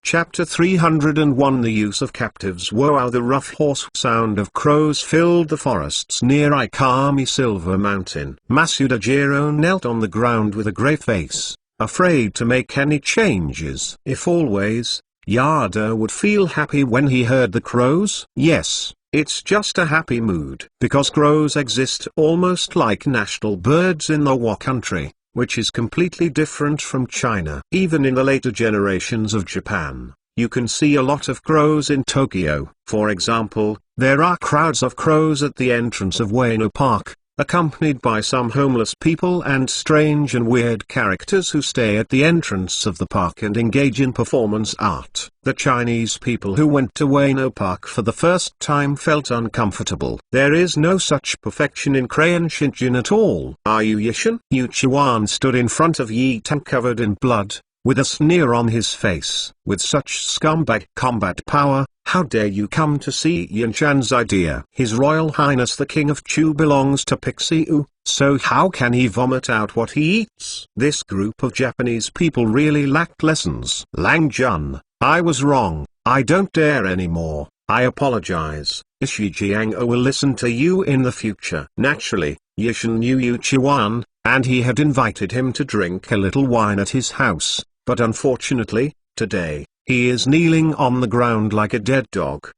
Chapter 301 The Use of Captives. Wow! The rough hoarse sound of crows filled the forests near Ikami Silver Mountain. Masuda Jiro knelt on the ground with a grey face, afraid to make any changes. If always, Yada would feel happy when he heard the crows. Yes, it's just a happy mood. Because crows exist almost like national birds in the Wa country, which is completely different from China. Even in the later generations of Japan, you can see a lot of crows in Tokyo. For example, there are crowds of crows at the entrance of Ueno Park, accompanied by some homeless people and strange and weird characters who stay at the entrance of the park and engage in performance art. The Chinese people who went to Ueno Park for the first time felt uncomfortable. There is no such perfection in Crayon Shinjin at all. Are you Yishin? Yu Chuan stood in front of Yi Tang covered in blood, with a sneer on his face. With such scumbag combat power, how dare you come to see Yinshan's idea? His Royal Highness the King of Chu belongs to Pixiu, so how can he vomit out what he eats? This group of Japanese people really lacked lessons. Lang Jun, I was wrong. I don't dare anymore. I apologize. Shijiang will listen to you in the future. Naturally, Yishin knew Yu Chuan, and he had invited him to drink a little wine at his house, but unfortunately, today, he is kneeling on the ground like a dead dog,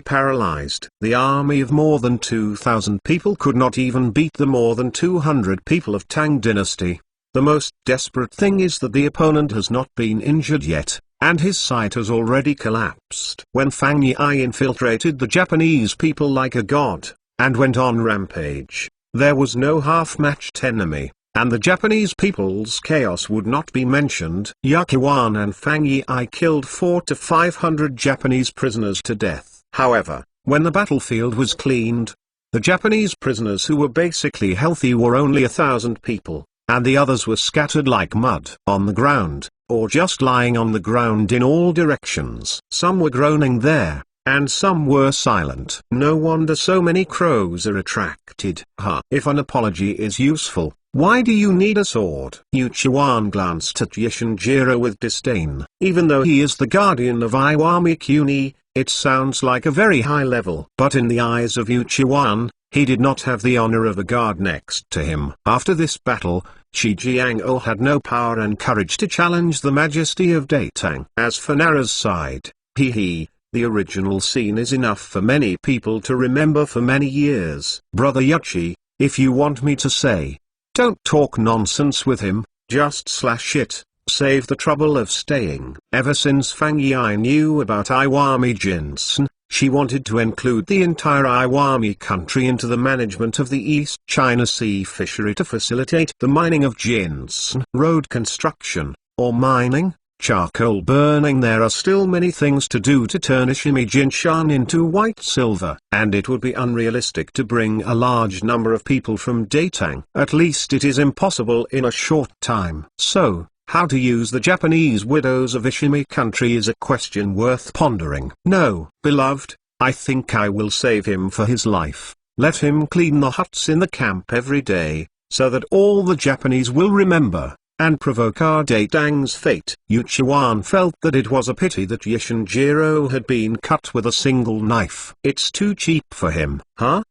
paralyzed. The army of more than 2,000 people could not even beat the more than 200 people of Tang dynasty. The most desperate thing is that the opponent has not been injured yet, and his sight has already collapsed. When Fang Yi infiltrated the Japanese people like a god, and went on rampage, there was no half-matched enemy, and the Japanese people's chaos would not be mentioned. Yakuan and Fang Yi killed 400 to 500 Japanese prisoners to death. However, when the battlefield was cleaned, the Japanese prisoners who were basically healthy were only 1,000 people, and the others were scattered like mud on the ground, or just lying on the ground in all directions. Some were groaning there, and some were silent. No wonder so many crows are attracted. If an apology is useful, why do you need a sword? Yu Chuan glanced at Yishin Jiro with disdain. Even though he is the guardian of Iwami Kuni, it sounds like a very high level. But in the eyes of Yu Chuan, he did not have the honor of a guard next to him. After this battle, Shijiang had no power and courage to challenge the majesty of Datang. As for Nara's side, the original scene is enough for many people to remember for many years. Brother Yuchi, if you want me to say, don't talk nonsense with him, just slash it, save the trouble of staying. Ever since Fang Yi knew about Iwami Jinsen, she wanted to include the entire Iwami country into the management of the East China Sea fishery to facilitate the mining of ginseng. Road construction, or mining, charcoal burning. There are still many things to do to turn Ishimi Jinshan into white silver, and it would be unrealistic to bring a large number of people from Datang. At least it is impossible in a short time. So, how to use the Japanese widows of Ishimi country is a question worth pondering. No, beloved, I think I will save him for his life. Let him clean the huts in the camp every day, so that all the Japanese will remember, and provoke our Datang's fate. Yu Chuan felt that it was a pity that Yishin Jiro had been cut with a single knife. It's too cheap for him.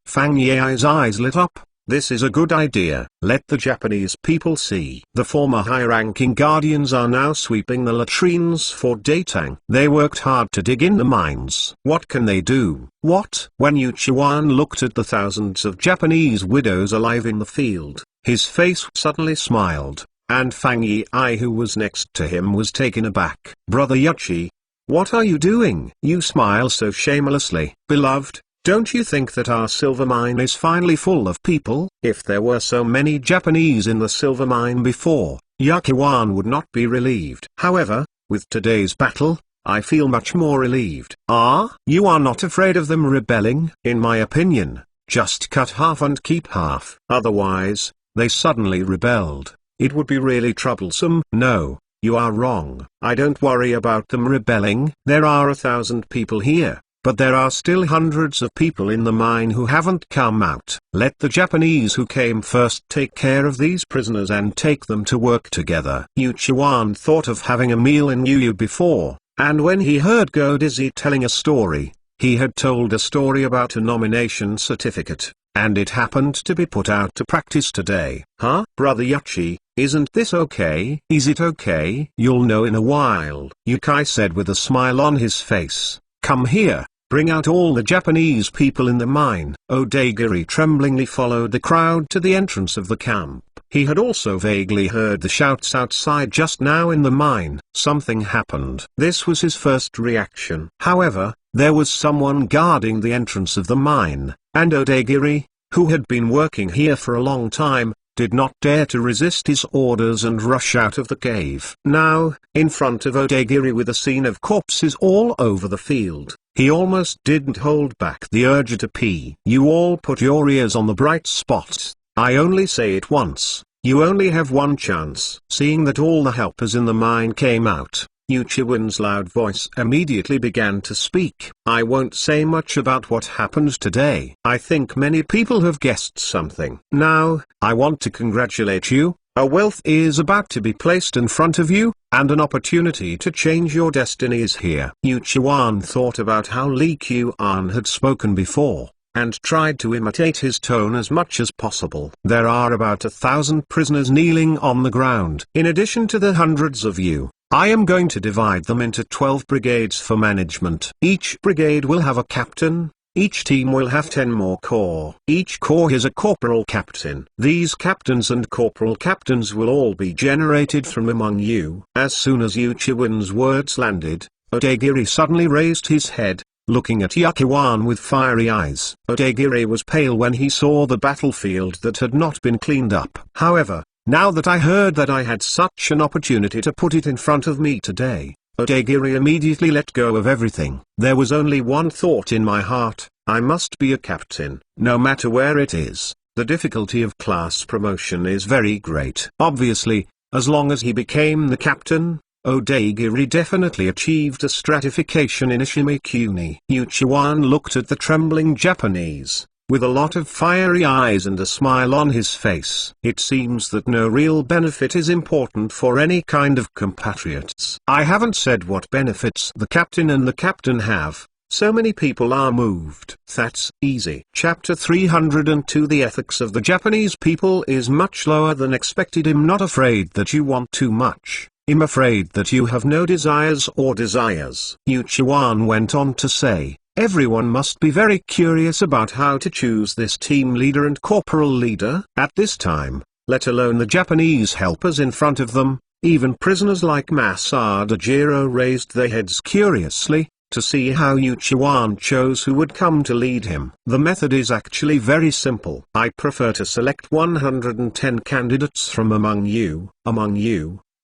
Fang Yi's eyes lit up. This is a good idea. Let the Japanese people see. The former high-ranking guardians are now sweeping the latrines for Datang. They worked hard to dig in the mines. What can they do? What? When Yu Chuan looked at the thousands of Japanese widows alive in the field, his face suddenly smiled, and Fang Yi, who was next to him, was taken aback. Brother Yuchi, what are you doing? You smile so shamelessly. Beloved, don't you think that our silver mine is finally full of people? If there were so many Japanese in the silver mine before, Yakuan would not be relieved. However, with today's battle, I feel much more relieved. You are not afraid of them rebelling? In my opinion, just cut half and keep half. Otherwise, they suddenly rebelled. It would be really troublesome. No, you are wrong. I don't worry about them rebelling. There are 1,000 people here, but there are still hundreds of people in the mine who haven't come out. Let the Japanese who came first take care of these prisoners and take them to work together. Yu Chuan thought of having a meal in Yu before, And when he heard Niezi telling a story, he had told a story about a nomination certificate, and it happened to be put out to practice today. Huh? Brother Yuchi, isn't this okay? Is it okay? You'll know in a while, Yukai said with a smile on his face. Come here, bring out all the Japanese people in the mine. Odagiri tremblingly followed the crowd to the entrance of the camp. He had also vaguely heard the shouts outside just now in the mine. Something happened. This was his first reaction. However, there was someone guarding the entrance of the mine, and Odagiri, who had been working here for a long time, did not dare to resist his orders and rush out of the cave. Now, in front of Odagiri with a scene of corpses all over the field, he almost didn't hold back the urge to pee. You all put your ears on the bright spot. I only say it once. You only have one chance. Seeing that all the helpers in the mine came out, Yuchiwin's loud voice immediately began to speak. I won't say much about what happened today. I think many people have guessed something. Now, I want to congratulate you. A wealth is about to be placed in front of you, and an opportunity to change your destiny is here. Yuchiwan thought about how Li Qian had spoken before, and tried to imitate his tone as much as possible. There are about 1,000 prisoners kneeling on the ground. In addition to the hundreds of you, I am going to divide them into 12 brigades for management. Each brigade will have a captain. Each team will have 10 more corps. Each corps has a corporal captain. These captains and corporal captains will all be generated from among you. As soon as Yuchiwin's words landed, Odagiri suddenly raised his head, looking at Yukiwan with fiery eyes. Odagiri was pale when he saw the battlefield that had not been cleaned up. However, now that I heard that I had such an opportunity to put it in front of me today, Odagiri immediately let go of everything. There was only one thought in my heart: I must be a captain. No matter where it is, the difficulty of class promotion is very great. Obviously, as long as he became the captain, Odagiri definitely achieved a stratification in Ishimikuni. Yuchiwan looked at the trembling Japanese, with a lot of fiery eyes and a smile on his face. It seems that no real benefit is important for any kind of compatriots. I haven't said what benefits the captain and the captain have. So many people are moved. That's easy. Chapter 302. The ethics of the Japanese people is much lower than expected. I'm not afraid that you want too much. I'm afraid that you have no desires or desires. Yuchiwan went on to say, everyone must be very curious about how to choose this team leader and corporal leader. At this time, let alone the Japanese helpers in front of them, even prisoners like Masada Jiro raised their heads curiously, to see how Yuchiwan chose who would come to lead him. The method is actually very simple. I prefer to select 110 candidates from among you.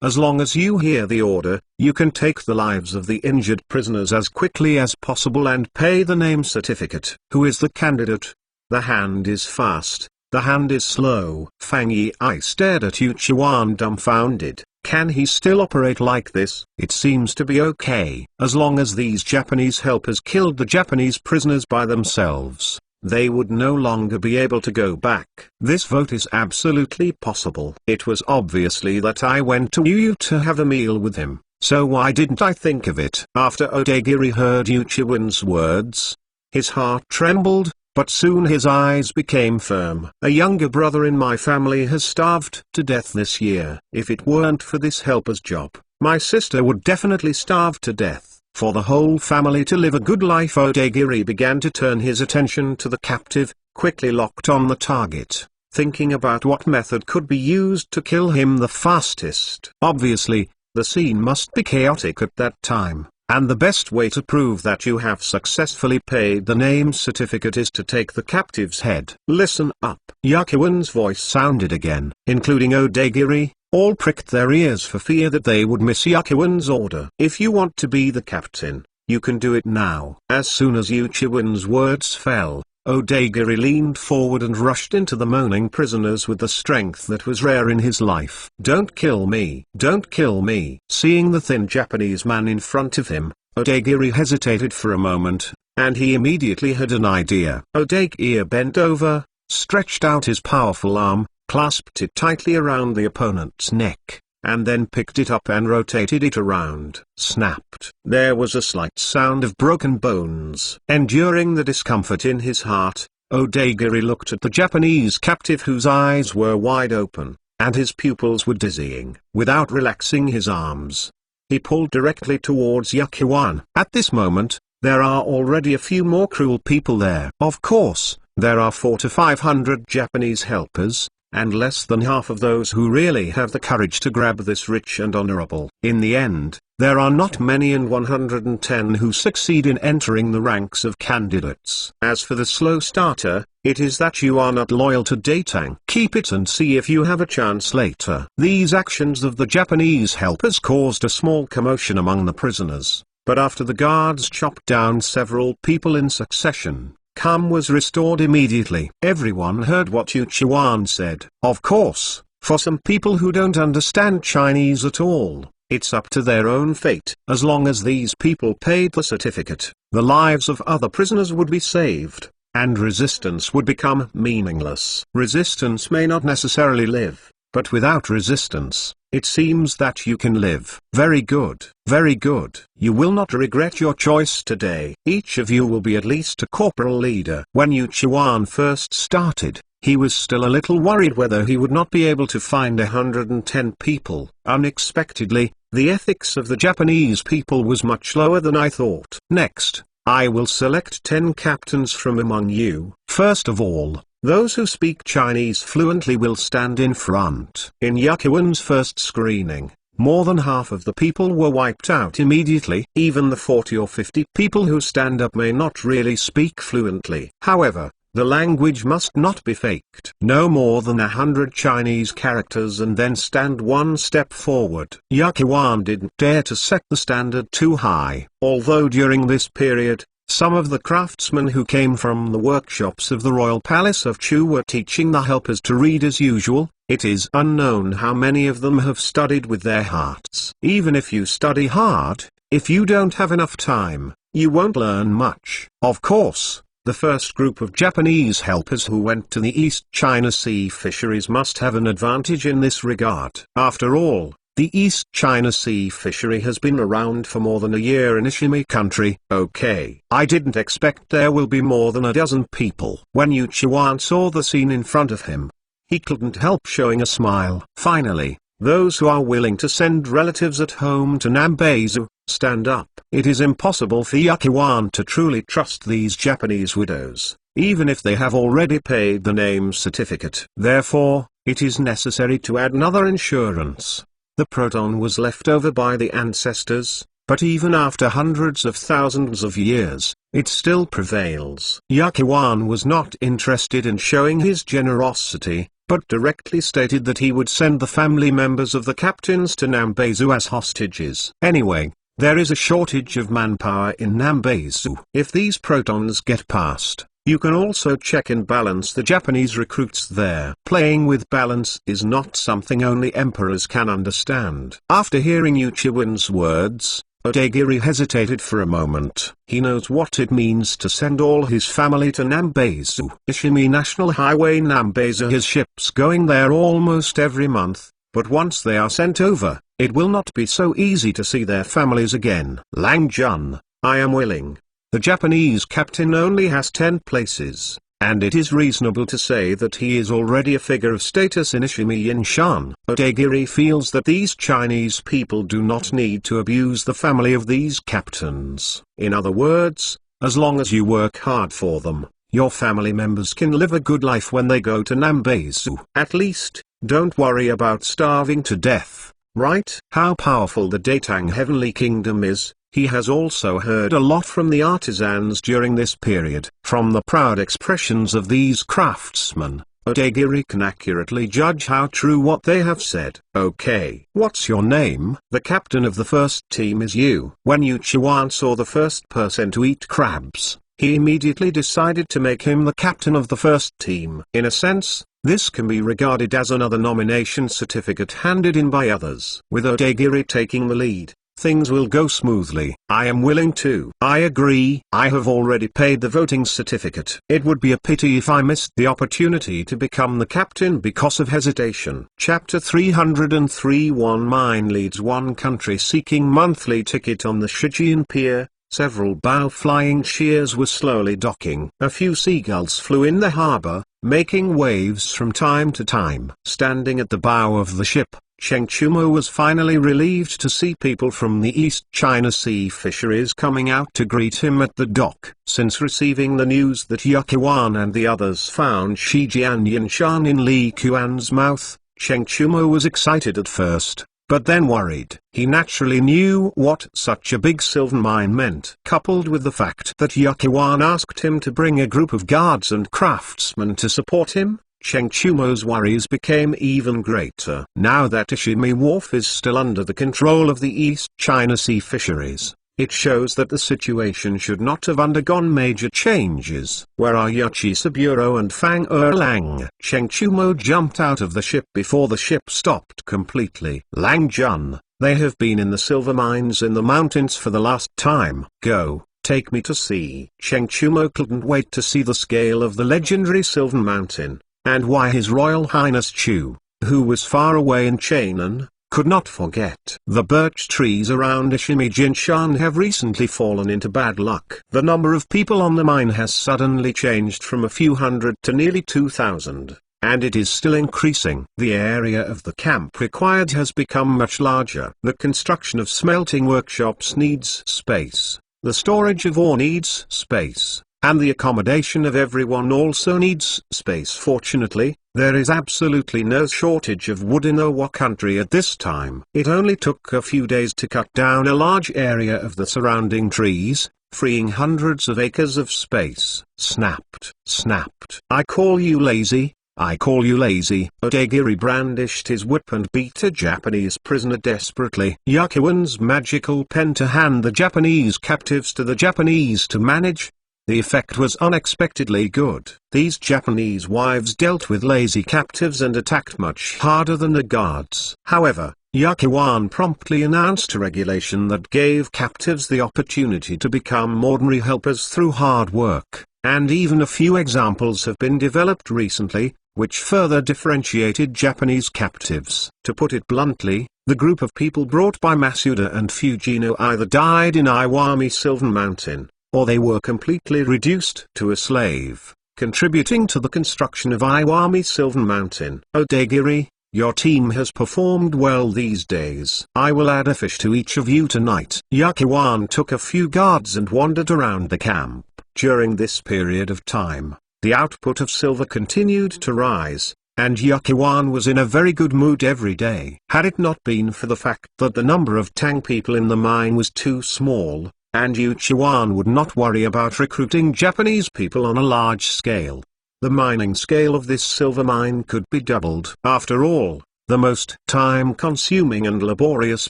As long as you hear the order, you can take the lives of the injured prisoners as quickly as possible and pay the name certificate. Who is the candidate? The hand is fast, the hand is slow. Fang Yi stared at Yuchiwan dumbfounded. Can he still operate like this? It seems to be okay. As long as these Japanese helpers killed the Japanese prisoners by themselves, they would no longer be able to go back. This vote is absolutely possible. It was obviously that I went to Yu to have a meal with him, so why didn't I think of it? After Odagiri heard Yuchiwin's words, his heart trembled, but soon his eyes became firm. A younger brother in my family has starved to death this year. If it weren't for this helper's job, my sister would definitely starve to death. For the whole family to live a good life, Odagiri began to turn his attention to the captive, quickly locked on the target, thinking about what method could be used to kill him the fastest. Obviously, the scene must be chaotic at that time, and the best way to prove that you have successfully paid the name certificate is to take the captive's head. Listen up. Yukiwan's voice sounded again, including Odagiri. All pricked their ears for fear that they would miss Yukiwan's order. If you want to be the captain, you can do it now. As soon as Yuchiwan's words fell, Odagiri leaned forward and rushed into the moaning prisoners with the strength that was rare in his life. Don't kill me! Don't kill me! Seeing the thin Japanese man in front of him, Odagiri hesitated for a moment, and he immediately had an idea. Odagiri bent over, stretched out his powerful arm, clasped it tightly around the opponent's neck, and then picked it up and rotated it around. Snapped. There was a slight sound of broken bones. Enduring the discomfort in his heart, Odagiri looked at the Japanese captive whose eyes were wide open, and his pupils were dizzying. Without relaxing his arms, he pulled directly towards Yakuwan. At this moment, there are already a few more cruel people there. Of course, there are 400 to 500 Japanese helpers, and less than half of those who really have the courage to grab this rich and honorable. In the end, there are not many and 110 who succeed in entering the ranks of candidates. As for the slow starter, it is that you are not loyal to Datang. Keep it and see if you have a chance later. These actions of the Japanese helpers caused a small commotion among the prisoners, but after the guards chopped down several people in succession, calm was restored immediately. Everyone heard what Yuchuan said. Of course, for some people who don't understand Chinese at all, it's up to their own fate. As long as these people paid the certificate, the lives of other prisoners would be saved, and resistance would become meaningless. Resistance may not necessarily live, but without resistance, it seems that you can live. Very good. Very good. You will not regret your choice today. Each of you will be at least a corporal leader. When Yuchuan first started, he was still a little worried whether he would not be able to find 110 people. Unexpectedly, the ethics of the Japanese people was much lower than I thought. Next, I will select 10 captains from among you. First of all, those who speak Chinese fluently will stand in front. In Yakuan's first screening, more than half of the people were wiped out immediately. Even the 40 or 50 people who stand up may not really speak fluently. However, the language must not be faked. No more than 100 Chinese characters and then stand one step forward. Yakuan didn't dare to set the standard too high. Although during this period, some of the craftsmen who came from the workshops of the royal palace of Chu were teaching the helpers to read as usual, it is unknown how many of them have studied with their hearts. Even if you study hard, if you don't have enough time, you won't learn much. Of course, the first group of Japanese helpers who went to the East China Sea fisheries must have an advantage in this regard. After all, the East China Sea fishery has been around for more than a year in Ishimi country. Okay. I didn't expect there will be more than a dozen people. When Yuchuan saw the scene in front of him, he couldn't help showing a smile. Finally, those who are willing to send relatives at home to Nambezu, stand up. It is impossible for Yakuan to truly trust these Japanese widows, even if they have already paid the name certificate. Therefore, it is necessary to add another insurance. The proton was left over by the ancestors, but even after hundreds of thousands of years, it still prevails. Yakuan was not interested in showing his generosity, but directly stated that he would send the family members of the captains to Nambezu as hostages. Anyway, there is a shortage of manpower in Nambezu. If these protons get past, you can also check and balance the Japanese recruits there. Playing with balance is not something only emperors can understand. After hearing Yuchuan's words, Odagiri hesitated for a moment. He knows what it means to send all his family to Nambezu. Ishimi National Highway. Nambezu has ships going there almost every month, but once they are sent over, it will not be so easy to see their families again. Lang Jun, I am willing. The Japanese captain only has 10 places, and it is reasonable to say that he is already a figure of status in Ishimi Yinshan. Odagiri feels that these Chinese people do not need to abuse the family of these captains. In other words, as long as you work hard for them, your family members can live a good life when they go to Nambezu. At least, don't worry about starving to death, right? How powerful the Datang Heavenly Kingdom is. He has also heard a lot from the artisans during this period. From the proud expressions of these craftsmen, Odagiri can accurately judge how true what they have said. Okay. What's your name? The captain of the first team is you. When Yuchuan saw the first person to eat crabs, he immediately decided to make him the captain of the first team. In a sense, this can be regarded as another nomination certificate handed in by others. With Odagiri taking the lead, things will go smoothly. I am willing to. I agree. I have already paid the voting certificate. It would be a pity if I missed the opportunity to become the captain because of hesitation. Chapter 303. One mine leads one country seeking monthly ticket. On the Shijian pier, several bow-flying shears were slowly docking. A few seagulls flew in the harbor, making waves from time to time. Standing at the bow of the ship, Cheng Chumo was finally relieved to see people from the East China Sea fisheries coming out to greet him at the dock. Since receiving the news that Yuan and the others found Shijian Yinshan in Li Kuan's mouth, Cheng Chumo was excited at first, but then worried. He naturally knew what such a big silver mine meant. Coupled with the fact that Yuan asked him to bring a group of guards and craftsmen to support him, Cheng Chumo's worries became even greater. Now that Ishimi Wharf is still under the control of the East China Sea fisheries, it shows that the situation should not have undergone major changes. Where are Yuchi Saburo and Fang Erlang? Cheng Chumo jumped out of the ship before the ship stopped completely. Lang Jun, they have been in the silver mines in the mountains for the last time. Go, take me to see. Cheng Chumo couldn't wait to see the scale of the legendary Silver Mountain, and why His Royal Highness Chu, who was far away in Chainan, could not forget. The birch trees around Ishimi Jinshan have recently fallen into bad luck. The number of people on the mine has suddenly changed from a few hundred to nearly 2,000, and it is still increasing. The area of the camp required has become much larger. The construction of smelting workshops needs space, the storage of ore needs space, and the accommodation of everyone also needs space. Fortunately, there is absolutely no shortage of wood in Owa country at this time. It only took a few days to cut down a large area of the surrounding trees, freeing hundreds of acres of space. Snapped. Snapped. I call you lazy. I call you lazy. Odagiri brandished his whip and beat a Japanese prisoner desperately. Yuan's magical pen to hand the Japanese captives to the Japanese to manage. The effect was unexpectedly good. These Japanese wives dealt with lazy captives and attacked much harder than the guards. However, Yuan promptly announced a regulation that gave captives the opportunity to become ordinary helpers through hard work, and even a few examples have been developed recently, which further differentiated Japanese captives. To put it bluntly, the group of people brought by Masuda and Fujino either died in Iwami Silver Mountain, or they were completely reduced to a slave, contributing to the construction of Iwami Silver Mountain. Odagiri, your team has performed well these days. I will add a fish to each of you tonight. Yuan took a few guards and wandered around the camp. During this period of time, the output of silver continued to rise, and Yuan was in a very good mood every day. Had it not been for the fact that the number of Tang people in the mine was too small, and Yuan would not worry about recruiting Japanese people on a large scale, the mining scale of this silver mine could be doubled. After all, the most time-consuming and laborious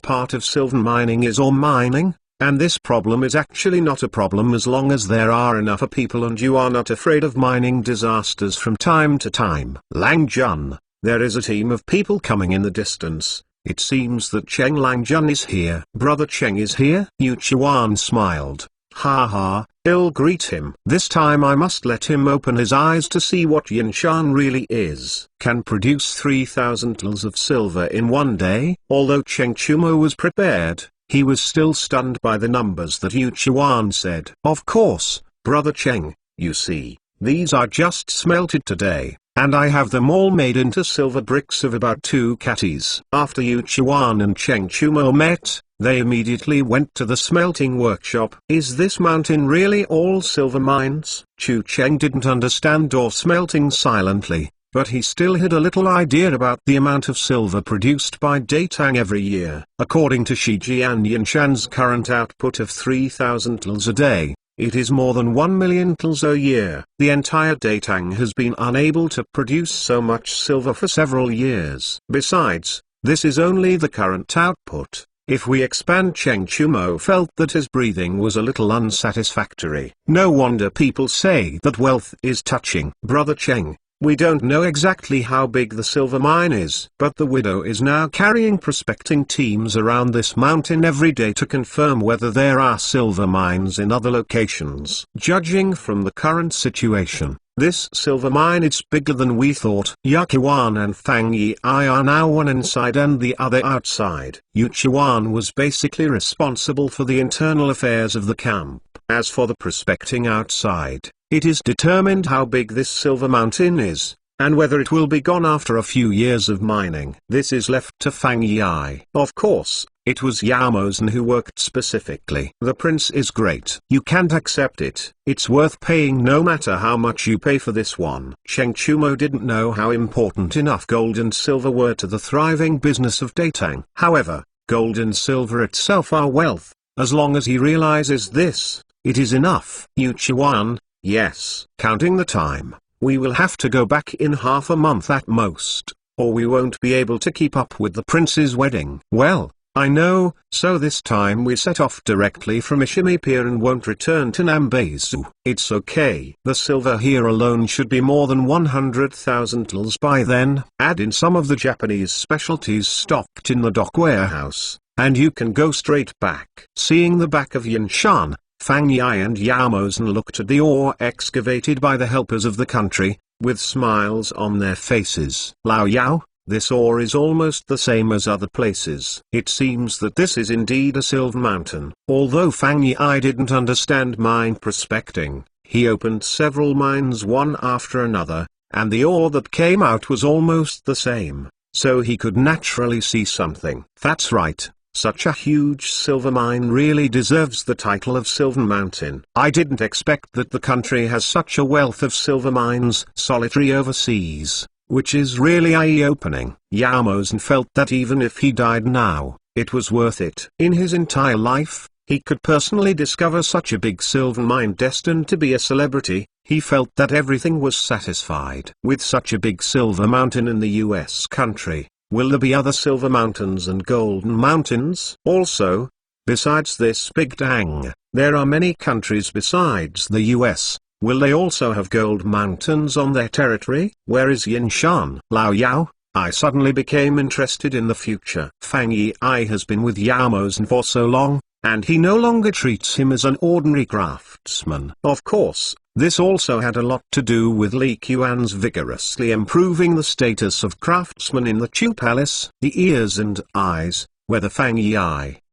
part of silver mining is ore mining, and this problem is actually not a problem as long as there are enough people and you are not afraid of mining disasters from time to time. Lang Jun, there is a team of people coming in the distance. It seems that Cheng Langjun is here. Brother Cheng is here? Yuan smiled. Ha ha, I'll greet him. This time I must let him open his eyes to see what Yinshan really is. Can produce 3,000 tals of silver in one day. Although Cheng Chumo was prepared, he was still stunned by the numbers that Yuan said. Of course, Brother Cheng, you see, these are just smelted today, and I have them all made into silver bricks of about 2 katis. After Yuan and Cheng Chumo met, they immediately went to the smelting workshop. Is this mountain really all silver mines? Chu Cheng didn't understand ore smelting silently, but he still had a little idea about the amount of silver produced by Datang every year. According to Shijian Yinshan's current output of 3,000 tals a day, it is more than 1 million tals a year. The entire Datang has been unable to produce so much silver for several years. Besides, this is only the current output. If we expand, Cheng Chumo felt that his breathing was a little unsatisfactory. No wonder people say that wealth is touching. Brother Cheng, We don't know exactly how big the silver mine is, but the widow is now carrying prospecting teams around this mountain every day to confirm whether there are silver mines in other locations. Judging from the current situation, this silver mine is bigger than we thought. Yaqiwan and Tang Yi are now one inside and the other outside. Yuqiwan was basically responsible for the internal affairs of the camp. As for the prospecting outside, it is determined how big this silver mountain is, and whether it will be gone after a few years of mining. This is left to Fang Yi. Of course, it was Yamosen who worked specifically. The prince is great. You can't accept it. It's worth paying no matter how much you pay for this one. Cheng Chumo didn't know how important enough gold and silver were to the thriving business of Datang. However, gold and silver itself are wealth. As long as he realizes this, it is enough. Yuqiwan, yes. Counting the time, we will have to go back in half a month at most, or we won't be able to keep up with the prince's wedding. Well, I know, so this time we set off directly from Ishimi Pier and won't return to Nambezu. It's okay. The silver here alone should be more than 100,000 tals by then. Add in some of the Japanese specialties stocked in the dock warehouse, and you can go straight back. Seeing the back of Yinshan, Fang Yi and Yamosen looked at the ore excavated by the helpers of the country, with smiles on their faces. Lao Yao, this ore is almost the same as other places. It seems that this is indeed a silver mountain. Although Fang Yi didn't understand mine prospecting, he opened several mines one after another, and the ore that came out was almost the same, so he could naturally see something. That's right. Such a huge silver mine really deserves the title of Silver Mountain. I didn't expect that the country has such a wealth of silver mines solitary overseas, which is really eye-opening. Yamosen felt that even if he died now, it was worth it. In his entire life, he could personally discover such a big silver mine destined to be a celebrity. He felt that everything was satisfied. With such a big silver mountain in the US country, will there be other silver mountains and golden mountains? Also, besides this big Tang, there are many countries besides the US. Will they also have gold mountains on their territory? Where is Yinshan? Lao Yao, I suddenly became interested in the future. Fang Yi has been with Yamosen for so long, and he no longer treats him as an ordinary craftsman. Of course, this also had a lot to do with Li Qian's vigorously improving the status of craftsmen in the Chu Palace. The ears and eyes, whether Fang Yi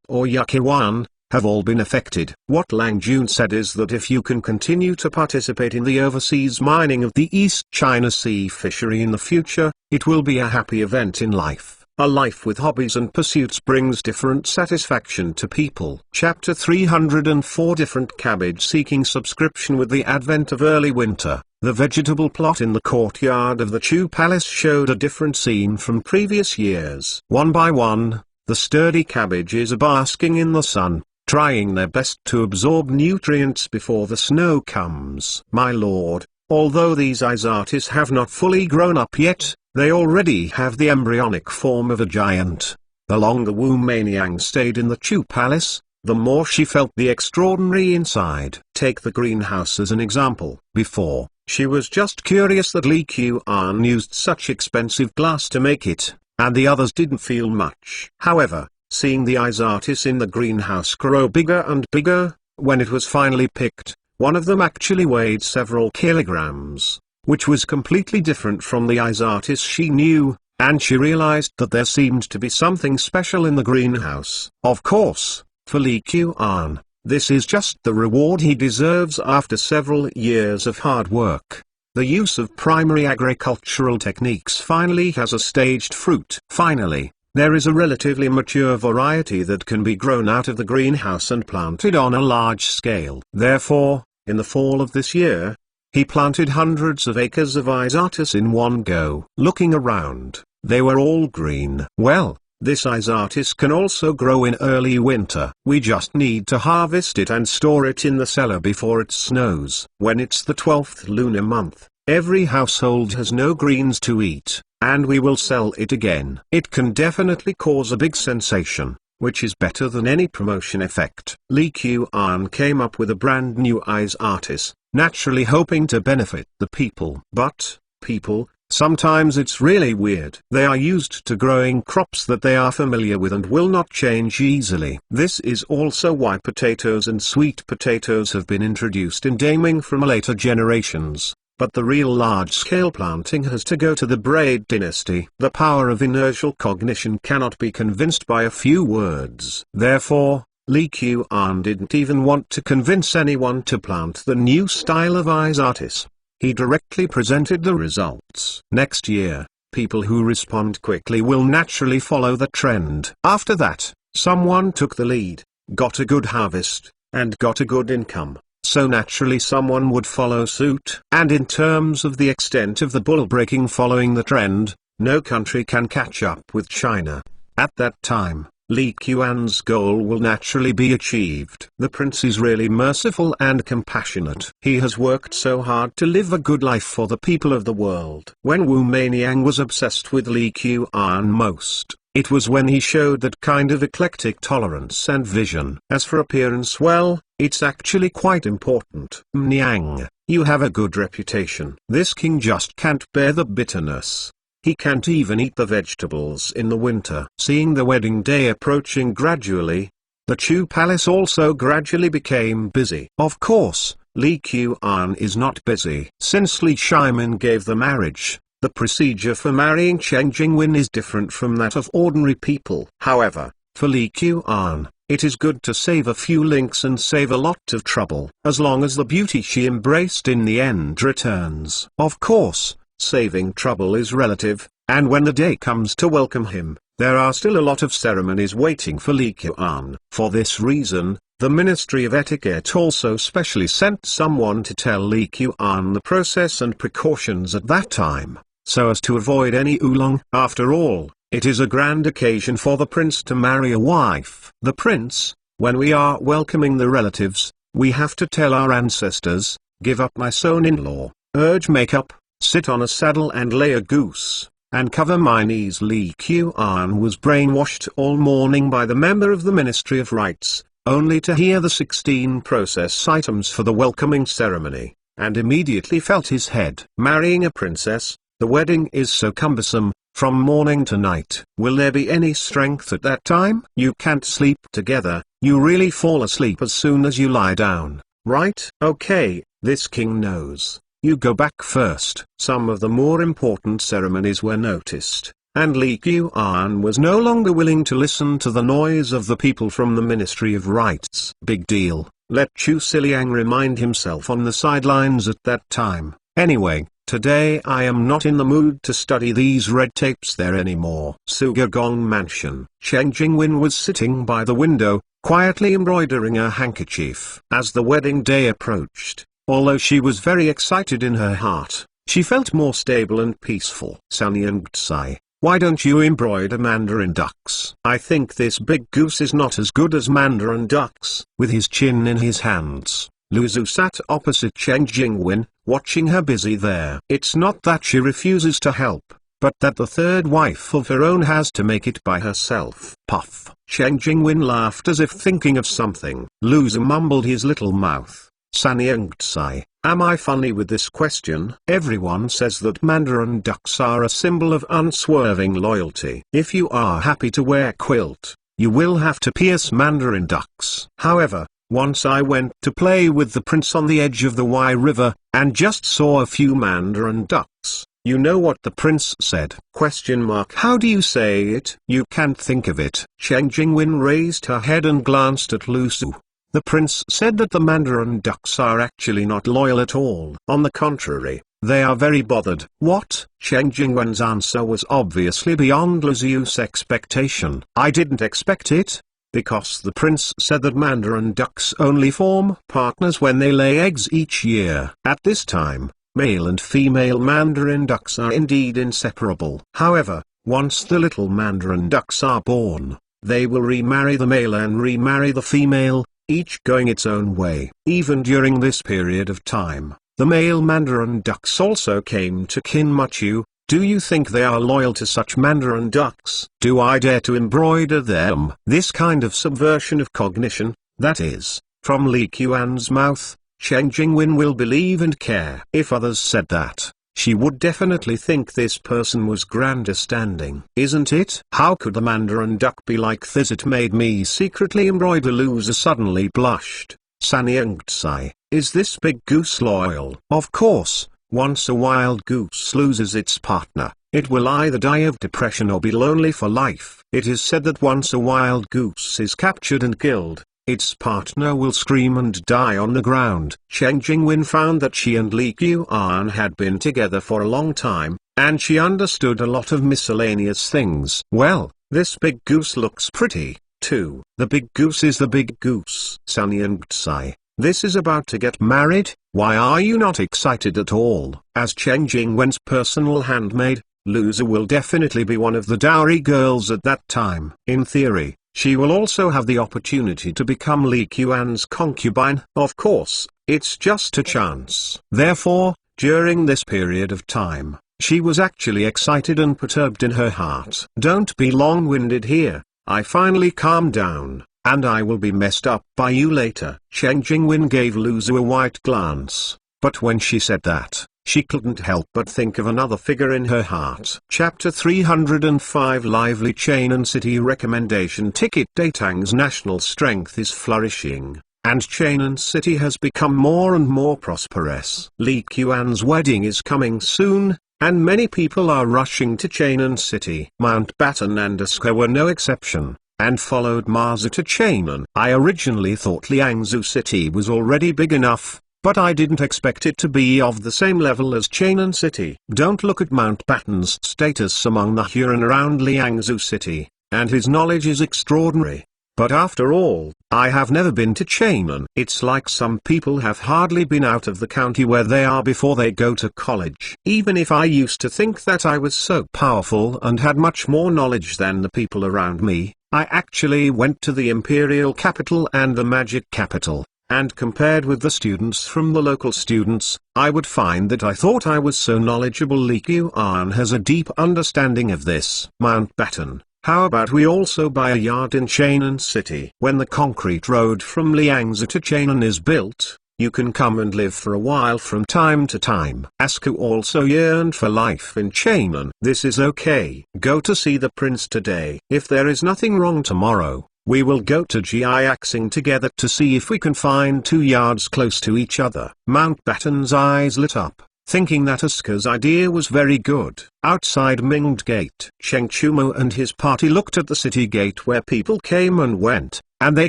or Yaqiwan, have all been affected. What Lang Jun said is that if you can continue to participate in the overseas mining of the East China Sea fishery in the future, it will be a happy event in life. A life with hobbies and pursuits brings different satisfaction to people. Chapter 304 Different cabbage seeking subscription. With the advent of early winter, the vegetable plot in the courtyard of the Chu Palace showed a different scene from previous years. One by one, the sturdy cabbages are basking in the sun, trying their best to absorb nutrients before the snow comes. My lord, although these Isatis have not fully grown up yet, they already have the embryonic form of a giant. The longer Wu Meiniang stayed in the Chu Palace, the more she felt the extraordinary inside. Take the greenhouse as an example. Before, she was just curious that Li Qian used such expensive glass to make it, and the others didn't feel much. However, seeing the Isatis in the greenhouse grow bigger and bigger, when it was finally picked, one of them actually weighed several kilograms, which was completely different from the Isatis she knew, and she realized that there seemed to be something special in the greenhouse. Of course, for Li Qian, this is just the reward he deserves after several years of hard work. The use of primary agricultural techniques finally has a staged fruit. Finally, there is a relatively mature variety that can be grown out of the greenhouse and planted on a large scale. Therefore, in the fall of this year, he planted hundreds of acres of Isatis in one go. Looking around, they were all green. Well, this Isatis can also grow in early winter. We just need to harvest it and store it in the cellar before it snows. When it's the 12th lunar month, every household has no greens to eat, and we will sell it again. It can definitely cause a big sensation, which is better than any promotion effect. Li Qian came up with a brand new Isatis, naturally hoping to benefit the people. But, people. Sometimes it's really weird. They are used to growing crops that they are familiar with and will not change easily. This is also why potatoes and sweet potatoes have been introduced in daiming from later generations. But the real large-scale planting has to go to the Braid dynasty. The power of inertial cognition cannot be convinced by a few words. Therefore, Li Qian didn't even want to convince anyone to plant the new style of eyes artis. He directly presented the results. Next year, people who respond quickly will naturally follow the trend. After that, someone took the lead, got a good harvest, and got a good income. So naturally someone would follow suit. And in terms of the extent of the bull breaking following the trend, no country can catch up with China. At that time, Li Qian's goal will naturally be achieved. The prince is really merciful and compassionate. He has worked so hard to live a good life for the people of the world. When Wu Meiniang was obsessed with Li Qian most, it was when he showed that kind of eclectic tolerance and vision. As for appearance, well, it's actually quite important. Niang, you have a good reputation. This king just can't bear the bitterness. He can't even eat the vegetables in the winter. Seeing the wedding day approaching gradually, the Chu palace also gradually became busy. Of course, Li Qian is not busy. Since Li Shimin gave the marriage, the procedure for marrying Cheng Jingwen is different from that of ordinary people. However, for Li Qian, it is good to save a few links and save a lot of trouble, as long as the beauty she embraced in the end returns. Of course, saving trouble is relative, and when the day comes to welcome him, there are still a lot of ceremonies waiting for Li Qian. For this reason, the Ministry of Etiquette also specially sent someone to tell Li Qian the process and precautions at that time, so as to avoid any oolong. After all, it is a grand occasion for the prince to marry a wife. The prince, when we are welcoming the relatives, we have to tell our ancestors, give up my son-in-law, urge makeup, sit on a saddle and lay a goose, and cover my knees. Li Qian was brainwashed all morning by the member of the Ministry of Rites, only to hear the 16 process items for the welcoming ceremony, and immediately felt his head. Marrying a princess, the wedding is so cumbersome, from morning to night. Will there be any strength at that time? You can't sleep together, you really fall asleep as soon as you lie down, right? Okay, this king knows. You go back first. Some of the more important ceremonies were noticed, and Li Qian was no longer willing to listen to the noise of the people from the Ministry of Rites. Big deal. Let Chu Siliang remind himself on the sidelines at that time. Anyway, today I am not in the mood to study these red tapes there anymore. Sugagong Mansion. Cheng Jingwen was sitting by the window, quietly embroidering a handkerchief. As the wedding day approached, although she was very excited in her heart, she felt more stable and peaceful. Sanyangtsai, why don't you embroider mandarin ducks? I think this big goose is not as good as mandarin ducks. With his chin in his hands, Lu Zu sat opposite Cheng Jingwen, watching her busy there. It's not that she refuses to help, but that the third wife of her own has to make it by herself. Puff. Cheng Jingwen laughed as if thinking of something. Lu Zu mumbled his little mouth. Sanyangtsai, am I funny with this question? Everyone says that mandarin ducks are a symbol of unswerving loyalty. If you are happy to wear quilt, you will have to pierce mandarin ducks. However, once I went to play with the prince on the edge of the Wai River, and just saw a few mandarin ducks. You know what the prince said? How do you say it? You can't think of it. Cheng Jingwen raised her head and glanced at Lu Su. The prince said that the mandarin ducks are actually not loyal at all. On the contrary, they are very bothered. What? Cheng Jingwen's answer was obviously beyond Lu Su's expectation. I didn't expect it, because the prince said that mandarin ducks only form partners when they lay eggs each year. At this time, male and female mandarin ducks are indeed inseparable. However, once the little mandarin ducks are born, they will remarry the male and remarry the female, each going its own way. Even during this period of time, the male mandarin ducks also came to Kinmuchu. Do you think they are loyal to such mandarin ducks? Do I dare to embroider them? This kind of subversion of cognition, that is, from Li Qian's mouth, Cheng Jingwen will believe and care. If others said that, she would definitely think this person was grandstanding. Isn't it? How could the mandarin duck be like this? It made me secretly embroider. Loser suddenly blushed. Sanyangtsai, is this big goose loyal? Of course, once a wild goose loses its partner, it will either die of depression or be lonely for life. It is said that once a wild goose is captured and killed, its partner will scream and die on the ground. Cheng Jingwen found that she and Li Qian had been together for a long time, and she understood a lot of miscellaneous things. Well, this big goose looks pretty, too. The big goose is the big goose. Sanyangtsai, this is about to get married. Why are you not excited at all? As Cheng Jingwen's personal handmaid, Loser will definitely be one of the dowry girls at that time. In theory, she will also have the opportunity to become Li Qian's concubine. Of course, it's just a chance. Therefore, during this period of time, she was actually excited and perturbed in her heart. Don't be long-winded here. I finally calmed down, and I will be messed up by you later. Cheng Jingwen gave Loser a white glance, but when she said that, she couldn't help but think of another figure in her heart. Chapter 305 Lively Cheonan City Recommendation Ticket Day. Tang's national strength is flourishing, and Cheonan City has become more and more prosperous. Li Qian's wedding is coming soon, and many people are rushing to Cheonan City. Mountbatten and Asuka were no exception, and followed Maza to Cheonan. I originally thought Liangzhou City was already big enough, but I didn't expect it to be of the same level as Cheonan City. Don't look at Mountbatten's status among the Huron around Liangzhou City, and his knowledge is extraordinary. But after all, I have never been to Cheonan. It's like some people have hardly been out of the county where they are before they go to college. Even if I used to think that I was so powerful and had much more knowledge than the people around me, I actually went to the imperial capital and the magic capital, and compared with the students from the local students, I would find that I thought I was so knowledgeable. Li Qian has a deep understanding of this. Mountbatten, how about we also buy a yard in Cheonan City? When the concrete road from Liangzhou to Cheonan is built, you can come and live for a while from time to time. Asuka also yearned for life in Cheonan. This is okay. Go to see the prince today. If there is nothing wrong tomorrow, we will go to Jiaxing together to see if we can find 2 yards close to each other. Mountbatten's eyes lit up, thinking that Asuka's idea was very good. Outside Minged Gate, Cheng Chumo and his party looked at the city gate where people came and went, and they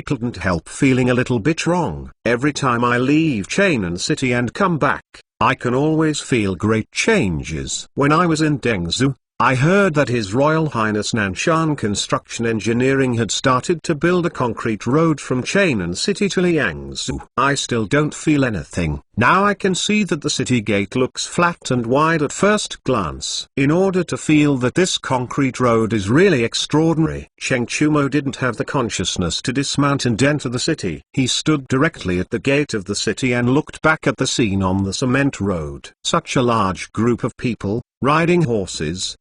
couldn't help feeling a little bit wrong. Every time I leave Cheonan City and come back, I can always feel great changes. When I was in Dengzhou, I heard that His Royal Highness Nanshan Construction Engineering had started to build a concrete road from Cheonan City to Liangzhou. I still don't feel anything. Now I can see that the city gate looks flat and wide at first glance. In order to feel that this concrete road is really extraordinary, Cheng Chumo didn't have the consciousness to dismount and enter the city. He stood directly at the gate of the city and looked back at the scene on the cement road. Such a large group of people, riding horses,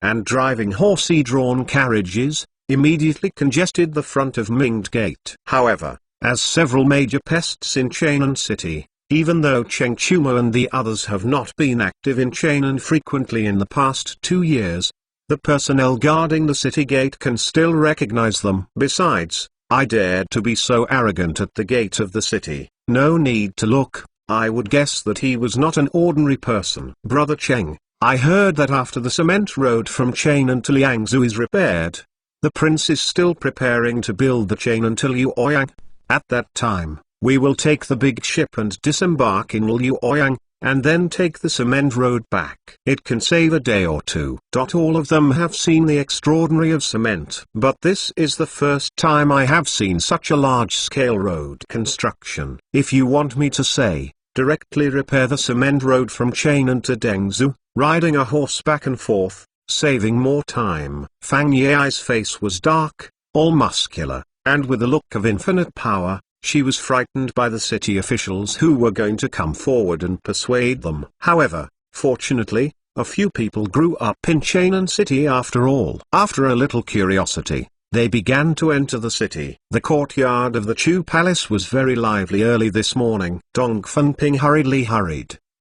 and driving horsey-drawn carriages, immediately congested the front of Minged Gate. However, as several major pests in Cheonan City, even though Cheng Chumo and the others have not been active in Cheonan frequently in the past 2 years, the personnel guarding the city gate can still recognize them. Besides, I dared to be so arrogant at the gate of the city. No need to look, I would guess that he was not an ordinary person. Brother Cheng, I heard that after the cement road from Cheonan to Liangzhou is repaired, the prince is still preparing to build the Cheonan to Luoyang. At that time, we will take the big ship and disembark in Luoyang, and then take the cement road back. It can save a day or two. All of them have seen the extraordinary of cement, but this is the first time I have seen such a large-scale road construction. If you want me to say, directly repair the cement road from Cheonan to Dengzhou, riding a horse back and forth, saving more time. Fang Ye's face was dark, all muscular, and with a look of infinite power. She was frightened by the city officials who were going to come forward and persuade them. However, fortunately, a few people grew up in Cheonan City after all. After a little curiosity, they began to enter the city. The courtyard of the Chu Palace was very lively early this morning. Dong Funping hurried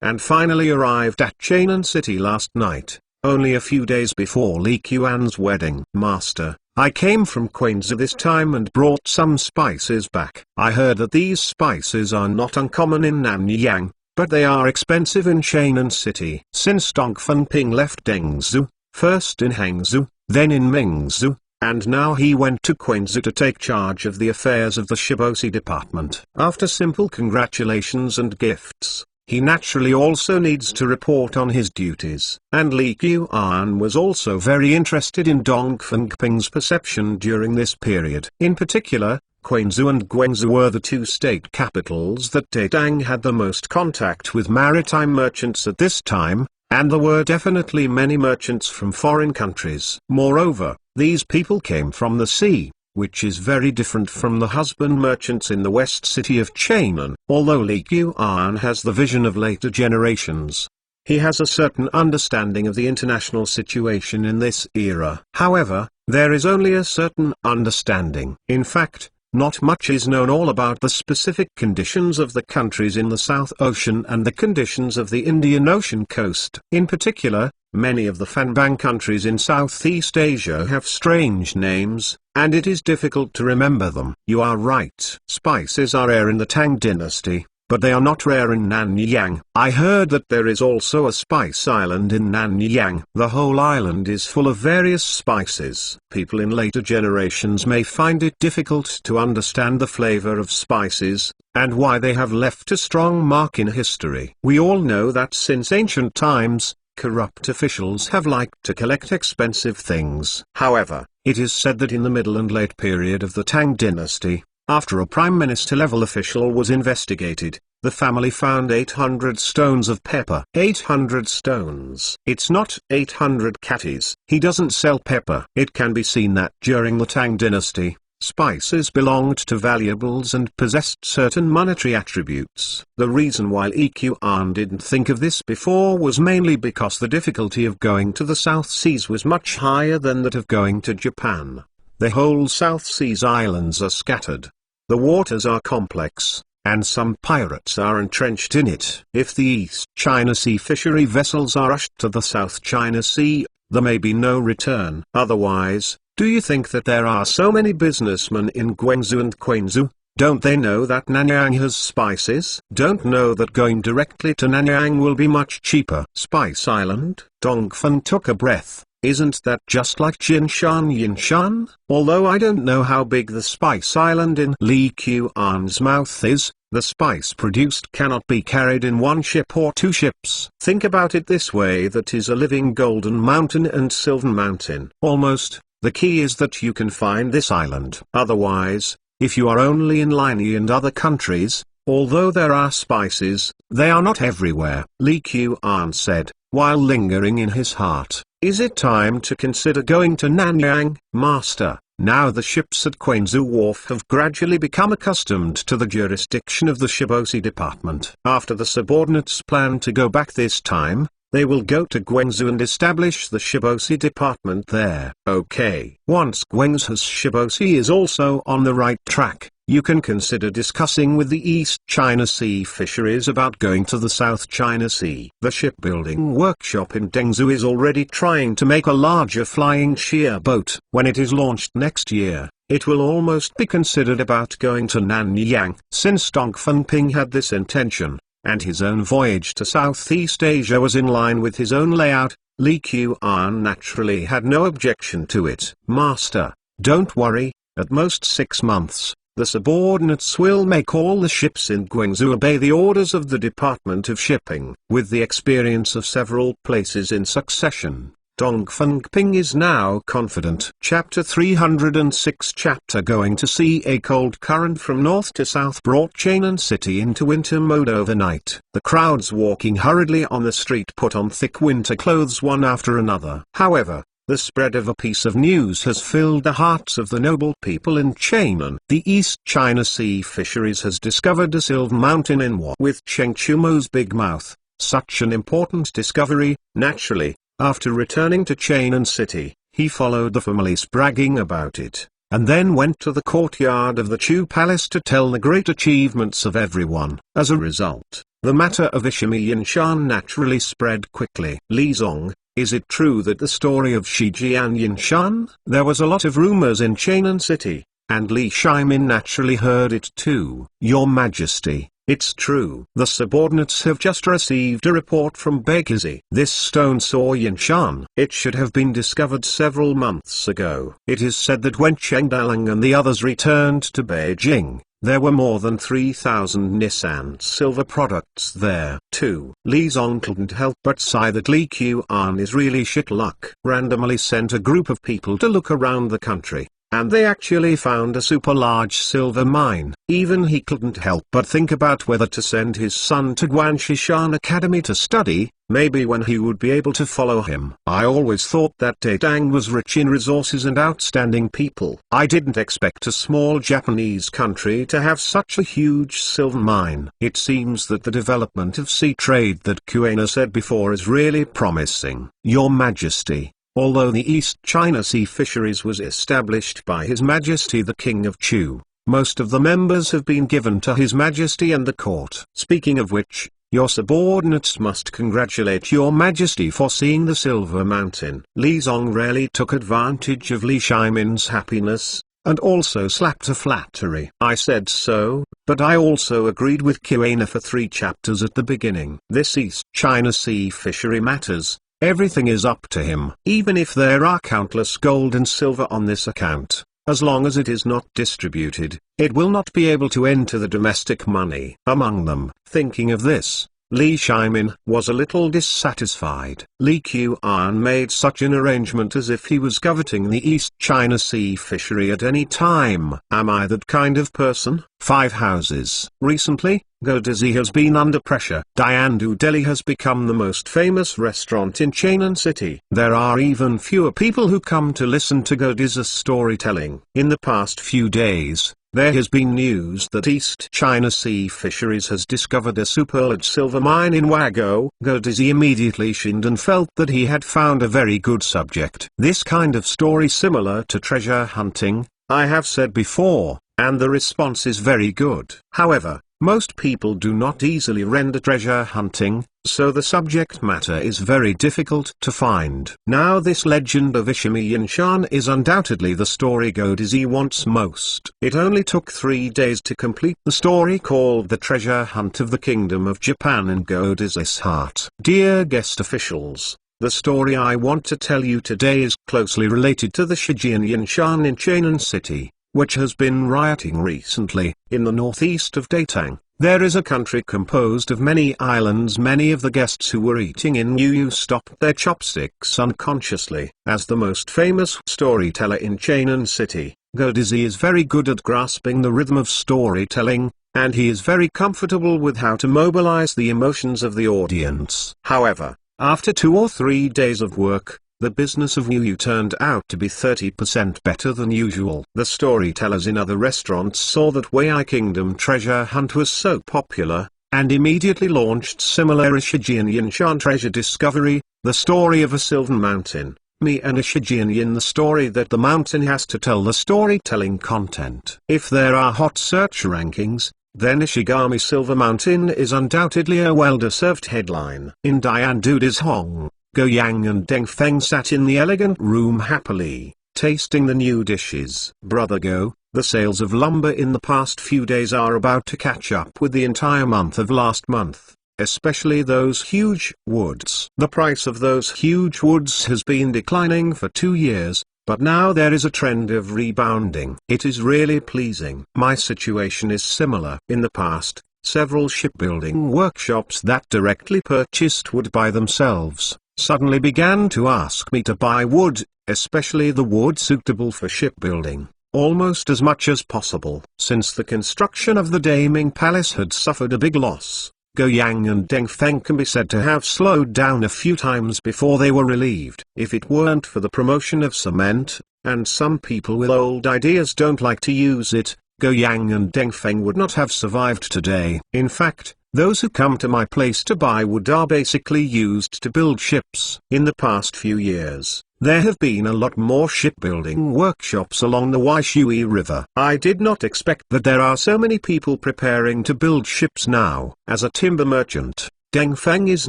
and finally arrived at Chainan City last night, only a few days before Li Qian's wedding. Master, I came from Quanzhou this time and brought some spices back. I heard that these spices are not uncommon in Nanyang, but they are expensive in Chainan City. Since Dong Fenping left Dengzhou, first in Hangzhou, then in Mingzhou, and now he went to Quanzhou to take charge of the affairs of the Shibosi department. After simple congratulations and gifts, he naturally also needs to report on his duties. And Li Qian was also very interested in Dong Fenping's perception during this period. In particular, Quanzhou and Guangzhou were the two state capitals that Tang had the most contact with maritime merchants at this time, and there were definitely many merchants from foreign countries. Moreover, these people came from the sea, which is very different from the husband merchants in the west city of Chainan. Although Li Qian has the vision of later generations, he has a certain understanding of the international situation in this era. However, there is only a certain understanding. In fact, not much is known all about the specific conditions of the countries in the South Ocean and the conditions of the Indian Ocean coast. In particular, many of the Fanbang countries in Southeast Asia have strange names, and it is difficult to remember them. You are right. Spices are rare in the Tang dynasty, but they are not rare in Nanyang. I heard that there is also a spice island in Nanyang. The whole island is full of various spices. People in later generations may find it difficult to understand the flavor of spices, and why they have left a strong mark in history. We all know that since ancient times, corrupt officials have liked to collect expensive things. However, it is said that in the middle and late period of the Tang dynasty, after a prime minister-level official was investigated, the family found 800 stones of pepper. 800 stones. It's not 800 catties. He doesn't sell pepper. It can be seen that during the Tang dynasty, spices belonged to valuables and possessed certain monetary attributes. The reason why Li Qian didn't think of this before was mainly because the difficulty of going to the South Seas was much higher than that of going to Japan. The whole South Seas islands are scattered. The waters are complex, and some pirates are entrenched in it. If the East China Sea fishery vessels are rushed to the South China Sea, there may be no return. Otherwise, do you think that there are so many businessmen in Guangzhou and Quanzhou? Don't they know that Nanyang has spices? Don't know that going directly to Nanyang will be much cheaper? Spice Island? Dongfen took a breath. Isn't that just like Jinshan Yinshan? Although I don't know how big the spice island in Li Qian's mouth is, the spice produced cannot be carried in one ship or two ships. Think about it this way: that is a living golden mountain and silver mountain. Almost. The key is that you can find this island. Otherwise, if you are only in Linyi and other countries, although there are spices, they are not everywhere. Li Qian said, while lingering in his heart, "Is it time to consider going to Nanyang, Master?" Now the ships at Quanzhou Wharf have gradually become accustomed to the jurisdiction of the Shibosi department. After the subordinates plan to go back this time, they will go to Guangzhou and establish the Shibosi department there. Okay. Once Guangzhou's Shibosi is also on the right track, you can consider discussing with the East China Sea fisheries about going to the South China Sea. The shipbuilding workshop in Dengzhou is already trying to make a larger flying shear boat. When it is launched next year, it will almost be considered about going to Nanyang. Since Dong Fenping had this intention, and his own voyage to Southeast Asia was in line with his own layout, Li Qian naturally had no objection to it. Master, don't worry, at most 6 months, the subordinates will make all the ships in Guangzhou obey the orders of the Department of Shipping. With the experience of several places in succession, Dong Fenping is now confident. Chapter 306. Chapter Going to sea. A cold current from north to south brought Chainan City into winter mode overnight. The crowds walking hurriedly on the street put on thick winter clothes one after another. However, the spread of a piece of news has filled the hearts of the noble people in Chainan. The East China Sea fisheries has discovered a silver mountain in Wa with Cheng Chumo's big mouth. Such an important discovery. Naturally, after returning to Chainan City, he followed the families bragging about it, and then went to the courtyard of the Chu Palace to tell the great achievements of everyone. As a result, The matter of Ishimi Yinshan naturally spread quickly. Li Zong, is it true that the story of Shijian Yinshan? There was a lot of rumors in Chainan City, and Li Shimin naturally heard it too. Your Majesty, it's true. The subordinates have just received a report from Bekizi. This stone saw Yinshan. It should have been discovered several months ago. It is said that when Cheng Dalang and the others returned to Beijing, there were more than 3,000 Nissan silver products there. 2. Li Zong couldn't help but sigh that Li Qian is really shit luck. Randomly sent a group of people to look around the country, and they actually found a super large silver mine. Even he couldn't help but think about whether to send his son to Guanshishan Academy to study, maybe when he would be able to follow him. I always thought that Tang was rich in resources and outstanding people. I didn't expect a small Japanese country to have such a huge silver mine. It seems that the development of sea trade that Kuena said before is really promising. Your Majesty, although the East China Sea Fisheries was established by His Majesty the King of Chu, most of the members have been given to His Majesty and the court. Speaking of which, your subordinates must congratulate your Majesty for seeing the Silver Mountain. Li Zong rarely took advantage of Li Shimin's happiness, and also slapped a flattery. I said so, but I also agreed with Kuena for 3 chapters at the beginning. This East China Sea fishery matters. Everything is up to him. Even if there are countless gold and silver on this account, as long as it is not distributed, it will not be able to enter the domestic money. Among them, thinking of this, Li Shimin was a little dissatisfied. Li Qian made such an arrangement as if he was coveting the East China Sea fishery at any time. Am I that kind of person? 5 houses. Recently, Godizi has been under pressure. Diandu Delhi has become the most famous restaurant in Chainan City. There are even fewer people who come to listen to Godizi's storytelling. In the past few days, there has been news that East China Sea Fisheries has discovered a super large silver mine in Wago. Godizi immediately shinned and felt that he had found a very good subject. This kind of story similar to treasure hunting, I have said before, and the response is very good. However, most people do not easily render treasure hunting, so the subject matter is very difficult to find. Now this legend of Ishimi Yinshan is undoubtedly the story Godizi wants most. It only took 3 days to complete the story called The Treasure Hunt of the Kingdom of Japan in Godizi's heart. Dear guest officials, the story I want to tell you today is closely related to the Shijian Yinshan in Chainan City, which has been rioting recently. In the northeast of Datang, there is a country composed of many islands. Many of the guests who were eating in Yu stopped their chopsticks unconsciously. As the most famous storyteller in Chainan City, Godizi is very good at grasping the rhythm of storytelling, and he is very comfortable with how to mobilize the emotions of the audience. However, after 2 or 3 days of work, the business of Yu turned out to be 30% better than usual. The storytellers in other restaurants saw that Wei Kingdom treasure hunt was so popular, and immediately launched similar Shijian Yinshan treasure discovery, the story of a silver mountain. Me and Shijian Yin, the story that the mountain has to tell the storytelling content. If there are hot search rankings, then Ishigami Silver Mountain is undoubtedly a well-deserved headline. In Diandu's Hong, Go Yang and Deng Feng sat in the elegant room happily, tasting the new dishes. Brother Go, the sales of lumber in the past few days are about to catch up with the entire month of last month, especially those huge woods. The price of those huge woods has been declining for 2 years, but now there is a trend of rebounding. It is really pleasing. My situation is similar. In the past, several shipbuilding workshops that directly purchased wood by themselves suddenly began to ask me to buy wood, especially the wood suitable for shipbuilding, almost as much as possible. Since the construction of the Daming Palace had suffered a big loss, Go Yang and Deng Feng can be said to have slowed down a few times before they were relieved. If it weren't for the promotion of cement, and some people with old ideas don't like to use it, Go Yang and Deng Feng would not have survived today. In fact, those who come to my place to buy wood are basically used to build ships. In the past few years, There have been a lot more shipbuilding workshops along the Waishui River. I did not expect that there are so many people preparing to build ships now. As a timber merchant, Deng Feng is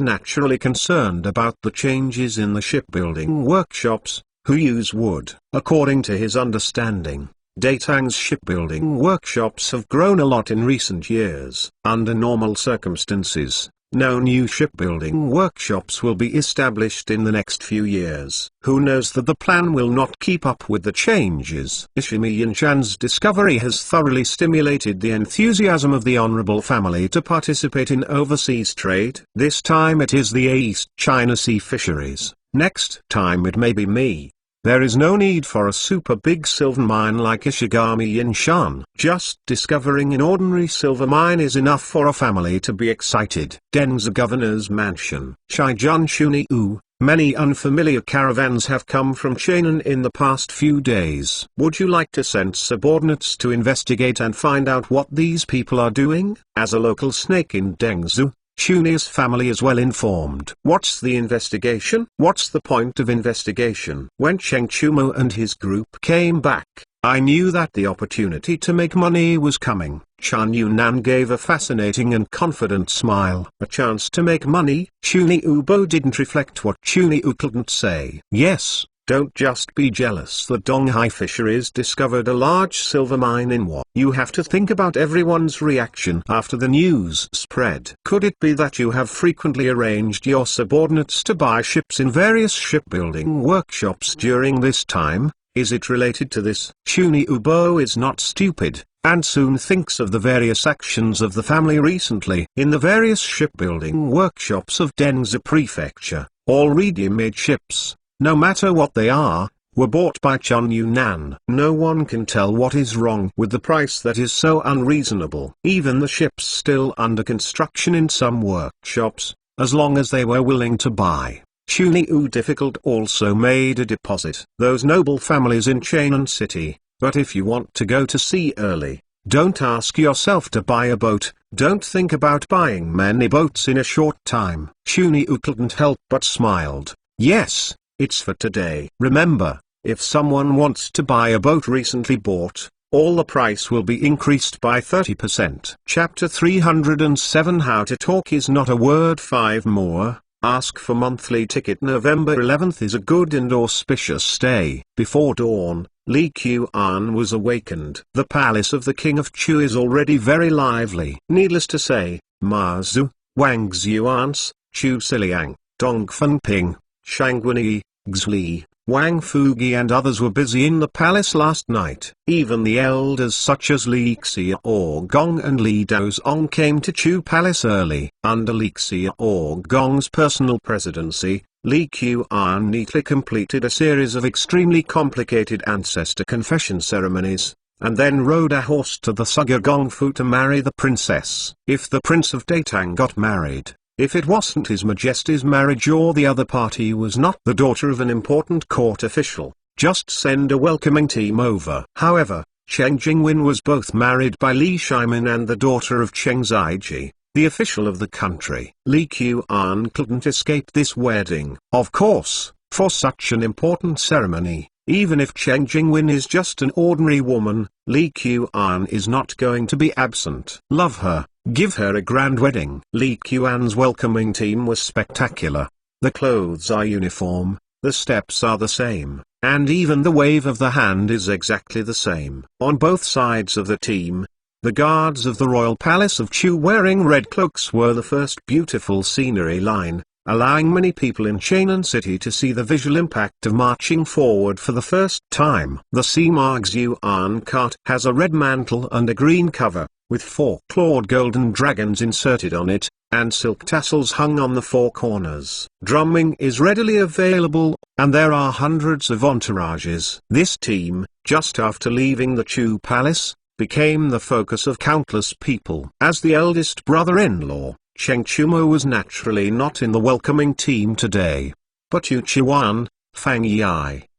naturally concerned about the changes in the shipbuilding workshops, who use wood. According to his understanding, Datang's shipbuilding workshops have grown a lot in recent years. Under normal circumstances, no new shipbuilding workshops will be established in the next few years. Who knows that the plan will not keep up with the changes? Ishimi Yinshan's discovery has thoroughly stimulated the enthusiasm of the honorable family to participate in overseas trade. This time it is the East China Sea fisheries. Next time it may be me. There is no need for a super big silver mine like Ishigami Yinshan. Just discovering an ordinary silver mine is enough for a family to be excited. Deng's governor's mansion. Shijian Shuniu. Many unfamiliar caravans have come from Chainan in the past few days. Would you like to send subordinates to investigate and find out what these people are doing? As a local snake in Dengzhou, Chuni's family is well informed. What's the investigation? What's the point of investigation? When Cheng Chumo and his group came back, I knew that the opportunity to make money was coming. Chan Yunan gave a fascinating and confident smile. A chance to make money? Chuni Ubo didn't reflect what Chuni U couldn't say. Yes. Don't just be jealous that Donghai Fisheries discovered a large silver mine in Wa. You have to think about everyone's reaction after the news spread. Could it be that you have frequently arranged your subordinates to buy ships in various shipbuilding workshops during this time? Is it related to this? Chuni Ubo is not stupid, and soon thinks of the various actions of the family recently. In the various shipbuilding workshops of Dengzhou Prefecture, all ready-made ships, no matter what they are, were bought by Chun Yunnan. No one can tell what is wrong with the price that is so unreasonable. Even the ships still under construction in some workshops, as long as they were willing to buy, Chuniu Difficult also made a deposit. Those noble families in Chainan City. But if you want to go to sea early, don't ask yourself to buy a boat. Don't think about buying many boats in a short time. Chuniu couldn't help but smiled. Yes. It's for today. Remember, if someone wants to buy a boat recently bought, all the price will be increased by 30%. Chapter 307 How to Talk is not a word. 5 more. Ask for monthly ticket. November 11th is a good and auspicious day. Before dawn, Li Qian was awakened. The palace of the king of Chu is already very lively. Needless to say, Ma Zhu, Wang Xuans, Chu Siliang, Dong Fenping, Shangguani, Xli, Wang Fugi and others were busy in the palace last night. Even the elders such as Li Xiaogong and Li Dozong came to Chu Palace early. Under Li Xiaogong's personal presidency, Li Qian neatly completed a series of extremely complicated ancestor confession ceremonies, and then rode a horse to the Sugagongfu to marry the princess. If the Prince of Datang got married, if it wasn't His Majesty's marriage or the other party was not the daughter of an important court official, just send a welcoming team over. However, Cheng Jingwen was both married by Li Shimin and the daughter of Cheng Zaiji, the official of the country. Li Qian couldn't escape this wedding. Of course, for such an important ceremony, even if Cheng Jingwen is just an ordinary woman, Li Qian is not going to be absent. Love her. Give her a grand wedding. Li Qian's welcoming team was spectacular. The clothes are uniform, the steps are the same, and even the wave of the hand is exactly the same. On both sides of the team, the guards of the royal palace of Chu wearing red cloaks were the first beautiful scenery line, allowing many people in Chainan City to see the visual impact of marching forward for the first time. The Sima Xuan cart has a red mantle and a green cover, with 4 clawed golden dragons inserted on it, and silk tassels hung on the 4 corners. Drumming is readily available, and there are hundreds of entourages. This team, just after leaving the Chu Palace, became the focus of countless people. As the eldest brother-in-law, Cheng Chumo was naturally not in the welcoming team today. But Yu Chuan, Fang Yi,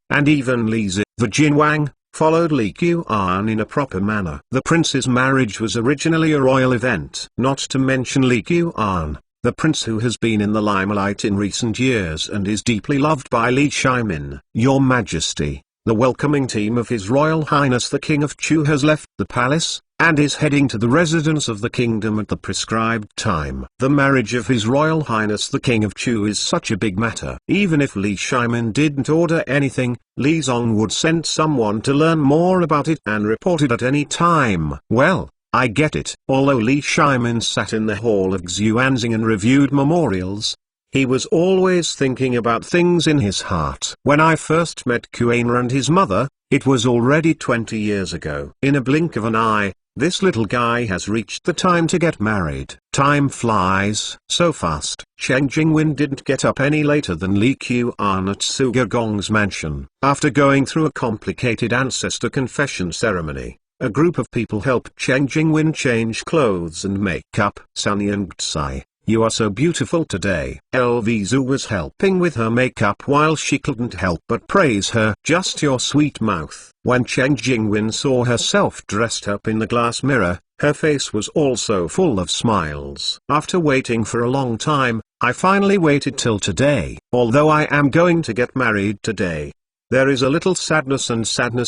and even Li Zi, the Jinwang, followed Li Qian in a proper manner. The prince's marriage was originally a royal event. Not to mention Li Qian, the prince who has been in the limelight in recent years and is deeply loved by Li Shimin. Your Majesty, the welcoming team of His Royal Highness the King of Chu has left the palace, and is heading to the residence of the kingdom at the prescribed time. The marriage of His Royal Highness the King of Chu is such a big matter. Even if Li Shimin didn't order anything, Li Zong would send someone to learn more about it and report it at any time. Well, I get it. Although Li Shimin sat in the hall of Xuanzing and reviewed memorials, he was always thinking about things in his heart. When I first met Kuaner and his mother, it was already 20 years ago. In a blink of an eye, this little guy has reached the time to get married. Time flies so fast. Cheng Jingwen didn't get up any later than Li Qian at Su Gong's mansion. After going through a complicated ancestor confession ceremony, a group of people helped Cheng Jingwen change clothes and makeup. Niezi, you are so beautiful today. Lv was helping with her makeup while she couldn't help but praise her. Just your sweet mouth. When Cheng Jingwen saw herself dressed up in the glass mirror, her face was also full of smiles. After waiting for a long time, I finally waited till today. Although I am going to get married today, there is a little sadness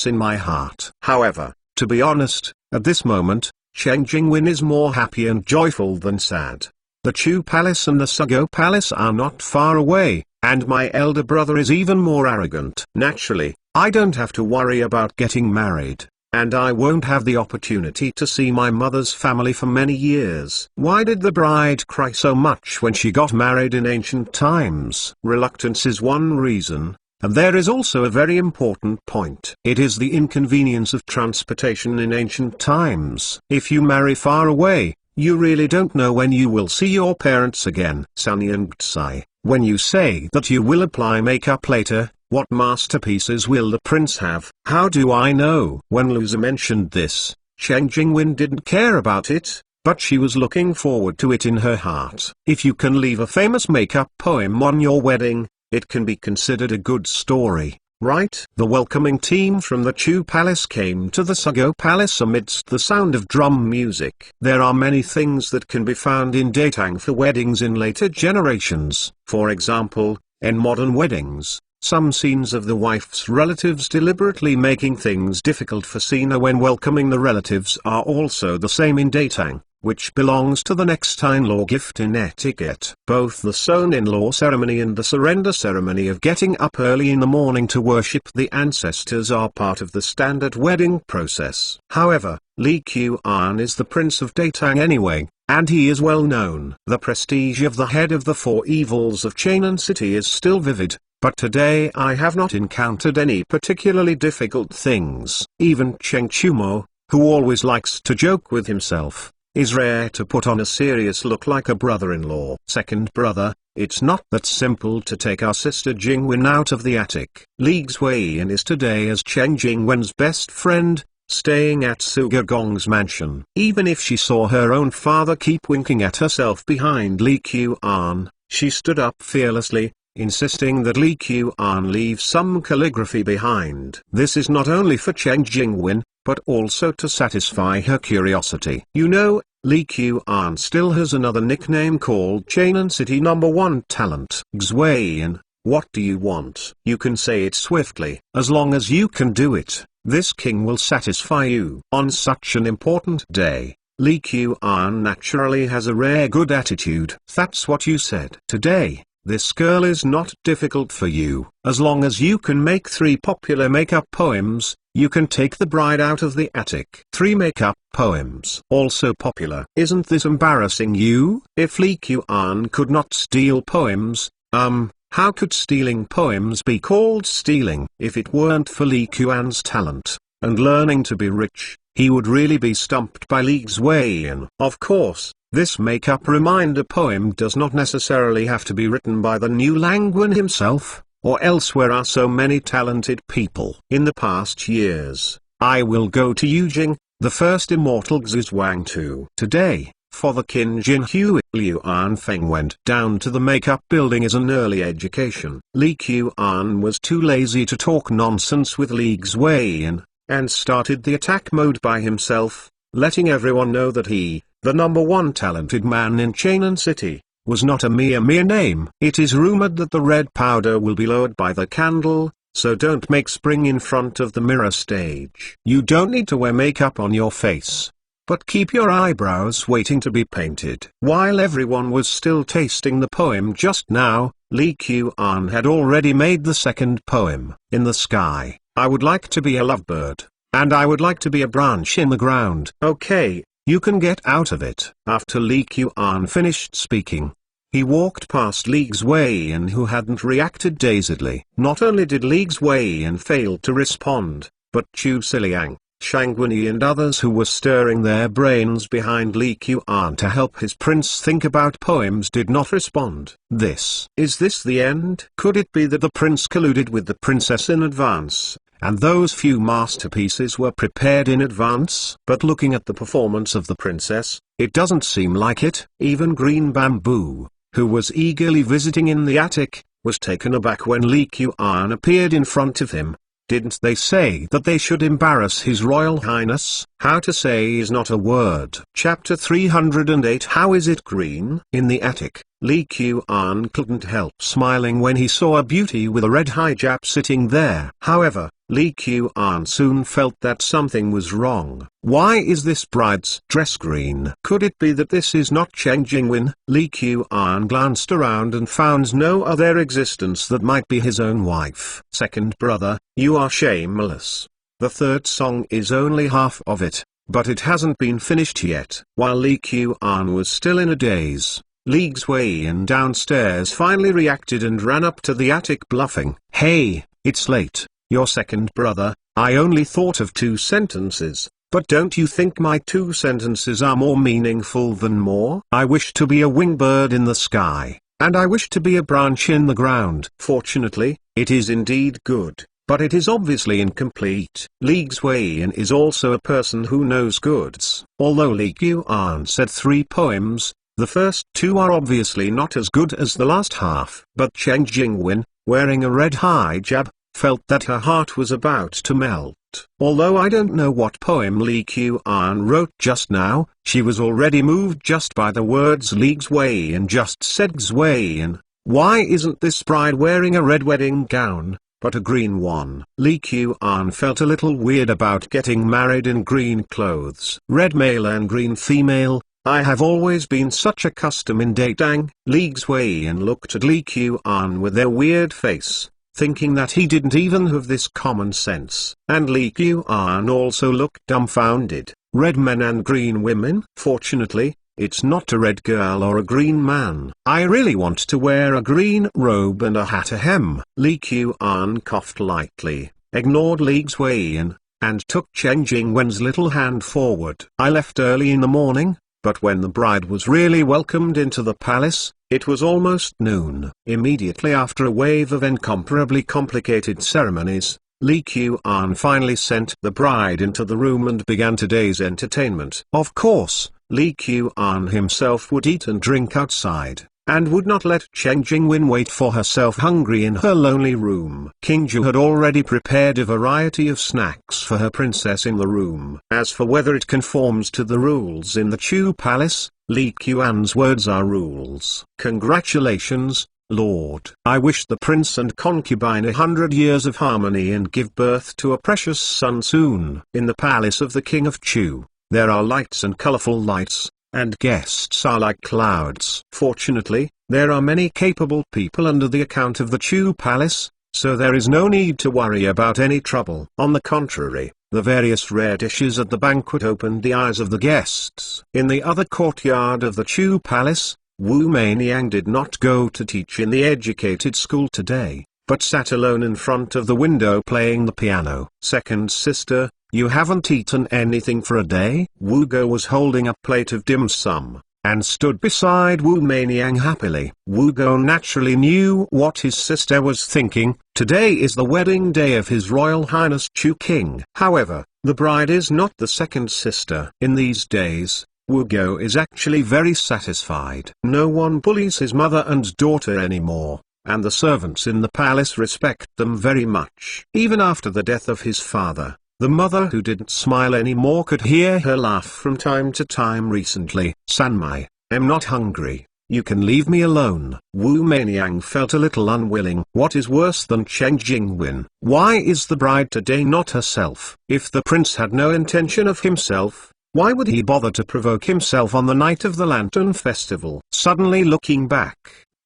in my heart. However, to be honest, at this moment, Cheng Jingwen is more happy and joyful than sad. The Chu Palace and the Sugo Palace are not far away, and my elder brother is even more arrogant. Naturally, I don't have to worry about getting married, and I won't have the opportunity to see my mother's family for many years. Why did the bride cry so much when she got married in ancient times? Reluctance is one reason. And there is also a very important point. It is the inconvenience of transportation in ancient times. If you marry far away, you really don't know when you will see your parents again. Niezi, when you say that you will apply makeup later, what masterpieces will the prince have? How do I know? When Luza mentioned this, Cheng Jingwen didn't care about it, but she was looking forward to it in her heart. If you can leave a famous makeup poem on your wedding, it can be considered a good story, right? The welcoming team from the Chu Palace came to the Sugo Palace amidst the sound of drum music. There are many things that can be found in dating for weddings in later generations. For example, in modern weddings, some scenes of the wife's relatives deliberately making things difficult for Sina when welcoming the relatives are also the same in dating, which belongs to the next-in-law gift in etiquette. Both the son-in-law ceremony and the surrender ceremony of getting up early in the morning to worship the ancestors are part of the standard wedding process. However, Li Qian is the prince of Datang anyway, and he is well known. The prestige of the head of the four evils of Chainan City is still vivid, but today I have not encountered any particularly difficult things. Even Cheng Chumo, who always likes to joke with himself, is rare to put on a serious look like a brother-in-law. Second brother, it's not that simple to take our sister Jingwen out of the attic. Li Xuan is today as Cheng Jingwen's best friend, staying at Su Gong's mansion. Even if she saw her own father keep winking at herself behind Li Qian, she stood up fearlessly, insisting that Li Qian leave some calligraphy behind. This is not only for Cheng Jingwen, but also to satisfy her curiosity. You know, Li Qian still has another nickname called Chainan City #1 Talent. Xuan, what do you want? You can say it swiftly. As long as you can do it, this king will satisfy you. On such an important day, Li Qian naturally has a rare good attitude. That's what you said. Today, this girl is not difficult for you. As long as you can make 3 popular makeup poems, you can take the bride out of the attic. 3 makeup poems. Also popular. Isn't this embarrassing you? If Li Qian could not steal poems, how could stealing poems be called stealing? If it weren't for Li Qian's talent, and learning to be rich, he would really be stumped by Li Xuan. Of course, this makeup reminder poem does not necessarily have to be written by the new Langwen himself, or else where are so many talented people. In the past years, I will go to Yujing, the first immortal Xuzhuang too. Today, for the Qinjin Hui, Liu Anfeng went down to the makeup building as an early education. Li Qian was too lazy to talk nonsense with Li Xuan, and started the attack mode by himself, letting everyone know that he, the #1 talented man in Chainan City, was not a mere name. It is rumored that the red powder will be lowered by the candle, so don't make spring in front of the mirror stage. You don't need to wear makeup on your face, but keep your eyebrows waiting to be painted. While everyone was still tasting the poem just now, Lee Kuan had already made the second poem. In the sky, I would like to be a lovebird, and I would like to be a branch in the ground. Okay, you can get out of it. After Lee Kuan finished speaking, he walked past Li Xuan, who hadn't reacted dazedly. Not only did Li Xuan fail to respond, but Chu Siliang, Shang Wenyi and others who were stirring their brains behind Li Kuan to help his prince think about poems did not respond. Is this the end? Could it be that the prince colluded with the princess in advance, and those few masterpieces were prepared in advance? But looking at the performance of the princess, it doesn't seem like it. Even Green Bamboo, who was eagerly visiting in the attic, was taken aback when Li Kuan appeared in front of him. Didn't they say that they should embarrass His Royal Highness? How to say is not a word. Chapter 308. How is it green? In the attic, Li Kuan couldn't help smiling when he saw a beauty with a red hijab sitting there. However, Li Kuan soon felt that something was wrong. Why is this bride's dress green? Could it be that this is not Cheng Jingwen? Li Kuan glanced around and found no other existence that might be his own wife. Second brother, you are shameless. The third song is only half of it, but it hasn't been finished yet. While Li Kuan was still in a daze, Li Xuan downstairs finally reacted and ran up to the attic bluffing. Hey, it's late. Your second brother, I only thought of 2 sentences, but don't you think my 2 sentences are more meaningful than more? I wish to be a wingbird in the sky, and I wish to be a branch in the ground. Fortunately, it is indeed good, but it is obviously incomplete. Li Xuan is also a person who knows goods. Although Li Kuan said 3 poems, the first 2 are obviously not as good as the last half. But Cheng Jingwen, wearing a red hijab, felt that her heart was about to melt. Although I don't know what poem Li Kuan wrote just now, she was already moved just by the words Li Xuan just said. Xuan, why isn't this bride wearing a red wedding gown, but a green one? Li Kuan felt a little weird about getting married in green clothes. Red male and green female, I have always been such a custom in dating. Li Xuan looked at Li Kuan with their weird face, thinking that he didn't even have this common sense. And Li Kuan also looked dumbfounded. Red men and green women? Fortunately, it's not a red girl or a green man. I really want to wear a green robe and a hat ahem. Li Kuan coughed lightly, ignored Li Xuan, and took Cheng Jingwen's little hand forward. I left early in the morning, but when the bride was really welcomed into the palace, it was almost noon. Immediately after a wave of incomparably complicated ceremonies, Li Kuan finally sent the bride into the room and began today's entertainment. Of course, Li Kuan himself would eat and drink outside, and would not let Cheng Jingwen wait for herself hungry in her lonely room. King Ju had already prepared a variety of snacks for her princess in the room. As for whether it conforms to the rules in the Chu Palace, Li Kuan's words are rules. Congratulations, Lord. I wish the prince and concubine 100 years of harmony and give birth to a precious son soon. In the palace of the king of Chu, there are lights and colorful lights, and guests are like clouds. Fortunately, there are many capable people under the account of the Chu Palace, so there is no need to worry about any trouble. On the contrary, the various rare dishes at the banquet opened the eyes of the guests. In the other courtyard of the Chu Palace, Wu Meiniang did not go to teach in the educated school today, but sat alone in front of the window playing the piano. Second sister, you haven't eaten anything for a day? Wu Go was holding a plate of dim sum, and stood beside Wu Meiniang happily. Wu Go naturally knew what his sister was thinking. Today is the wedding day of His Royal Highness Chu King. However, the bride is not the second sister. In these days, Wu Go is actually very satisfied. No one bullies his mother and daughter anymore, and the servants in the palace respect them very much. Even after the death of his father, the mother who didn't smile anymore could hear her laugh from time to time recently. Sanmai, I'm not hungry. You can leave me alone. Wu Meiniang felt a little unwilling. What is worse than Cheng Jingwen? Why is the bride today not herself? If the prince had no intention of himself, why would he bother to provoke himself on the night of the Lantern Festival? Suddenly looking back,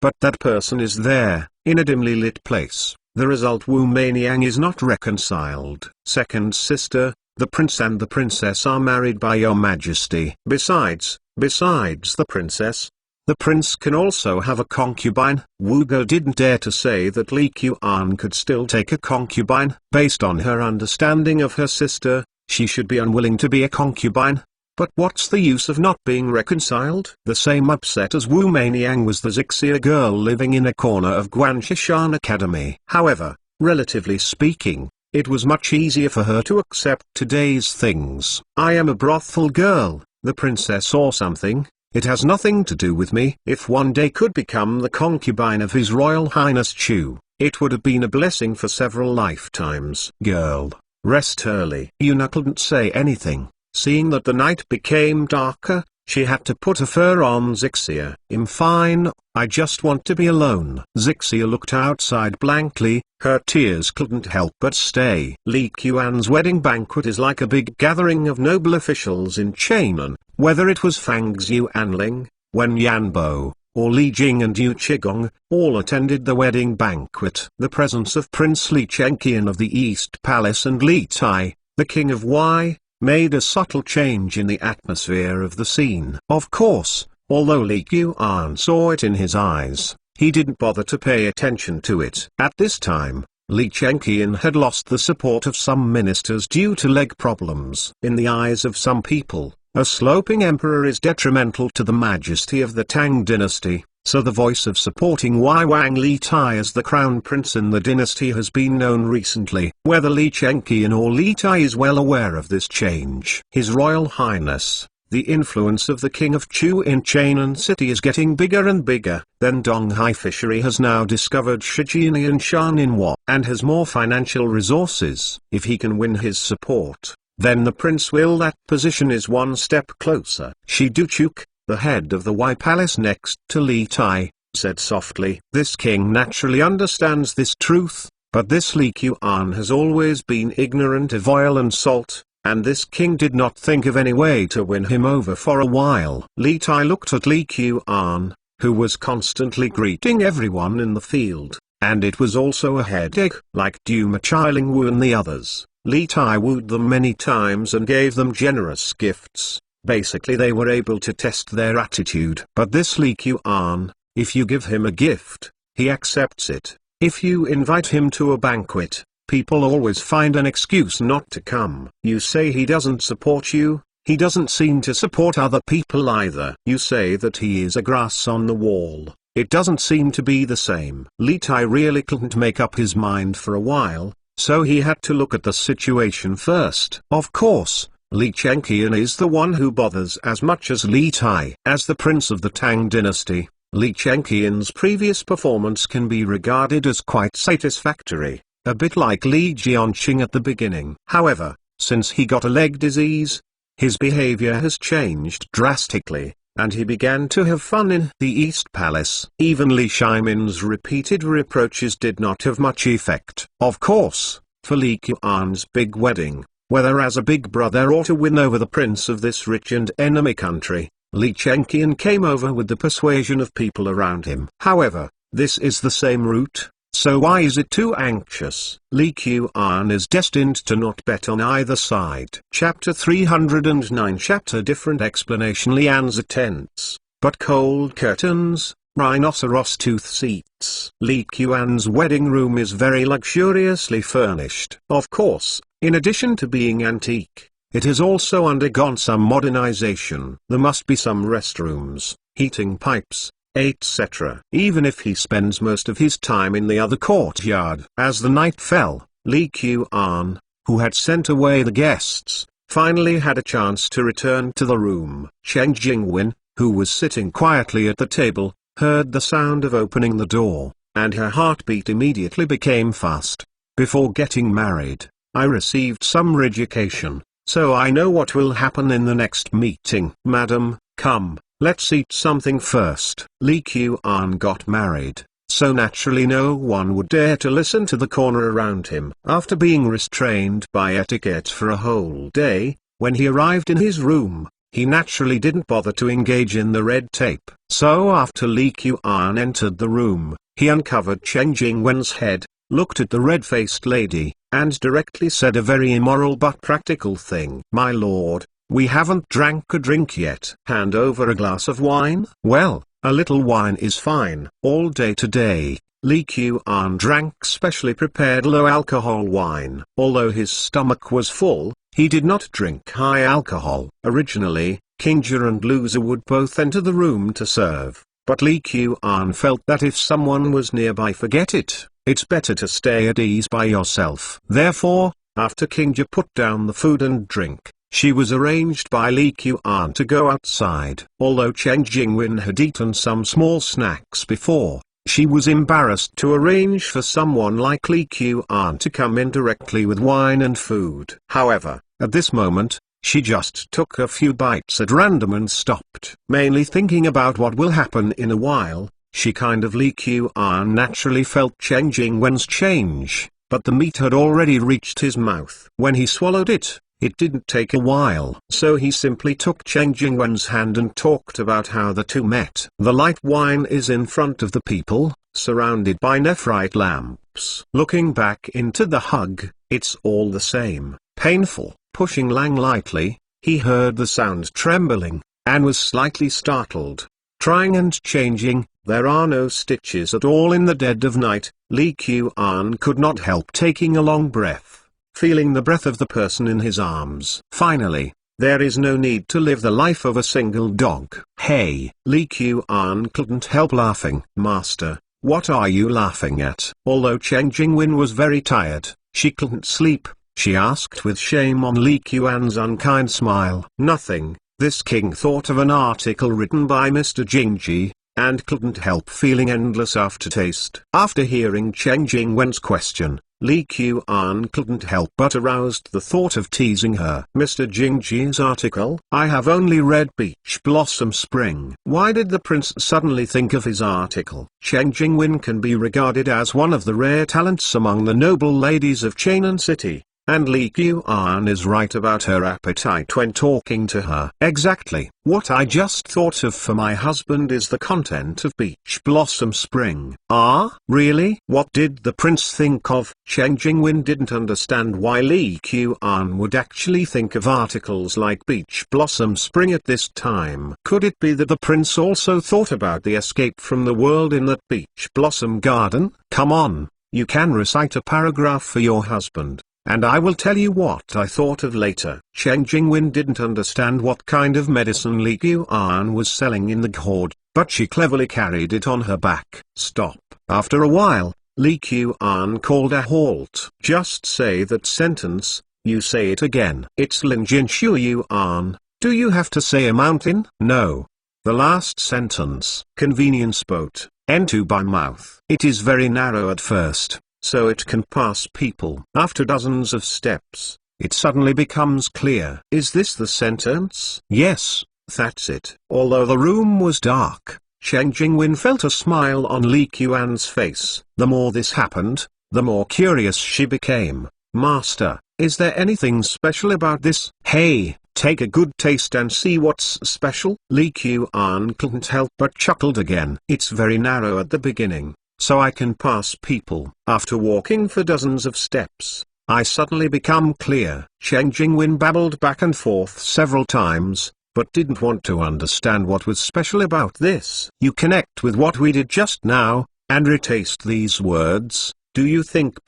but that person is there, in a dimly lit place. The result: Wu Meiniang is not reconciled. Second sister, the prince and the princess are married by your majesty. Besides the princess, the prince can also have a concubine. Wu Ge didn't dare to say that Li Qian could still take a concubine. Based on her understanding of her sister, she should be unwilling to be a concubine. But what's the use of not being reconciled? The same upset as Wu Meiniang was the Xixia girl living in a corner of Guanshishan Academy. However, relatively speaking, it was much easier for her to accept today's things. I am a brothel girl, the princess or something. It has nothing to do with me. If one day could become the concubine of His Royal Highness Chu, it would have been a blessing for several lifetimes. Girl, rest early. Yuna couldn't say anything. Seeing that the night became darker, she had to put a fur on Xixia. I'm fine, I just want to be alone. Xixia looked outside blankly, her tears couldn't help but stay. Li Qian's wedding banquet is like a big gathering of noble officials in Chainan. Whether it was Fang Xuanling, Wen Yanbo, or Li Jing and Yu Qigong, all attended the wedding banquet. The presence of Prince Li Chengqian of the East Palace and Li Tai, the King of Wei, made a subtle change in the atmosphere of the scene. Of course, although Li Qian saw it in his eyes, he didn't bother to pay attention to it. At this time, Li Chengqian had lost the support of some ministers due to leg problems. In the eyes of some people, a sloping emperor is detrimental to the majesty of the Tang dynasty, so the voice of supporting Wai Wang Li Tai as the crown prince in the dynasty has been known recently. Whether Li Chengqian or Li Tai is well aware of this change. His Royal Highness, the influence of the King of Chu in Chainan City is getting bigger and bigger. Then Donghai Fishery has now discovered Shijian and Shaninhua, and has more financial resources. If he can win his support, then the prince will. That position is one step closer. Shi Duchuk, the head of the Wei Palace next to Li Tai, said softly. This king naturally understands this truth, but this Li Qian has always been ignorant of oil and salt, and this king did not think of any way to win him over for a while. Li Tai looked at Li Qian, who was constantly greeting everyone in the field, and it was also a headache. Like Duma Chilingwu and the others, Li Tai wooed them many times and gave them generous gifts. Basically they were able to test their attitude. But this Li Qian, if you give him a gift, he accepts it. If you invite him to a banquet, people always find an excuse not to come. You say he doesn't support you, he doesn't seem to support other people either. You say that he is a grass on the wall, it doesn't seem to be the same. Li Tai really couldn't make up his mind for a while, so he had to look at the situation first. Of course, Li Chengqian is the one who bothers as much as Li Tai. As the prince of the Tang dynasty, Li Chengqian's previous performance can be regarded as quite satisfactory, a bit like Li Jianqing at the beginning. However, since he got a leg disease, his behavior has changed drastically, and he began to have fun in the East Palace. Even Li Shimin's repeated reproaches did not have much effect. Of course, for Li Qian's big wedding, whether as a big brother or to win over the prince of this rich and enemy country, Li Chengqian came over with the persuasion of people around him. However, this is the same route, so why is it too anxious? Li Qian is destined to not bet on either side. Chapter 309. Chapter different explanation. Lian's tense, but cold curtains, rhinoceros tooth seats. Li Qian's wedding room is very luxuriously furnished. Of course, in addition to being antique, it has also undergone some modernization. There must be some restrooms, heating pipes, etc. Even if he spends most of his time in the other courtyard. As the night fell, Li Qian, who had sent away the guests, finally had a chance to return to the room. Cheng Jingwen, who was sitting quietly at the table, heard the sound of opening the door, and her heartbeat immediately became fast. Before getting married, I received some education, so I know what will happen in the next meeting. Madam, come, let's eat something first. Li Qian got married, so naturally no one would dare to listen to the corner around him. After being restrained by etiquette for a whole day, when he arrived in his room, he naturally didn't bother to engage in the red tape. So after Li Qian entered the room, he uncovered Chen Jingwen's head, looked at the red-faced lady, and directly said a very immoral but practical thing. "My lord, we haven't drank a drink yet. Hand over a glass of wine?" "Well, a little wine is fine." All day today, Li Qian drank specially prepared low-alcohol wine. Although his stomach was full, he did not drink high alcohol. Originally, King Jia and Loser would both enter the room to serve, but Li Qian felt that if someone was nearby, forget it. It's better to stay at ease by yourself. Therefore, after King Jia put down the food and drink, she was arranged by Li Qian to go outside. Although Chen Jingwen had eaten some small snacks before, she was embarrassed to arrange for someone like Li Qian to come in directly with wine and food. However, at this moment, she just took a few bites at random and stopped. Mainly thinking about what will happen in a while, she kind of Li Qian naturally felt Chen Jingwen's change, but the meat had already reached his mouth. When he swallowed it, it didn't take a while. So he simply took Chen Jingwen's hand and talked about how the two met. The light wine is in front of the people, surrounded by nephrite lamps. Looking back into the hug, it's all the same, painful. Pushing Lang lightly, he heard the sound trembling, and was slightly startled. Trying and changing, there are no stitches at all in the dead of night. Li Qian could not help taking a long breath, feeling the breath of the person in his arms. Finally, there is no need to live the life of a single dog. Hey! Li Qian couldn't help laughing. "Master, what are you laughing at?" Although Chen Jingwen was very tired, she couldn't sleep. She asked with shame on Li Qian's unkind smile. "Nothing." This king thought of an article written by Mr. Jingji, and couldn't help feeling endless aftertaste. After hearing Chen Jingwen's question, Li Qian couldn't help but aroused the thought of teasing her. "Mr. Jingji's article? I have only read Peach Blossom Spring." Why did the prince suddenly think of his article? Chen Jingwen can be regarded as one of the rare talents among the noble ladies of Chainan City. And Li Qian is right about her appetite when talking to her. Exactly. What I just thought of for my husband is the content of Peach Blossom Spring. Ah? Really? What did the prince think of? Chen Jingwen didn't understand why Li Qian would actually think of articles like Peach Blossom Spring at this time. Could it be that the prince also thought about the escape from the world in that Peach Blossom Garden? Come on, you can recite a paragraph for your husband, and I will tell you what I thought of later. Chen Jingwen didn't understand what kind of medicine Li Qian was selling in the hoard, but she cleverly carried it on her back. Stop. After a while, Li Qian called a halt. Just say that sentence. You say it again. It's Lin Jin Shu Yuan. Do you have to say a mountain? No. The last sentence. Convenience boat. N2 by mouth. It is very narrow at first, so it can pass people. After dozens of steps, it suddenly becomes clear. Is this the sentence? Yes, that's it. Although the room was dark, Chen Jingwen felt a smile on Li Qian's face. The more this happened, the more curious she became. Master, is there anything special about this? Hey, take a good taste and see what's special. Li Qian couldn't help but chuckled again. It's very narrow at the beginning, so I can pass people. After walking for dozens of steps, I suddenly become clear. Chen Jingwen babbled back and forth several times, but didn't want to understand what was special about this. You connect with what we did just now, and retaste these words. Do you think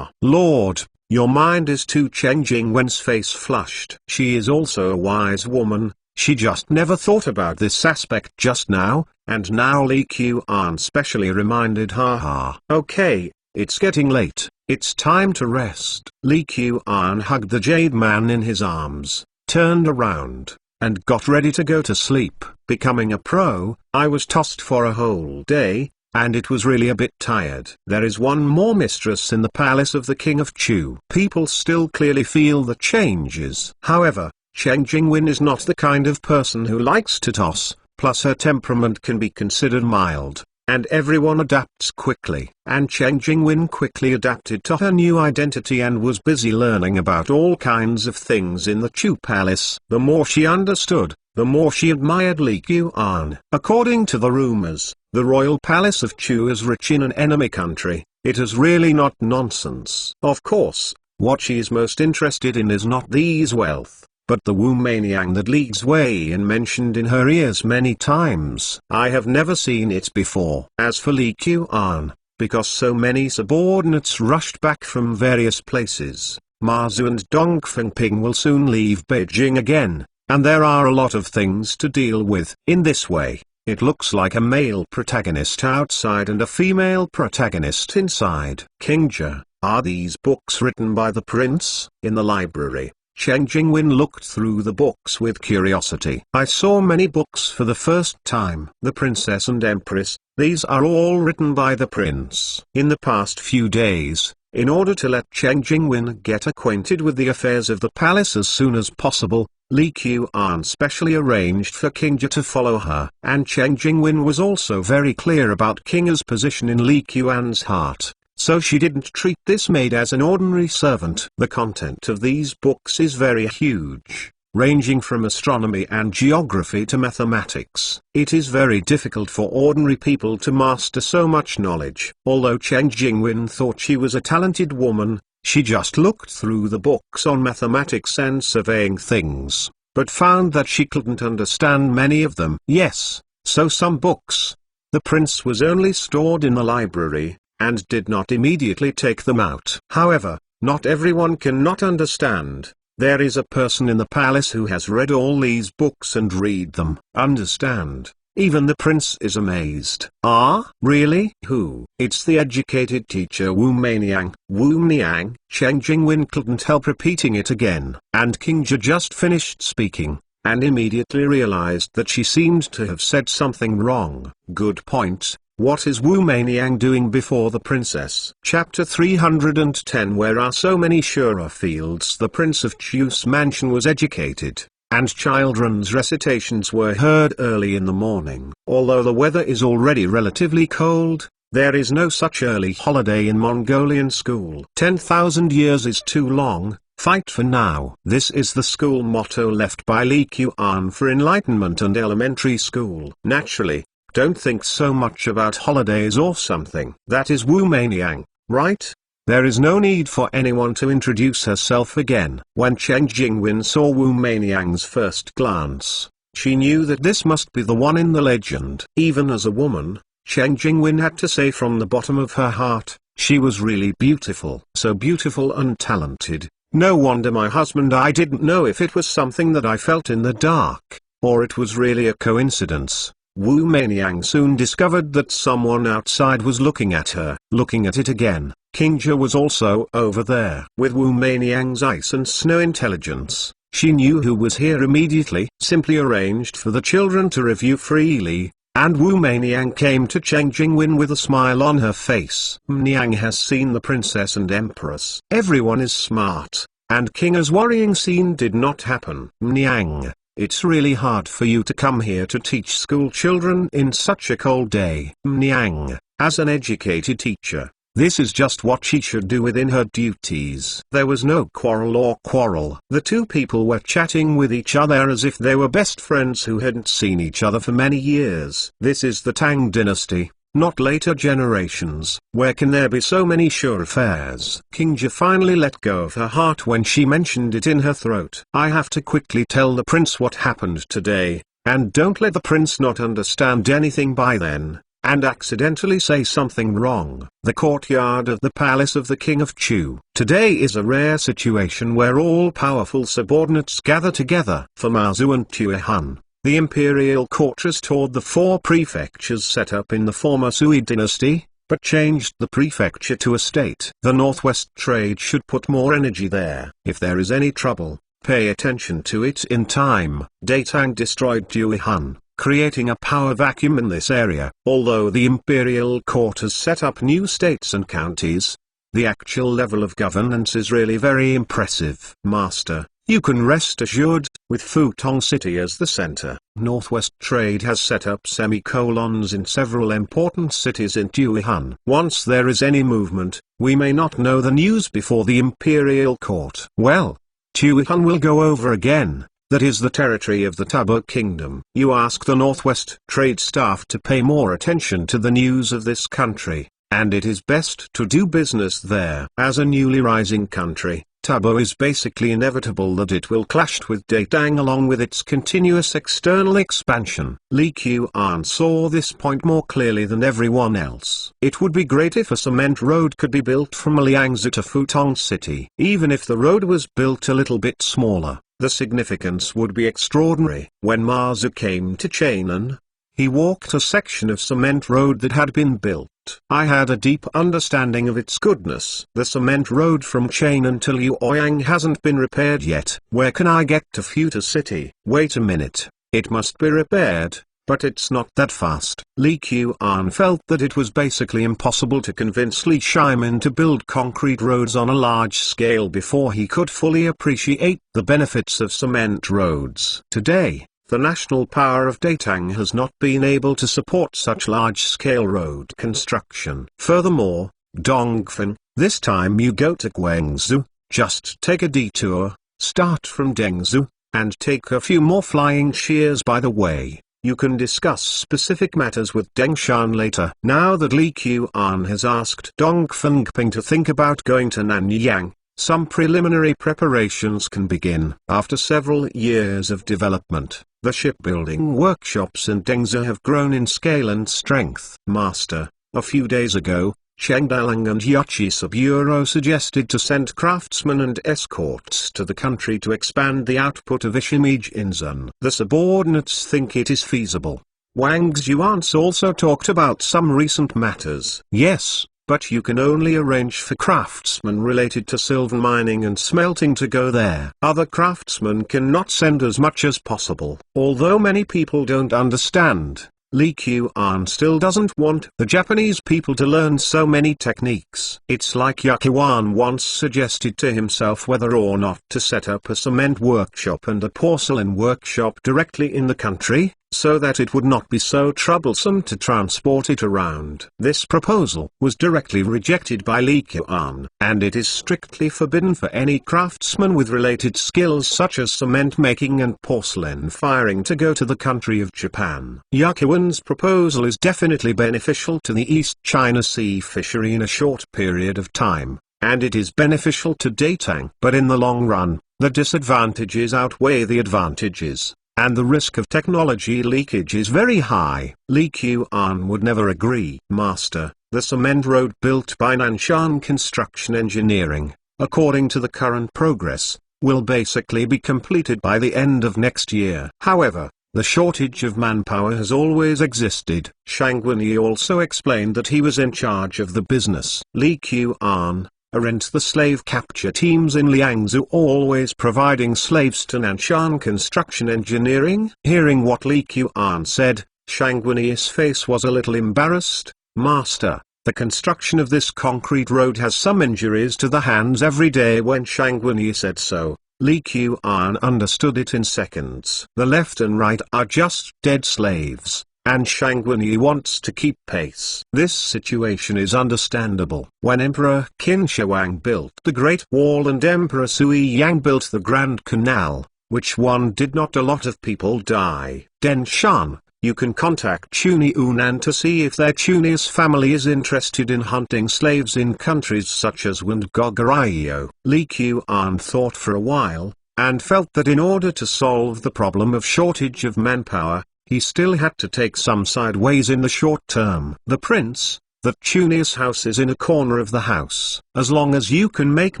Lord, your mind is too. Chen Jingwen's face flushed. She is also a wise woman. She just never thought about this aspect just now, and now Li Qian specially reminded her. Okay, it's getting late, it's time to rest. Li Qian hugged the jade man in his arms, turned around, and got ready to go to sleep. Becoming a pro, I was tossed for a whole day, and it was really a bit tired. There is one more mistress in the palace of the King of Chu. People still clearly feel the changes. However, Chen Jingwen is not the kind of person who likes to toss, plus her temperament can be considered mild, and everyone adapts quickly. And Chen Jingwen quickly adapted to her new identity and was busy learning about all kinds of things in the Chu Palace. The more she understood, the more she admired Li Qian. According to the rumors, the royal palace of Chu is rich in an enemy country. It is really not nonsense. Of course, what she is most interested in is not these wealth, but the Wu Maniang that Li Xuan mentioned in her ears many times. I have never seen it before. As for Li Qian, because so many subordinates rushed back from various places, Ma Zhu and Dong Fengping will soon leave Beijing again, and there are a lot of things to deal with. In this way, it looks like a male protagonist outside and a female protagonist inside. Kingja, are these books written by the prince? In the library, Chen Jingwen looked through the books with curiosity. I saw many books for the first time. The princess and empress, these are all written by the prince. In the past few days, in order to let Chen Jingwen get acquainted with the affairs of the palace as soon as possible, Li Qian specially arranged for Kingja to follow her. And Chen Jingwen was also very clear about Kingja's position in Li Qian's heart, so she didn't treat this maid as an ordinary servant. The content of these books is very huge, ranging from astronomy and geography to mathematics. It is very difficult for ordinary people to master so much knowledge. Although Chen Jingwen thought she was a talented woman, she just looked through the books on mathematics and surveying things, but found that she couldn't understand many of them. Yes, so some books. The prince was only stored in the library, and did not immediately take them out. However, not everyone can not understand. There is a person in the palace who has read all these books and read them. Understand. Even the prince is amazed. Ah, really? Who? It's the educated teacher Wu Maniang. Wu Maniang. Chen Jingwen couldn't help repeating it again. And Kingja just finished speaking, and immediately realized that she seemed to have said something wrong. Good point. What is Wu Maniang doing before the princess? Chapter 310. Where are so many surer fields? The prince of Chu's mansion was educated, and children's recitations were heard early in the morning. Although the weather is already relatively cold, there is no such early holiday in Mongolian school. 10,000 years is too long. Fight for now. This is the school motto left by Li Qian for enlightenment and elementary school. Naturally, don't think so much about holidays or something. That is Wu Maniang, right? There is no need for anyone to introduce herself again. When Chen Jingwen saw Wu Maniang's first glance, she knew that this must be the one in the legend. Even as a woman, Chen Jingwen had to say from the bottom of her heart, she was really beautiful. So beautiful and talented. No wonder my husband. I didn't know if it was something that I felt in the dark, or it was really a coincidence. Wu Maniang soon discovered that someone outside was looking at her. Looking at it again, Kingja was also over there. With Wu Maniang's ice and snow intelligence, she knew who was here immediately. Simply arranged for the children to review freely, and Wu Maniang came to Chen Jingwen with a smile on her face. Maniang has seen the princess and empress. Everyone is smart, and Kingja's worrying scene did not happen. Maniang, it's really hard for you to come here to teach school children in such a cold day. Niang, as an educated teacher, this is just what she should do within her duties. There was no quarrel. The two people were chatting with each other as if they were best friends who hadn't seen each other for many years. This is the Tang dynasty, not later generations. Where can there be so many sure affairs? Kingja finally let go of her heart when she mentioned it in her throat. I have to quickly tell the prince what happened today, and don't let the prince not understand anything by then, and accidentally say something wrong. The courtyard of the palace of the king of Chu. Today is a rare situation where all powerful subordinates gather together. For Ma Zhu and Tuihan, the imperial court restored the 4 prefectures set up in the former Sui dynasty, but changed the prefecture to a state. The northwest trade should put more energy there. If there is any trouble, pay attention to it in time. Datang destroyed Tuihan, creating a power vacuum in this area. Although the imperial court has set up new states and counties, the actual level of governance is really very impressive. Master, You can rest assured, with Futong City as the center, Northwest trade has set up semicolons in several important cities in Tuihan. Once there is any movement, we may not know the news before the imperial court. Well, Tuihan will go over again. That is the territory of the Tabo Kingdom. You ask the Northwest trade staff to pay more attention to the news of this country, and it is best to do business there. As a newly rising country, Tabo is basically inevitable that it will clash with Datang along with its continuous external expansion. Li Qian saw this point more clearly than everyone else. It would be great if a cement road could be built from Liangzhou to Futong City. Even if the road was built a little bit smaller, the significance would be extraordinary. When Ma Zu came to Chainan, he walked a section of cement road that had been built. I had a deep understanding of its goodness. The cement road from Chainan to Luoyang hasn't been repaired yet. Where can I get to Futa City? Wait a minute, it must be repaired, but it's not that fast. Li Qian felt that it was basically impossible to convince Li Shimin to build concrete roads on a large scale before he could fully appreciate the benefits of cement roads. Today, the national power of Datang has not been able to support such large-scale road construction. Furthermore, Dongfeng, this time you go to Guangzhou, just take a detour, start from Dengzhou, and take a few more flying shears by the way. You can discuss specific matters with Deng Shan later. Now that Li Qian has asked Dongfeng to think about going to Nanyang, some preliminary preparations can begin. After several years of development, the shipbuilding workshops in Dengzhou have grown in scale and strength. Master, a few days ago, Cheng Dalang and Yochi Saburo suggested to send craftsmen and escorts to the country to expand the output of Ishimage Inzun. The subordinates think it is feasible. Wang Xuans also talked about some recent matters. Yes, but you can only arrange for craftsmen related to silver mining and smelting to go there. Other craftsmen cannot send as much as possible. Although many people don't understand, Li Qian still doesn't want the Japanese people to learn so many techniques. It's like Yuan once suggested to himself whether or not to set up a cement workshop and a porcelain workshop directly in the country, so that it would not be so troublesome to transport it around. This proposal was directly rejected by Li Qian, and it is strictly forbidden for any craftsman with related skills such as cement making and porcelain firing to go to the country of Japan. Yuan's proposal is definitely beneficial to the East China Sea fishery in a short period of time, and it is beneficial to Datang. But in the long run, the disadvantages outweigh the advantages, and the risk of technology leakage is very high. Li Qian would never agree. Master, the cement road built by Nanshan Construction Engineering, according to the current progress, will basically be completed by the end of next year. However, the shortage of manpower has always existed. Shangguanyi also explained that he was in charge of the business. Li Qian, aren't the slave capture teams in Liangzhou always providing slaves to Nanshan Construction Engineering? Hearing what Li Qian said, Shangguanyi's face was a little embarrassed. Master, the construction of this concrete road has some injuries to the hands every day. When Shangguanyi said so, Li Qian understood it in seconds. The left and right are just dead slaves, and Shangguanyi wants to keep pace. This situation is understandable. When Emperor Qin Shi Huang built the Great Wall and Emperor Sui Yang built the Grand Canal, which one did not a lot of people die? Den Shan, you can contact Chuni Unan to see if their Chuni's family is interested in hunting slaves in countries such as Wendgogaryo. Li Qian thought for a while, and felt that in order to solve the problem of shortage of manpower, he still had to take some sideways in the short term. The prince, that Chuni's house is in a corner of the house. As long as you can make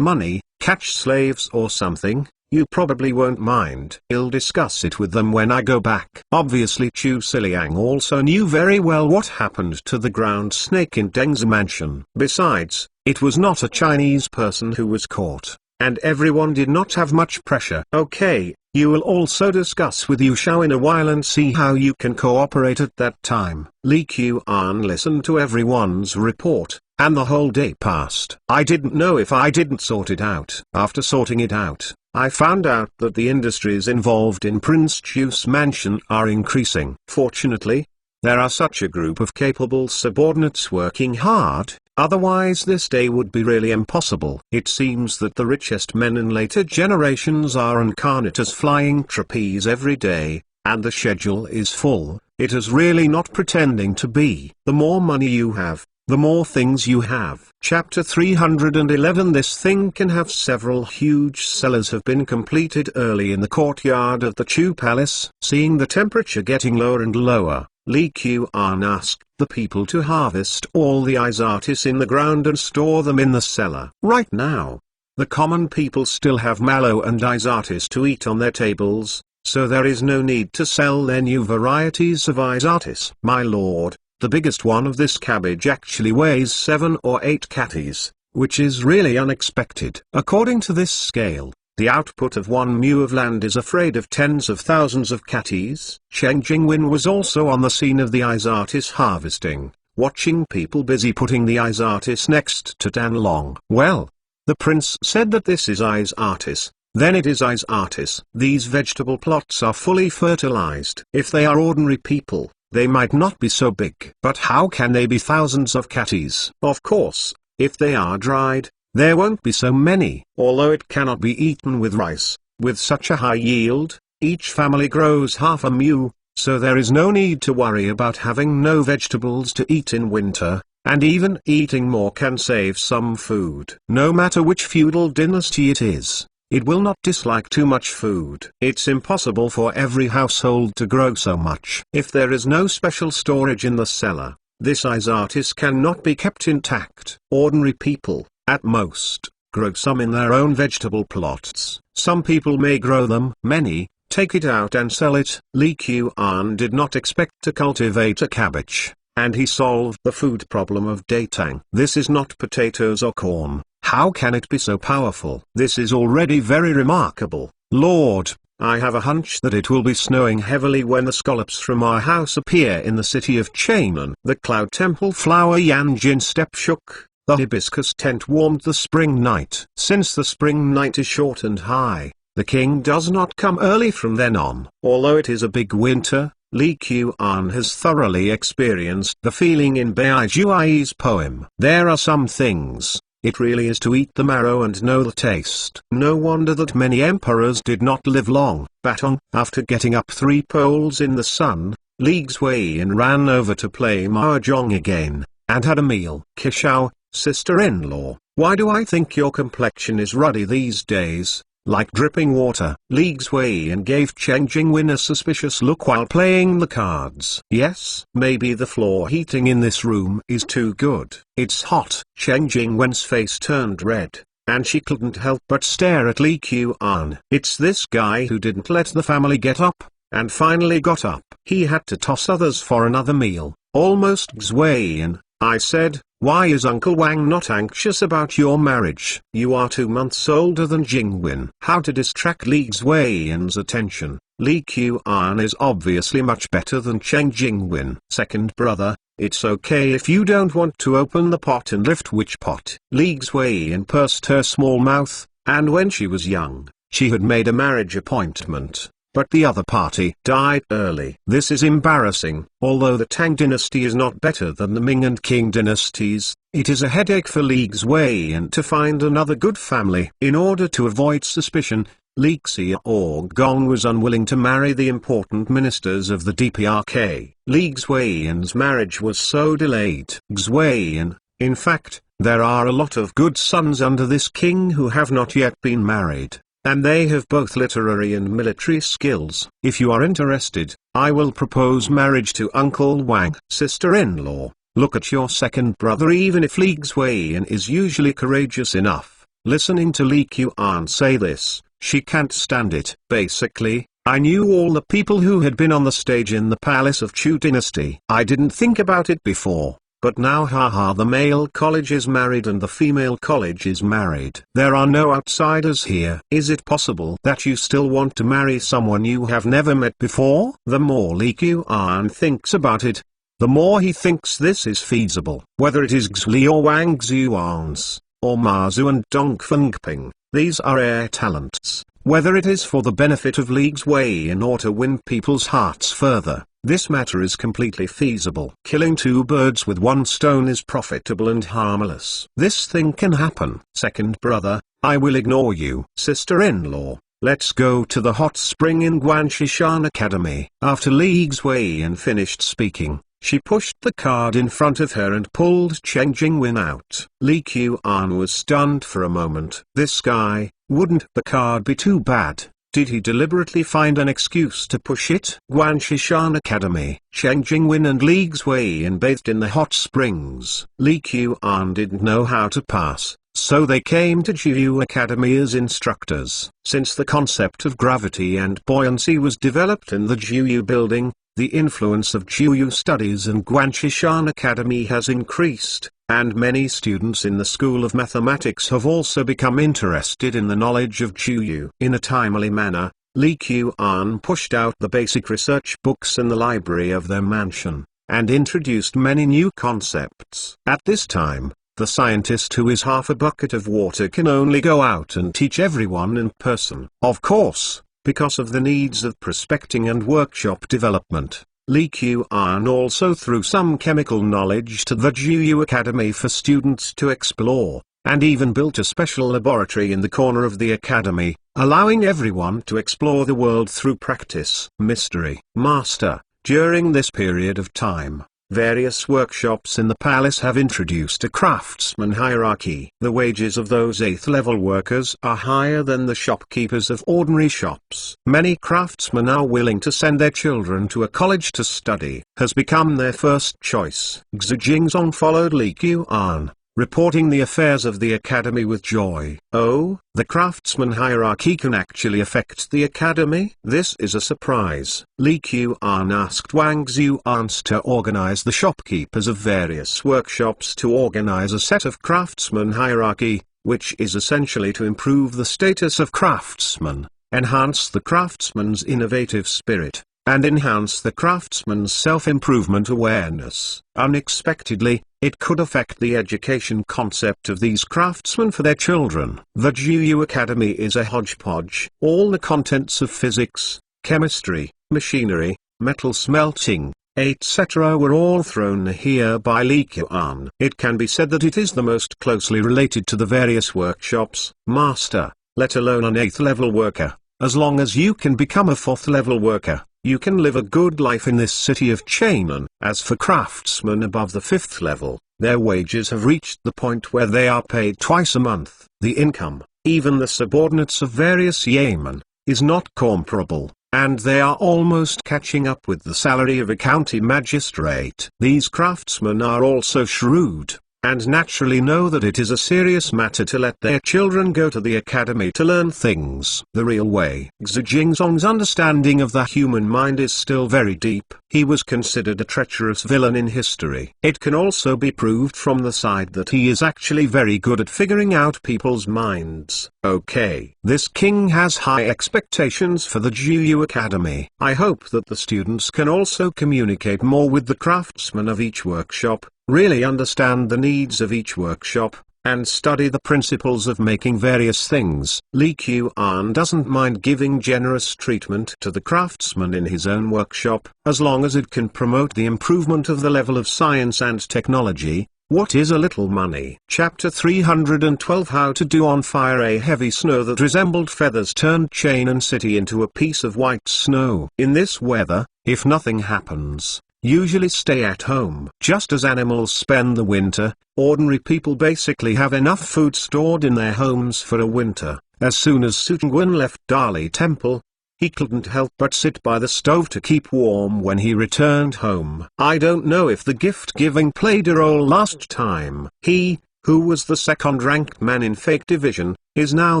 money, catch slaves or something, you probably won't mind. I'll discuss it with them when I go back. Obviously Chu Siliang also knew very well what happened to the ground snake in Deng's mansion. Besides, it was not a Chinese person who was caught, and everyone did not have much pressure. Okay, you will also discuss with Yu Shao in a while and see how you can cooperate at that time. Li Qian listened to everyone's report, and the whole day passed. I didn't know if I didn't sort it out. After sorting it out, I found out that the industries involved in Prince Chu's mansion are increasing. Fortunately, there are such a group of capable subordinates working hard, otherwise this day would be really impossible. It seems that the richest men in later generations are incarnate as flying trapeze every day, and the schedule is full. It is really not pretending to be. The more money you have, the more things you have. Chapter 311. This thing can have several huge cellars have been completed early in the courtyard of the Chu Palace. Seeing the temperature getting lower and lower, Li Qian asked the people to harvest all the izatis in the ground and store them in the cellar. Right now, the common people still have mallow and izatis to eat on their tables, so there is no need to sell their new varieties of izatis. My lord, the biggest one of this cabbage actually weighs 7 or 8 catties, which is really unexpected. According to this scale, the output of 1 mu of land is afraid of tens of thousands of catties. Cheng Jingwen was also on the scene of the izatis harvesting, watching people busy putting the izatis next to Dan Long. Well, the prince said that this is izatis. Then it is izatis. These vegetable plots are fully fertilized. If they are ordinary people, they might not be so big. But how can they be thousands of catties? Of course, if they are dried, there won't be so many. Although it cannot be eaten with rice, with such a high yield, each family grows half a mu, so there is no need to worry about having no vegetables to eat in winter, and even eating more can save some food. No matter which feudal dynasty it is, it will not dislike too much food. It's impossible for every household to grow so much. If there is no special storage in the cellar, this izatis cannot be kept intact. Ordinary people, at most, grow some in their own vegetable plots. Some people may grow them. Many, take it out and sell it. Li Qian did not expect to cultivate a cabbage, and he solved the food problem of Datang. This is not potatoes or corn. How can it be so powerful? This is already very remarkable. Lord, I have a hunch that it will be snowing heavily when the scallops from our house appear in the city of Chang'an. The cloud temple flower Yanjin step shook. The hibiscus tent warmed the spring night. Since the spring night is short and high, the king does not come early from then on. Although it is a big winter, Li Qian has thoroughly experienced the feeling in Bai Juai's poem. There are some things, it really is to eat the marrow and know the taste. No wonder that many emperors did not live long. Batong. After getting up 3 poles in the sun, Li Xuan ran over to play mahjong again, and had a meal. Kishao, sister-in-law, why do I think your complexion is ruddy these days, like dripping water? Li Xuan gave Cheng Jingwen a suspicious look while playing the cards. Yes, maybe the floor heating in this room is too good. It's hot. Cheng Jingwen's face turned red, and she couldn't help but stare at Li Qian. It's this guy who didn't let the family get up, and finally got up. He had to toss others for another meal. Almost Xuan, I said, why is Uncle Wang not anxious about your marriage? You are 2 months older than Jingwen. How to distract Li Xuan's attention? Li Qian is obviously much better than Cheng Jingwen. Second brother, it's okay if you don't want to open the pot and lift which pot. Li Xuan pursed her small mouth, and when she was young, she had made a marriage appointment, but the other party died early. This is embarrassing. Although the Tang dynasty is not better than the Ming and Qing dynasties, it is a headache for Li Xuan to find another good family. In order to avoid suspicion, Li Xiaogong was unwilling to marry the important ministers of the DPRK. Li Xuan's marriage was so delayed. Xuan, in fact, there are a lot of good sons under this king who have not yet been married, and they have both literary and military skills. If you are interested, I will propose marriage to Uncle Wang. Sister-in-law, look at your second brother. Even if Li Xuan is usually courageous enough, listening to Li Qian say this, she can't stand it. Basically, I knew all the people who had been on the stage in the palace of Chu dynasty. I didn't think about it before, but now haha, the male college is married and the female college is married. There are no outsiders here. Is it possible that you still want to marry someone you have never met before? The more Li Qian thinks about it, the more he thinks this is feasible. Whether it is Xli or Wang Xuans, or Ma Zhu and Dong Fengping, these are heir talents. Whether it is for the benefit of Li's Wei in or to win people's hearts further, this matter is completely feasible. Killing two birds with one stone is profitable and harmless. This thing can happen. Second brother, I will ignore you. Sister-in-law, let's go to the hot spring in Guanshishan Academy. After Li Xuan finished speaking, she pushed the card in front of her and pulled Cheng Jingwen out. Li Qian was stunned for a moment. This guy, wouldn't the card be too bad? Did he deliberately find an excuse to push it? Guanshishan Academy. Cheng Jingwen and Li Xuan bathed in the hot springs. Li Qian didn't know how to pass, so they came to Jiu Academy as instructors. Since the concept of gravity and buoyancy was developed in the Jiu building, the influence of Jiu studies and Guanshishan Academy has increased, and many students in the School of Mathematics have also become interested in the knowledge of Jiu. In a timely manner, Li Qian pushed out the basic research books in the library of their mansion, and introduced many new concepts. At this time, the scientist who is half a bucket of water can only go out and teach everyone in person. Of course, because of the needs of prospecting and workshop development, Li Qian also threw some chemical knowledge to the Jiu Academy for students to explore, and even built a special laboratory in the corner of the academy, allowing everyone to explore the world through practice. Mystery Master, during this period of time, various workshops in the palace have introduced a craftsman hierarchy. The wages of those 8th level workers are higher than the shopkeepers of ordinary shops. Many craftsmen are willing to send their children to a college to study, has become their first choice. Xu Jingzong followed Li Qian, reporting the affairs of the academy with joy. Oh, the craftsman hierarchy can actually affect the academy? This is a surprise. Li Qian asked Wang Xuans to organize the shopkeepers of various workshops to organize a set of craftsman hierarchy, which is essentially to improve the status of craftsmen, enhance the craftsman's innovative spirit, and enhance the craftsman's self-improvement awareness. Unexpectedly, it could affect the education concept of these craftsmen for their children. The Jiu Academy is a hodgepodge. All the contents of physics, chemistry, machinery, metal smelting, etc. were all thrown here by Li Qian. It can be said that it is the most closely related to the various workshops. Master, let alone an 8th level worker, as long as you can become a 4th level worker, you can live a good life in this city of Chainan. As for craftsmen above the 5th level, their wages have reached the point where they are paid twice a month. The income, even the subordinates of various yeomen, is not comparable, and they are almost catching up with the salary of a county magistrate. These craftsmen are also shrewd, and naturally know that it is a serious matter to let their children go to the academy to learn things the real way. Xu Jingzong's understanding of the human mind is still very deep. He was considered a treacherous villain in history. It can also be proved from the side that he is actually very good at figuring out people's minds. Okay, this king has high expectations for the Jiu Academy. I hope that the students can also communicate more with the craftsmen of each workshop, really understand the needs of each workshop, and study the principles of making various things. Li Qian doesn't mind giving generous treatment to the craftsmen in his own workshop, as long as it can promote the improvement of the level of science and technology. What is a little money? Chapter 312 How to do on fire a heavy snow that resembled feathers turned Chainan City into a piece of white snow. In this weather, if nothing happens, usually stay at home. Just as animals spend the winter, ordinary people basically have enough food stored in their homes for a winter. As soon as Su Chengwen left Dali Temple, he couldn't help but sit by the stove to keep warm when he returned home. I don't know if the gift-giving played a role last time. He, who was the second-ranked man in Fake Division, is now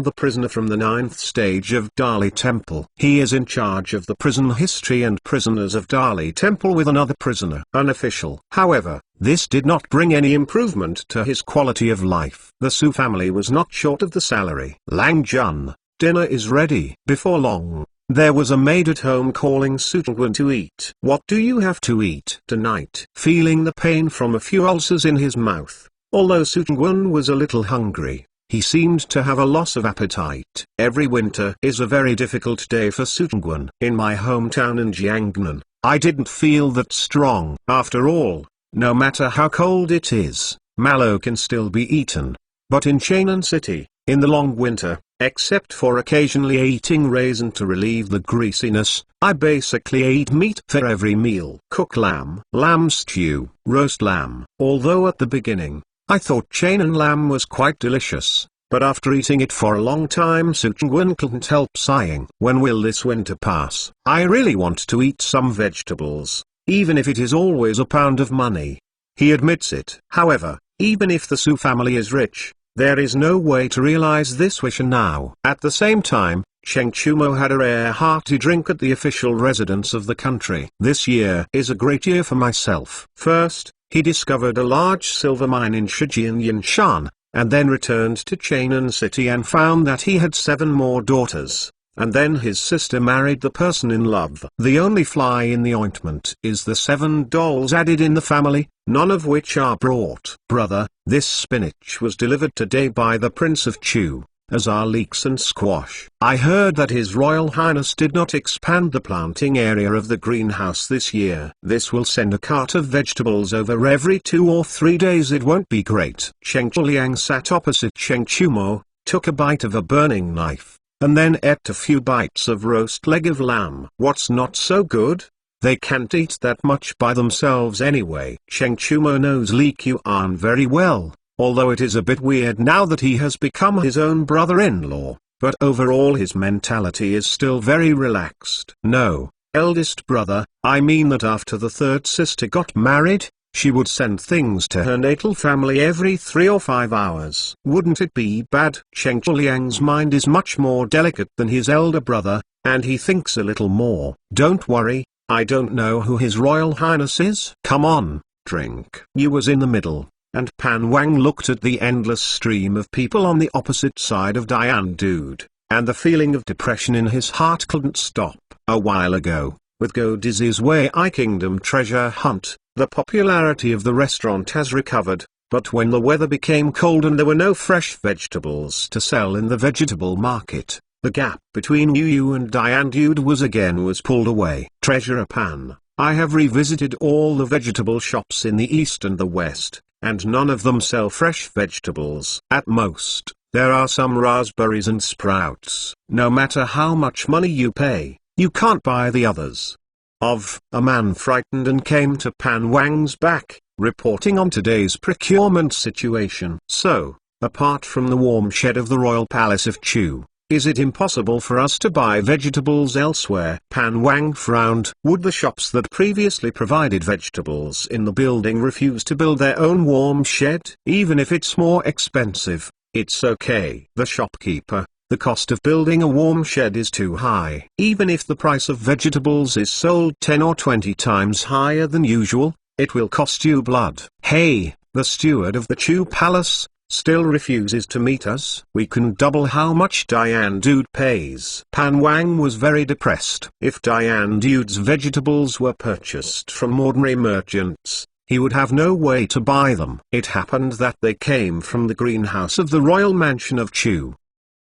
the prisoner from the 9th stage of Dali Temple. He is in charge of the prison history and prisoners of Dali Temple with another prisoner. Unofficial. However, this did not bring any improvement to his quality of life. The Su family was not short of the salary. Lang Jun, dinner is ready. Before long, there was a maid at home calling Su Chengwen to eat. What do you have to eat tonight? Feeling the pain from a few ulcers in his mouth, although Su Chengwen was a little hungry, He seemed to have a loss of appetite. Every winter is a very difficult day for Sutungwan. In my hometown in Jiangnan, I didn't feel that strong. After all, no matter how cold it is, mallow can still be eaten. But in Cheonan City, in the long winter, except for occasionally eating raisin to relieve the greasiness, I basically ate meat for every meal. Cook lamb, lamb stew, roast lamb. Although at the beginning, I thought Cheonan lamb was quite delicious, but after eating it for a long time Sutungwan couldn't help sighing. When will this winter pass? I really want to eat some vegetables, even if it is always a pound of money. He admits it. However, even if the Su family is rich, there is no way to realize this wish now. At the same time, Cheng Chumo had a rare hearty drink at the official residence of the country. This year is a great year for myself. First, he discovered a large silver mine in Shijian Yinshan, and then returned to Cheonan City and found that he had 7 more daughters. And then his sister married the person in love. The only fly in the ointment is the 7 dolls added in the family, none of which are brought. Brother, this spinach was delivered today by the Prince of Chu, as are leeks and squash. I heard that His Royal Highness did not expand the planting area of the greenhouse this year. This will send a cart of vegetables over every 2 or 3 days. It won't be great. Cheng Chuliang sat opposite Cheng Chumo, took a bite of a burning knife, and then ate a few bites of roast leg of lamb. What's not so good? They can't eat that much by themselves anyway. Cheng Chumo knows Li Qian very well, although it is a bit weird now that he has become his own brother-in-law, but overall his mentality is still very relaxed. No, eldest brother, I mean that after the 3rd sister got married, she would send things to her natal family every 3 or 5 hours. Wouldn't it be bad? Cheng Chuliang's mind is much more delicate than his elder brother, and he thinks a little more. Don't worry, I don't know who His Royal Highness is. Come on, drink. You was in the middle, and Pan Wang looked at the endless stream of people on the opposite side of Diane Dude, and the feeling of depression in his heart couldn't stop. A while ago, with Go Dizzy's Way I Kingdom treasure hunt, the popularity of the restaurant has recovered, but when the weather became cold and there were no fresh vegetables to sell in the vegetable market, the gap between Yu and Diane Dude was pulled away. Treasure Pan, I have revisited all the vegetable shops in the east and the west, and none of them sell fresh vegetables. At most, there are some raspberries and sprouts. No matter how much money you pay, you can't buy the others. A man frightened and came to Pan Wang's back, reporting on today's procurement situation. So, apart from the warm shed of the royal palace of Chu, is it impossible for us to buy vegetables elsewhere? Pan Wang frowned. Would the shops that previously provided vegetables in the building refuse to build their own warm shed? Even if it's more expensive, it's okay. The shopkeeper, the cost of building a warm shed is too high. Even if the price of vegetables is sold 10 or 20 times higher than usual, it will cost you blood. Hey, the steward of the Chu Palace still refuses to meet us. We can double how much Diane Dude pays. Pan Wang was very depressed. If Diane Dude's vegetables were purchased from ordinary merchants, he would have no way to buy them. It happened that they came from the greenhouse of the royal mansion of Chu.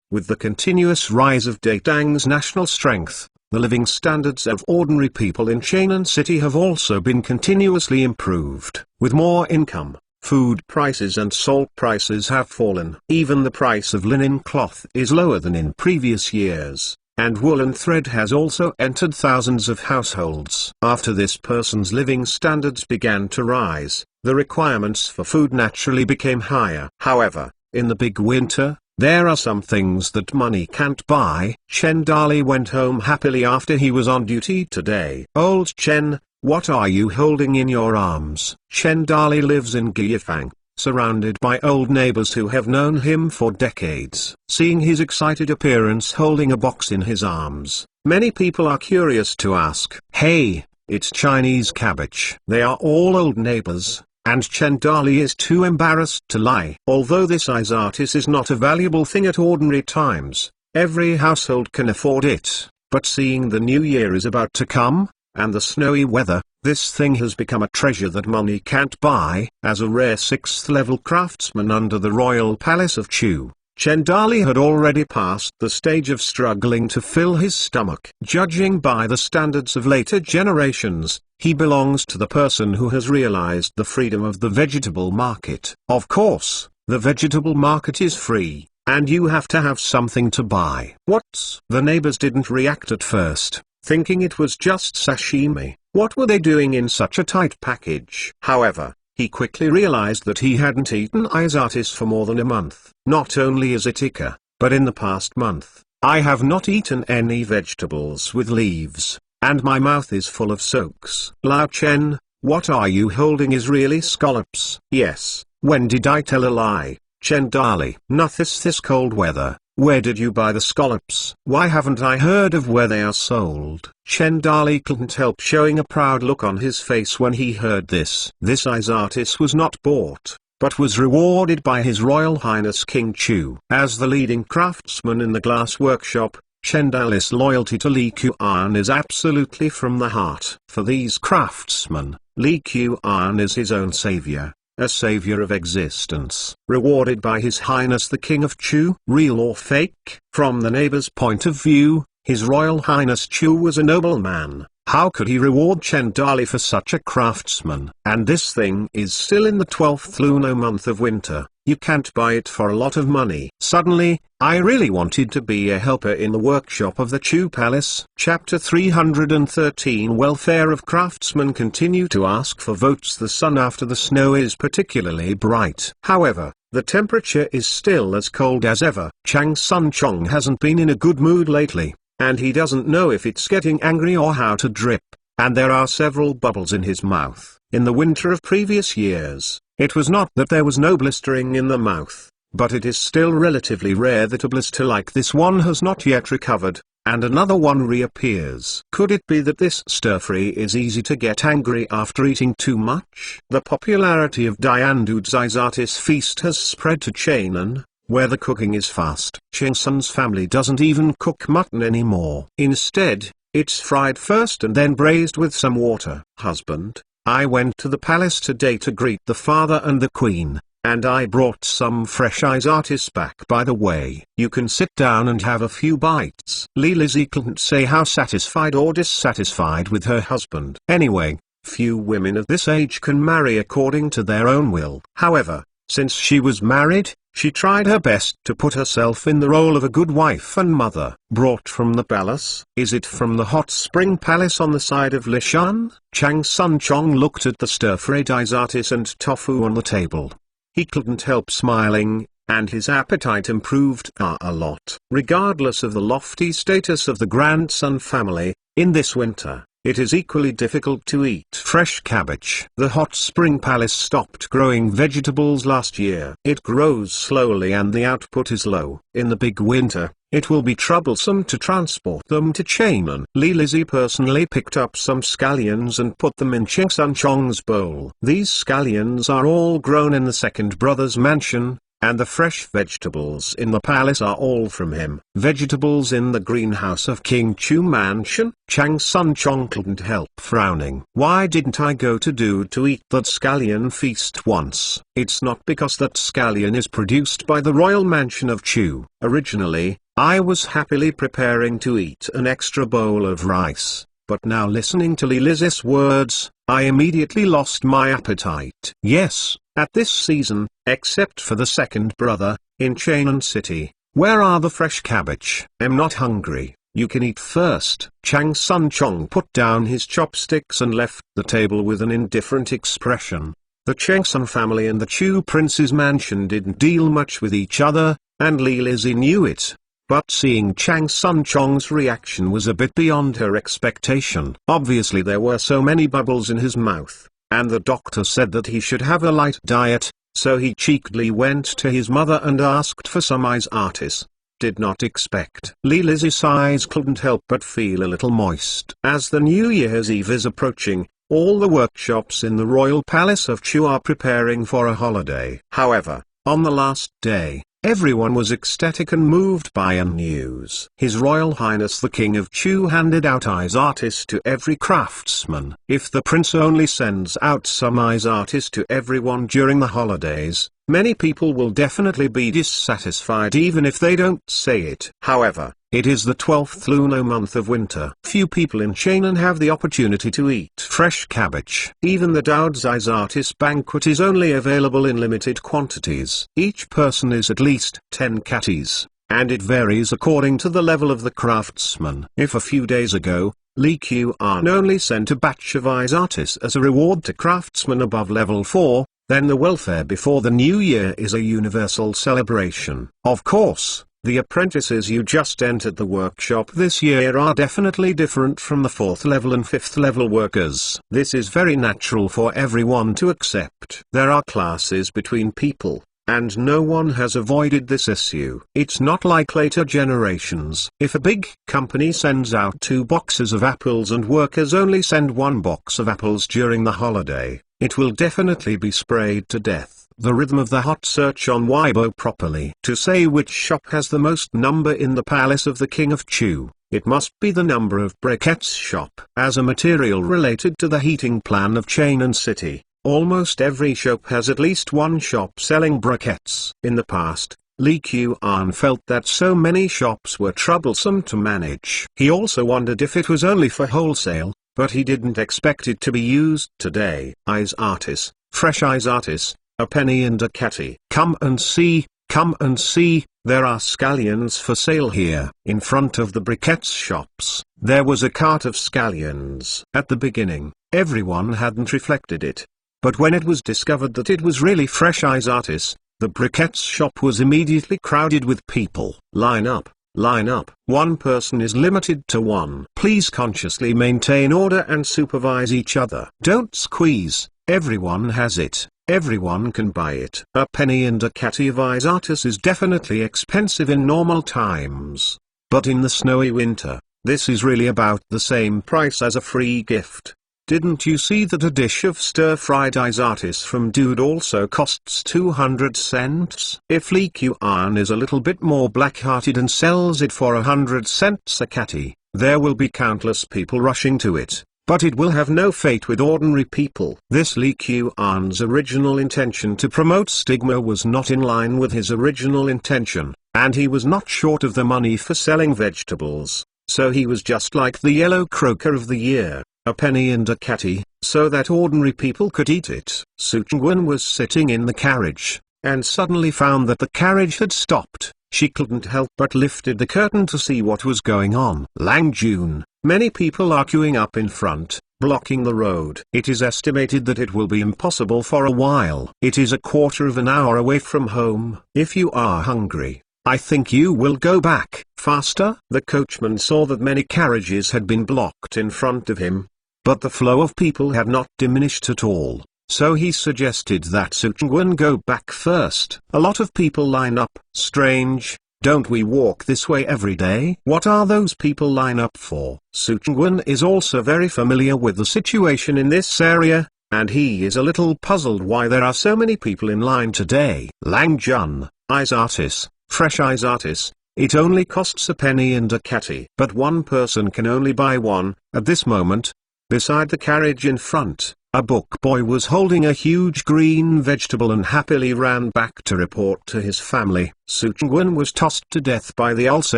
With the continuous rise of Datang's national strength, the living standards of ordinary people in Cheonan City have also been continuously improved. With more income, food prices and salt prices have fallen. Even the price of linen cloth is lower than in previous years, and woolen thread has also entered thousands of households. After this person's living standards began to rise, the requirements for food naturally became higher. However, in the big winter, there are some things that money can't buy. Chen Dali went home happily after he was on duty today. Old Chen, what are you holding in your arms? Chen Dali lives in Guiyafang, surrounded by old neighbors who have known him for decades. Seeing his excited appearance holding a box in his arms, many people are curious to ask, "Hey, it's Chinese cabbage." They are all old neighbors, and Chen Dali is too embarrassed to lie. Although this ice artist is not a valuable thing at ordinary times, every household can afford it, but seeing the new year is about to come, and the snowy weather, this thing has become a treasure that money can't buy. As a rare 6th-level craftsman under the royal palace of Chu, Chendali had already passed the stage of struggling to fill his stomach. Judging by the standards of later generations, he belongs to the person who has realized the freedom of the vegetable market. Of course, the vegetable market is free, and you have to have something to buy. What? The neighbors didn't react at first, thinking it was just sashimi. What were they doing in such a tight package? However, he quickly realized that he hadn't eaten isatis for more than a month. Not only is it Ika, but in the past month, I have not eaten any vegetables with leaves, and my mouth is full of soaks. Lao Chen, what are you holding is really scallops. Yes, when did I tell a lie? Chendali. Nothing this cold weather. Where did you buy the scallops? Why haven't I heard of where they are sold? Chendali couldn't help showing a proud look on his face when he heard this. This isatis was not bought, but was rewarded by His Royal Highness King Chu. As the leading craftsman in the glass workshop, Chendali's loyalty to Li Qian is absolutely from the heart. For these craftsmen, Li Qian is his own savior, a savior of existence. Rewarded by His Highness the King of Chu. Real or fake? From the neighbor's point of view, His Royal Highness Chu was a noble man. How could he reward Chendali for such a craftsman? And this thing is still in the 12th lunar month of winter. You can't buy it for a lot of money. Suddenly, I really wanted to be a helper in the workshop of the Chu Palace. Chapter 313 Welfare of Craftsmen. Continue to ask for votes. The sun after the snow is particularly bright. However, the temperature is still as cold as ever. Chang Sun Chong hasn't been in a good mood lately, and he doesn't know if it's getting angry or how to drip, and there are several bubbles in his mouth. In the winter of previous years, it was not that there was no blistering in the mouth, but it is still relatively rare that a blister like this one has not yet recovered, and another one reappears. Could it be that this stir-fry is easy to get angry after eating too much? The popularity of Diandu's isatis feast has spread to Chainan, where the cooking is fast. Cheng Sun's family doesn't even cook mutton anymore. Instead, it's fried first and then braised with some water. Husband, I went to the palace today to greet the father and the queen, and I brought some fresh isatis back. By the way, you can sit down and have a few bites. Lizzie couldn't say how satisfied or dissatisfied with her husband. Anyway, few women of this age can marry according to their own will. However, since she was married, she tried her best to put herself in the role of a good wife and mother. Brought from the palace? Is it from the hot spring palace on the side of Lishan? Chang Sun Chong looked at the stir-fried isatis and tofu on the table. He couldn't help smiling, and his appetite improved a lot. Regardless of the lofty status of the grandson family, in this winter, it is equally difficult to eat fresh cabbage. The hot spring palace stopped growing vegetables last year. It grows slowly and the output is low. In the big winter, it will be troublesome to transport them to Chainan. Lizzie personally picked up some scallions and put them in Cheng Sun Chong's bowl. These scallions are all grown in the second brother's mansion, and the fresh vegetables in the palace are all from him. Vegetables in the greenhouse of King Chu Mansion? Chang Sun Chong couldn't help frowning. Why didn't I go to eat that scallion feast once? It's not because that scallion is produced by the royal mansion of Chu. Originally, I was happily preparing to eat an extra bowl of rice, but now listening to Lizzie's words, I immediately lost my appetite. Yes, at this season, except for the second brother, in Chainan City, where are the fresh cabbage? I'm not hungry, you can eat first. Chang Sun Chong put down his chopsticks and left the table with an indifferent expression. The Cheng Sun family and the Chu prince's mansion didn't deal much with each other, and Lizzie knew it. But seeing Chang Sun Chong's reaction was a bit beyond her expectation. Obviously there were so many bubbles in his mouth, and the doctor said that he should have a light diet, so he cheekily went to his mother and asked for some isatis. Did not expect. Lizzie's eyes couldn't help but feel a little moist. As the New Year's Eve is approaching, all the workshops in the royal palace of Chu are preparing for a holiday. However, on the last day, everyone was ecstatic and moved by a news. His Royal Highness the King of Chu handed out isatis to every craftsman. If the prince only sends out some isatis to everyone during the holidays, Many people will definitely be dissatisfied even if they don't say it. However, it is the 12th lunar month of winter. Few people in China have the opportunity to eat fresh cabbage. Even the Daodzaizatis banquet is only available in limited quantities. Each person is at least 10 catties, and it varies according to the level of the craftsman. If a few days ago, Li Qian only sent a batch of Izatis as a reward to craftsmen above level 4, then the welfare before the new year is a universal celebration. Of course, the apprentices you just entered the workshop this year are definitely different from the 4th level and 5th level workers. This is very natural for everyone to accept. There are classes between people, and no one has avoided this issue. It's not like later generations. If a big company sends out 2 boxes of apples and workers only send 1 box of apples during the holiday, it will definitely be sprayed to death. The rhythm of the hot search on Weibo properly. To say which shop has the most number in the palace of the King of Chu, it must be the number of briquettes shop. As a material related to the heating plan of Chainan City, almost every shop has at least one shop selling briquettes. In the past, Li Qian felt that so many shops were troublesome to manage. He also wondered if it was only for wholesale, but he didn't expect it to be used today. Izatis, fresh Izatis, a penny and a catty. Come and see, there are scallions for sale here. In front of the briquettes shops, there was a cart of scallions. At the beginning, everyone hadn't reflected it. But when it was discovered that it was really fresh Izatis, the briquettes shop was immediately crowded with people. Line up. Line up. One person is limited to 1. Please consciously maintain order and supervise each other. Don't squeeze, everyone has it, everyone can buy it. A penny and a catty of Izatis is definitely expensive in normal times. But in the snowy winter, this is really about the same price as a free gift. Didn't you see that a dish of stir-fried Izatis from Dude also costs 200 cents? If Li Qian is a little bit more black-hearted and sells it for 100 cents a catty, there will be countless people rushing to it, but it will have no fate with ordinary people. This Li Qian's original intention to promote stigma was not in line with his original intention, and he was not short of the money for selling vegetables, so he was just like the yellow croaker of the year. A penny and a catty, so that ordinary people could eat it. Su Chengwen was sitting in the carriage, and suddenly found that the carriage had stopped. She couldn't help but lifted the curtain to see what was going on. Lang Jun, many people are queuing up in front, blocking the road. It is estimated that it will be impossible for a while. It is a quarter of an hour away from home. If you are hungry, I think you will go back faster. The coachman saw that many carriages had been blocked in front of him, but the flow of people had not diminished at all, so he suggested that Su Chengwen go back first. A lot of people line up. Strange, don't we walk this way every day? What are those people line up for? Su Chengwen is also very familiar with the situation in this area, and he is a little puzzled why there are so many people in line today. Lang Jun, Izatis, fresh Izatis, it only costs a penny and a catty. But one person can only buy 1, at this moment. Beside the carriage in front, a book boy was holding a huge green vegetable and happily ran back to report to his family. Su Chengwen was tossed to death by the ulcer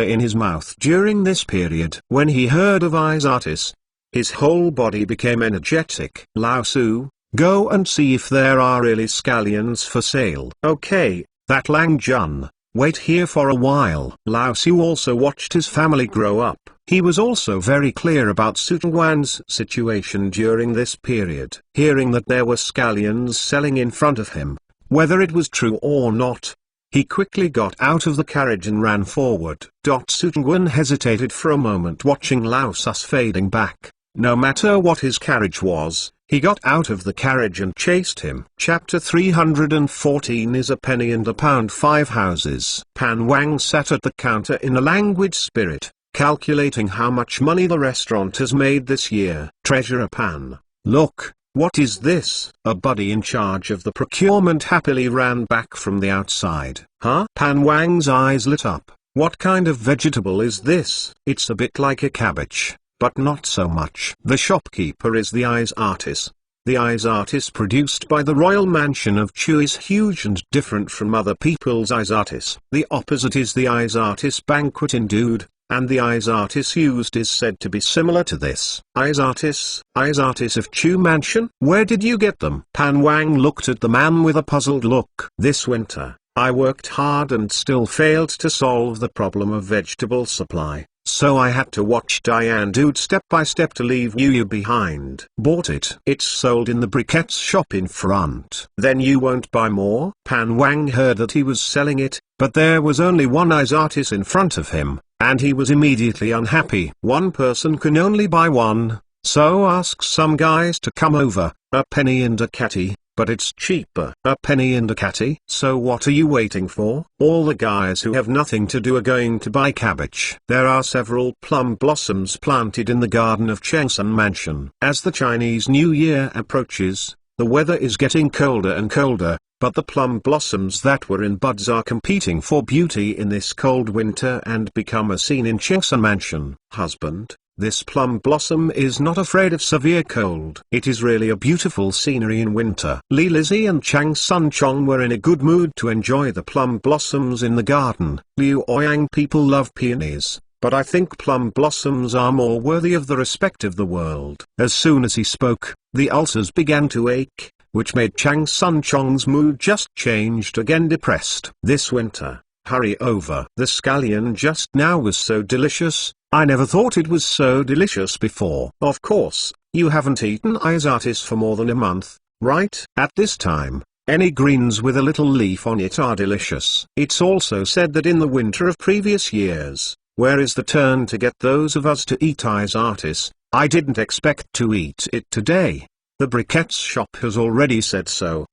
in his mouth during this period. When he heard of Izatis, his whole body became energetic. Lao Su, go and see if there are really scallions for sale. Okay, that Lang Jun. Wait here for a while. Lao Su also watched his family grow up. He was also very clear about Su Chengwen's situation during this period. Hearing that there were scallions selling in front of him, whether it was true or not, he quickly got out of the carriage and ran forward. Su Chengwen hesitated for a moment watching Lao Sus fading back. No matter what his carriage was, he got out of the carriage and chased him. Chapter 314 is a penny and a pound 5 houses. Pan Wang sat at the counter in a languid spirit, calculating how much money the restaurant has made this year. Treasurer Pan, look, what is this? A buddy in charge of the procurement happily ran back from the outside. Huh? Pan Wang's eyes lit up. What kind of vegetable is this? It's a bit like a cabbage, but not so much. The shopkeeper is the Izatis. The ice artist produced by the royal mansion of Chu is huge and different from other people's ice artists. The opposite is the ice artist banquet in Dude, and the ice artist used is said to be similar to this. Ice artists of Chu mansion? Where did you get them? Pan Wang looked at the man with a puzzled look. This winter, I worked hard and still failed to solve the problem of vegetable supply. So I had to watch Diane Dude step by step to leave you behind. Bought it. It's sold in the briquettes shop in front. Then you won't buy more? Pan Wang heard that he was selling it, but there was only one ice artist in front of him, and he was immediately unhappy. One person can only buy one, so ask some guys to come over, a penny and a catty. But it's cheaper. A penny and a catty. So what are you waiting for? All the guys who have nothing to do are going to buy cabbage. There are several plum blossoms planted in the garden of Chengsun Mansion. As the Chinese New Year approaches, the weather is getting colder and colder, but the plum blossoms that were in buds are competing for beauty in this cold winter and become a scene in Chengsun Mansion. Husband, this plum blossom is not afraid of severe cold. It is really a beautiful scenery in winter. Li Lizzie and Chang Sun Chong were in a good mood to enjoy the plum blossoms in the garden. Liu Ouyang people love peonies, but I think plum blossoms are more worthy of the respect of the world. As soon as he spoke, the ulcers began to ache, which made Chang Sun Chong's mood just changed again, depressed. This winter, hurry over. The scallion just now was so delicious. I never thought it was so delicious before. Of course, you haven't eaten ice artist for more than a month, right? At this time, any greens with a little leaf on it are delicious. It's also said that in the winter of previous years, where is the turn to get those of us to eat ice artist? I didn't expect to eat it today. The briquettes shop has already said so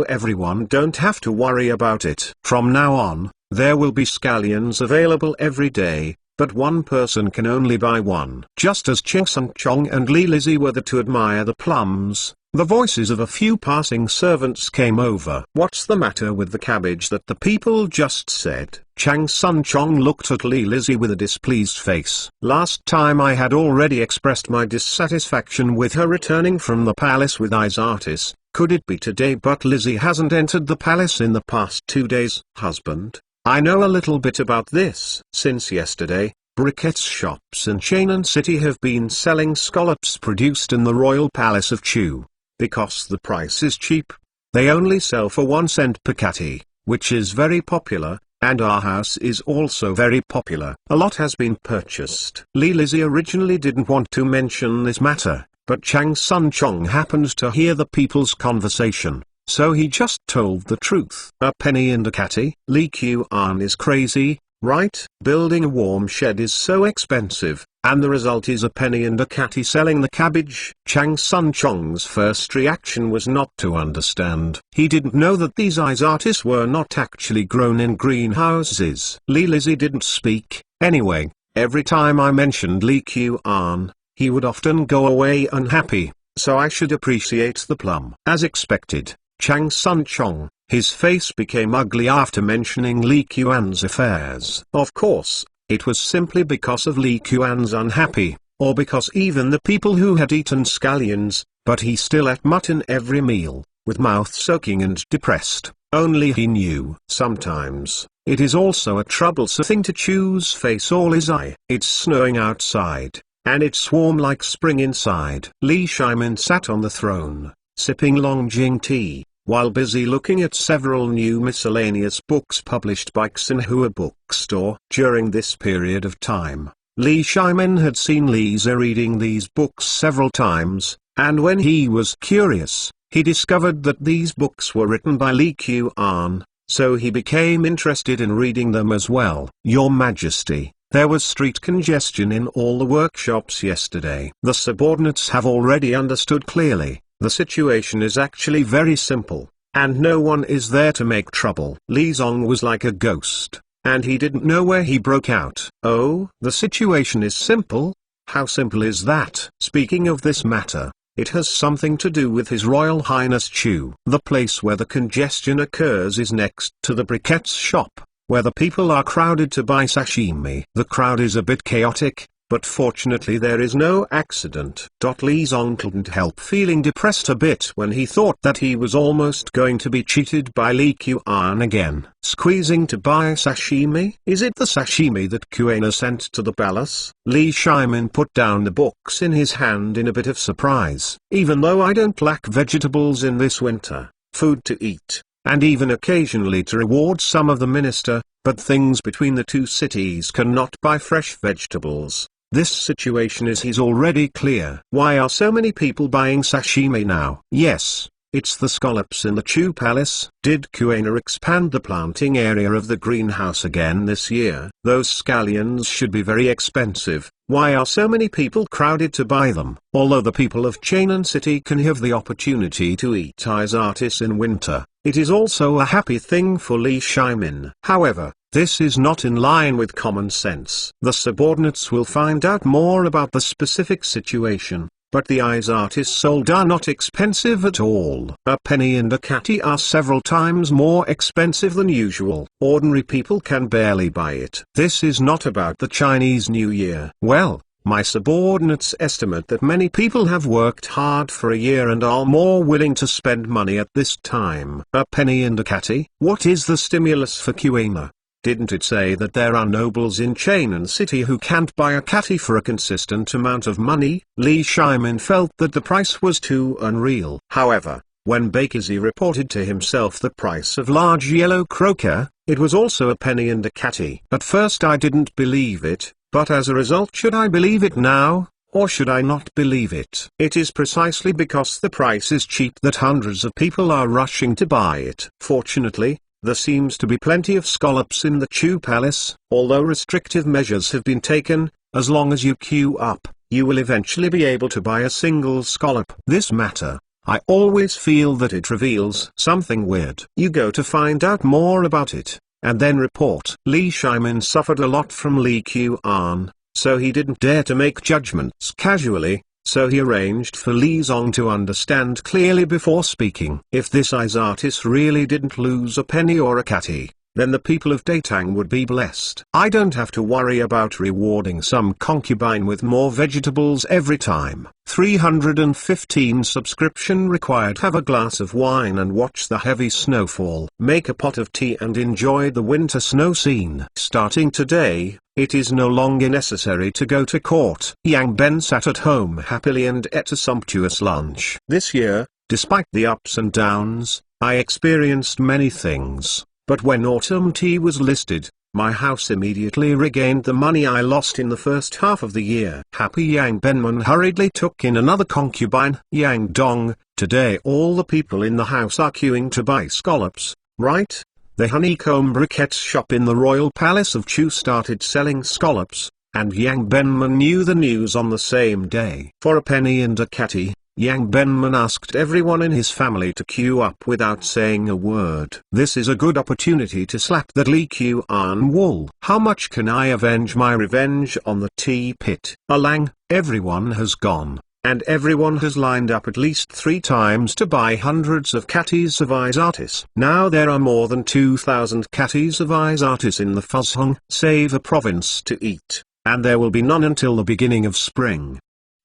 everyone don't have to worry about it. From now on, there will be scallions available every day, but one person can only buy one. Just as Cheng Sun Chong and Li Lizzie were there to admire the plums, the voices of a few passing servants came over. What's the matter with the cabbage that the people just said? Chang Sun Chong looked at Li Lizzie with a displeased face. Last time I had already expressed my dissatisfaction with her returning from the palace with ice artists. Could it be today? But Lizzie hasn't entered the palace in the past 2 days. Husband, I know a little bit about this. Since yesterday, briquettes shops in Chainan City have been selling scallops produced in the royal palace of Chu. Because the price is cheap, they only sell for 1 cent per catty, which is very popular, and our house is also very popular. A lot has been purchased. Li Lizzie originally didn't want to mention this matter, but Chang Sun Chong happened to hear the people's conversation. So he just told the truth. A penny and a catty? Li Qian is crazy, right? Building a warm shed is so expensive, and the result is a penny and a catty selling the cabbage. Chang Sun Chong's first reaction was not to understand. He didn't know that these ice artists were not actually grown in greenhouses. Li Lizzie didn't speak. Anyway, every time I mentioned Li Qian, he would often go away unhappy, so I should appreciate the plum. As expected, Chang Sun Chong, his face became ugly after mentioning Li Qian's affairs. Of course, it was simply because of Li Qian's unhappy, or because even the people who had eaten scallions, but he still ate mutton every meal, with mouth soaking and depressed. Only he knew. Sometimes, it is also a troublesome thing to choose face or his eye. It's snowing outside, and it's warm like spring inside. Li Shimin sat on the throne, sipping Longjing tea, while busy looking at several new miscellaneous books published by Xinhua Bookstore. During this period of time, Li Shimin had seen Lisa reading these books several times, and when he was curious, he discovered that these books were written by Li Qian, so he became interested in reading them as well. Your Majesty, there was street congestion in all the workshops yesterday. The subordinates have already understood clearly. The situation is actually very simple, and no one is there to make trouble. Li Zong was like a ghost, and he didn't know where he broke out. Oh, the situation is simple? How simple is that? Speaking of this matter, it has something to do with His Royal Highness Chu. The place where the congestion occurs is next to the briquettes shop, where the people are crowded to buy sashimi. The crowd is a bit chaotic, but fortunately there is no accident. Li Zong couldn't help feeling depressed a bit when he thought that he was almost going to be cheated by Li Qian again. Squeezing to buy sashimi? Is it the sashimi that Kuena sent to the palace? Li Shimin put down the books in his hand in a bit of surprise. Even though I don't lack vegetables in this winter, food to eat, and even occasionally to reward some of the minister, but things between the two cities cannot buy fresh vegetables. This situation is already clear. Why are so many people buying sashimi now? Yes, it's the scallops in the Chu Palace. Did Kuena expand the planting area of the greenhouse again this year? Those scallions should be very expensive. Why are so many people crowded to buy them? Although the people of Chainan City can have the opportunity to eat ice artists in winter, it is also a happy thing for Li Shimin. However, this is not in line with common sense. The subordinates will find out more about the specific situation, but the eyes artists sold are not expensive at all. A penny and a catty are several times more expensive than usual. Ordinary people can barely buy it. This is not about the Chinese New Year. Well, my subordinates estimate that many people have worked hard for a year and are more willing to spend money at this time. A penny and a catty? What is the stimulus for Kuena? Didn't it say that there are nobles in Chainan City who can't buy a catty for a consistent amount of money? Li Shimin felt that the price was too unreal. However, when Bakersy reported to himself the price of large yellow croaker, it was also a penny and a catty. At first I didn't believe it, but as a result, should I believe it now, or should I not believe it? It is precisely because the price is cheap that hundreds of people are rushing to buy it. Fortunately, there seems to be plenty of scallops in the Chu Palace. Although restrictive measures have been taken, as long as you queue up, you will eventually be able to buy a single scallop. This matter, I always feel that it reveals something weird. You go to find out more about it, and then report. Li Shimin suffered a lot from Li Qian, so he didn't dare to make judgments casually. So he arranged for Li Zong to understand clearly before speaking. If this eyes artist really didn't lose a penny or a catty, then the people of Datang would be blessed. I don't have to worry about rewarding some concubine with more vegetables every time. 315 subscription required. Have a glass of wine and watch the heavy snowfall. Make a pot of tea and enjoy the winter snow scene. Starting today, it is no longer necessary to go to court. Yang Ben sat at home happily and ate a sumptuous lunch. This year, despite the ups and downs, I experienced many things. But when autumn tea was listed, my house immediately regained the money I lost in the first half of the year. Happy Yang Benman hurriedly took in another concubine. Yang Dong, today all the people in the house are queuing to buy scallops, right? The honeycomb briquettes shop in the royal palace of Chu started selling scallops, and Yang Benman knew the news on the same day. For a penny and a catty, Yang Benman asked everyone in his family to queue up without saying a word. This is a good opportunity to slap that Li Qian wool. How much can I avenge my revenge on the tea pit? Alang, everyone has gone, and everyone has lined up at least 3 times to buy hundreds of catties of eyes artists. Now there are more than 2,000 catties of eyes artists in the Fuzhong Save province to eat, and there will be none until the beginning of spring.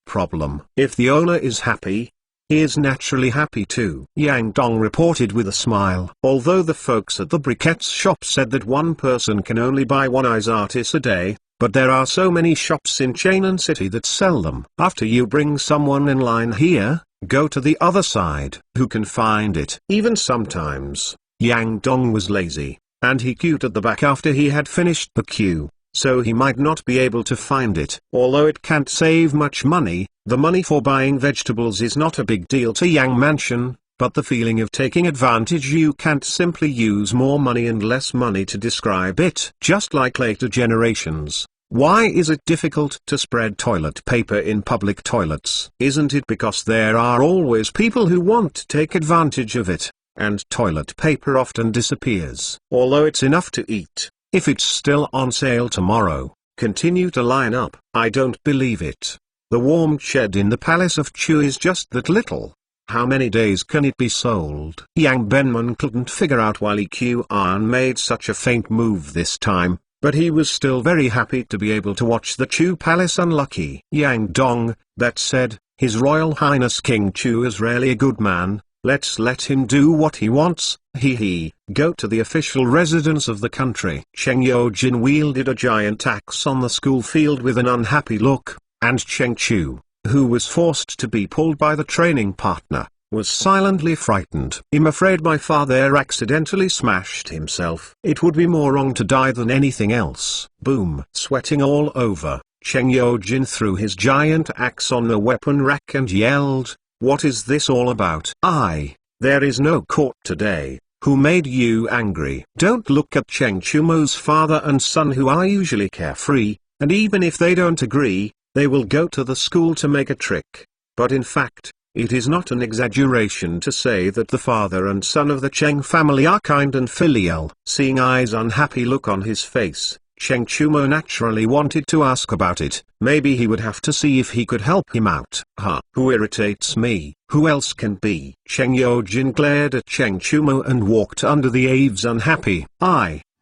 Problem. If the owner is happy, he is naturally happy too. Yang Dong reported with a smile. Although the folks at the briquettes shop said that one person can only buy one eyes artist a day, but there are so many shops in Chainan City that sell them. After you bring someone in line here, go to the other side. Who can find it? Even sometimes, Yang Dong was lazy, and he queued at the back after he had finished the queue, so he might not be able to find it. Although it can't save much money, the money for buying vegetables is not a big deal to Yang Mansion, but the feeling of taking advantage, you can't simply use more money and less money to describe it. Just like later generations. Why is it difficult to spread toilet paper in public toilets? Isn't it because there are always people who want to take advantage of it, and toilet paper often disappears? Although it's enough to eat, if it's still on sale tomorrow, continue to line up. I don't believe it. The warm shed in the Palace of Chu is just that little. How many days can it be sold? Yang Benman couldn't figure out why Li Qian made such a faint move this time, but he was still very happy to be able to watch the Chu Palace. Unlucky Yang Dong, that said, His Royal Highness King Chu is really a good man, let's let him do what he wants, go to the official residence of the country. Cheng Yojin wielded a giant axe on the school field with an unhappy look, and Cheng Chu, who was forced to be pulled by the training partner, was silently frightened. I'm afraid my father accidentally smashed himself. It would be more wrong to die than anything else. Boom. Sweating all over, Cheng Yojin threw his giant axe on the weapon rack and yelled, "What is this all about? There is no court today. Who made you angry?" Don't look at Cheng Chumo's father and son, who are usually carefree, and even if they don't agree, they will go to the school to make a trick. But in fact, it is not an exaggeration to say that the father and son of the Cheng family are kind and filial. Seeing I's unhappy look on his face, Cheng Chumo naturally wanted to ask about it. Maybe he would have to see if he could help him out. Who irritates me? Who else can be? Cheng Yojin glared at Cheng Chumo and walked under the eaves unhappy.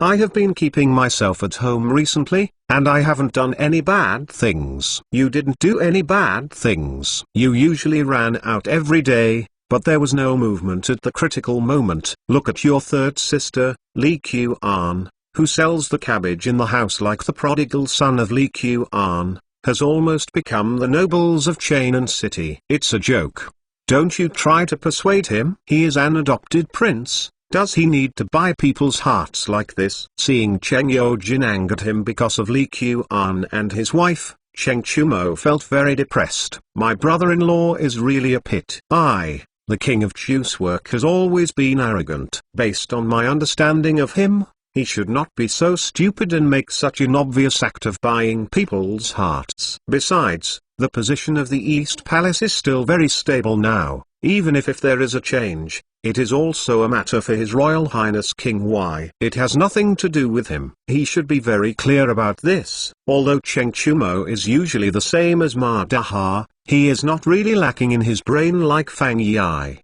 I have been keeping myself at home recently, and I haven't done any bad things. You didn't do any bad things. You usually ran out every day, but there was no movement at the critical moment. Look at your third sister, Li Qian, who sells the cabbage in the house like the prodigal son of Li Qian, has almost become the nobles of Chain and City. It's a joke. Don't you try to persuade him. He is an adopted prince. Does he need to buy people's hearts like this? Seeing Cheng Yojin angered him because of Li Qian and his wife, Cheng Chumo felt very depressed. My brother-in-law is really a pit. The king of Chu's work has always been arrogant. Based on my understanding of him, he should not be so stupid and make such an obvious act of buying people's hearts. Besides, the position of the East Palace is still very stable now. Even if there is a change, it is also a matter for His Royal Highness King Y. It has nothing to do with him. He should be very clear about this. Although Cheng Chumo is usually the same as Ma Daha, he is not really lacking in his brain like Fang Yi.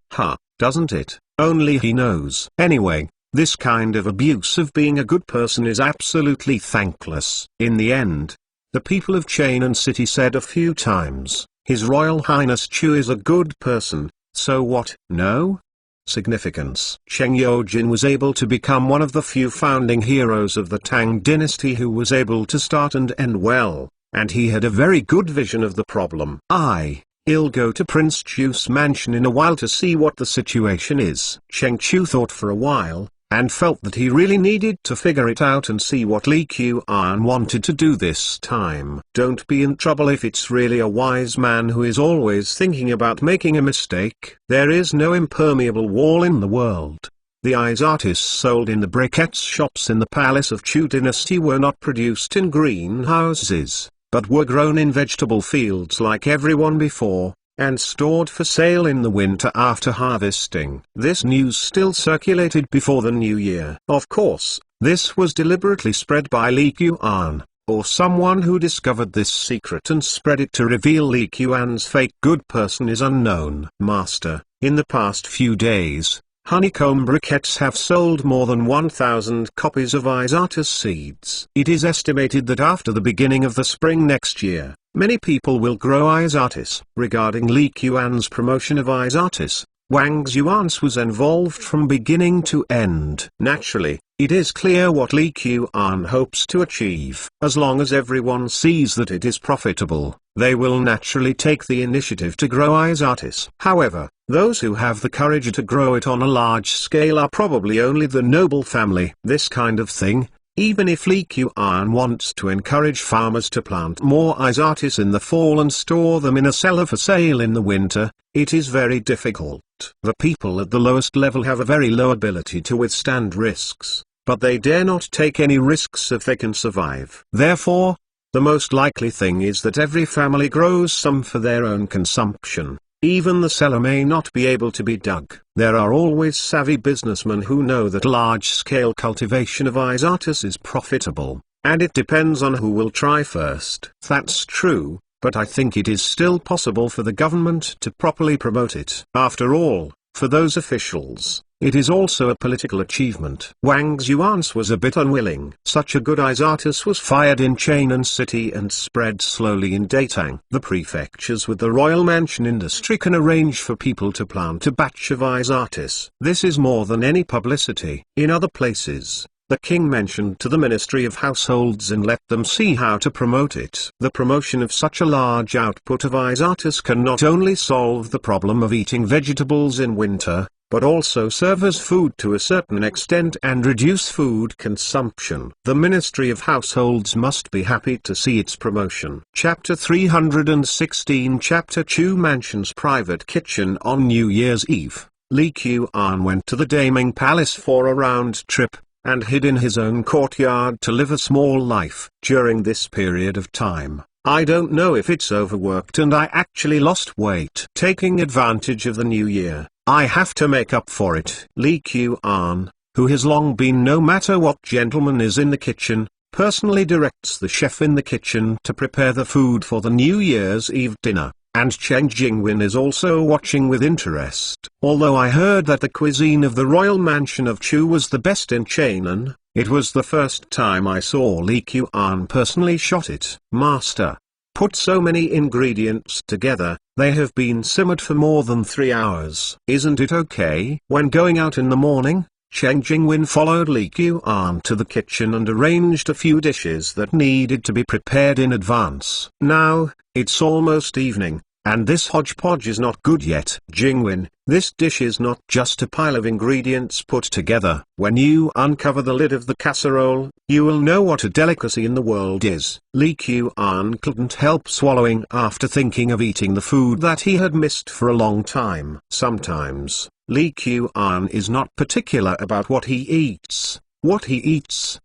Doesn't it? Only he knows. Anyway, this kind of abuse of being a good person is absolutely thankless. In the end, the people of Chain and City said a few times, His Royal Highness Chu is a good person, so what? No? Significance. Cheng Yojin was able to become one of the few founding heroes of the Tang dynasty who was able to start and end well, and he had a very good vision of the problem. I'll go to Prince Chu's mansion in a while to see what the situation is. Cheng Chu thought for a while, and felt that he really needed to figure it out and see what Li Qian wanted to do this time. Don't be in trouble if it's really a wise man who is always thinking about making a mistake. There is no impermeable wall in the world. The eyes artists sold in the briquettes shops in the palace of Chu dynasty were not produced in greenhouses, but were grown in vegetable fields like everyone before, and stored for sale in the winter after harvesting. This news still circulated before the new year. Of course, this was deliberately spread by Li Qian, or someone who discovered this secret and spread it to reveal Li Qian's fake good person is unknown. Master, in the past few days, honeycomb briquettes have sold more than 1,000 copies of Isatis seeds. It is estimated that after the beginning of the spring next year, many people will grow Isatis. Regarding Li Qian's promotion of Isatis, Wang Xuan's was involved from beginning to end. Naturally, it is clear what Li Qian hopes to achieve. As long as everyone sees that it is profitable, they will naturally take the initiative to grow Isatis. However, those who have the courage to grow it on a large scale are probably only the noble family. This kind of thing, even if Li Qian wants to encourage farmers to plant more Isatis in the fall and store them in a cellar for sale in the winter, it is very difficult. The people at the lowest level have a very low ability to withstand risks, but they dare not take any risks if they can survive. Therefore, the most likely thing is that every family grows some for their own consumption. Even the cellar may not be able to be dug. There are always savvy businessmen who know that large-scale cultivation of Isatis is profitable, and it depends on who will try first. That's true, but I think it is still possible for the government to properly promote it. After all, For those officials, it is also a political achievement. Wang Xuan's was a bit unwilling. Such a good artist was fired in Chainan City and spread slowly in Datang. The prefectures with the royal mansion industry can arrange for people to plant a batch of artists. This is more than any publicity. In other places, the king mentioned to the Ministry of Households and let them see how to promote it. The promotion of such a large output of artists can not only solve the problem of eating vegetables in winter, but also serve as food to a certain extent and reduce food consumption. The Ministry of Households must be happy to see its promotion. Chapter 316 Chapter Chu Mansion's private kitchen. On New Year's Eve, Li Qian went to the Daming Palace for a round trip, and hid in his own courtyard to live a small life. During this period of time, I don't know if it's overworked and I actually lost weight. Taking advantage of the new year, I have to make up for it. Li Qian, who has long been no matter what gentleman is in the kitchen, personally directs the chef in the kitchen to prepare the food for the New Year's Eve dinner, and Chen Jingwen is also watching with interest. Although I heard that the cuisine of the royal mansion of Chu was the best in Chainan, it was the first time I saw Li Qian personally shot it. Master, put so many ingredients together, they have been simmered for more than 3 hours. Isn't it okay? When going out in the morning, Chen Jingwen followed Li Qian to the kitchen and arranged a few dishes that needed to be prepared in advance. Now, it's almost evening, and this hodgepodge is not good yet. Jingwen, this dish is not just a pile of ingredients put together. When you uncover the lid of the casserole, you will know what a delicacy in the world is. Li Qian couldn't help swallowing after thinking of eating the food that he had missed for a long time. Sometimes, Li Qian is not particular about what he eats.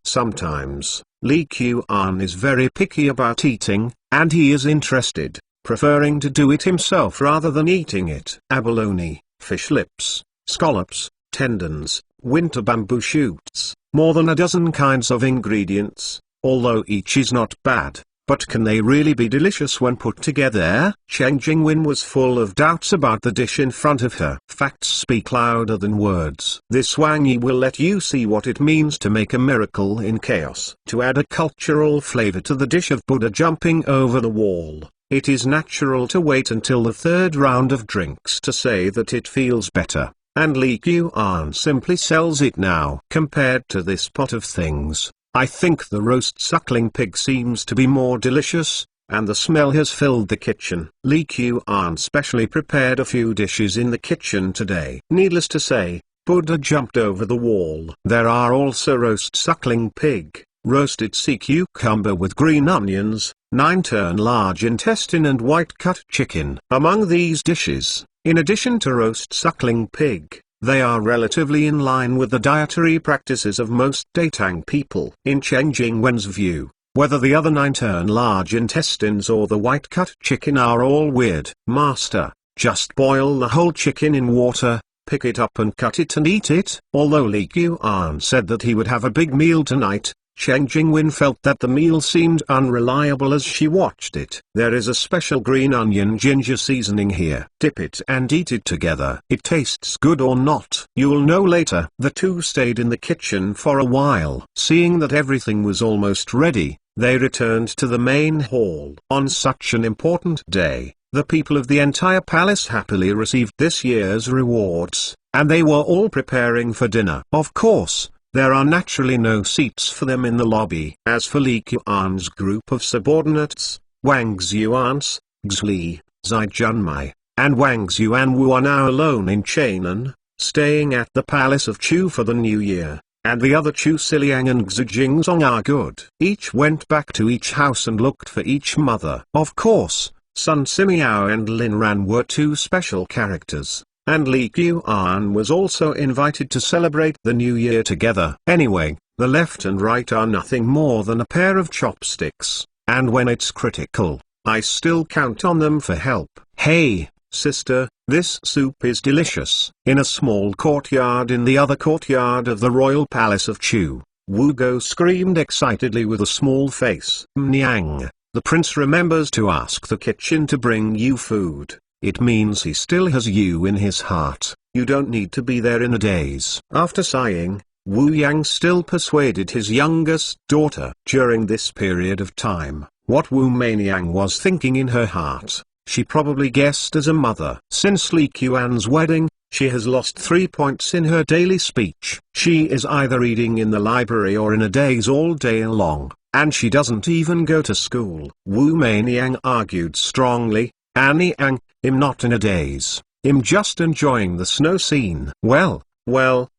Sometimes, Li Qian is very picky about eating, and he is interested, preferring to do it himself rather than eating it. Abalone, fish lips, scallops, tendons, winter bamboo shoots, more than a dozen kinds of ingredients, although each is not bad. But can they really be delicious when put together? Chen Jingwen was full of doubts about the dish in front of her. Facts speak louder than words. This Wang Yi will let you see what it means to make a miracle in chaos. To add a cultural flavor to the dish of Buddha jumping over the wall, it is natural to wait until the third round of drinks to say that it feels better, and Li Qian simply sells it now. Compared to this pot of things, I think the roast suckling pig seems to be more delicious, and the smell has filled the kitchen. Li Qian specially prepared a few dishes in the kitchen today. Needless to say, Buddha jumped over the wall. There are also roast suckling pig, roasted sea cucumber with green onions, 9-turn large intestine and white-cut chicken. Among these dishes, in addition to roast suckling pig, they are relatively in line with the dietary practices of most Datang people. In Chen Jingwen's view, whether the other 9-turn large intestines or the white-cut chicken are all weird. Master, just boil the whole chicken in water, pick it up and cut it and eat it. Although Li Qian said that he would have a big meal tonight, Chen Jingwen felt that the meal seemed unreliable as she watched it. There is a special green onion ginger seasoning here. Dip it and eat it together. It tastes good or not, you'll know later. The two stayed in the kitchen for a while. Seeing that everything was almost ready, they returned to the main hall. On such an important day, the people of the entire palace happily received this year's rewards, and they were all preparing for dinner. Of course, there are naturally no seats for them in the lobby. As for Li Qian's group of subordinates, Wang Xuan's, Xli, Zai Junmai, and Wang Xuanwu are now alone in Chainan, staying at the palace of Chu for the new year, and the other Chu Siliang and Xu Jingzong are good. Each went back to each house and looked for each mother. Of course, Sun Simiao and Lin Ran were two special characters, and Li Qian was also invited to celebrate the new year together. Anyway, the left and right are nothing more than a pair of chopsticks, and when it's critical, I still count on them for help. Hey, sister, this soup is delicious. In a small courtyard in the other courtyard of the royal palace of Chu, Wu Go screamed excitedly with a small face. Nyang, the prince remembers to ask the kitchen to bring you food. It means he still has you in his heart. You don't need to be there in a daze. After sighing, Wu Yang still persuaded his youngest daughter. During this period of time, what Wu Meiniang was thinking in her heart, she probably guessed as a mother. Since Li Qian's wedding, she has lost 3 points in her daily speech. She is either reading in the library or in a daze all day long, and she doesn't even go to school. Wu Meiniang argued strongly, "Annie Ang, I'm not in a daze. I'm just enjoying the snow scene." Well,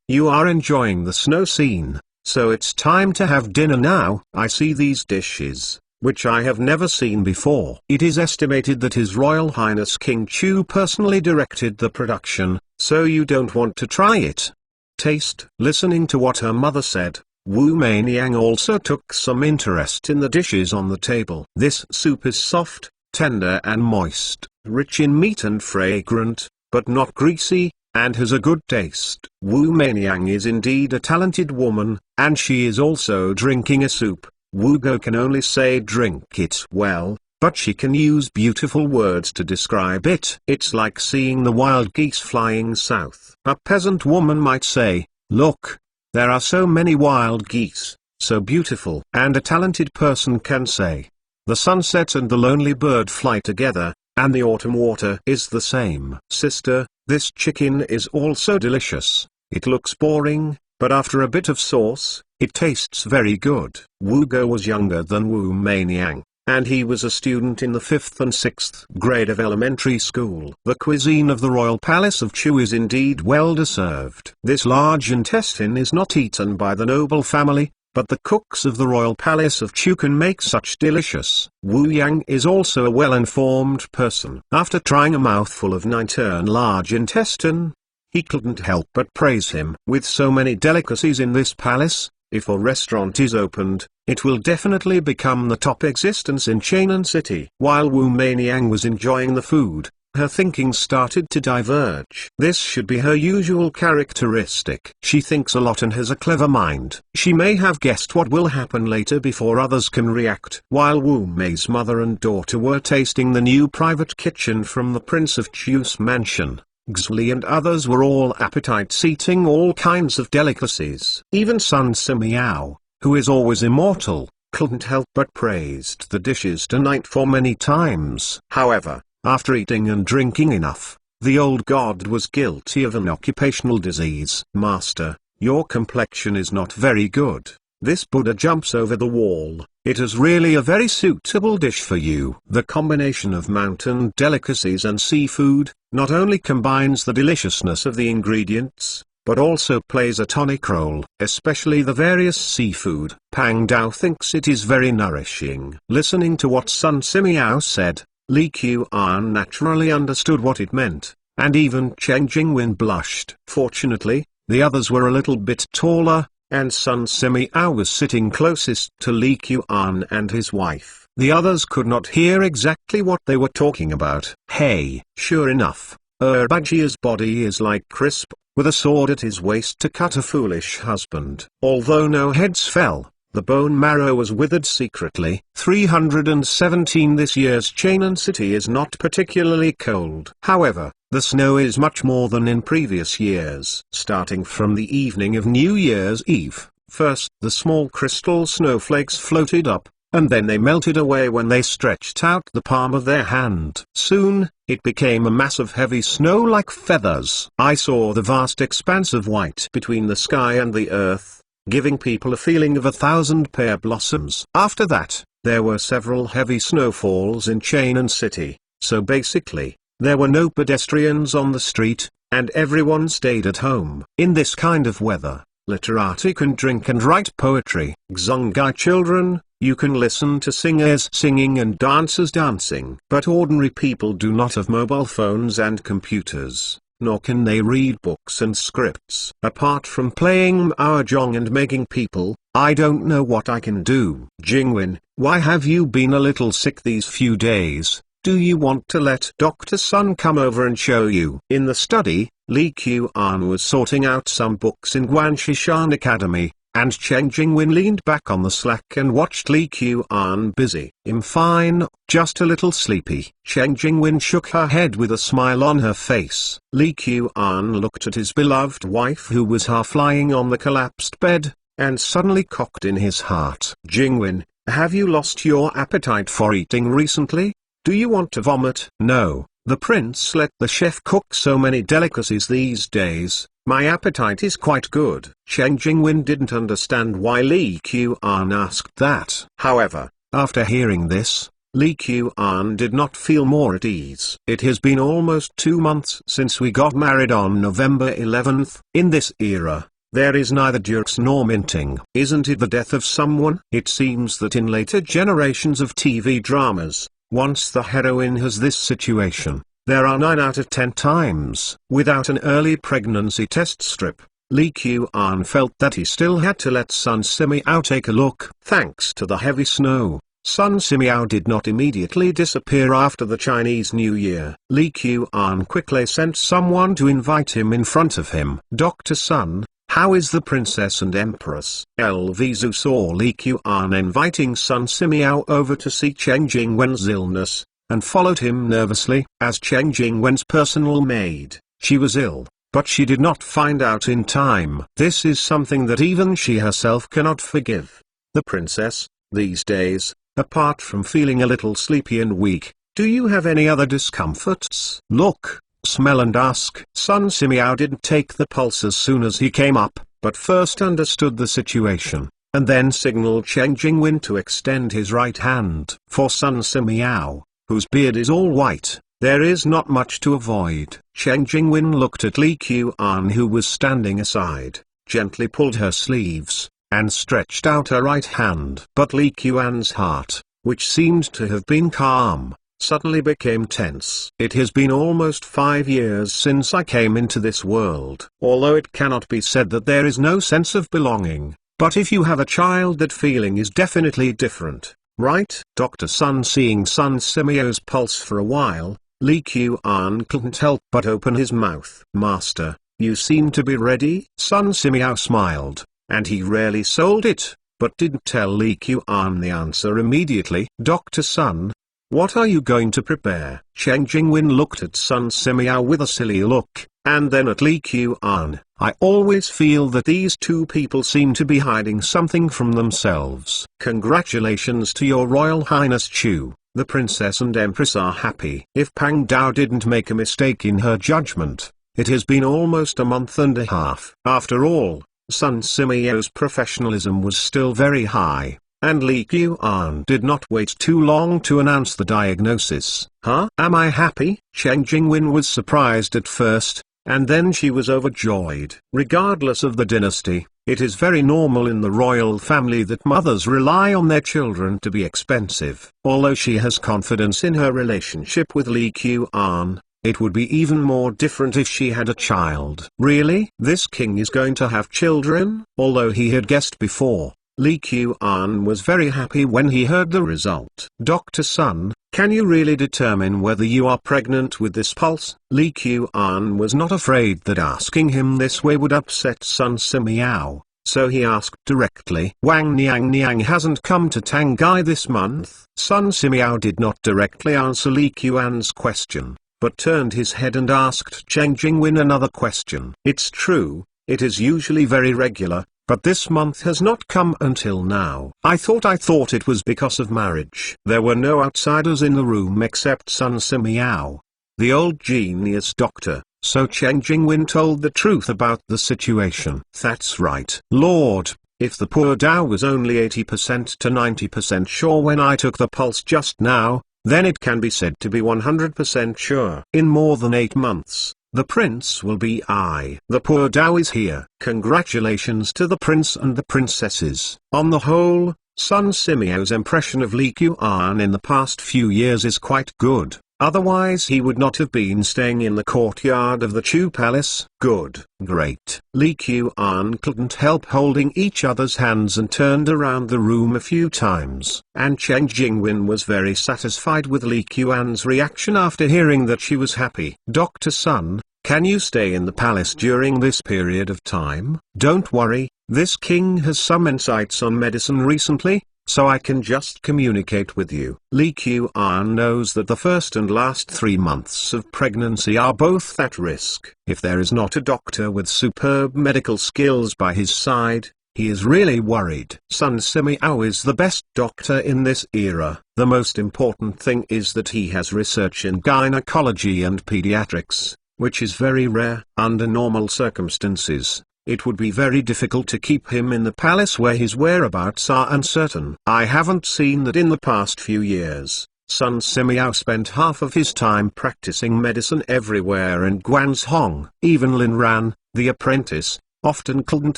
you are enjoying the snow scene, so it's time to have dinner now. I see these dishes, which I have never seen before. It is estimated that His Royal Highness King Chu personally directed the production, so you don't want to try it. Taste. Listening to what her mother said, Wu Meiniang also took some interest in the dishes on the table. This soup is soft, tender and moist, rich in meat and fragrant, but not greasy, and has a good taste. Wu Meiniang is indeed a talented woman, and she is also drinking a soup. Wu Go can only say drink it well, but she can use beautiful words to describe it. It's like seeing the wild geese flying south. A peasant woman might say, "Look, there are so many wild geese, so beautiful." And a talented person can say, "The sunset and the lonely bird fly together, and the autumn water is the same." Sister, this chicken is also delicious. It looks boring, but after a bit of sauce, it tastes very good. Wu Go was younger than Wu Meiniang, and he was a student in the 5th and 6th grade of elementary school. The cuisine of the royal palace of Chu is indeed well deserved. This large intestine is not eaten by the noble family, but the cooks of the royal palace of Chu can make such delicious. Wu Yang is also a well-informed person. After trying a mouthful of 9-turn large intestine, he couldn't help but praise him. With so many delicacies in this palace, if a restaurant is opened, it will definitely become the top existence in Chainan City. While Wu Meiniang was enjoying the food, her thinking started to diverge. This should be her usual characteristic. She thinks a lot and has a clever mind. She may have guessed what will happen later before others can react. While Wu Mei's mother and daughter were tasting the new private kitchen from the Prince of Chu's mansion, Xli and others were all appetites eating all kinds of delicacies. Even Sun Simiao, who is always immortal, couldn't help but praised the dishes tonight for many times. However, after eating and drinking enough, the old god was guilty of an occupational disease. "Master, your complexion is not very good. This Buddha jumps over the wall. It is really a very suitable dish for you." The combination of mountain delicacies and seafood not only combines the deliciousness of the ingredients, but also plays a tonic role, especially the various seafood. Pang Dao thinks it is very nourishing. Listening to what Sun Simiao said, Li Qian naturally understood what it meant, and even Chen Jingwen blushed. Fortunately, the others were a little bit taller, and Sun Simiao was sitting closest to Li Qian and his wife. The others could not hear exactly what they were talking about. Hey, sure enough, Bajia's body is like crisp, with a sword at his waist to cut a foolish husband. Although no heads fell, the bone marrow was withered secretly. 317 This year's Chainan City is not particularly cold. However, the snow is much more than in previous years. Starting from the evening of New Year's Eve, first the small crystal snowflakes floated up, and then they melted away when they stretched out the palm of their hand. Soon, it became a mass of heavy snow like feathers. I saw the vast expanse of white between the sky and the earth, giving people a feeling of 1,000 pear blossoms. After that, there were several heavy snowfalls in Chainan City, so basically, there were no pedestrians on the street, and everyone stayed at home. In this kind of weather, literati can drink and write poetry. Xungai children, you can listen to singers singing and dancers dancing. But ordinary people do not have mobile phones and computers, nor can they read books and scripts. Apart from playing mahjong and making people, I don't know what I can do. Jingwen, why have you been a little sick these few days? Do you want to let Dr. Sun come over and show you? In the study, Li Qian was sorting out some books in Guanshishan Academy, and Chen Jingwen leaned back on the slack and watched Li Qian busy. "I'm fine, just a little sleepy." Chen Jingwen shook her head with a smile on her face. Li Qian looked at his beloved wife who was half lying on the collapsed bed, and suddenly cocked in his heart. "Jingwen, have you lost your appetite for eating recently? Do you want to vomit?" "No, the prince let the chef cook so many delicacies these days. My appetite is quite good." Chen Jingwen didn't understand why Li Qian asked that. However, after hearing this, Li Qian did not feel more at ease. "It has been almost 2 months since we got married on November 11th. In this era, there is neither jokes nor minting. Isn't it the death of someone?" It seems that in later generations of TV dramas, once the heroine has this situation, there are 9 out of 10 times. Without an early pregnancy test strip, Li Qian felt that he still had to let Sun Simiao take a look. Thanks to the heavy snow, Sun Simiao did not immediately disappear after the Chinese New Year. Li Qian quickly sent someone to invite him in front of him. "Dr. Sun, how is the princess and empress?" Lvizu saw Li Qian inviting Sun Simiao over to see Chen Jingwen's illness, and followed him nervously. As Chen Jingwen's personal maid, she was ill, but she did not find out in time. This is something that even she herself cannot forgive. The princess, these days, apart from feeling a little sleepy and weak, do you have any other discomforts? Look, smell and ask. Sun Simiao didn't take the pulse as soon as he came up, but first understood the situation, and then signaled Chen Jingwen to extend his right hand. For Sun Simiao, whose beard is all white, there is not much to avoid. Chen Jingwen looked at Li Qian who was standing aside, gently pulled her sleeves, and stretched out her right hand. But Li Qian's heart, which seemed to have been calm, suddenly became tense. "It has been almost 5 years since I came into this world. Although it cannot be said that there is no sense of belonging, but if you have a child that feeling is definitely different. Right?" Dr. Sun, seeing Sun Simiao's pulse for a while, Li Qian couldn't help but open his mouth. "Master, you seem to be ready." Sun Simiao smiled, and he rarely sold it, but didn't tell Li Qian the answer immediately. "Dr. Sun, what are you going to prepare?" Chen Jingwen looked at Sun Simiao with a silly look, and then at Li Qian. "I always feel that these two people seem to be hiding something from themselves." "Congratulations to your Royal Highness Chu. The princess and empress are happy." If Pang Dao didn't make a mistake in her judgment, it has been almost a month and a half. After all, Sun Simiao's professionalism was still very high, and Li Qian did not wait too long to announce the diagnosis. "Huh? Am I happy?" Chen Jingwen was surprised at first, and then she was overjoyed. Regardless of the dynasty, it is very normal in the royal family that mothers rely on their children to be expensive. Although she has confidence in her relationship with Li Qian, it would be even more different if she had a child. "Really? This king is going to have children?" Although he had guessed before, Li Qian was very happy when he heard the result. "Dr. Sun, can you really determine whether you are pregnant with this pulse?" Li Qian was not afraid that asking him this way would upset Sun Simiao, so he asked directly. "Wang Niang hasn't come to Tangai this month." Sun Simiao did not directly answer Li Qian's question, but turned his head and asked Chen Jingwen another question. "It's true, it is usually very regular, but this month has not come until now. I thought it was because of marriage." There were no outsiders in the room except Sun Simiao, the old genius doctor, so Chen Jingwen told the truth about the situation. "That's right. Lord, if the poor Dao was only 80% to 90% sure when I took the pulse just now, then it can be said to be 100% sure. In more than 8 months, the prince will be I. The poor Dao is here." Congratulations to the prince and the princesses. On the whole, Sun Simiao's impression of Li Qian in the past few years is quite good. Otherwise he would not have been staying in the courtyard of the Chu Palace. Good. Great. Li Qian couldn't help holding each other's hands and turned around the room a few times. And Chen Jingwen was very satisfied with Li Qian's reaction after hearing that she was happy. "Dr. Sun, Can you stay in the palace during this period of time? Don't worry, this king has some insights on medicine recently, so I can just communicate with you. Li Qian knows that the first and last 3 months of pregnancy are both at risk. If there is not a doctor with superb medical skills by his side, he is really worried. Sun Simiao is the best doctor in this era. The most important thing is that he has research in gynecology and pediatrics, which is very rare. Under normal circumstances, it would be very difficult to keep him in the palace where his whereabouts are uncertain. I haven't seen that in the past few years. Sun Simiao spent half of his time practicing medicine everywhere in Guangzhong. Even Lin Ran, the apprentice, often couldn't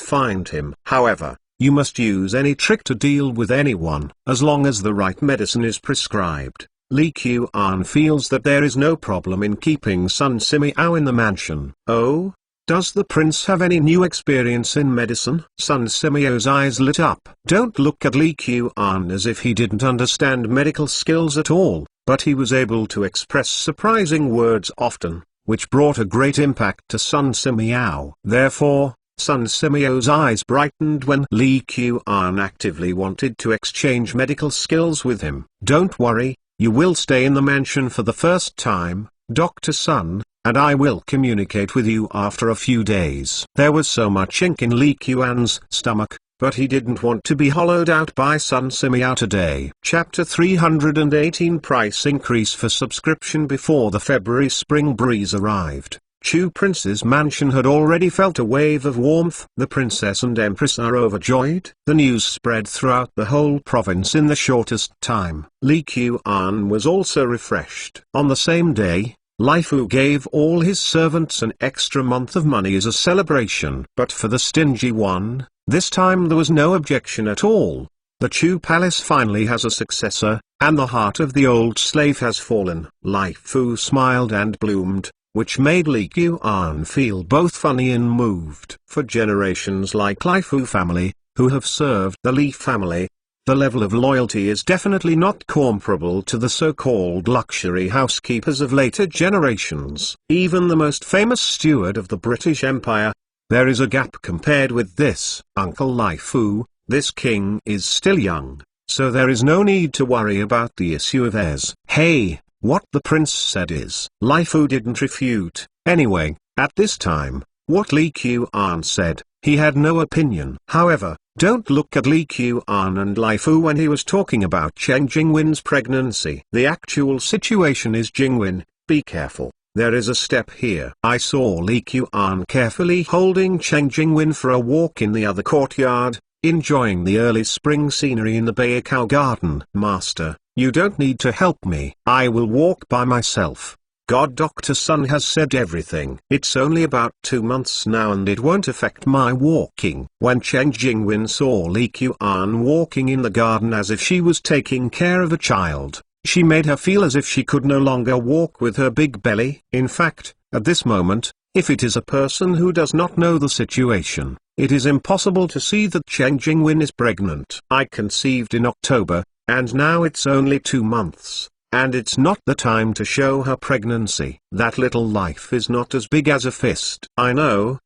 find him. However, you must use any trick to deal with anyone, as long as the right medicine is prescribed. Li Qian feels that there is no problem in keeping Sun Simiao in the mansion. Oh? Does the prince have any new experience in medicine? Sun Simiao's eyes lit up. Don't look at Li Qian as if he didn't understand medical skills at all, but he was able to express surprising words often, which brought a great impact to Sun Simiao. Therefore, Sun Simiao's eyes brightened when Li Qian actively wanted to exchange medical skills with him. Don't worry, you will stay in the mansion for the first time, Dr. Sun, and I will communicate with you after a few days. There was so much ink in Li Qian's stomach, but he didn't want to be hollowed out by Sun Simiao today. Chapter 318 Price Increase for Subscription. Before the February spring breeze arrived, Chu Prince's mansion had already felt a wave of warmth. The princess and empress are overjoyed. The news spread throughout the whole province in the shortest time. Li Qian was also refreshed. On the same day, Lai Fu gave all his servants an extra month of money as a celebration. But for the stingy one, this time there was no objection at all. The Chu Palace finally has a successor, and the heart of the old slave has fallen. Lai Fu smiled and bloomed, which made Li Qian feel both funny and moved. For generations like Lai Fu family, who have served the Li family, the level of loyalty is definitely not comparable to the so-called luxury housekeepers of later generations. Even the most famous steward of the British Empire, there is a gap compared with this. Uncle Lai Fu, this king is still young, so there is no need to worry about the issue of heirs. Hey, what the prince said is. Lai Fu didn't refute. Anyway, at this time, what Li Qian said, he had no opinion. However, don't look at Li Qian and Lai Fu when he was talking about Cheng Jingwen's pregnancy. The actual situation is Jingwen, be careful. There is a step here. I saw Li Qian carefully holding Cheng Jingwen for a walk in the other courtyard, enjoying the early spring scenery in the Baikao garden. Master, you don't need to help me. I will walk by myself. God, Dr. Sun has said everything. It's only about 2 months now and it won't affect my walking. When Cheng Jingwen saw Li Qian walking in the garden as if she was taking care of a child, she made her feel as if she could no longer walk with her big belly. In fact, at this moment, if it is a person who does not know the situation, it is impossible to see that Cheng Jingwen is pregnant. I conceived in October, and now it's only 2 months. And it's not the time to show her pregnancy. That little life is not as big as a fist. I know.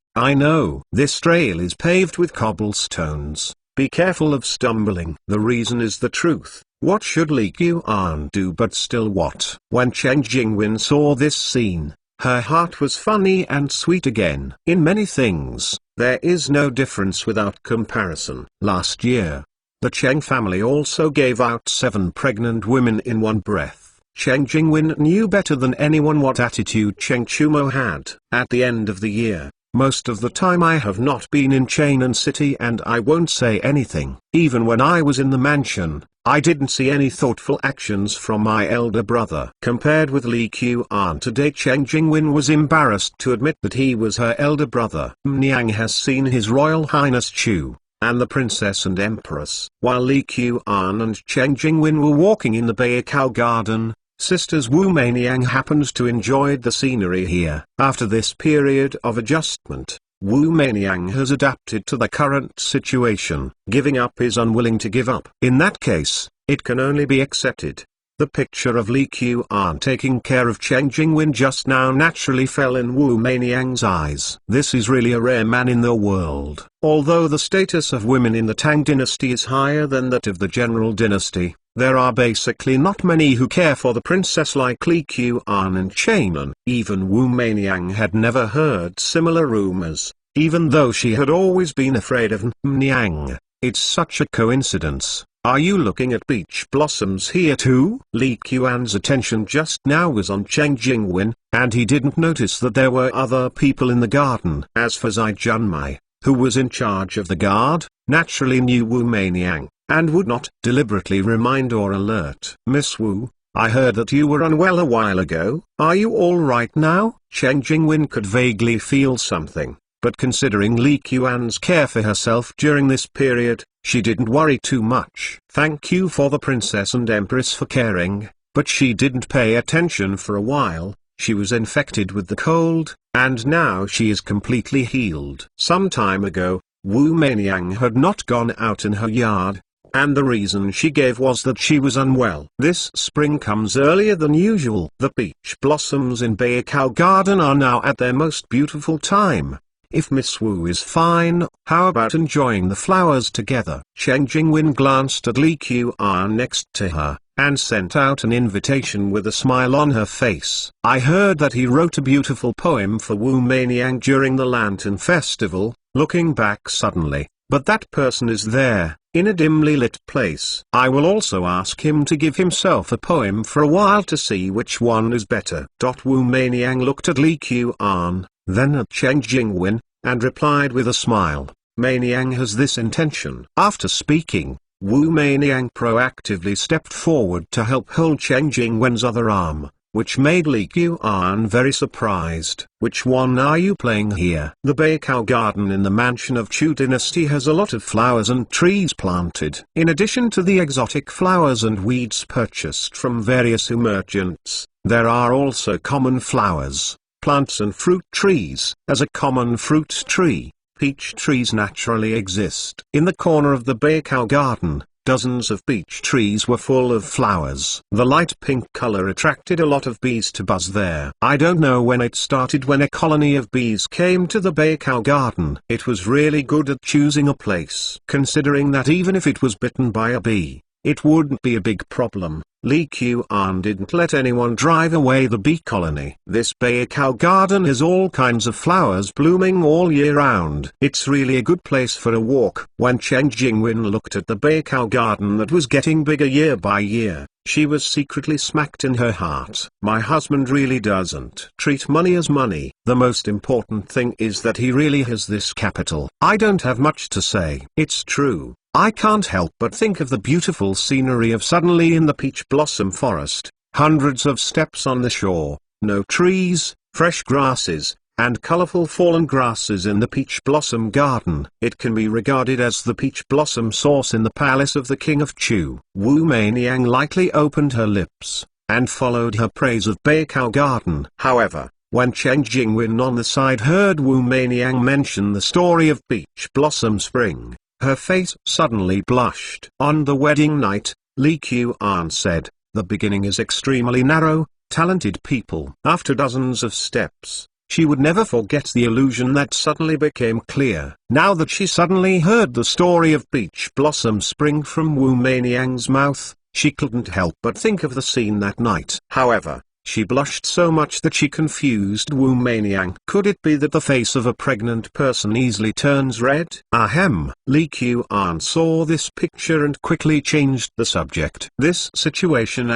This trail is paved with cobblestones. Be careful of stumbling. The reason is the truth. What should Li Qian do but still what? When Cheng Jingwen saw this scene, her heart was funny and sweet again. In many things, there is no difference without comparison. Last year, the Cheng family also gave out 7 pregnant women in one breath. Cheng Jingwen knew better than anyone what attitude Cheng Chumo had. At the end of the year, most of the time I have not been in Chainan City and I won't say anything. Even when I was in the mansion, I didn't see any thoughtful actions from my elder brother. Compared with Li Qian today, Cheng Jingwen was embarrassed to admit that he was her elder brother. Mniang has seen His Royal Highness Chu and the princess and empress. While Li Qian and Cheng Jingwen were walking in the Baikao garden, sisters Wu Meiniang happened to enjoy the scenery here. After this period of adjustment, Wu Meiniang has adapted to the current situation. Giving up is unwilling to give up. In that case, it can only be accepted. The picture of Li Qian taking care of Chen Jingwen just now naturally fell in Wu Meiniang's eyes. This is really a rare man in the world. Although the status of women in the Tang dynasty is higher than that of the general dynasty, there are basically not many who care for the princess like Li Qian and Chainan. Even Wu Meiniang had never heard similar rumors, even though she had always been afraid of Niang. It's such a coincidence. Are you looking at peach blossoms here too? Li Qian's attention just now was on Chen Jingwen, and he didn't notice that there were other people in the garden. As for Zai Junmai, who was in charge of the guard, naturally knew Wu Meiniang, and would not deliberately remind or alert. Miss Wu, I heard that you were unwell a while ago. Are you all right now? Chen Jingwen could vaguely feel something, but considering Li Qian's care for herself during this period, she didn't worry too much. Thank you for the princess and empress for caring, but she didn't pay attention for a while. She was infected with the cold, and now she is completely healed. Some time ago, Wu Meiniang had not gone out in her yard, and the reason she gave was that she was unwell. This spring comes earlier than usual. The peach blossoms in Baikao Garden are now at their most beautiful time. If Miss Wu is fine, how about enjoying the flowers together? Chen Jingwen glanced at Li Qian next to her, and sent out an invitation with a smile on her face. I heard that he wrote a beautiful poem for Wu Meiniang during the Lantern Festival. Looking back suddenly, but that person is there, in a dimly lit place. I will also ask him to give himself a poem for a while to see which one is better. Wu Meiniang looked at Li Qian, then at Chen Jingwen, and replied with a smile, Meiniang has this intention. After speaking, Wu Meiniang proactively stepped forward to help hold Chen Jingwen's other arm, which made Li Qian very surprised. Which one are you playing here? The Baikao Garden in the mansion of Chu dynasty has a lot of flowers and trees planted. In addition to the exotic flowers and weeds purchased from various merchants, there are also common flowers, plants and fruit trees. As a common fruit tree, peach trees naturally exist. In the corner of the Baikao Garden, dozens of peach trees were full of flowers. The light pink color attracted a lot of bees to buzz there. I don't know when it started when a colony of bees came to the Baikao Garden. It was really good at choosing a place. Considering that even if it was bitten by a bee, it wouldn't be a big problem. Li Qian didn't let anyone drive away the bee colony. This Baikao Garden has all kinds of flowers blooming all year round. It's really a good place for a walk. When Chen Jingwen looked at the Baikao Garden that was getting bigger year by year, she was secretly smacked in her heart. My husband really doesn't treat money as money. The most important thing is that he really has this capital. I don't have much to say. It's true. I can't help but think of the beautiful scenery of suddenly in the peach blossom forest, hundreds of steps on the shore, no trees, fresh grasses, and colorful fallen grasses in the peach blossom garden. It can be regarded as the peach blossom source in the palace of the king of Chu. Wu Meiniang lightly opened her lips, and followed her praise of Baikao Garden. However, when Chen Jingwen on the side heard Wu Meiniang mention the story of peach blossom spring, her face suddenly blushed. On the wedding night, Li Qian said, the beginning is extremely narrow, talented people. After dozens of steps, she would never forget the illusion that suddenly became clear. Now that she suddenly heard the story of peach blossom spring from Wu Meiniang's mouth, she couldn't help but think of the scene that night. However, she blushed so much that she confused Wu Meiniang. Could it be that the face of a pregnant person easily turns red? Ahem. Li Qian saw this picture and quickly changed the subject. This situation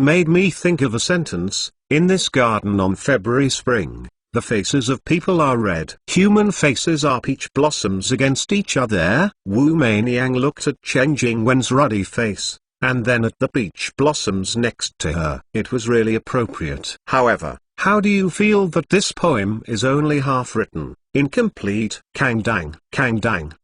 made me think of a sentence, in this garden on February spring, the faces of people are red. Human faces are peach blossoms against each other. Wu Meiniang looked at Chen Jingwen's ruddy face, and then at the peach blossoms next to her. It was really appropriate. However, how do you feel that this poem is only half written, incomplete? Kang dang.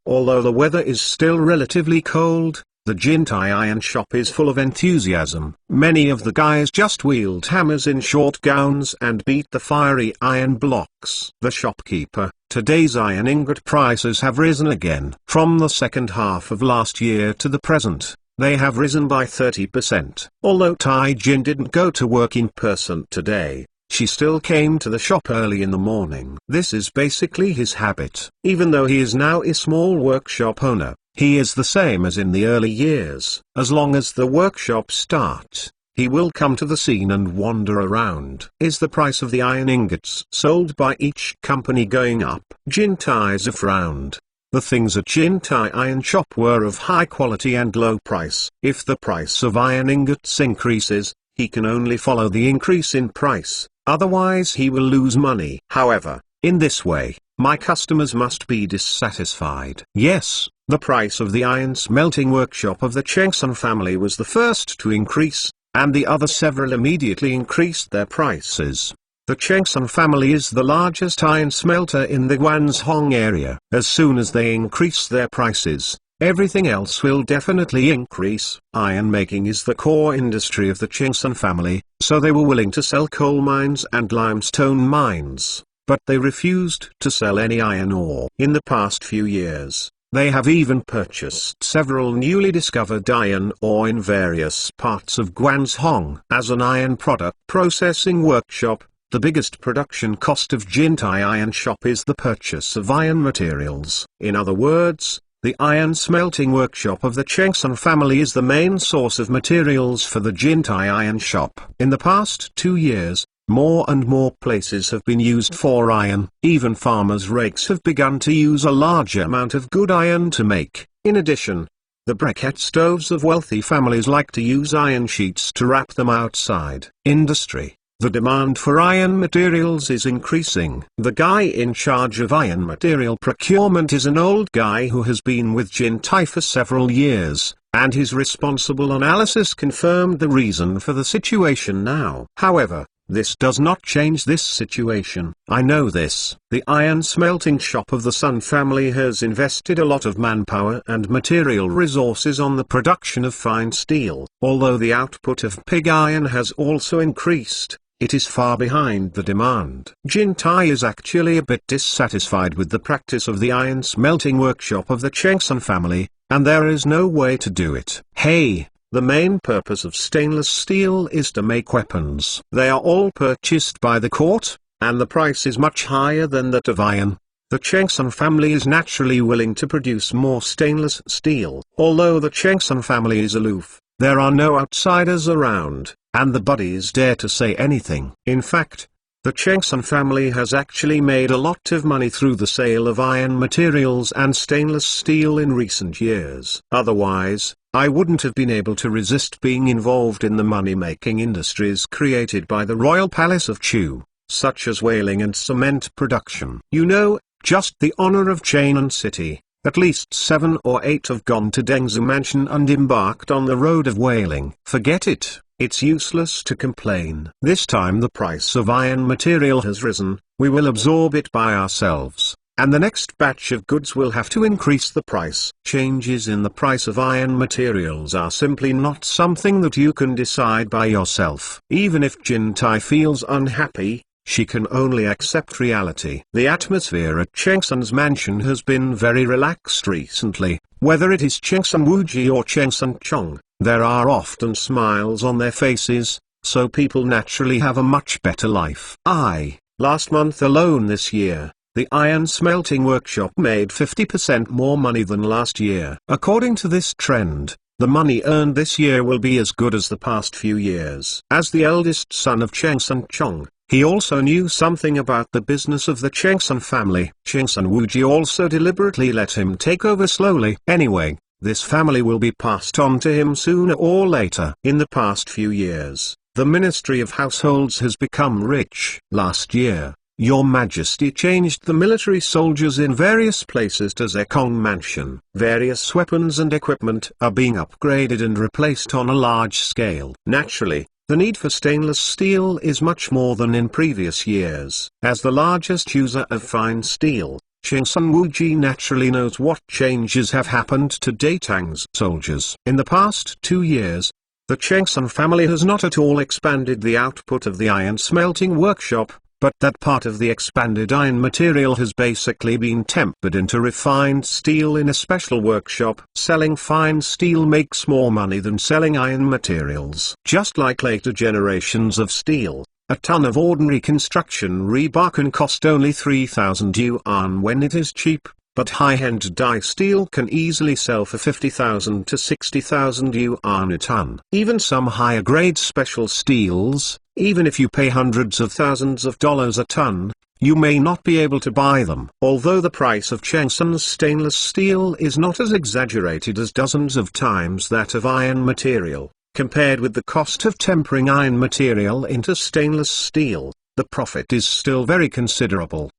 Although the weather is still relatively cold, the Jintai iron shop is full of enthusiasm. Many of the guys just wield hammers in short gowns and beat the fiery iron blocks. The shopkeeper, today's iron ingot prices have risen again. From the second half of last year to the present, they have risen by 30%. Although Tai Jin didn't go to work in person today, she still came to the shop early in the morning. This is basically his habit. Even though he is now a small workshop owner, he is the same as in the early years. As long as the workshop starts, he will come to the scene and wander around. Is the price of the iron ingots sold by each company going up? Jin Taizi frowned. The things at Jin Tai Iron Shop were of high quality and low price. If the price of iron ingots increases, he can only follow the increase in price, otherwise he will lose money. However, in this way, my customers must be dissatisfied. Yes, the price of the iron smelting workshop of the Chengsun family was the first to increase, and the other several immediately increased their prices. The Chengsun family is the largest iron smelter in the Guanzhong area. As soon as they increase their prices, everything else will definitely increase. Iron making is the core industry of the Chengsun family, so they were willing to sell coal mines and limestone mines, but they refused to sell any iron ore. In the past few years, they have even purchased several newly discovered iron ore in various parts of Guanzhong. As an iron product processing workshop, the biggest production cost of Jintai Iron Shop is the purchase of iron materials. In other words, the iron smelting workshop of the Chengsun family is the main source of materials for the Jintai Iron Shop. In the past 2 years, more and more places have been used for iron. Even farmers' rakes have begun to use a large amount of good iron to make. In addition, the briquette stoves of wealthy families like to use iron sheets to wrap them outside. Industry. The demand for iron materials is increasing. The guy in charge of iron material procurement is an old guy who has been with Jintai for several years, and his responsible analysis confirmed the reason for the situation now. However, this does not change this situation. I know this. The iron smelting shop of the Sun family has invested a lot of manpower and material resources on the production of fine steel. Although the output of pig iron has also increased, it is far behind the demand. Jintai is actually a bit dissatisfied with the practice of the iron smelting workshop of the Chengsun family, and there is no way to do it. Hey! The main purpose of stainless steel is to make weapons. They are all purchased by the court, and the price is much higher than that of iron. The Chengsun family is naturally willing to produce more stainless steel. Although the Chengsun family is aloof, there are no outsiders around, and the buddies dare to say anything. In fact, the Chengsun family has actually made a lot of money through the sale of iron materials and stainless steel in recent years. Otherwise, I wouldn't have been able to resist being involved in the money-making industries created by the royal palace of Chu, such as whaling and cement production. You know, just the honor of Chainan City, at least 7 or 8 have gone to Dengzu Mansion and embarked on the road of whaling. Forget it, it's useless to complain. This time the price of iron material has risen, we will absorb it by ourselves, and the next batch of goods will have to increase the price. Changes in the price of iron materials are simply not something that you can decide by yourself. Even if Jintai feels unhappy, she can only accept reality. The atmosphere at Chengsun's mansion has been very relaxed recently. Whether it is Chengsun Wuji or Chengsun Chong, there are often smiles on their faces, so people naturally have a much better life. Last month alone this year, the iron smelting workshop made 50% more money than last year. According to this trend, the money earned this year will be as good as the past few years. As the eldest son of Chengsun Chong, he also knew something about the business of the Chengsun family. Chengsun Wuji also deliberately let him take over slowly. Anyway, this family will be passed on to him sooner or later. In the past few years, the Ministry of Households has become rich. Last year, Your Majesty changed the military soldiers in various places to Zekong Mansion. Various weapons and equipment are being upgraded and replaced on a large scale. Naturally, the need for stainless steel is much more than in previous years. As the largest user of fine steel, Chengsun Wuji naturally knows what changes have happened to Datang's soldiers. In the past 2 years, the Chengsun family has not at all expanded the output of the iron smelting workshop, but that part of the expanded iron material has basically been tempered into refined steel in a special workshop. Selling fine steel makes more money than selling iron materials. Just like later generations of steel, a ton of ordinary construction rebar can cost only 3,000 yuan when it is cheap, but high-end die steel can easily sell for 50,000 to 60,000 yuan a ton. Even some higher-grade special steels, even if you pay hundreds of thousands of dollars a ton, you may not be able to buy them. Although the price of Chengsun's stainless steel is not as exaggerated as dozens of times that of iron material, compared with the cost of tempering iron material into stainless steel, the profit is still very considerable.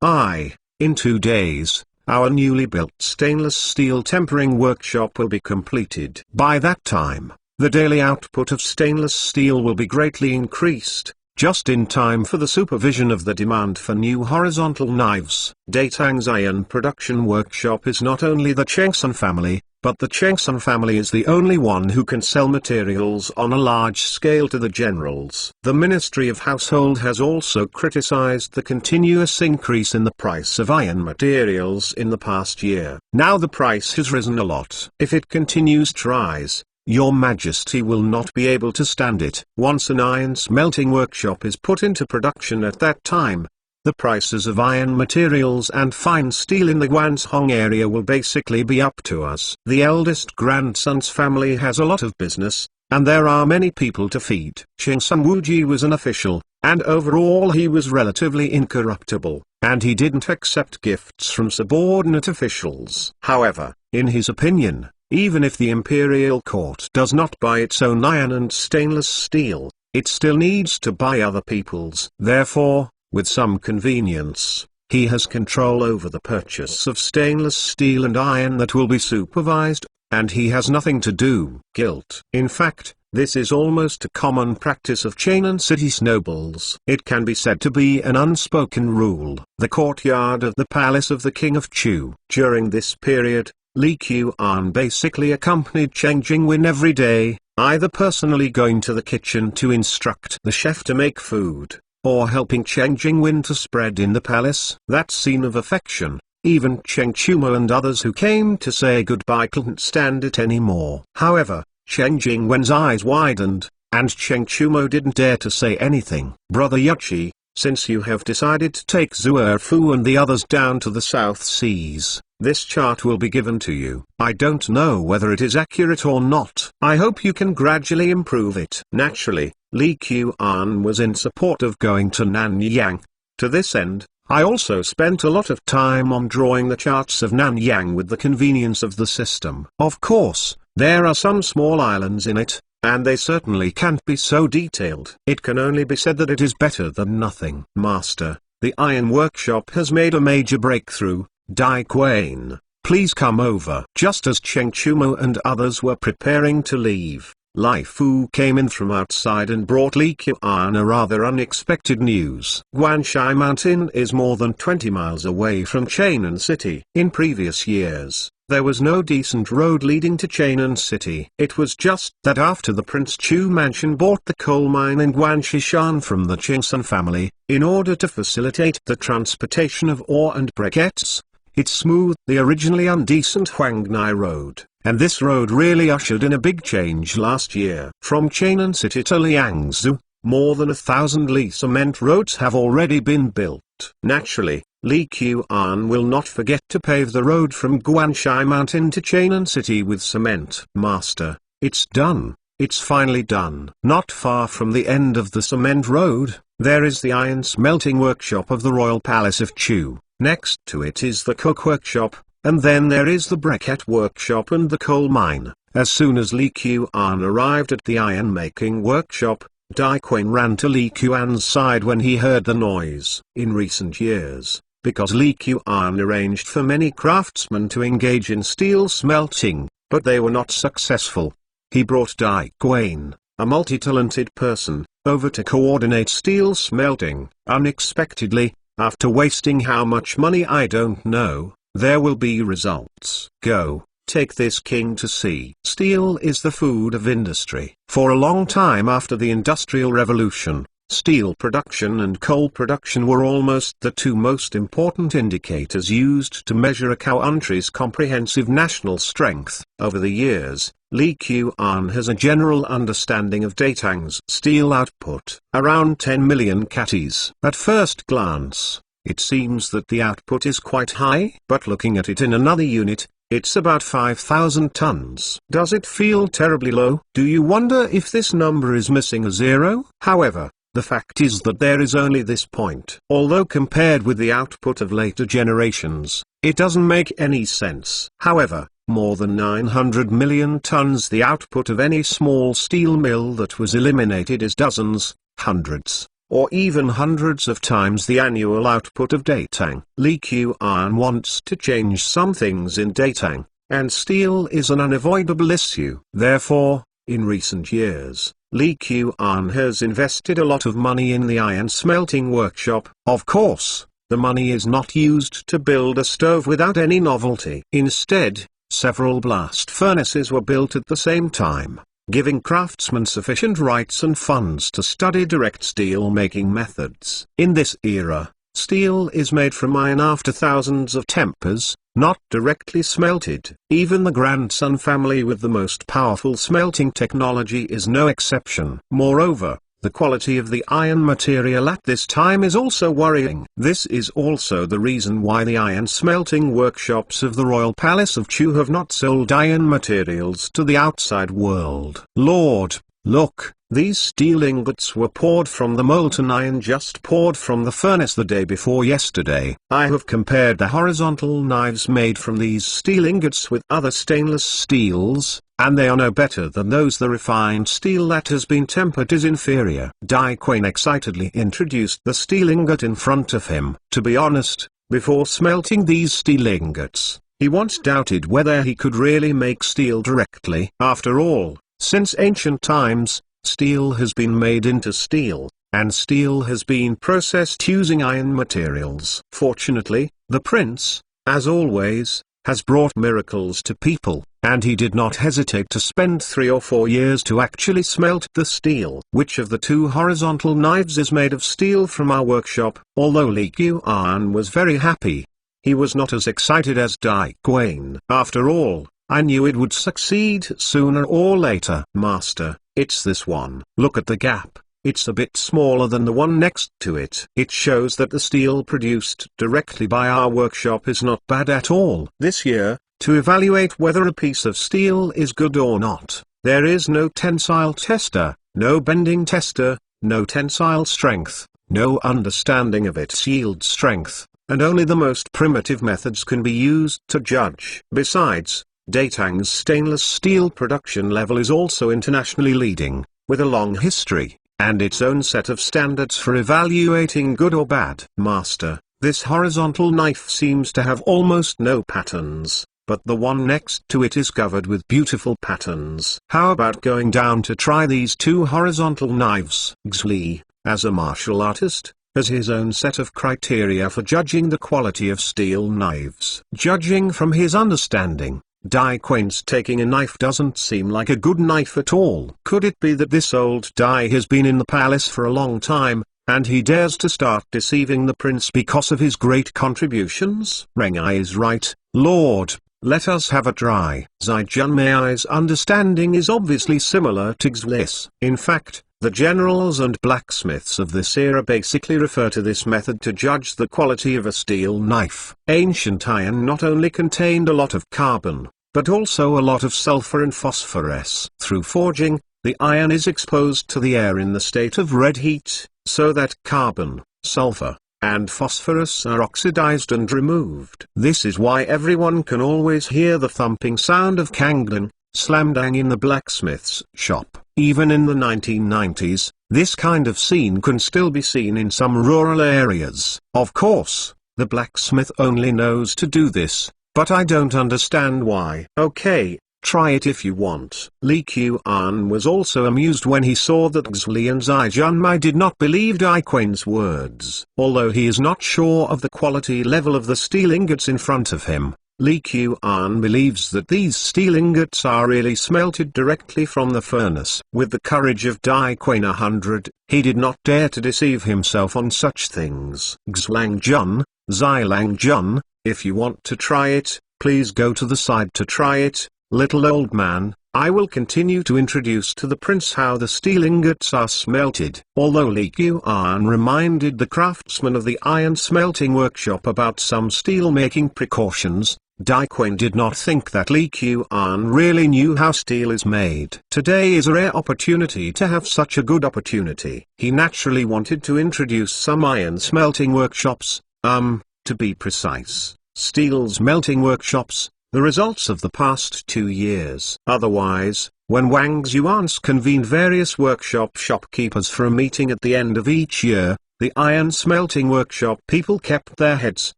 In 2 days, our newly built stainless steel tempering workshop will be completed. By that time, the daily output of stainless steel will be greatly increased, just in time for the supervision of the demand for new horizontal knives. Tang's iron production workshop is not only the Chengsun family, but the Chengsun family is the only one who can sell materials on a large scale to the generals. The Ministry of Household has also criticized the continuous increase in the price of iron materials in the past year. Now the price has risen a lot. If it continues to rise, Your Majesty will not be able to stand it. Once an iron smelting workshop is put into production at that time, the prices of iron materials and fine steel in the Guanzhong area will basically be up to us. The eldest grandson's family has a lot of business, and there are many people to feed. Chengsun Wuji was an official, and overall he was relatively incorruptible, and he didn't accept gifts from subordinate officials. However, in his opinion, even if the imperial court does not buy its own iron and stainless steel, it still needs to buy other people's. Therefore, with some convenience, he has control over the purchase of stainless steel and iron that will be supervised, and he has nothing to do. Guilt. In fact, this is almost a common practice of Chang'an City's nobles. It can be said to be an unspoken rule. The courtyard of the palace of the King of Chu. During this period, Li Qian basically accompanied Cheng Jingwen every day, either personally going to the kitchen to instruct the chef to make food, or helping Cheng Jingwen to spread in the palace. That scene of affection, even Cheng Chumo and others who came to say goodbye couldn't stand it anymore. However, Cheng Jingwen's eyes widened, and Cheng Chumo didn't dare to say anything. Brother Yuchi, since you have decided to take Zuerfu and the others down to the South Seas, this chart will be given to you. I don't know whether it is accurate or not. I hope you can gradually improve it. Naturally, Li Qian was in support of going to Nanyang. To this end, I also spent a lot of time on drawing the charts of Nanyang with the convenience of the system. Of course, there are some small islands in it, and they certainly can't be so detailed. It can only be said that it is better than nothing. Master, the iron workshop has made a major breakthrough. Dai Quain, please come over. Just as Cheng Chumo and others were preparing to leave, Lai Fu came in from outside and brought Li Qian a rather unexpected news. Guanxi Mountain is more than 20 miles away from Chang'an City. In previous years, there was no decent road leading to Chang'an City. It was just that after the Prince Chu mansion bought the coal mine in Guanxishan from the Chengsun family, in order to facilitate the transportation of ore and briquettes, it smoothed the originally undecent Huangnai Road, and this road really ushered in a big change last year. From Chang'an City to Liangzhou, more than 1,000 li cement roads have already been built. Naturally, Li Qian will not forget to pave the road from Guanxi Mountain to Chang'an City with cement. Master, it's done. It's finally done. Not far from the end of the cement road, there is the iron smelting workshop of the Royal Palace of Chu. Next to it is the coke workshop, and then there is the briquette workshop and the coal mine. As soon as Li Qian arrived at the iron-making workshop, Dai Quain ran to Li Qian's side when he heard the noise. In recent years, because Li Qian arranged for many craftsmen to engage in steel smelting, but they were not successful, he brought Dai Quain, a multi-talented person, over to coordinate steel smelting. Unexpectedly, after wasting how much money I don't know, there will be results. Go, take this king to see. Steel is the food of industry. For a long time after the Industrial Revolution, Steel production and coal production were almost the two most important indicators used to measure a country's comprehensive national strength. Over the years, Li Qian has a general understanding of Datang's steel output, around 10 million catties. At first glance, it seems that the output is quite high, but looking at it in another unit, it's about 5,000 tons. Does it feel terribly low? Do you wonder if this number is missing a zero? However, the fact is that there is only this point. Although compared with the output of later generations, it doesn't make any sense. However, more than 900 million tons, the output of any small steel mill that was eliminated, is dozens, hundreds, or even hundreds of times the annual output of Datang. Li Qian wants to change some things in Datang, and steel is an unavoidable issue. Therefore, in recent years, Li Qian has invested a lot of money in the iron smelting workshop. Of course, the money is not used to build a stove without any novelty. Instead, several blast furnaces were built at the same time, giving craftsmen sufficient rights and funds to study direct steel making methods. In this era, steel is made from iron after thousands of tempers, not directly smelted. Even the grandson family with the most powerful smelting technology is no exception. Moreover, the quality of the iron material at this time is also worrying. This is also the reason why the iron smelting workshops of the Royal Palace of Chu have not sold iron materials to the outside world. Lord, look, these steel ingots were poured from the molten iron just poured from the furnace the day before yesterday. I have compared the horizontal knives made from these steel ingots with other stainless steels, and they are no better than those. The refined steel that has been tempered is inferior. Dai Quang excitedly introduced the steel ingot in front of him. To be honest, before smelting these steel ingots, he once doubted whether he could really make steel directly. After all, since ancient times, steel has been made into steel, and steel has been processed using iron materials. Fortunately, the prince, as always, has brought miracles to people, and he did not hesitate to spend 3 or 4 years to actually smelt the steel. Which of the two horizontal knives is made of steel from our workshop? Although Li Qian was very happy, he was not as excited as Dai Quang. After all, I knew it would succeed sooner or later. Master, it's this one. Look at the gap. It's a bit smaller than the one next to it. It shows that the steel produced directly by our workshop is not bad at all. This year, to evaluate whether a piece of steel is good or not, there is no tensile tester, no bending tester, no tensile strength, no understanding of its yield strength, and only the most primitive methods can be used to judge. Besides, Datang's stainless steel production level is also internationally leading, with a long history, and its own set of standards for evaluating good or bad. Master, this horizontal knife seems to have almost no patterns, but the one next to it is covered with beautiful patterns. How about going down to try these two horizontal knives? Xli, as a martial artist, has his own set of criteria for judging the quality of steel knives. Judging from his understanding, Dai Quang's taking a knife doesn't seem like a good knife at all. Could it be that this old Dai has been in the palace for a long time, and he dares to start deceiving the prince because of his great contributions? Rengai is right, Lord. Let us have a try. Zai Junmei's understanding is obviously similar to Xli's. In fact, the generals and blacksmiths of this era basically refer to this method to judge the quality of a steel knife. Ancient iron not only contained a lot of carbon, but also a lot of sulfur and phosphorus. Through forging, the iron is exposed to the air in the state of red heat, so that carbon, sulfur, and phosphorus are oxidized and removed. This is why everyone can always hear the thumping sound of kangdang, slamdang in the blacksmith's shop. Even in the 1990s, this kind of scene can still be seen in some rural areas. Of course, the blacksmith only knows to do this, but I don't understand why. Okay, try it if you want. Li Qian was also amused when he saw that Xli and Zai Junmei did not believe Dai Quang's words. Although he is not sure of the quality level of the steel ingots in front of him, Li Qian believes that these steel ingots are really smelted directly from the furnace. With the courage of Dai Quan 100, he did not dare to deceive himself on such things. Xlangjun, Xilangjun, if you want to try it, please go to the side to try it, little old man. I will continue to introduce to the prince how the steel ingots are smelted. Although Li Qian reminded the craftsman of the iron smelting workshop about some steel-making precautions, Dai Quan did not think that Li Qian really knew how steel is made. Today is a rare opportunity to have such a good opportunity. He naturally wanted to introduce some iron smelting workshops, to be precise, steel smelting workshops, the results of the past 2 years. Otherwise, when Wang Xuans convened various workshop shopkeepers for a meeting at the end of each year, the iron smelting workshop people kept their heads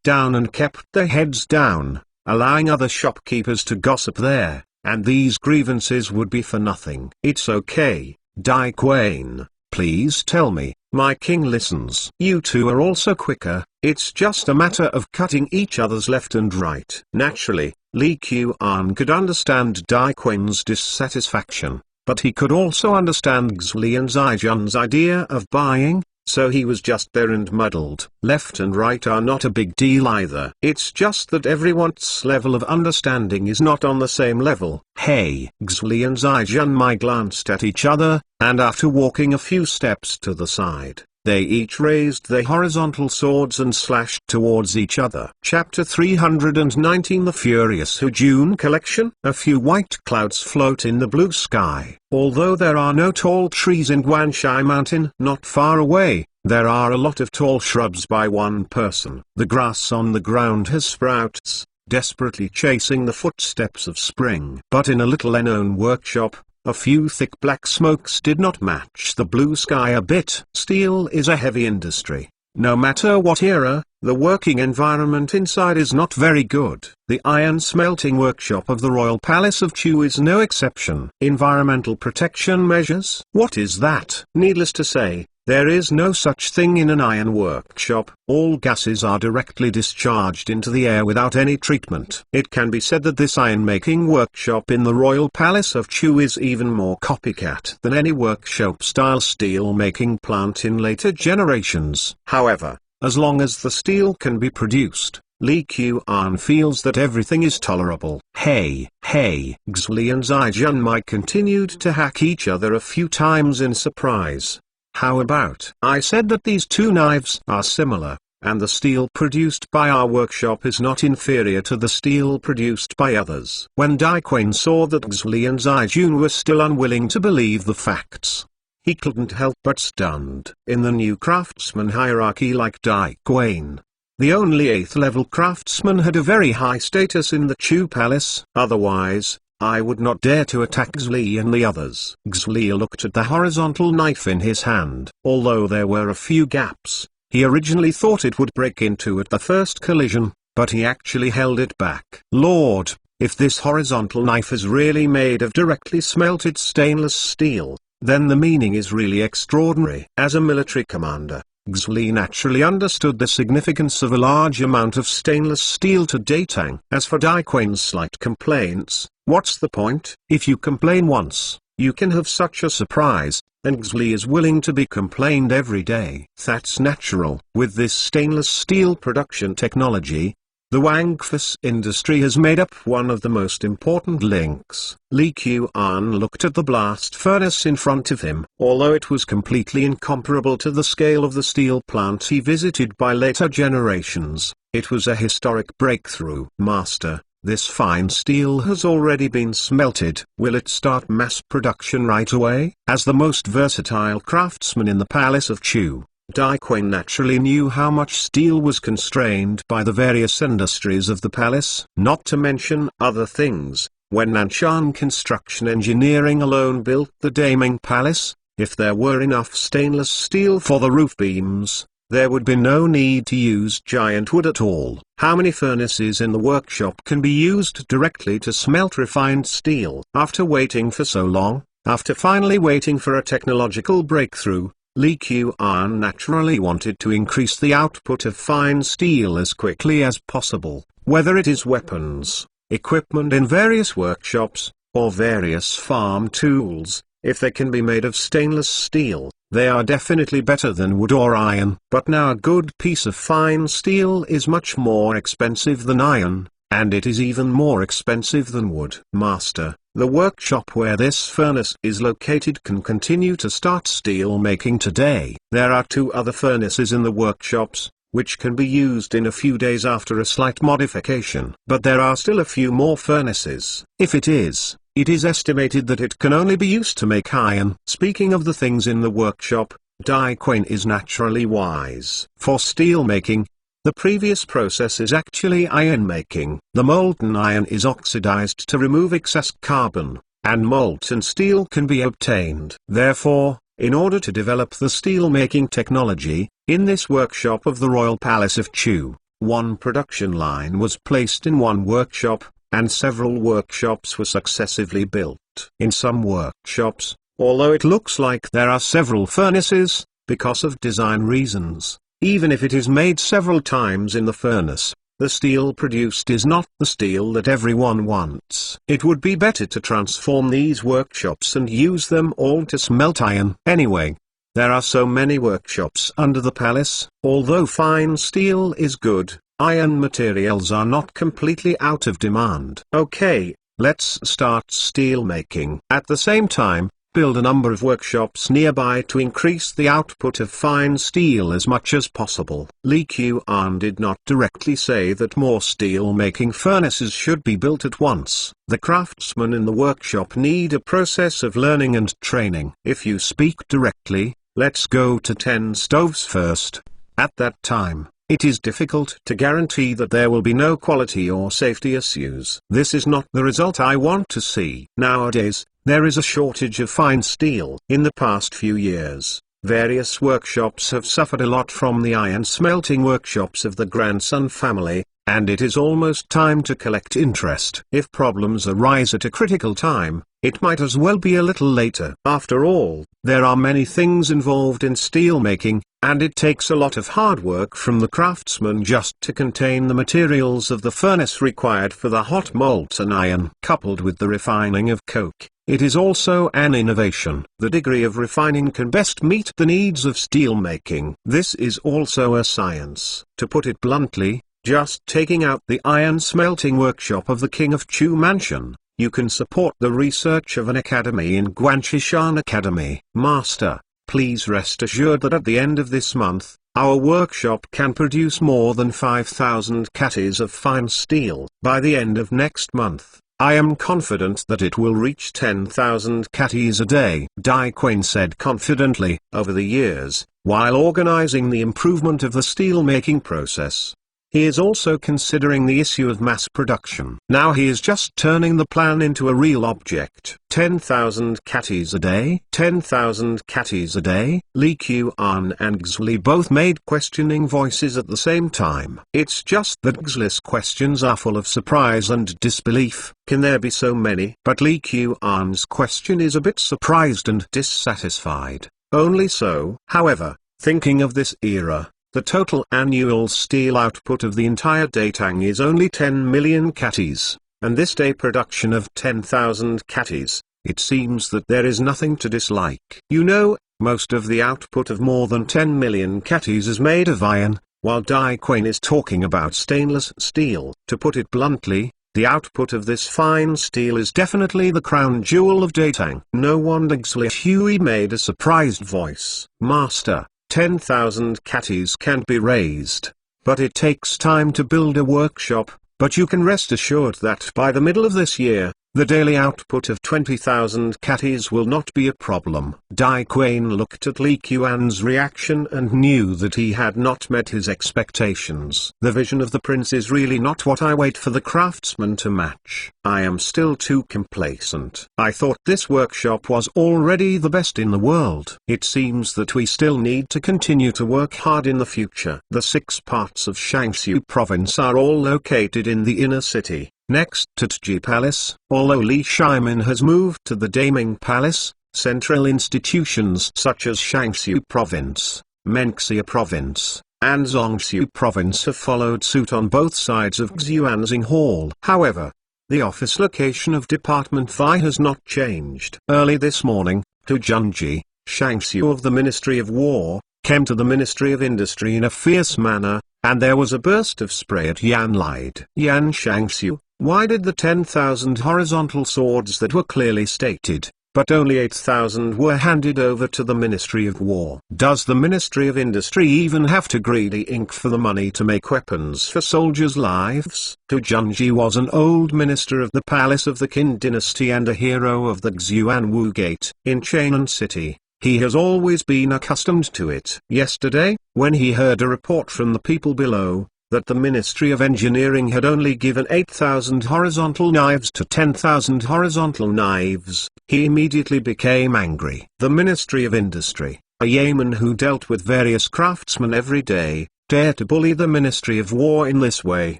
down, allowing other shopkeepers to gossip there, and these grievances would be for nothing. It's okay, Dai Quan, please tell me, my king listens. You two are also quicker, it's just a matter of cutting each other's left and right. Naturally, Li Qian could understand Dai Quan's dissatisfaction, but he could also understand Xli and Zijun's idea of buying, so he was just there and muddled. Left and right are not a big deal either. It's just that everyone's level of understanding is not on the same level. Hey! Xli and Zijun glanced at each other, and after walking a few steps to the side, they each raised their horizontal swords and slashed towards each other. Chapter 319 The Furious Hujun Collection. A few white clouds float in the blue sky. Although there are no tall trees in Guanxi Mountain not far away, there are a lot of tall shrubs by one person. The grass on the ground has sprouts, desperately chasing the footsteps of spring. But in a little known workshop, a few thick black smokes did not match the blue sky a bit. Steel is a heavy industry. No matter what era, the working environment inside is not very good. The iron smelting workshop of the Royal Palace of Chu is no exception. Environmental protection measures? What is that? Needless to say, there is no such thing in an iron workshop. All gases are directly discharged into the air without any treatment. It can be said that this iron-making workshop in the Royal Palace of Chu is even more copycat than any workshop-style steel-making plant in later generations. However, as long as the steel can be produced, Li Qian feels that everything is tolerable. Hey! Xli and Zijun continued to hack each other a few times in surprise. How about? I said that these two knives are similar, and the steel produced by our workshop is not inferior to the steel produced by others. When Dai Quan saw that Xli and Zijun were still unwilling to believe the facts, he couldn't help but stunned. In the new craftsman hierarchy like Dai Quan, the only 8th level craftsman had a very high status in the Chu Palace. Otherwise, I would not dare to attack Xli and the others. Xli looked at the horizontal knife in his hand. Although there were a few gaps, he originally thought it would break into at the first collision, but he actually held it back. Lord, if this horizontal knife is really made of directly smelted stainless steel, then the meaning is really extraordinary. As a military commander, Xli naturally understood the significance of a large amount of stainless steel to Datang. As for Dai Quan's slight complaints, what's the point? If you complain once, you can have such a surprise, and Xli is willing to be complained every day. That's natural. With this stainless steel production technology, the Wangfus industry has made up one of the most important links. Li Qian looked at the blast furnace in front of him. Although it was completely incomparable to the scale of the steel plant he visited by later generations, it was a historic breakthrough. Master, this fine steel has already been smelted. Will it start mass production right away? As the most versatile craftsman in the Palace of Chu, Dai Quan naturally knew how much steel was constrained by the various industries of the palace. Not to mention other things, when Nanshan Construction Engineering alone built the Daming Palace, if there were enough stainless steel for the roof beams, there would be no need to use giant wood at all. How many furnaces in the workshop can be used directly to smelt refined steel? After waiting for so long, after finally waiting for a technological breakthrough, Li Qian naturally wanted to increase the output of fine steel as quickly as possible, whether it is weapons, equipment in various workshops, or various farm tools. If they can be made of stainless steel, they are definitely better than wood or iron. But now a good piece of fine steel is much more expensive than iron, and it is even more expensive than wood. Master, the workshop where this furnace is located can continue to start steel making today. There are 2 other furnaces in the workshops, which can be used in a few days after a slight modification. But there are still a few more furnaces. If it is estimated that it can only be used to make iron. Speaking of the things in the workshop, Dai Quinn is naturally wise. For steel making, the previous process is actually iron making. The molten iron is oxidized to remove excess carbon, and molten steel can be obtained. Therefore, in order to develop the steel making technology, in this workshop of the Royal Palace of Chu, one production line was placed in one workshop, and several workshops were successively built. In some workshops, although it looks like there are several furnaces, because of design reasons, even if it is made several times in the furnace, the steel produced is not the steel that everyone wants. It would be better to transform these workshops and use them all to smelt iron. Anyway, there are so many workshops under the palace. Although fine steel is good, iron materials are not completely out of demand. Okay, let's start steel making. At the same time, build a number of workshops nearby to increase the output of fine steel as much as possible. Li Qian did not directly say that more steel-making furnaces should be built at once. The craftsmen in the workshop need a process of learning and training. If you speak directly, let's go to 10 stoves first. At that time, it is difficult to guarantee that there will be no quality or safety issues. This is not the result I want to see. Nowadays, there is a shortage of fine steel. In the past few years, various workshops have suffered a lot from the iron smelting workshops of the grandson family, and it is almost time to collect interest. If problems arise at a critical time, it might as well be a little later. After all, there are many things involved in steel making, and it takes a lot of hard work from the craftsman just to contain the materials of the furnace required for the hot molten iron. Coupled with the refining of coke, it is also an innovation. The degree of refining can best meet the needs of steel making. This is also a science. To put it bluntly, just taking out the iron smelting workshop of the King of Chu Mansion, you can support the research of an academy in Guanchishan Academy. Master, please rest assured that at the end of this month, our workshop can produce more than 5,000 catties of fine steel. By the end of next month, I am confident that it will reach 10,000 catties a day. Dai Quinn said confidently. Over the years, while organizing the improvement of the steel-making process, he is also considering the issue of mass production. Now he is just turning the plan into a real object. 10,000 catties a day? 10,000 catties a day? Li Qian and Xli both made questioning voices at the same time. It's just that Xli's questions are full of surprise and disbelief. Can there be so many? But Li Qian's question is a bit surprised and dissatisfied. Only so. However, thinking of this era, the total annual steel output of the entire Datang is only 10 million catties, and this day production of 10,000 catties, it seems that there is nothing to dislike. You know, most of the output of more than 10 million catties is made of iron, while Dai Quinn is talking about stainless steel. To put it bluntly, the output of this fine steel is definitely the crown jewel of Datang. No wonder Xli Hui made a surprised voice. Master, 10,000 catties can be raised, but it takes time to build a workshop. But you can rest assured that by the middle of this year, the daily output of 20,000 catties will not be a problem. Dai Quinn looked at Li Qian's reaction and knew that he had not met his expectations. The vision of the prince is really not what I wait for the craftsman to match. I am still too complacent. I thought this workshop was already the best in the world. It seems that we still need to continue to work hard in the future. The 6 parts of Shaanxi province are all located in the inner city. Next to Tji Palace, although Li Shimin has moved to the Daming Palace, Central institutions such as Shaanxi Province, Menxia Province, and Zhongshu Province have followed suit on both sides of Xuanzing Hall. However, the office location of Department Phi has not changed. Early this morning, Tu Junji, Shaanxu of the Ministry of War, came to the Ministry of Industry in a fierce manner, and there was a burst of spray at Yan Lied. Yan Shaanxu, why did the 10,000 horizontal swords that were clearly stated, but only 8,000 were handed over to the Ministry of War? Does the Ministry of Industry even have to greedy ink for the money to make weapons for soldiers' lives? Tu Junji was an old minister of the palace of the Qin dynasty and a hero of the Xuanwu Gate in Chang'an City. He has always been accustomed to it. Yesterday, when he heard a report from the people below, that the Ministry of Engineering had only given 8,000 horizontal knives to 10,000 horizontal knives, he immediately became angry. The Ministry of Industry, a yeoman who dealt with various craftsmen every day, dare to bully the Ministry of War in this way.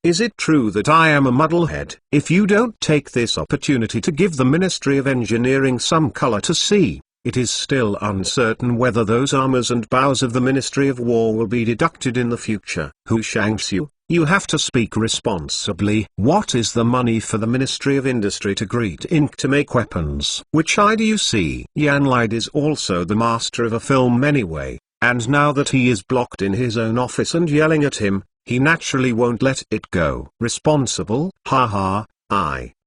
Is it true that I am a muddlehead? If you don't take this opportunity to give the Ministry of Engineering some color to see, it is still uncertain whether those armors and bows of the Ministry of War will be deducted in the future. Hu Shaanxu, you have to speak responsibly. What is the money for the Ministry of Industry to greed ink to make weapons? Which eye do you see? Yan Lied is also the master of a film anyway, and now that he is blocked in his own office and yelling at him, he naturally won't let it go. Responsible? Haha,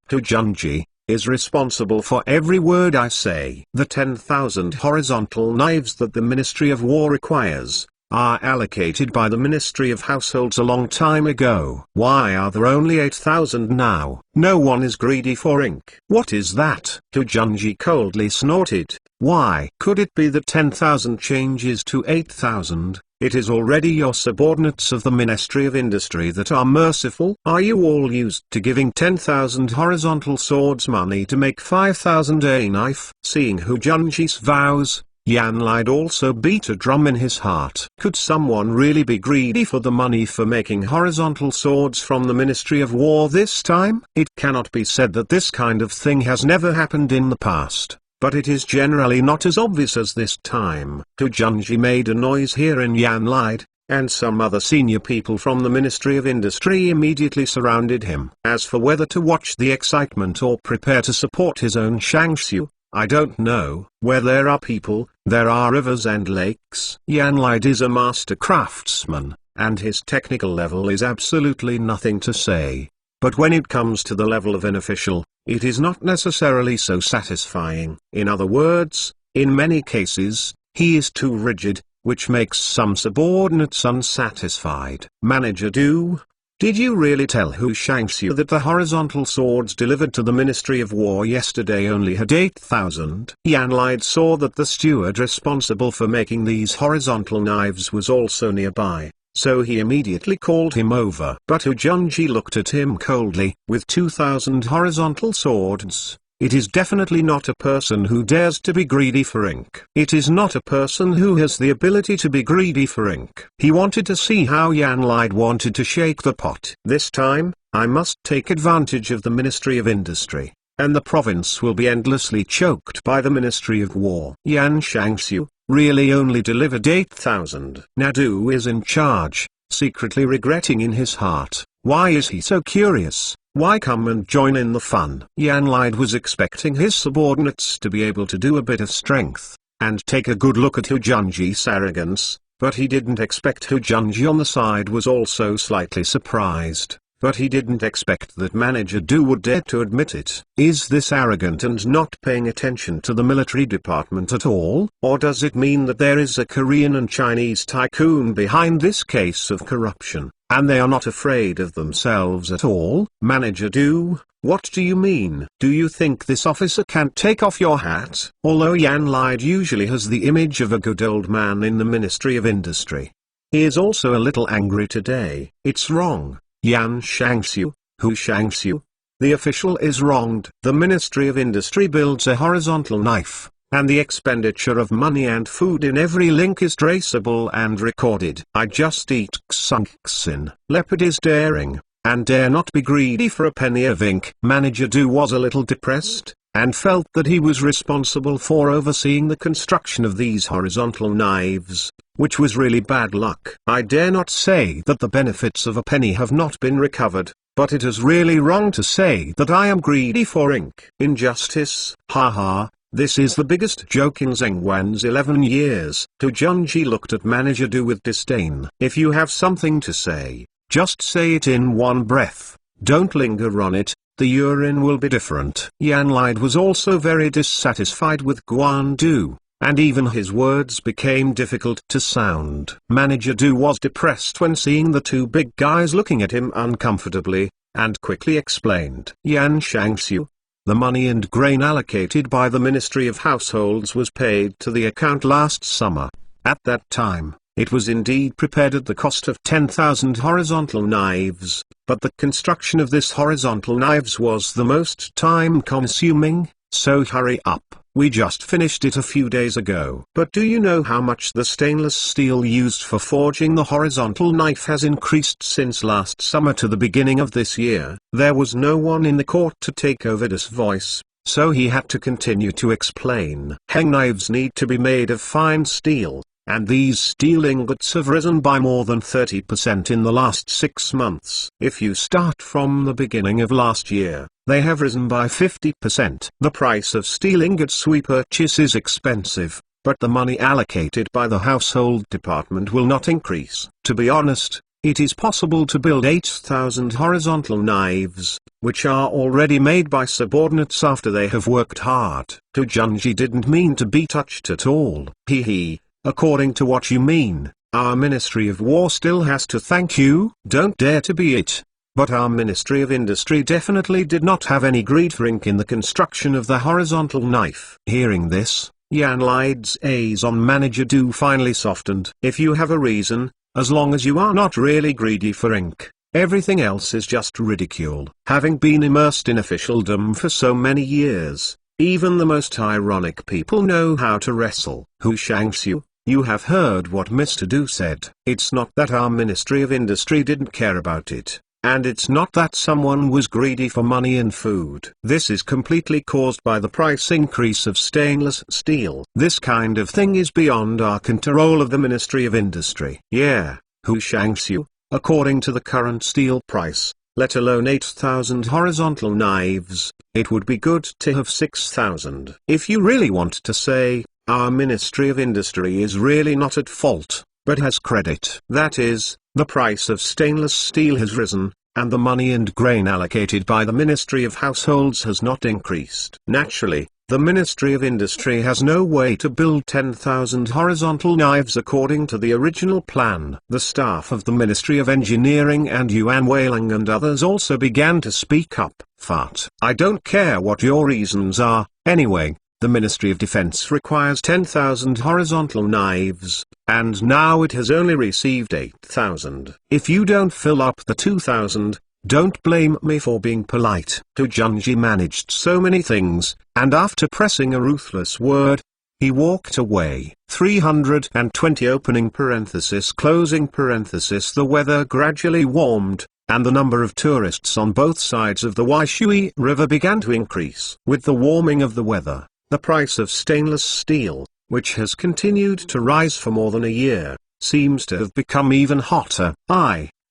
Tu Junji, is responsible for every word I say. The 10,000 horizontal knives that the Ministry of War requires, are allocated by the Ministry of Households a long time ago. Why are there only 8,000 now? No one is greedy for ink. What is that? Tu Junji coldly snorted. Why could it be that 10,000 changes to 8,000? It is already your subordinates of the Ministry of Industry that are merciful. Are you all used to giving 10,000 horizontal swords money to make 5,000 a knife? Seeing Hu Junji's vows, Yan Lied also beat a drum in his heart. Could someone really be greedy for the money for making horizontal swords from the Ministry of War this time? It cannot be said that this kind of thing has never happened in the past, but it is generally not as obvious as this time. Tu Junji made a noise herein Yan Lied, and some other senior people from the Ministry of Industry immediately surrounded him. As for whether to watch the excitement or prepare to support his own Shaanxu, I don't know. Where there are people, there are rivers and lakes. Yan Lied is a master craftsman, and his technical level is absolutely nothing to say. But when it comes to the level of an official, it is not necessarily so satisfying. In other words, in many cases, he is too rigid, which makes some subordinates unsatisfied. Manager Du, did you really tell Hu Shaanxu that the horizontal swords delivered to the Ministry of War yesterday only had 8,000? Yan Lied saw that the steward responsible for making these horizontal knives was also nearby, so he immediately called him over. But Hu Junji looked at him coldly. With 2,000 horizontal swords, it is definitely not a person who dares to be greedy for ink. It is not a person who has the ability to be greedy for ink. He wanted to see how Yan Lied wanted to shake the pot. This time, I must take advantage of the Ministry of Industry, and the province will be endlessly choked by the Ministry of War. Yan Shaanxu really only delivered 8,000. Nadu is in charge, secretly regretting in his heart. Why is he so curious? Why come and join in the fun? Yan Lied was expecting his subordinates to be able to do a bit of strength, and take a good look at Hu Junji's arrogance, but he didn't expect Hu Junji on the side was also slightly surprised. But he didn't expect that Manager Du would dare to admit it. Is this arrogant and not paying attention to the military department at all? Or does it mean that there is a Korean and Chinese tycoon behind this case of corruption, and they are not afraid of themselves at all? Manager Du, what do you mean? Do you think this officer can't take off your hat? Although Yan Lied usually has the image of a good old man in the Ministry of Industry, he is also a little angry today. It's wrong. Yan Shaanxu, Hu Shaanxu, the official is wronged. The Ministry of Industry builds a horizontal knife, and the expenditure of money and food in every link is traceable and recorded. I just eat Xunksin. Leopard is daring, and dare not be greedy for a penny of ink. Manager Du was a little depressed, and felt that he was responsible for overseeing the construction of these horizontal knives, which was really bad luck. I dare not say that the benefits of a penny have not been recovered, but it is really wrong to say that I am greedy for ink. Injustice, haha. This is the biggest joke in Zhengwan's 11 years. Tu Junji looked at Manager Du with disdain. If you have something to say, just say it in one breath. Don't linger on it, the urine will be different. Yan Lide was also very dissatisfied with Guan Du, and even his words became difficult to sound. Manager Du was depressed when seeing the two big guys looking at him uncomfortably, and quickly explained. Yan Shangxiu. The money and grain allocated by the Ministry of Households was paid to the account last summer. At that time, it was indeed prepared at the cost of 10,000 horizontal knives, but the construction of this horizontal knives was the most time-consuming, so hurry up. We just finished it a few days ago. But do you know how much the stainless steel used for forging the horizontal knife has increased since last summer to the beginning of this year? There was no one in the court to take over this voice, so he had to continue to explain. Hang knives need to be made of fine steel, and these steel ingots have risen by more than 30% in the last 6 months. If you start from the beginning of last year, they have risen by 50%. The price of steel ingots we purchase is expensive, but the money allocated by the household department will not increase. To be honest, it is possible to build 8,000 horizontal knives, which are already made by subordinates after they have worked hard. Tu Junji didn't mean to be touched at all. Hee. According to what you mean, our Ministry of War still has to thank you. Don't dare to be it. But our Ministry of Industry definitely did not have any greed for ink in the construction of the horizontal knife. Hearing this, Yan Lide's eyes on Manager Du finally softened. If you have a reason, as long as you are not really greedy for ink, everything else is just ridicule. Having been immersed in officialdom for so many years, even the most ironic people know how to wrestle. Hu Shangxiu, you have heard what Mr. Du said. It's not that our Ministry of Industry didn't care about it. And it's not that someone was greedy for money and food. This is completely caused by the price increase of stainless steel. This kind of thing is beyond our control of the Ministry of Industry. Yeah, Hu Shangxiu, according to the current steel price, let alone 8,000 horizontal knives, it would be good to have 6,000. If you really want to say, our Ministry of Industry is really not at fault, but has credit. That is, the price of stainless steel has risen, and the money and grain allocated by the Ministry of Households has not increased. Naturally, the Ministry of Industry has no way to build 10,000 horizontal knives according to the original plan. The staff of the Ministry of Engineering and Yuan Weiling and others also began to speak up. Fart. I don't care what your reasons are, anyway. The Ministry of Defense requires 10,000 horizontal knives, and now it has only received 8,000. If you don't fill up the 2,000, don't blame me for being polite. Tu Junji managed so many things, and after pressing a ruthless word, he walked away. 320 opening parenthesis closing parenthesis. The weather gradually warmed, and the number of tourists on both sides of the Waishui River began to increase. With the warming of the weather, the price of stainless steel, which has continued to rise for more than a year, seems to have become even hotter.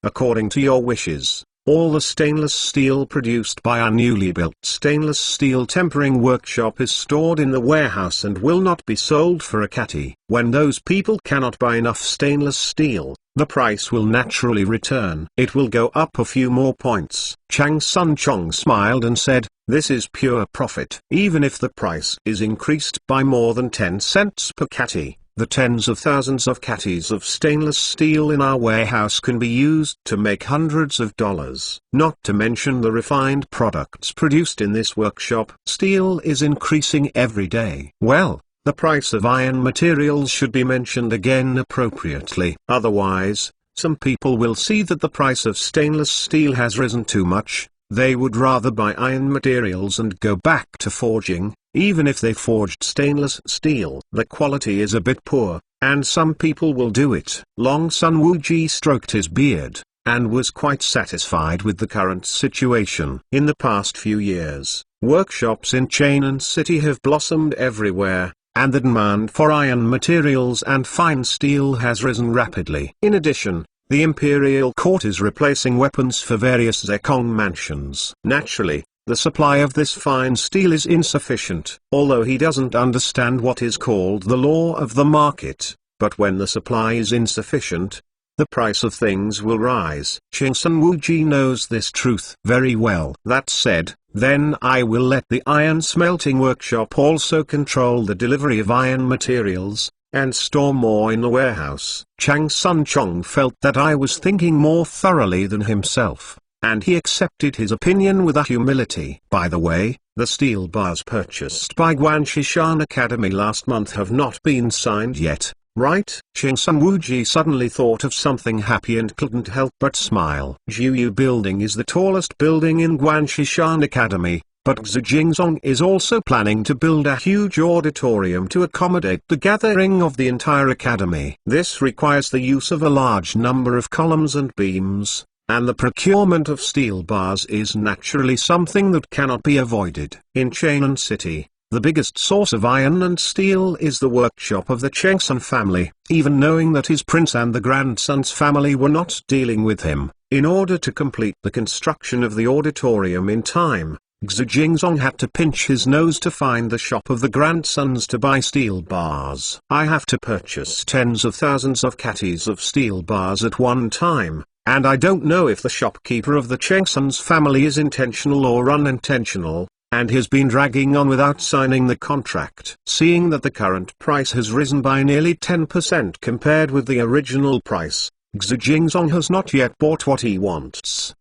According to your wishes, all the stainless steel produced by our newly built stainless steel tempering workshop is stored in the warehouse and will not be sold for a catty. When those people cannot buy enough stainless steel, the price will naturally return. It will go up a few more points. Chang Sun Chong smiled and said, this is pure profit. Even if the price is increased by more than 10 cents per catty, the tens of thousands of catties of stainless steel in our warehouse can be used to make hundreds of dollars. Not to mention the refined products produced in this workshop. Steel is increasing every day. Well, the price of iron materials should be mentioned again appropriately. Otherwise, some people will see that the price of stainless steel has risen too much. They would rather buy iron materials and go back to forging, even if they forged stainless steel. The quality is a bit poor, and some people will do it. Long Sun Wuji stroked his beard, and was quite satisfied with the current situation. In the past few years, Workshops in Chang'an City have blossomed everywhere, and the demand for iron materials and fine steel has risen rapidly. In addition, the imperial court is replacing weapons for various Zekong mansions. Naturally, the supply of this fine steel is insufficient. Although he doesn't understand what is called the law of the market, but when the supply is insufficient, the price of things will rise. Qingsun Wuji knows this truth very well. That said, then I will let the iron smelting workshop also control the delivery of iron materials, and store more in the warehouse. Chang Sun Chong felt that I was thinking more thoroughly than himself, and he accepted his opinion with a humility. By the way, the steel bars purchased by Guanshishan Academy last month have not been signed yet, right? Qingsun Wuji suddenly thought of something happy and couldn't help but smile. Jiuyu Building is the tallest building in Guanshishan Academy, but Xu Jingzong is also planning to build a huge auditorium to accommodate the gathering of the entire academy. This requires the use of a large number of columns and beams, and the procurement of steel bars is naturally something that cannot be avoided. In Chang'an City, the biggest source of iron and steel is the workshop of the Chengsun family. Even knowing that his prince and the grandson's family were not dealing with him, in order to complete the construction of the auditorium in time, Xu Jingzong had to pinch his nose to find the shop of the grandsons to buy steel bars. I have to purchase tens of thousands of catties of steel bars at one time, and I don't know if the shopkeeper of the Chengson's family is intentional or unintentional, and has been dragging on without signing the contract. Seeing that the current price has risen by nearly 10% compared with the original price, Xu Jingzong has not yet bought what he wants.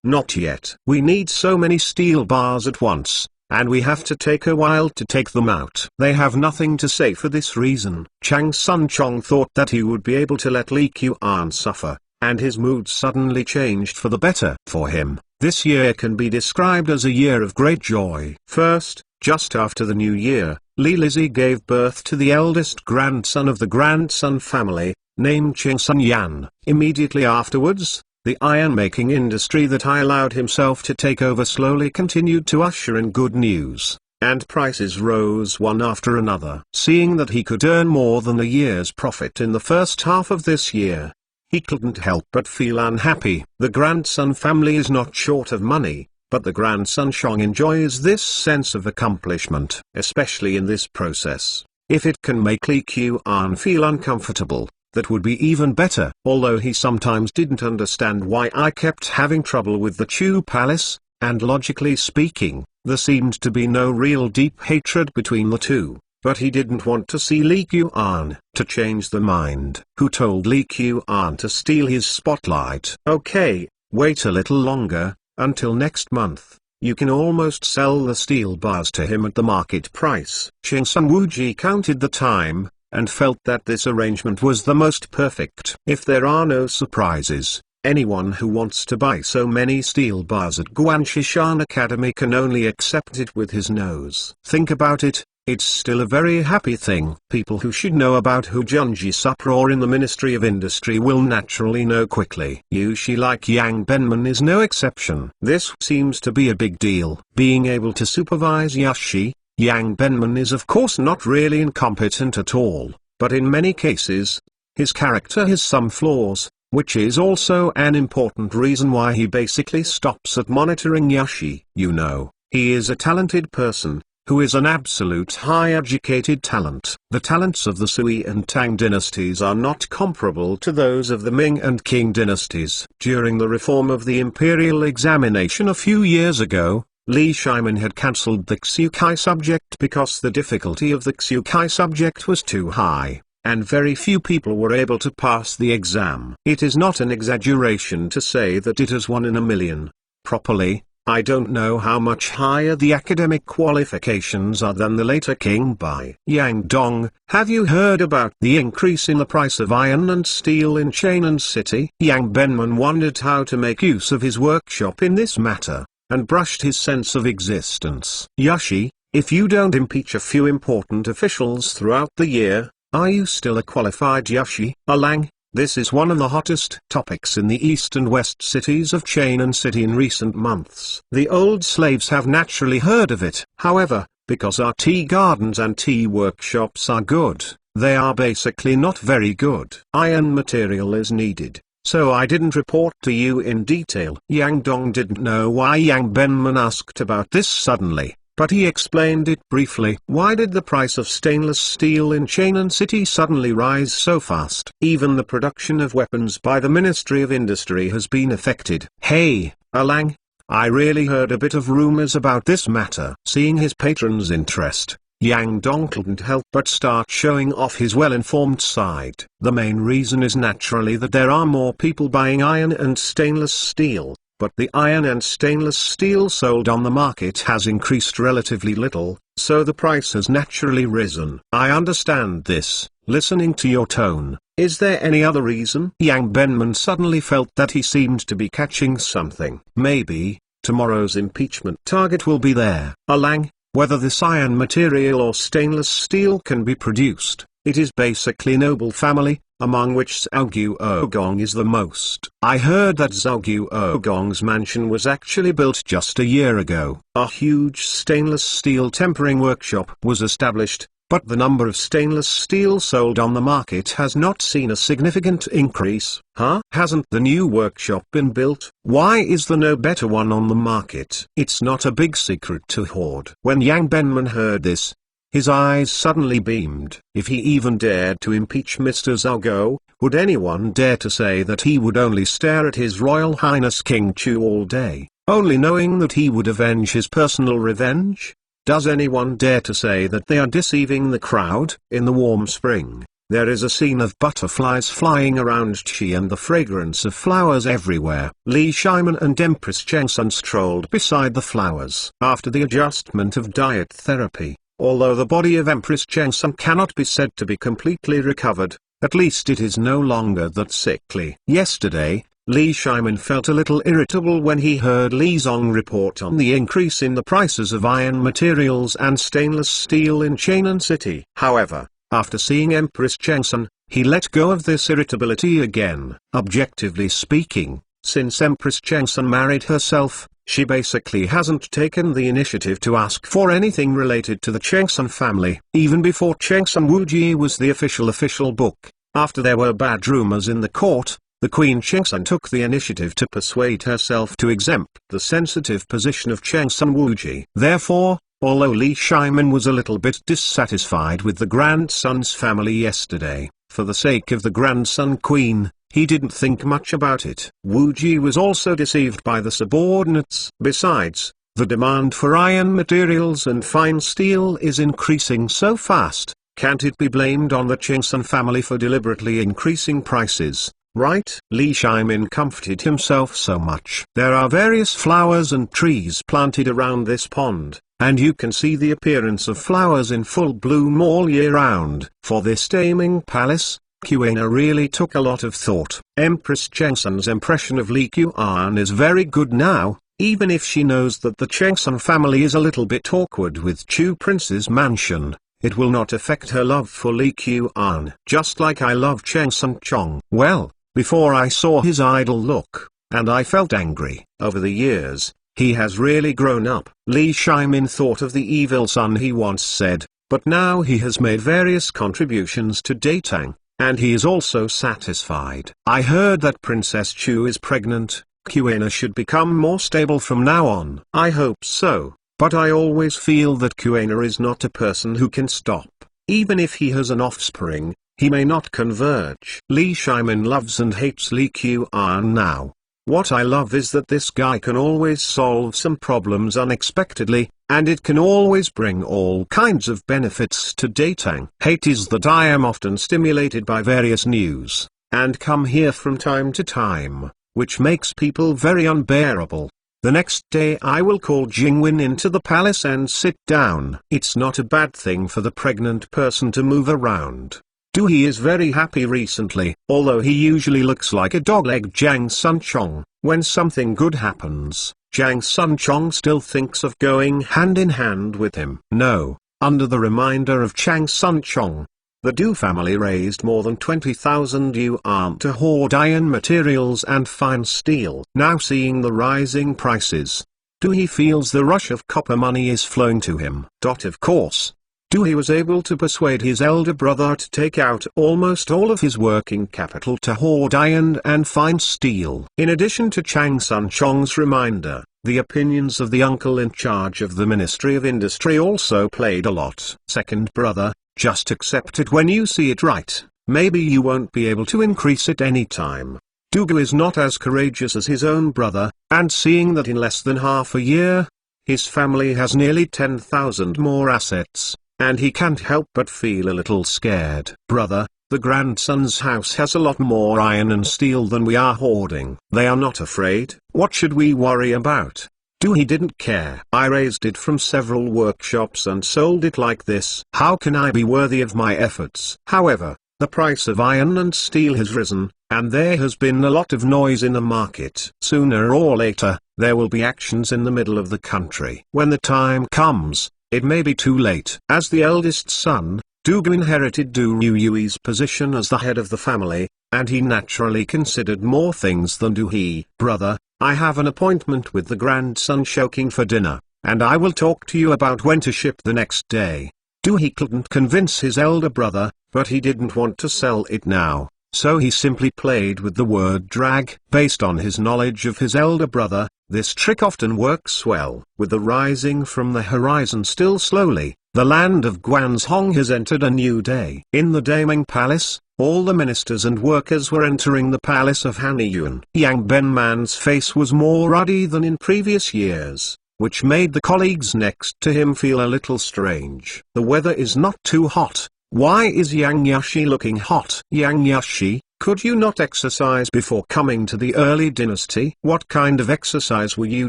Not yet. We need so many steel bars at once, and we have to take a while to take them out. They have nothing to say for this reason. Chang Sun Chong thought that he would be able to let Li Qian suffer, and his mood suddenly changed for the better. For him, this year can be described as a year of great joy. First, just after the new year, Li Lizzie gave birth to the eldest grandson of the grandson family, named Qingsun Yan. Immediately afterwards, the iron-making industry that I allowed himself to take over slowly continued to usher in good news, and prices rose one after another. Seeing that he could earn more than a year's profit in the first half of this year, he couldn't help but feel unhappy. The grandson family is not short of money, but the grandson Shong enjoys this sense of accomplishment, especially in this process. If it can make Li Qian feel uncomfortable, that would be even better. Although he sometimes didn't understand why I kept having trouble with the Chu Palace, and logically speaking, there seemed to be no real deep hatred between the two, but he didn't want to see Li Qian to change the mind. Who told Li Qian to steal his spotlight? Okay, wait a little longer, until next month. You can almost sell the steel bars to him at the market price. Qingsun Wuji counted the time, and felt that this arrangement was the most perfect. If there are no surprises, anyone who wants to buy so many steel bars at Guanshishan Academy can only accept it with his nose. Think about it, it's still a very happy thing. People who should know about Hujunji uproar in the Ministry of Industry will naturally know quickly. Yushi like Yang Benman is no exception. This seems to be a big deal. Being able to supervise Yushi, Yang Benman is of course not really incompetent at all, but in many cases, his character has some flaws, which is also an important reason why he basically stops at monitoring Yushi. You know, he is a talented person, who is an absolute high-educated talent. The talents of the Sui and Tang dynasties are not comparable to those of the Ming and Qing dynasties. During the reform of the imperial examination a few years ago, Li Shimin had cancelled the Xukai subject because the difficulty of the Xukai subject was too high, and very few people were able to pass the exam. It is not an exaggeration to say that it is 1 in a million. Properly, I don't know how much higher the academic qualifications are than the later King Bai. Yang Dong, have you heard about the increase in the price of iron and steel in Chang'an City? Yang Benman wondered how to make use of his workshop in this matter, and brushed his sense of existence. Yushi, if you don't impeach a few important officials throughout the year, are you still a qualified Yushi? Alang, This is one of the hottest topics in the east and west cities of Chang'an City in recent months. The old slaves have naturally heard of it. However, because our tea gardens and tea workshops are good, they are basically not very good. Iron material is needed, so I didn't report to you in detail. Yang Dong didn't know why Yang Benman asked about this suddenly, but he explained it briefly. Why did the price of stainless steel in Chang'an City suddenly rise so fast? Even the production of weapons by the Ministry of Industry has been affected. Hey, Alang, I really heard a bit of rumors about this matter. Seeing his patron's interest, Yang Dong couldn't help but start showing off his well-informed side. The main reason is naturally that there are more people buying iron and stainless steel. But the iron and stainless steel sold on the market has increased relatively little, so the price has naturally risen. I understand this, listening to your tone. Is there any other reason? Yang Benman suddenly felt that he seemed to be catching something. Maybe, tomorrow's impeachment target will be there. Alang, whether this iron material or stainless steel can be produced, it is basically noble family, among which Zhao Guogong is the most. I heard that Zhao Guogong's mansion was actually built just a year ago. A huge stainless steel tempering workshop was established, but the number of stainless steel sold on the market has not seen a significant increase. Huh? Hasn't the new workshop been built? Why is there no better one on the market? It's not a big secret to hoard. When Yang Benman heard this, his eyes suddenly beamed. If he even dared to impeach Mr. Zhao Guo, would anyone dare to say that he would only stare at His Royal Highness King Chu all day, only knowing that he would avenge his personal revenge? Does anyone dare to say that they are deceiving the crowd? In the warm spring, there is a scene of butterflies flying around Qi and the fragrance of flowers everywhere. Li Shiman and Empress Changsun strolled beside the flowers. After the adjustment of diet therapy, although the body of Empress Changsun cannot be said to be completely recovered, at least it is no longer that sickly. Yesterday, Li Shiman felt a little irritable when he heard Li Zong report on the increase in the prices of iron materials and stainless steel in Chang'an City. However, after seeing Empress Changsun, he let go of this irritability again. Objectively speaking, since Empress Changsun married herself, she basically hasn't taken the initiative to ask for anything related to the Changsun family. Even before Changsun Wuji was the official book, after there were bad rumors in the court, the Queen Changsun took the initiative to persuade herself to exempt the sensitive position of Changsun Wuji. Therefore, although Li Shiman was a little bit dissatisfied with the grandson's family yesterday, for the sake of the grandson queen, he didn't think much about it. Wuji was also deceived by the subordinates. Besides, the demand for iron materials and fine steel is increasing so fast, can't it be blamed on the Changsun family for deliberately increasing prices? Right? Li Shimin comforted himself so much. There are various flowers and trees planted around this pond, and you can see the appearance of flowers in full bloom all year round. For this taming palace, Kuina really took a lot of thought. Empress Changsun's impression of Li Qian is very good now, even if she knows that the Changsun family is a little bit awkward with Chu Prince's mansion. It will not affect her love for Li Qian. Just like I love Changsun Chong. Well, before I saw his idle look, and I felt angry. Over the years, he has really grown up. Li Shimin thought of the evil son he once said, but now he has made various contributions to Datang, and he is also satisfied. I heard that Princess Chu is pregnant. Kuina should become more stable from now on. I hope so, but I always feel that Kuina is not a person who can stop. Even if he has an offspring, he may not converge. Li Shimin loves and hates Li Qian now. What I love is that this guy can always solve some problems unexpectedly, and it can always bring all kinds of benefits to Datang. Hate is that I am often stimulated by various news, and come here from time to time, which makes people very unbearable. The next day I will call Jingwen into the palace and sit down. It's not a bad thing for the pregnant person to move around. He is very happy recently, although he usually looks like a dogleg Jiang Sunchong. When something good happens, Jiang Sunchong still thinks of going hand in hand with him. No, under the reminder of Jiang Sunchong, The Du family raised more than 20,000 yuan to hoard iron materials and fine steel. Now seeing the rising prices, he feels the rush of copper money is flowing to him. Of course, he was able to persuade his elder brother to take out almost all of his working capital to hoard iron and fine steel. In addition to Chang Sun Chong's reminder, the opinions of the uncle in charge of the Ministry of Industry also played a lot. Second brother, just accept it when you see it, right? Maybe you won't be able to increase it anytime. Dugu is not as courageous as his own brother, and seeing that in less than half a year, his family has nearly 10,000 more assets, and he can't help but feel a little scared. Brother, the grandson's house has a lot more iron and steel than we are hoarding. They are not afraid. What should we worry about? He didn't care. I raised it from several workshops and sold it like this. How can I be worthy of my efforts? However, the price of iron and steel has risen, and there has been a lot of noise in the market. Sooner or later, there will be actions in the middle of the country. When the time comes, it may be too late. As the eldest son, Dugu inherited Du Yui's position as the head of the family, and he naturally considered more things than Du. Brother, I have an appointment with the grandson Shoking for dinner, and I will talk to you about when to ship the next day. He couldn't convince his elder brother, but he didn't want to sell it now, so he simply played with the word drag. Based on his knowledge of his elder brother, this trick often works well. With the rising from the horizon still slowly, the land of Guanzhong has entered a new day. In the Daming Palace, all the ministers and workers were entering the palace of Hanyuan. Yang Benman's face was more ruddy than in previous years, which made the colleagues next to him feel a little strange. The weather is not too hot. Why is Yang Yashi looking hot? Yang Yashi, could you not exercise before coming to the early dynasty? What kind of exercise were you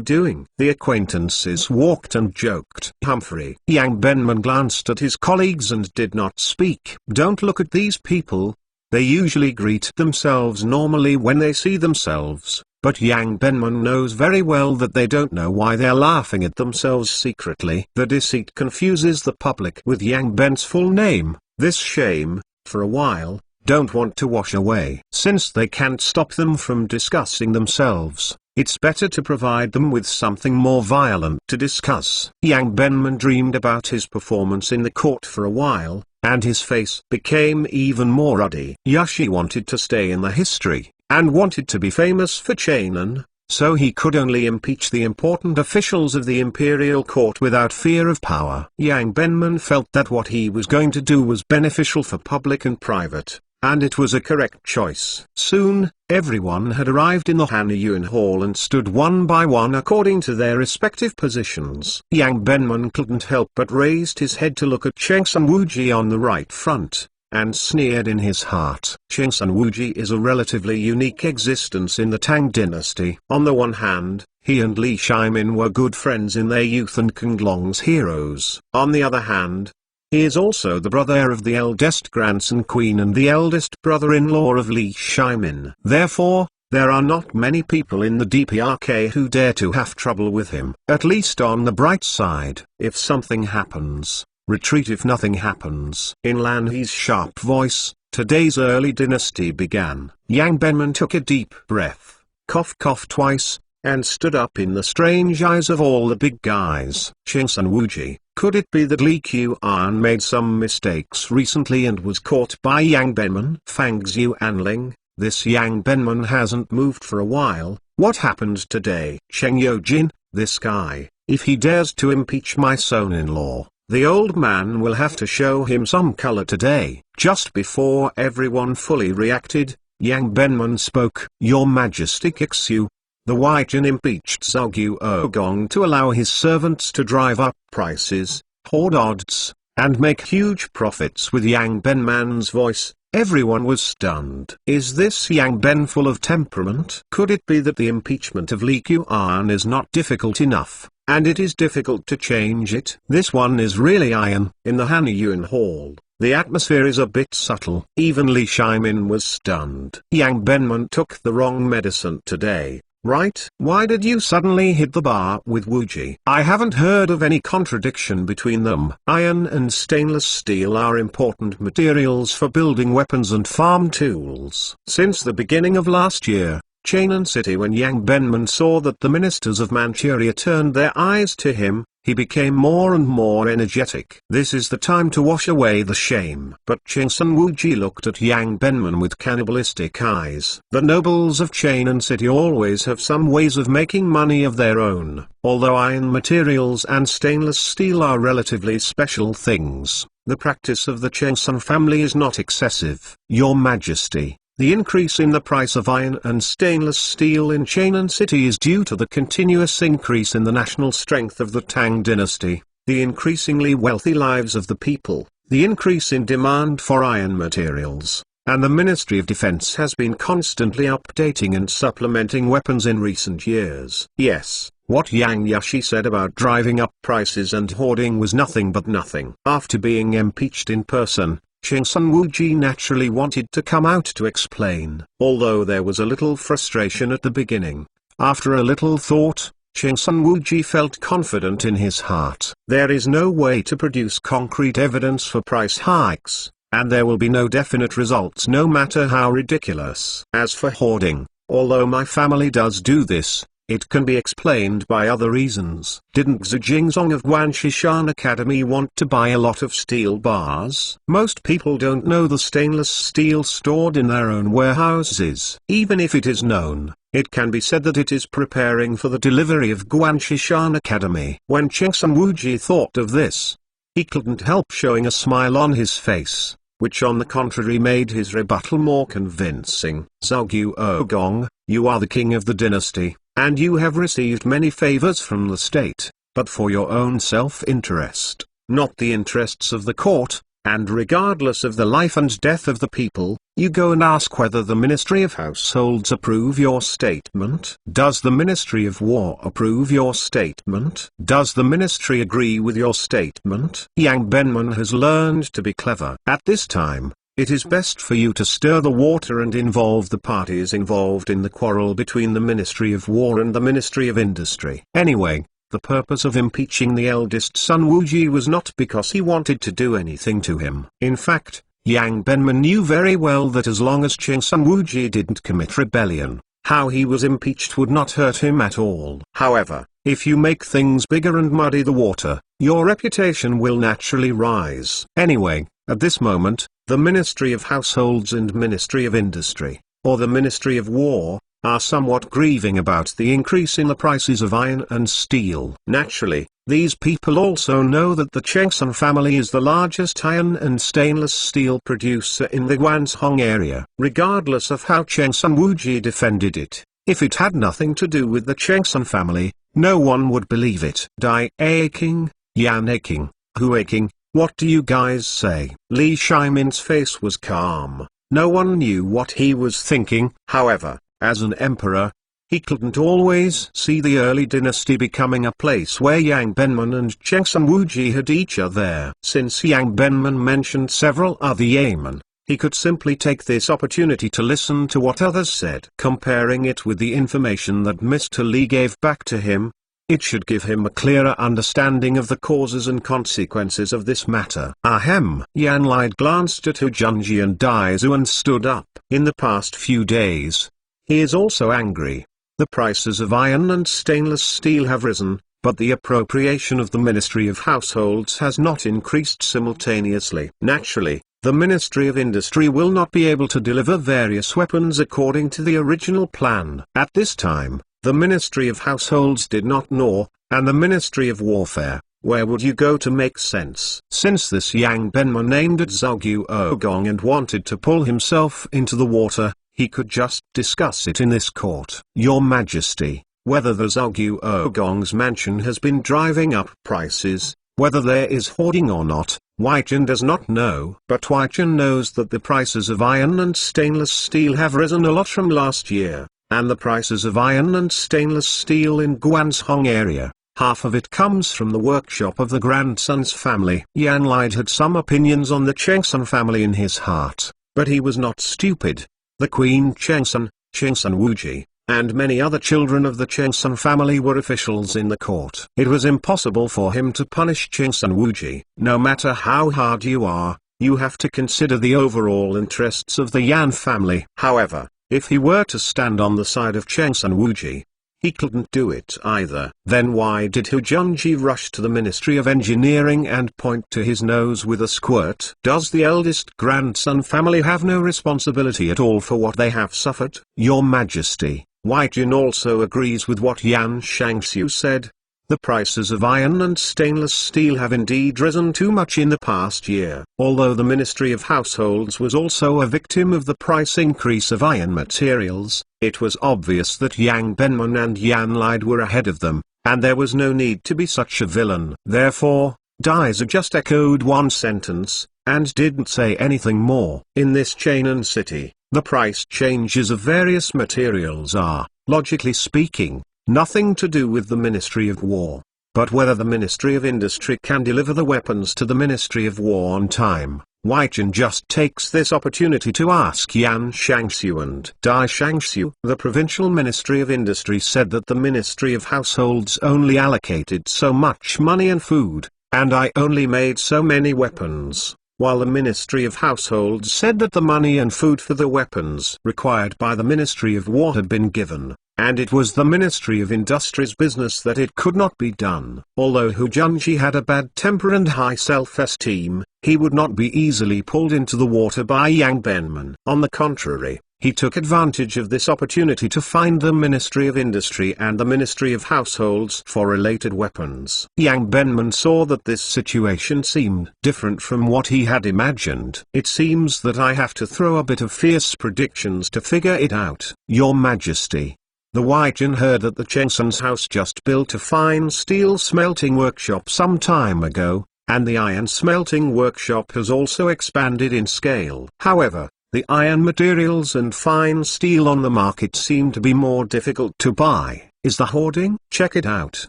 doing? The acquaintances walked and joked. Humphrey. Yang Benman glanced at his colleagues and did not speak. Don't look at these people. They usually greet themselves normally when they see themselves. But Yang Benman knows very well that they don't know why they're laughing at themselves secretly. The deceit confuses the public with Yang Ben's full name. This shame, for a while, don't want to wash away. Since they can't stop them from discussing themselves, it's better to provide them with something more violent to discuss. Yang Benman dreamed about his performance in the court for a while, and his face became even more ruddy. Yashi wanted to stay in the history, and wanted to be famous for Chainan, so he could only impeach the important officials of the imperial court without fear of power. Yang Benman felt that what he was going to do was beneficial for public and private, and it was a correct choice. Soon, everyone had arrived in the Hanyuan hall and stood one by one according to their respective positions. Yang Benman couldn't help but raised his head to look at Cheng Sun Wuji on the right front, and sneered in his heart. Cheng Sun Wuji is a relatively unique existence in the Tang dynasty. On the one hand, he and Li Shimin were good friends in their youth and Konglong's heroes. On the other hand, he is also the brother of the eldest grandson queen and the eldest brother-in-law of Li Shimin. Therefore, there are not many people in the DPRK who dare to have trouble with him. At least on the bright side, if something happens, retreat if nothing happens. In Lan He's sharp voice, today's early dynasty began. Yang Benman took a deep breath, coughed twice, and stood up in the strange eyes of all the big guys. Cheng Sun Wuji, could it be that Li Qian made some mistakes recently and was caught by Yang Benman? Fang Xiu Anling, this Yang Benman hasn't moved for a while. What happened today? Cheng Yojin, this guy, if he dares to impeach my son-in-law, the old man will have to show him some color today. Just before everyone fully reacted, Yang Benman spoke. Your Majesty Kixu, the Waijin impeached Zhou Ogong to allow his servants to drive up prices, hoard odds, and make huge profits. With Yang Benman's voice, everyone was stunned. Is this Yang Ben full of temperament? Could it be that the impeachment of Li Qian is not difficult enough, and it is difficult to change it? This one is really iron. In the Hanyuan hall, the atmosphere is a bit subtle. Even Li Shimin was stunned. Yang Benman took the wrong medicine today. right? Why did you suddenly hit the bar with Wuji? I haven't heard of any contradiction between them. Iron and stainless steel are important materials for building weapons and farm tools. Since the beginning of last year, Chang'an City, when Yang Benman saw that the ministers of Manchuria turned their eyes to him, he became more and more energetic. This is the time to wash away the shame. But Chang'an Wuji looked at Yang Benman with cannibalistic eyes. The nobles of Chang'an City always have some ways of making money of their own. Although iron materials and stainless steel are relatively special things, the practice of the Chang'an family is not excessive. Your Majesty, the increase in the price of iron and stainless steel in Chang'an City is due to the continuous increase in the national strength of the Tang dynasty, the increasingly wealthy lives of the people, the increase in demand for iron materials, and the Ministry of Defense has been constantly updating and supplementing weapons in recent years. Yes, what Yang Yashi said about driving up prices and hoarding was nothing but nothing. After being impeached in person, Chang'an Wuji naturally wanted to come out to explain. Although there was a little frustration at the beginning, after a little thought, Chang'an Wuji felt confident in his heart. There is no way to produce concrete evidence for price hikes, and there will be no definite results no matter how ridiculous. As for hoarding, although my family does do this, it can be explained by other reasons. Didn't Xu Jingzong of Guanshishan Academy want to buy a lot of steel bars? Most people don't know the stainless steel stored in their own warehouses. Even if it is known, it can be said that it is preparing for the delivery of Guanshishan Academy. When Chang'an Wuji thought of this, he couldn't help showing a smile on his face, which on the contrary made his rebuttal more convincing. Zhou Ogong, you are the king of the dynasty, and you have received many favors from the state, but for your own self-interest, not the interests of the court, and regardless of the life and death of the people, you go and ask whether the Ministry of Households approve your statement. Does the Ministry of War approve your statement? Does the ministry agree with your statement? Yang Benman has learned to be clever. At this time, it is best for you to stir the water and involve the parties involved in the quarrel between the Ministry of War and the Ministry of Industry. Anyway, the purpose of impeaching the eldest son Wuji was not because he wanted to do anything to him. In fact, Yang Benman knew very well that as long as Chang'an Wuji didn't commit rebellion, how he was impeached would not hurt him at all. However, if you make things bigger and muddy the water, your reputation will naturally rise. Anyway, at this moment, the Ministry of Households and Ministry of Industry, or the Ministry of War, are somewhat grieving about the increase in the prices of iron and steel. Naturally, these people also know that the Chang'an family is the largest iron and stainless steel producer in the Guanzhong area. Regardless of how Chang'an Wuji defended it, if it had nothing to do with the Chang'an family, no one would believe it. Dai Aking, Yan Aking, Hu Aking, what do you guys say? Li Shimin's face was calm. No one knew what he was thinking. However, as an emperor, he couldn't always see the early dynasty becoming a place where Yang Benman and Chang'an Wuji had each other. Since Yang Benman mentioned several other yeomen, he could simply take this opportunity to listen to what others said. Comparing it with the information that Mr. Li gave back to him, it should give him a clearer understanding of the causes and consequences of this matter. Ahem. Yan Li glanced at Hu Junji and Daizu and stood up. In the past few days, he is also angry. The prices of iron and stainless steel have risen, but the appropriation of the Ministry of Households has not increased simultaneously. Naturally, the Ministry of Industry will not be able to deliver various weapons according to the original plan. At this time, the Ministry of Households did not know, and the Ministry of Warfare, where would you go to make sense? Since this Yang Benman aimed at Zhou Ogong and wanted to pull himself into the water, he could just discuss it in this court. Your Majesty, whether the Zhou Ogong's mansion has been driving up prices, whether there is hoarding or not, Weichen does not know. But Weichen knows that the prices of iron and stainless steel have risen a lot from last year, and the prices of iron and stainless steel in Guanzhong area, half of it comes from the workshop of the grandson's family. Yan Li had some opinions on the Chang'an family in his heart, but he was not stupid. The Queen Chang'an, Chang'an Wuji, and many other children of the Chengsun family were officials in the court. It was impossible for him to punish Chengsun Wuji. No matter how hard you are, you have to consider the overall interests of the Yan family. However, if he were to stand on the side of Chengsun Wuji, he couldn't do it either. Then why did Hu Junji rush to the Ministry of Engineering and point to his nose with a squirt? Does the eldest grandson family have no responsibility at all for what they have suffered? Your Majesty, Wei Jin also agrees with what Yan Shangxiu said. The prices of iron and stainless steel have indeed risen too much in the past year. Although the Ministry of Households was also a victim of the price increase of iron materials, it was obvious that Yang Benman and Yan Lide were ahead of them, and there was no need to be such a villain. Therefore, Daiser just echoed one sentence, and didn't say anything more. In this Chainan city, the price changes of various materials are, logically speaking, nothing to do with the Ministry of War. But whether the Ministry of Industry can deliver the weapons to the Ministry of War on time, Wei Jin just takes this opportunity to ask Yan Shangxiu and Dai Shangxiu. The Provincial Ministry of Industry said that the Ministry of Households only allocated so much money and food, and I only made so many weapons, while the Ministry of Households said that the money and food for the weapons required by the Ministry of War had been given, and it was the Ministry of Industry's business that it could not be done. Although Hu Junji had a bad temper and high self-esteem, he would not be easily pulled into the water by Yang Benman. On the contrary, he took advantage of this opportunity to find the Ministry of Industry and the Ministry of Households for related weapons. Yang Benman saw that this situation seemed different from what he had imagined. It seems that I have to throw a bit of fierce predictions to figure it out. Your Majesty. The Wei Jin heard that the Chengsun's house just built a fine steel smelting workshop some time ago, and the iron smelting workshop has also expanded in scale. However, the iron materials and fine steel on the market seem to be more difficult to buy. Is the hoarding? Check it out.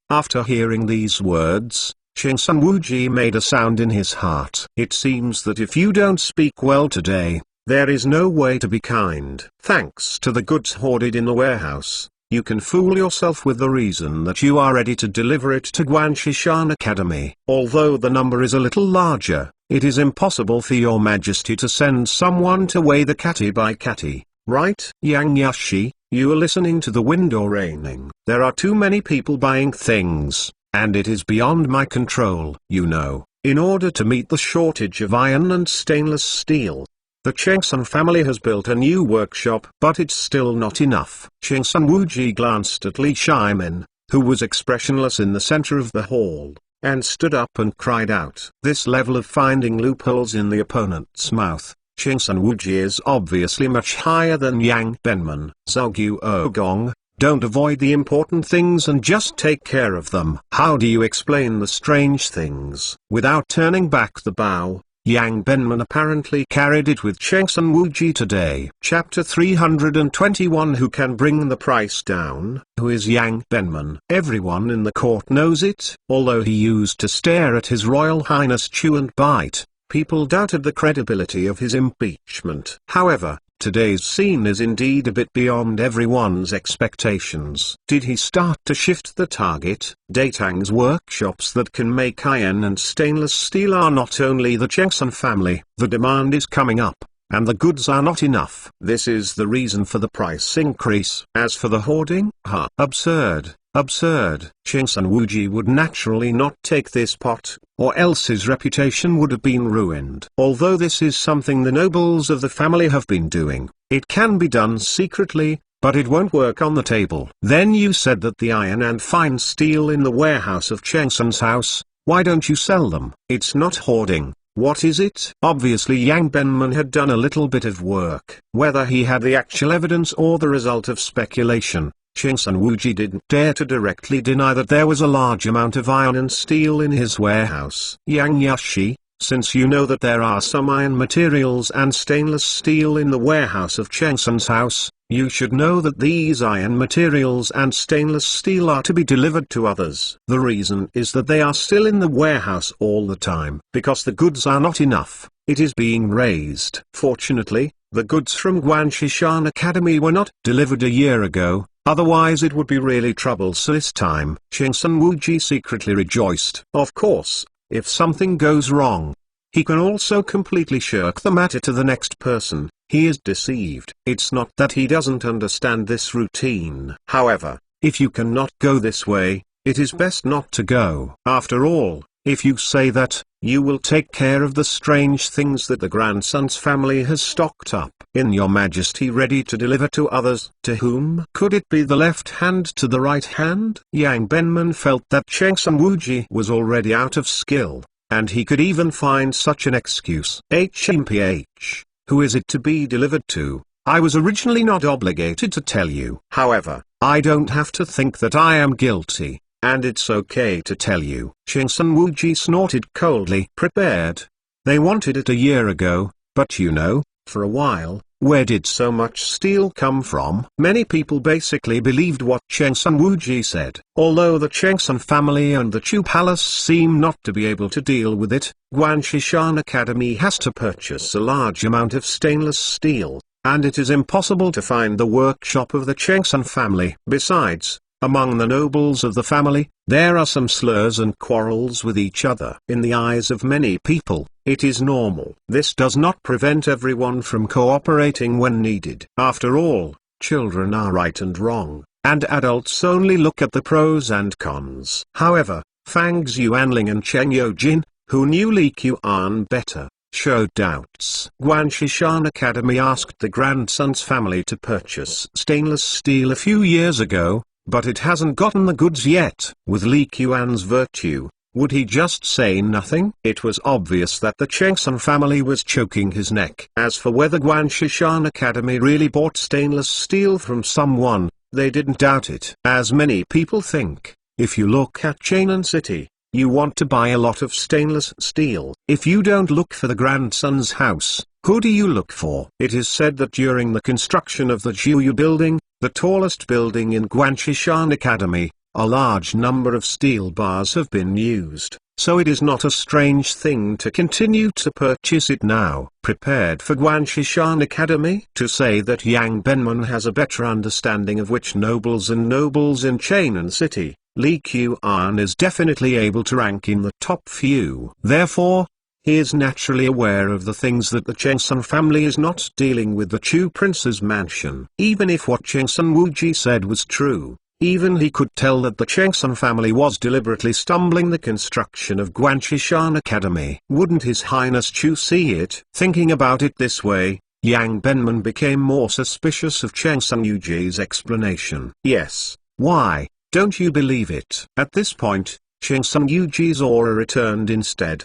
After hearing these words, Chengsun Wuji made a sound in his heart. It seems that if you don't speak well today, there is no way to be kind. Thanks to the goods hoarded in the warehouse, you can fool yourself with the reason that you are ready to deliver it to Guanshishan Academy. Although the number is a little larger, it is impossible for your Majesty to send someone to weigh the catty by catty, right? Yang Yashi, you are listening to the wind or raining. There are too many people buying things, and it is beyond my control. You know, in order to meet the shortage of iron and stainless steel, the Chengsun family has built a new workshop, but it's still not enough. Chengsun Wuji glanced at Li Shimin, who was expressionless in the center of the hall, and stood up and cried out. This level of finding loopholes in the opponent's mouth, Chengsun Wuji is obviously much higher than Yang Benman. Zhou Ogong, don't avoid the important things and just take care of them. How do you explain the strange things? Without turning back the bow, Yang Benman apparently carried it with Chengsun Wuji today. Chapter 321. Who can bring the price down? Who is Yang Benman? Everyone in the court knows it. Although he used to stare at His Royal Highness chew and bite, people doubted the credibility of his impeachment. However, today's scene is indeed a bit beyond everyone's expectations. Did he start to shift the target? Datang's workshops that can make iron and stainless steel are not only the Chengsun family. The demand is coming up, and the goods are not enough. This is the reason for the price increase. As for the hoarding, absurd. Absurd. Chengsun Wuji would naturally not take this pot, or else his reputation would have been ruined. Although this is something the nobles of the family have been doing, it can be done secretly, but it won't work on the table. Then you said that the iron and fine steel in the warehouse of Chengsun's house, why don't you sell them? It's not hoarding. What is it? Obviously Yang Benman had done a little bit of work. Whether he had the actual evidence or the result of speculation, Chengsun Wuji didn't dare to directly deny that there was a large amount of iron and steel in his warehouse. Yang Yashi, since you know that there are some iron materials and stainless steel in the warehouse of Chengsun's house, you should know that these iron materials and stainless steel are to be delivered to others. The reason is that they are still in the warehouse all the time. Because the goods are not enough, it is being raised. Fortunately, the goods from Guanshishan Academy were not delivered a year ago, otherwise it would be really troublesome this time. Qingsun Wuji secretly rejoiced. Of course, if something goes wrong, he can also completely shirk the matter to the next person. He is deceived. It's not that he doesn't understand this routine. However, if you cannot go this way, it is best not to go. After all, if you say that, you will take care of the strange things that the grandson's family has stocked up in your majesty ready to deliver to others. To whom? Could it be the left hand to the right hand? Yang Benman felt that Qingsun Wuji was already out of skill, and he could even find such an excuse. HMPH, who is it to be delivered to? I was originally not obligated to tell you. However, I don't have to think that I am guilty, and it's okay to tell you. Qingsun Wuji snorted coldly. Prepared? They wanted it a year ago, but you know, for a while, where did so much steel come from? Many people basically believed what Qingsun Wuji said. Although the Qingsun family and the Chu Palace seem not to be able to deal with it, Guanshishan Academy has to purchase a large amount of stainless steel, and it is impossible to find the workshop of the Qingsun family. Besides, among the nobles of the family, there are some slurs and quarrels with each other. In the eyes of many people, it is normal. This does not prevent everyone from cooperating when needed. After all, children are right and wrong, and adults only look at the pros and cons. However, Fang Xuanling and Chen Yojin, who knew Li Qian better, showed doubts. Guanshishan Academy asked the grandson's family to purchase stainless steel a few years ago, but it hasn't gotten the goods yet. With Li Qian's virtue, would he just say nothing? It was obvious that the Qingsun family was choking his neck. As for whether Guanshishan Academy really bought stainless steel from someone, they didn't doubt it. As many people think, if you look at Chainan City, you want to buy a lot of stainless steel. If you don't look for the grandson's house, who do you look for? It is said that during the construction of the Juyu building, the tallest building in Guanshishan Academy, a large number of steel bars have been used, so it is not a strange thing to continue to purchase it now. Prepared for Guanshishan Academy? To say that Yang Benman has a better understanding of which nobles in Chainan City, Li Qian is definitely able to rank in the top few. Therefore, he is naturally aware of the things that the Qingsun family is not dealing with the Chu prince's mansion. Even if what Qingsun Wuji said was true, even he could tell that the Qingsun family was deliberately stumbling the construction of Guanshishan Academy. Wouldn't His Highness Chu see it? Thinking about it this way, Yang Benman became more suspicious of Qingsun Wuji's explanation. Yes, why? Don't you believe it? At this point, Qingsun Wuji's aura returned instead.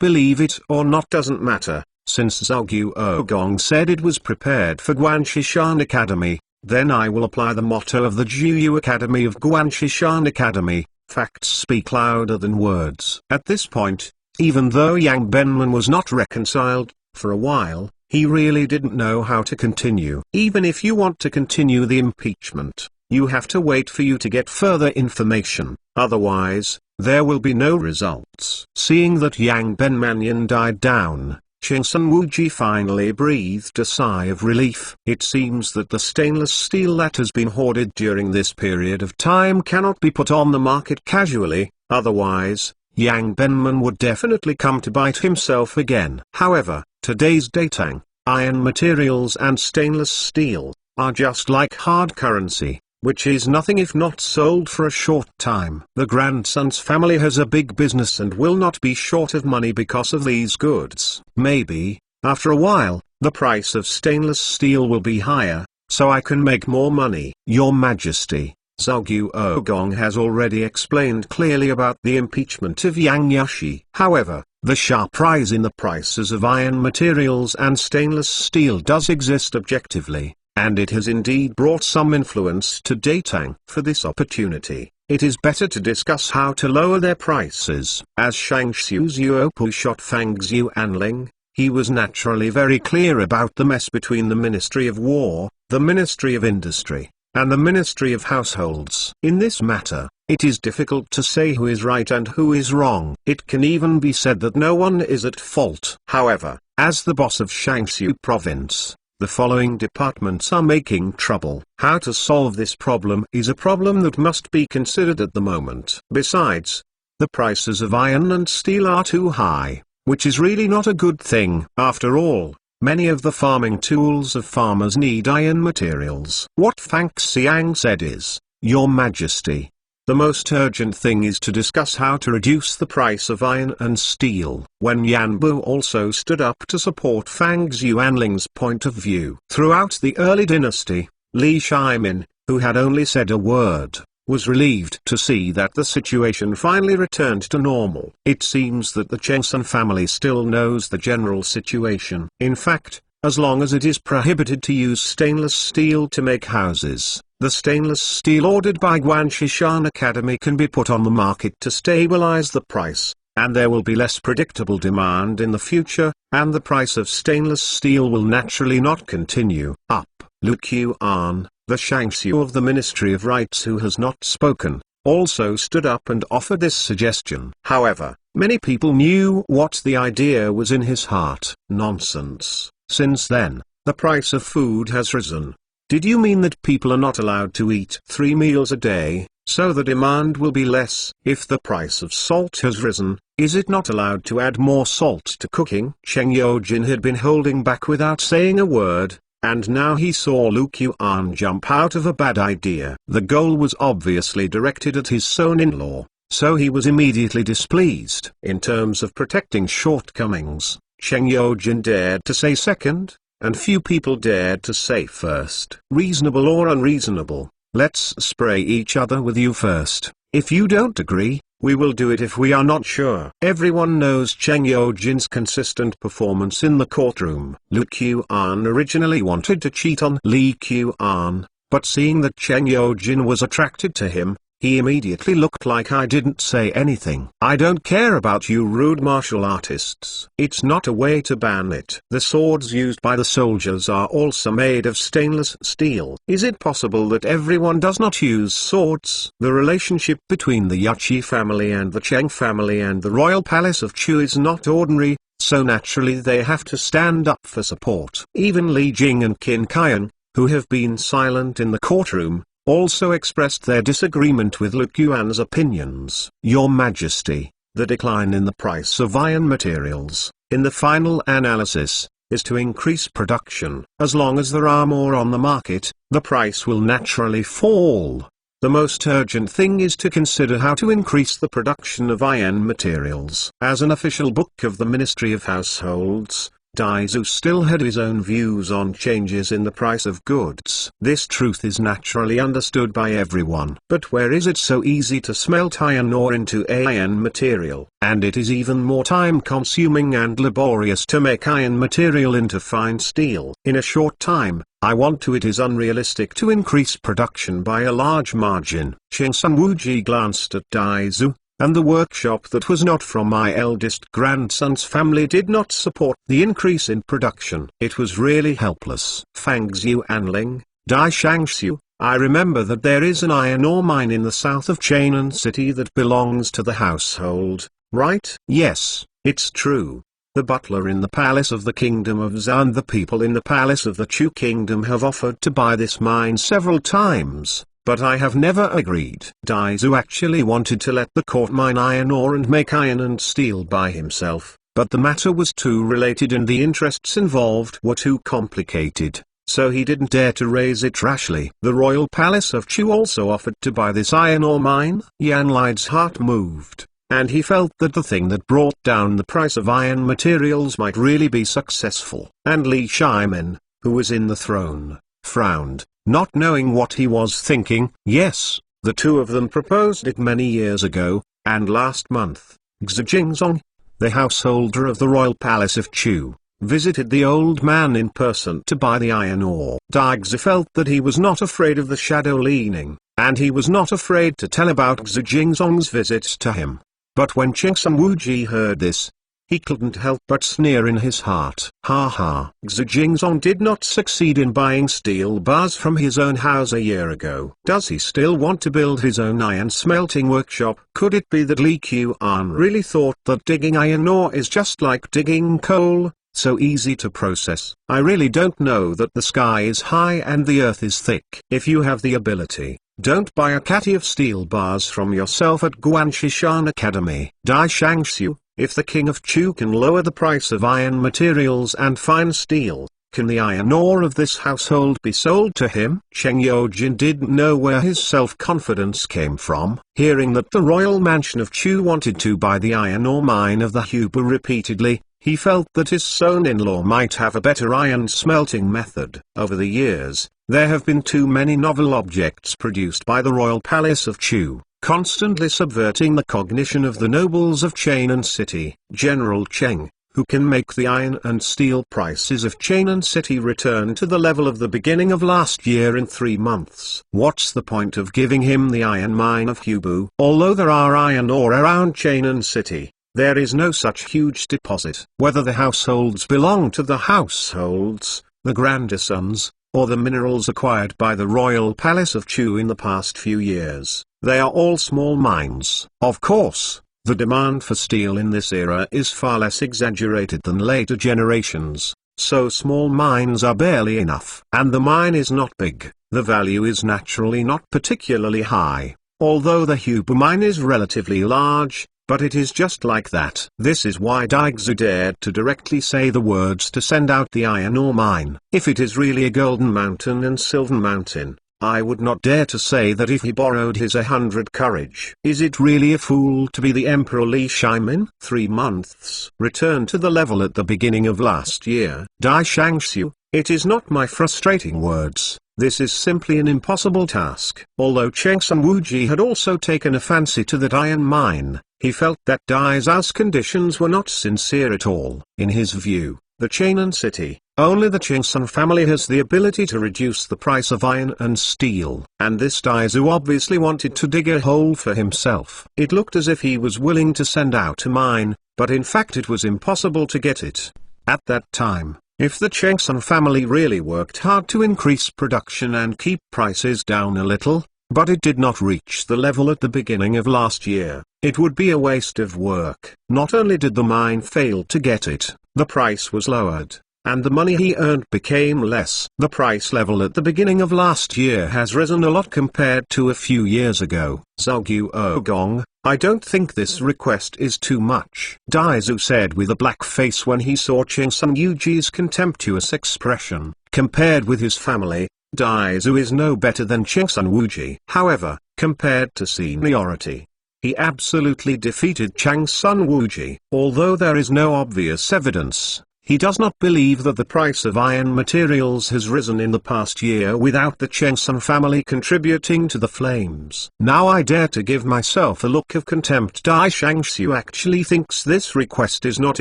Believe it or not doesn't matter, since Zhao Guogong said it was prepared for Guanshishan Academy, then I will apply the motto of the Juyu Academy of Guanshishan Academy, facts speak louder than words. At this point, even though Yang Benman was not reconciled, for a while, he really didn't know how to continue. Even if you want to continue the impeachment, you have to wait for you to get further information, otherwise, there will be no results. Seeing that Yang Benmanyan died down, Qingsun Wuji finally breathed a sigh of relief. It seems that the stainless steel that has been hoarded during this period of time cannot be put on the market casually, otherwise, Yang Benman would definitely come to bite himself again. However, today's datang, iron materials and stainless steel, are just like hard currency, which is nothing if not sold for a short time. The grandson's family has a big business and will not be short of money because of these goods. Maybe, after a while, the price of stainless steel will be higher, so I can make more money. Your Majesty, Zhao Guogong has already explained clearly about the impeachment of Yang Yashi. However, the sharp rise in the prices of iron materials and stainless steel does exist objectively, and it has indeed brought some influence to Datang. For this opportunity, it is better to discuss how to lower their prices. As Shangxiu's Yuopu shot Fang Xuanling, he was naturally very clear about the mess between the Ministry of War, the Ministry of Industry, and the Ministry of Households. In this matter, it is difficult to say who is right and who is wrong. It can even be said that no one is at fault. However, as the boss of Shangxiu province, The following departments are making trouble. How to solve this problem is a problem that must be considered at the moment. Besides, the prices of iron and steel are too high, which is really not a good thing. After all, many of the farming tools of farmers need iron materials. What Fang Xiang said is, "Your Majesty, the most urgent thing is to discuss how to reduce the price of iron and steel." When Yan Bu also stood up to support Fang Xuanling's point of view. Throughout the early dynasty, Li Shimin, who had only said a word, was relieved to see that the situation finally returned to normal. It seems that the Chengsun family still knows the general situation. In fact, as long as it is prohibited to use stainless steel to make houses, the stainless steel ordered by Guanshishan Academy can be put on the market to stabilize the price, and there will be less predictable demand in the future, and the price of stainless steel will naturally not continue up. Lu Qian, the Shangxiu of the Ministry of Rights who has not spoken, also stood up and offered this suggestion. However, many people knew what the idea was in his heart. Nonsense. Since then, the price of food has risen. Did you mean that people are not allowed to eat 3 meals a day, so the demand will be less? If the price of salt has risen, is it not allowed to add more salt to cooking? Cheng Yojin had been holding back without saying a word, and now he saw Lu Qian jump out of a bad idea. The goal was obviously directed at his son-in-law, so he was immediately displeased. In terms of protecting shortcomings, Cheng Yojin dared to say second, and few people dared to say first. Reasonable or unreasonable, let's spray each other with you first. If you don't agree, we will do it if we are not sure. Everyone knows Cheng Yojin's consistent performance in the courtroom. Lu Qian originally wanted to cheat on Li Qian, but seeing that Cheng Yojin was attracted to him, he immediately looked like I didn't say anything. I don't care about you rude martial artists. It's not a way to ban it. The swords used by the soldiers are also made of stainless steel. Is it possible that everyone does not use swords? The relationship between the Yachi family and the Cheng family and the royal palace of Chu is not ordinary, so naturally they have to stand up for support. Even Li Jing and Qin Kaiyan, who have been silent in the courtroom, also expressed their disagreement with Lu Qian's opinions. Your Majesty, the decline in the price of iron materials, in the final analysis, is to increase production. As long as there are more on the market, the price will naturally fall. The most urgent thing is to consider how to increase the production of iron materials. As an official book of the Ministry of Households, Daizu still had his own views on changes in the price of goods. This truth is naturally understood by everyone. But where is it so easy to smelt iron ore into iron material? And it is even more time-consuming and laborious to make iron material into fine steel. In a short time, it is unrealistic to increase production by a large margin. Cheng Sanwuji glanced at Daizu, and the workshop that was not from my eldest grandson's family did not support the increase in production. It was really helpless. Fang Xuanling, Dai Shangxiu, I remember that there is an iron ore mine in the south of Chainan City that belongs to the household, right? Yes, it's true. The butler in the palace of the kingdom of Zhou and the people in the palace of the Chu kingdom have offered to buy this mine several times, but I have never agreed. Daizu actually wanted to let the court mine iron ore and make iron and steel by himself, but the matter was too related and the interests involved were too complicated, so he didn't dare to raise it rashly. The royal palace of Chu also offered to buy this iron ore mine. Yan Li's heart moved, and he felt that the thing that brought down the price of iron materials might really be successful. And Li Shimin, who was in the throne, frowned, not knowing what he was thinking. Yes, the two of them proposed it many years ago, and last month, Xu Jingzong, the householder of the royal palace of Chu, visited the old man in person to buy the iron ore. Daixi felt that he was not afraid of the shadow leaning, and he was not afraid to tell about Xu Jingzong's visits to him. But when Cheng Sanwuji heard this, he couldn't help but sneer in his heart. Ha ha. Xu Jingzong did not succeed in buying steel bars from his own house a year ago. Does he still want to build his own iron smelting workshop? Could it be that Li Qian really thought that digging iron ore is just like digging coal, so easy to process. I really don't know that the sky is high and the earth is thick. If you have the ability, don't buy a caddy of steel bars from yourself at Guanshishan Academy. Dai Shangxiu, if the king of Chu can lower the price of iron materials and fine steel, can the iron ore of this household be sold to him? Cheng Yojin didn't know where his self-confidence came from. Hearing that the royal mansion of Chu wanted to buy the iron ore mine of the Hubu repeatedly, he felt that his son-in-law might have a better iron smelting method. Over the years, there have been too many novel objects produced by the royal palace of Chu, constantly subverting the cognition of the nobles of Chainan City. General Cheng, who can make the iron and steel prices of Chainan City return to the level of the beginning of last year in 3 months. What's the point of giving him the iron mine of Hubu? Although there are iron ore around Chainan City, there is no such huge deposit. Whether the households belong to the households, the grandsons, or the minerals acquired by the royal palace of Chu in the past few years, they are all small mines. Of course, the demand for steel in this era is far less exaggerated than later generations, so small mines are barely enough. And the mine is not big, the value is naturally not particularly high, although the Hubu mine is relatively large, but it is just like that. This is why Daigzu dared to directly say the words to send out the iron ore mine. If it is really a golden mountain and silver mountain, I would not dare to say that if he borrowed his 100 courage. Is it really a fool to be the Emperor Li Shimin? 3 months. Return to the level at the beginning of last year. Dai Shangxiu, it is not my frustrating words, this is simply an impossible task. Although Cheng Sun Wuji had also taken a fancy to that iron mine, he felt that Dai Zhao's conditions were not sincere at all. In his view, the Chainan City, only the Chengsun family has the ability to reduce the price of iron and steel. And this Dai Zhu obviously wanted to dig a hole for himself. It looked as if he was willing to send out a mine, but in fact it was impossible to get it. At that time, if the Chengsun family really worked hard to increase production and keep prices down a little, but it did not reach the level at the beginning of last year, it would be a waste of work. Not only did the mine fail to get it, the price was lowered, and the money he earned became less. The price level at the beginning of last year has risen a lot compared to a few years ago. Zhou Ogong, I don't think this request is too much, Dai Zhu said with a black face when he saw Cheng Sun Yuji's contemptuous expression. Compared with his family, Dai Zhu is no better than Cheng Sun Wuji. However, compared to seniority, he absolutely defeated Cheng Sun Wuji. Although there is no obvious evidence, he does not believe that the price of iron materials has risen in the past year without the Cheng Sun family contributing to the flames. Now I dare to give myself a look of contempt. Dai Shangxiu actually thinks this request is not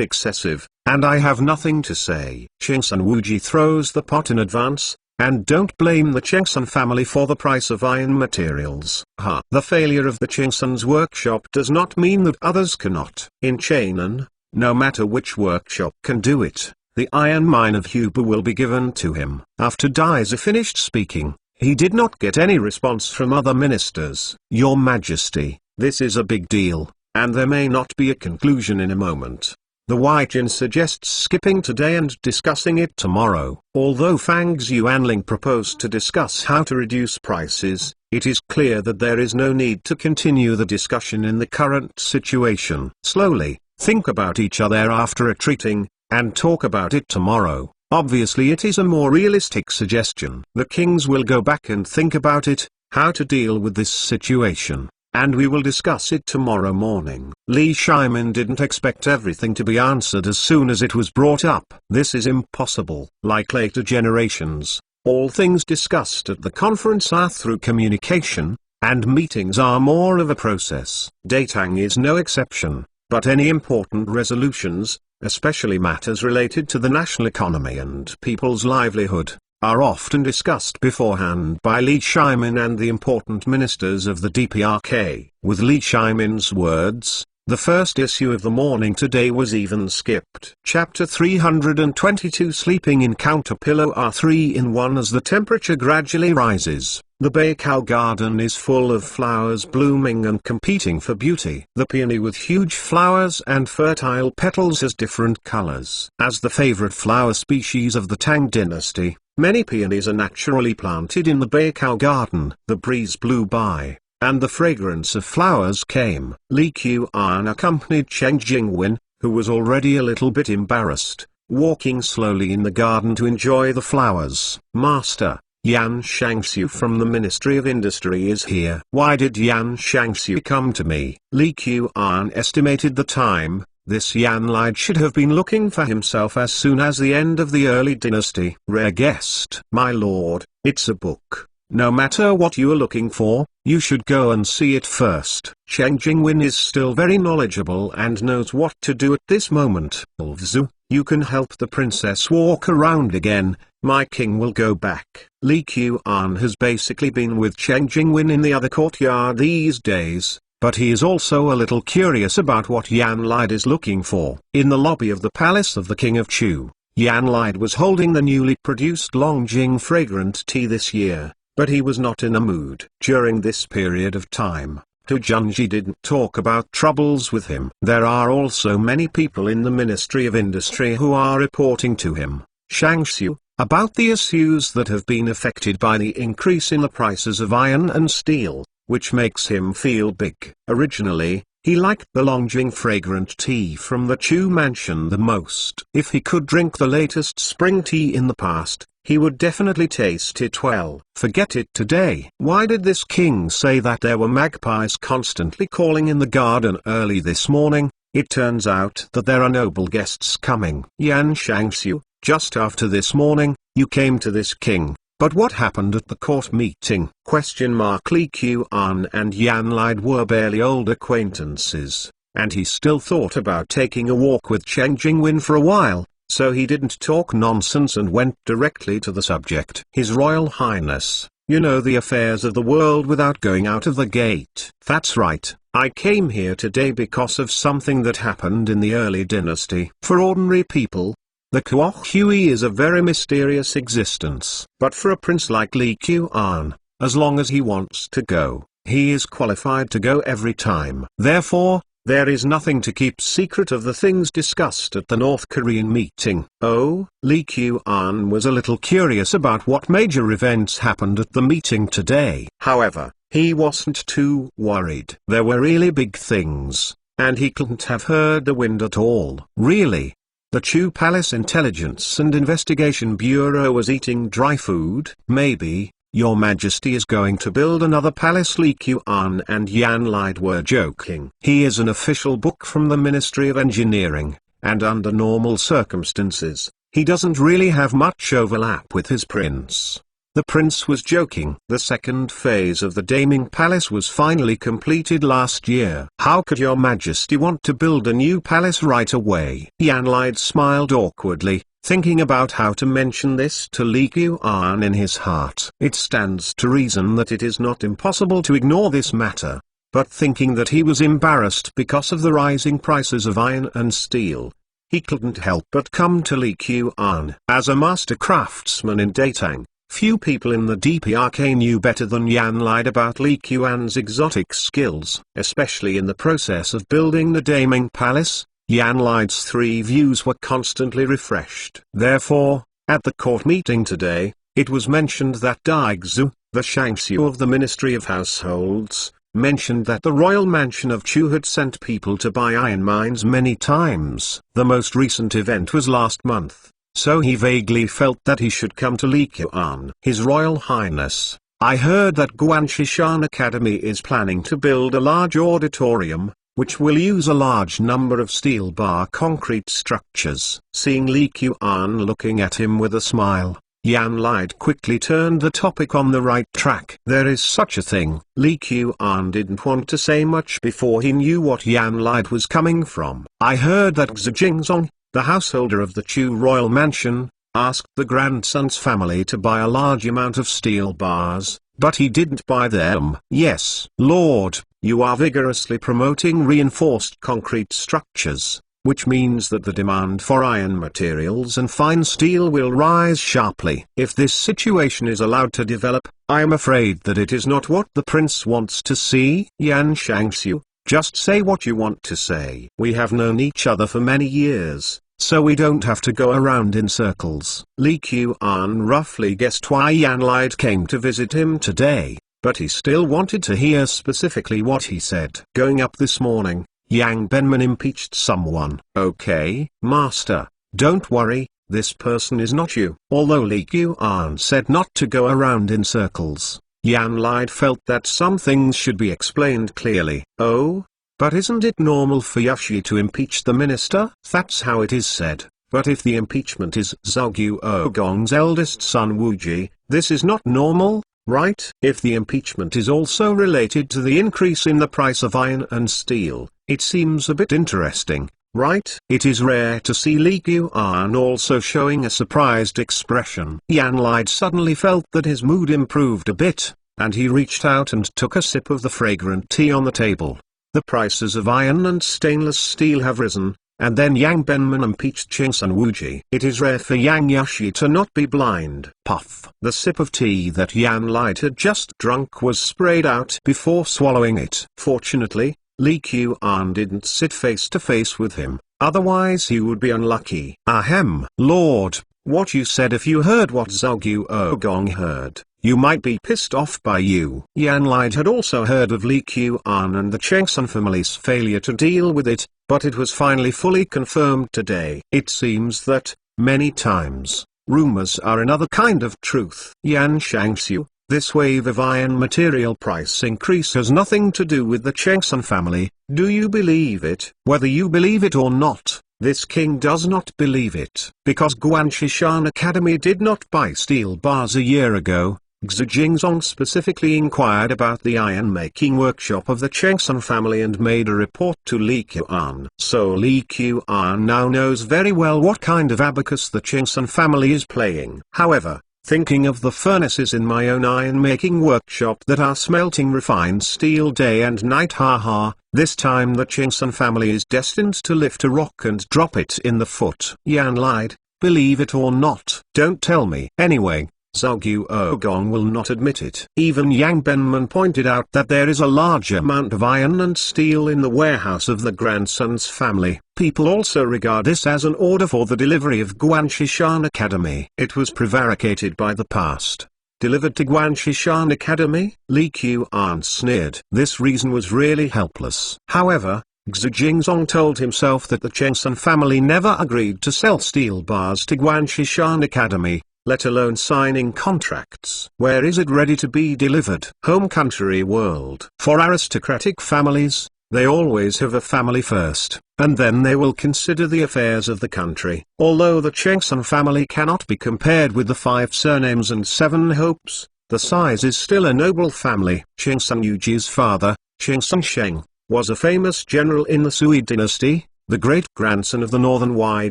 excessive, and I have nothing to say. Cheng Sun Wuji throws the pot in advance, and don't blame the Cheng Sun family for the price of iron materials. The failure of the Cheng Sun's workshop does not mean that others cannot. In Chainan, no matter which workshop can do it, the iron mine of Hubu will be given to him. After Dai Zhu finished speaking, he did not get any response from other ministers. Your Majesty, this is a big deal, and there may not be a conclusion in a moment. The Huaijin suggests skipping today and discussing it tomorrow. Although Fang Xuanling proposed to discuss how to reduce prices, it is clear that there is no need to continue the discussion in the current situation. Slowly, think about each other after retreating, and talk about it tomorrow. Obviously it is a more realistic suggestion. The kings will go back and think about it, how to deal with this situation, and we will discuss it tomorrow morning. Li Shimin didn't expect everything to be answered as soon as it was brought up. This is impossible. Like later generations, all things discussed at the conference are through communication, and meetings are more of a process. Datang is no exception, but any important resolutions, especially matters related to the national economy and people's livelihood, are often discussed beforehand by Li Shimin and the important ministers of the DPRK. With Li Shimin's words, the first issue of the morning today was even skipped. Chapter 322 Sleeping in Counterpillow R3 in 1. As the temperature gradually rises, The Baikal garden is full of flowers blooming and competing for beauty. The peony with huge flowers and fertile petals has different colors. As the favorite flower species of the Tang dynasty, many peonies are naturally planted in the Baikal garden. The breeze blew by, and the fragrance of flowers came. Li Qian accompanied Cheng Jingwen, who was already a little bit embarrassed, walking slowly in the garden to enjoy the flowers. "Master, Yan Shangxiu from the Ministry of Industry is here." "Why did Yan Shangxiu come to me?" Li Qian estimated the time. This Yan Lide should have been looking for himself as soon as the end of the early dynasty. "Rare guest." "My lord, it's a book. No matter what you are looking for, you should go and see it first." Cheng Jingwen is still very knowledgeable and knows what to do at this moment. "Zhu, you can help the princess walk around again. My king will go back." Li Qian has basically been with Cheng Jingwen in the other courtyard these days, but he is also a little curious about what Yan Lide is looking for. In the lobby of the palace of the king of Chu, Yan Lide was holding the newly produced Longjing fragrant tea this year, but he was not in a mood. During this period of time, Tu Junji didn't talk about troubles with him. There are also many people in the Ministry of Industry who are reporting to him, Shangxiu, about the issues that have been affected by the increase in the prices of iron and steel, which makes him feel big. Originally, he liked the Longjing fragrant tea from the Chu mansion the most. If he could drink the latest spring tea in the past, he would definitely taste it well. Forget it today. Why did this king say that there were magpies constantly calling in the garden early this morning? It turns out that there are noble guests coming. Yan Shangxiu, just after this morning, you came to this king, but what happened at the court meeting? Li Qian and Yan Lide were barely old acquaintances, and he still thought about taking a walk with Cheng Jingwen for a while, so he didn't talk nonsense and went directly to the subject. "His Royal Highness, you know the affairs of the world without going out of the gate." "That's right. I came here today because of something that happened in the early dynasty. For ordinary people, the Kuo-Hui is a very mysterious existence. But for a prince like Li Qian, as long as he wants to go, he is qualified to go every time. Therefore, there is nothing to keep secret of the things discussed at the North Korean meeting." Oh, Li Qian was a little curious about what major events happened at the meeting today. However, he wasn't too worried. There were really big things, and he couldn't have heard the wind at all. Really? The Chu Palace Intelligence and Investigation Bureau was eating dry food? Maybe. "Your Majesty is going to build another palace." Li Qian and Yan Lide were joking. He is an official book from the Ministry of Engineering, and under normal circumstances, he doesn't really have much overlap with his prince. The prince was joking. The second phase of the Daming Palace was finally completed last year. "How could your Majesty want to build a new palace right away?" Yan Lide smiled awkwardly, thinking about how to mention this to Li Qian in his heart. It stands to reason that it is not impossible to ignore this matter, but thinking that he was embarrassed because of the rising prices of iron and steel, he couldn't help but come to Li Qian. As a master craftsman in Datang, few people in the DPRK knew better than Yan Lide about Li Qian's exotic skills. Especially in the process of building the Daming Palace, Yan Lide's three views were constantly refreshed. Therefore, at the court meeting today, it was mentioned that Daigzu, the Shangxiu of the Ministry of Households, mentioned that the royal mansion of Chu had sent people to buy iron mines many times. The most recent event was last month, so he vaguely felt that he should come to Li Qian. "His Royal Highness, I heard that Guanshishan Academy is planning to build a large auditorium, which will use a large number of steel bar concrete structures." Seeing Li Qian looking at him with a smile, Yan Lide quickly turned the topic on the right track. "There is such a thing." Li Qian didn't want to say much before he knew what Yan Lide was coming from. "I heard that Xu Jingzong, the householder of the Chu royal mansion, asked the grandson's family to buy a large amount of steel bars, but he didn't buy them." "Yes, Lord, you are vigorously promoting reinforced concrete structures, which means that the demand for iron materials and fine steel will rise sharply. If this situation is allowed to develop, I am afraid that it is not what the prince wants to see. Yan Shangxiu, just say what you want to say. We have known each other for many years, so we don't have to go around in circles. Li Qian roughly guessed why Yan Lied came to visit him today, but he still wanted to hear specifically what he said. Going up this morning, Yang Benman impeached someone. Okay, master, don't worry, this person is not you. Although Li Qian said not to go around in circles, Yan Lied felt that some things should be explained clearly. Oh? But isn't it normal for Yashi to impeach the minister? That's how it is said. But if the impeachment is Zhao Guogong's eldest son Wu Ji, this is not normal, right? If the impeachment is also related to the increase in the price of iron and steel, it seems a bit interesting, right? It is rare to see Li Qian also showing a surprised expression. Yan Lied suddenly felt that his mood improved a bit, and he reached out and took a sip of the fragrant tea on the table. The prices of iron and stainless steel have risen, and then Yang Benman impeached Chingsun Wuji. It is rare for Yang Yashi to not be blind. Puff. The sip of tea that Yan Lied had just drunk was sprayed out before swallowing it. Fortunately, Li Qian didn't sit face to face with him, otherwise he would be unlucky. Ahem. Lord, what you said, if you heard what Zhao Guogong heard, you might be pissed off by you. Yan Lied had also heard of Li Qian and the Chengsun family's failure to deal with it, but it was finally fully confirmed today. It seems that, many times, rumors are another kind of truth. Yan Shangxiu, this wave of iron material price increase has nothing to do with the Chengsun family. Do you believe it? Whether you believe it or not, this king does not believe it. Because Guanshishan Academy did not buy steel bars a year ago, Xu Jingzong specifically inquired about the iron-making workshop of the Chengsun family and made a report to Li Qian. So Li Qian now knows very well what kind of abacus the Chengsun family is playing. However, thinking of the furnaces in my own iron-making workshop that are smelting refined steel day and night, haha, this time the Chengsun family is destined to lift a rock and drop it in the foot. Yan lied, believe it or not. Don't tell me. Anyway, Zhao Guogong will not admit it. Even Yang Benman pointed out that there is a large amount of iron and steel in the warehouse of the grandson's family. People also regard this as an order for the delivery of Guanshishan Academy. It was prevaricated by the past. Delivered to Guanshishan Academy? Li Qian sneered. This reason was really helpless. However, Xu Jingzong told himself that the Chengsun family never agreed to sell steel bars to Guanshishan Academy, let alone signing contracts. Where is it ready to be delivered? Home country world. For aristocratic families, they always have a family first, and then they will consider the affairs of the country. Although the Chengsun family cannot be compared with the 5 surnames and 7 hopes, the size is still a noble family. Chengsun Yuji's father, Chengsun Sheng, was a famous general in the Sui dynasty, the great-grandson of the Northern Wei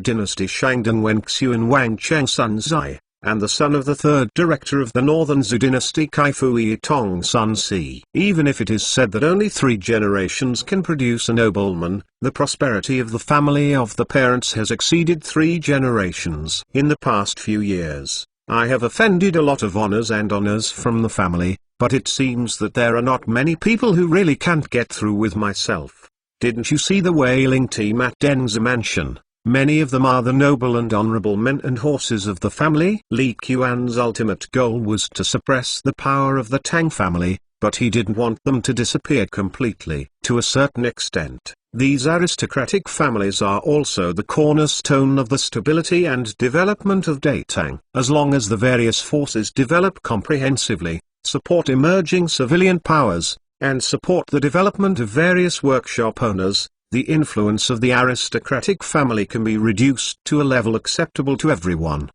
dynasty Shangdong Wenxiu and Wang Chengsun Zai, and the son of the 3rd director of the Northern Zhou dynasty Kaifui Tong Sun Si. Even if it is said that only 3 generations can produce a nobleman, the prosperity of the family of the parents has exceeded 3 generations. In the past few years, I have offended a lot of honors from the family, but it seems that there are not many people who really can't get through with myself. Didn't you see the wailing team at Den's mansion? Many of them are the noble and honorable men and horses of the family. Li Qian's ultimate goal was to suppress the power of the Tang family, but he didn't want them to disappear completely. To a certain extent, these aristocratic families are also the cornerstone of the stability and development of Daitang. As long as the various forces develop comprehensively, support emerging civilian powers, and support the development of various workshop owners, the influence of the aristocratic family can be reduced to a level acceptable to everyone.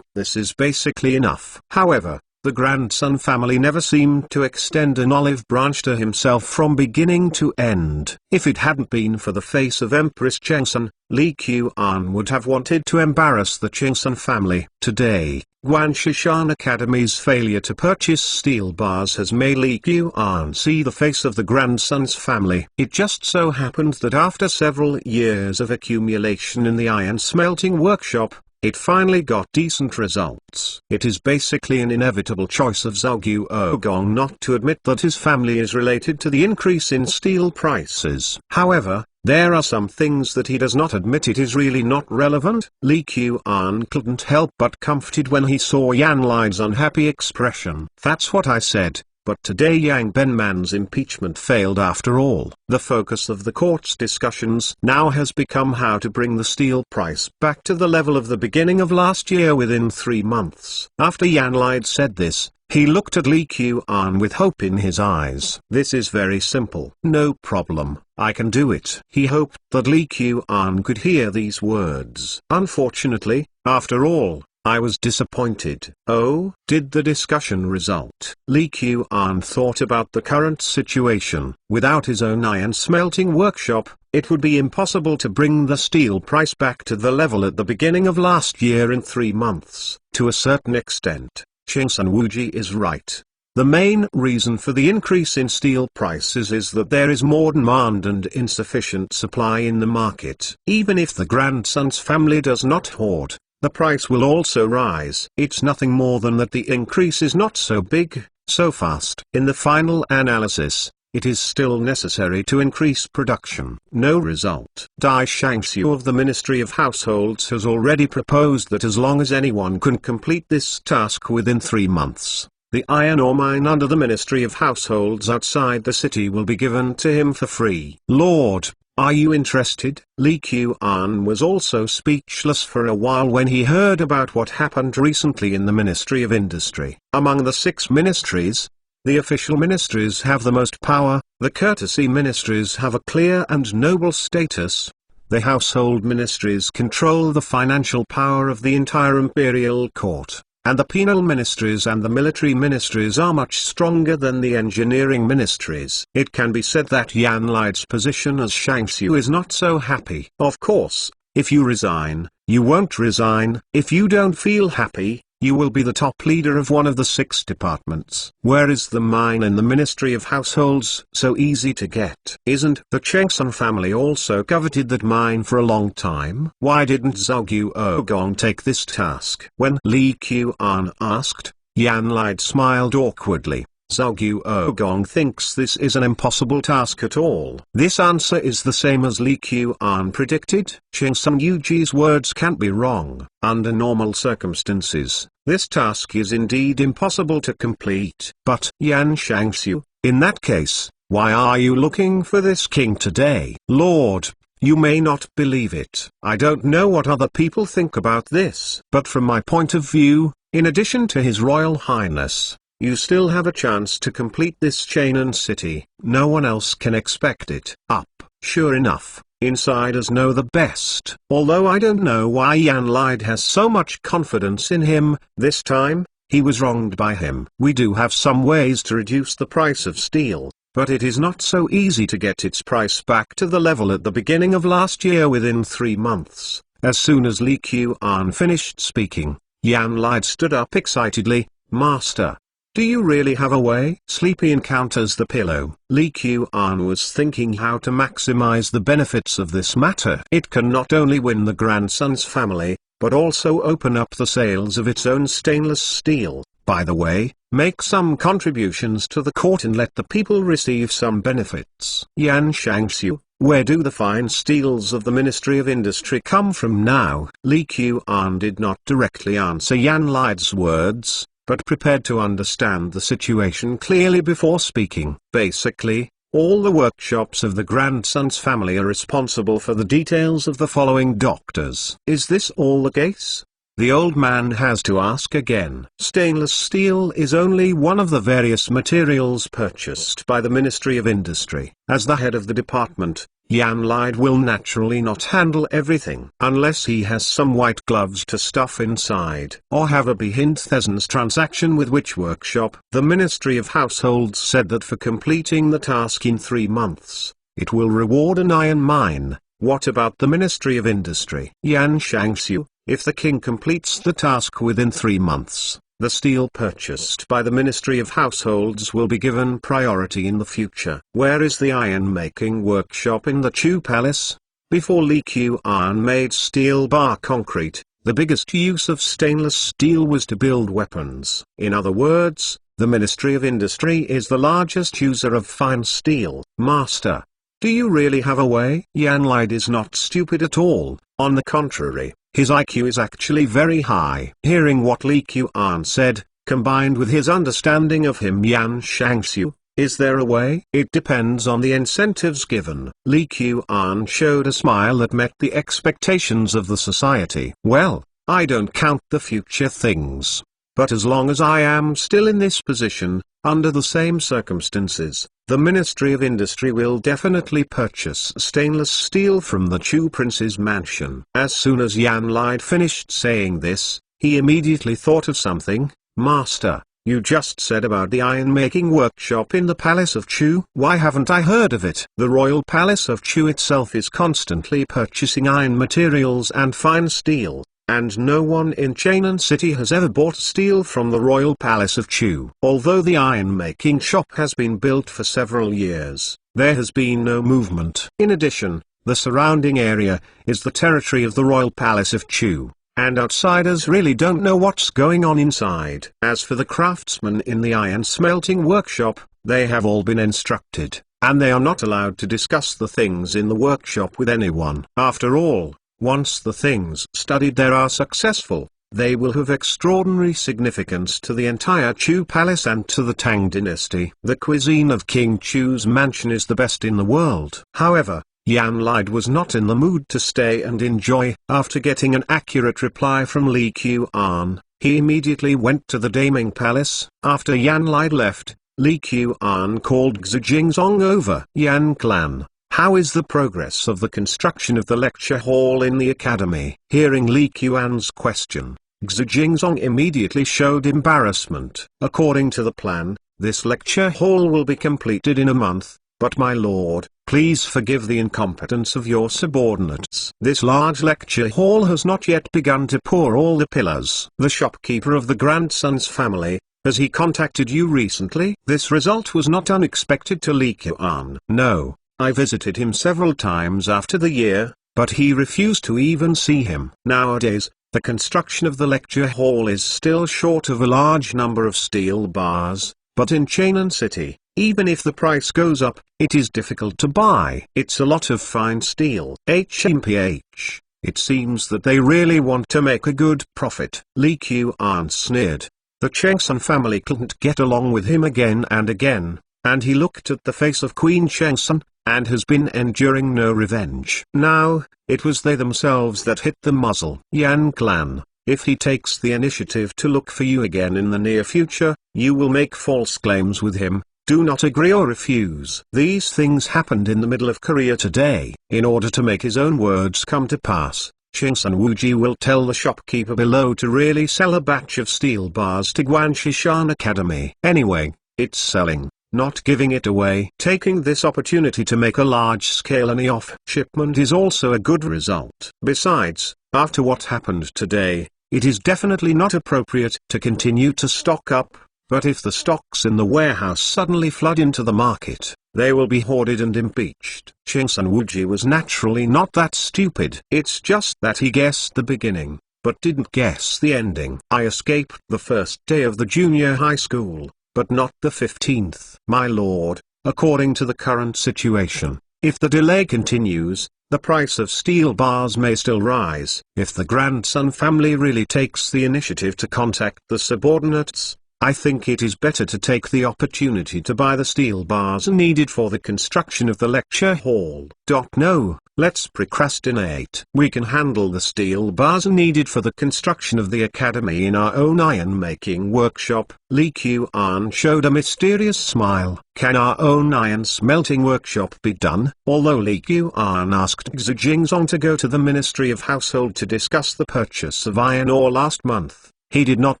This is basically enough. However, the grandson family never seemed to extend an olive branch to himself from beginning to end. If it hadn't been for the face of Empress Chengsun, Li Qian would have wanted to embarrass the Chengsun family. Today, Guanshishan Academy's failure to purchase steel bars has made Li Qian see the face of the grandson's family. It just so happened that after several years of accumulation in the iron smelting workshop, it finally got decent results. It is basically an inevitable choice of Zhao Guogong not to admit that his family is related to the increase in steel prices. However, there are some things that he does not admit. It is really not relevant. Li Qian couldn't help but comforted when he saw Yan Lide's unhappy expression. That's what I said. But today Yang Benman's impeachment failed after all. The focus of the court's discussions now has become how to bring the steel price back to the level of the beginning of last year within 3 months. After Yan Lide said this, he looked at Li Qian with hope in his eyes. This is very simple. No problem, I can do it. He hoped that Li Qian could hear these words. Unfortunately, after all, I was disappointed. Oh, did the discussion result? Li Qian thought about the current situation. Without his own iron smelting workshop, it would be impossible to bring the steel price back to the level at the beginning of last year in 3 months. To a certain extent, Qingsun Wuji is right. The main reason for the increase in steel prices is that there is more demand and insufficient supply in the market. Even if the grandson's family does not hoard, the price will also rise. It's nothing more than that the increase is not so big, so fast. In the final analysis, it is still necessary to increase production. No result. Dai Shangxiu of the Ministry of Households has already proposed that as long as anyone can complete this task within 3 months, the iron ore mine under the Ministry of Households outside the city will be given to him for free. Lord, are you interested? Li Qian was also speechless for a while when he heard about what happened recently in the Ministry of Industry. Among the 6 ministries, the official ministries have the most power, the courtesy ministries have a clear and noble status, the household ministries control the financial power of the entire imperial court, and the penal ministries and the military ministries are much stronger than the engineering ministries. It can be said that Yan Lide's position as Shangxiu is not so happy. Of course, if you resign, you won't resign. If you don't feel happy, you will be the top leader of one of the 6 departments. Where is the mine in the Ministry of Households? So easy to get. Isn't the Chengsun family also coveted that mine for a long time? Why didn't Zhao Guogong take this task? When Li Qian asked, Yan Lide smiled awkwardly. Zhao Guogong thinks this is an impossible task at all. This answer is the same as Li Qian predicted. Qingsun Yuji's words can't be wrong. Under normal circumstances, this task is indeed impossible to complete. But Yan Shangxiu, in that case, why are you looking for this king today? Lord, you may not believe it. I don't know what other people think about this. But from my point of view, in addition to His Royal Highness, you still have a chance to complete this chain and city. No one else can expect it. Up. Sure enough, insiders know the best. Although I don't know why Yan Lide has so much confidence in him, this time, he was wronged by him. We do have some ways to reduce the price of steel, but it is not so easy to get its price back to the level at the beginning of last year within 3 months. As soon as Li Qian finished speaking, Yan Lide stood up excitedly. Master, do you really have a way? Sleepy encounters the pillow. Li Qian was thinking how to maximize the benefits of this matter. It can not only win the grandson's family, but also open up the sales of its own stainless steel. By the way, make some contributions to the court and let the people receive some benefits. Yan Shangxiu, where do the fine steels of the Ministry of Industry come from now? Li Qian did not directly answer Yan Lide's words, but prepared to understand the situation clearly before speaking. Basically, all the workshops of the grandson's family are responsible for the details of the following doctors. Is this all the case? The old man has to ask again. Stainless steel is only one of the various materials purchased by the Ministry of Industry. As the head of the department, Yan Lide will naturally not handle everything unless he has some white gloves to stuff inside. Or have a Behindthesens transaction with which workshop? The Ministry of Households said that for completing the task in 3 months, it will reward an iron mine. What about the Ministry of Industry? Yan Shangxiu, if the king completes the task within 3 months, the steel purchased by the Ministry of Households will be given priority in the future. Where is the iron-making workshop in the Chu Palace? Before Li Qian made steel bar concrete, the biggest use of stainless steel was to build weapons. In other words, the Ministry of Industry is the largest user of fine steel. Master, do you really have a way? Yan Lide is not stupid at all, on the contrary, his IQ is actually very high. Hearing what Li Qian said, combined with his understanding of him Yan Shangxiu, is there a way? It depends on the incentives given. Li Qian showed a smile that met the expectations of the society. Well, I don't count the future things. But as long as I am still in this position, under the same circumstances, the Ministry of Industry will definitely purchase stainless steel from the Chu Prince's mansion. As soon as Yan Lide finished saying this, he immediately thought of something. Master, you just said about the iron-making workshop in the Palace of Chu. Why haven't I heard of it? The Royal Palace of Chu itself is constantly purchasing iron materials and fine steel, and no one in Chainan City has ever bought steel from the Royal Palace of Chu. Although the iron-making shop has been built for several years, there has been no movement. In addition, the surrounding area is the territory of the Royal Palace of Chu, and outsiders really don't know what's going on inside. As for the craftsmen in the iron smelting workshop, they have all been instructed, and they are not allowed to discuss the things in the workshop with anyone. After all, once the things studied there are successful, they will have extraordinary significance to the entire Chu Palace and to the Tang dynasty. The cuisine of King Chu's mansion is the best in the world. However, Yan Lide was not in the mood to stay and enjoy. After getting an accurate reply from Li Qian, he immediately went to the Daming Palace. After Yan Lide left, Li Qian called Xu Jingzong over. Yan Clan, how is the progress of the construction of the lecture hall in the academy? Hearing Li Qian's question, Xu Jingzong immediately showed embarrassment. According to the plan, this lecture hall will be completed in a month, but my lord, please forgive the incompetence of your subordinates. This large lecture hall has not yet begun to pour all the pillars. The shopkeeper of the grandson's family, has he contacted you recently? This result was not unexpected to Li Qian. No. I visited him several times after the year, but he refused to even see him. Nowadays, the construction of the lecture hall is still short of a large number of steel bars, but in Chainan City, even if the price goes up, it is difficult to buy. It's a lot of fine steel. HMPH, it seems that they really want to make a good profit. Li Qian sneered. The Chengsun family couldn't get along with him again, and he looked at the face of Queen Chengsun, and has been enduring no revenge. Now, it was they themselves that hit the muzzle. Yan Clan, if he takes the initiative to look for you again in the near future, you will make false claims with him. Do not agree or refuse. These things happened in the middle of Korea today. In order to make his own words come to pass, Qingsun Wuji will tell the shopkeeper below to really sell a batch of steel bars to Guanshishan Academy. Anyway, it's selling, not giving it away. Taking this opportunity to make a large-scale any-off shipment is also a good result. Besides, after what happened today, it is definitely not appropriate to continue to stock up, but if the stocks in the warehouse suddenly flood into the market, they will be hoarded and impeached. Qingsun Wuji was naturally not that stupid. It's just that he guessed the beginning, but didn't guess the ending. I escaped the first day of the junior high school, but not the 15th. My lord, according to the current situation, if the delay continues, the price of steel bars may still rise. If the grandson family really takes the initiative to contact the subordinates, I think it is better to take the opportunity to buy the steel bars needed for the construction of the lecture hall. No, let's procrastinate. We can handle the steel bars needed for the construction of the academy in our own iron-making workshop. Li Qian showed a mysterious smile. Can our own iron smelting workshop be done? Although Li Qian asked Xu Jingzong to go to the Ministry of Household to discuss the purchase of iron ore last month, he did not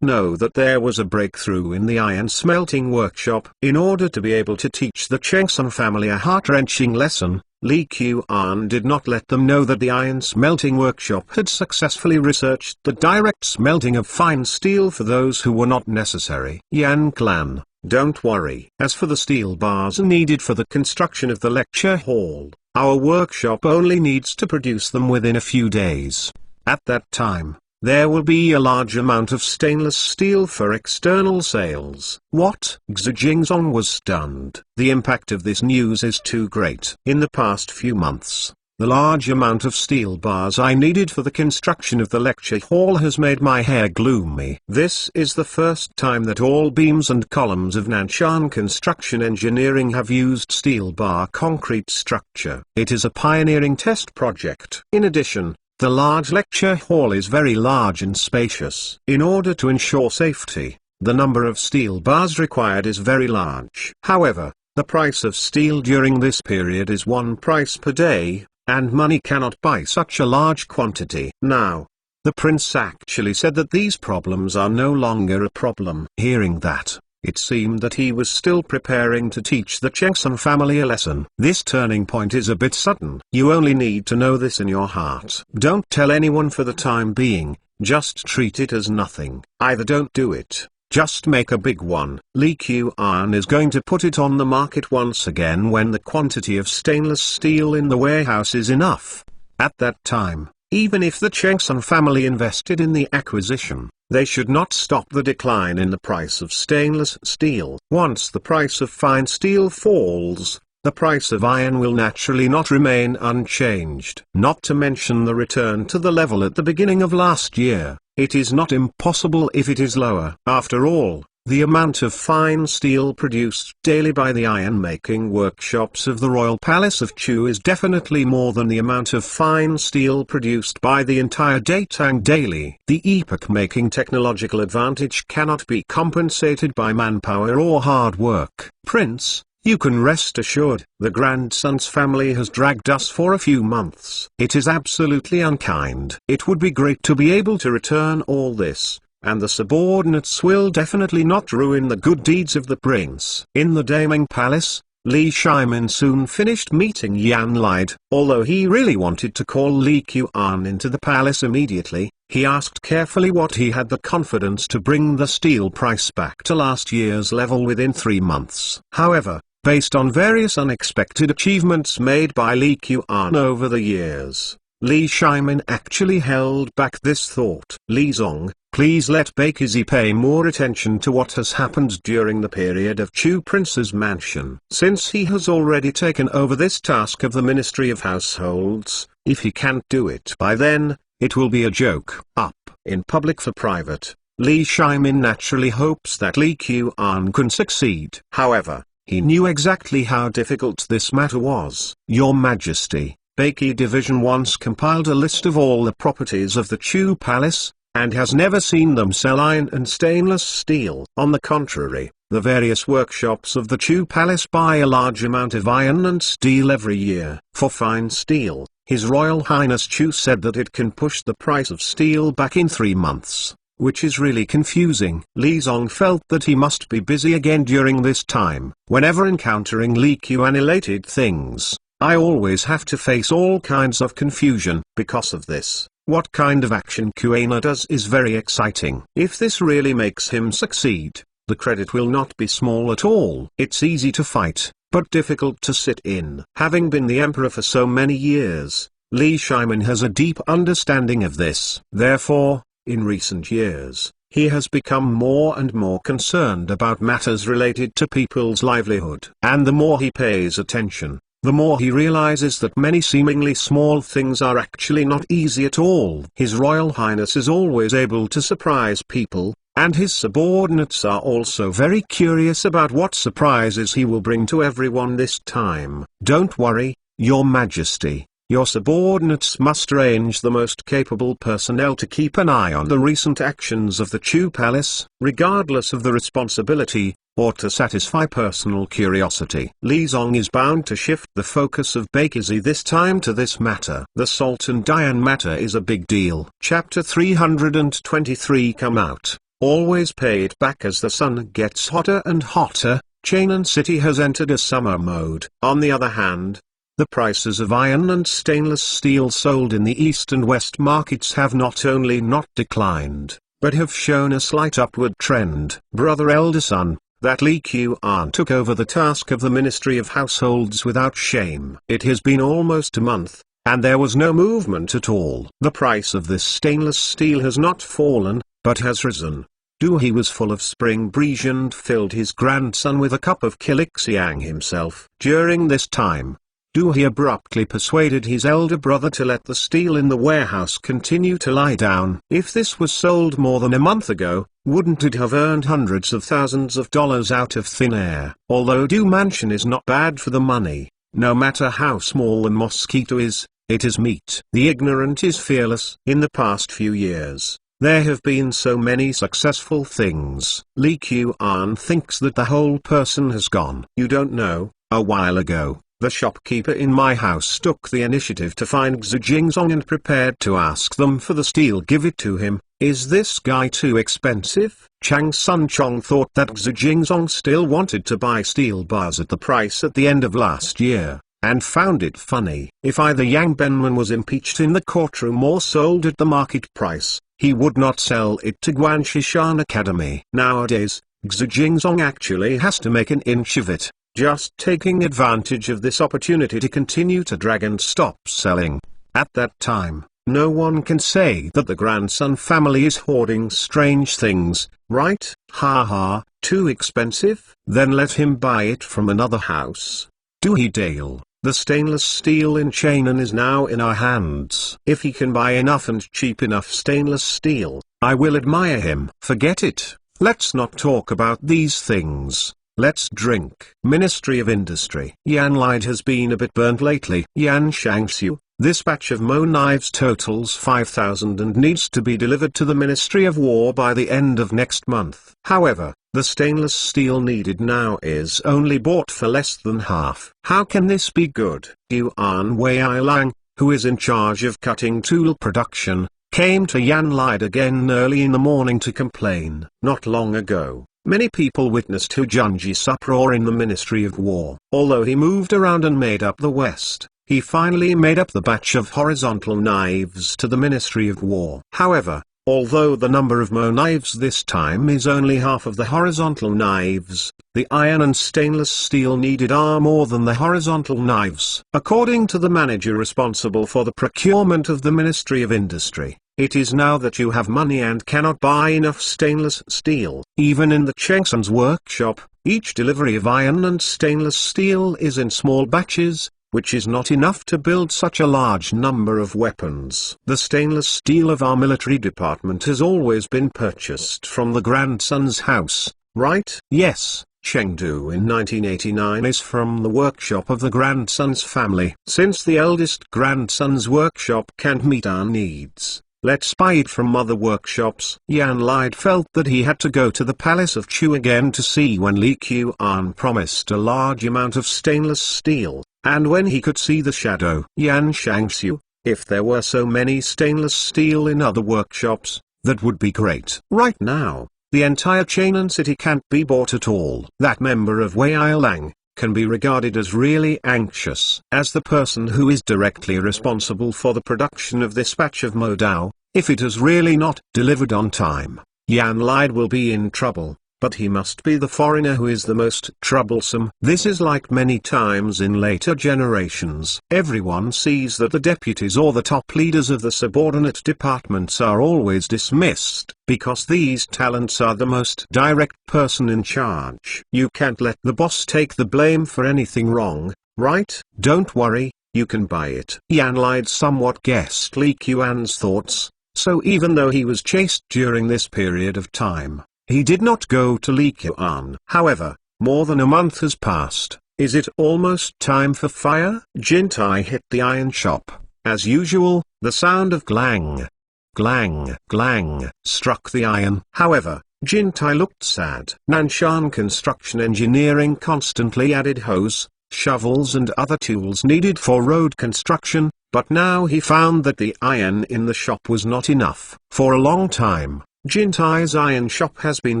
know that there was a breakthrough in the iron smelting workshop. In order to be able to teach the Chengsun family a heart-wrenching lesson, Li Qian did not let them know that the iron smelting workshop had successfully researched the direct smelting of fine steel for those who were not necessary. Yan Clan, don't worry. As for the steel bars needed for the construction of the lecture hall, our workshop only needs to produce them within a few days. At that time, there will be a large amount of stainless steel for external sales. What? Xu Jingzong was stunned. The impact of this news is too great. In the past few months, the large amount of steel bars I needed for the construction of the lecture hall has made my hair gloomy. This is the first time that all beams and columns of Nanshan construction engineering have used steel bar concrete structure. It is a pioneering test project. In addition, the large lecture hall is very large and spacious. In order to ensure safety, the number of steel bars required is very large. However, the price of steel during this period is 1 price per day, and money cannot buy such a large quantity. Now, the prince actually said that these problems are no longer a problem. Hearing that, it seemed that he was still preparing to teach the Chengsun family a lesson. This turning point is a bit sudden. You only need to know this in your heart. Don't tell anyone for the time being, just treat it as nothing. Either don't do it, just make a big one. Li Qian is going to put it on the market once again when the quantity of stainless steel in the warehouse is enough. At that time, even if the Chengsun family invested in the acquisition, they should not stop the decline in the price of stainless steel. Once the price of fine steel falls, the price of iron will naturally not remain unchanged. Not to mention the return to the level at the beginning of last year. It is not impossible if it is lower. After all, the amount of fine steel produced daily by the iron-making workshops of the Royal Palace of Chu is definitely more than the amount of fine steel produced by the entire Datang daily. The epoch-making technological advantage cannot be compensated by manpower or hard work. Prince, you can rest assured, the grandson's family has dragged us for a few months. It is absolutely unkind. It would be great to be able to return all this, and the subordinates will definitely not ruin the good deeds of the prince. In the Daming Palace, Li Shimin soon finished meeting Yan Lide. Although he really wanted to call Li Qian into the palace immediately, he asked carefully what he had the confidence to bring the steel price back to last year's level within 3 months. However, based on various unexpected achievements made by Li Qian over the years, Li Shimin actually held back this thought. Li Zong, please let Bakersy pay more attention to what has happened during the period of Chu Prince's mansion. Since he has already taken over this task of the Ministry of Households, if he can't do it by then, it will be a joke. Up in public for private, Li Shimin naturally hopes that Li Qian can succeed. However, he knew exactly how difficult this matter was. Your Majesty, Bakery Division once compiled a list of all the properties of the Chu Palace, and has never seen them sell iron and stainless steel. On the contrary, the various workshops of the Chu Palace buy a large amount of iron and steel every year. For fine steel, His Royal Highness Chu said that it can push the price of steel back in 3 months. Which is really confusing. Li Zong felt that he must be busy again during this time. Whenever encountering Li Qian-related things, I always have to face all kinds of confusion. Because of this, what kind of action Qian does is very exciting. If this really makes him succeed, the credit will not be small at all. It's easy to fight, but difficult to sit in. Having been the emperor for so many years, Li Shimin has a deep understanding of this. Therefore, in recent years, he has become more and more concerned about matters related to people's livelihood. And the more he pays attention, the more he realizes that many seemingly small things are actually not easy at all. His Royal Highness is always able to surprise people, and his subordinates are also very curious about what surprises he will bring to everyone this time. Don't worry, Your Majesty. Your subordinates must arrange the most capable personnel to keep an eye on the recent actions of the Chu Palace, regardless of the responsibility, or to satisfy personal curiosity. Li Zong is bound to shift the focus of Bakersy this time to this matter. The Salt and Dian matter is a big deal. Chapter 323 Come out. Always pay it back as the sun gets hotter and hotter. Chang'an City has entered a summer mode. On the other hand, the prices of iron and stainless steel sold in the east and west markets have not only not declined, but have shown a slight upward trend. Brother elder son, that Li Qian took over the task of the Ministry of Households without shame. It has been almost a month, and there was no movement at all. The price of this stainless steel has not fallen, but has risen. He was full of spring breeze and filled his grandson with a cup of Kilixiang himself. During this time, he abruptly persuaded his elder brother to let the steel in the warehouse continue to lie down. If this was sold more than a month ago, wouldn't it have earned hundreds of thousands of dollars out of thin air? Although mansion is not bad for the money, no matter how small the mosquito is, it is meat. The ignorant is fearless. In the past few years, there have been so many successful things. Li Qian thinks that the whole person has gone. You don't know, a while ago, the shopkeeper in my house took the initiative to find Xu Jingzong and prepared to ask them for the steel. Give it to him. Is this guy too expensive? Chang Sun Chong thought that Xu Jingzong still wanted to buy steel bars at the price at the end of last year, and found it funny. If either Yang Benman was impeached in the courtroom or sold at the market price, he would not sell it to Guanshishan Academy. Nowadays, Xu Jingzong actually has to make an inch of it, just taking advantage of this opportunity to continue to drag and stop selling. At that time, no one can say that the grandson family is hoarding strange things, right? Ha ha, too expensive? Then let him buy it from another house. Dale, the stainless steel in Chainan is now in our hands. If he can buy enough and cheap enough stainless steel, I will admire him. Forget it. Let's not talk about these things. Let's drink. Ministry of Industry. Yan Lide has been a bit burnt lately. Yan Shangxiu, this batch of Mo knives totals 5,000 and needs to be delivered to the Ministry of War by the end of next month. However, the stainless steel needed now is only bought for less than half. How can this be good? Yuan Weilang, who is in charge of cutting tool production, came to Yan Lide again early in the morning to complain. Not long ago, many people witnessed Hu Junji's uproar in the Ministry of War. Although he moved around and made up the West, he finally made up the batch of horizontal knives to the Ministry of War. However, although the number of Mo knives this time is only half of the horizontal knives, the iron and stainless steel needed are more than the horizontal knives. According to the manager responsible for the procurement of the Ministry of Industry, it is now that you have money and cannot buy enough stainless steel. Even in the Chengson's workshop, each delivery of iron and stainless steel is in small batches, which is not enough to build such a large number of weapons. The stainless steel of our military department has always been purchased from the grandson's house, right? Yes, Chengdu in 1989 is from the workshop of the grandson's family. Since the eldest grandson's workshop can't meet our needs, let's buy it from other workshops. Yan Lide felt that he had to go to the palace of Chu again to see when Li Qian promised a large amount of stainless steel, and when he could see the shadow. Yan Shangxiu, if there were so many stainless steel in other workshops, that would be great. Right now, the entire Chainan city can't be bought at all. That member of Weilang can be regarded as really anxious. As the person who is directly responsible for the production of this batch of Modao, if it is really not delivered on time, Yan Lide will be in trouble. But he must be the foreigner who is the most troublesome. This is like many times in later generations. Everyone sees that the deputies or the top leaders of the subordinate departments are always dismissed, because these talents are the most direct person in charge. You can't let the boss take the blame for anything wrong, right? Don't worry, you can buy it. Yan Lide somewhat guessed Li Qian's thoughts, so even though he was chased during this period of time, he did not go to Li Qian. However, more than a month has passed. Is it almost time for fire? Jintai hit the iron shop. As usual, the sound of glang, glang, glang struck the iron. However, Jintai looked sad. Nanshan Construction Engineering constantly added hose, shovels and other tools needed for road construction, but now he found that the iron in the shop was not enough. For a long time, Jintai's iron shop has been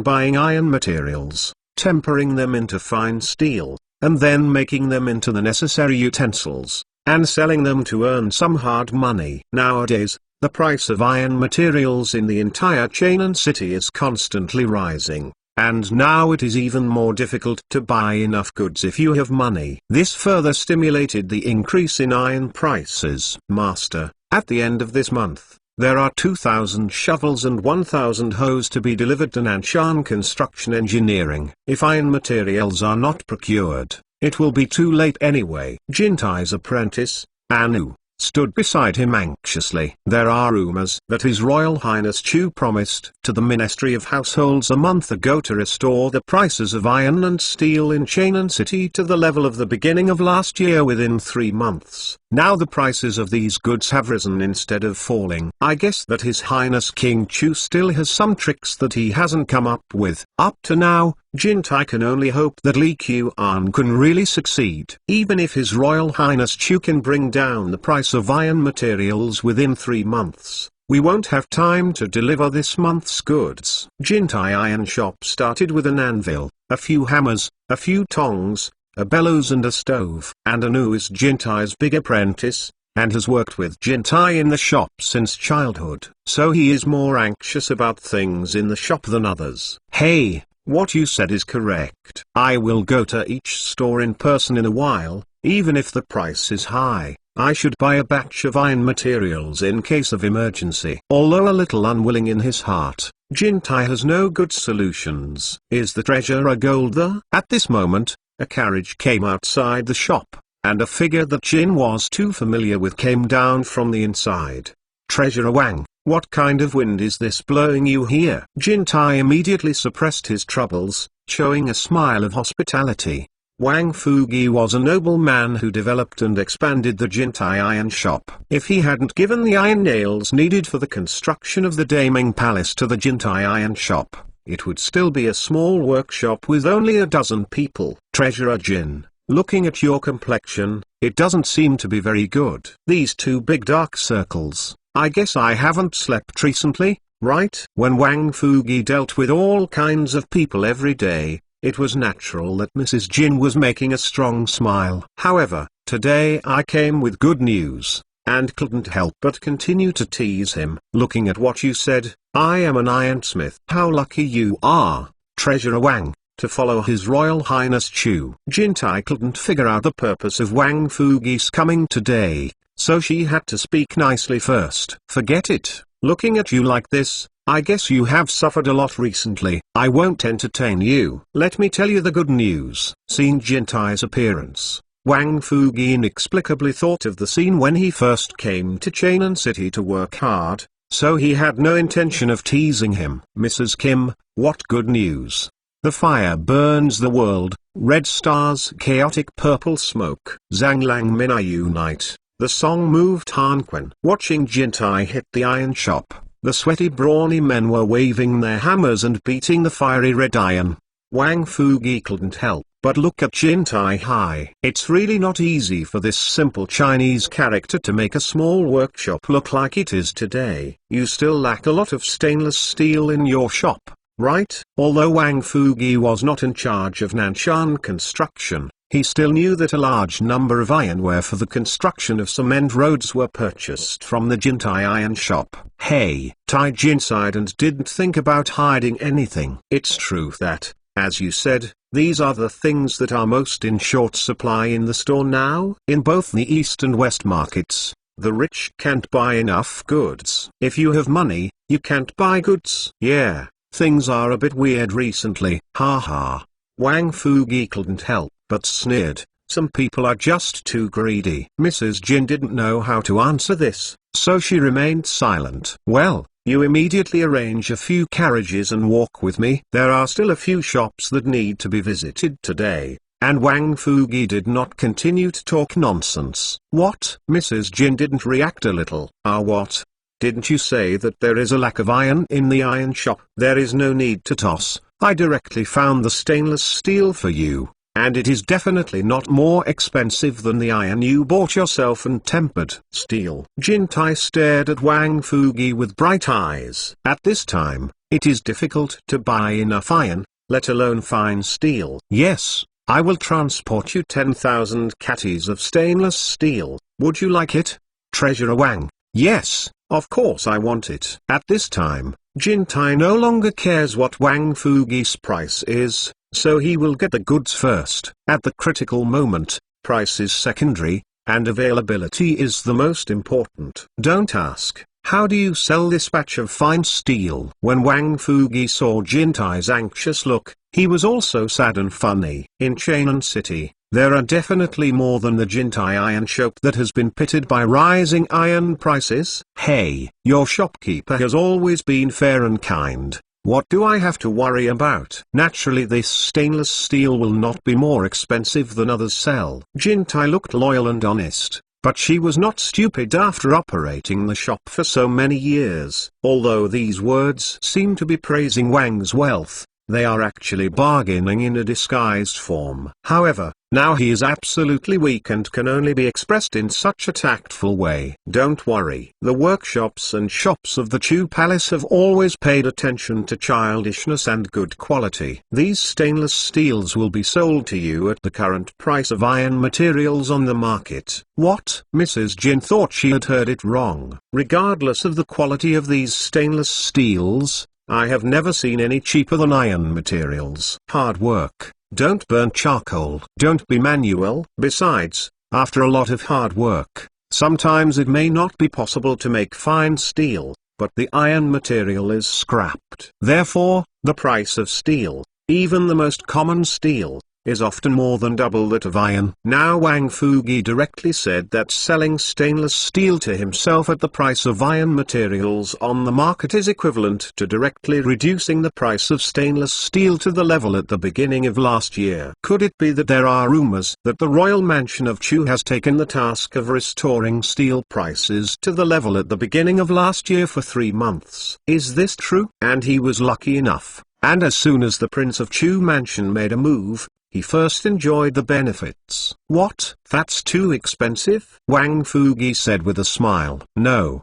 buying iron materials, tempering them into fine steel, and then making them into the necessary utensils, and selling them to earn some hard money. Nowadays, the price of iron materials in the entire Chainan city is constantly rising. and now it is even more difficult to buy enough goods if you have money. This further stimulated the increase in iron prices. Master, at the end of this month, there are 2,000 shovels and 1,000 hoes to be delivered to Nanshan Construction Engineering. If iron materials are not procured, it will be too late anyway. Jintai's apprentice, Anu, stood beside him anxiously. There are rumors that His Royal Highness Chu promised to the Ministry of Households a month ago to restore the prices of iron and steel in Chainan City to the level of the beginning of last year within 3 months. Now the prices of these goods have risen instead of falling. I guess that His Highness King Chu still has some tricks that he hasn't come up with. Up to now, Jintai can only hope that Li Qian can really succeed. Even if His Royal Highness Chu can bring down the price of iron materials within 3 months, we won't have time to deliver this month's goods. Jintai Iron Shop started with an anvil, a few hammers, a few tongs, a bellows and a stove. And Anu is Jintai's big apprentice, and has worked with Jintai in the shop since childhood. So he is more anxious about things in the shop than others. Hey, what you said is correct. I will go to each store in person in a while, even if the price is high. I should buy a batch of iron materials in case of emergency. Although a little unwilling in his heart, Jintai has no good solutions. Is the treasurer gold there? At this moment, a carriage came outside the shop, and a figure that Jin was too familiar with came down from the inside. Treasurer Wang, what kind of wind is this blowing you here? Jintai immediately suppressed his troubles, showing a smile of hospitality. Wang Fugi was a nobleman who developed and expanded the Jintai Iron Shop. If he hadn't given the iron nails needed for the construction of the Daming Palace to the Jintai Iron Shop, it would still be a small workshop with only a dozen people. Treasurer Jin, looking at your complexion, it doesn't seem to be very good. These 2 big dark circles, I guess I haven't slept recently, right? When Wang Fugi dealt with all kinds of people every day, it was natural that Mrs. Jin was making a strong smile. However, today I came with good news, and couldn't help but continue to tease him. Looking at what you said, I am an ironsmith. How lucky you are, Treasurer Wang, to follow His Royal Highness Chu. Jintai couldn't figure out the purpose of Wang Fugi's coming today, so she had to speak nicely first. Forget it. Looking at you like this, I guess you have suffered a lot recently. I won't entertain you. Let me tell you the good news. Seeing Jintai's appearance, Wang Fugi inexplicably thought of the scene when he first came to Chainan City to work hard, so he had no intention of teasing him. Mrs. Kim, what good news? The fire burns the world, red stars, chaotic purple smoke. Zhang Lang Min I unite. The song moved Han Quan. Watching Jintai hit the iron shop, the sweaty brawny men were waving their hammers and beating the fiery red iron. Wang Fugi couldn't help but look at Jintai Hai. It's really not easy for this simple Chinese character to make a small workshop look like it is today. You still lack a lot of stainless steel in your shop, right? Although Wang Fugi was not in charge of Nanshan Construction, he still knew that a large number of ironware for the construction of cement roads were purchased from the Jintai Iron Shop. Hey, Tai Jin sighed and didn't think about hiding anything. It's true that, as you said, these are the things that are most in short supply in the store now. In both the East and West markets, the rich can't buy enough goods. If you have money, you can't buy goods. Yeah, things are a bit weird recently. Ha ha. Wang Fugi couldn't help but sneered. Some people are just too greedy. Mrs. Jin didn't know how to answer this, so she remained silent. Well, you immediately arrange a few carriages and walk with me. There are still a few shops that need to be visited today. And Wang Fugi did not continue to talk nonsense. What? Mrs. Jin didn't react a little. What? Didn't you say that there is a lack of iron in the iron shop? There is no need to toss. I directly found the stainless steel for you. And it is definitely not more expensive than the iron you bought yourself and tempered. Steel. Jintai stared at Wang Fugi with bright eyes. At this time, it is difficult to buy enough iron, let alone fine steel. Yes, I will transport you 10,000 catties of stainless steel. Would you like it? Treasurer Wang. Yes, of course I want it. At this time, Jintai no longer cares what Wang Fugi's price is, so he will get the goods first. At the critical moment, price is secondary, and availability is the most important. Don't ask, how do you sell this batch of fine steel? When Wang Fugi saw Jintai's anxious look, he was also sad and funny. In Chainan City, there are definitely more than the Jintai iron shop that has been pitted by rising iron prices. Hey, your shopkeeper has always been fair and kind. What do I have to worry about? Naturally this stainless steel will not be more expensive than others sell. Jintai looked loyal and honest, but she was not stupid after operating the shop for so many years. Although these words seem to be praising Wang's wealth, they are actually bargaining in a disguised form. However, now he is absolutely weak and can only be expressed in such a tactful way. Don't worry. The workshops and shops of the Chu Palace have always paid attention to childishness and good quality. These stainless steels will be sold to you at the current price of iron materials on the market. What? Mrs. Jin thought she had heard it wrong. Regardless of the quality of these stainless steels, I have never seen any cheaper than iron materials. Hard work. Don't burn charcoal. Don't be manual. Besides, after a lot of hard work, sometimes it may not be possible to make fine steel, but the iron material is scrapped. Therefore, the price of steel, even the most common steel, is often more than double that of iron. Now Wang Fugi directly said that selling stainless steel to himself at the price of iron materials on the market is equivalent to directly reducing the price of stainless steel to the level at the beginning of last year. Could it be that there are rumors that the royal mansion of Chu has taken the task of restoring steel prices to the level at the beginning of last year for 3 months? Is this true? And he was lucky enough, and as soon as the Prince of Chu mansion made a move, he first enjoyed the benefits. What? That's too expensive? Wang Fugi said with a smile. No,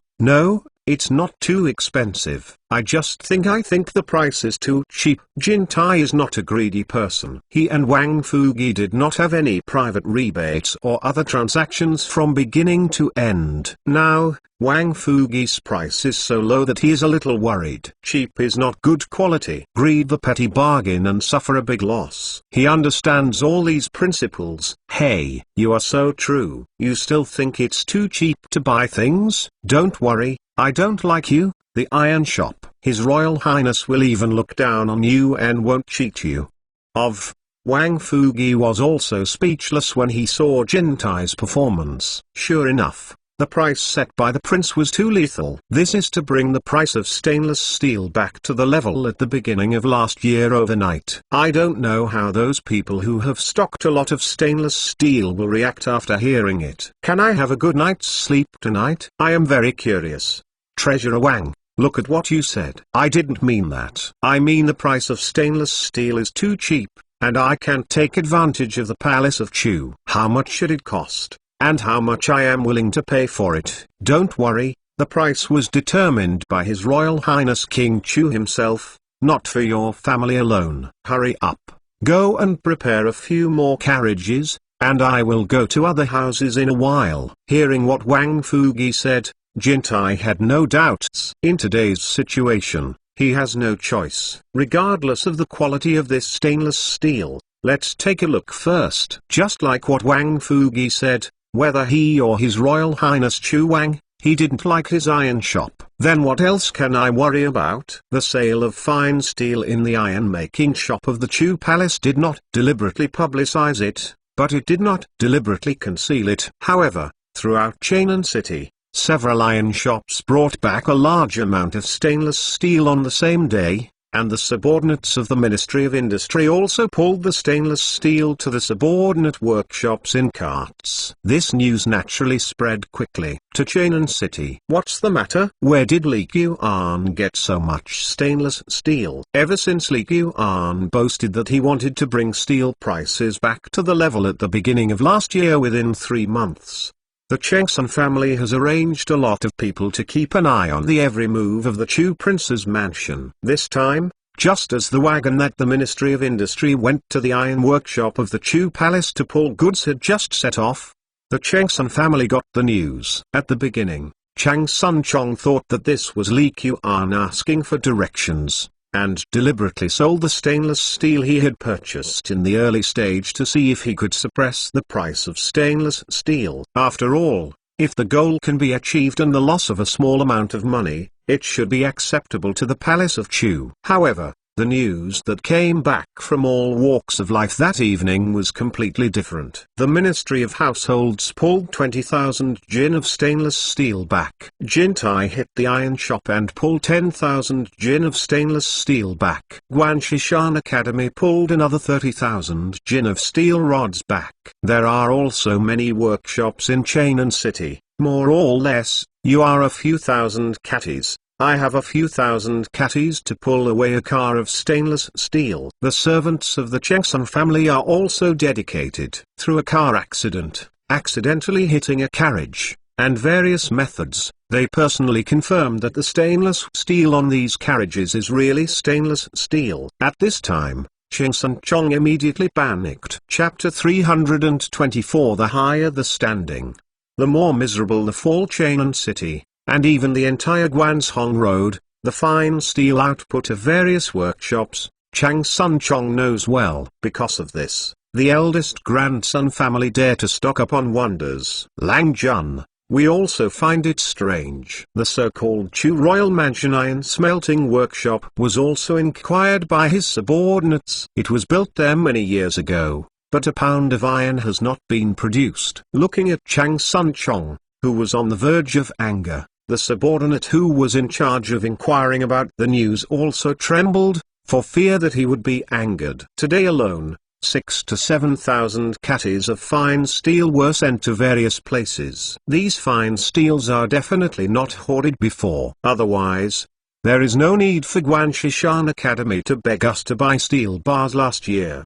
it's not too expensive. I think the price is too cheap. Jintai is not a greedy person. He and Wang Fugi did not have any private rebates or other transactions from beginning to end. Now, Wang Fugi's price is so low that he is a little worried. Cheap is not good quality. Greed the petty bargain and suffer a big loss. He understands all these principles. Hey, you are so true. You still think it's too cheap to buy things? Don't worry, I don't like you, the iron shop. His Royal Highness will even look down on you and won't cheat you. Wang Fugi was also speechless when he saw Jintai's performance. Sure enough, the price set by the prince was too lethal. This is to bring the price of stainless steel back to the level at the beginning of last year overnight. I don't know how those people who have stocked a lot of stainless steel will react after hearing it. Can I have a good night's sleep tonight? I am very curious. Treasurer Wang, look at what you said. I didn't mean that. I mean the price of stainless steel is too cheap, and I can't take advantage of the Palace of Chu. How much should it cost? And how much I am willing to pay for it? Don't worry, the price was determined by His Royal Highness King Chu himself, not for your family alone. Hurry up, go and prepare a few more carriages, and I will go to other houses in a while. Hearing what Wang Fugi said, Jintai had no doubts. In today's situation, he has no choice. Regardless of the quality of this stainless steel, let's take a look first. Just like what Wang Fugi said, whether he or His Royal Highness Chu Wang, he didn't like his iron shop. Then what else can I worry about? The sale of fine steel in the iron-making shop of the Chu Palace did not deliberately publicize it, but it did not deliberately conceal it. However, throughout Chainan City, several iron shops brought back a large amount of stainless steel on the same day, and the subordinates of the Ministry of Industry also pulled the stainless steel to the subordinate workshops in carts. This news naturally spread quickly to Chainan City. What's the matter? Where did Li Qian get so much stainless steel? Ever since Li Qian boasted that he wanted to bring steel prices back to the level at the beginning of last year within 3 months, the Chengsun family has arranged a lot of people to keep an eye on the every move of the Chu prince's mansion. This time, just as the wagon that the Ministry of Industry went to the iron workshop of the Chu palace to pull goods had just set off, the Chengsun family got the news. At the beginning, Chang Sun Chong thought that this was Li Qian asking for directions, and deliberately sold the stainless steel he had purchased in the early stage to see if he could suppress the price of stainless steel. After all, if the goal can be achieved and the loss of a small amount of money, it should be acceptable to the palace of Chu. However, the news that came back from all walks of life that evening was completely different. The Ministry of Households pulled 20,000 jin of stainless steel back. Jin Tai hit the iron shop and pulled 10,000 jin of stainless steel back. Guanshishan Academy pulled another 30,000 jin of steel rods back. There are also many workshops in Chainan City. More or less, you are a few thousand catties. I have a few thousand catties to pull away a car of stainless steel. The servants of the Chengsun family are also dedicated. Through a car accident, accidentally hitting a carriage, and various methods, they personally confirmed that the stainless steel on these carriages is really stainless steel. At this time, Chang Sun Chong immediately panicked. Chapter 324. The higher the standing, the more miserable the fall. Chainan City, and even the entire Guanzhong Road, the fine steel output of various workshops, Chang Sun Chong knows well. Because of this, the eldest grandson family dare to stock up on wonders. Lang Jun, we also find it strange. The so-called Chu Royal Mansion Iron Smelting Workshop was also inquired by his subordinates. It was built there many years ago, but a pound of iron has not been produced. Looking at Chang Sun Chong, who was on the verge of anger, the subordinate who was in charge of inquiring about the news also trembled, for fear that he would be angered. Today alone, 6 to 7,000 catties of fine steel were sent to various places. These fine steels are definitely not hoarded before. Otherwise, there is no need for Guanshishan Academy to beg us to buy steel bars last year.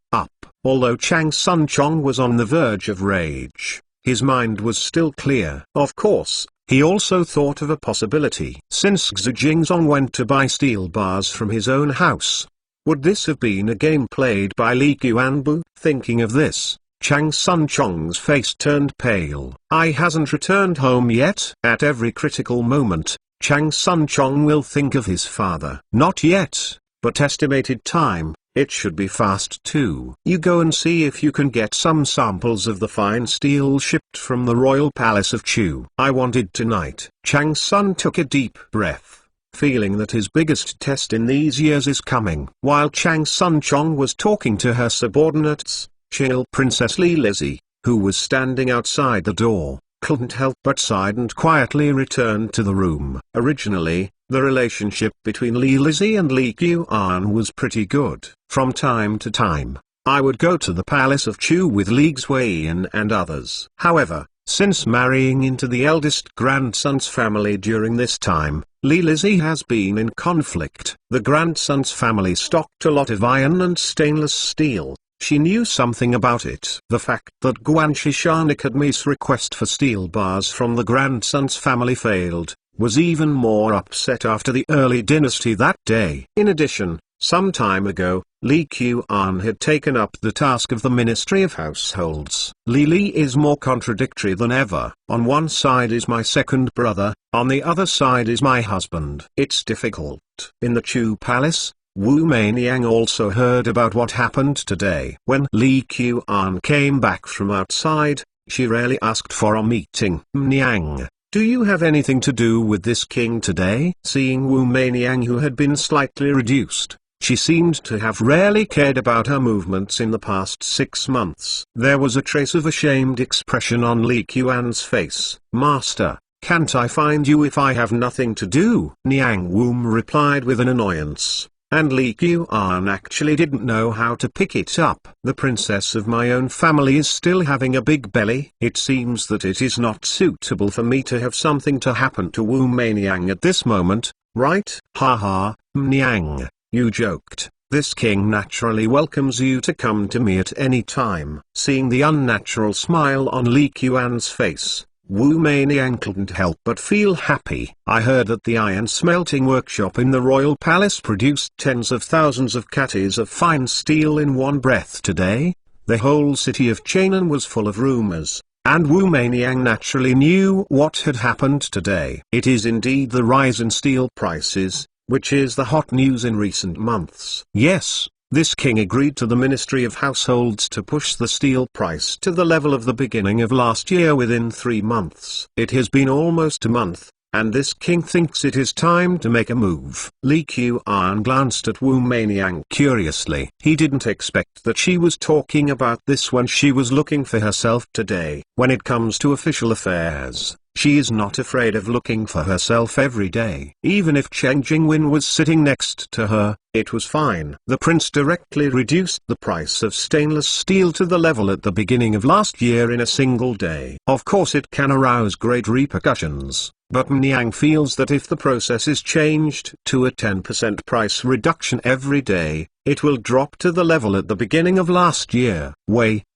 Although Chang Sun Chong was on the verge of rage, his mind was still clear. Of course, he also thought of a possibility. Since Xu Jingzong went to buy steel bars from his own house, would this have been a game played by Li Qianbu? Thinking of this, Chang Sun Chong's face turned pale. I hasn't returned home yet. At every critical moment, Chang Sun Chong will think of his father. Not yet, but estimated time. It should be fast too. You go and see if you can get some samples of the fine steel shipped from the royal palace of Chu. I wanted tonight. Chang Sun took a deep breath, feeling that his biggest test in these years is coming. While Chang Sun Chong was talking to her subordinates, Chill Princess Li Lizzie, who was standing outside the door, couldn't help but sighed and quietly returned to the room. Originally, the relationship between Li Lizzie and Li Qian was pretty good. From time to time, I would go to the palace of Chu with Li Xueyin and others. However, since marrying into the eldest grandson's family during this time, Li Lizzie has been in conflict. The grandson's family stocked a lot of iron and stainless steel. She knew something about it. The fact that Guanshishan Academy's request for steel bars from the grandson's family failed, was even more upset after the early dynasty that day. In addition, some time ago, Li Qian had taken up the task of the Ministry of Households. Li is more contradictory than ever. On one side is my second brother, on the other side is my husband. It's difficult. In the Chu Palace, Wu Meiniang also heard about what happened today. When Li Qian came back from outside, she rarely asked for a meeting. Niang, do you have anything to do with this king today? Seeing Wu Meiniang, who had been slightly reduced, she seemed to have rarely cared about her movements in the past 6 months. There was a trace of ashamed expression on Li Qian's face. Master, can't I find you if I have nothing to do? Niang Wum replied with an annoyance. And Li Qian actually didn't know how to pick it up. The princess of my own family is still having a big belly. It seems that it is not suitable for me to have something to happen to Wu Meiniang at this moment, right? Haha, Niang, you joked. This king naturally welcomes you to come to me at any time. Seeing the unnatural smile on Li Qian's face, Wu Meiniang couldn't help but feel happy. I heard that the iron smelting workshop in the royal palace produced tens of thousands of catties of fine steel in one breath today. The whole city of Chainan was full of rumors. And Wu Meiniang naturally knew what had happened today. It is indeed the rise in steel prices, which is the hot news in recent months. Yes, this king agreed to the Ministry of Households to push the steel price to the level of the beginning of last year within 3 months. It has been almost a month, and this king thinks it is time to make a move. Li Qian glanced at Wu Meiniang curiously. He didn't expect that she was talking about this when she was looking for herself today. When it comes to official affairs, she is not afraid of looking for herself every day. Even if Cheng Jingwen was sitting next to her, it was fine. The prince directly reduced the price of stainless steel to the level at the beginning of last year in a single day. Of course it can arouse great repercussions, but Niang feels that if the process is changed to a 10% price reduction every day, it will drop to the level at the beginning of last year.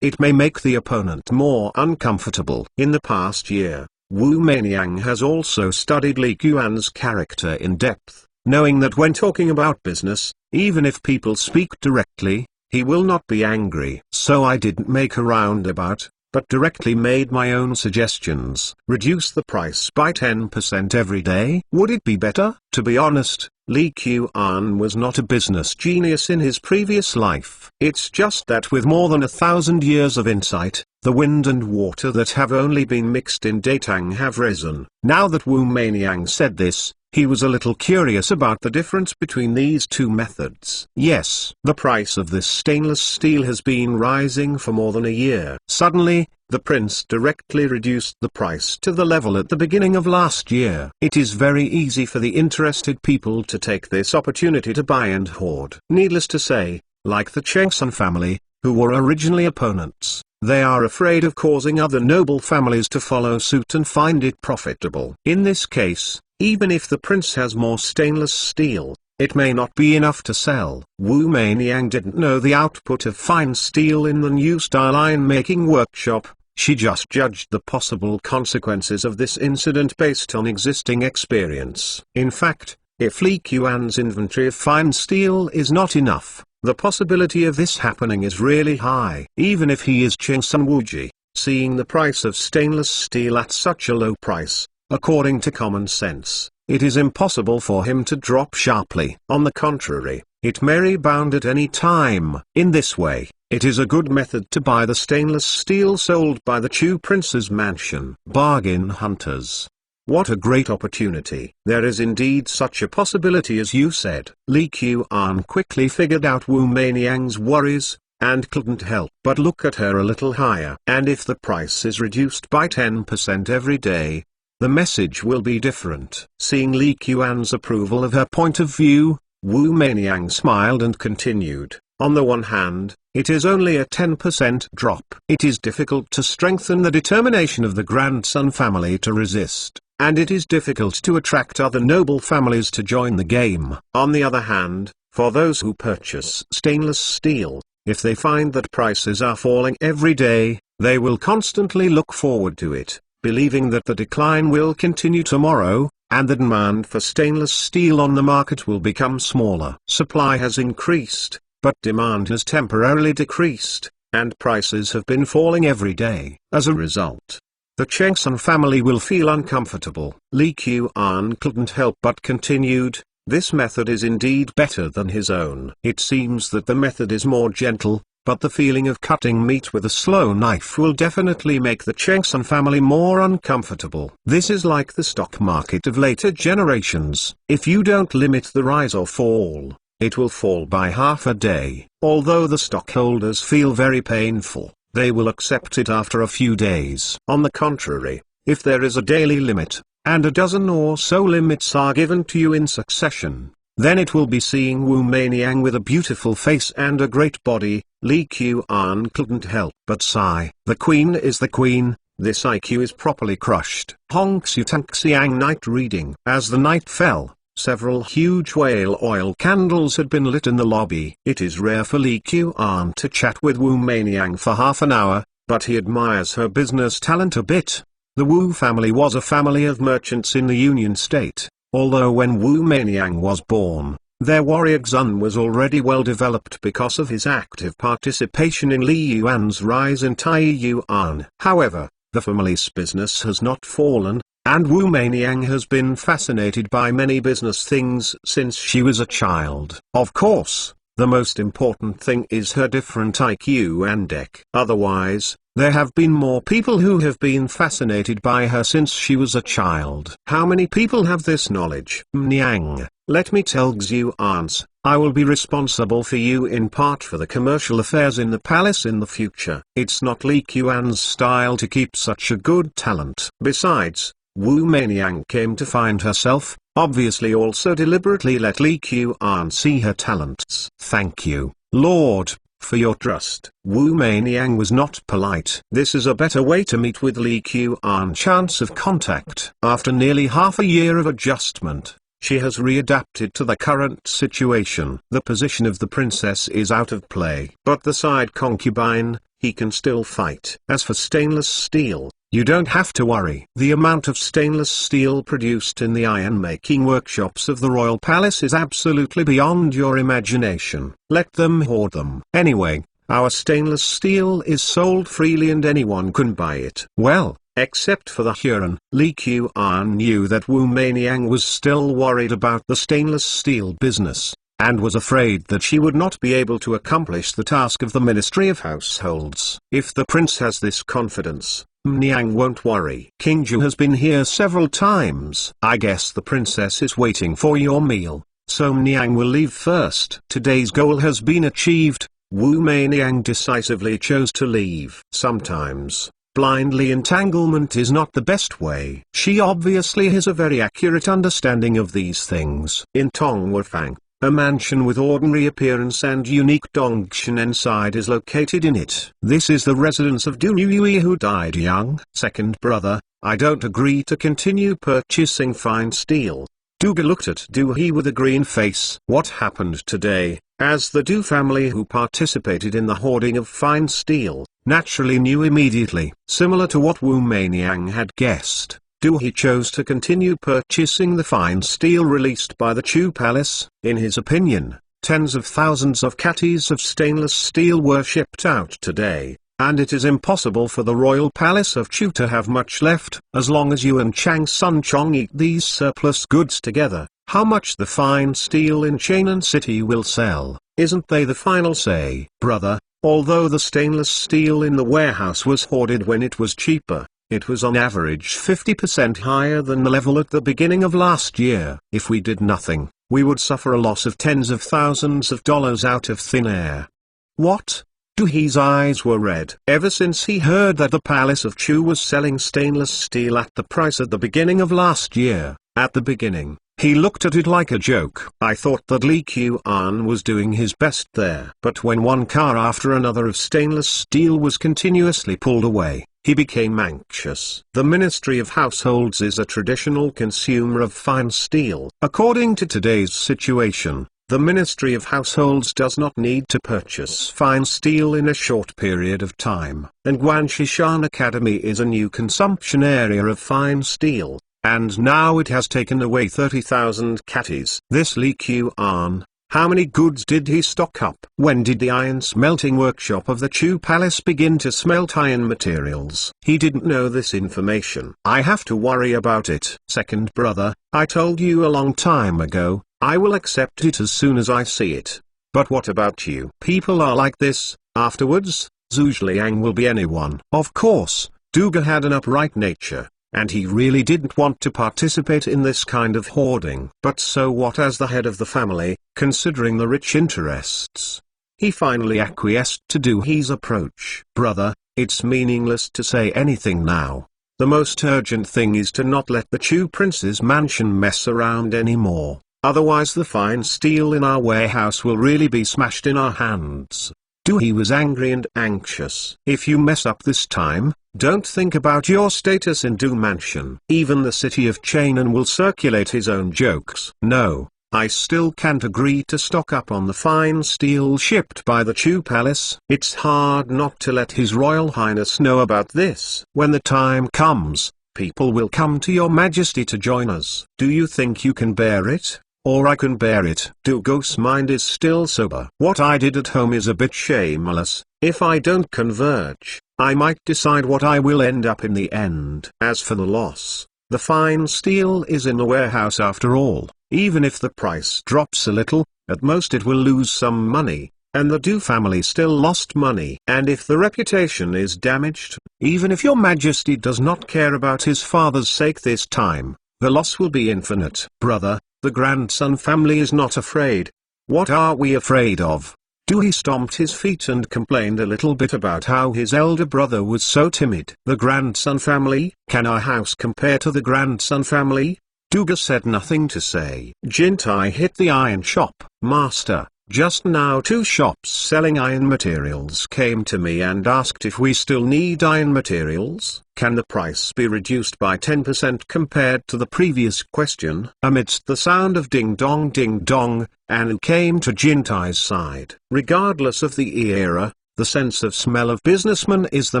It may make the opponent more uncomfortable. In the past year, Wu Meiniang has also studied Li Qian's character in depth, knowing that when talking about business, even if people speak directly, he will not be angry. So I didn't make a roundabout, but directly made my own suggestions. Reduce the price by 10% every day. Would it be better? To be honest, Li Qian was not a business genius in his previous life. It's just that with more than 1,000 years of insight, the wind and water that have only been mixed in Datang have risen. Now that Wu Meiniang said this, he was a little curious about the difference between these two methods. Yes, the price of this stainless steel has been rising for more than a year. Suddenly, the prince directly reduced the price to the level at the beginning of last year. It is very easy for the interested people to take this opportunity to buy and hoard. Needless to say, like the Chengsun family, who were originally opponents, they are afraid of causing other noble families to follow suit and find it profitable. In this case, even if the prince has more stainless steel, it may not be enough to sell. Wu Meiniang didn't know the output of fine steel in the new style iron-making workshop. She just judged the possible consequences of this incident based on existing experience. In fact, if Li Qian's inventory of fine steel is not enough, the possibility of this happening is really high. Even if he is Chengsun Wuji, seeing the price of stainless steel at such a low price, according to common sense, it is impossible for him to drop sharply. On the contrary, it may rebound at any time. In this way, it is a good method to buy the stainless steel sold by the Chu Prince's mansion. Bargain hunters. What a great opportunity. There is indeed such a possibility as you said. Li Qian quickly figured out Wu Meiniang's worries, and couldn't help but look at her a little higher. And if the price is reduced by 10% every day, the message will be different. Seeing Li Qian's approval of her point of view, Wu Meiniang smiled and continued. On the one hand, it is only a 10% drop. It is difficult to strengthen the determination of the grandson family to resist, and it is difficult to attract other noble families to join the game. On the other hand, for those who purchase stainless steel, if they find that prices are falling every day, they will constantly look forward to it, believing that the decline will continue tomorrow, and the demand for stainless steel on the market will become smaller. Supply has increased, but demand has temporarily decreased, and prices have been falling every day. As a result, the Chengsun family will feel uncomfortable. Li Qian couldn't help but continued, this method is indeed better than his own. It seems that the method is more gentle, but the feeling of cutting meat with a slow knife will definitely make the Chengsun family more uncomfortable. This is like the stock market of later generations. If you don't limit the rise or fall, it will fall by half a day. Although the stockholders feel very painful, they will accept it after a few days. On the contrary, if there is a daily limit, and a dozen or so limits are given to you in succession, then it will be seeing Wu Meiniang with a beautiful face and a great body. Li Qian couldn't help but sigh. The queen is the queen, this IQ is properly crushed. Hong Xiu Tang Xiang night reading. As the night fell, several huge whale oil candles had been lit in the lobby. It is rare for Li Qian to chat with Wu Meiniang for half an hour, but he admires her business talent a bit. The Wu family was a family of merchants in the Union State. Although when Wu Meiniang was born, their warrior Xun was already well developed because of his active participation in Li Yuan's rise in Taiyuan. However, The family's business has not fallen, and Wu Meiniang has been fascinated by many business things since she was a child. Of course, the most important thing is her different IQ and deck. Otherwise, there have been more people who have been fascinated by her since she was a child. How many people have this knowledge? Niang, let me tell Xu Ans, I will be responsible for you in part for the commercial affairs in the palace in the future. It's not Li Qian's style to keep such a good talent. Besides, Wu Meiniang came to find herself, obviously also deliberately let Li Qian see her talents. Thank you, Lord, for your trust. Wu Meiniang was not polite. This is a better way to meet with Li Qian. Chance of contact. After nearly half a year of adjustment, she has readapted to the current situation. The position of the princess is out of play. But the side concubine, he can still fight. As for stainless steel, you don't have to worry. The amount of stainless steel produced in the iron-making workshops of the royal palace is absolutely beyond your imagination. Let them hoard them. Anyway, our stainless steel is sold freely and anyone can buy it. Well, except for the Huron. Li Qian knew that Wu Meiniang was still worried about the stainless steel business, and was afraid that she would not be able to accomplish the task of the Ministry of Households. If the prince has this confidence, Niang won't worry. King Zhu has been here several times. I guess the princess is waiting for your meal, so Niang will leave first. Today's goal has been achieved. Wu Meiniang decisively chose to leave. Sometimes, blindly entanglement is not the best way. She obviously has a very accurate understanding of these things. In Tongwufang, a mansion with ordinary appearance and unique Dongshan inside is located in it. This is the residence of Du Yui who died young. Second brother, I don't agree to continue purchasing fine steel. Duga looked at Du He with a green face. What happened today, as the Du family who participated in the hoarding of fine steel, naturally knew immediately. Similar to what Wu Meiniang had guessed, Du He chose to continue purchasing the fine steel released by the Chu Palace. In his opinion, tens of thousands of catties of stainless steel were shipped out today, and it is impossible for the royal palace of Chu to have much left. As long as you and Chang Sun Chong eat these surplus goods together, how much the fine steel in Chainan City will sell, isn't they the final say? Brother, although the stainless steel in the warehouse was hoarded when it was cheaper, it was on average 50% higher than the level at the beginning of last year. If we did nothing, we would suffer a loss of tens of thousands of dollars out of thin air. What? Du He's eyes were red. Ever since he heard that the Palace of Chu was selling stainless steel at the price at the beginning of last year, at the beginning, he looked at it like a joke. I thought that Li Qian was doing his best there. But when one car after another of stainless steel was continuously pulled away, he became anxious. The Ministry of Households is a traditional consumer of fine steel. According to today's situation, the Ministry of Households does not need to purchase fine steel in a short period of time. And Guanshishan Academy is a new consumption area of fine steel, and now it has taken away 30,000 catties. This Li Qian, how many goods did he stock up? When did the iron smelting workshop of the Chu Palace begin to smelt iron materials? He didn't know this information. I have to worry about it. Second brother, I told you a long time ago, I will accept it as soon as I see it. But what about you? People are like this. Afterwards, Zhu Liang will be anyone. Of course, Duga had an upright nature, and he really didn't want to participate in this kind of hoarding. But so what? As the head of the family, considering the rich interests, he finally acquiesced to Du He's approach. Brother, it's meaningless to say anything now. The most urgent thing is to not let the Chu Prince's mansion mess around anymore. Otherwise the fine steel in our warehouse will really be smashed in our hands. Du He was angry and anxious. If you mess up this time, don't think about your status in Du Mansion. Even the city of Chainan will circulate his own jokes. No, I still can't agree to stock up on the fine steel shipped by the Chu Palace. It's hard not to let His Royal Highness know about this. When the time comes, people will come to your Majesty to join us. Do you think you can bear it? or I can bear it. Dugos' mind is still sober. What I did at home is a bit shameless. If I don't converge, I might decide what I will end up in the end. As for the loss, the fine steel is in the warehouse after all. Even if the price drops a little, at most it will lose some money, and the Du family still lost money. And if the reputation is damaged, even if your majesty does not care about his father's sake this time, the loss will be infinite. Brother, the grandson family is not afraid. What are we afraid of? He stomped his feet and complained a little bit about how his elder brother was so timid. The grandson family? Can our house compare to the grandson family? Duga said nothing to say. Jintai hit the iron shop. Master, just now 2 shops selling iron materials came to me and asked if we still need iron materials. Can the price be reduced by 10% compared to the previous question? Amidst the sound of ding dong, Anu came to Jintai's side. Regardless of the era, the sense of smell of businessman is the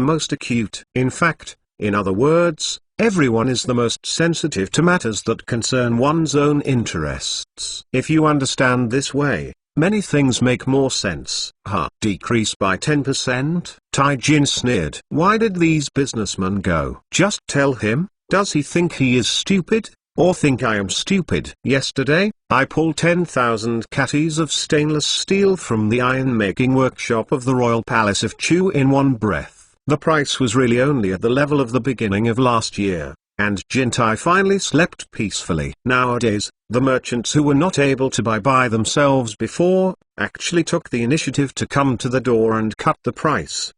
most acute. In fact, in other words, everyone is the most sensitive to matters that concern one's own interests. If you understand this way, many things make more sense. Decrease by 10%? Tai Jin sneered. Why did these businessmen go? Just tell him. Does he think he is stupid? Or think I am stupid? Yesterday, I pulled 10,000 catties of stainless steel from the iron-making workshop of the Royal Palace of Chu in one breath. The price was really only at the level of the beginning of last year, and Jintai finally slept peacefully. Nowadays, the merchants who were not able to buy by themselves before, actually took the initiative to come to the door and cut the price.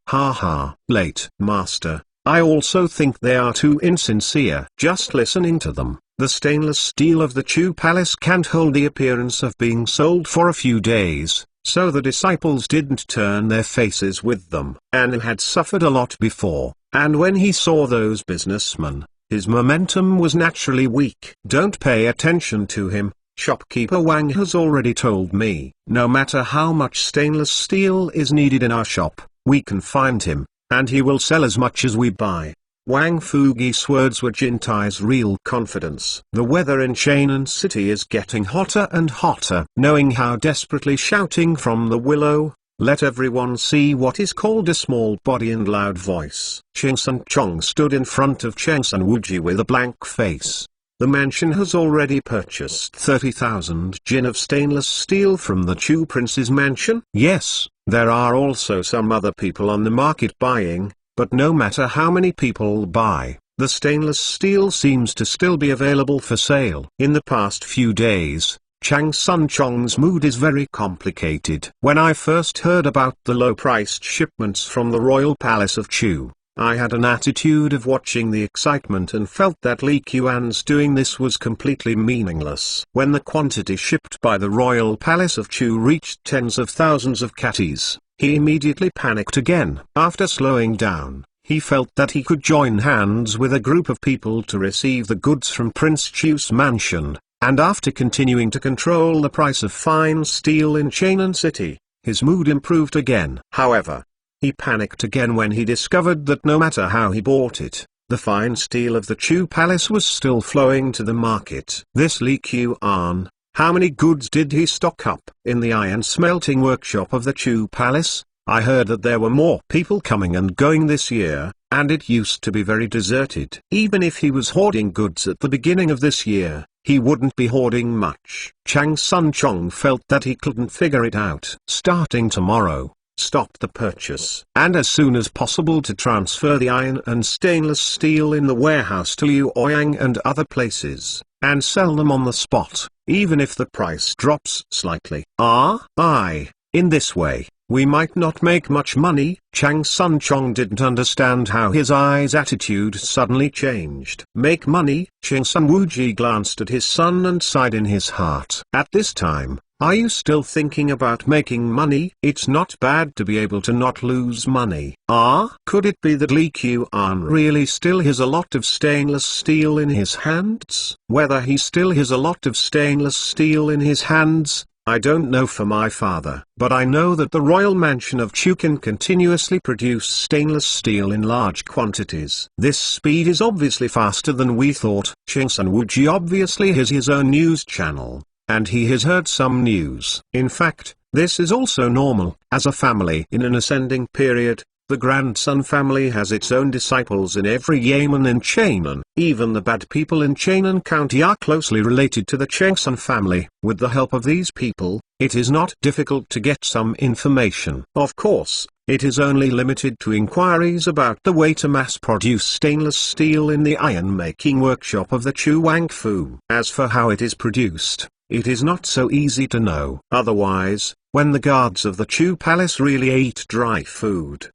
Late master, I also think they are too insincere. Just listening to them, the stainless steel of the Chu Palace can't hold the appearance of being sold for a few days, so the disciples didn't turn their faces with them. Anu had suffered a lot before, and when he saw those businessmen, his momentum was naturally weak. Don't pay attention to him, shopkeeper Wang has already told me. No matter how much stainless steel is needed in our shop, we can find him, and he will sell as much as we buy. Wang Fugi's words were Jintai's real confidence. The weather in Chainan City is getting hotter and hotter. Knowing how desperately shouting from the willow, let everyone see what is called a small body and loud voice. Cheng Sun Chong stood in front of Cheng Sun Wuji with a blank face. The mansion has already purchased 30,000 jin of stainless steel from the Chu Prince's mansion. Yes, there are also some other people on the market buying, but no matter how many people buy, the stainless steel seems to still be available for sale. In the past few days, Chang Sun Chong's mood is very complicated. When I first heard about the low-priced shipments from the Royal Palace of Chu, I had an attitude of watching the excitement and felt that Li Qian's doing this was completely meaningless. When the quantity shipped by the Royal Palace of Chu reached tens of thousands of catties, he immediately panicked again. After slowing down, he felt that he could join hands with a group of people to receive the goods from Prince Chu's mansion. And after continuing to control the price of fine steel in Chainan City, his mood improved again. However, he panicked again when he discovered that no matter how he bought it, the fine steel of the Chu Palace was still flowing to the market. This Li Qian, how many goods did he stock up? In the iron smelting workshop of the Chu Palace, I heard that there were more people coming and going this year, and it used to be very deserted. Even if he was hoarding goods at the beginning of this year, he wouldn't be hoarding much. Chang Sun Chong felt that he couldn't figure it out. Starting tomorrow, stop the purchase, and as soon as possible to transfer the iron and stainless steel in the warehouse to Liu Ouyang and other places, and sell them on the spot, even if the price drops slightly. In this way, we might not make much money. Chang Sun Chong didn't understand how his eyes' attitude suddenly changed. Make money? Cheng Sun Wuji glanced at his son and sighed in his heart. At this time, are you still thinking about making money? It's not bad to be able to not lose money. Could it be that Li Qian really still has a lot of stainless steel in his hands? Whether he still has a lot of stainless steel in his hands, I don't know for my father, but I know that the royal mansion of Chu can continuously produce stainless steel in large quantities. This speed is obviously faster than we thought. Cheng Sun Wuji obviously has his own news channel, and he has heard some news. In fact, this is also normal. As a family in an ascending period, the grandson family has its own disciples in every Yemen in Chainan. Even the bad people in Chainan County are closely related to the Chengsun family. With the help of these people, it is not difficult to get some information. Of course, it is only limited to inquiries about the way to mass-produce stainless steel in the iron-making workshop of the Chu Wangfu. As for how it is produced, it is not so easy to know. Otherwise, when the guards of the Chu Palace really ate dry food.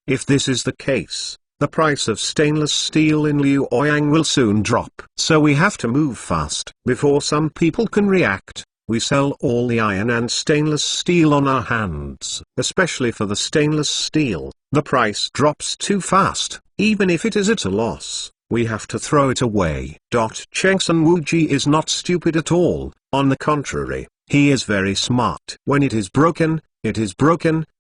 If this is the case, the price of stainless steel in Luoyang will soon drop. So we have to move fast. Before some people can react, we sell all the iron and stainless steel on our hands. Especially for the stainless steel, the price drops too fast. Even if it is at a loss, we have to throw it away. Chengsun Wuji is not stupid at all. On the contrary, he is very smart. When it is broken,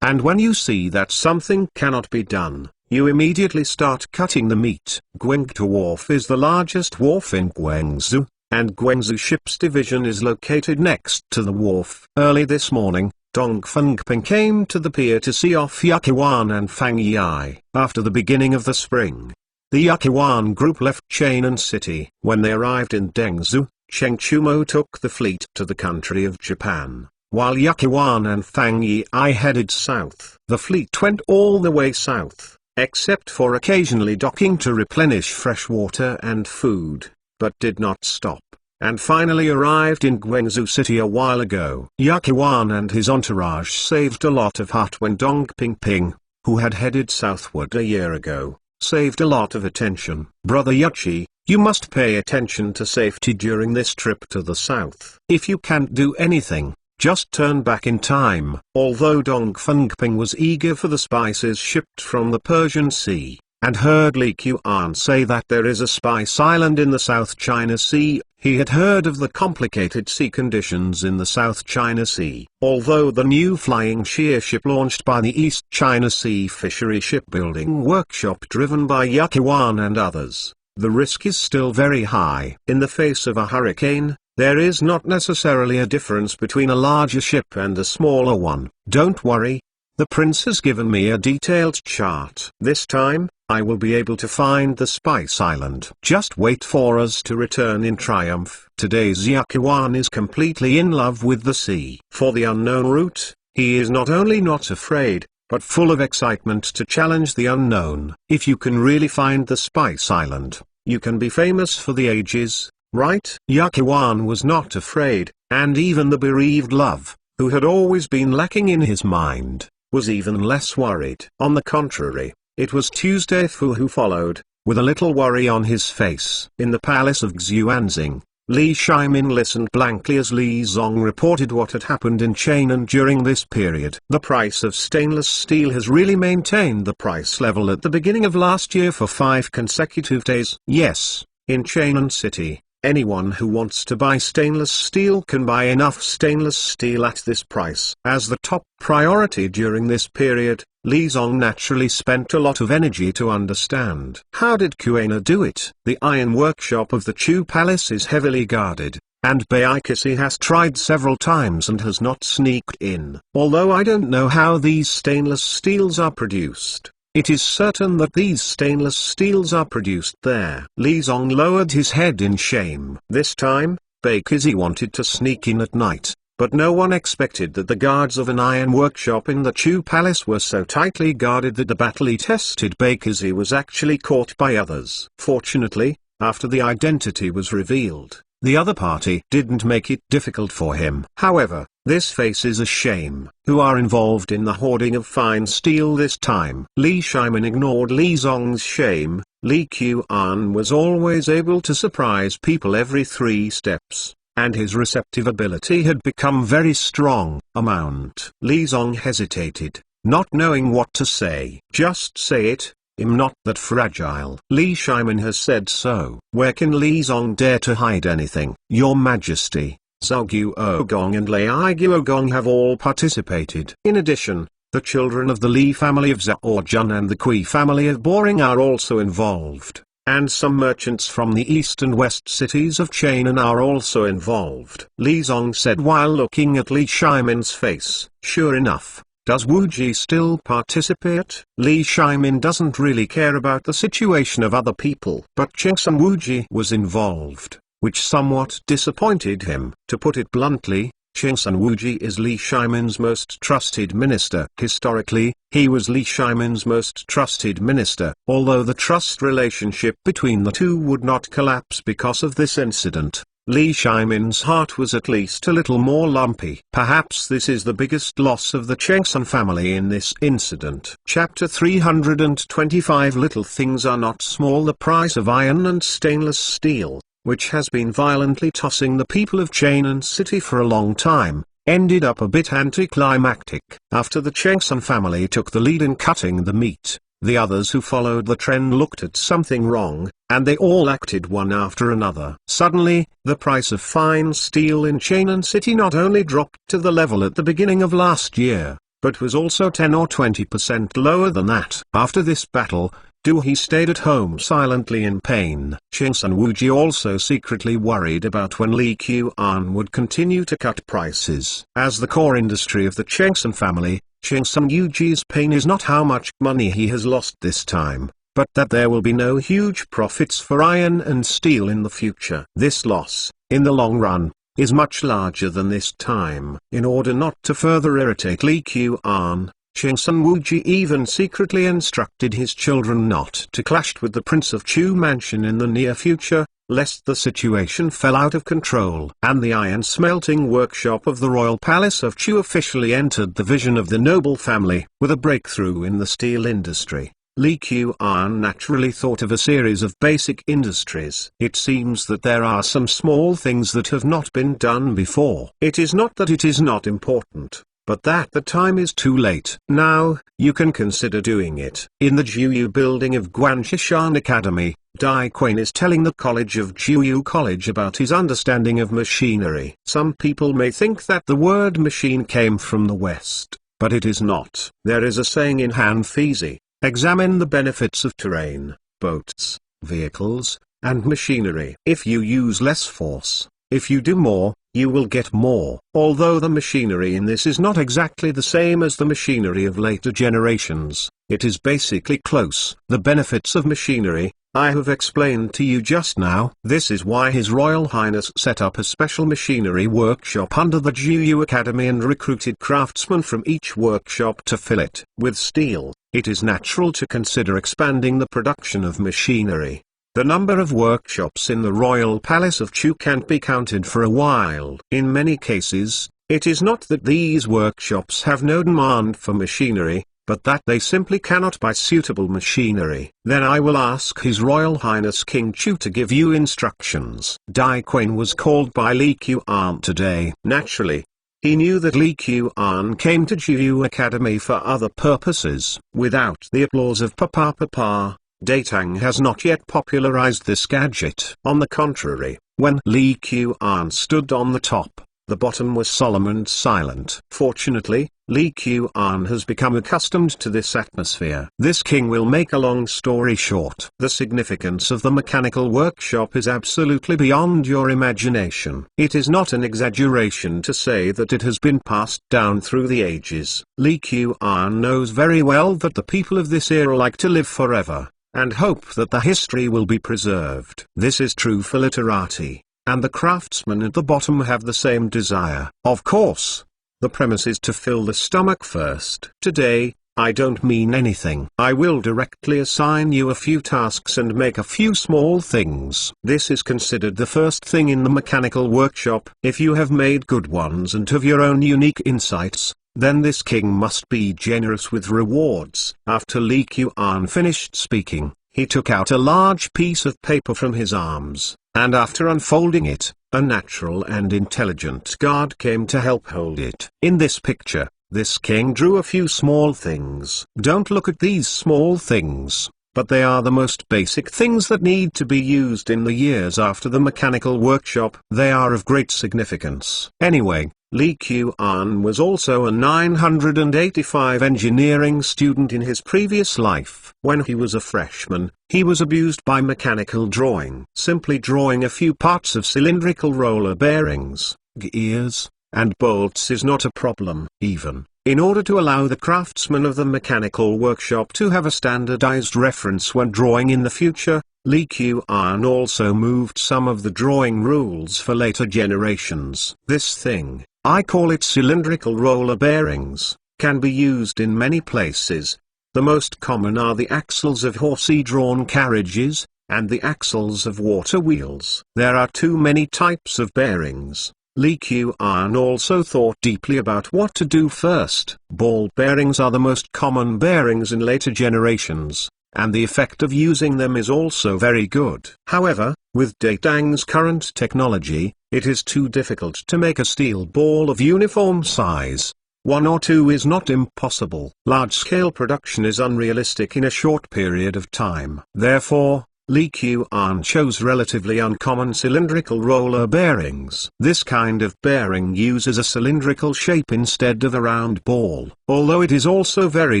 and when you see that something cannot be done, you immediately start cutting the meat. Guangzhou Wharf is the largest wharf in Guangzhou, and Guangzhou Ships Division is located next to the wharf. Early this morning, Dong Fengping came to the pier to see off Yaqiwan and Fang Yi. After the beginning of the spring, the Yaqiwan group left Chainan City. When they arrived in Dengzhou, Cheng Chumo took the fleet to the country of Japan, while Yaqiwan and Fang Yi headed south. The fleet went all the way south, except for occasionally docking to replenish fresh water and food, but did not stop, and finally arrived in Guangzhou City a while ago. Yaqiwan and his entourage saved a lot of heart when Dong Pingping, who had headed southward a year ago, saved a lot of attention. Brother Yuchi, you must pay attention to safety during this trip to the south. If you can't do anything, just turn back in time. Although Dong Fengping was eager for the spices shipped from the Persian Sea, and heard Li Qian say that there is a spice island in the South China Sea, he had heard of the complicated sea conditions in the South China Sea. Although the new flying shear ship launched by the East China Sea Fishery Shipbuilding Workshop driven by Yaqiwan and others, the risk is still very high. In the face of a hurricane, there is not necessarily a difference between a larger ship and a smaller one. Don't worry, the prince has given me a detailed chart. This time, I will be able to find the Spice Island. Just wait for us to return in triumph. Today's Yaqiwan is completely in love with the sea. For the unknown route, he is not only not afraid, but full of excitement to challenge the unknown. If you can really find the Spice Island, you can be famous for the ages, right? Yaqiwan was not afraid, and even the bereaved love, who had always been lacking in his mind, was even less worried. On the contrary, it was Tuesday Fu who followed, with a little worry on his face. In the palace of Xuanzing, Li Shimin listened blankly as Li Zong reported what had happened in Chainan during this period. The price of stainless steel has really maintained the price level at the beginning of last year for 5 consecutive days. Yes, in Chainan City, anyone who wants to buy stainless steel can buy enough stainless steel at this price. As the top priority during this period, Li Zong naturally spent a lot of energy to understand. How did Kuena do it? The iron workshop of the Chu Palace is heavily guarded, and Baikasi has tried several times and has not sneaked in. Although I don't know how these stainless steels are produced, it is certain that these stainless steels are produced there. Li Zong lowered his head in shame. This time, Baikasi wanted to sneak in at night, but no one expected that the guards of an iron workshop in the Chu Palace were so tightly guarded that the battle-tested Baikasi was actually caught by others. Fortunately, after the identity was revealed, the other party didn't make it difficult for him. However, this faces a shame. Who are involved in the hoarding of fine steel this time? Li Shimin ignored Li Zong's shame. Li Qian was always able to surprise people every 3 steps, and his receptive ability had become very strong. Amount. Li Zong hesitated, not knowing what to say. Just say it. I'm not that fragile. Li Shimin has said so. Where can Li Zong dare to hide anything? Your Majesty, Zhao Guogong and Lei Guogong have all participated. In addition, the children of the Li family of Zhao Jun and the Kui family of Boring are also involved. and some merchants from the east and west cities of China are also involved. Li Zong said while looking at Li Shimin's face. Sure enough. Does Wu Ji still participate? Li Shimin doesn't really care about the situation of other people. But Chengsun Wu Ji was involved, which somewhat disappointed him. To put it bluntly, Chengsun Wu Ji is Li Shimin's most trusted minister. Historically, he was Li Shimin's most trusted minister, although the trust relationship between the two would not collapse because of this incident. Li Shimin's heart was at least a little more lumpy. Perhaps this is the biggest loss of the Chengsun family in this incident. Chapter 325 Little things are not small. The price of iron and stainless steel, which has been violently tossing the people of Chang'an City for a long time, ended up a bit anticlimactic. After the Chengsun family took the lead in cutting the meat, the others who followed the trend looked at something wrong, and they all acted one after another. Suddenly, the price of fine steel in Chang'an City not only dropped to the level at the beginning of last year, but was also 10 or 20% lower than that. After this battle, He stayed at home silently in pain. Chengsun Wuji also secretly worried about when Li Qian would continue to cut prices. As the core industry of the Chengsun family, Chengsun Wuji's pain is not how much money he has lost this time, but that there will be no huge profits for iron and steel in the future. This loss, in the long run, is much larger than this time. In order not to further irritate Li Qian, Chengsun Wuji even secretly instructed his children not to clash with the Prince of Chu mansion in the near future, lest the situation fell out of control. And the iron smelting workshop of the royal palace of Chu officially entered the vision of the noble family. With a breakthrough in the steel industry, Li Qian naturally thought of a series of basic industries. It seems that there are some small things that have not been done before. It is not that it is not important, but that the time is too late. Now, you can consider doing it. In the Jiuyu building of Guanshishan Academy, Dai Quinn is telling the College of Jiuyu College about his understanding of machinery. Some people may think that the word machine came from the West, but it is not. There is a saying in Han Feizi, examine the benefits of terrain, boats, vehicles, and machinery. If you use less force, if you do more, you will get more. Although the machinery in this is not exactly the same as the machinery of later generations, it is basically close. The benefits of machinery, I have explained to you just now. This is why His Royal Highness set up a special machinery workshop under the Jiuyu Academy and recruited craftsmen from each workshop to fill it with steel. It is natural to consider expanding the production of machinery. The number of workshops in the royal palace of Chu can't be counted for a while. In many cases, it is not that these workshops have no demand for machinery, but that they simply cannot buy suitable machinery. Then I will ask His Royal Highness King Chu to give you instructions. Dai Quinn was called by Li Qian today. Naturally, he knew that Li Qian came to Jiuyu Academy for other purposes. Without the applause of Papa, Datang has not yet popularized this gadget. On the contrary, when Li Qian stood on the top, the bottom was solemn and silent. Fortunately, Li Qian has become accustomed to this atmosphere. This king will make a long story short. The significance of the mechanical workshop is absolutely beyond your imagination. It is not an exaggeration to say that it has been passed down through the ages. Li Qian knows very well that the people of this era like to live forever, and hope that the history will be preserved. This is true for literati, and the craftsmen at the bottom have the same desire. Of course, the premise is to fill the stomach first. Today, I don't mean anything. I will directly assign you a few tasks and make a few small things. This is considered the first thing in the mechanical workshop. If you have made good ones and have your own unique insights, then this king must be generous with rewards. After Li Qian finished speaking, he took out a large piece of paper from his arms, and after unfolding it, a natural and intelligent guard came to help hold it. In this picture, this king drew a few small things. Don't look at these small things, but they are the most basic things that need to be used in the years after the mechanical workshop. They are of great significance. Anyway, Li Qian was also a 985 engineering student in his previous life. When he was a freshman, he was abused by mechanical drawing. Simply drawing a few parts of cylindrical roller bearings, gears, and bolts is not a problem. Even in order to allow the craftsmen of the mechanical workshop to have a standardized reference when drawing in the future, Li Qian also moved some of the drawing rules for later generations. This thing, I call it cylindrical roller bearings, can be used in many places. The most common are the axles of horsey-drawn carriages, and the axles of water wheels. There are too many types of bearings. Li Qian also thought deeply about what to do first. Ball bearings are the most common bearings in later generations, and the effect of using them is also very good. However, with Tang's current technology, it is too difficult to make a steel ball of uniform size. One or two is not impossible. Large-scale production is unrealistic in a short period of time. Therefore, Li Qian chose relatively uncommon cylindrical roller bearings. This kind of bearing uses a cylindrical shape instead of a round ball. Although it is also very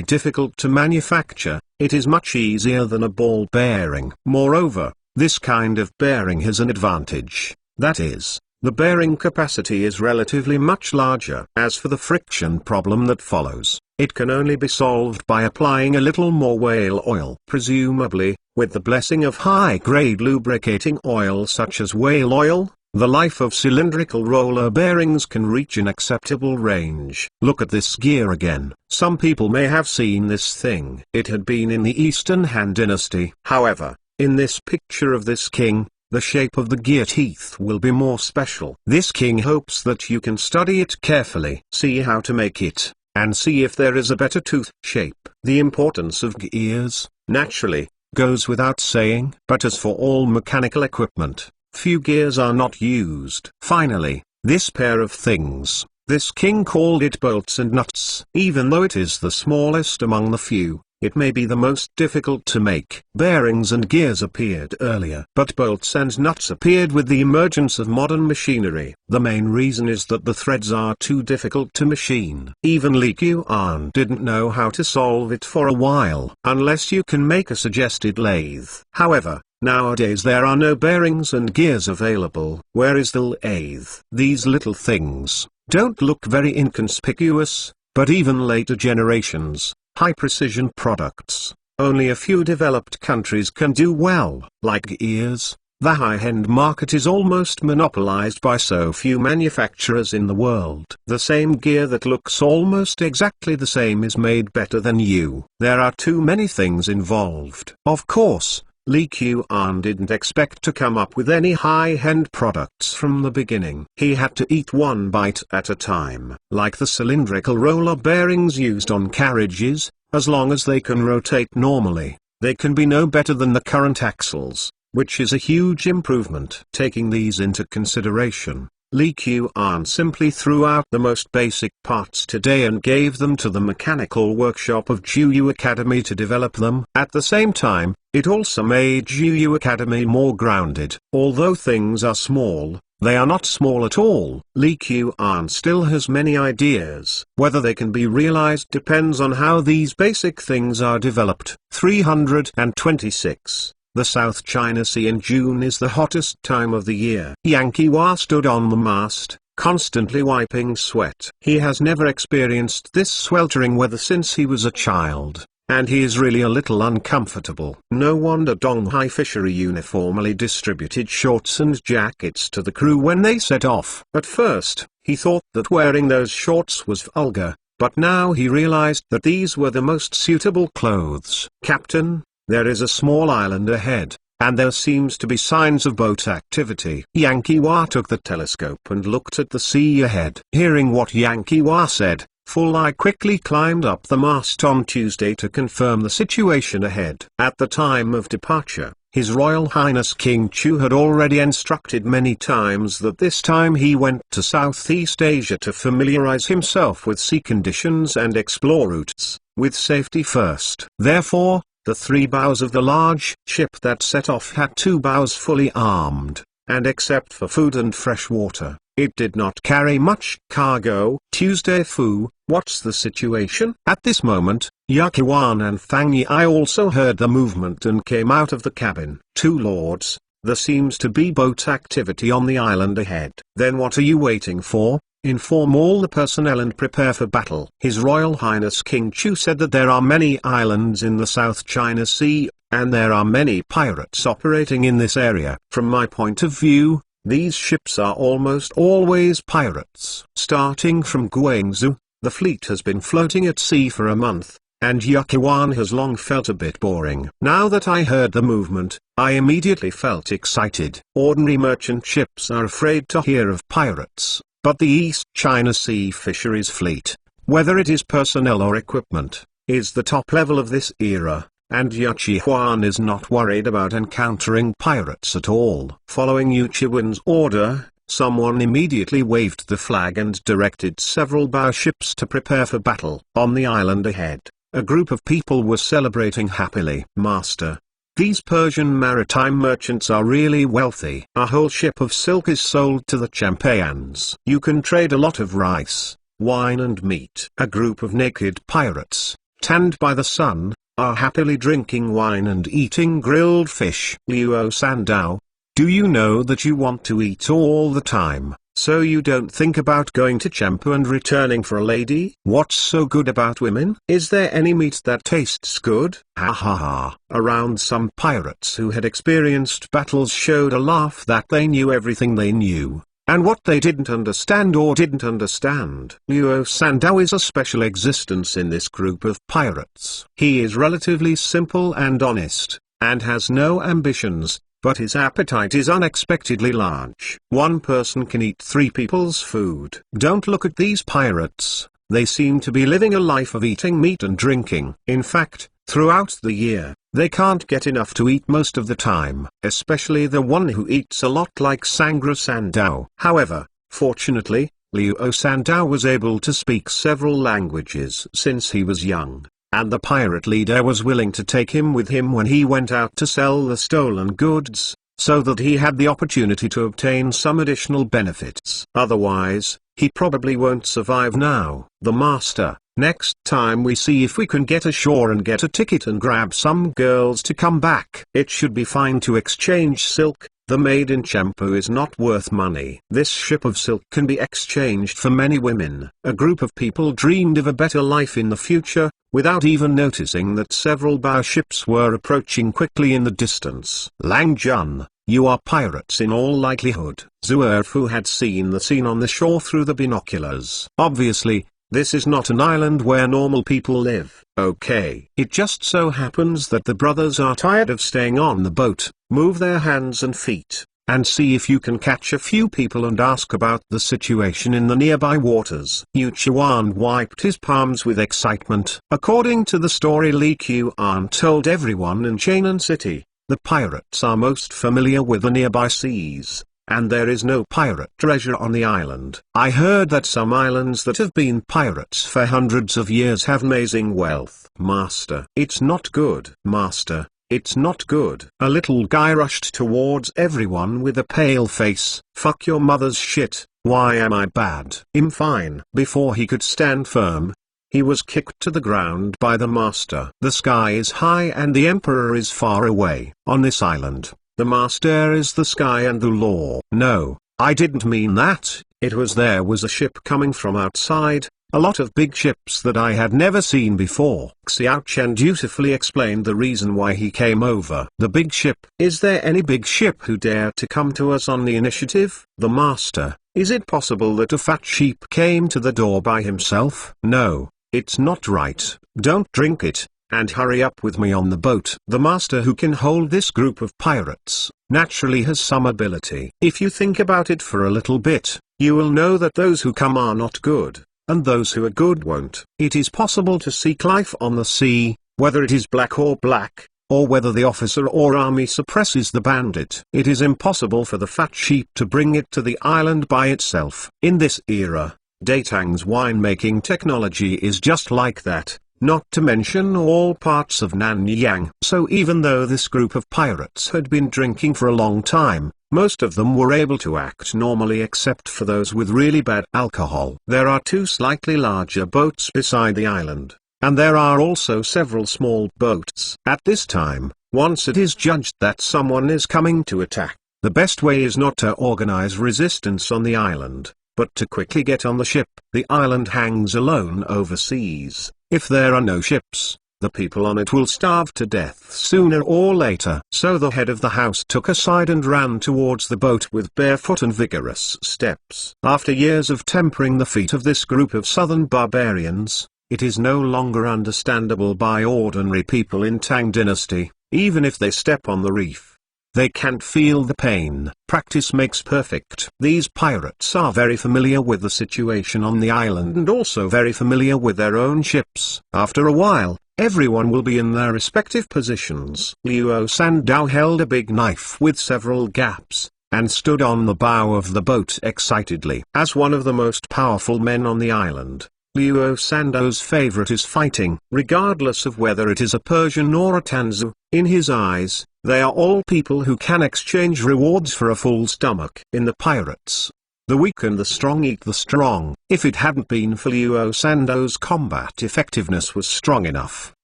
difficult to manufacture, it is much easier than a ball bearing. Moreover, this kind of bearing has an advantage. That is, the bearing capacity is relatively much larger. As for the friction problem that follows, it can only be solved by applying a little more whale oil. Presumably, with the blessing of high-grade lubricating oil such as whale oil, the life of cylindrical roller bearings can reach an acceptable range. Look at this gear again. Some people may have seen this thing. It had been in the Eastern Han Dynasty. However, in this picture of this king, the shape of the gear teeth will be more special. This king hopes that you can study it carefully. See how to make it, and see if there is a better tooth shape. The importance of gears, naturally, goes without saying. But as for all mechanical equipment, few gears are not used. Finally, this pair of things, this king called it bolts and nuts. Even though it is the smallest among the few, it may be the most difficult to make. Bearings and gears appeared earlier, but bolts and nuts appeared with the emergence of modern machinery. The main reason is that the threads are too difficult to machine. Even Li Qian didn't know how to solve it for a while, unless you can make a suggested lathe. However, nowadays there are no bearings and gears available. Where is the lathe? These little things don't look very inconspicuous, but even later generations, high-precision products, only a few developed countries can do well. Like gears, the high-end market is almost monopolized by so few manufacturers in the world. The same gear that looks almost exactly the same is made better than you. There are too many things involved. Of course, Li Qian didn't expect to come up with any high-end products from the beginning. He had to eat one bite at a time. Like the cylindrical roller bearings used on carriages, as long as they can rotate normally, they can be no better than the current axles, which is a huge improvement. Taking these into consideration, Li Qian simply threw out the most basic parts today and gave them to the mechanical workshop of Juyu Academy to develop them. At the same time, it also made Juyu Academy more grounded. Although things are small, they are not small at all. Li Qian still has many ideas. Whether they can be realized depends on how these basic things are developed. 326. The South China Sea in June is the hottest time of the year. Yang Qiwa stood on the mast, constantly wiping sweat. He has never experienced this sweltering weather since he was a child, and he is really a little uncomfortable. No wonder Donghai Fishery uniformly distributed shorts and jackets to the crew when they set off. At first, he thought that wearing those shorts was vulgar, but now he realized that these were the most suitable clothes. Captain, there is a small island ahead, and there seems to be signs of boat activity. Yang Qiwa took the telescope and looked at the sea ahead. Hearing what Yang Qiwa said, Full-Eye quickly climbed up the mast on Tuesday to confirm the situation ahead. At the time of departure, His Royal Highness King Chu had already instructed many times that this time he went to Southeast Asia to familiarize himself with sea conditions and explore routes, with safety first. Therefore, the 3 bows of the large ship that set off had 2 bows fully armed, and except for food and fresh water, It did not carry much cargo. Tuesday Fu, what's the situation? At this moment, Yakuan and Tang Niezi also heard the movement and came out of the cabin. Two lords, there seems to be boat activity on the island ahead. Then what are you waiting for? Inform all the personnel and prepare for battle. His Royal Highness King Chu said that there are many islands in the South China Sea, and there are many pirates operating in this area. From my point of view, these ships are almost always pirates. Starting from Guangzhou, the fleet has been floating at sea for a month, and Yakuan has long felt a bit boring. Now that I heard the movement, I immediately felt excited. Ordinary merchant ships are afraid to hear of pirates, but the East China Sea Fisheries Fleet, whether it is personnel or equipment, is the top level of this era, and Yakuan is not worried about encountering pirates at all. Following Yakuan's order, someone immediately waved the flag and directed several bow ships to prepare for battle. On the island ahead, a group of people were celebrating happily. Master, these Persian maritime merchants are really wealthy. A whole ship of silk is sold to the Champayans. You can trade a lot of rice, wine and meat. A group of naked pirates, tanned by the sun, are happily drinking wine and eating grilled fish. Luo Sandao, do you know that you want to eat all the time, so you don't think about going to Champu and returning for a lady? What's so good about women? Is there any meat that tastes good? Ha ha ha. Around, some pirates who had experienced battles showed a laugh that they knew everything they knew, and what they didn't understand. Luo Sandao is a special existence in this group of pirates. He is relatively simple and honest, and has no ambitions, but his appetite is unexpectedly large. One person can eat 3 people's food. Don't look at these pirates, they seem to be living a life of eating meat and drinking. In fact, throughout the year, they can't get enough to eat most of the time, especially the one who eats a lot like Sangra Sandao. However, fortunately, Luo Sandao was able to speak several languages since he was young, and the pirate leader was willing to take him with him when he went out to sell the stolen goods, so that he had the opportunity to obtain some additional benefits. Otherwise, he probably won't survive now. The master, next time we see if we can get ashore and get a ticket and grab some girls to come back. It should be fine to exchange silk. The maid in Champu is not worth money. This ship of silk can be exchanged for many women. A group of people dreamed of a better life in the future, without even noticing that several bow ships were approaching quickly in the distance. Lang Jun, you are pirates in all likelihood. Zuerfu had seen the scene on the shore through the binoculars. Obviously, this is not an island where normal people live. Okay. It just so happens that the brothers are tired of staying on the boat. Move their hands and feet, and see if you can catch a few people and ask about the situation in the nearby waters. Yu Chuan wiped his palms with excitement. According to the story Li Qian told everyone in Chainan City, the pirates are most familiar with the nearby seas, and there is no pirate treasure on the island. I heard that some islands that have been pirates for hundreds of years have amazing wealth. Master, it's not good. Master, it's not good. A little guy rushed towards everyone with a pale face. Fuck your mother's shit, why am I bad? I'm fine. Before he could stand firm, he was kicked to the ground by the master. The sky is high and the emperor is far away. On this island, the master is the sky and the law. No, I didn't mean that. There was a ship coming from outside, a lot of big ships that I had never seen before. Xiao Chen dutifully explained the reason why he came over. The big ship. Is there any big ship who dare to come to us on the initiative? The master, is it possible that a fat sheep came to the door by himself? No, it's not right. Don't drink it, and hurry up with me on the boat. The master who can hold this group of pirates, naturally has some ability. If you think about it for a little bit, you will know that those who come are not good, and those who are good won't. It is possible to seek life on the sea, whether it is black, or whether the officer or army suppresses the bandit. It is impossible for the fat sheep to bring it to the island by itself. In this era, Datang's winemaking technology is just like that. not to mention all parts of Nanyang. So even though this group of pirates had been drinking for a long time, most of them were able to act normally except for those with really bad alcohol. There are two slightly larger boats beside the island, and there are also several small boats. At this time, once it is judged that someone is coming to attack, the best way is not to organize resistance on the island, but to quickly get on the ship. The island hangs alone over seas. If there are no ships, the people on it will starve to death sooner or later. So the head of the house took a side and ran towards the boat with barefoot and vigorous steps. After years of tempering the feet of this group of southern barbarians, it is no longer understandable by ordinary people in Tang Dynasty, even if they step on the reef. They can't feel the pain. Practice makes perfect. These pirates are very familiar with the situation on the island and also very familiar with their own ships. After a while, everyone will be in their respective positions. Luo Sandao held a big knife with several gaps, and stood on the bow of the boat excitedly. As one of the most powerful men on the island, Luo Sandao's favorite is fighting. Regardless of whether it is a Persian or a Tanzu, in his eyes, they are all people who can exchange rewards for a full stomach. In the pirates, the weak and the strong eat the strong. If it hadn't been for Luo Sandao's combat effectiveness was strong enough,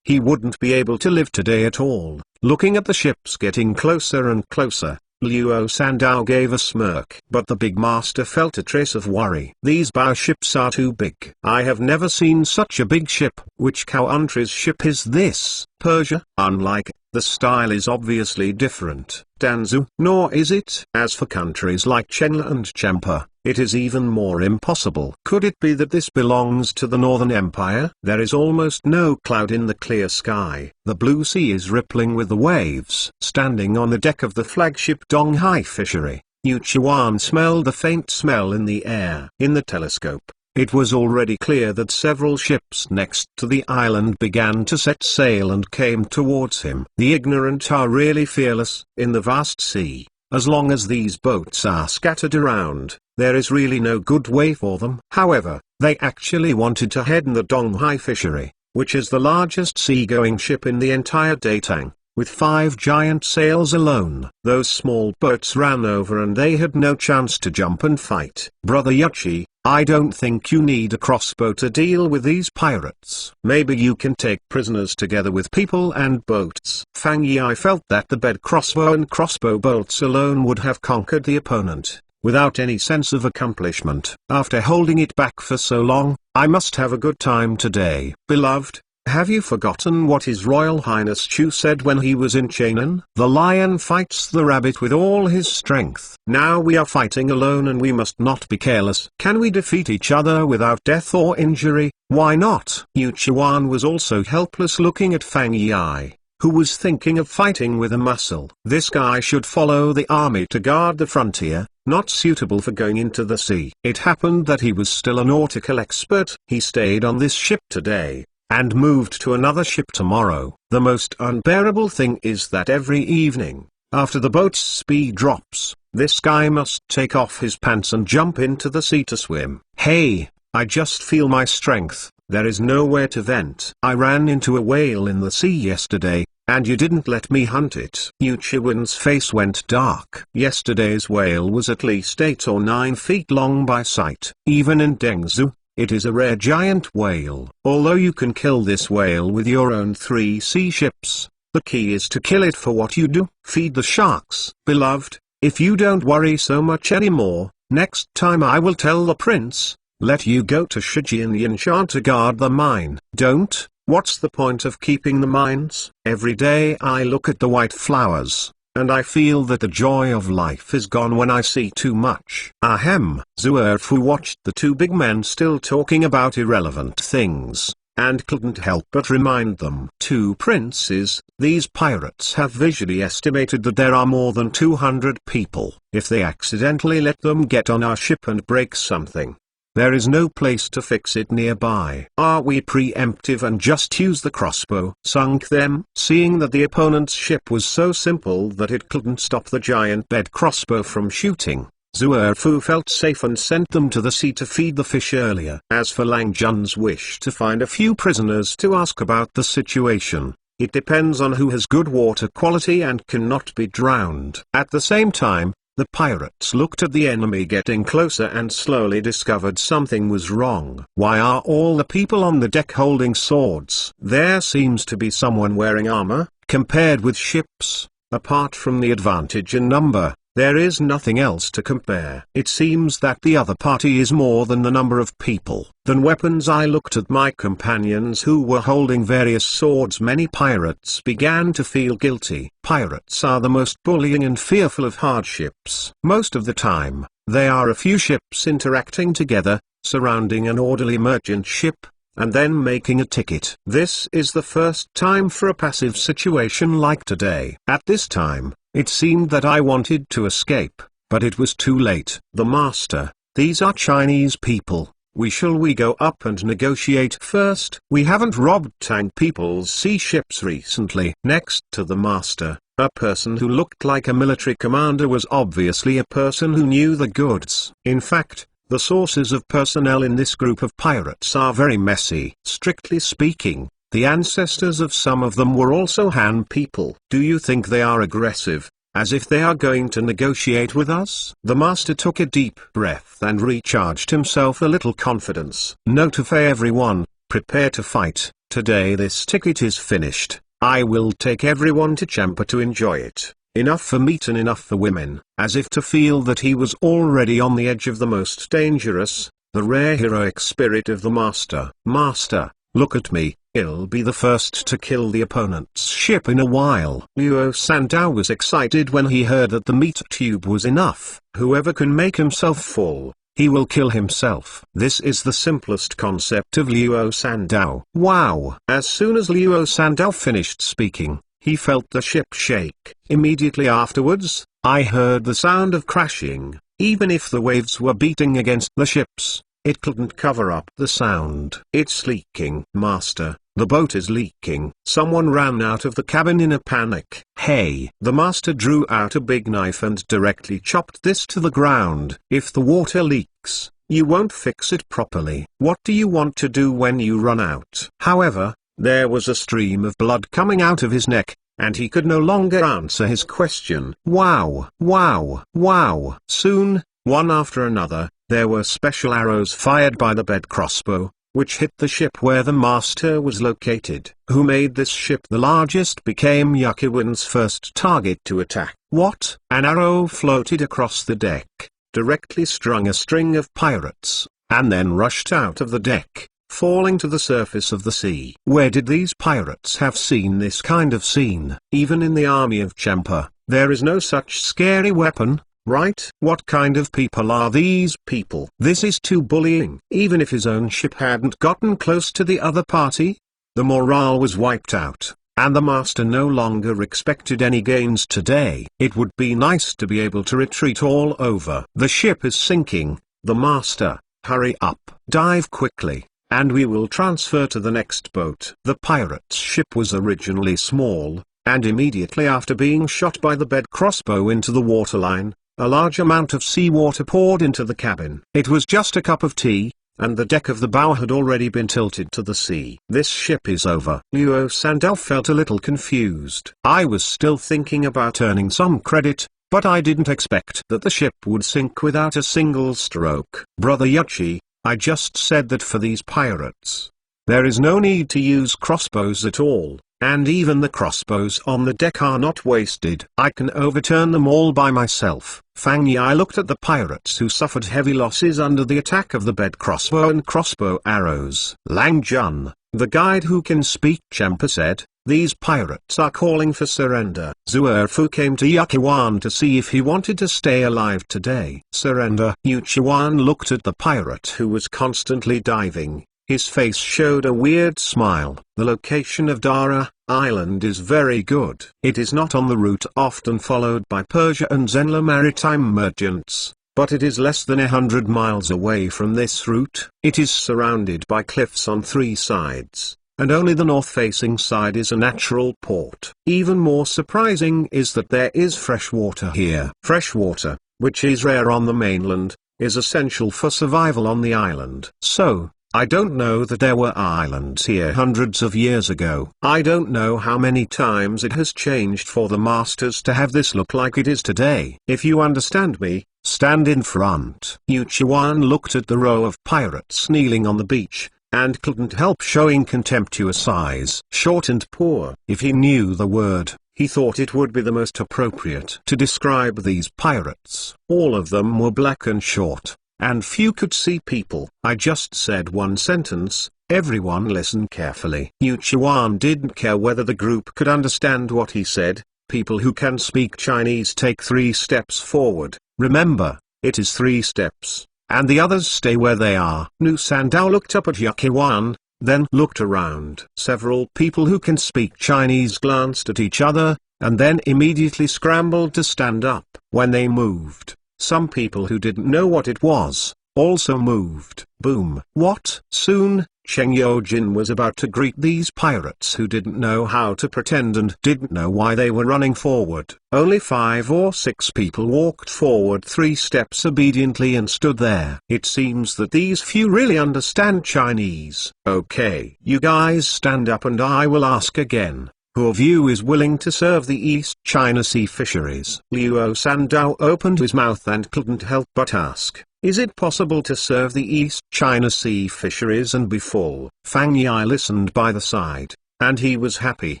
he wouldn't be able to live today at all. Looking at the ships getting closer and closer, Luo Sandao gave a smirk. But the big master felt a trace of worry. These bow ships are too big. I have never seen such a big ship. Which country's ship is this? Persia? Unlike, the style is obviously different. Danzu? Nor is it. As for countries like Chenla and Champa, it is even more impossible. Could it be that this belongs to the Northern Empire? There is almost no cloud in the clear sky. The blue sea is rippling with the waves. Standing on the deck of the flagship Donghai fishery, Yu Chuan smelled the faint smell in the air. In the telescope, it was already clear that several ships next to the island began to set sail and came towards him. The ignorant are really fearless. In the vast sea, as long as these boats are scattered around, there is really no good way for them. However, they actually wanted to head in the Donghai fishery, which is the largest seagoing ship in the entire Datang, with 5 giant sails alone. Those small boats ran over and they had no chance to jump and fight. Brother Yuchi, I don't think you need a crossbow to deal with these pirates. Maybe you can take prisoners together with people and boats. Fang Yi felt that the bed crossbow and crossbow bolts alone would have conquered the opponent, without any sense of accomplishment. After holding it back for so long, I must have a good time today. Beloved, have you forgotten what His Royal Highness Chu said when he was in Chainan? The lion fights the rabbit with all his strength. Now we are fighting alone and we must not be careless. Can we defeat each other without death or injury? Why not? Yu Chuan was also helpless looking at Fang Yi, who was thinking of fighting with a muscle. This guy should follow the army to guard the frontier, not suitable for going into the sea. It happened that he was still a nautical expert. He stayed on this ship today, and moved to another ship tomorrow. The most unbearable thing is that every evening, after the boat's speed drops, this guy must take off his pants and jump into the sea to swim. Hey, I just feel my strength. There is nowhere to vent. I ran into a whale in the sea yesterday, and you didn't let me hunt it. Yu Chuan's face went dark. Yesterday's whale was at least 8 or 9 feet long by sight. Even in Dengzu, it is a rare giant whale. Although you can kill this whale with your own 3 sea ships, the key is to kill it for what you do. Feed the sharks. Beloved, if you don't worry so much anymore, next time I will tell the prince, let you go to Shiji and Yanshan to guard the mine. Don't. What's the point of keeping the mines? Every day I look at the white flowers, and I feel that the joy of life is gone when I see too much. Ahem. Zuerfu watched the 2 big men still talking about irrelevant things, and couldn't help but remind them. 2 princes, these pirates have visually estimated that there are more than 200 people. If they accidentally let them get on our ship and break something, there is no place to fix it nearby. Are we preemptive and just use the crossbow? Sunk them? Seeing that the opponent's ship was so simple that it couldn't stop the giant bed crossbow from shooting, Zuerfu felt safe and sent them to the sea to feed the fish earlier. As for Lang Jun's wish to find a few prisoners to ask about the situation, it depends on who has good water quality and cannot be drowned. At the same time, the pirates looked at the enemy getting closer and slowly discovered something was wrong. Why are all the people on the deck holding swords? There seems to be someone wearing armor. Compared with ships, apart from the advantage in number, there is nothing else to compare. It seems that the other party is more than the number of people. Than weapons. I looked at my companions who were holding various swords. Many pirates began to feel guilty. Pirates are the most bullying and fearful of hardships. Most of the time, they are a few ships interacting together, surrounding an orderly merchant ship, and then making a ticket. This is the first time for a passive situation like today. At this time, it seemed that I wanted to escape, but it was too late. The master, these are Chinese people. Shall we go up and negotiate first? We haven't robbed Tang people's sea ships recently. Next to the master, a person who looked like a military commander was obviously a person who knew the goods. In fact, the sources of personnel in this group of pirates are very messy. Strictly speaking, the ancestors of some of them were also Han people. Do you think they are aggressive, as if they are going to negotiate with us? The master took a deep breath and recharged himself a little confidence. Notify everyone, prepare to fight. Today this ticket is finished. I will take everyone to Champa to enjoy it. Enough for meat and enough for women. As if to feel that he was already on the edge of the most dangerous, the rare heroic spirit of the master. Master, look at me, I'll be the first to kill the opponent's ship in a while. Luo Sandao was excited when he heard that the meat tube was enough. Whoever can make himself full, he will kill himself. This is the simplest concept of Luo Sandao. Wow! As soon as Luo Sandao finished speaking, he felt the ship shake. Immediately afterwards, I heard the sound of crashing. Even if the waves were beating against the ships, it couldn't cover up the sound. It's leaking. Master, the boat is leaking. Someone ran out of the cabin in a panic. Hey! The master drew out a big knife and directly chopped this to the ground. If the water leaks, you won't fix it properly. What do you want to do when you run out? However, there was a stream of blood coming out of his neck, and he could no longer answer his question. Wow! Wow! Wow! Soon, one after another, there were special arrows fired by the bed crossbow, which hit the ship where the master was located. Who made this ship the largest became Yakuwan's first target to attack. What? An arrow floated across the deck, directly strung a string of pirates, and then rushed out of the deck, falling to the surface of the sea. Where did these pirates have seen this kind of scene? Even in the army of Champa, there is no such scary weapon, right? What kind of people are these people? This is too bullying. Even if his own ship hadn't gotten close to the other party, the morale was wiped out, and the master no longer expected any gains today. It would be nice to be able to retreat all over. The ship is sinking. The master, hurry up. Dive quickly, and we will transfer to the next boat. The pirate's ship was originally small, and immediately after being shot by the bed crossbow into the waterline, a large amount of seawater poured into the cabin. It was just a cup of tea, and the deck of the bow had already been tilted to the sea. This ship is over. Luo Sandao felt a little confused. I was still thinking about earning some credit, but I didn't expect that the ship would sink without a single stroke. Brother Yuchi, I just said that for these pirates, there is no need to use crossbows at all. And even the crossbows on the deck are not wasted. I can overturn them all by myself. Fang Yi looked at the pirates who suffered heavy losses under the attack of the bed crossbow and crossbow arrows. Lang Jun, the guide who can speak Champa, said, these pirates are calling for surrender. Zuerfu came to Yuchiwan to see if he wanted to stay alive today. Surrender. Yuchiwan looked at the pirate who was constantly diving. His face showed a weird smile. The location of Dara Island is very good. It is not on the route often followed by Persia and Zenla maritime merchants, but it is less than 100 miles away from this route. It is surrounded by cliffs on 3 sides, and only the north-facing side is a natural port. Even more surprising is that there is fresh water here. Fresh water. which is rare on the mainland, is essential for survival on the island. So, I don't know that there were islands here hundreds of years ago. I don't know how many times it has changed for the masters to have this look like it is today. If you understand me, stand in front. Yuchuan looked at the row of pirates kneeling on the beach, and couldn't help showing contemptuous eyes. Short and poor. If he knew the word, he thought it would be the most appropriate to describe these pirates. All of them were black and short, and few could see people. I just said one sentence, everyone listen carefully. Yuchuan didn't care whether the group could understand what he said. People who can speak Chinese take 3 steps forward. Remember, it is 3 steps, and the others stay where they are. Nu Sandao looked up at Yuchuan, then looked around. Several people who can speak Chinese glanced at each other, and then immediately scrambled to stand up. When they moved, some people who didn't know what it was, also moved. Boom. What? Soon, Cheng Yojin was about to greet these pirates who didn't know how to pretend and didn't know why they were running forward. Only 5 or 6 people walked forward 3 steps obediently and stood there. It seems that these few really understand Chinese. Okay. You guys stand up and I will ask again. Who of you is willing to serve the East China Sea fisheries? Luo Sandao opened his mouth and couldn't help but ask, is it possible to serve the East China Sea fisheries and be full? Fang Yi listened by the side, and he was happy.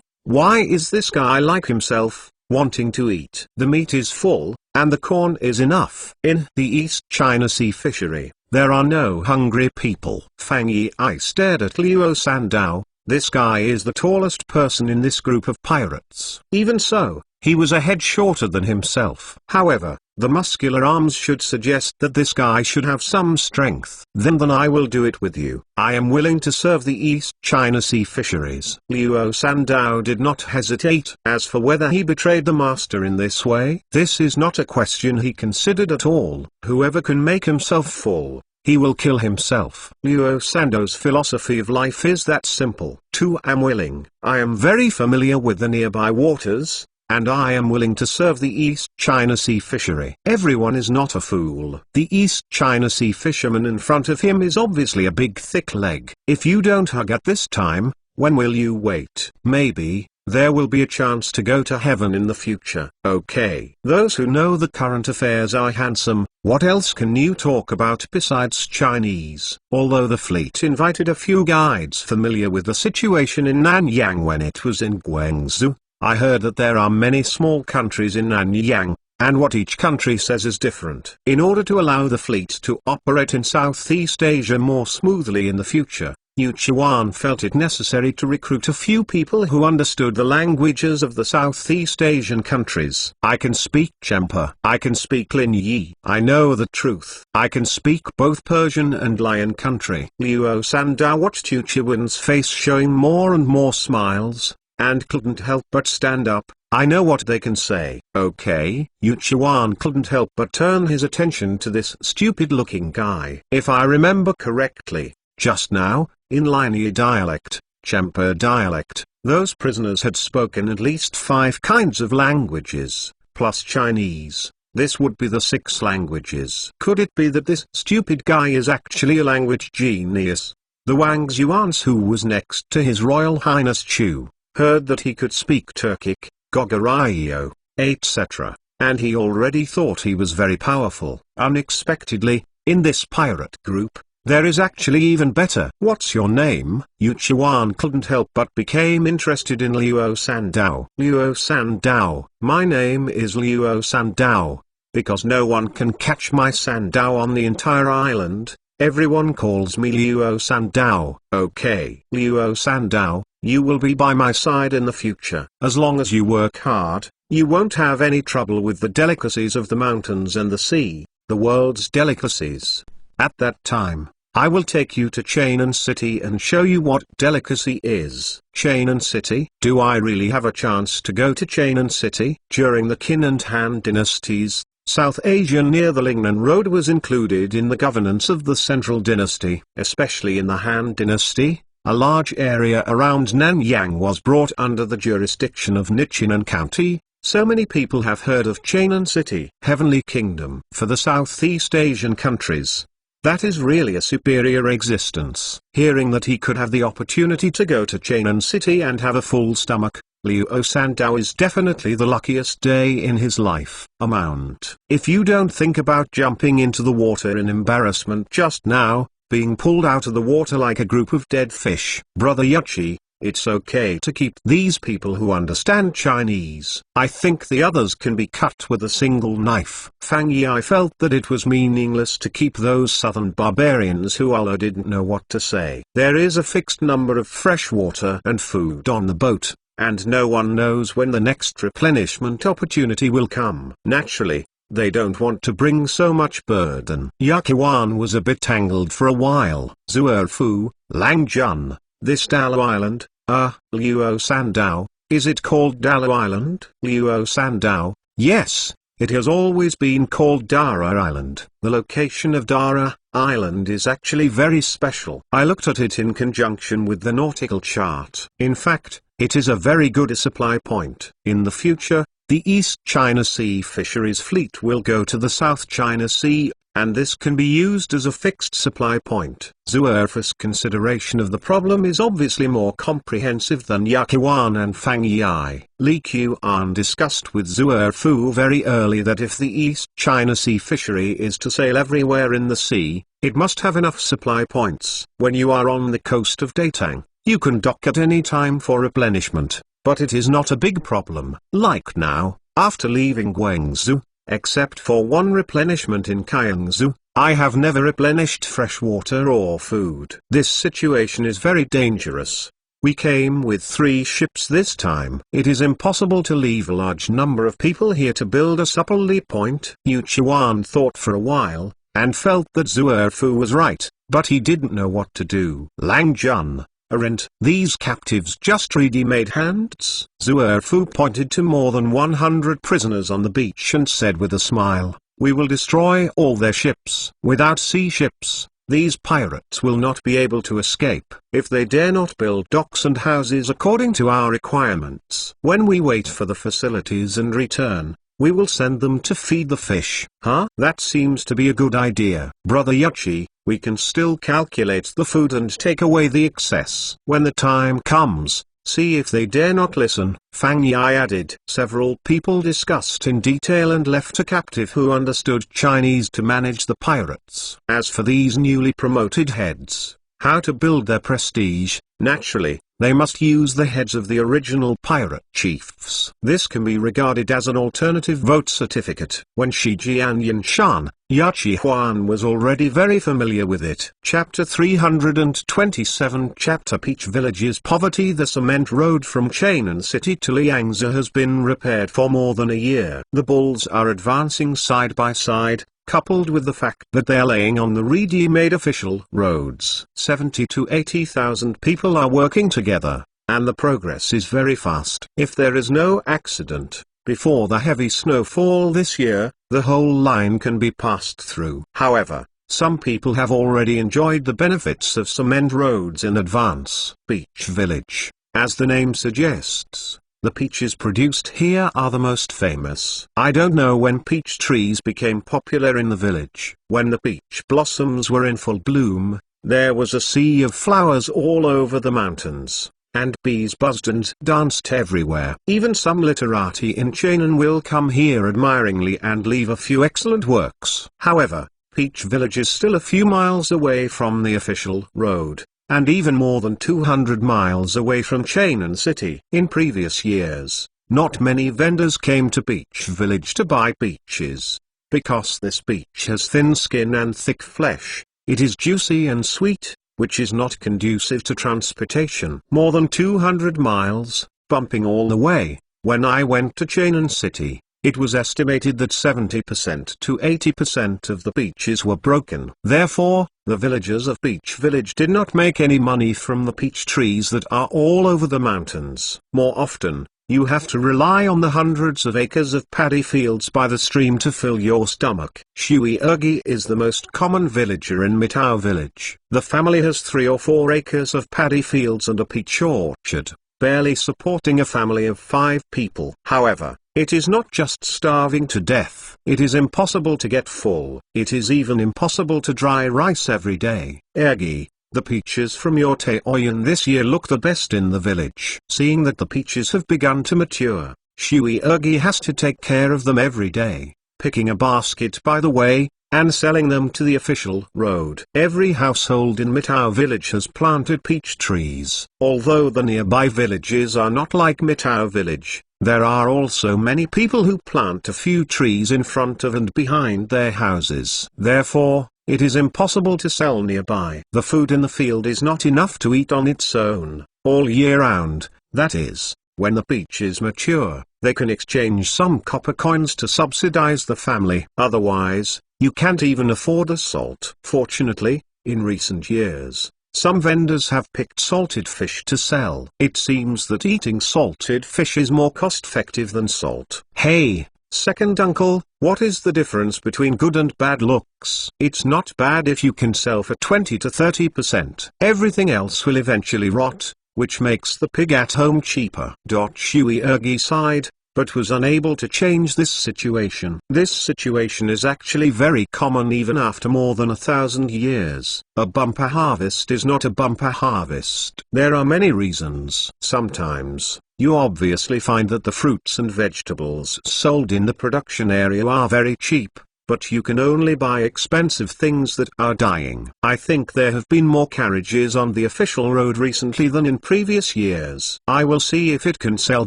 Why is this guy like himself, wanting to eat? The meat is full, and the corn is enough. In the East China Sea fishery, there are no hungry people. Fang Yi stared at Luo Sandao. This guy is the tallest person in this group of pirates. Even so, he was a head shorter than himself. However, the muscular arms should suggest that this guy should have some strength. Then I will do it with you. I am willing to serve the East China Sea fisheries. Luo Sandao did not hesitate. As for whether he betrayed the master in this way, this is not a question he considered at all. Whoever can make himself full, he will kill himself. Luo Sandao's philosophy of life is that simple. Too am willing. I am very familiar with the nearby waters, and I am willing to serve the East China Sea fishery. Everyone is not a fool. The East China Sea fisherman in front of him is obviously a big thick leg. If you don't hug at this time, when will you wait? Maybe there will be a chance to go to heaven in the future. Okay. Those who know the current affairs are handsome. What else can you talk about besides Chinese? Although the fleet invited a few guides familiar with the situation in Nanyang when it was in Guangzhou, I heard that there are many small countries in Nanyang, and what each country says is different. In order to allow the fleet to operate in Southeast Asia more smoothly in the future, Yuchuan felt it necessary to recruit a few people who understood the languages of the Southeast Asian countries. I can speak Champa. I can speak Lin Yi. I know the truth. I can speak both Persian and Lion country. Luo Sandao watched Yuchuan's face showing more and more smiles, and couldn't help but stand up. I know what they can say. Okay. Yuchuan couldn't help but turn his attention to this stupid-looking guy. If I remember correctly, just now, in Linear dialect, Champa dialect, those prisoners had spoken at least 5 kinds of languages, plus Chinese. This would be the 6 languages. Could it be that this stupid guy is actually a language genius? The Wang Xuans, who was next to His Royal Highness Chu, heard that he could speak Turkic, Gogarayo, etc., and he already thought he was very powerful. Unexpectedly, in this pirate group, there is actually even better. What's your name? Yuchuan couldn't help but became interested in Luo Sandao. Luo Sandao. My name is Luo Sandao. Because no one can catch my Sandao on the entire island, everyone calls me Luo Sandao. Okay. Luo Sandao, you will be by my side in the future. As long as you work hard, you won't have any trouble with the delicacies of the mountains and the sea, the world's delicacies. At that time, I will take you to Chainan City and show you what delicacy is. Chainan City? Do I really have a chance to go to Chainan City? During the Qin and Han dynasties, South Asia near the Lingnan Road was included in the governance of the Central Dynasty. Especially in the Han Dynasty, a large area around Nanyang was brought under the jurisdiction of Nichinan County, So many people have heard of Chainan City, Heavenly Kingdom, for the Southeast Asian countries. That is really a superior existence. Hearing that he could have the opportunity to go to Chainan City and have a full stomach, Liu Sandao is definitely the luckiest day in his life. Amount. If you don't think about jumping into the water in embarrassment just now, being pulled out of the water like a group of dead fish. Brother Yuchi, it's okay to keep these people who understand Chinese. I think the others can be cut with a single knife. Fang Yi felt that it was meaningless to keep those southern barbarians who Allah didn't know what to say. There is a fixed number of fresh water and food on the boat, and no one knows when the next replenishment opportunity will come. Naturally, they don't want to bring so much burden. Yakuan was a bit tangled for a while. Zuerfu, Langjun. This Dalo Island, Luo Sandao, is it called Dalo Island? Luo Sandao, yes, it has always been called Dara Island. The location of Dara Island is actually very special. I looked at it in conjunction with the nautical chart. In fact, it is a very good supply point. In the future, the East China Sea fisheries fleet will go to the South China Sea, and this can be used as a fixed supply point. Zuerfu's consideration of the problem is obviously more comprehensive than Yakuan and Fang Yi. Li Qian discussed with Zuerfu very early that if the East China Sea fishery is to sail everywhere in the sea, it must have enough supply points. When you are on the coast of Datang, you can dock at any time for replenishment, but it is not a big problem. Like now, after leaving Guangzhou, except for one replenishment in Kiangzhou, I have never replenished fresh water or food. This situation is very dangerous. We came with 3 ships this time. It is impossible to leave a large number of people here to build a supply point. Yu Chuan thought for a while, and felt that Zuerfu was right, but he didn't know what to do. Lang Jun. Aren't these captives just ready-made hands? Zuerfu pointed to more than 100 prisoners on the beach and said with a smile, we will destroy all their ships. Without sea ships, these pirates will not be able to escape. If they dare not build docks and houses according to our requirements, when we wait for the facilities and return, we will send them to feed the fish. Huh? That seems to be a good idea. Brother Yuchi, we can still calculate the food and take away the excess. When the time comes, see if they dare not listen. Fang Yi added. Several people discussed in detail and left a captive who understood Chinese to manage the pirates. As for these newly promoted heads, how to build their prestige, naturally, they must use the heads of the original pirate chiefs. This can be regarded as an alternative vote certificate. When Shiji and Yanshan, Yachi Huan was already very familiar with it. Chapter 327 Chapter Peach Village's Poverty. The cement road from Chainan City to Liangzhou has been repaired for more than a year. The bulls are advancing side by side, coupled with the fact that they are laying on the ready-made official roads. 70 to 80,000 people are working together, and the progress is very fast. If there is no accident, before the heavy snowfall this year, the whole line can be passed through. However, some people have already enjoyed the benefits of cement roads in advance. Peach Village. As the name suggests, the peaches produced here are the most famous. I don't know when peach trees became popular in the village. When the peach blossoms were in full bloom, there was a sea of flowers all over the mountains, and bees buzzed and danced everywhere. Even some literati in Chainan will come here admiringly and leave a few excellent works. However, Peach Village is still a few miles away from the official road, and even more than 200 miles away from Chainan City. In previous years, not many vendors came to Peach Village to buy peaches. Because this peach has thin skin and thick flesh, it is juicy and sweet, which is not conducive to transportation. More than 200 miles, bumping all the way. When I went to Chainan City, it was estimated that 70% to 80% of the peaches were broken. Therefore, the villagers of Peach Village did not make any money from the peach trees that are all over the mountains. More often, you have to rely on the hundreds of acres of paddy fields by the stream to fill your stomach. Shui Ergi is the most common villager in Mitao village. The family has 3 or 4 acres of paddy fields and a peach orchard, barely supporting a family of 5 people. However, It is not just starving to death. It is impossible to get full. It is even impossible to dry rice every day. Ergi, the peaches from your Taoyuan this year look the best in the village. Seeing that the peaches have begun to mature, Shui Ergi has to take care of them every day, picking a basket by the way, and selling them to the official road. Every household in Mitao village has planted peach trees. Although the nearby villages are not like Mitao village, there are also many people who plant a few trees in front of and behind their houses. Therefore, it is impossible to sell nearby. The food in the field is not enough to eat on its own, all year round, that is, when the peaches mature, they can exchange some copper coins to subsidize the family. Otherwise, you can't even afford the salt. Fortunately, in recent years, some vendors have picked salted fish to sell. It seems that eating salted fish is more cost-effective than salt. Hey, second uncle, what is the difference between good and bad looks? It's not bad if you can sell for 20 to 30%. Everything else will eventually rot, which makes the pig at home cheaper. Shui Ergi sighed, but was unable to change this situation. This situation is actually very common even after more than 1,000 years. A bumper harvest is not a bumper harvest. There are many reasons. Sometimes, you obviously find that the fruits and vegetables sold in the production area are very cheap, but you can only buy expensive things that are dying. I think there have been more carriages on the official road recently than in previous years. I will see if it can sell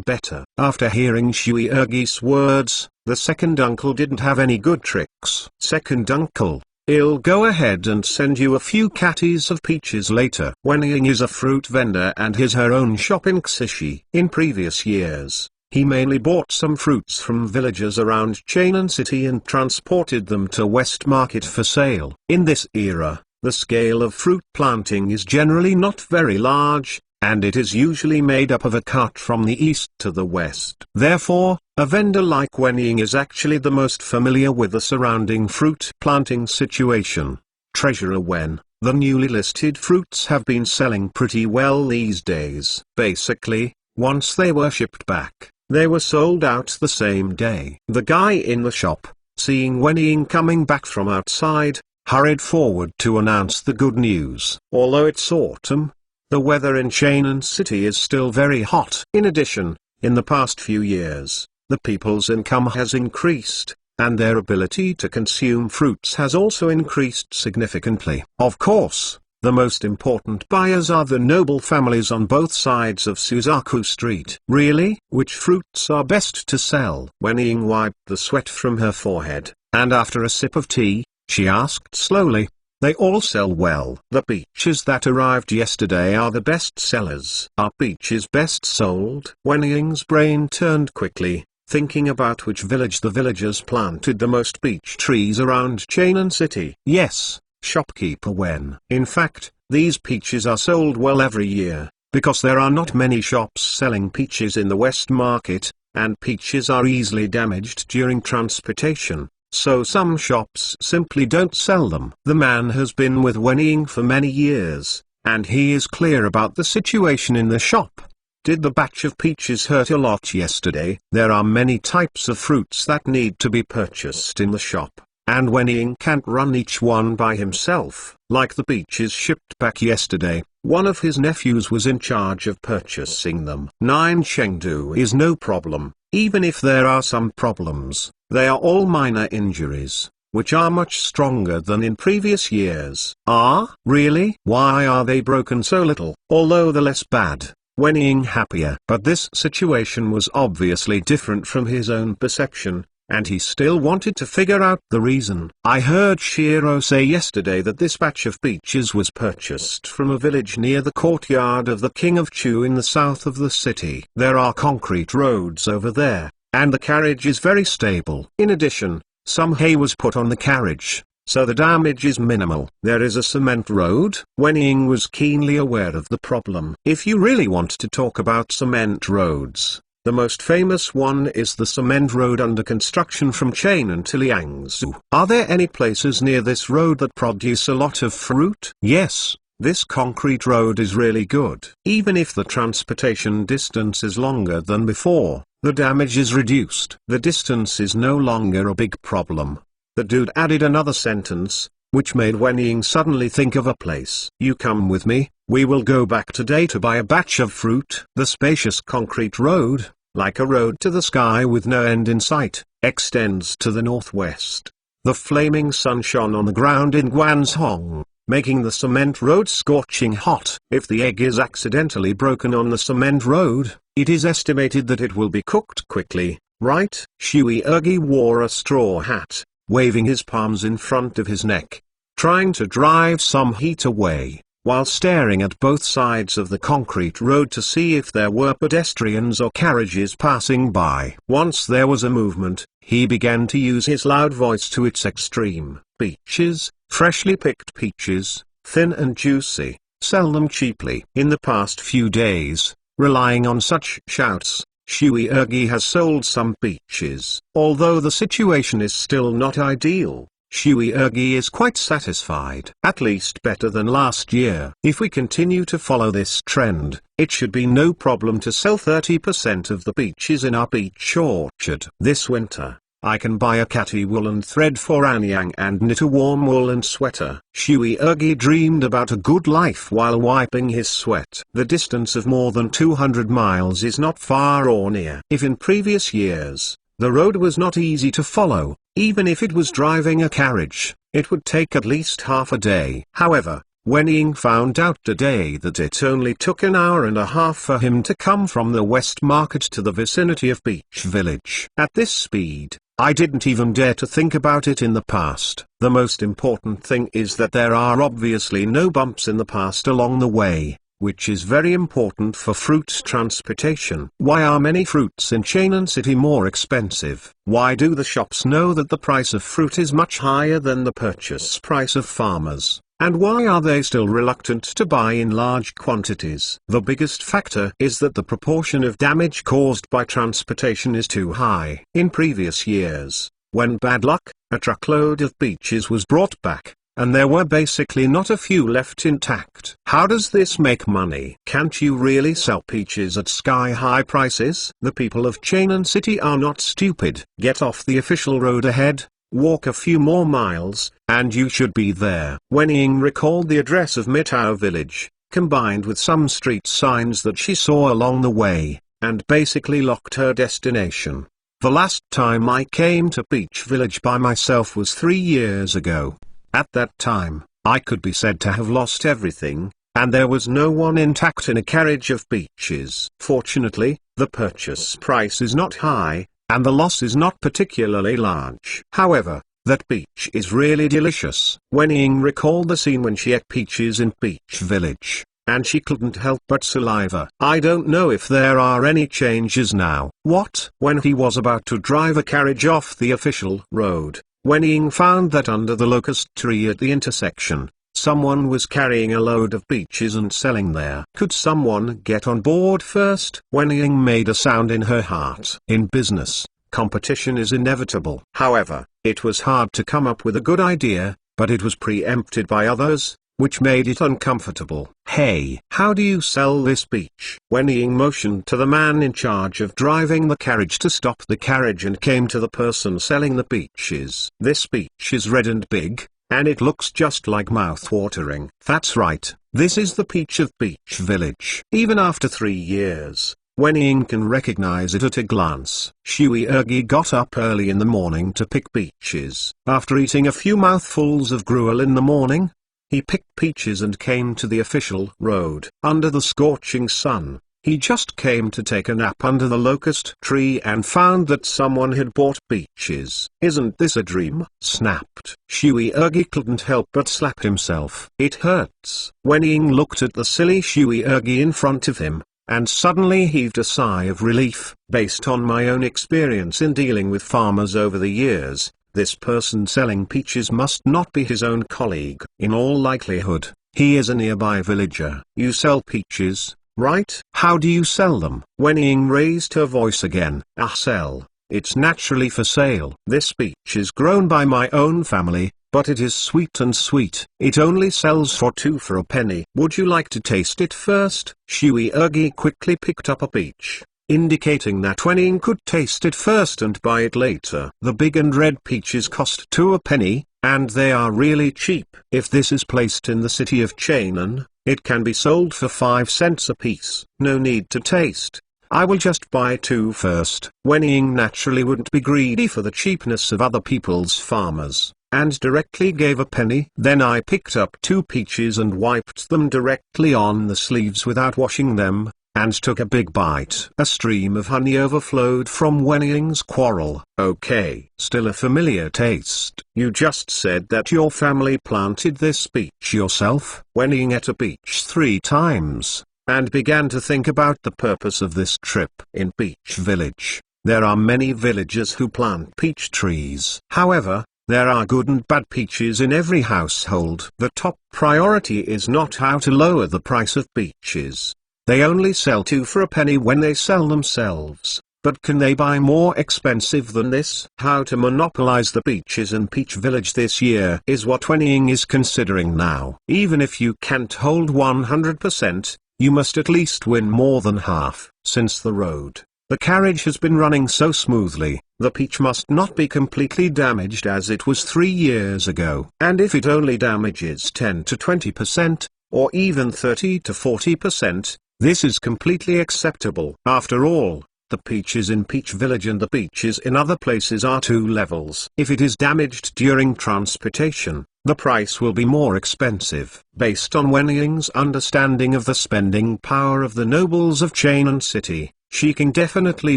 better. After hearing Shui Ergi's words, the second uncle didn't have any good tricks. Second uncle, I'll go ahead and send you a few catties of peaches later. Wenying is a fruit vendor and has her own shop in Xishi. In previous years, he mainly bought some fruits from villages around Chainan City and transported them to West Market for sale. In this era, the scale of fruit planting is generally not very large, and it is usually made up of a cart from the east to the west. Therefore, a vendor like Wenying is actually the most familiar with the surrounding fruit planting situation. Treasurer Wen, the newly listed fruits have been selling pretty well these days. Basically, once they were shipped back, they were sold out the same day. The guy in the shop, seeing Wenying coming back from outside, hurried forward to announce the good news. Although it's autumn, the weather in Chainan City is still very hot. In addition, in the past few years, the people's income has increased, and their ability to consume fruits has also increased significantly. Of course, the most important buyers are the noble families on both sides of Suzaku Street. Really? Which fruits are best to sell? Wenying wiped the sweat from her forehead, and after a sip of tea, she asked slowly, "They all sell well. The peaches that arrived yesterday are the best sellers." Are peaches best sold? Wenying's brain turned quickly, thinking about which village the villagers planted the most peach trees around Chainan City. Yes, shopkeeper Wen. In fact, these peaches are sold well every year, because there are not many shops selling peaches in the West Market, and peaches are easily damaged during transportation, so some shops simply don't sell them. The man has been with Wenying for many years, and he is clear about the situation in the shop. Did the batch of peaches hurt a lot yesterday? There are many types of fruits that need to be purchased in the shop, and Wenying can't run each one by himself. Like the peaches shipped back yesterday, one of his nephews was in charge of purchasing them. 9 Chengdu is no problem. Even if there are some problems, they are all minor injuries, which are much stronger than in previous years. Ah, really? Why are they broken so little? Although the less bad, Wenying happier. But this situation was obviously different from his own perception, and he still wanted to figure out the reason. I heard Shiro say yesterday that this batch of peaches was purchased from a village near the courtyard of the King of Chu in the south of the city. There are concrete roads over there, and the carriage is very stable. In addition, some hay was put on the carriage, so the damage is minimal. There is a cement road. Wenying was keenly aware of the problem. If you really want to talk about cement roads, the most famous one is the cement road under construction from Chainan to Liangzhou. Are there any places near this road that produce a lot of fruit? Yes, this concrete road is really good. Even if the transportation distance is longer than before, the damage is reduced. The distance is no longer a big problem. The dude added another sentence, which made Wen Ying suddenly think of a place. You come with me, we will go back today to buy a batch of fruit. The spacious concrete road, like a road to the sky with no end in sight, extends to the northwest. The flaming sun shone on the ground in Guanzhong, making the cement road scorching hot. If the egg is accidentally broken on the cement road, it is estimated that it will be cooked quickly, right? Shui Ergi wore a straw hat, waving his palms in front of his neck, trying to drive some heat away, while staring at both sides of the concrete road to see if there were pedestrians or carriages passing by. Once there was a movement, he began to use his loud voice to its extreme. Peaches, freshly picked peaches, thin and juicy, sell them cheaply. In the past few days, relying on such shouts, Shui Ergi has sold some peaches. Although the situation is still not ideal, Shui Ergi is quite satisfied. At least better than last year. If we continue to follow this trend, it should be no problem to sell 30% of the peaches in our peach orchard. This winter, I can buy a catty woolen thread for Anyang and knit a warm woolen sweater. Shui Ergi dreamed about a good life while wiping his sweat. The distance of more than 200 miles is not far or near. If in previous years, the road was not easy to follow, even if it was driving a carriage, it would take at least half a day. However, Wen Ying found out today that it only took an hour and a half for him to come from the West Market to the vicinity of Peach Village. At this speed, I didn't even dare to think about it in the past. The most important thing is that there are obviously no bumps in the past along the way, which is very important for fruit transportation. Why are many fruits in Chainan City more expensive? Why do the shops know that the price of fruit is much higher than the purchase price of farmers? And why are they still reluctant to buy in large quantities? The biggest factor is that the proportion of damage caused by transportation is too high. In previous years, when bad luck, a truckload of peaches was brought back, and there were basically not a few left intact. How does this make money? Can't you really sell peaches at sky-high prices? The people of Chainan City are not stupid. Get off the official road ahead, walk a few more miles, and you should be there. Wen Ying recalled the address of Mitao village, combined with some street signs that she saw along the way, and basically locked her destination. The last time I came to Peach Village by myself was 3 years ago. At that time, I could be said to have lost everything, and there was no one intact in a carriage of peaches. Fortunately, the purchase price is not high, and the loss is not particularly large. However, that peach is really delicious. Wen Ying recalled the scene when she ate peaches in Peach Village, and she couldn't help but saliva. I don't know if there are any changes now. What? When he was about to drive a carriage off the official road, Wen Ying found that under the locust tree at the intersection, someone was carrying a load of peaches and selling there. Could someone get on board first? Wen Ying made a sound in her heart. In business, competition is inevitable. However, it was hard to come up with a good idea, but it was preempted by others, which made it uncomfortable. Hey, how do you sell this peach? Wen Ying motioned to the man in charge of driving the carriage to stop the carriage and came to the person selling the peaches. This peach is red and big, and it looks just like mouth-watering. That's right, this is the peach of Peach Village. Even after 3 years, Wen Ying can recognize it at a glance. Shui Ergi got up early in the morning to pick peaches. After eating a few mouthfuls of gruel in the morning, he picked peaches and came to the official road. Under the scorching sun, he just came to take a nap under the locust tree and found that someone had bought peaches. Isn't this a dream? Snapped. Shui Ergi couldn't help but slap himself. It hurts. Wen Ying looked at the silly Shui Ergi in front of him, and suddenly heaved a sigh of relief. Based on my own experience in dealing with farmers over the years, this person selling peaches must not be his own colleague. In all likelihood, he is a nearby villager. You sell peaches, right? How do you sell them? Wen Ying raised her voice again. Sell. It's naturally for sale. This peach is grown by my own family, but it is sweet and sweet. It only sells for 2 for a penny. Would you like to taste it first? Shui Ergi quickly picked up a peach. indicating that Wenning could taste it first and buy it later. The big and red peaches cost 2 a penny, and they are really cheap. If this is placed in the city of Chainan, it can be sold for 5 cents a piece. No need to taste. I will just buy 2 first. Wenning naturally wouldn't be greedy for the cheapness of other people's farmers, and directly gave a penny. Then I picked up 2 peaches and wiped them directly on the sleeves without washing them, and took a big bite. A stream of honey overflowed from Wenning's quarrel. Okay, still a familiar taste. You just said that your family planted this peach yourself. Wenning ate a peach 3 times, and began to think about the purpose of this trip. In Peach Village, there are many villagers who plant peach trees. However, there are good and bad peaches in every household. The top priority is not how to lower the price of peaches. They only sell 2 for a penny when they sell themselves, but can they buy more expensive than this? How to monopolize the peaches in Peach Village this year is what Wenning is considering now. Even if you can't hold 100%, you must at least win more than half. Since the carriage has been running so smoothly, the peach must not be completely damaged as it was 3 years ago. And if it only damages 10 to 20%, or even 30 to 40%, this is completely acceptable. After all, the peaches in Peach Village and the peaches in other places are 2 levels. If it is damaged during transportation, the price will be more expensive. Based on Wenning's understanding of the spending power of the nobles of Chainan City, she can definitely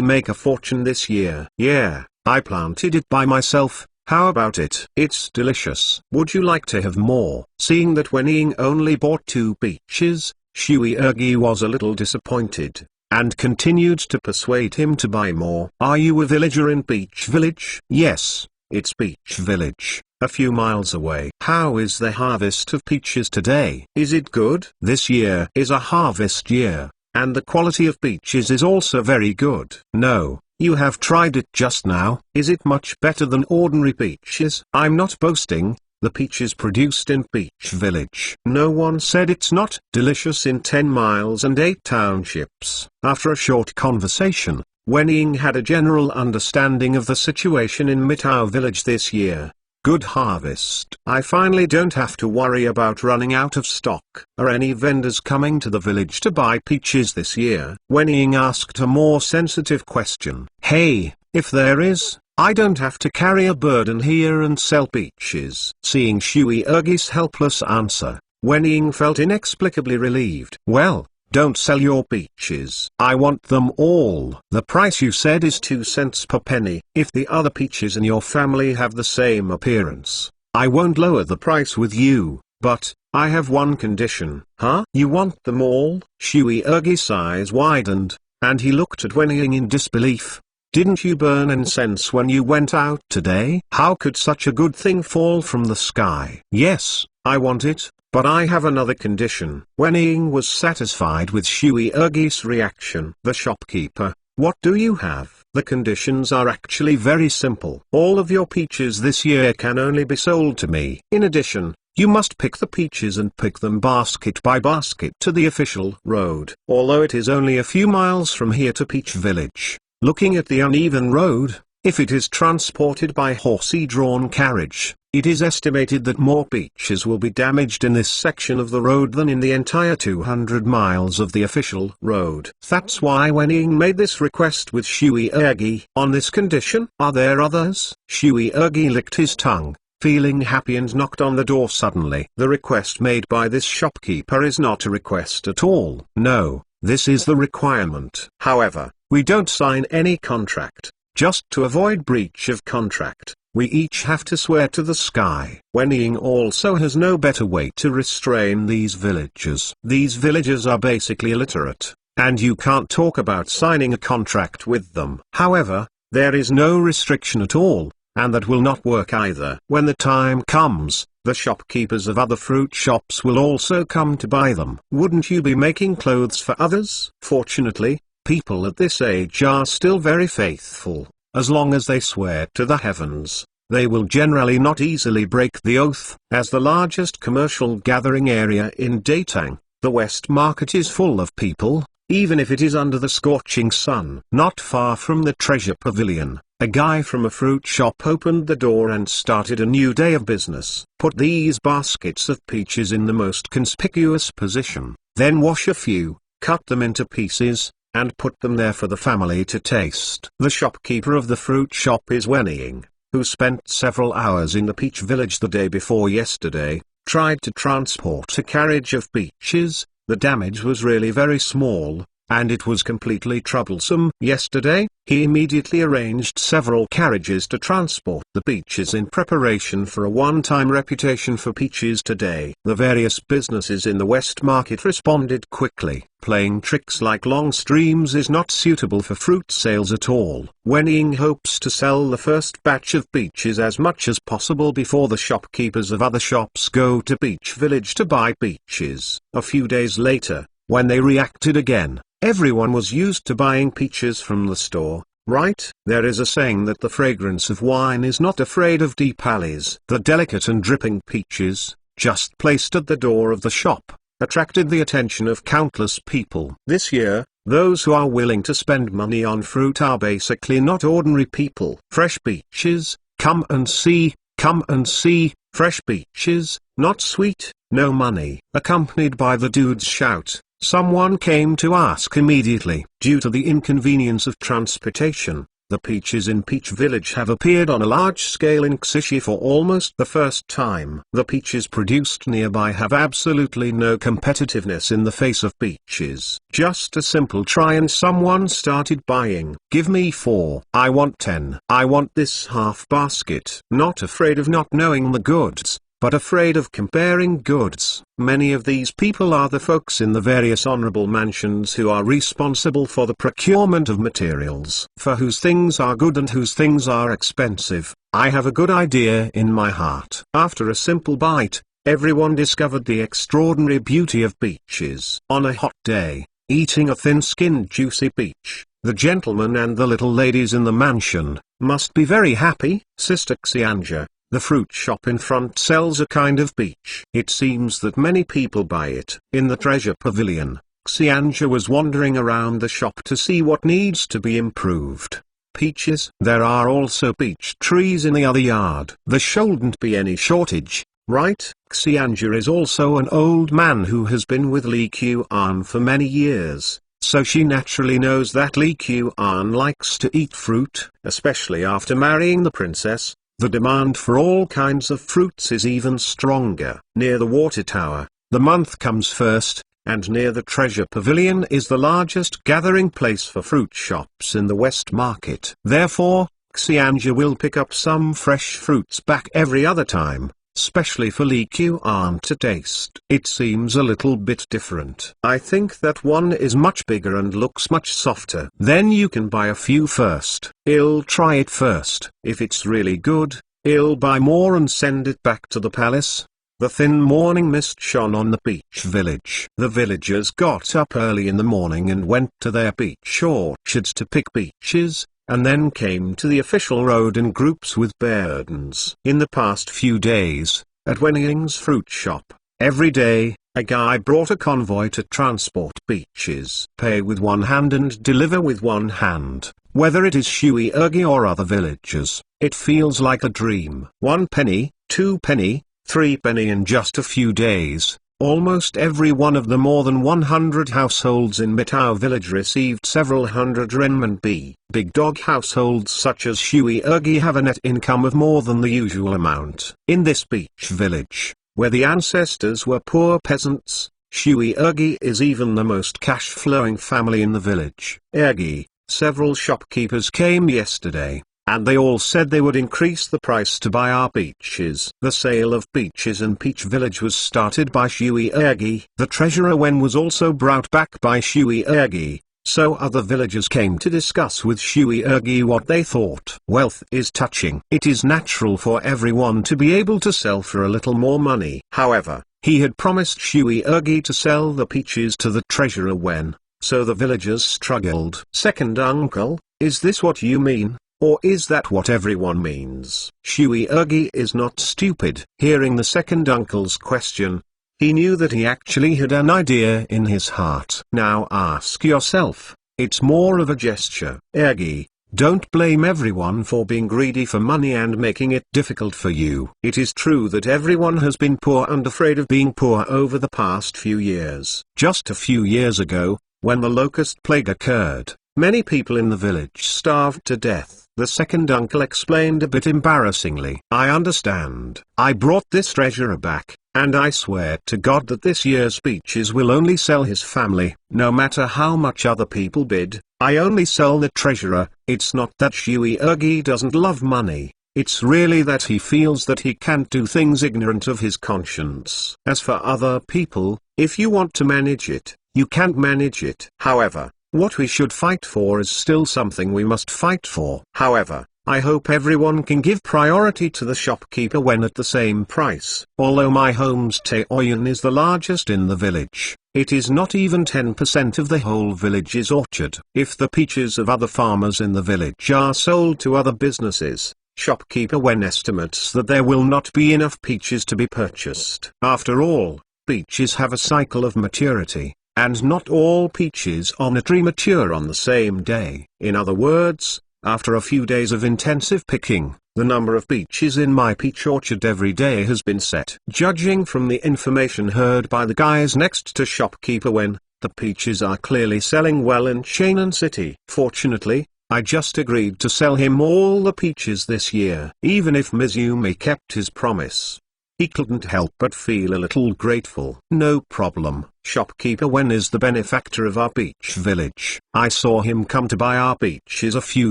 make a fortune this year. Yeah, I planted it by myself. How about it? It's delicious. Would you like to have more? Seeing that Wenning only bought 2 peaches, Shui Ergi was a little disappointed, and continued to persuade him to buy more. Are you a villager in Peach Village? Yes, it's Peach Village, a few miles away. How is the harvest of peaches today? Is it good? This year is a harvest year, and the quality of peaches is also very good. No. You have tried it just now. Is it much better than ordinary peaches? I'm not boasting. The peaches produced in Peach Village. No one said it's not. Delicious in 10 miles and 8 townships. After a short conversation, Wenning had a general understanding of the situation in Mitao Village this year. Good harvest. I finally don't have to worry about running out of stock. Are any vendors coming to the village to buy peaches this year? Wenning asked a more sensitive question. Hey, if there is, I don't have to carry a burden here and sell peaches. Seeing Shui Ergi's helpless answer, Wenning felt inexplicably relieved. Well, don't sell your peaches. I want them all. The price you said is 2 cents per penny. If the other peaches in your family have the same appearance, I won't lower the price with you, but I have one condition. Huh? You want them all? Shui Ergi's eyes widened, and he looked at Wenning in disbelief. Didn't you burn incense when you went out today? How could such a good thing fall from the sky? Yes, I want it, but I have another condition. Wenning was satisfied with Shui Ergi's reaction. The shopkeeper, what do you have? The conditions are actually very simple. All of your peaches this year can only be sold to me. In addition, you must pick the peaches and pick them basket by basket to the official road. Although it is only a few miles from here to Peach Village, looking at the uneven road, if it is transported by horsey-drawn carriage, it is estimated that more peaches will be damaged in this section of the road than in the entire 200 miles of the official road. That's why Wenning made this request with Shui Ergi. On this condition, are there others? Shui Ergi licked his tongue, feeling happy, and knocked on the door suddenly. The request made by this shopkeeper is not a request at all. No, this is the requirement. However, we don't sign any contract. Just to avoid breach of contract, we each have to swear to the sky. Wenning also has no better way to restrain these villagers. These villagers are basically illiterate, and you can't talk about signing a contract with them. However, there is no restriction at all, and that will not work either. When the time comes, the shopkeepers of other fruit shops will also come to buy them. Wouldn't you be making clothes for others? Fortunately, people at this age are still very faithful. As long as they swear to the heavens, they will generally not easily break the oath. As the largest commercial gathering area in Datang, the West Market is full of people, even if it is under the scorching sun. Not far from the treasure pavilion, a guy from a fruit shop opened the door and started a new day of business. Put these baskets of peaches in the most conspicuous position, then wash a few, cut them into pieces, and put them there for the family to taste. The shopkeeper of the fruit shop is whinnying, who spent several hours in the peach village the day before yesterday, tried to transport a carriage of peaches. The damage was really very small, and it was completely troublesome. Yesterday, he immediately arranged several carriages to transport the peaches in preparation for a one-time reputation for peaches today. The various businesses in the West Market responded quickly. Playing tricks like long streams is not suitable for fruit sales at all. Whinnying hopes to sell the first batch of peaches as much as possible before the shopkeepers of other shops go to Peach Village to buy peaches. A few days later, when they reacted again, everyone was used to buying peaches from the store, right? There is a saying that the fragrance of wine is not afraid of deep alleys. The delicate and dripping peaches, just placed at the door of the shop, attracted the attention of countless people. This year, those who are willing to spend money on fruit are basically not ordinary people. Fresh peaches, come and see, fresh peaches, not sweet, no money. Accompanied by the dude's shout, someone came to ask immediately. Due to the inconvenience of transportation, the peaches in Peach Village have appeared on a large scale in Xishi for almost the first time. The peaches produced nearby have absolutely no competitiveness in the face of peaches. Just a simple try and someone started buying. Give me 4. I want 10. I want this half basket. Not afraid of not knowing the goods, but afraid of comparing goods. Many of these people are the folks in the various honorable mansions who are responsible for the procurement of materials, for whose things are good and whose things are expensive. I have a good idea in my heart. After a simple bite, everyone discovered the extraordinary beauty of peaches. On a hot day, eating a thin-skinned juicy peach, the gentlemen and the little ladies in the mansion must be very happy. Sister Xianja, the fruit shop in front, sells a kind of peach. It seems that many people buy it. In the treasure pavilion, Xianja was wandering around the shop to see what needs to be improved. Peaches. There are also peach trees in the other yard. There shouldn't be any shortage, right? Xianja is also an old man who has been with Li Qian for many years, so she naturally knows that Li Qian likes to eat fruit, especially after marrying the princess. The demand for all kinds of fruits is even stronger. Near the water tower, the month comes first, and near the treasure pavilion is the largest gathering place for fruit shops in the West Market. Therefore, Xianja will pick up some fresh fruits back every other time, especially for Li Qian to taste. It seems a little bit different. I think that one is much bigger and looks much softer. Then you can buy a few first. I'll try it first. If it's really good, I'll buy more and send it back to the palace. The thin morning mist shone on the peach village. The villagers got up early in the morning and went to their peach orchards to pick peaches, and then came to the official road in groups with burdens. In the past few days, at Wenning's fruit shop, every day, a guy brought a convoy to transport peaches. Pay with one hand and deliver with one hand. Whether it is Shui Ergi or other villagers, it feels like a dream. 1 penny, 2 penny, 3 penny in just a few days. Almost every one of the more than 100 households in Mitao village received several hundred renminbi. Big dog households such as Shui Ergi have a net income of more than the usual amount. In this beach village, where the ancestors were poor peasants, Shui Ergi is even the most cash-flowing family in the village. Ergi, several shopkeepers came yesterday, and they all said they would increase the price to buy our peaches. The sale of peaches in Peach Village was started by Shui Ergi. The treasurer Wen was also brought back by Shui Ergi, so other villagers came to discuss with Shui Ergi what they thought. Wealth is touching. It is natural for everyone to be able to sell for a little more money. However, he had promised Shui Ergi to sell the peaches to the treasurer Wen, so the villagers struggled. Second uncle, is this what you mean? Or is that what everyone means? Shui Ergi is not stupid. Hearing the second uncle's question, He knew that he actually had an idea in his heart. Now ask yourself, it's more of a gesture. Ergi, don't blame everyone for being greedy for money and making it difficult for you. It is true that everyone has been poor and afraid of being poor over the past few years. Just a few years ago, when the locust plague occurred, many people in the village starved to death. The second uncle explained a bit embarrassingly. I understand. I brought this treasurer back, and I swear to God that this year's peaches will only sell his family, no matter how much other people bid. I only sell the treasurer. It's not that Shui Ergi doesn't love money, it's really that he feels that he can't do things ignorant of his conscience. As for other people, if you want to manage it, you can't manage it. However, what we should fight for is still something we must fight for. However, I hope everyone can give priority to the shopkeeper when at the same price. Although my home's Taoyuan is the largest in the village, it is not even 10% of the whole village's orchard. If the peaches of other farmers in the village are sold to other businesses, shopkeeper Wen estimates that there will not be enough peaches to be purchased. After all, peaches have a cycle of maturity, and not all peaches on a tree mature on the same day. In other words, after a few days of intensive picking, the number of peaches in my peach orchard every day has been set. Judging from the information heard by the guys next to shopkeeper Wen, the peaches are clearly selling well in Chainan City. Fortunately, I just agreed to sell him all the peaches this year. Even if Mizumi kept his promise, he couldn't help but feel a little grateful. No problem. Shopkeeper Wen is the benefactor of our peach village. I saw him come to buy our peaches a few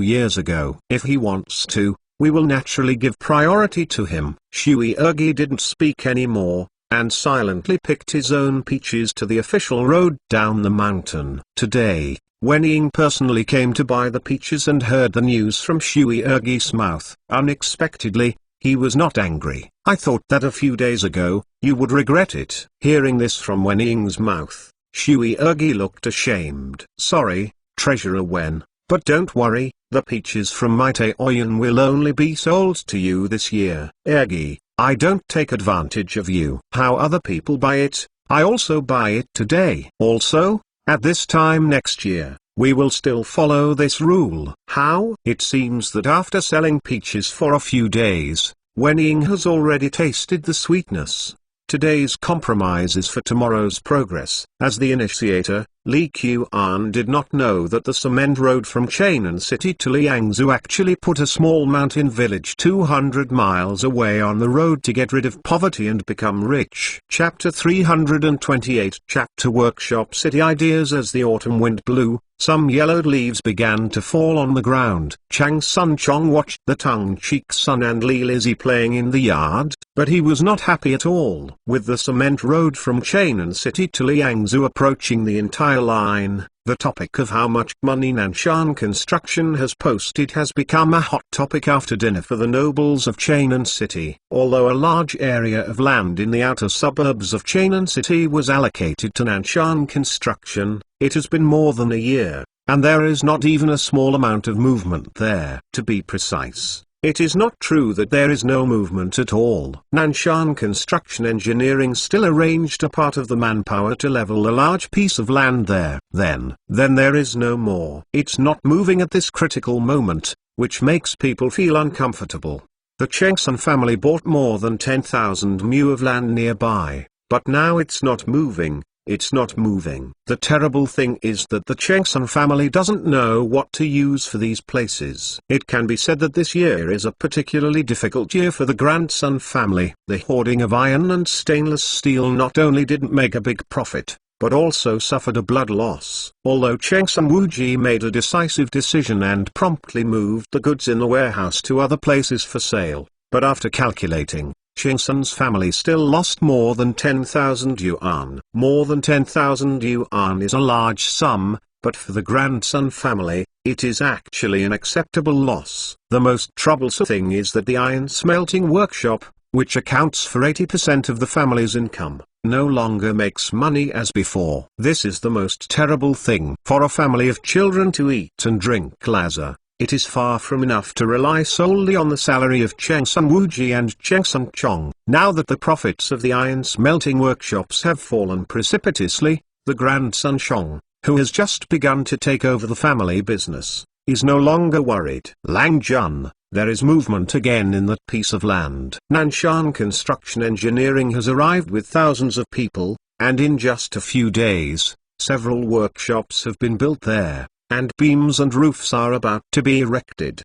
years ago. If he wants to, we will naturally give priority to him. Shui Ergi didn't speak anymore, and silently picked his own peaches to the official road down the mountain. Today, Wen Ying personally came to buy the peaches and heard the news from Shui Ergi's mouth. Unexpectedly, he was not angry. I thought that a few days ago, you would regret it. Hearing this from Wen Ying's mouth, Shui Ergi looked ashamed. Sorry, Treasurer Wen, but don't worry, the peaches from my Taoyuan will only be sold to you this year. Ergi, I don't take advantage of you. How other people buy it, I also buy it today. Also, at this time next year, we will still follow this rule. How? It seems that after selling peaches for a few days, Wen Ying has already tasted the sweetness. Today's compromise is for tomorrow's progress. As the initiator, Li Qian did not know that the cement road from Chainan City to Liangzhou actually put a small mountain village 200 miles away on the road to get rid of poverty and become rich. Chapter 328 Chapter Workshop City Ideas. As the autumn wind blew, some yellowed leaves began to fall on the ground. Chang Sun Chong watched the tongue cheek Sun and Li Lizzie playing in the yard, but he was not happy at all. With the cement road from Chainan City to Liangzhou approaching the entire line, the topic of how much money Nanshan Construction has posted has become a hot topic after dinner for the nobles of Chainan City. Although a large area of land in the outer suburbs of Chainan City was allocated to Nanshan Construction, it has been more than a year, and there is not even a small amount of movement there. To be precise, it is not true that there is no movement at all. Nanshan Construction Engineering still arranged a part of the manpower to level a large piece of land there. Then there is no more. It's not moving at this critical moment, which makes people feel uncomfortable. The Chengsun family bought more than 10,000 mu of land nearby, but now it's not moving. It's not moving. The terrible thing is that the Chengsun family doesn't know what to use for these places. It can be said that this year is a particularly difficult year for the grandson family. The hoarding of iron and stainless steel not only didn't make a big profit, but also suffered a blood loss. Although Chengsun Wuji made a decisive decision and promptly moved the goods in the warehouse to other places for sale, but after calculating, Chengsun's family still lost more than 10,000 yuan. More than 10,000 yuan is a large sum, but for the grandson family, it is actually an acceptable loss. The most troublesome thing is that the iron smelting workshop, which accounts for 80% of the family's income, no longer makes money as before. This is the most terrible thing. For a family of children to eat and drink lazar, it is far from enough to rely solely on the salary of Cheng Sun Wuji and Cheng Sun Chong. Now that the profits of the iron smelting workshops have fallen precipitously, the grandson Chong, who has just begun to take over the family business, is no longer worried. Lang Jun, there is movement again in that piece of land. Nanshan Construction Engineering has arrived with thousands of people, and in just a few days, several workshops have been built there, and beams and roofs are about to be erected.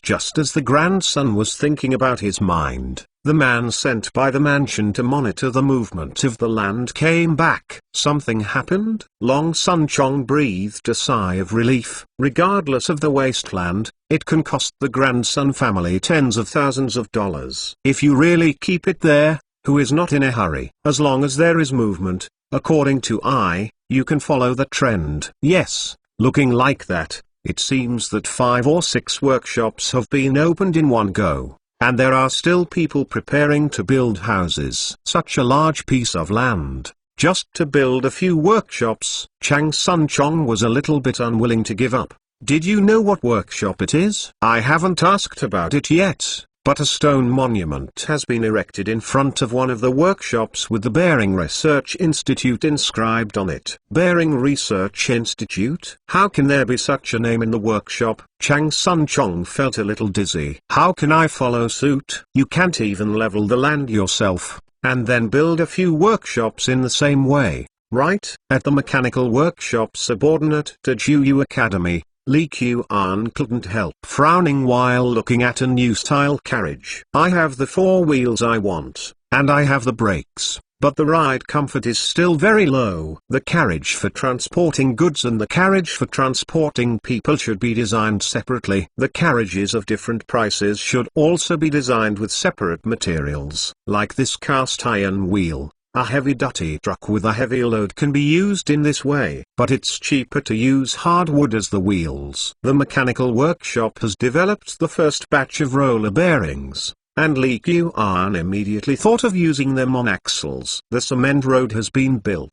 Just as the grandson was thinking about his mind, the man sent by the mansion to monitor the movement of the land came back. Something happened? Long Sun Chong breathed a sigh of relief. Regardless of the wasteland, it can cost the grandson family tens of thousands of dollars. If you really keep it there, who is not in a hurry? As long as there is movement, according to you can follow the trend. Yes, looking like that, it seems that 5 or 6 workshops have been opened in one go, and there are still people preparing to build houses. Such a large piece of land, just to build a few workshops. Chang Sun Chong was a little bit unwilling to give up. Did you know what workshop it is? I haven't asked about it yet. But a stone monument has been erected in front of one of the workshops with the Bearing Research Institute inscribed on it. Bearing Research Institute? How can there be such a name in the workshop? Chang Sun Chong felt a little dizzy. How can I follow suit? You can't even level the land yourself, and then build a few workshops in the same way, right? At the mechanical workshop subordinate to Juyu Academy, Li Qian couldn't help frowning while looking at a new style carriage. I have the 4 wheels I want, and I have the brakes, but the ride comfort is still very low. The carriage for transporting goods and the carriage for transporting people should be designed separately. The carriages of different prices should also be designed with separate materials. Like this cast iron wheel, a heavy-duty truck with a heavy load can be used in this way, but it's cheaper to use hardwood as the wheels. The mechanical workshop has developed the first batch of roller bearings, and Li Qian immediately thought of using them on axles. The cement road has been built,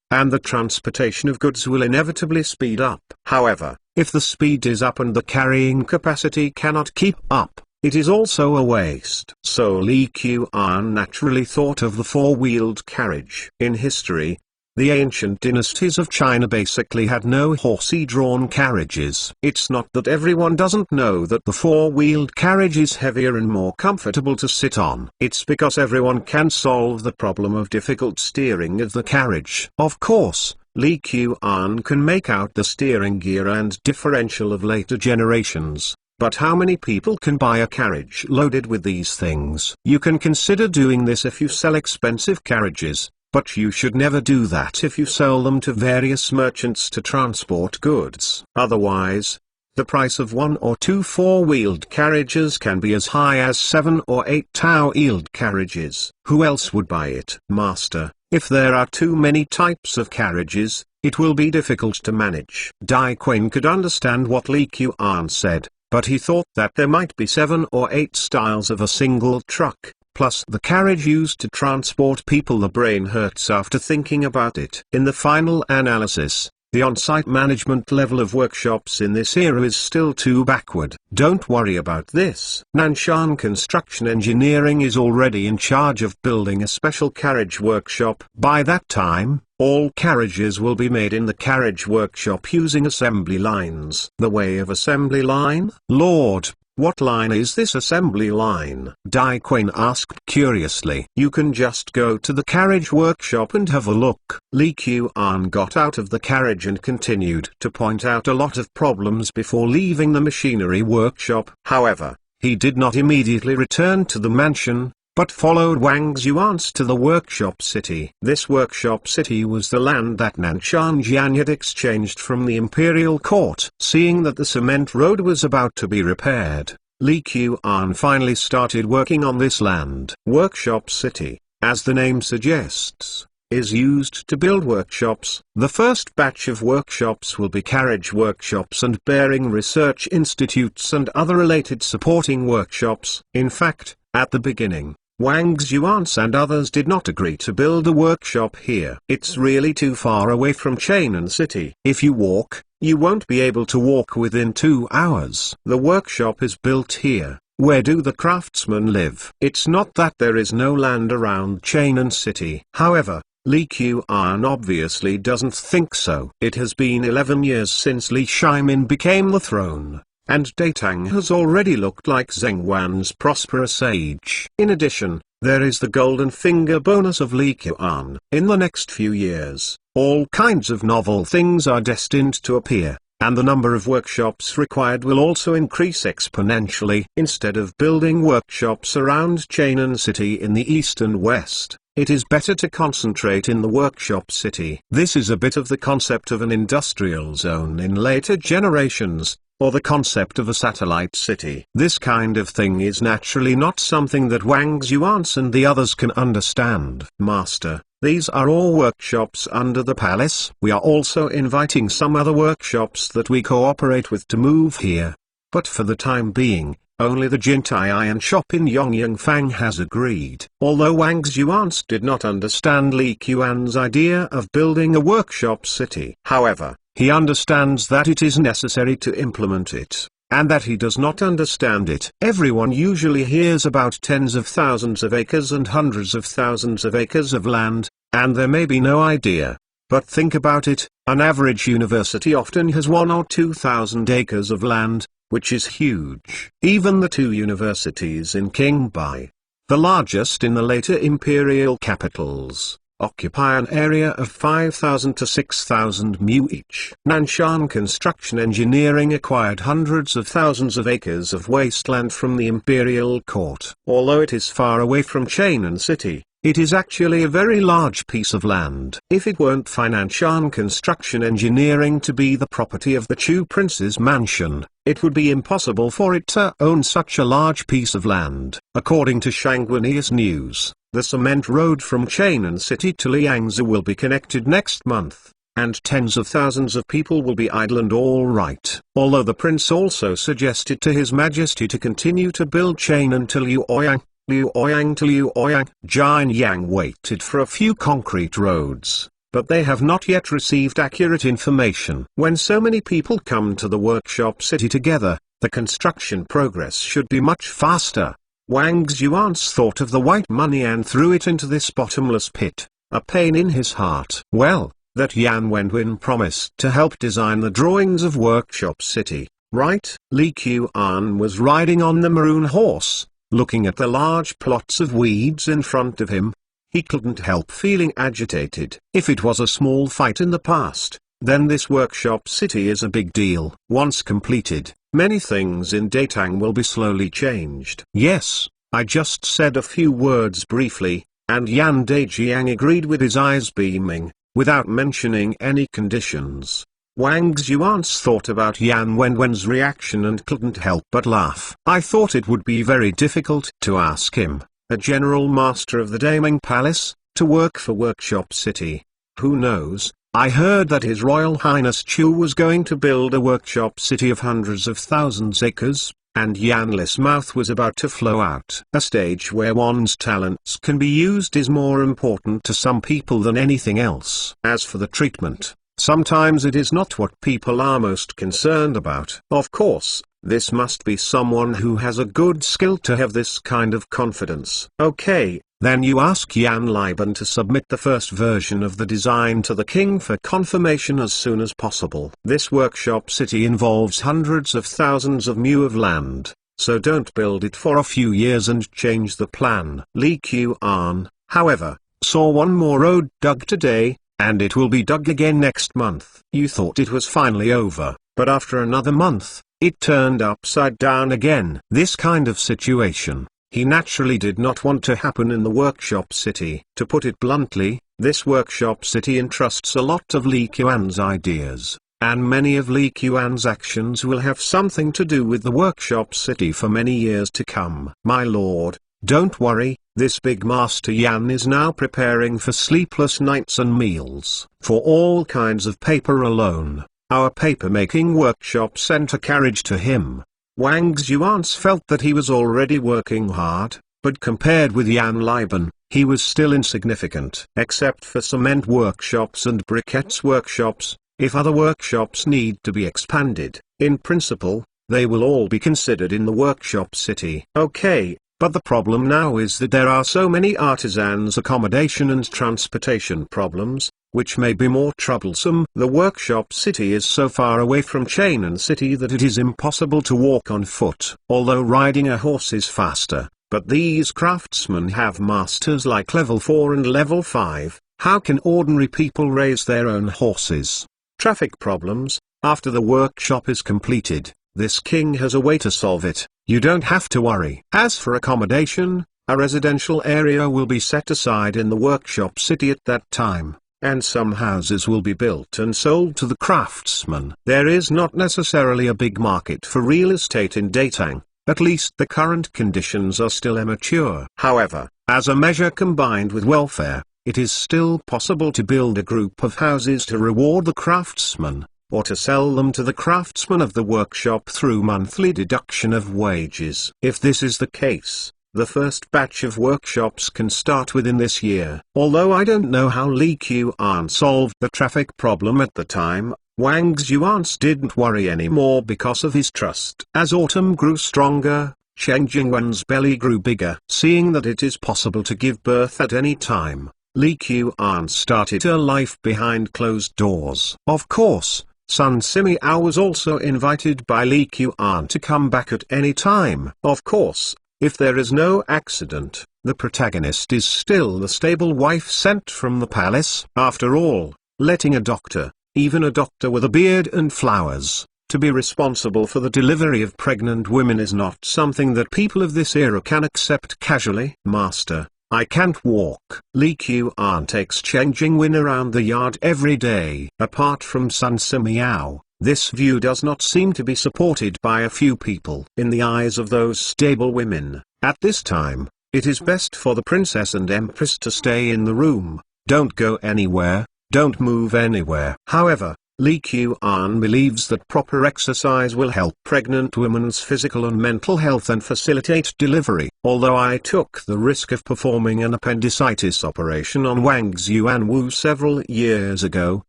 and the transportation of goods will inevitably speed up. However, if the speed is up and the carrying capacity cannot keep up, it is also a waste. So Li Qian naturally thought of the 4-wheeled carriage. In history, the ancient dynasties of China basically had no horsey-drawn carriages. It's not that everyone doesn't know that the 4-wheeled carriage is heavier and more comfortable to sit on. It's because everyone can solve the problem of difficult steering of the carriage. Of course, Li Qian can make out the steering gear and differential of later generations. But how many people can buy a carriage loaded with these things? You can consider doing this if you sell expensive carriages, but you should never do that if you sell them to various merchants to transport goods. Otherwise, the price of 1 or 2 4-wheeled carriages can be as high as 7 or 8 2-wheeled carriages. Who else would buy it? Master, if there are too many types of carriages, it will be difficult to manage. Dai Quinn could understand what Li Qian said, but he thought that there might be 7 or 8 styles of a single truck, plus the carriage used to transport people. The brain hurts after thinking about it. In the final analysis, the on-site management level of workshops in this era is still too backward. Don't worry about this. Nanshan Construction Engineering is already in charge of building a special carriage workshop. By that time, all carriages will be made in the carriage workshop using assembly lines. The way of assembly line? Lord, what line is this assembly line? Dai Quinn asked curiously. You can just go to the carriage workshop and have a look. Li Qian got out of the carriage and continued to point out a lot of problems before leaving the machinery workshop. However, he did not immediately return to the mansion, but followed Wang Xuans to the workshop city. This workshop city was the land that Nanshan Jian had exchanged from the imperial court. Seeing that the cement road was about to be repaired, Li Qian finally started working on this land. Workshop city, as the name suggests, is used to build workshops. The first batch of workshops will be carriage workshops and bearing research institutes and other related supporting workshops. In fact, at the beginning, Wang Xuans and others did not agree to build a workshop here. It's really too far away from Chainan City. If you walk, You won't be able to walk within 2 hours. The workshop is built here. Where do the craftsmen live? It's not that there is no land around Chainan City. However, Li Qian obviously doesn't think so. It has been 11 years since Li Shimin became the throne, and Datang has already looked like Zhengwan's prosperous age. In addition, there is the golden finger bonus of Li Qian. In the next few years, all kinds of novel things are destined to appear, and the number of workshops required will also increase exponentially. Instead of building workshops around Chainan City in the east and west, it is better to concentrate in the workshop city. This is a bit of the concept of an industrial zone in later generations, or the concept of a satellite city. This kind of thing is naturally not something that Wang Xuans and the others can understand. Master, these are all workshops under the palace. We are also inviting some other workshops that we cooperate with to move here. But for the time being, only the Jintai Iron shop in Yongyangfang has agreed. Although Wang Xuans did not understand Li Qian's idea of building a workshop city, however, he understands that it is necessary to implement it, and that he does not understand it. Everyone usually hears about tens of thousands of acres and hundreds of thousands of acres of land, and there may be no idea. But think about it, an average university often has 1 or 2,000 acres of land, which is huge. Even the 2 universities in Qingbai, the largest in the later imperial capitals, occupy an area of 5,000 to 6,000 mu each. Nanshan Construction Engineering acquired hundreds of thousands of acres of wasteland from the imperial court. Although it is far away from Chainan City, it is actually a very large piece of land. If it weren't for Nanshan Construction Engineering to be the property of the Chu Prince's mansion, it would be impossible for it to own such a large piece of land. According to Shangguanese News, the cement road from Chainan City to Liangzhou will be connected next month, and tens of thousands of people will be idle and all right. Although the prince also suggested to His Majesty to continue to build Chainan to Luoyang to Luoyang. Jianyang waited for a few concrete roads, but they have not yet received accurate information. When so many people come to the workshop city together, the construction progress should be much faster. Wang Xuans thought of the white money and threw it into this bottomless pit, a pain in his heart. Well, that Yan Wenwen promised to help design the drawings of workshop city, right? Li Qian was riding on the maroon horse, looking at the large plots of weeds in front of him. He couldn't help feeling agitated. If it was a small fight in the past, then this workshop city is a big deal. Once completed, many things in Datang will be slowly changed. Yes, I just said a few words briefly, and Yan Dejiang agreed with his eyes beaming, without mentioning any conditions. Wang Xuans thought about Yan Wenwen's reaction and couldn't help but laugh. I thought it would be very difficult to ask him, a general master of the Daming Palace, to work for Workshop City. Who knows, I heard that His Royal Highness Chu was going to build a workshop city of hundreds of thousands acres, and Yanli's mouth was about to flow out. A stage where one's talents can be used is more important to some people than anything else. As for the treatment, sometimes it is not what people are most concerned about. Of course, this must be someone who has a good skill to have this kind of confidence. Okay, then you ask Yan Liban to submit the first version of the design to the king for confirmation as soon as possible. This workshop city involves hundreds of thousands of mu of land, so don't build it for a few years and change the plan. Li Qian, however, saw one more road dug today, and it will be dug again next month. You thought it was finally over, but after another month, it turned upside down again. This kind of situation, he naturally did not want to happen in the workshop city. To put it bluntly, this workshop city entrusts a lot of Li Qian's ideas, and many of Li Qian's actions will have something to do with the workshop city for many years to come. My lord, don't worry, this big Master Yan is now preparing for sleepless nights and meals. For all kinds of paper alone, our paper-making workshop sent a carriage to him. Wang Xuans felt that he was already working hard, but compared with Yan Liban, he was still insignificant. Except for cement workshops and briquettes workshops, If other workshops need to be expanded, in principle, they will all be considered in the workshop city. Okay, but the problem now is that there are so many artisans' accommodation and transportation problems, which may be more troublesome. The workshop city is so far away from Chainan City that it is impossible to walk on foot, although riding a horse is faster. But these craftsmen have masters like level 4 and level 5, how can ordinary people raise their own horses? Traffic problems, after the workshop is completed, this king has a way to solve it, you don't have to worry. As for accommodation, a residential area will be set aside in the workshop city at that time, and some houses will be built and sold to the craftsmen. There is not necessarily a big market for real estate in Datang. At least the current conditions are still immature. However, as a measure combined with welfare, it is still possible to build a group of houses to reward the craftsmen, or to sell them to the craftsmen of the workshop through monthly deduction of wages. If this is the case, the first batch of workshops can start within this year. Although I don't know how Li Qian solved the traffic problem at the time, Wang Xuans didn't worry anymore because of his trust. As autumn grew stronger, Cheng Jingwen's belly grew bigger. Seeing that it is possible to give birth at any time, Li Qian started her life behind closed doors. Of course, Sun Simiao was also invited by Li Qian to come back at any time. Of course, if there is no accident, the protagonist is still the stable wife sent from the palace. After all, letting a doctor, even a doctor with a beard and flowers, to be responsible for the delivery of pregnant women is not something that people of this era can accept casually. Master, I can't walk. Li Qian takes Cheng Jingwen around the yard every day. Apart from Sun Simiao, this view does not seem to be supported by a few people. In the eyes of those stable women, at this time, it is best for the princess and empress to stay in the room, don't go anywhere. Don't move anywhere. However, Li Qian believes that proper exercise will help pregnant women's physical and mental health and facilitate delivery. Although I took the risk of performing an appendicitis operation on Wang Xuanwu several years ago,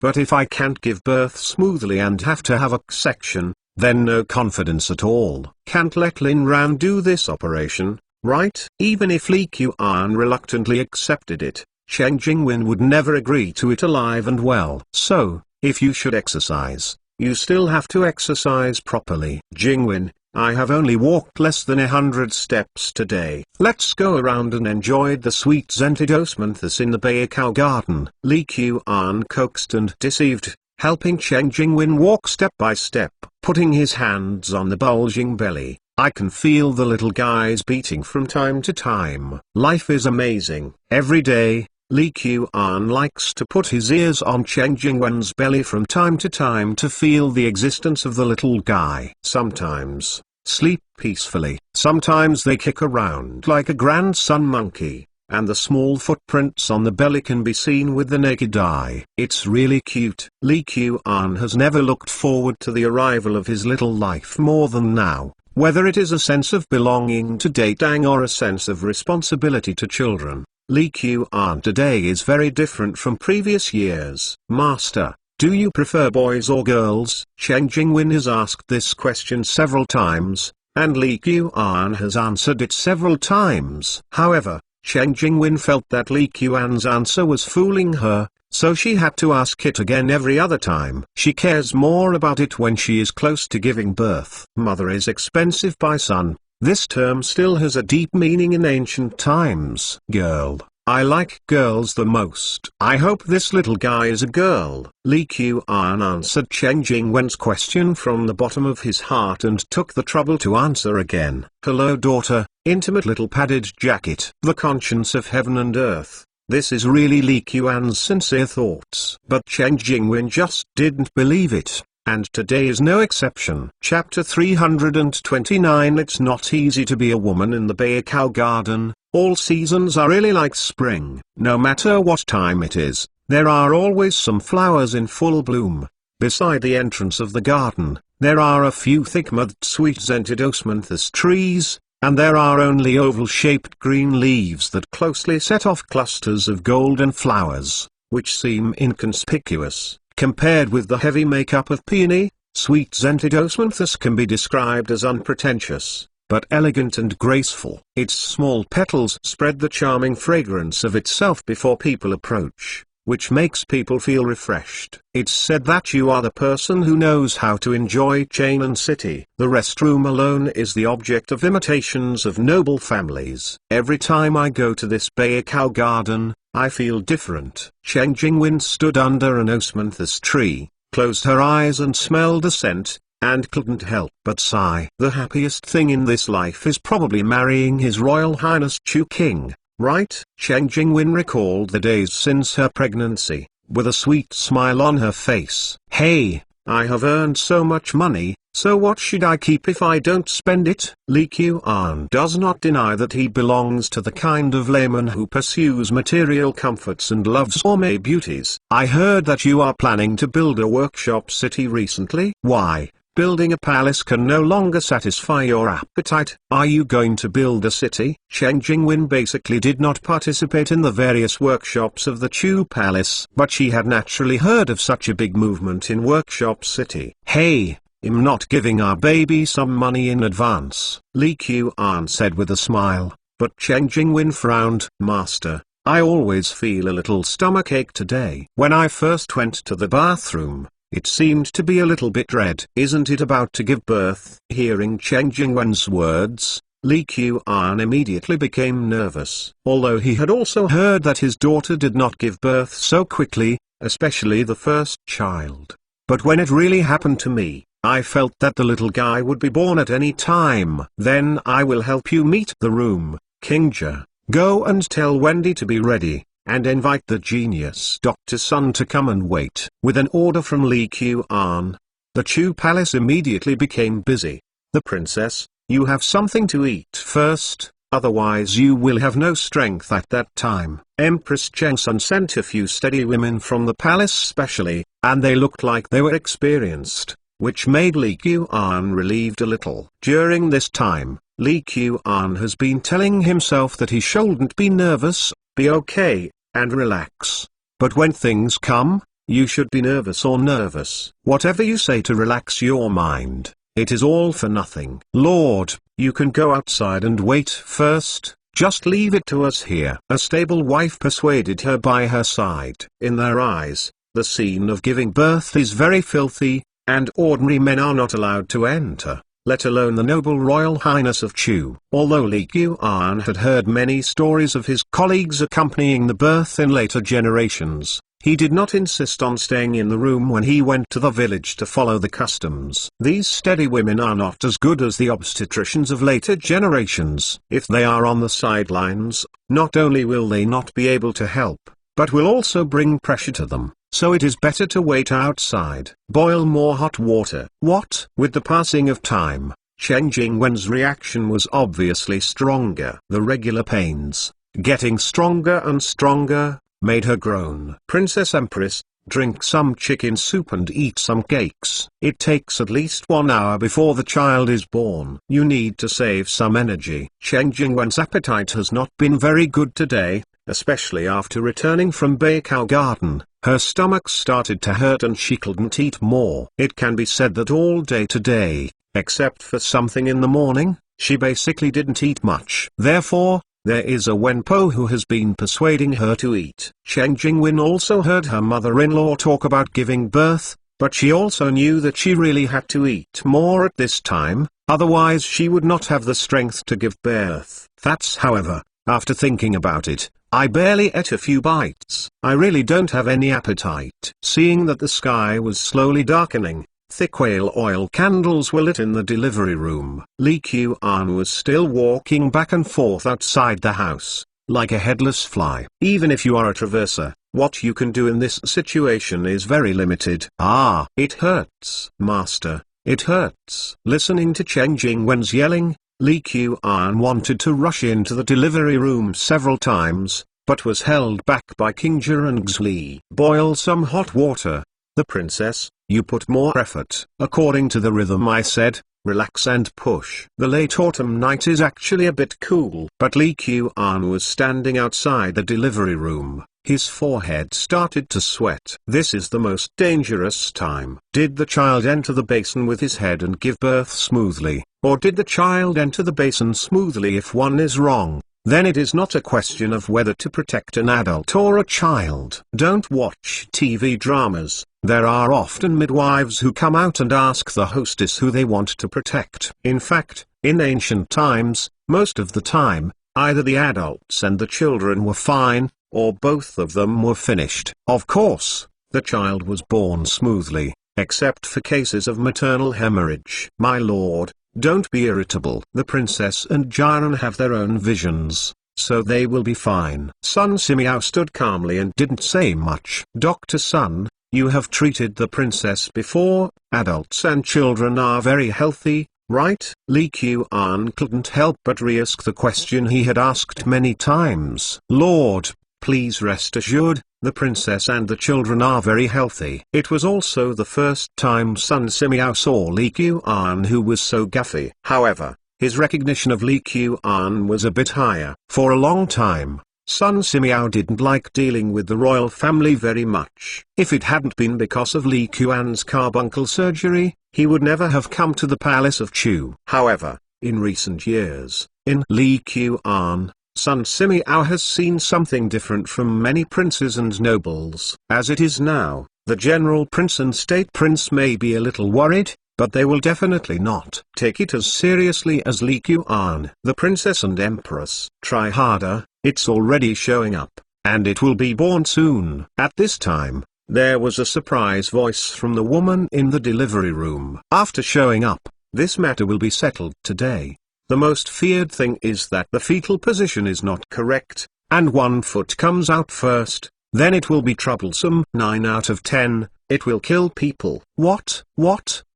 but if I can't give birth smoothly and have to have a section, then no confidence at all. Can't let Lin Ran do this operation, right? Even if Li Qian reluctantly accepted it, Cheng Jingwen would never agree to it alive and well. So, if you should exercise, you still have to exercise properly. Jingwen, I have only walked less than 100 steps today. Let's go around and enjoy the sweet Zentidosmanthus in the Baikao garden. Li Qian coaxed and deceived, helping Cheng Jingwen walk step by step, putting his hands on the bulging belly. I can feel the little guys beating from time to time. Life is amazing. Every day, Li Qian likes to put his ears on Cheng Jingwen's belly from time to time to feel the existence of the little guy. Sometimes, sleep peacefully. Sometimes they kick around like a grandson monkey, and the small footprints on the belly can be seen with the naked eye. It's really cute. Li Qian has never looked forward to the arrival of his little life more than now, whether it is a sense of belonging to Datang or a sense of responsibility to children. Li Qian today is very different from previous years. Master, do you prefer boys or girls? Cheng Jingwen has asked this question several times, and Li Qian has answered it several times. However, Cheng Jingwen felt that Li Qian's answer was fooling her, so she had to ask it again every other time. She cares more about it when she is close to giving birth. Mother is expensive by son. This term still has a deep meaning in ancient times. Girl, I like girls the most. I hope this little guy is a girl. Li Qian answered Cheng Jingwen's question from the bottom of his heart and took the trouble to answer again. Hello daughter, intimate little padded jacket. The conscience of heaven and earth. This is really Li Qian's sincere thoughts. But Cheng Jingwen just didn't believe it. And today is no exception. Chapter 329. It's not easy to be a woman in the Baikao garden. All seasons are really like spring. No matter what time it is, there are always some flowers in full bloom. Beside the entrance of the garden, there are a few thick-mouthed sweet Zentidosmanthus trees, and there are only oval-shaped green leaves that closely set off clusters of golden flowers, which seem inconspicuous. Compared with the heavy makeup of peony, sweet scented osmanthus can be described as unpretentious, but elegant and graceful. Its small petals spread the charming fragrance of itself before people approach, which makes people feel refreshed. It's said that you are the person who knows how to enjoy chain and city. The restroom alone is the object of imitations of noble families. Every time I go to this Baikal garden, I feel different. Cheng Jingwen stood under an osmanthus tree, closed her eyes and smelled the scent, and couldn't help but sigh. The happiest thing in this life is probably marrying His Royal Highness Chu King, right? Cheng Jingwen recalled the days since her pregnancy, with a sweet smile on her face. Hey, I have earned so much money, so what should I keep if I don't spend it? Li Qian does not deny that he belongs to the kind of layman who pursues material comforts and loves gourmet beauties. I heard that you are planning to build a workshop city recently. Why? Building a palace can no longer satisfy your appetite. Are you going to build a city? Cheng Jingwen basically did not participate in the various workshops of the Chu Palace, but she had naturally heard of such a big movement in Workshop City. Hey, I'm not giving our baby some money in advance, Li Qian said with a smile, but Cheng Jingwen frowned. Master, I always feel a little stomachache today. When I first went to the bathroom, it seemed to be a little bit red. Isn't it about to give birth? Hearing Cheng Jingwen's words, Li Qian immediately became nervous. Although he had also heard that his daughter did not give birth so quickly, especially the first child. But when it really happened to me, I felt that the little guy would be born at any time. Then I will help you meet the room, Kingja. Go and tell Wendy to be ready, and invite the genius Dr. Sun to come and wait. With an order from Li Qian, the Chu Palace immediately became busy. The princess, you have something to eat first, otherwise you will have no strength at that time. Empress Cheng Sun sent a few steady women from the palace specially, and they looked like they were experienced, which made Li Qian relieved a little. During this time, Li Qian has been telling himself that he shouldn't be nervous, be okay, and relax. But when things come, you should be nervous or nervous. Whatever you say to relax your mind, it is all for nothing. Lord, you can go outside and wait first, just leave it to us here. A stable wife persuaded her by her side. In their eyes, the scene of giving birth is very filthy, and ordinary men are not allowed to enter, let alone the noble royal highness of Chu. Although Li Qian had heard many stories of his colleagues accompanying the birth in later generations, he did not insist on staying in the room when he went to the village to follow the customs. These steady women are not as good as the obstetricians of later generations. If they are on the sidelines, not only will they not be able to help, but will also bring pressure to them. So it is better to wait outside. Boil more hot water. What? With the passing of time, Cheng Jingwen's reaction was obviously stronger. The regular pains, getting stronger and stronger, made her groan. Princess Empress, drink some chicken soup and eat some cakes. It takes at least 1 hour before the child is born. You need to save some energy. Cheng Jingwen's appetite has not been very good today, especially after returning from Baikal Garden. Her stomach started to hurt and she couldn't eat more. It can be said that all day today, except for something in the morning, she basically didn't eat much. Therefore, there is a Wenpo who has been persuading her to eat. Cheng Jingwen also heard her mother-in-law talk about giving birth, but she also knew that she really had to eat more at this time, otherwise she would not have the strength to give birth. That's however, after thinking about it, I barely ate a few bites. I really don't have any appetite. Seeing that the sky was slowly darkening, thick whale oil candles were lit in the delivery room. Li Qian was still walking back and forth outside the house, like a headless fly. Even if you are a traverser, what you can do in this situation is very limited. Ah, it hurts. Master, it hurts. Listening to Cheng Jingwen's yelling, Li Qian wanted to rush into the delivery room several times, but was held back by Kingja and Xli. Boil some hot water. The princess, you put more effort. According to the rhythm I said, relax and push. The late autumn night is actually a bit cool. But Li Qian was standing outside the delivery room, His forehead started to sweat. This is the most dangerous time. Did the child enter the basin with his head and give birth smoothly, or did the child enter the basin smoothly? If one is wrong, then it is not a question of whether to protect an adult or a child. Don't watch TV dramas. There are often midwives who come out and ask the hostess who they want to protect. In fact, in ancient times, most of the time, either the adults and the children were fine, or both of them were finished. Of course, the child was born smoothly, except for cases of maternal hemorrhage. My lord, don't be irritable. The princess and Jiren have their own visions, so they will be fine. Sun Simiao stood calmly and didn't say much. Dr. Sun, you have treated the princess before. Adults and children are very healthy, right? Li Qian couldn't help but re-ask the question he had asked many times. Lord, please rest assured, the princess and the children are very healthy. It was also the first time Sun Simiao saw Li Qian, who was so guffy. However, his recognition of Li Qian was a bit higher. For a long time, Sun Simiao didn't like dealing with the royal family very much. If it hadn't been because of Li Qian's carbuncle surgery, he would never have come to the palace of Chu. However, in recent years, in Li Qian, Sun Simiao has seen something different from many princes and nobles. As it is now, the general prince and state prince may be a little worried, but they will definitely not take it as seriously as Li Qian. The princess and empress. Try harder, it's already showing up, and it will be born soon. At this time, there was a surprise voice from the woman in the delivery room. After showing up, this matter will be settled today. The most feared thing is that the fetal position is not correct, and one foot comes out first, then it will be troublesome. 9 out of 10, it will kill people. What?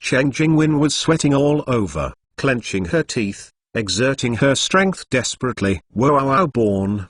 Cheng Jingwen was sweating all over, clenching her teeth, exerting her strength desperately. Wow, born.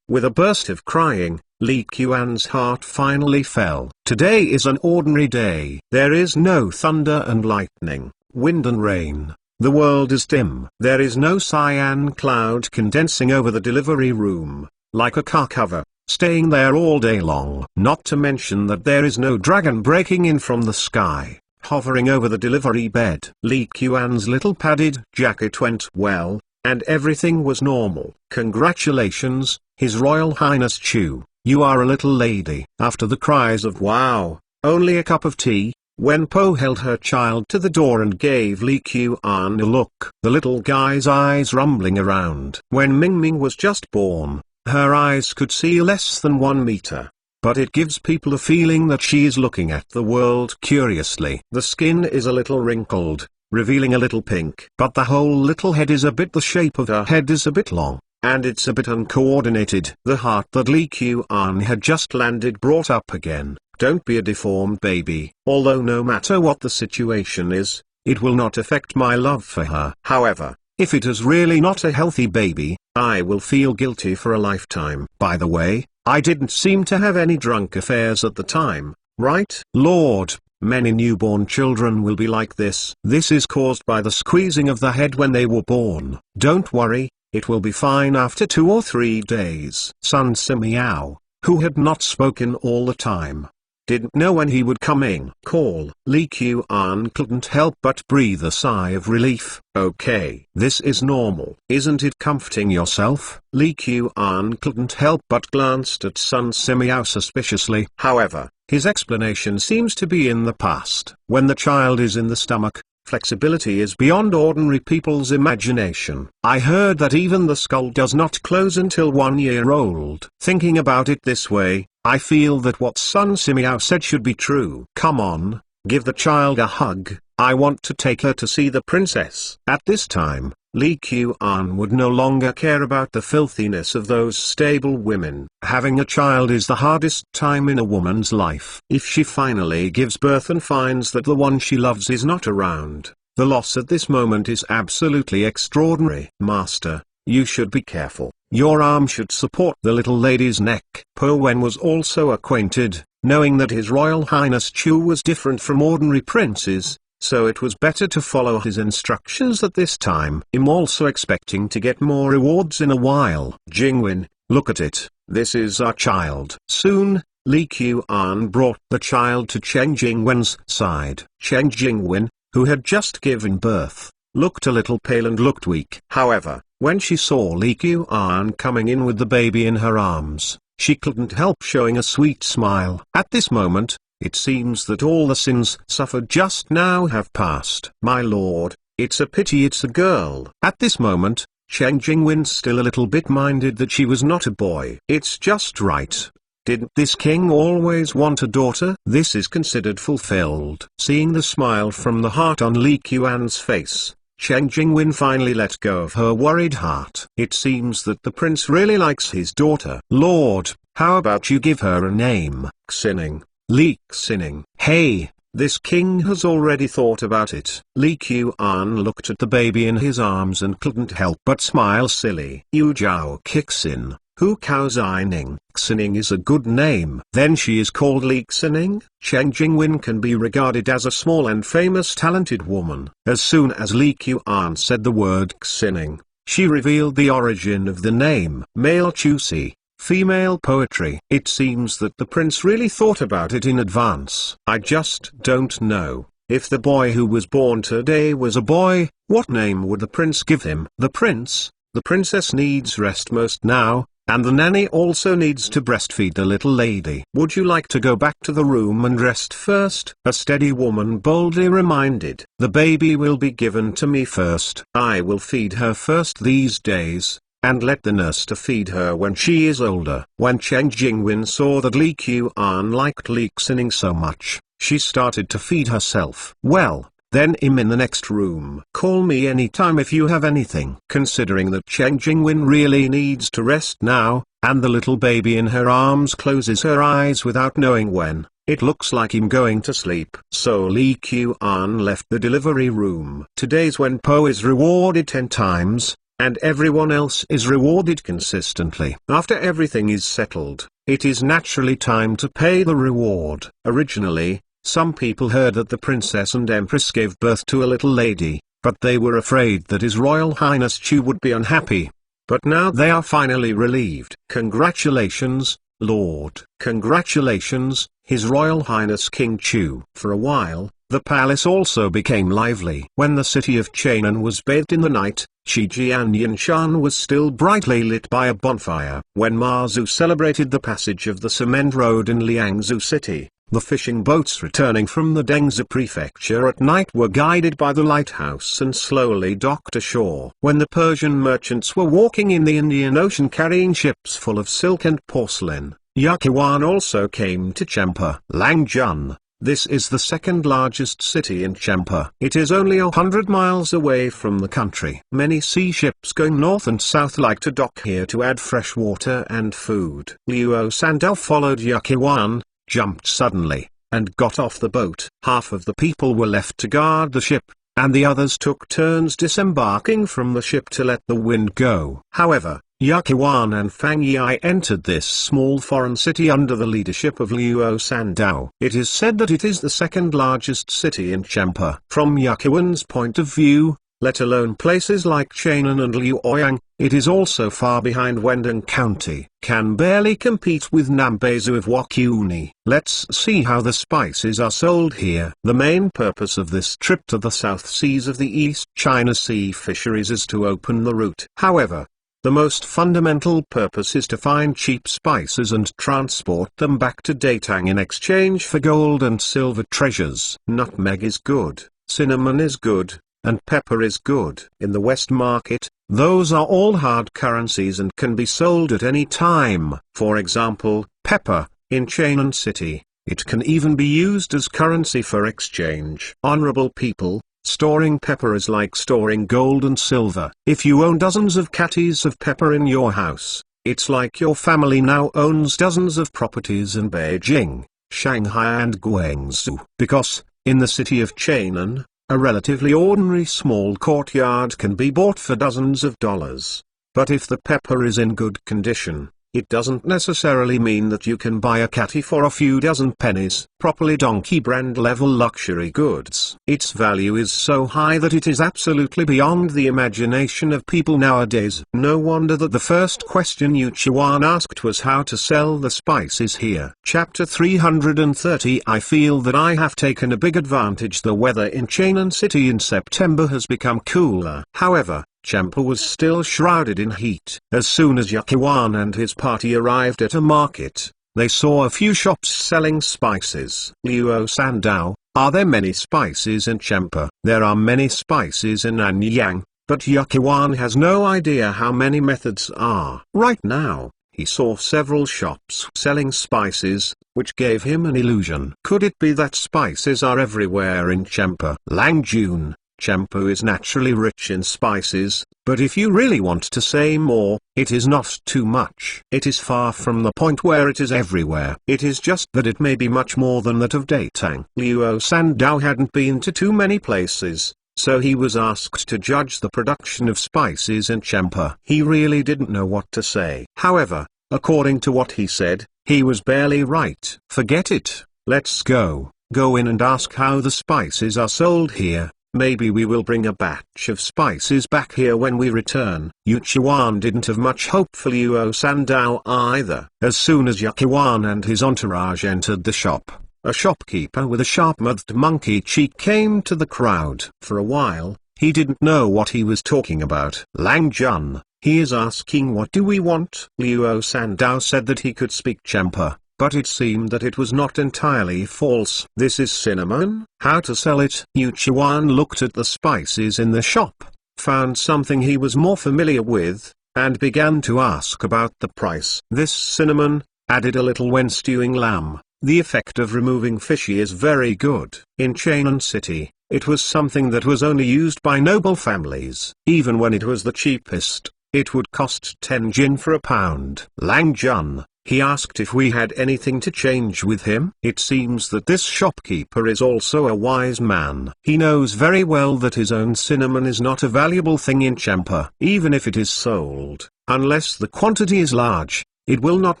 With a burst of crying, Li Qian's heart finally fell. Today is an ordinary day. There is no thunder and lightning, wind and rain. The world is dim. There is no cyan cloud condensing over the delivery room, like a car cover, staying there all day long. Not to mention that there is no dragon breaking in from the sky, hovering over the delivery bed. Li Qian's little padded jacket went well, and everything was normal. Congratulations, His Royal Highness Chu, you are a little lady. After the cries of wow, only a cup of tea, when Po held her child to the door and gave Li Qian a look, the little guy's eyes rumbling around. When Mingming was just born, her eyes could see less than 1 meter. But it gives people a feeling that she is looking at the world curiously. The skin is a little wrinkled, revealing a little pink. But the whole little head is a bit, the shape of her head is a bit long, and it's a bit uncoordinated. The heart that Li Qian had just landed brought up again. Don't be a deformed baby. Although no matter what the situation is, it will not affect my love for her. However, if it is really not a healthy baby, I will feel guilty for a lifetime. By the way, I didn't seem to have any drunk affairs at the time, right? Lord, many newborn children will be like this. This is caused by the squeezing of the head when they were born. Don't worry, it will be fine after 2 or 3 days. Sun Simiao, who had not spoken all the time, didn't know when he would come in. Call. Li Qian couldn't help but breathe a sigh of relief. Okay. This is normal. Isn't it comforting yourself? Li Qian couldn't help but glanced at Sun Simiao suspiciously. However, his explanation seems to be in the past. When the child is in the stomach, flexibility is beyond ordinary people's imagination. I heard that even the skull does not close until 1 year old. Thinking about it this way, I feel that what Sun Simiao said should be true. Come on, give the child a hug. I want to take her to see the princess. At this time, Li Qian would no longer care about the filthiness of those stable women. Having a child is the hardest time in a woman's life. If she finally gives birth and finds that the one she loves is not around, the loss at this moment is absolutely extraordinary. Master, you should be careful. Your arm should support the little lady's neck. Po Wen was also acquainted, knowing that His Royal Highness Chu was different from ordinary princes, so it was better to follow his instructions at this time. I'm also expecting to get more rewards in a while. Jingwen, look at it, this is our child. Soon, Li Qian brought the child to Chen Jingwen's side. Chen Jingwen, who had just given birth, looked a little pale and looked weak. However, when she saw Li Qian coming in with the baby in her arms, she couldn't help showing a sweet smile. At this moment, it seems that all the sins suffered just now have passed. My lord, it's a pity it's a girl. At this moment, Chen Jingwen still a little bit minded that she was not a boy. It's just right. Didn't this king always want a daughter? This is considered fulfilled. Seeing the smile from the heart on Li Qian's face, Chen Jingwen finally let go of her worried heart. It seems that the prince really likes his daughter. Lord, how about you give her a name? Xining. Li Xining. Hey, this king has already thought about it. Li Qian looked at the baby in his arms and couldn't help but smile silly. Yu Zhao Kixin, Hu Kao Xining. Xining is a good name. Then she is called Li Xining. Chen Jingwen can be regarded as a small and famous talented woman. As soon as Li Qian said the word Xining, she revealed the origin of the name. Male Chusi, female poetry. It seems that the prince really thought about it in advance. I just don't know. If the boy who was born today was a boy, what name would the prince give him? The princess needs rest most now, and the nanny also needs to breastfeed the little lady. Would you like to go back to the room and rest first? A steady woman boldly reminded. The baby will be given to me first. I will feed her first these days, and let the nurse to feed her when she is older. When Chen Jingwen saw that Li Qian liked Li Xining so much, she started to feed herself. Well, then I'm in the next room. Call me anytime if you have anything. Considering that Chen Jingwen really needs to rest now, and the little baby in her arms closes her eyes without knowing when, it looks like I'm going to sleep. So Li Qian left the delivery room. Today's when Po is rewarded 10 times, and everyone else is rewarded consistently. After everything is settled, it is naturally time to pay the reward. Originally, some people heard that the princess and empress gave birth to a little lady, but they were afraid that His Royal Highness Chu would be unhappy. But now they are finally relieved. Congratulations, Lord. Congratulations, His Royal Highness King Chu. For a while, the palace also became lively. When the city of Chang'an was bathed in the night, Shijian Yinshan was still brightly lit by a bonfire. When Mazu celebrated the passage of the cement road in Liangzhou city, the fishing boats returning from the Dengzi prefecture at night were guided by the lighthouse and slowly docked ashore. When the Persian merchants were walking in the Indian Ocean carrying ships full of silk and porcelain, Yaqiwan also came to Champa. Langjun. This is the second largest city in Champa. It is only 100 miles away from the country. Many sea ships going north and south like to dock here to add fresh water and food. Luo Sandao followed Yaqiwan, jumped suddenly, and got off the boat. Half of the people were left to guard the ship, and the others took turns disembarking from the ship to let the wind go. However, Yaqiwan and Fang Yi entered this small foreign city under the leadership of Luo Sandao. It is said that it is the second largest city in Champa. From Yaqiwan's point of view, let alone places like Chang'an and Luoyang, it is also far behind Wendong County, can barely compete with Nambezu of Wakyuni. Let's see how the spices are sold here. The main purpose of this trip to the South Seas of the East China Sea fisheries is to open the route. However, the most fundamental purpose is to find cheap spices and transport them back to Datang in exchange for gold and silver treasures. Nutmeg is good, cinnamon is good, and pepper is good. In the West market, those are all hard currencies and can be sold at any time. For example, pepper, in Chang'an City, it can even be used as currency for exchange. Honorable people, storing pepper is like storing gold and silver. If you own dozens of catties of pepper in your house, it's like your family now owns dozens of properties in Beijing, Shanghai and Guangzhou. Because, in the city of Chang'an, a relatively ordinary small courtyard can be bought for dozens of dollars. But if the pepper is in good condition, It doesn't necessarily mean that you can buy a catty for a few dozen pennies. Properly donkey brand level luxury goods. Its value is so high that it is absolutely beyond the imagination of people nowadays. No wonder that the first question Yuchuan asked was how to sell the spices here. Chapter 330. I feel that I have taken a big advantage. The weather in Chainan City in September has become cooler. However, Champa was still shrouded in heat. As soon as Yuchuan and his party arrived at a market, they saw a few shops selling spices. Luo Sandao, are there many spices in Champa? There are many spices in Anyang, but Yuchuan has no idea how many methods are. Right now, he saw several shops selling spices, which gave him an illusion. Could it be that spices are everywhere in Champa? Lang Jun, Champa is naturally rich in spices, but if you really want to say more, it is not too much. It is far from the point where it is everywhere. It is just that it may be much more than that of Datang. Luo Sandao hadn't been to too many places, so he was asked to judge the production of spices in Champa. He really didn't know what to say. However, according to what he said, he was barely right. Forget it, let's go in and ask how the spices are sold here. Maybe we will bring a batch of spices back here when we return. Yuchuan didn't have much hope for Luo Sandao either. As soon as Yuchuan and his entourage entered the shop, a shopkeeper with a sharp-mouthed monkey cheek came to the crowd. For a while, he didn't know what he was talking about. Lang Jun, he is asking what do we want? Luo Sandao said that he could speak Champa, but it seemed that it was not entirely false. This is cinnamon? How to sell it? Yuchuan looked at the spices in the shop, found something he was more familiar with, and began to ask about the price. This cinnamon, added a little when stewing lamb. The effect of removing fishy is very good. In Chainan City, it was something that was only used by noble families. Even when it was the cheapest, it would cost 10 jin for a pound. Lang Jun, he asked if we had anything to change with him. It seems that this shopkeeper is also a wise man. He knows very well that his own cinnamon is not a valuable thing in Champa. Even if it is sold, unless the quantity is large, it will not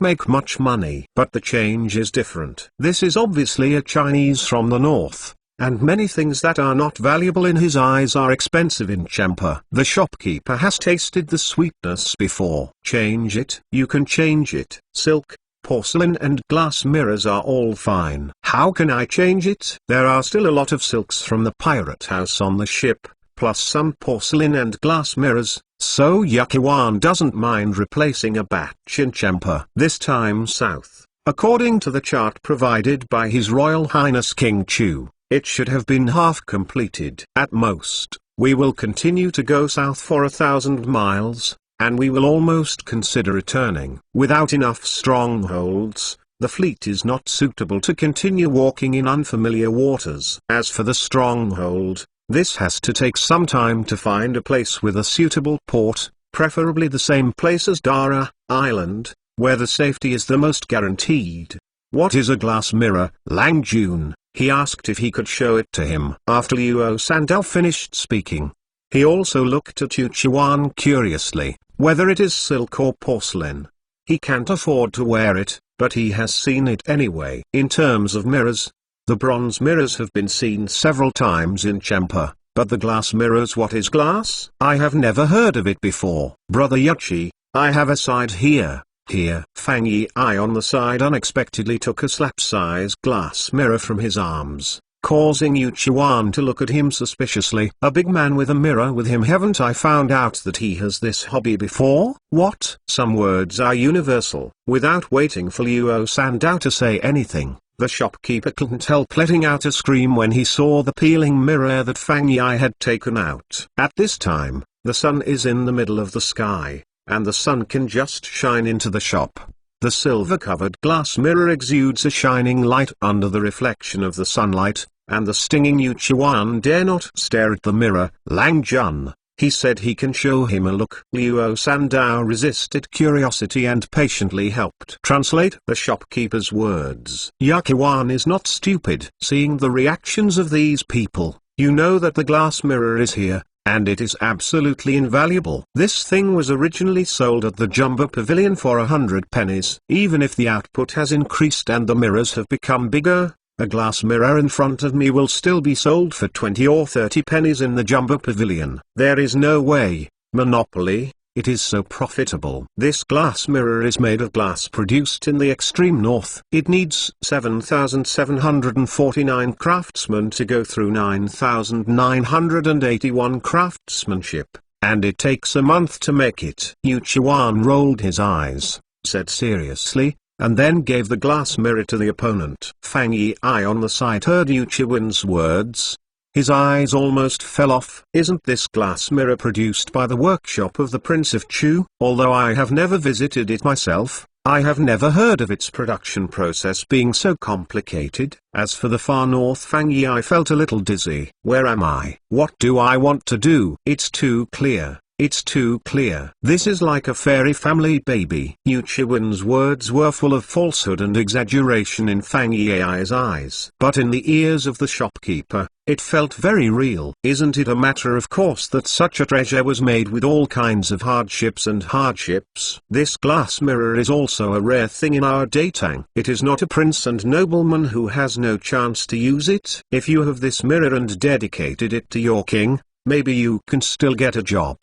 make much money. But the change is different. This is obviously a Chinese from the north, and many things that are not valuable in his eyes are expensive in Champa. The shopkeeper has tasted the sweetness before. Change it. You can change it. Silk, porcelain and glass mirrors are all fine. How can I change it? There are still a lot of silks from the pirate house on the ship, plus some porcelain and glass mirrors, so Yuchuan doesn't mind replacing a batch in Champa. This time south, according to the chart provided by His Royal Highness King Chu, it should have been half completed. At most, we will continue to go south for 1,000 miles, and we will almost consider returning. Without enough strongholds, the fleet is not suitable to continue walking in unfamiliar waters. As for the stronghold, this has to take some time to find a place with a suitable port, preferably the same place as Dara Island, where the safety is the most guaranteed. What is a glass mirror? Lang Jun, he asked if he could show it to him. After Luo Sandao finished speaking, he also looked at Yuchuan curiously, whether it is silk or porcelain. He can't afford to wear it, but he has seen it anyway. In terms of mirrors, the bronze mirrors have been seen several times in Champa, but the glass mirrors, what is glass? I have never heard of it before. Brother Yuchi, I have a side here. Here. Fang Yi on the side unexpectedly took a slap-size glass mirror from his arms, causing Yuchuan to look at him suspiciously. A big man with a mirror with him. Haven't I found out that he has this hobby before? What? Some words are universal. Without waiting for Luo Sandao to say anything, the shopkeeper couldn't help letting out a scream when he saw the peeling mirror that Fang Yi had taken out. At this time, the sun is in the middle of the sky, and the sun can just shine into the shop. The silver-covered glass mirror exudes a shining light under the reflection of the sunlight, and the stinging Yuchuan dare not stare at the mirror. Lang Jun, he said he can show him a look. Luo Sandao resisted curiosity and patiently helped translate the shopkeeper's words. Yuchuan is not stupid. Seeing the reactions of these people, you know that the glass mirror is here, and it is absolutely invaluable. This thing was originally sold at the Jumbo Pavilion for 100 pennies. Even if the output has increased and the mirrors have become bigger, a glass mirror in front of me will still be sold for 20 or 30 pennies in the Jumbo Pavilion. There is no way, monopoly, it is so profitable. This glass mirror is made of glass produced in the extreme north. It needs 7,749 craftsmen to go through 9,981 craftsmanship, and it takes a month to make it. Yu Chuan rolled his eyes, said seriously, and then gave the glass mirror to the opponent. Fang Yi on the side heard Yu Chuan's words. His eyes almost fell off. Isn't this glass mirror produced by the workshop of the Prince of Chu? Although I have never visited it myself, I have never heard of its production process being so complicated. As for the far north Fang Yi, I felt a little dizzy. Where am I? What do I want to do? It's too clear. It's too clear. This is like a fairy family baby. Yu Chuan's words were full of falsehood and exaggeration in Fang Yi's eyes. But in the ears of the shopkeeper, it felt very real. Isn't it a matter of course that such a treasure was made with all kinds of hardships and hardships? This glass mirror is also a rare thing in our day Tang. It is not a prince and nobleman who has no chance to use it. If you have this mirror and dedicated it to your king, maybe you can still get a job.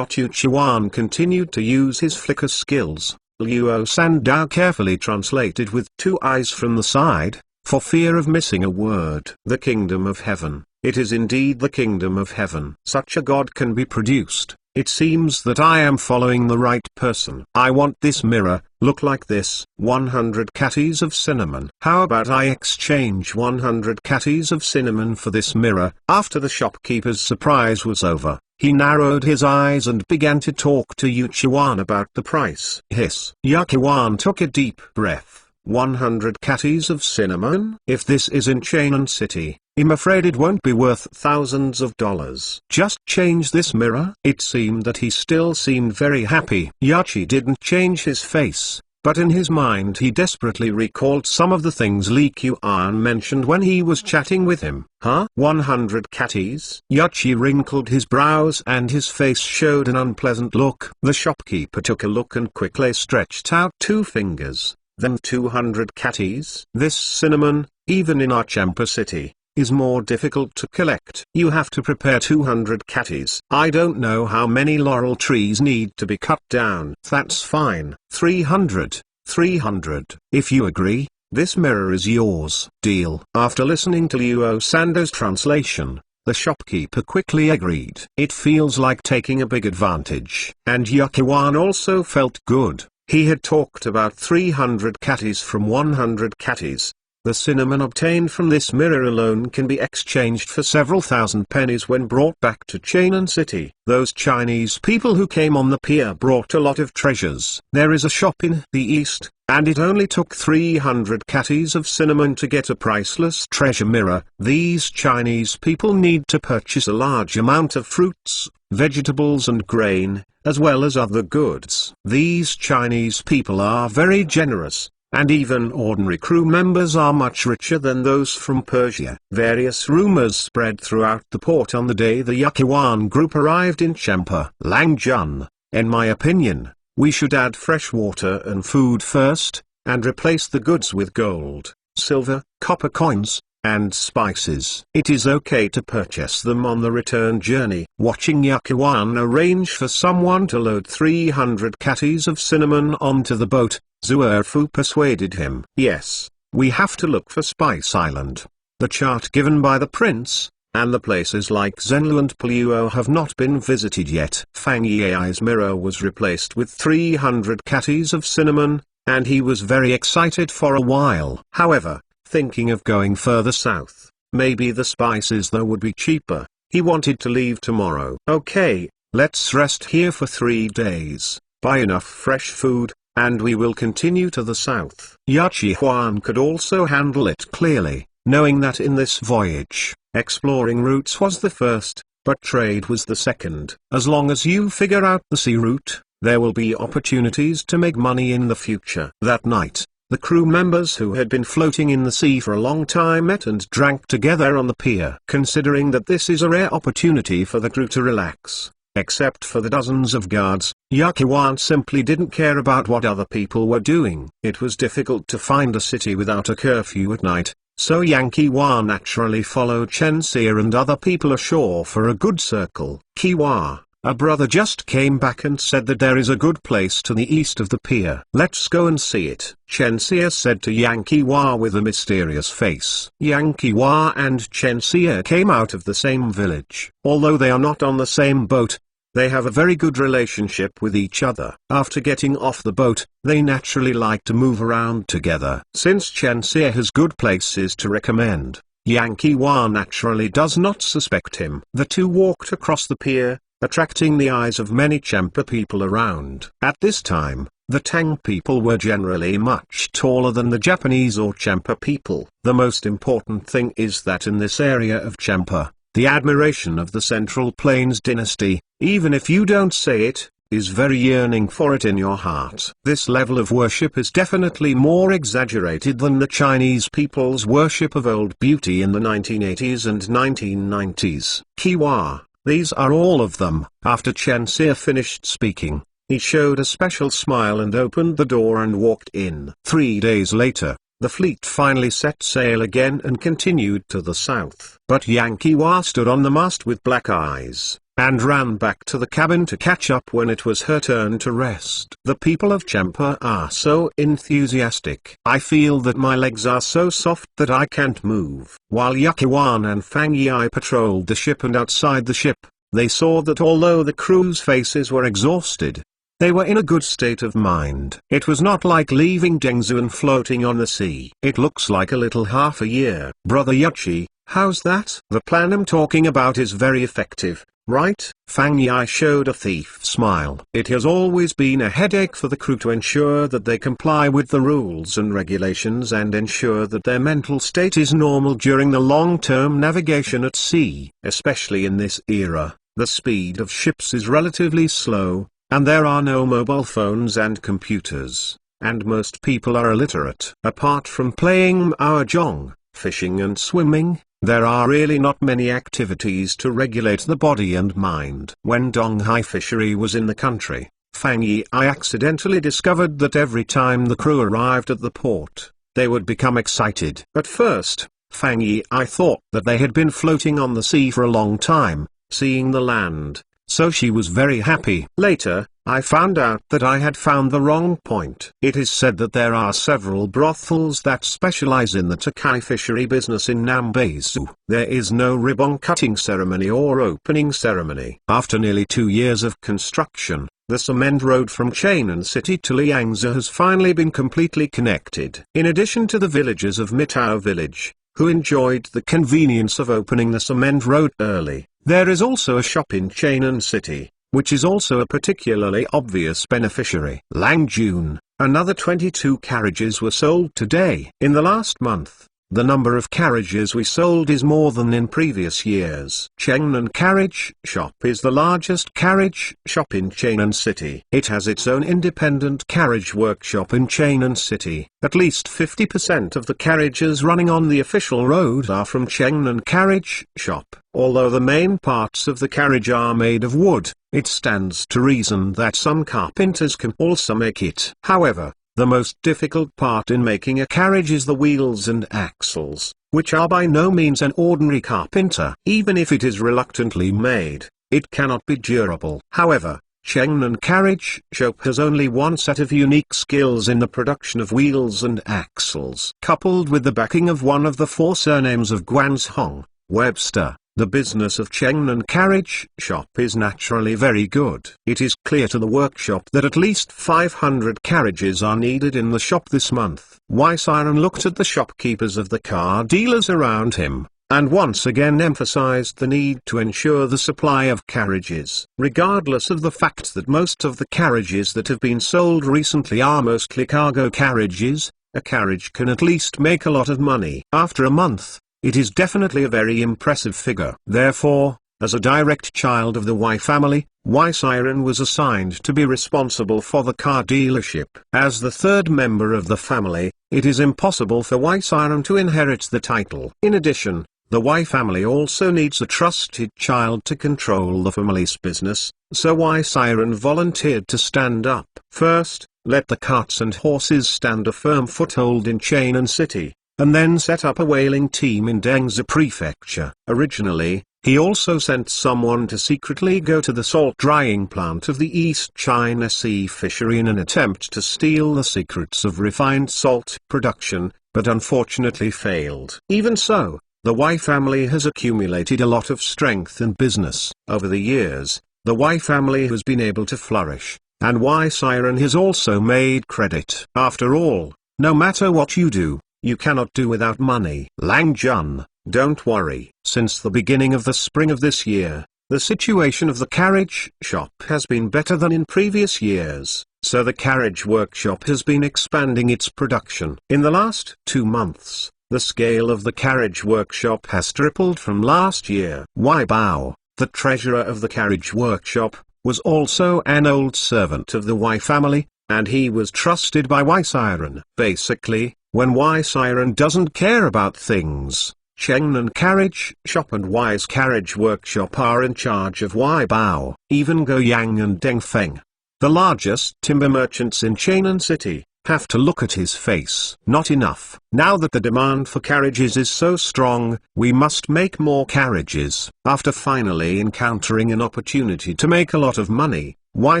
Yu Chuan continued to use his flicker skills. Luo Sandao carefully translated with two eyes from the side, for fear of missing a word. The kingdom of heaven. It is indeed the kingdom of heaven. Such a god can be produced. It seems that I am following the right person. I want this mirror, look like this. 100 catties of cinnamon. How about I exchange 100 catties of cinnamon for this mirror? After the shopkeeper's surprise was over, he narrowed his eyes and began to talk to Yu Chuan about the price. Hiss. Yu Chuan took a deep breath. 100 catties of cinnamon? If this is in Chainan City, I'm afraid it won't be worth thousands of dollars. Just change this mirror? It seemed that he still seemed very happy. Yachi didn't change his face, but in his mind he desperately recalled some of the things Li Qian mentioned when he was chatting with him. Huh? 100 catties? Yachi wrinkled his brows and his face showed an unpleasant look. The shopkeeper took a look and quickly stretched out two fingers. Then 200 catties? This cinnamon, even in our Champa city, is more difficult to collect. You have to prepare 200 catties. I don't know how many laurel trees need to be cut down. That's fine. 300. 300. If you agree, this mirror is yours. Deal. After listening to Luo Sando's translation, the shopkeeper quickly agreed. It feels like taking a big advantage. And Yu Chuan also felt good. He had talked about 300 catties from 100 catties. The cinnamon obtained from this mirror alone can be exchanged for several thousand pennies when brought back to Chainan City. Those Chinese people who came on the pier brought a lot of treasures. There is a shop in the east, and it only took 300 catties of cinnamon to get a priceless treasure mirror. These Chinese people need to purchase a large amount of fruits, vegetables and grain, as well as other goods. These Chinese people are very generous, and even ordinary crew members are much richer than those from Persia. Various rumors spread throughout the port on the day the Yu Chuan group arrived in Champa. Lang Jun, in my opinion, we should add fresh water and food first, and replace the goods with gold, silver, copper coins, and spices. It is okay to purchase them on the return journey. Watching Yu Chuan arrange for someone to load 300 catties of cinnamon onto the boat, Zuerfu persuaded him. Yes, we have to look for Spice Island. The chart given by the prince, and the places like Zenlu and Puluo have not been visited yet. Fang Yi's mirror was replaced with 300 catties of cinnamon, and he was very excited for a while. However, thinking of going further south, maybe the spices there would be cheaper, he wanted to leave tomorrow. Okay, let's rest here for 3 days, buy enough fresh food, and we will continue to the south. Yachi Huan could also handle it clearly, knowing that in this voyage, exploring routes was the first, but trade was the second. As long as you figure out the sea route, there will be opportunities to make money in the future. That night, The crew members who had been floating in the sea for a long time met and drank together on the pier. Considering that this is a rare opportunity for the crew to relax, except for the dozens of guards, Yakiwan simply didn't care about what other people were doing. It was difficult to find a city without a curfew at night, so Yankiwa naturally followed Chenxia and other people ashore for a good circle. Kiwa, a brother, just came back and said that there is a good place to the east of the pier. Let's go and see it, Chenxia said to Yankiwa with a mysterious face. Yankiwa and Chenxia came out of the same village. Although they are not on the same boat, they have a very good relationship with each other. After getting off the boat, they naturally like to move around together. Since Chenxia has good places to recommend, Yankiwa naturally does not suspect him. The two walked across the pier, attracting the eyes of many Champa people around. At this time, the Tang people were generally much taller than the Japanese or Champa people. The most important thing is that in this area of Champa, the admiration of the Central Plains dynasty, even if you don't say it, is very yearning for it in your heart. This level of worship is definitely more exaggerated than the Chinese people's worship of old beauty in the 1980s and 1990s. Kiwa. These are all of them. After Chenxia finished speaking, he showed a special smile and opened the door and walked in. 3 days later, the fleet finally set sail again and continued to the south. But Yankiwa stood on the mast with black eyes, and ran back to the cabin to catch up when it was her turn to rest. The people of Champa are so enthusiastic. I feel that my legs are so soft that I can't move. While Yakiwan and Fang Yi patrolled the ship and outside the ship, they saw that although the crew's faces were exhausted, they were in a good state of mind. It was not like leaving Dengzhou and floating on the sea. It looks like a little half a year. Brother Yuchi, how's that? The plan I'm talking about is very effective, right? Fang Yi showed a thief smile. It has always been a headache for the crew to ensure that they comply with the rules and regulations and ensure that their mental state is normal during the long-term navigation at sea. Especially in this era, the speed of ships is relatively slow, and there are no mobile phones and computers, and most people are illiterate. Apart from playing mahjong, fishing and swimming, there are really not many activities to regulate the body and mind. When Donghai fishery was in the country, Fang Yi accidentally discovered that every time the crew arrived at the port, they would become excited. At first, Fang Yi thought that they had been floating on the sea for a long time, seeing the land, so she was very happy. Later, I found out that I had found the wrong point. It is said that there are several brothels that specialize in the Takai fishery business in Nambeizu. There is no ribbon cutting ceremony or opening ceremony. After nearly 2 years of construction, the cement road from Chainan City to Liangzhou has finally been completely connected. In addition to the villagers of Mitao village, who enjoyed the convenience of opening the cement road early, there is also a shop in Chainan City, which is also a particularly obvious beneficiary. Langjun, another 22 carriages were sold today. In the last month, the number of carriages we sold is more than in previous years. Chengnan Carriage Shop is the largest carriage shop in Chainan City. It has its own independent carriage workshop in Chainan City. At least 50% of the carriages running on the official road are from Chengnan Carriage Shop. Although the main parts of the carriage are made of wood, it stands to reason that some carpenters can also make it. However, the most difficult part in making a carriage is the wheels and axles, which are by no means an ordinary carpenter. Even if it is reluctantly made, it cannot be durable. However, Chengnan Carriage Shop has only one set of unique skills in the production of wheels and axles. Coupled with the backing of one of the 4 surnames of Guanzhong, Webster, the business of Chengnan Carriage Shop is naturally very good. It is clear to the workshop that at least 500 carriages are needed in the shop this month. Siren looked at the shopkeepers of the car dealers around him, and once again emphasized the need to ensure the supply of carriages. Regardless of the fact that most of the carriages that have been sold recently are mostly cargo carriages, a carriage can at least make a lot of money. After a month, it is definitely a very impressive figure. Therefore, As a direct child of the Y family, Y Siren was assigned to be responsible for the car dealership. As the third member of the family, it is impossible for Y Siren to inherit the title. In addition, the Y family also needs a trusted child to control the family's business, so Y Siren volunteered to stand up. First, let the carts and horses stand a firm foothold in Cheonan City, and then set up a whaling team in Dengzi Prefecture. Originally, he also sent someone to secretly go to the salt drying plant of the East China Sea fishery in an attempt to steal the secrets of refined salt production, but unfortunately failed. Even so, the Y family has accumulated a lot of strength in business. Over the years, the Y family has been able to flourish, and Y Siren has also made credit. After all, no matter what you do, you cannot do without money. Lang Jun, don't worry. Since the beginning of the spring of this year, the situation of the carriage shop has been better than in previous years, so the carriage workshop has been expanding its production. In the last 2 months, the scale of the carriage workshop has tripled from last year. Wai Bao, the treasurer of the carriage workshop, was also an old servant of the Y family, and he was trusted by Y Siren. Basically, when Y Siren doesn't care about things, Cheonan Carriage Shop and Y's Carriage Workshop are in charge of Wai Bao. Even Go Yang and Deng Feng, the largest timber merchants in Cheonan City, have to look at his face. Not enough. Now that the demand for carriages is so strong, we must make more carriages. After finally encountering an opportunity to make a lot of money, Y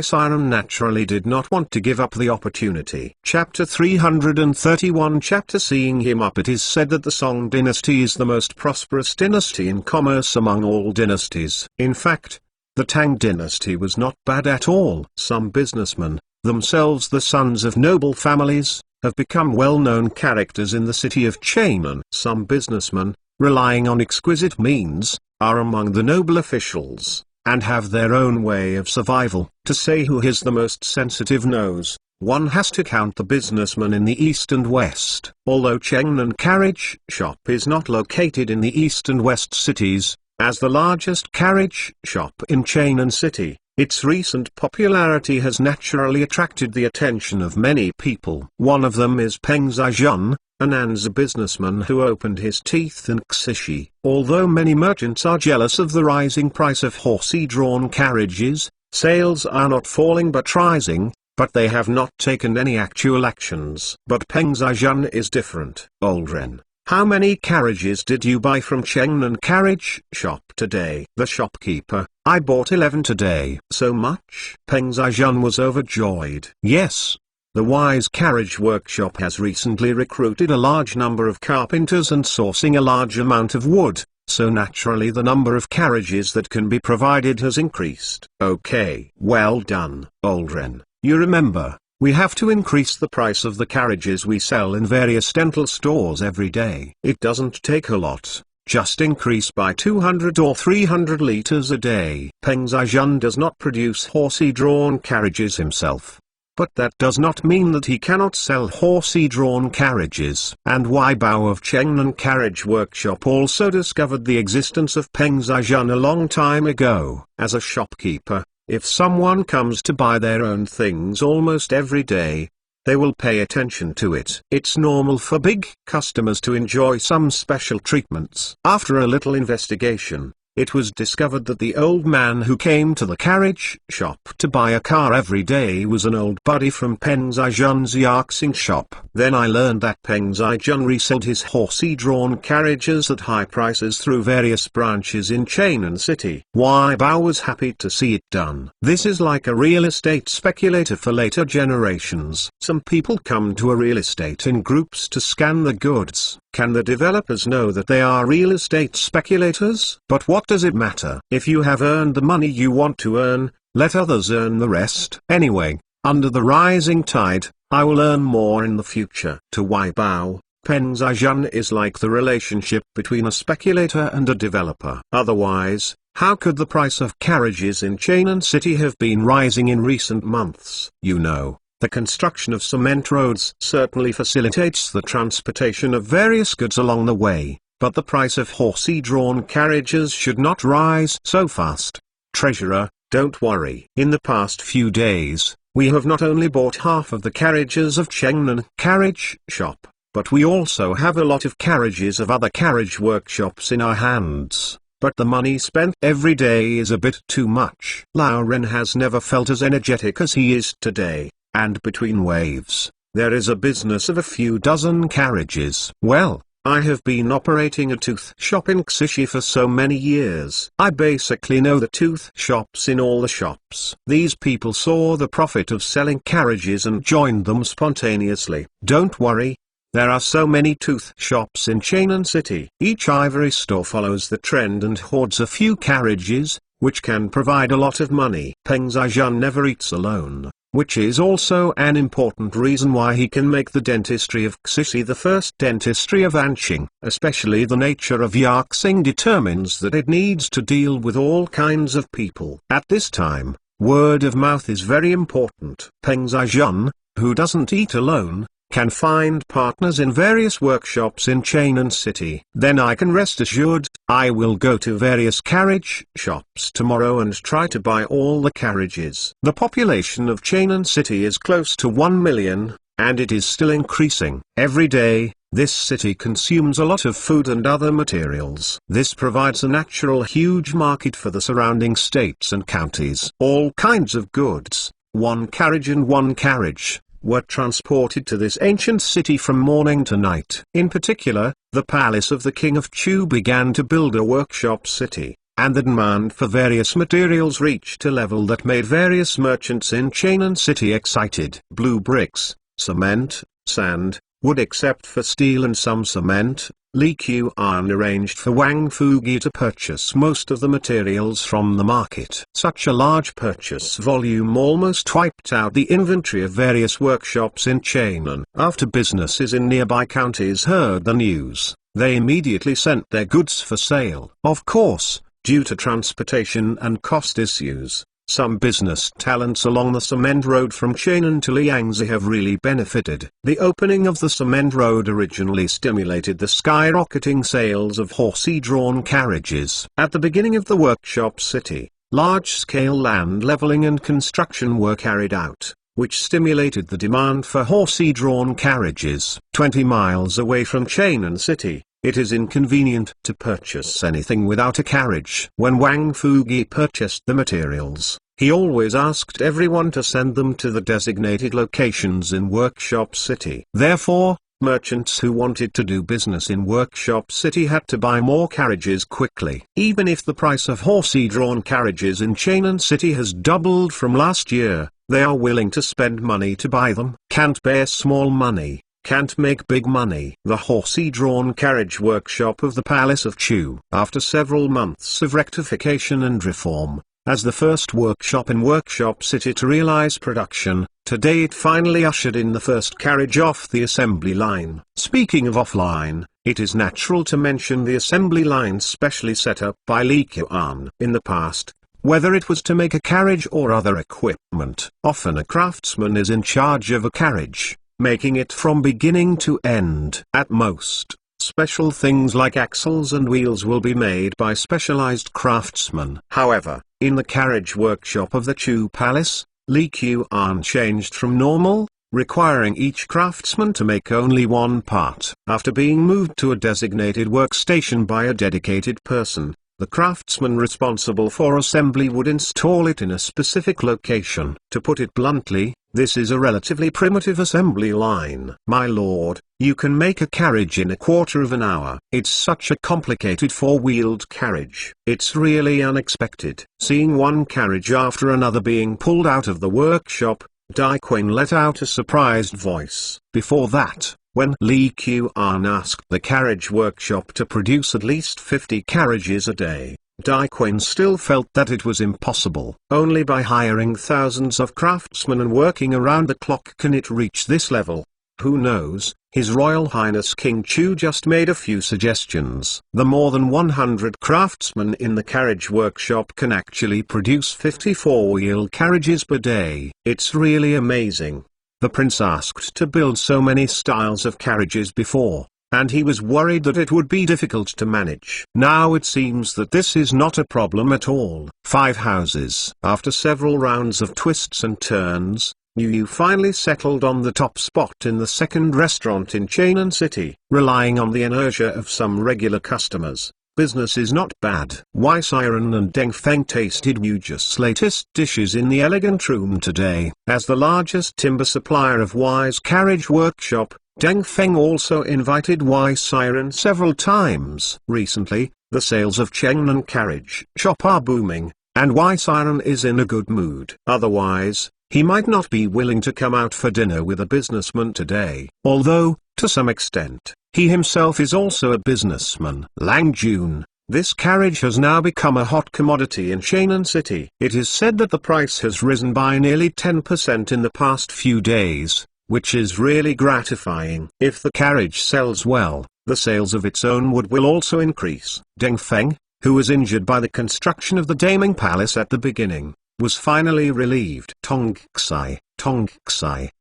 Siren naturally did not want to give up the opportunity. Chapter 331. Chapter Seeing him up. It is said that the Song dynasty is the most prosperous dynasty in commerce among all dynasties. In fact, the Tang dynasty was not bad at all. Some businessmen, themselves the sons of noble families, have become well-known characters in the city of Cheonan. Some businessmen, relying on exquisite means, are among the noble officials, and have their own way of survival. To say who has the most sensitive nose, one has to count the businessmen in the east and west. Although Cheonan Carriage Shop is not located in the east and west cities, as the largest carriage shop in Cheonan City, its recent popularity has naturally attracted the attention of many people. One of them is Peng Zhaijun, an Anzi businessman who opened his teeth in Xishi. Although many merchants are jealous of the rising price of horsey-drawn carriages, sales are not falling but rising, but they have not taken any actual actions. But Peng Zhaijun is different. Oldren, how many carriages did you buy from Cheonan Carriage Shop today? The shopkeeper, I bought 11 today. So much? Peng Zhaijun was overjoyed. Yes. The Y's Carriage Workshop has recently recruited a large number of carpenters and sourcing a large amount of wood, so naturally the number of carriages that can be provided has increased. Okay. Well done, Oldren. You remember, we have to increase the price of the carriages we sell in various dental stores every day. It doesn't take a lot. Just increase by 200 or 300 liters a day. Peng Zhaijun does not produce horsey-drawn carriages himself. But that does not mean that he cannot sell horsey-drawn carriages. And Wai Bao of Cheonan Carriage Workshop also discovered the existence of Peng Zhaijun a long time ago. As a shopkeeper, if someone comes to buy their own things almost every day, they will pay attention to it. It's normal for big customers to enjoy some special treatments. After a little investigation, it was discovered that the old man who came to the carriage shop to buy a car every day was an old buddy from Peng Zhaijun's yaxing shop. Then I learned that Peng Zhaijun resold his horsey-drawn carriages at high prices through various branches in Cheonan City. Wai Bao was happy to see it done. This is like a real estate speculator for later generations. Some people come to a real estate in groups to scan the goods. Can the developers know that they are real estate speculators? But what does it matter? If you have earned the money you want to earn, let others earn the rest. Anyway, under the rising tide, I will earn more in the future. To Wai Bao, Peng Zhaijun is like the relationship between a speculator and a developer. Otherwise, how could the price of carriages in Cheonan City have been rising in recent months? You know, the construction of cement roads certainly facilitates the transportation of various goods along the way. but the price of horsey-drawn carriages should not rise so fast. Treasurer, don't worry. In the past few days, we have not only bought half of the carriages of Chengnan carriage shop, but we also have a lot of carriages of other carriage workshops in our hands. But the money spent every day is a bit too much. Lao Ren has never felt as energetic as he is today, and between waves, there is a business of a few dozen carriages. Well, I have been operating a tooth shop in Xixi for so many years. I basically know the tooth shops in all the shops. These people saw the profit of selling carriages and joined them spontaneously. Don't worry. There are so many tooth shops in Chengnan City. Each ivory store follows the trend and hoards a few carriages, which can provide a lot of money. Peng Zhaijun never eats alone, which is also an important reason why he can make the dentistry of Xixi the first dentistry of Anqing. Especially the nature of Yaxing determines that it needs to deal with all kinds of people. At this time, word of mouth is very important. Peng Zhaijun, who doesn't eat alone, can find partners in various workshops in Chengnan City. Then I can rest assured, I will go to various carriage shops tomorrow and try to buy all the carriages. The population of Chengnan City is close to 1 million, and it is still increasing. Every day, this city consumes a lot of food and other materials. This provides a natural huge market for the surrounding states and counties. All kinds of goods, one carriage and one carriage, were transported to this ancient city from morning to night. In particular, the palace of the king of Chu began to build a workshop city, and the demand for various materials reached a level that made various merchants in Chengnan City excited. Blue bricks, cement, sand, wood except for steel and some cement. Li Qian arranged for Wang Fugi to purchase most of the materials from the market. Such a large purchase volume almost wiped out the inventory of various workshops in Chengnan. After businesses in nearby counties heard the news, they immediately sent their goods for sale. Of course, due to transportation and cost issues, some business talents along the cement road from Chengnan to Liangzi have really benefited. The opening of the cement road originally stimulated the skyrocketing sales of horsey-drawn carriages. At the beginning of the workshop city, large-scale land leveling and construction were carried out, which stimulated the demand for horsey-drawn carriages. 20 miles away from Chengnan City, it is inconvenient to purchase anything without a carriage. When Wang Fugi purchased the materials, he always asked everyone to send them to the designated locations in Workshop City. Therefore, merchants who wanted to do business in Workshop City had to buy more carriages quickly. Even if the price of horsey-drawn carriages in Chengnan City has doubled from last year, they are willing to spend money to buy them. Can't bear small money, can't make big money. The horsey-drawn carriage workshop of the Palace of Chu. After several months of rectification and reform, as the first workshop in Workshop City to realize production, today it finally ushered in the first carriage off the assembly line. Speaking of offline, it is natural to mention the assembly line specially set up by Li Qian. In the past, whether it was to make a carriage or other equipment, often a craftsman is in charge of a carriage, making it from beginning to end. At most, special things like axles and wheels will be made by specialized craftsmen. However, in the carriage workshop of the Chu Palace, Li Qian changed from normal, requiring each craftsman to make only one part. After being moved to a designated workstation by a dedicated person, the craftsman responsible for assembly would install it in a specific location. To put it bluntly, this is a relatively primitive assembly line. My lord, you can make a carriage in a quarter of an hour. It's such a complicated four-wheeled carriage. It's really unexpected. Seeing one carriage after another being pulled out of the workshop, Dai Qin let out a surprised voice. Before that, when Li Qian asked the carriage workshop to produce at least 50 carriages a day, Dai Qin still felt that it was impossible. Only by hiring thousands of craftsmen and working around the clock can it reach this level. Who knows? His Royal Highness King Chu just made a few suggestions. The more than 100 craftsmen in the carriage workshop can actually produce 54-wheel carriages per day. It's really amazing. The prince asked to build so many styles of carriages before, and he was worried that it would be difficult to manage. Now it seems that this is not a problem at all. 5 houses. After several rounds of twists and turns, Yu finally settled on the top spot in the second restaurant in Chang'an City. Relying on the inertia of some regular customers, business is not bad. Wai Siren and Deng Feng tasted Yu's latest dishes in the elegant room today. As the largest timber supplier of Wai's carriage workshop, Deng Feng also invited Wai Siren several times. Recently, the sales of Chang'an carriage shop are booming, and Wai Siren is in a good mood. Otherwise, he might not be willing to come out for dinner with a businessman today. Although, to some extent, he himself is also a businessman. Lang Jun, this carriage has now become a hot commodity in Chang'an City. It is said that the price has risen by nearly 10% in the past few days, which is really gratifying. If the carriage sells well, the sales of its own wood will also increase. Deng Feng, who was injured by the construction of the Daming Palace at the beginning, was finally relieved. Tong Xi.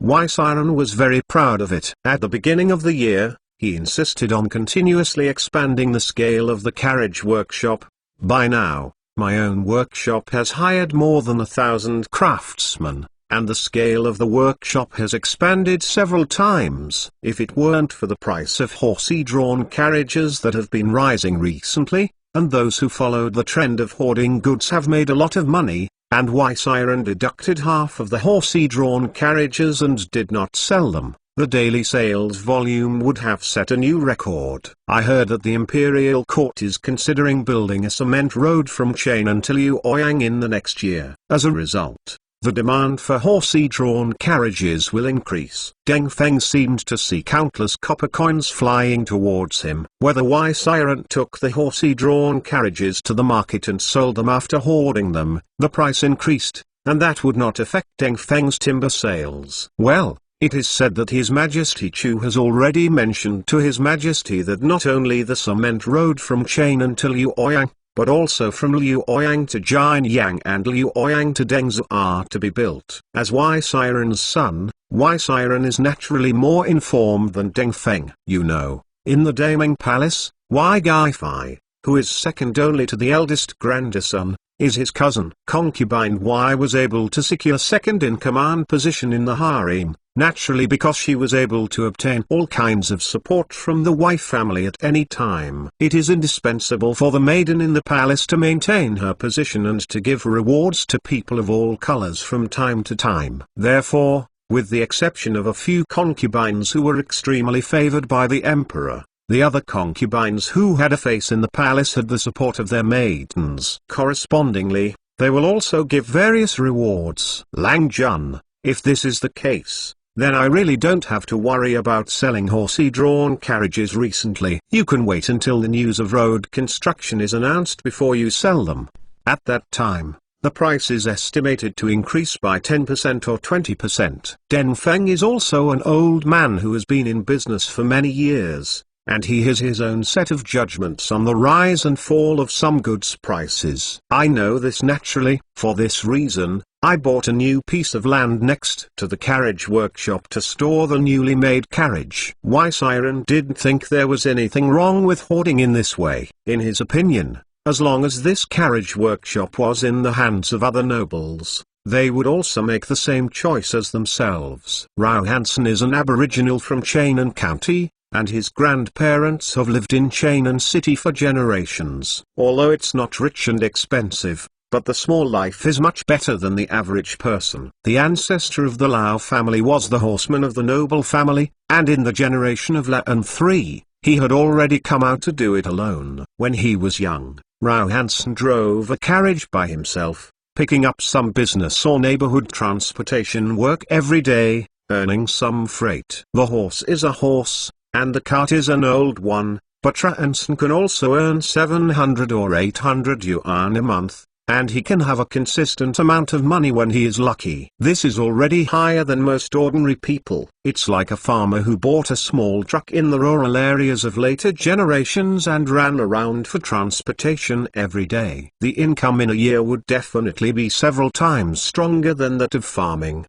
Wai Siren was very proud of it. At the beginning of the year, he insisted on continuously expanding the scale of the carriage workshop. By now, my own workshop has hired more than 1,000 craftsmen, and the scale of the workshop has expanded several times. If it weren't for the price of horsey-drawn carriages that have been rising recently, and those who followed the trend of hoarding goods have made a lot of money, and Wai Siren deducted half of the horsey-drawn carriages and did not sell them, the daily sales volume would have set a new record. I heard that the Imperial Court is considering building a cement road from Chang'an to Luoyang in the next year. As a result, the demand for horsey-drawn carriages will increase. Deng Feng seemed to see countless copper coins flying towards him. Whether Wai Siren took the horsey-drawn carriages to the market and sold them after hoarding them, the price increased, and that would not affect Deng Feng's timber sales. Well, it is said that His Majesty Chu has already mentioned to His Majesty that not only the cement road from Chang'an to Luoyang, but also from Luoyang to Jianyang and Luoyang to Dengzhou are to be built. As Wai Siren's son, Wai Siren is naturally more informed than Deng Feng. In the Daming Palace, Wai Gaifai, who is second only to the eldest grandson, is his cousin. Concubine Wai was able to secure second-in-command position in the harem, naturally because she was able to obtain all kinds of support from the Wai family at any time. It is indispensable for the maiden in the palace to maintain her position and to give rewards to people of all colors from time to time. Therefore, with the exception of a few concubines who were extremely favored by the emperor, the other concubines who had a face in the palace had the support of their maidens. Correspondingly, they will also give various rewards. Lang Jun, if this is the case, then I really don't have to worry about selling horsey-drawn carriages recently. You can wait until the news of road construction is announced before you sell them. At that time, the price is estimated to increase by 10% or 20%. Deng Feng is also an old man who has been in business for many years, and he has his own set of judgments on the rise and fall of some goods prices. I know this naturally. For this reason, I bought a new piece of land next to the carriage workshop to store the newly made carriage. Wai Siren didn't think there was anything wrong with hoarding in this way. In his opinion, as long as this carriage workshop was in the hands of other nobles, they would also make the same choice as themselves. Rao Hansen is an aboriginal from Chang'an County, and his grandparents have lived in Chang'an City for generations. Although it's not rich and expensive, but the small life is much better than the average person. The ancestor of the Lao family was the horseman of the noble family, and in the generation of Lan III, he had already come out to do it alone. When he was young, Rao Hansen drove a carriage by himself, picking up some business or neighborhood transportation work every day, earning some freight. The horse is a horse, and the cart is an old one, but Rao Hansen can also earn 700 or 800 yuan a month, and he can have a consistent amount of money when he is lucky. This is already higher than most ordinary people. It's like a farmer who bought a small truck in the rural areas of later generations and ran around for transportation every day. The income in a year would definitely be several times stronger than that of farming.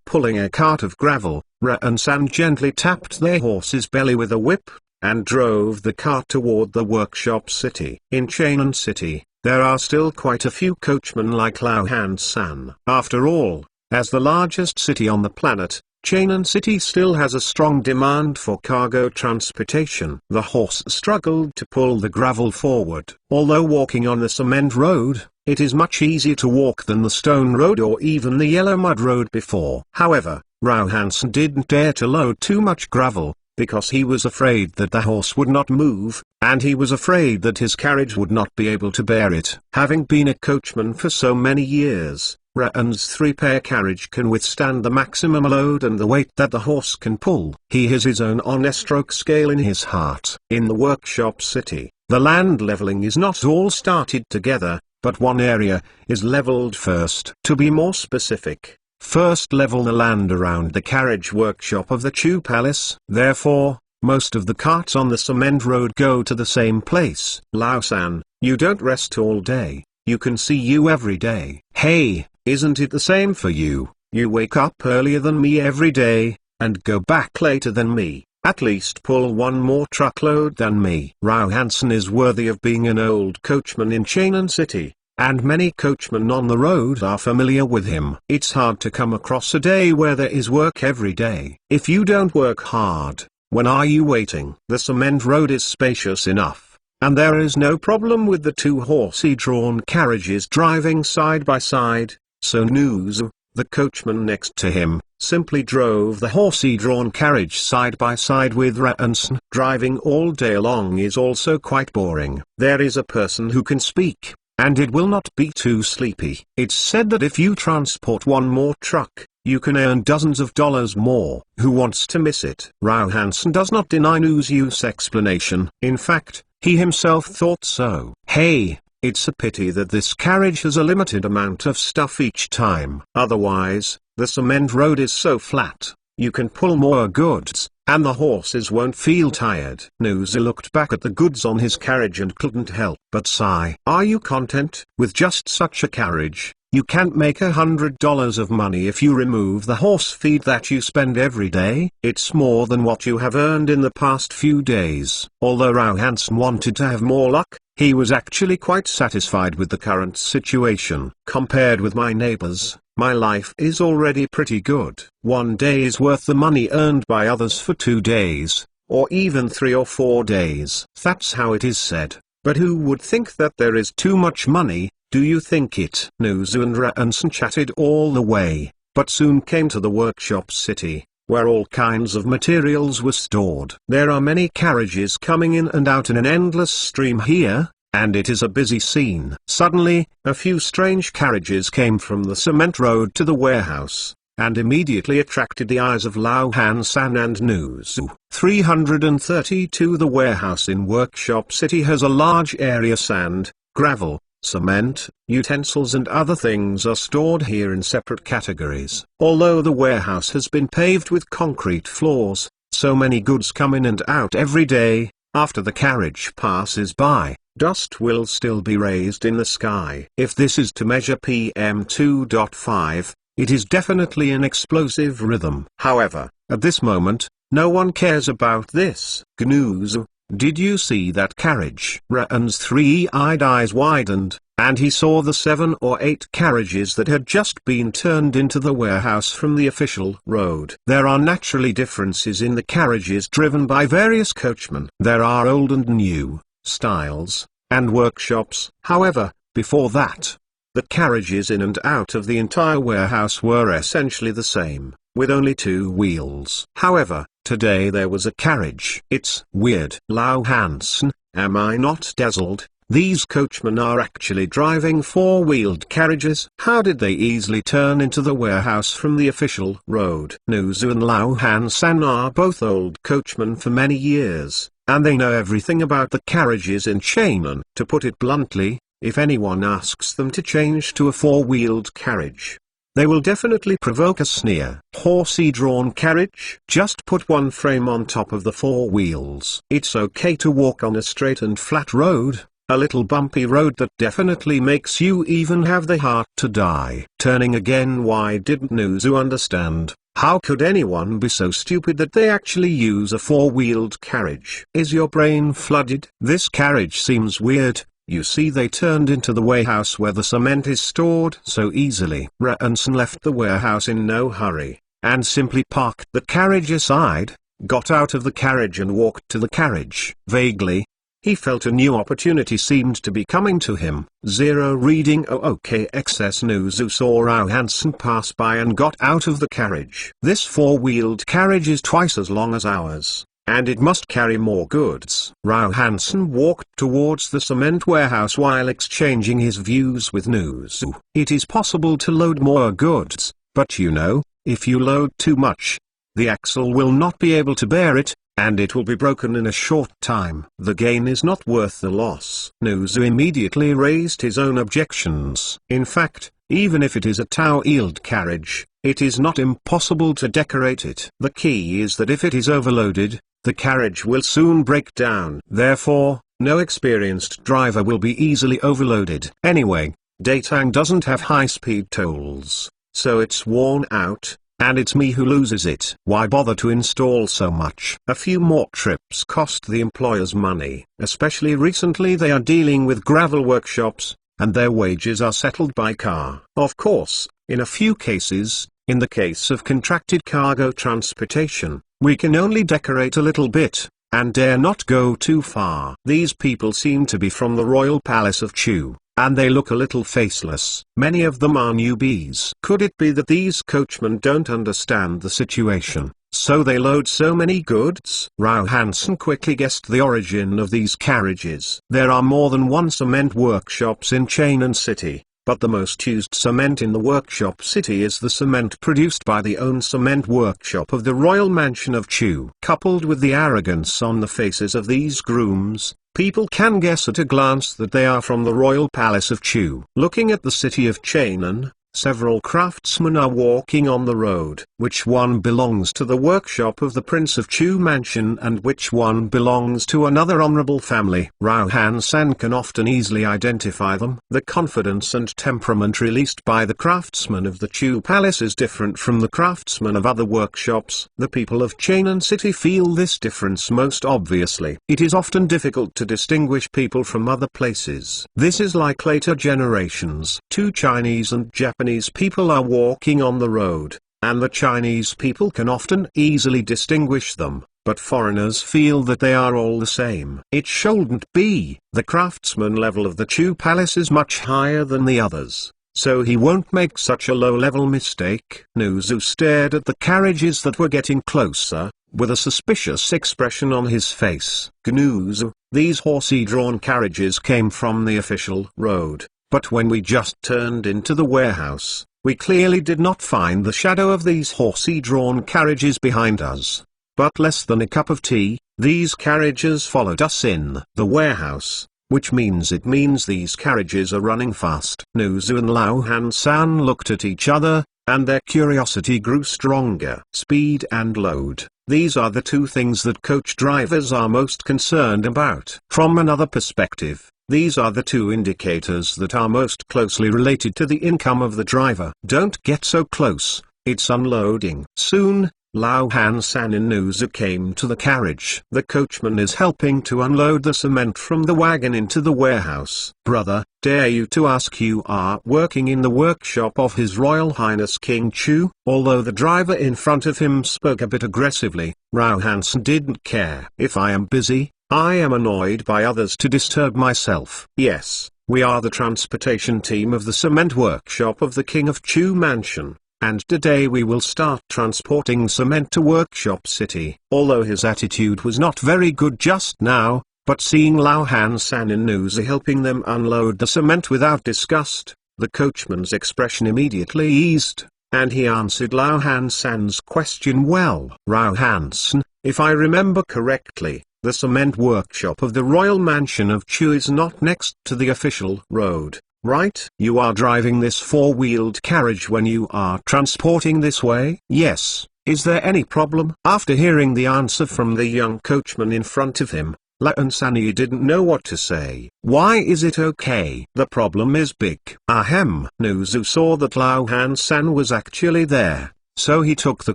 Pulling a cart of gravel, Ra and San gently tapped their horse's belly with a whip, and drove the cart toward the workshop city. In Chainan City, there are still quite a few coachmen like Lao Han-san. After all, as the largest city on the planet, Chainan City still has a strong demand for cargo transportation. The horse struggled to pull the gravel forward. Although walking on the cement road, it is much easier to walk than the stone road or even the yellow mud road before. However, Rao Hansen didn't dare to load too much gravel, because he was afraid that the horse would not move, and he was afraid that his carriage would not be able to bear it. Having been a coachman for so many years, Raan's three-pair carriage can withstand the maximum load and the weight that the horse can pull. He has his own on-a-stroke scale in his heart. In the workshop city, the land leveling is not all started together, but one area is leveled first. To be more specific, first level the land around the carriage workshop of the Chu Palace. Therefore, most of the carts on the cement road go to the same place. Lao-san, you don't rest all day. You can see you every day. Hey, isn't it the same for you? You wake up earlier than me every day, and go back later than me. At least pull one more truckload than me. Rao Hansen is worthy of being an old coachman in Chainan City, and many coachmen on the road are familiar with him. It's hard to come across a day where there is work every day. If you don't work hard, when are you waiting? The cement road is spacious enough, and there is no problem with the two horsey-drawn carriages driving side by side, so Nuzu, the coachman next to him, simply drove the horsey-drawn carriage side by side with Raansen. Driving all day long is also quite boring. There is a person who can speak, and it will not be too sleepy. It's said that if you transport one more truck, you can earn dozens of dollars more. Who wants to miss it? Rao Hansen does not deny Nuzu's explanation. In fact, he himself thought so. Hey, it's a pity that this carriage has a limited amount of stuff each time. Otherwise, the cement road is so flat, you can pull more goods, and the horses won't feel tired. Nuzu looked back at the goods on his carriage and couldn't help but sigh. Are you content? With just such a carriage, you can't make $100 of money if you remove the horse feed that you spend every day. It's more than what you have earned in the past few days. Although Rao Hansen wanted to have more luck, he was actually quite satisfied with the current situation. Compared with my neighbors, my life is already pretty good. One day is worth the money earned by others for 2 days, or even 3 or 4 days. That's how it is said. But who would think that there is too much money? Do you think it? Nuzu and Raansen chatted all the way, but soon came to the workshop city, where all kinds of materials were stored. There are many carriages coming in and out in an endless stream here, and it is a busy scene. Suddenly, a few strange carriages came from the cement road to the warehouse, and immediately attracted the eyes of Lao Han-san and Nuzu. 332. The warehouse in Workshop City has a large area. Sand, gravel, cement, utensils and other things are stored here in separate categories. Although the warehouse has been paved with concrete floors, so many goods come in and out every day. After the carriage passes by, dust will still be raised in the sky. If this is to measure PM 2.5, it is definitely an explosive rhythm. However, at this moment, no one cares about this. Gnuzu, did you see that carriage? Raan's three-eyed eyes widened, and he saw the 7 or 8 carriages that had just been turned into the warehouse from the official road. There are naturally differences in the carriages driven by various coachmen. There are old and new styles, and workshops. However, before that, the carriages in and out of the entire warehouse were essentially the same, with only 2 wheels. However, today there was a carriage. It's weird. Lao Hansen, am I not dazzled? These coachmen are actually driving 4-wheeled carriages. How did they easily turn into the warehouse from the official road? Nuzu and Lao Hansen are both old coachmen for many years, and they know everything about the carriages in Chainan. To put it bluntly, if anyone asks them to change to a 4-wheeled carriage, they will definitely provoke a sneer. Horsey-drawn carriage? Just put one frame on top of the 4 wheels. It's okay to walk on a straight and flat road, a little bumpy road that definitely makes you even have the heart to die. Turning again. Why didn't Nuzu understand? How could anyone be so stupid that they actually use a four-wheeled carriage? Is your brain flooded? This carriage seems weird. You see, they turned into the warehouse where the cement is stored so easily. Ranson left the warehouse in no hurry, and simply parked the carriage aside, got out of the carriage and walked to the carriage. Vaguely, he felt a new opportunity seemed to be coming to him. Zero reading OOKXS Nuzu saw Rao Hansen pass by and got out of the carriage. This four-wheeled carriage is twice as long as ours, and it must carry more goods. Rao Hansen walked towards the cement warehouse while exchanging his views with Nuzu. It is possible to load more goods, but you know, if you load too much, the axle will not be able to bear it, and it will be broken in a short time. The gain is not worth the loss. Nuzu immediately raised his own objections. In fact, even if it is a tow-wheeled carriage, it is not impossible to decorate it. The key is that if it is overloaded, the carriage will soon break down. Therefore, no experienced driver will be easily overloaded. Anyway, Datang doesn't have high-speed tolls, so it's worn out, and it's me who loses it. Why bother to install so much? A few more trips cost the employers money. Especially recently they are dealing with gravel workshops, and their wages are settled by car. Of course, in a few cases, in the case of contracted cargo transportation, we can only decorate a little bit, and dare not go too far. These people seem to be from the royal palace of Chu, and they look a little faceless. Many of them are newbies. Could it be that these coachmen don't understand the situation, so they load so many goods? Rao Hansen quickly guessed the origin of these carriages. There are more than one cement workshops in Chainan City, but the most used cement in the workshop city is the cement produced by the own cement workshop of the royal mansion of Chu. Coupled with the arrogance on the faces of these grooms, people can guess at a glance that they are from the royal palace of Chu. Looking at the city of Chainan, several craftsmen are walking on the road. Which one belongs to the workshop of the Prince of Chu mansion and which one belongs to another honorable family? Rao Hansen can often easily identify them. The confidence and temperament released by the craftsmen of the Chu palace is different from the craftsmen of other workshops. The people of Chainan City feel this difference most obviously. It is often difficult to distinguish people from other places. This is like later generations. Two Chinese and Japanese people are walking on the road, and the Chinese people can often easily distinguish them, but foreigners feel that they are all the same. It shouldn't be. The craftsman level of the Chu palace is much higher than the others, so he won't make such a low-level mistake. Nuzu stared at the carriages that were getting closer, with a suspicious expression on his face. Gnuzu, these horsey-drawn carriages came from the official road, but when we just turned into the warehouse, we clearly did not find the shadow of these horsey-drawn carriages behind us. But less than a cup of tea, these carriages followed us in the warehouse, which means these carriages are running fast. Nuzu and Lao Han-san looked at each other, and their curiosity grew stronger. Speed and load. These are the two things that coach drivers are most concerned about. From another perspective, these are the two indicators that are most closely related to the income of the driver. Don't get so close, it's unloading. Soon, Lao Han-san and Nuzu came to the carriage. The coachman is helping to unload the cement from the wagon into the warehouse. Brother, dare you to ask, you are working in the workshop of His Royal Highness King Chu? Although the driver in front of him spoke a bit aggressively, Rao Hansen didn't care. If I am busy, I am annoyed by others to disturb myself. Yes, we are the transportation team of the cement workshop of the King of Chu mansion, and today we will start transporting cement to Workshop City. Although his attitude was not very good just now, but seeing Lao Han-san and Nuzu helping them unload the cement without disgust, the coachman's expression immediately eased, and he answered Lao Han-san's question well. Rao Hansen, if I remember correctly, the cement workshop of the royal mansion of Chu is not next to the official road, right? You are driving this four-wheeled carriage when you are transporting this way? Yes. Is there any problem? After hearing the answer from the young coachman in front of him, Lao Sani didn't know what to say. Why is it okay? The problem is big. Ahem. Nuzu saw that Lao Han-san was actually there, so he took the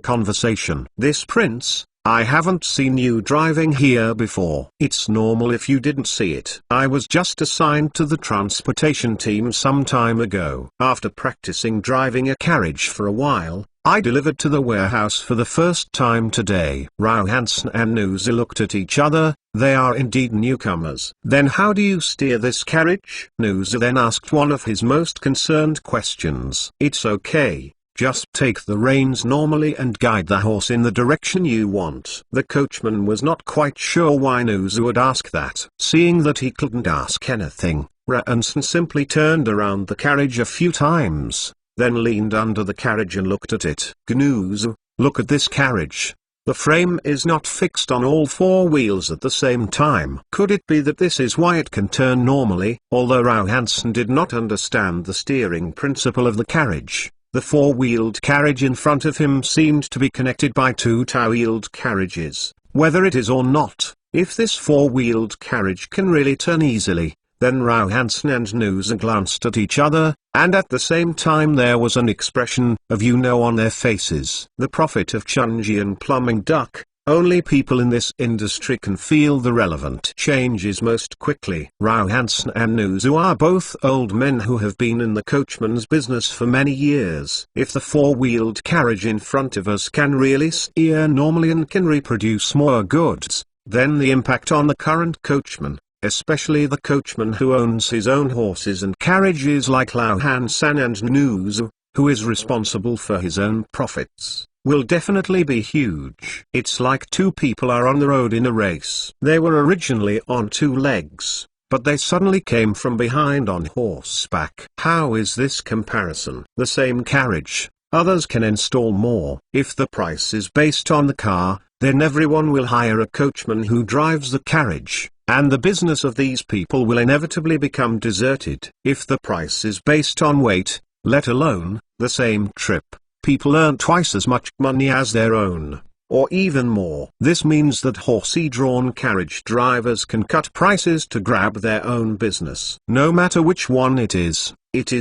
conversation. "This prince, I haven't seen you driving here before." "It's normal if you didn't see it. I was just assigned to the transportation team some time ago. After practicing driving a carriage for a while, I delivered to the warehouse for the first time today." Rao Hansen and Niezi looked at each other. They are indeed newcomers. "Then how do you steer this carriage?" Niezi then asked one of his most concerned questions. "It's okay. Just take the reins normally and guide the horse in the direction you want." The coachman was not quite sure why Niezi would ask that. Seeing that he couldn't ask anything, Rao Hansen simply turned around the carriage a few times, then leaned under the carriage and looked at it. "Niezi, look at this carriage. The frame is not fixed on all four wheels at the same time. Could it be that this is why it can turn normally?" Although Rao Hansen did not understand the steering principle of the carriage, the four-wheeled carriage in front of him seemed to be connected by two two-wheeled carriages. Whether it is or not, if this four-wheeled carriage can really turn easily, then Rao Hansen and Niezi glanced at each other, and at the same time there was an expression of on their faces. The profit of Chunjian plumbing duck. Only people in this industry can feel the relevant changes most quickly. Rao Hansen and Niezi are both old men who have been in the coachman's business for many years. If the four-wheeled carriage in front of us can really steer normally and can reproduce more goods, then the impact on the current coachman, especially the coachman who owns his own horses and carriages like Rao Hansen and Niezi, who is responsible for his own profits, will definitely be huge. It's like two people are on the road in a race. They were originally on two legs, but they suddenly came from behind on horseback. How is this comparison? The same carriage, others can install more. If the price is based on the car, then everyone will hire a coachman who drives the carriage, and the business of these people will inevitably become deserted. If the price is based on weight, let alone the same trip, people earn twice as much money as their own, or even more. This means that horsey-drawn carriage drivers can cut prices to grab their own business. No matter which one it is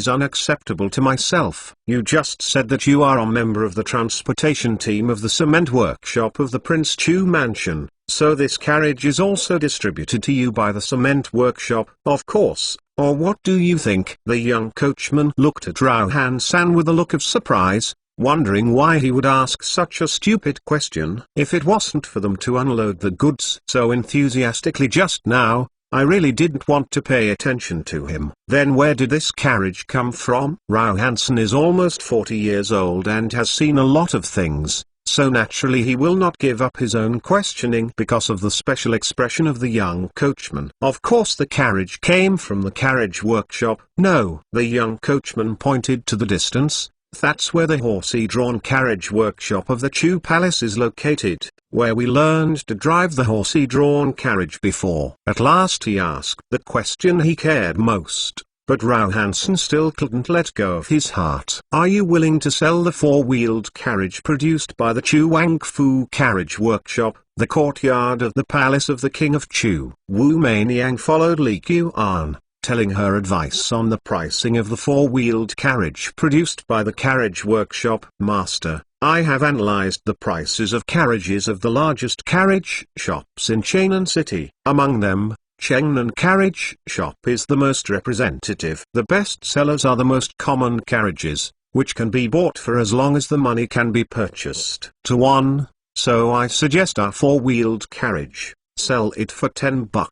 unacceptable to myself. You just said that you are a member of the transportation team of the cement workshop of the Prince Chu mansion, so this carriage is also distributed to you by the cement workshop, of course. Or what do you think? The young coachman looked at Rao Hansen with a look of surprise, wondering why he would ask such a stupid question. If it wasn't for them to unload the goods so enthusiastically just now, I really didn't want to pay attention to him. Then where did this carriage come from? Rao Hansen is almost 40 years old and has seen a lot of things, so naturally he will not give up his own questioning because of the special expression of the young coachman. Of course the carriage came from the carriage workshop. No, the young coachman pointed to the distance. That's where the horsey-drawn carriage workshop of the Chu Palace is located, where we learned to drive the horsey-drawn carriage before. At last he asked the question he cared most, but Rao Hansen still couldn't let go of his heart. Are you willing to sell the four-wheeled carriage produced by the Chu Wangfu Carriage Workshop, the courtyard of the palace of the King of Chu? Wu Meiniang followed Li Qian, telling her advice on the pricing of the four-wheeled carriage produced by the carriage workshop. Master, I have analyzed the prices of carriages of the largest carriage shops in Chengnan City. Among them, Chengnan Carriage Shop is the most representative. The best sellers are the most common carriages, which can be bought for as long as the money can be purchased. To one, so I suggest our four-wheeled carriage. Sell it for $10.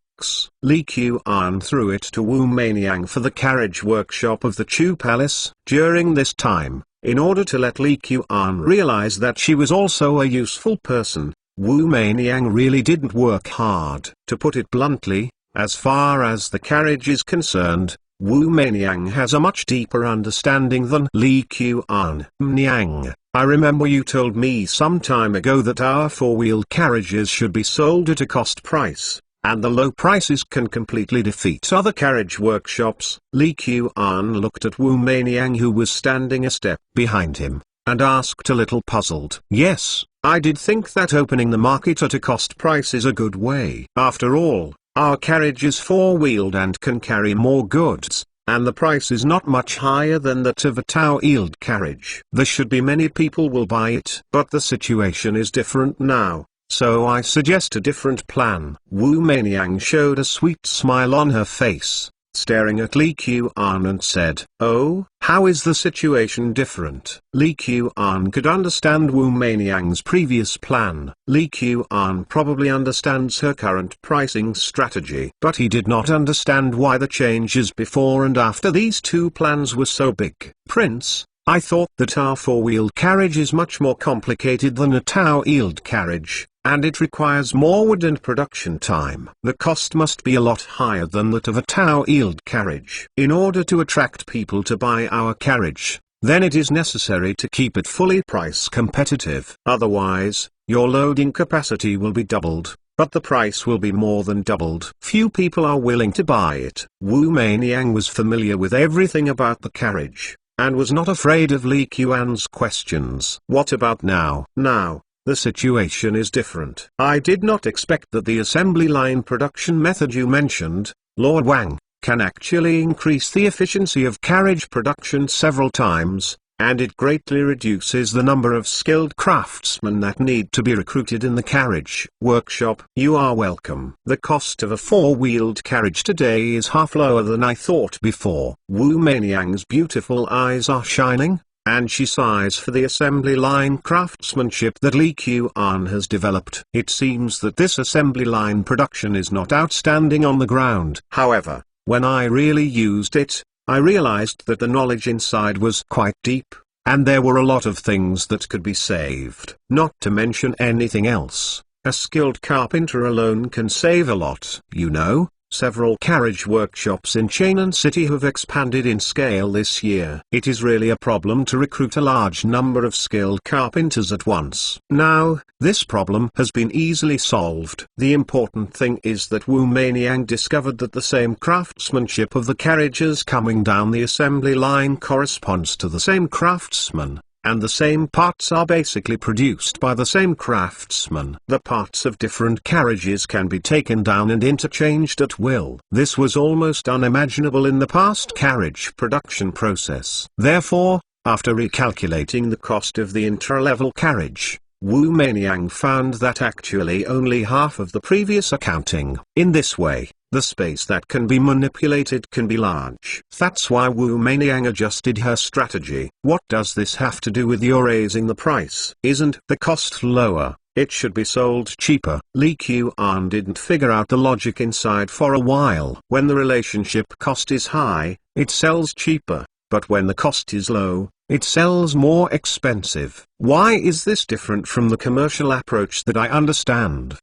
Li Qian threw it to Wu Meiniang for the carriage workshop of the Chu Palace. During this time, in order to let Li Qian realize that she was also a useful person, Wu Meiniang really didn't work hard. To put it bluntly, as far as the carriage is concerned, Wu Meiniang has a much deeper understanding than Li Qian. Niang, I remember you told me some time ago that our four-wheeled carriages should be sold at a cost price, and the low prices can completely defeat other carriage workshops. Li Qian looked at Wu Meiniang, who was standing a step behind him, and asked a little puzzled. Yes, I did think that opening the market at a cost price is a good way. After all, our carriage is four-wheeled and can carry more goods, and the price is not much higher than that of a tow-wheeled carriage. There should be many people will buy it. But the situation is different now, so I suggest a different plan. Wu Meiniang showed a sweet smile on her face, staring at Li Qian and said, "Oh, how is the situation different?" Li Qian could understand Wu Meiniang's previous plan. Li Qian probably understands her current pricing strategy. But he did not understand why the changes before and after these two plans were so big. "Prince, I thought that our four-wheeled carriage is much more complicated than a tow-wheeled carriage, and it requires more wood and production time. The cost must be a lot higher than that of a tow-wheeled carriage. In order to attract people to buy our carriage, then it is necessary to keep it fully price competitive. Otherwise, your loading capacity will be doubled, but the price will be more than doubled. Few people are willing to buy it." Wu Meiniang was familiar with everything about the carriage, and was not afraid of Li Qian's questions. "What about now?" "Now, the situation is different. I did not expect that the assembly line production method you mentioned, Lord Wang, can actually increase the efficiency of carriage production several times, and it greatly reduces the number of skilled craftsmen that need to be recruited in the carriage workshop." "You are welcome. The cost of a four-wheeled carriage today is half lower than I thought before." Wu Meiniang's beautiful eyes are shining, and she sighs for the assembly line craftsmanship that Li Qian has developed. It seems that this assembly line production is not outstanding on the ground. However, when I really used it, I realized that the knowledge inside was quite deep, and there were a lot of things that could be saved. Not to mention anything else, a skilled carpenter alone can save a lot. You know, several carriage workshops in Chainan City have expanded in scale this year. It is really a problem to recruit a large number of skilled carpenters at once. Now, this problem has been easily solved. The important thing is that Wu Meiniang discovered that the same craftsmanship of the carriages coming down the assembly line corresponds to the same craftsman, and the same parts are basically produced by the same craftsman. The parts of different carriages can be taken down and interchanged at will. This was almost unimaginable in the past carriage production process. Therefore, after recalculating the cost of the intra-level carriage, Wu Meiniang found that actually only half of the previous accounting. In this way, the space that can be manipulated can be large. That's why Wu Meiniang adjusted her strategy. "What does this have to do with your raising the price? Isn't the cost lower? It should be sold cheaper." Li Qian didn't figure out the logic inside for a while. When the relationship cost is high, it sells cheaper, but when the cost is low, it sells more expensive. Why is this different from the commercial approach that I understand?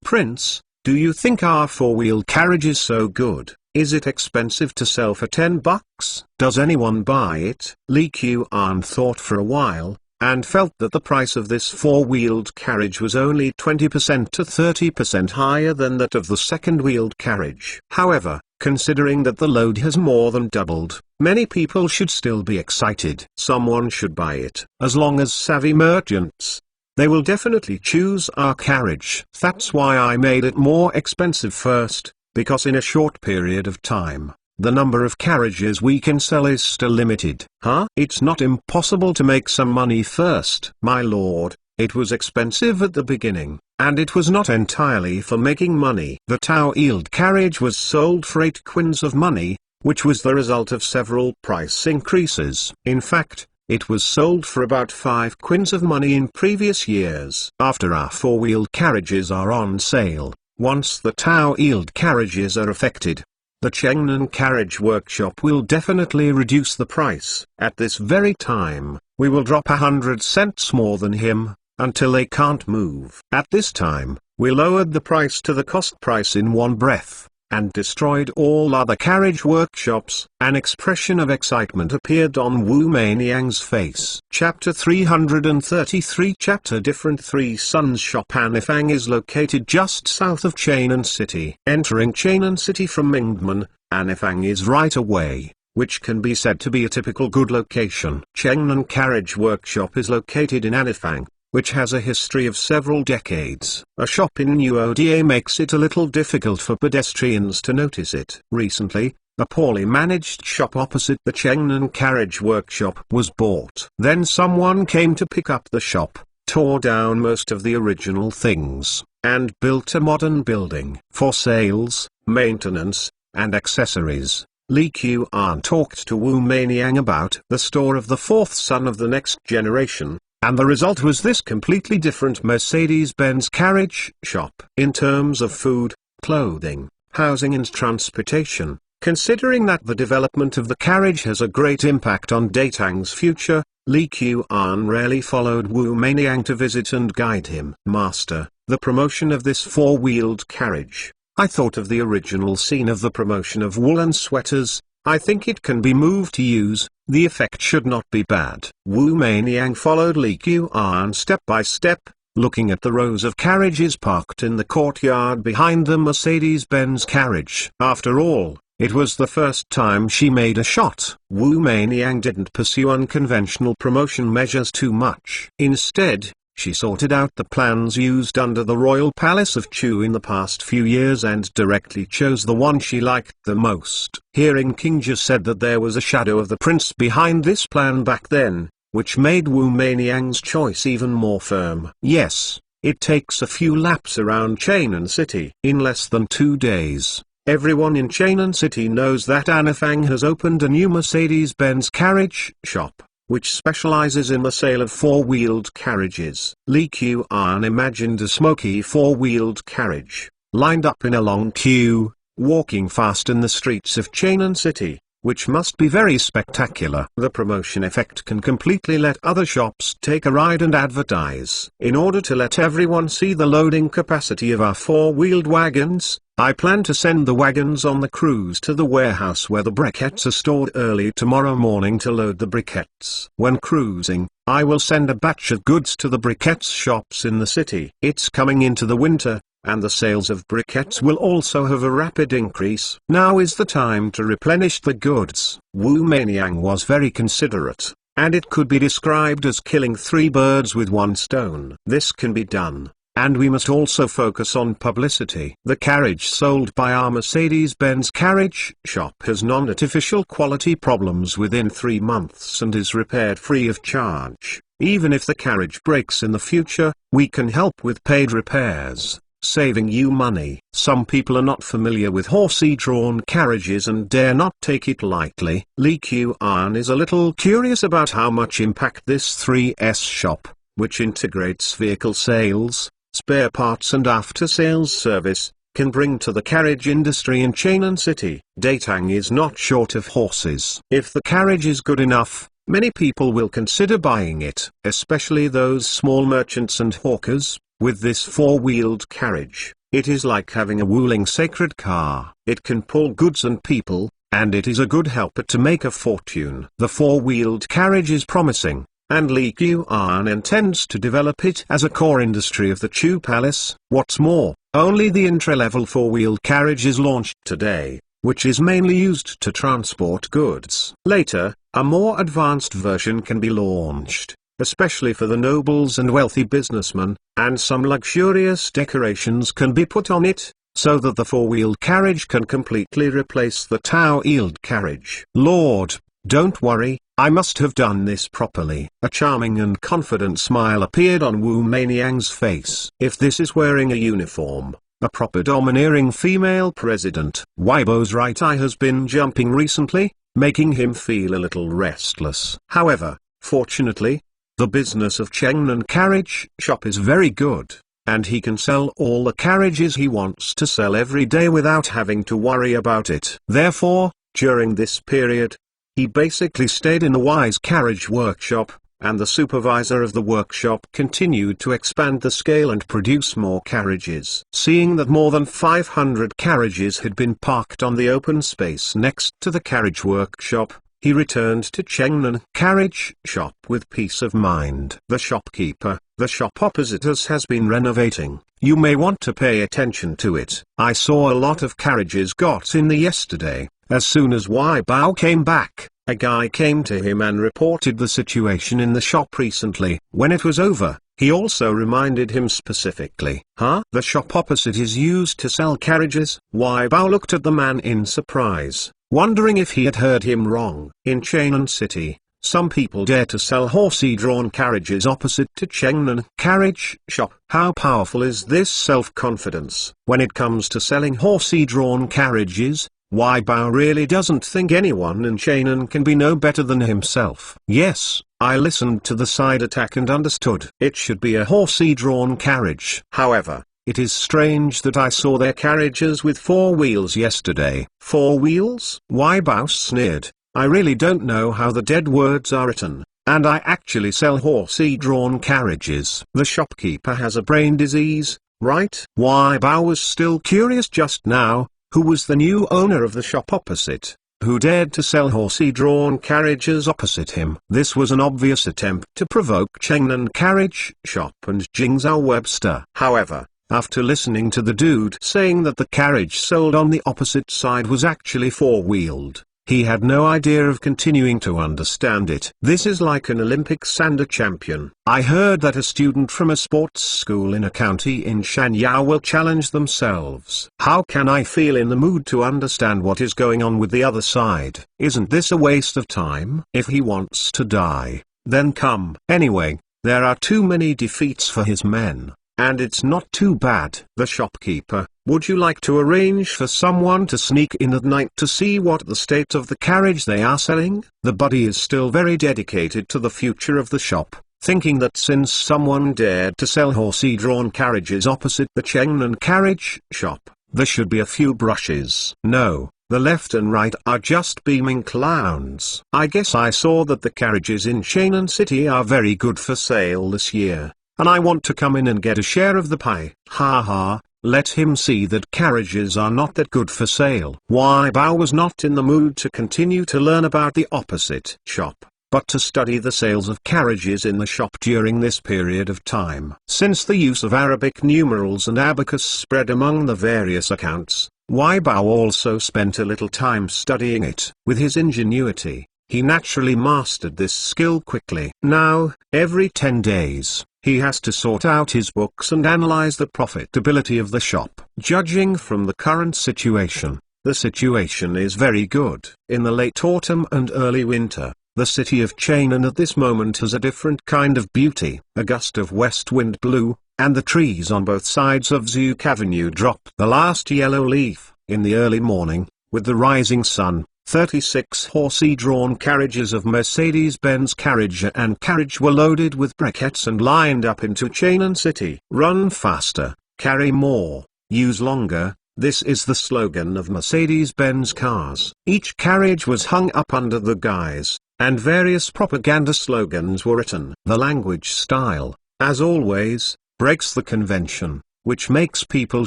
Prince, do you think our four-wheeled carriage is so good? Is it expensive to sell for $10? Does anyone buy it? Li Qian thought for a while, and felt that the price of this four-wheeled carriage was only 20% to 30% higher than that of the second-wheeled carriage. However, considering that the load has more than doubled, many people should still be excited. Someone should buy it. As long as savvy merchants, they will definitely choose our carriage. That's why I made it more expensive first, because in a short period of time, the number of carriages we can sell is still limited. It's not impossible to make some money first. My lord, it was expensive at the beginning, and it was not entirely for making money. The tow-wheeled carriage was sold for 8 quins of money, which was the result of several price increases. In fact, it was sold for about 5 quins of money in previous years. After our four-wheeled carriages are on sale, once the tow-wheeled carriages are affected, the Chengnan carriage workshop will definitely reduce the price. At this very time, we will drop 100 cents more than him, until they can't move. At this time, we lowered the price to the cost price in one breath, and destroyed all other carriage workshops. An expression of excitement appeared on Wu Meiniang's face. Chapter 333 Chapter Different Three Suns Shop. Anifang is located just south of Chainan City. Entering Chainan City from Mingmen, Anifang is right away, which can be said to be a typical good location. Chengnan Carriage Workshop is located in Anifang, which has a history of several decades. A shop in New Oda makes it a little difficult for pedestrians to notice it. Recently, a poorly managed shop opposite the Chengnan carriage workshop was bought. Then someone came to pick up the shop, tore down most of the original things, and built a modern building. For sales, maintenance, and accessories, Li Qian talked to Wu Meiniang about the store of the fourth son of the next generation, and the result was this completely different Mercedes-Benz carriage shop. In terms of food, clothing, housing and transportation, considering that the development of the carriage has a great impact on Datang's future, Li Qian rarely followed Wu Meiniang to visit and guide him. Master, the promotion of this four-wheeled carriage. I thought of the original scene of the promotion of woolen sweaters. I think it can be moved to use, the effect should not be bad. Wu Meiniang followed Li Qian step by step, looking at the rows of carriages parked in the courtyard behind the Mercedes-Benz carriage. After all, it was the first time she made a shot. Wu Meiniang didn't pursue unconventional promotion measures too much. Instead, she sorted out the plans used under the royal palace of Chu in the past few years and directly chose the one she liked the most. Hearing Qingzhi said that there was a shadow of the prince behind this plan back then, which made Wu Meiniang's choice even more firm. Yes, it takes a few laps around Chang'an City. In less than 2 days, everyone in Chang'an City knows that Anifang has opened a new Mercedes-Benz carriage shop, which specializes in the sale of four-wheeled carriages. Li Qian imagined a smoky four-wheeled carriage, lined up in a long queue, walking fast in the streets of Chang'an City, which must be very spectacular. The promotion effect can completely let other shops take a ride and advertise. In order to let everyone see the loading capacity of our four-wheeled wagons, I plan to send the wagons on the cruise to the warehouse where the briquettes are stored early tomorrow morning to load the briquettes. When cruising, I will send a batch of goods to the briquettes shops in the city. It's coming into the winter, and the sales of briquettes will also have a rapid increase. Now is the time to replenish the goods. Wu Meiniang was very considerate, and it could be described as killing 3 birds with 1 stone. This can be done. And we must also focus on publicity. The carriage sold by our Mercedes-Benz carriage shop has non-artificial quality problems within 3 months and is repaired free of charge. Even if the carriage breaks in the future, we can help with paid repairs, saving you money. Some people are not familiar with horsey-drawn carriages and dare not take it lightly. Li Qian is a little curious about how much impact this 3S shop, which integrates vehicle sales, spare parts and after-sales service, can bring to the carriage industry in Chang'an City. Datang is not short of horses. If the carriage is good enough, many people will consider buying it, especially those small merchants and hawkers. With this four-wheeled carriage, it is like having a Wuling sacred car. It can pull goods and people, and it is a good helper to make a fortune. The four-wheeled carriage is promising, and Li Qian intends to develop it as a core industry of the Chu Palace. What's more, only the entry-level four-wheeled carriage is launched today, which is mainly used to transport goods. Later, a more advanced version can be launched, especially for the nobles and wealthy businessmen, and some luxurious decorations can be put on it, so that the four-wheeled carriage can completely replace the two-wheeled carriage. Lord, don't worry, I must have done this properly. A charming and confident smile appeared on Wu Meiniang's face. If this is wearing a uniform, a proper domineering female president. Weibo's right eye has been jumping recently, making him feel a little restless. However, fortunately, the business of Chengnan carriage shop is very good, and he can sell all the carriages he wants to sell every day without having to worry about it. Therefore, during this period, he basically stayed in the Wise carriage workshop, and the supervisor of the workshop continued to expand the scale and produce more carriages. Seeing that more than 500 carriages had been parked on the open space next to the carriage workshop, he returned to Chengnan carriage shop with peace of mind. The shopkeeper, the shop opposite us has been renovating. You may want to pay attention to it. I saw a lot of carriages got in the yesterday. As soon as Bao came back, a guy came to him and reported the situation in the shop recently. When it was over, He also reminded him specifically, "Huh? The shop opposite is used to sell carriages?" Wai Bao looked at the man in surprise, wondering if he had heard him wrong. In Chengnan City, some people dare to sell horsey-drawn carriages opposite to Chengnan carriage shop. How powerful is this self-confidence? When it comes to selling horsey-drawn carriages, Wai Bao really doesn't think anyone in Chengnan can be no better than himself. Yes, I listened to the side attack and understood. It should be a horsey-drawn carriage. However, it is strange that I saw their carriages with 4 wheels yesterday. 4 wheels? Wai Bao sneered. I really don't know how the dead words are written, and I actually sell horsey-drawn carriages. The shopkeeper has a brain disease, right? Wai Bao was still curious just now. Who was the new owner of the shop opposite, who dared to sell horsey-drawn carriages opposite him? This was an obvious attempt to provoke Chengnan carriage shop and Jingzhou Webster. However, after listening to the dude saying that the carriage sold on the opposite side was actually 4-wheeled, he had no idea of continuing to understand it. This is like an Olympic sander champion. I heard that a student from a sports school in a county in Shanyao will challenge themselves. How can I feel in the mood to understand what is going on with the other side? Isn't this a waste of time? If he wants to die, then come. Anyway, there are too many defeats for his men, and it's not too bad. The shopkeeper, would you like to arrange for someone to sneak in at night to see what the state of the carriage they are selling? The buddy is still very dedicated to the future of the shop, thinking that since someone dared to sell horsey-drawn carriages opposite the Chengnan carriage shop, there should be a few brushes. No, the left and right are just beaming clowns. I guess I saw that the carriages in Chengnan City are very good for sale this year, and I want to come in and get a share of the pie. Ha ha. Let him see that carriages are not that good for sale. Wai Bao was not in the mood to continue to learn about the opposite shop, but to study the sales of carriages in the shop during this period of time. Since the use of Arabic numerals and abacus spread among the various accounts, Wai Bao also spent a little time studying it. With his ingenuity, he naturally mastered this skill quickly. Now, every 10 days, he has to sort out his books and analyze the profitability of the shop. Judging from the current situation, the situation is very good. In the late autumn and early winter, the city of Chengnan at this moment has a different kind of beauty. A gust of west wind blew, and the trees on both sides of Zuk Avenue dropped the last yellow leaf. In the early morning, with the rising sun, 36 horsey-drawn carriages of Mercedes-Benz carriage and carriage were loaded with briquettes and lined up into Chengnan City. Run faster, carry more, use longer. This is the slogan of Mercedes-Benz cars. Each carriage was hung up under the guise, and various propaganda slogans were written. The language style, as always, breaks the convention, which makes people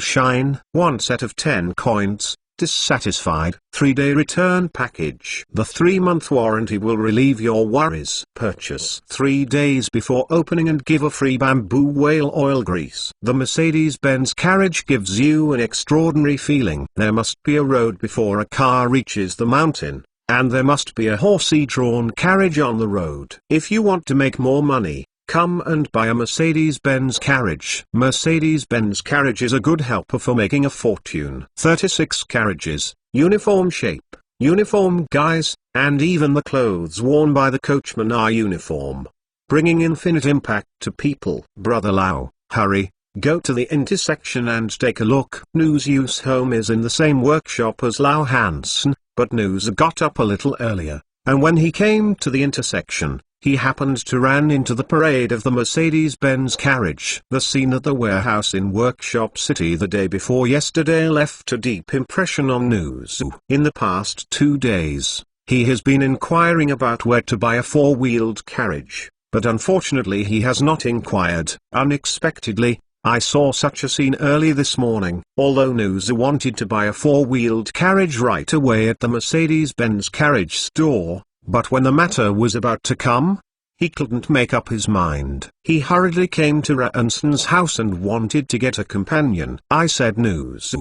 shine. 1 set of 10 coins. Dissatisfied? 3-day return package. The 3-month warranty will relieve your worries. Purchase 3 days before opening and give a free bamboo whale oil grease. The Mercedes-Benz carriage gives you an extraordinary feeling. There must be a road before a car reaches the mountain, and there must be a horsey-drawn carriage on the road. If you want to make more money, come and buy a Mercedes-Benz carriage. Mercedes-Benz carriage is a good helper for making a fortune. 36 carriages, uniform shape, uniform guise, and even the clothes worn by the coachman are uniform, bringing infinite impact to people. Brother Lau, hurry, go to the intersection and take a look. News Use Home is in the same workshop as Lau Hansen, but News got up a little earlier, and when he came to the intersection, he happened to run into the parade of the Mercedes-Benz carriage. The scene at the warehouse in Workshop City the day before yesterday left a deep impression on News. In the past 2 days, he has been inquiring about where to buy a 4-wheeled carriage, but unfortunately he has not inquired. Unexpectedly, I saw such a scene early this morning. Although News wanted to buy a 4-wheeled carriage right away at the Mercedes-Benz carriage store, but when the matter was about to come, he couldn't make up his mind. He hurriedly came to Ransen's house and wanted to get a companion. I said, News,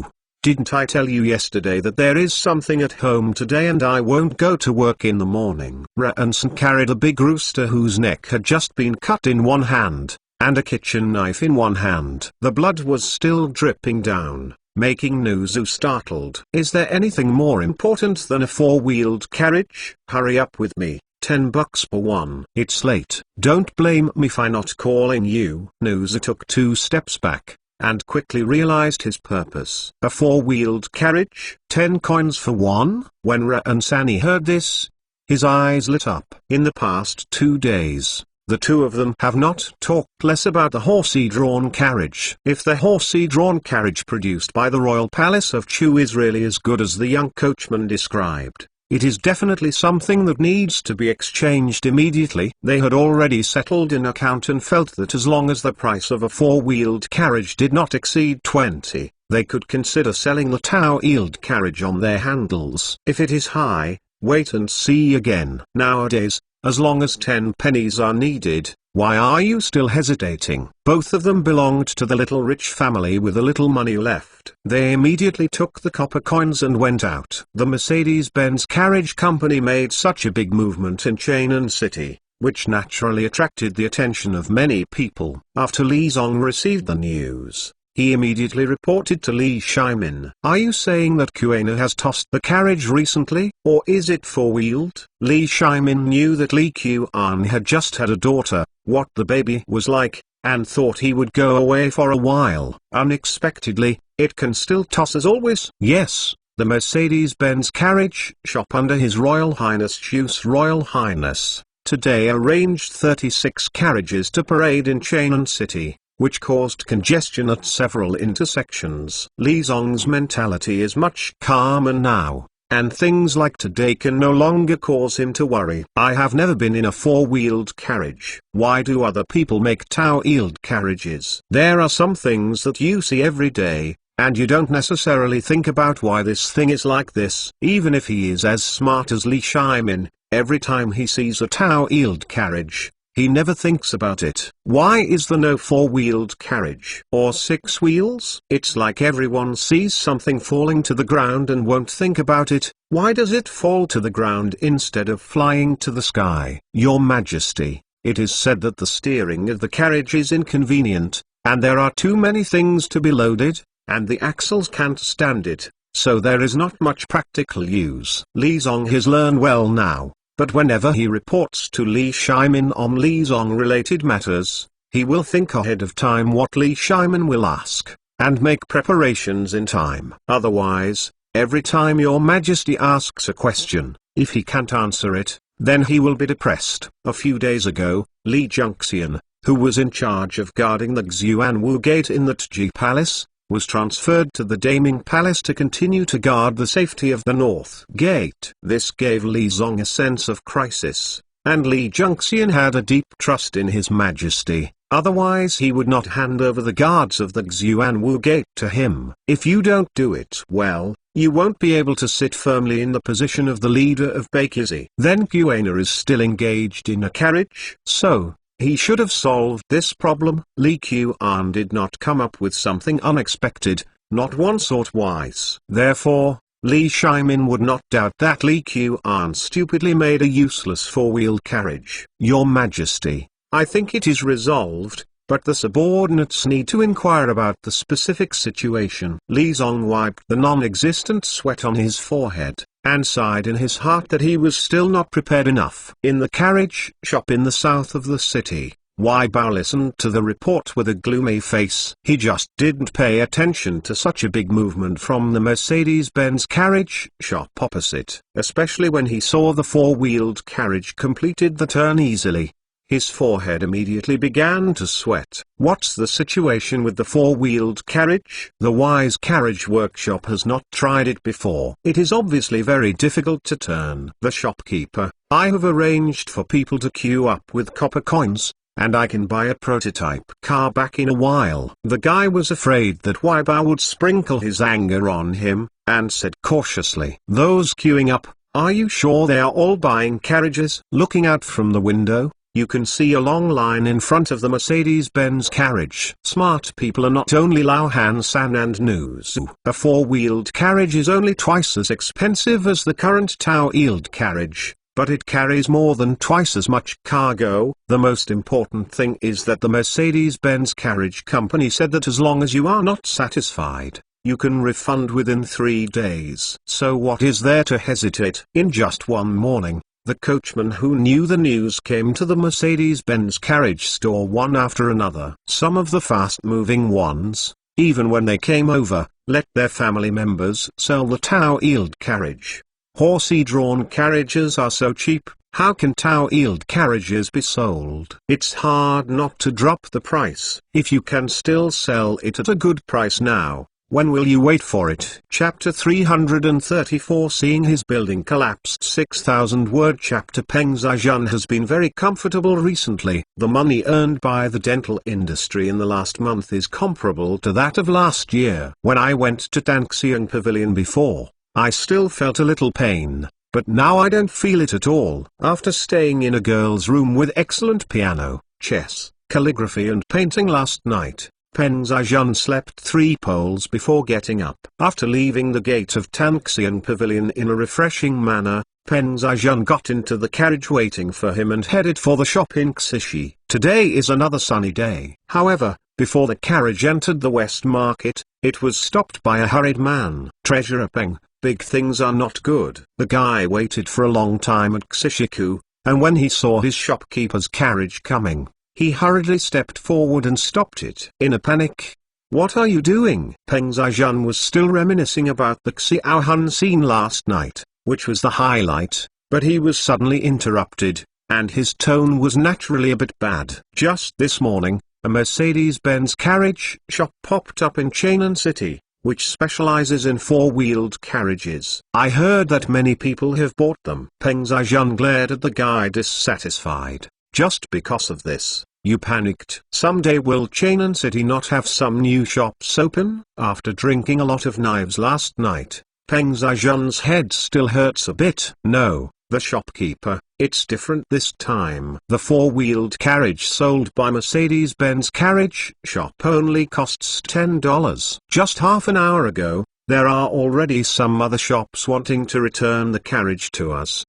didn't I tell you yesterday that there is something at home today and I won't go to work in the morning? Ransen carried a big rooster whose neck had just been cut in one hand, and a kitchen knife in one hand. The blood was still dripping down, making Nuzu startled. "Is there anything more important than a four-wheeled carriage? Hurry up with me, $10 per one." "It's late. Don't blame me for not calling you." Nuzu took 2 steps back, and quickly realized his purpose. "A four-wheeled carriage? 10 coins for one?" When Ransani heard this, his eyes lit up. In the past 2 days, the two of them have not talked less about the horsey-drawn carriage. If the horsey-drawn carriage produced by the royal palace of Chu is really as good as the young coachman described, it is definitely something that needs to be exchanged immediately. They had already settled an account and felt that as long as the price of a four-wheeled carriage did not exceed 20, they could consider selling the two-wheeled carriage on their handles. If it is high, wait and see again. Nowadays, as long as 10 pennies are needed, why are you still hesitating? Both of them belonged to the little rich family with a little money left. They immediately took the copper coins and went out. The Mercedes-Benz Carriage Company made such a big movement in Chang'an City, which naturally attracted the attention of many people. After Li Zong received the news, he immediately reported to Li Shimin. "Are you saying that Kuena has tossed the carriage recently, or is it four-wheeled?" Li Shimin knew that Li Qian had just had a daughter, what the baby was like, and thought he would go away for a while. Unexpectedly, it can still toss as always. Yes, the Mercedes-Benz carriage shop under His Royal Highness Chu's Royal Highness today arranged 36 carriages to parade in Chang'an City, which caused congestion at several intersections. Li Zong's mentality is much calmer now, and things like today can no longer cause him to worry. "I have never been in a four-wheeled carriage. Why do other people make two-wheeled carriages?" There are some things that you see every day, and you don't necessarily think about why this thing is like this. Even if he is as smart as Li Shimin, every time he sees a two-wheeled carriage, he never thinks about it. Why is there no four-wheeled carriage? Or 6 wheels? It's like everyone sees something falling to the ground and won't think about it. Why does it fall to the ground instead of flying to the sky? "Your Majesty, it is said that the steering of the carriage is inconvenient, and there are too many things to be loaded, and the axles can't stand it, so there is not much practical use." Li Zong has learned well now. But whenever he reports to Li Shimin on Li Zong-related matters, he will think ahead of time what Li Shimin will ask, and make preparations in time. Otherwise, every time Your Majesty asks a question, if he can't answer it, then he will be depressed. A few days ago, Li Junxian, who was in charge of guarding the Xuanwu Gate in the Tji Palace, was transferred to the Daming Palace to continue to guard the safety of the North Gate. This gave Li Zong a sense of crisis, and Li Junxian had a deep trust in His Majesty, otherwise he would not hand over the guards of the Xuanwu Gate to him. "If you don't do it well, you won't be able to sit firmly in the position of the leader of Bakizi." Then Kuena is still engaged in a carriage, so he should have solved this problem. Li Qian did not come up with something unexpected, not once or twice. Therefore, Li Shimin would not doubt that Li Qian stupidly made a useless four-wheeled carriage. "Your Majesty, I think it is resolved, but the subordinates need to inquire about the specific situation." Li Zong wiped the non-existent sweat on his forehead, and sighed in his heart that he was still not prepared enough. In the carriage shop in the south of the city, Wei Bao listened to the report with a gloomy face. He just didn't pay attention to such a big movement from the Mercedes-Benz carriage shop opposite, especially when he saw the four-wheeled carriage completed the turn easily. His forehead immediately began to sweat. "What's the situation with the four-wheeled carriage?" "The Wise Carriage Workshop has not tried it before. It is obviously very difficult to turn." The shopkeeper, "I have arranged for people to queue up with copper coins, and I can buy a prototype car back in a while." The guy was afraid that Wei Bao would sprinkle his anger on him, and said cautiously, "Those queuing up, are you sure they are all buying carriages?" Looking out from the window, you can see a long line in front of the Mercedes-Benz carriage. Smart people are not only Lao Han San and Nuzu. A four-wheeled carriage is only twice as expensive as the current two-wheeled carriage, but it carries more than twice as much cargo. The most important thing is that the Mercedes-Benz Carriage Company said that as long as you are not satisfied, you can refund within 3 days. So what is there to hesitate? In just one morning, the coachmen who knew the news came to the Mercedes-Benz carriage store one after another. Some of the fast-moving ones, even when they came over, let their family members sell the tow-wheeled carriage. Horsey-drawn carriages are so cheap, how can tow-wheeled carriages be sold? It's hard not to drop the price. If you can still sell it at a good price now, when will you wait for it? Chapter 334 Seeing his building collapsed 6,000 word Chapter Peng Zhaijun has been very comfortable recently. The money earned by the dental industry in the last month is comparable to that of last year. When I went to Tang Niezi Pavilion before, I still felt a little pain, but now I don't feel it at all. After staying in a girl's room with excellent piano, chess, calligraphy and painting last night, Peng Zhaijun slept 3 poles before getting up. After leaving the gate of Tang Niezi Pavilion in a refreshing manner, Peng Zhaijun got into the carriage waiting for him and headed for the shop in Xishi. Today is another sunny day. However, before the carriage entered the West Market, it was stopped by a hurried man. Treasurer Peng, big things are not good. The guy waited for a long time at Xishiku, and when he saw his shopkeeper's carriage coming, he hurriedly stepped forward and stopped it. In a panic, "What are you doing?" Peng Zhaijun was still reminiscing about the Xiaohun scene last night, which was the highlight, but he was suddenly interrupted, and his tone was naturally a bit bad. Just this morning, a Mercedes-Benz carriage shop popped up in Changnan City, which specializes in 4-wheeled carriages. I heard that many people have bought them. Peng Zhaijun glared at the guy dissatisfied. Just because of this, you panicked. Someday will Changnan City not have some new shops open? After drinking a lot of knives last night, Peng Zhaijun's head still hurts a bit. No, the shopkeeper, it's different this time. The 4-wheeled carriage sold by Mercedes-Benz Carriage Shop only costs $10. Just half an hour ago, there are already some other shops wanting to return the carriage to us.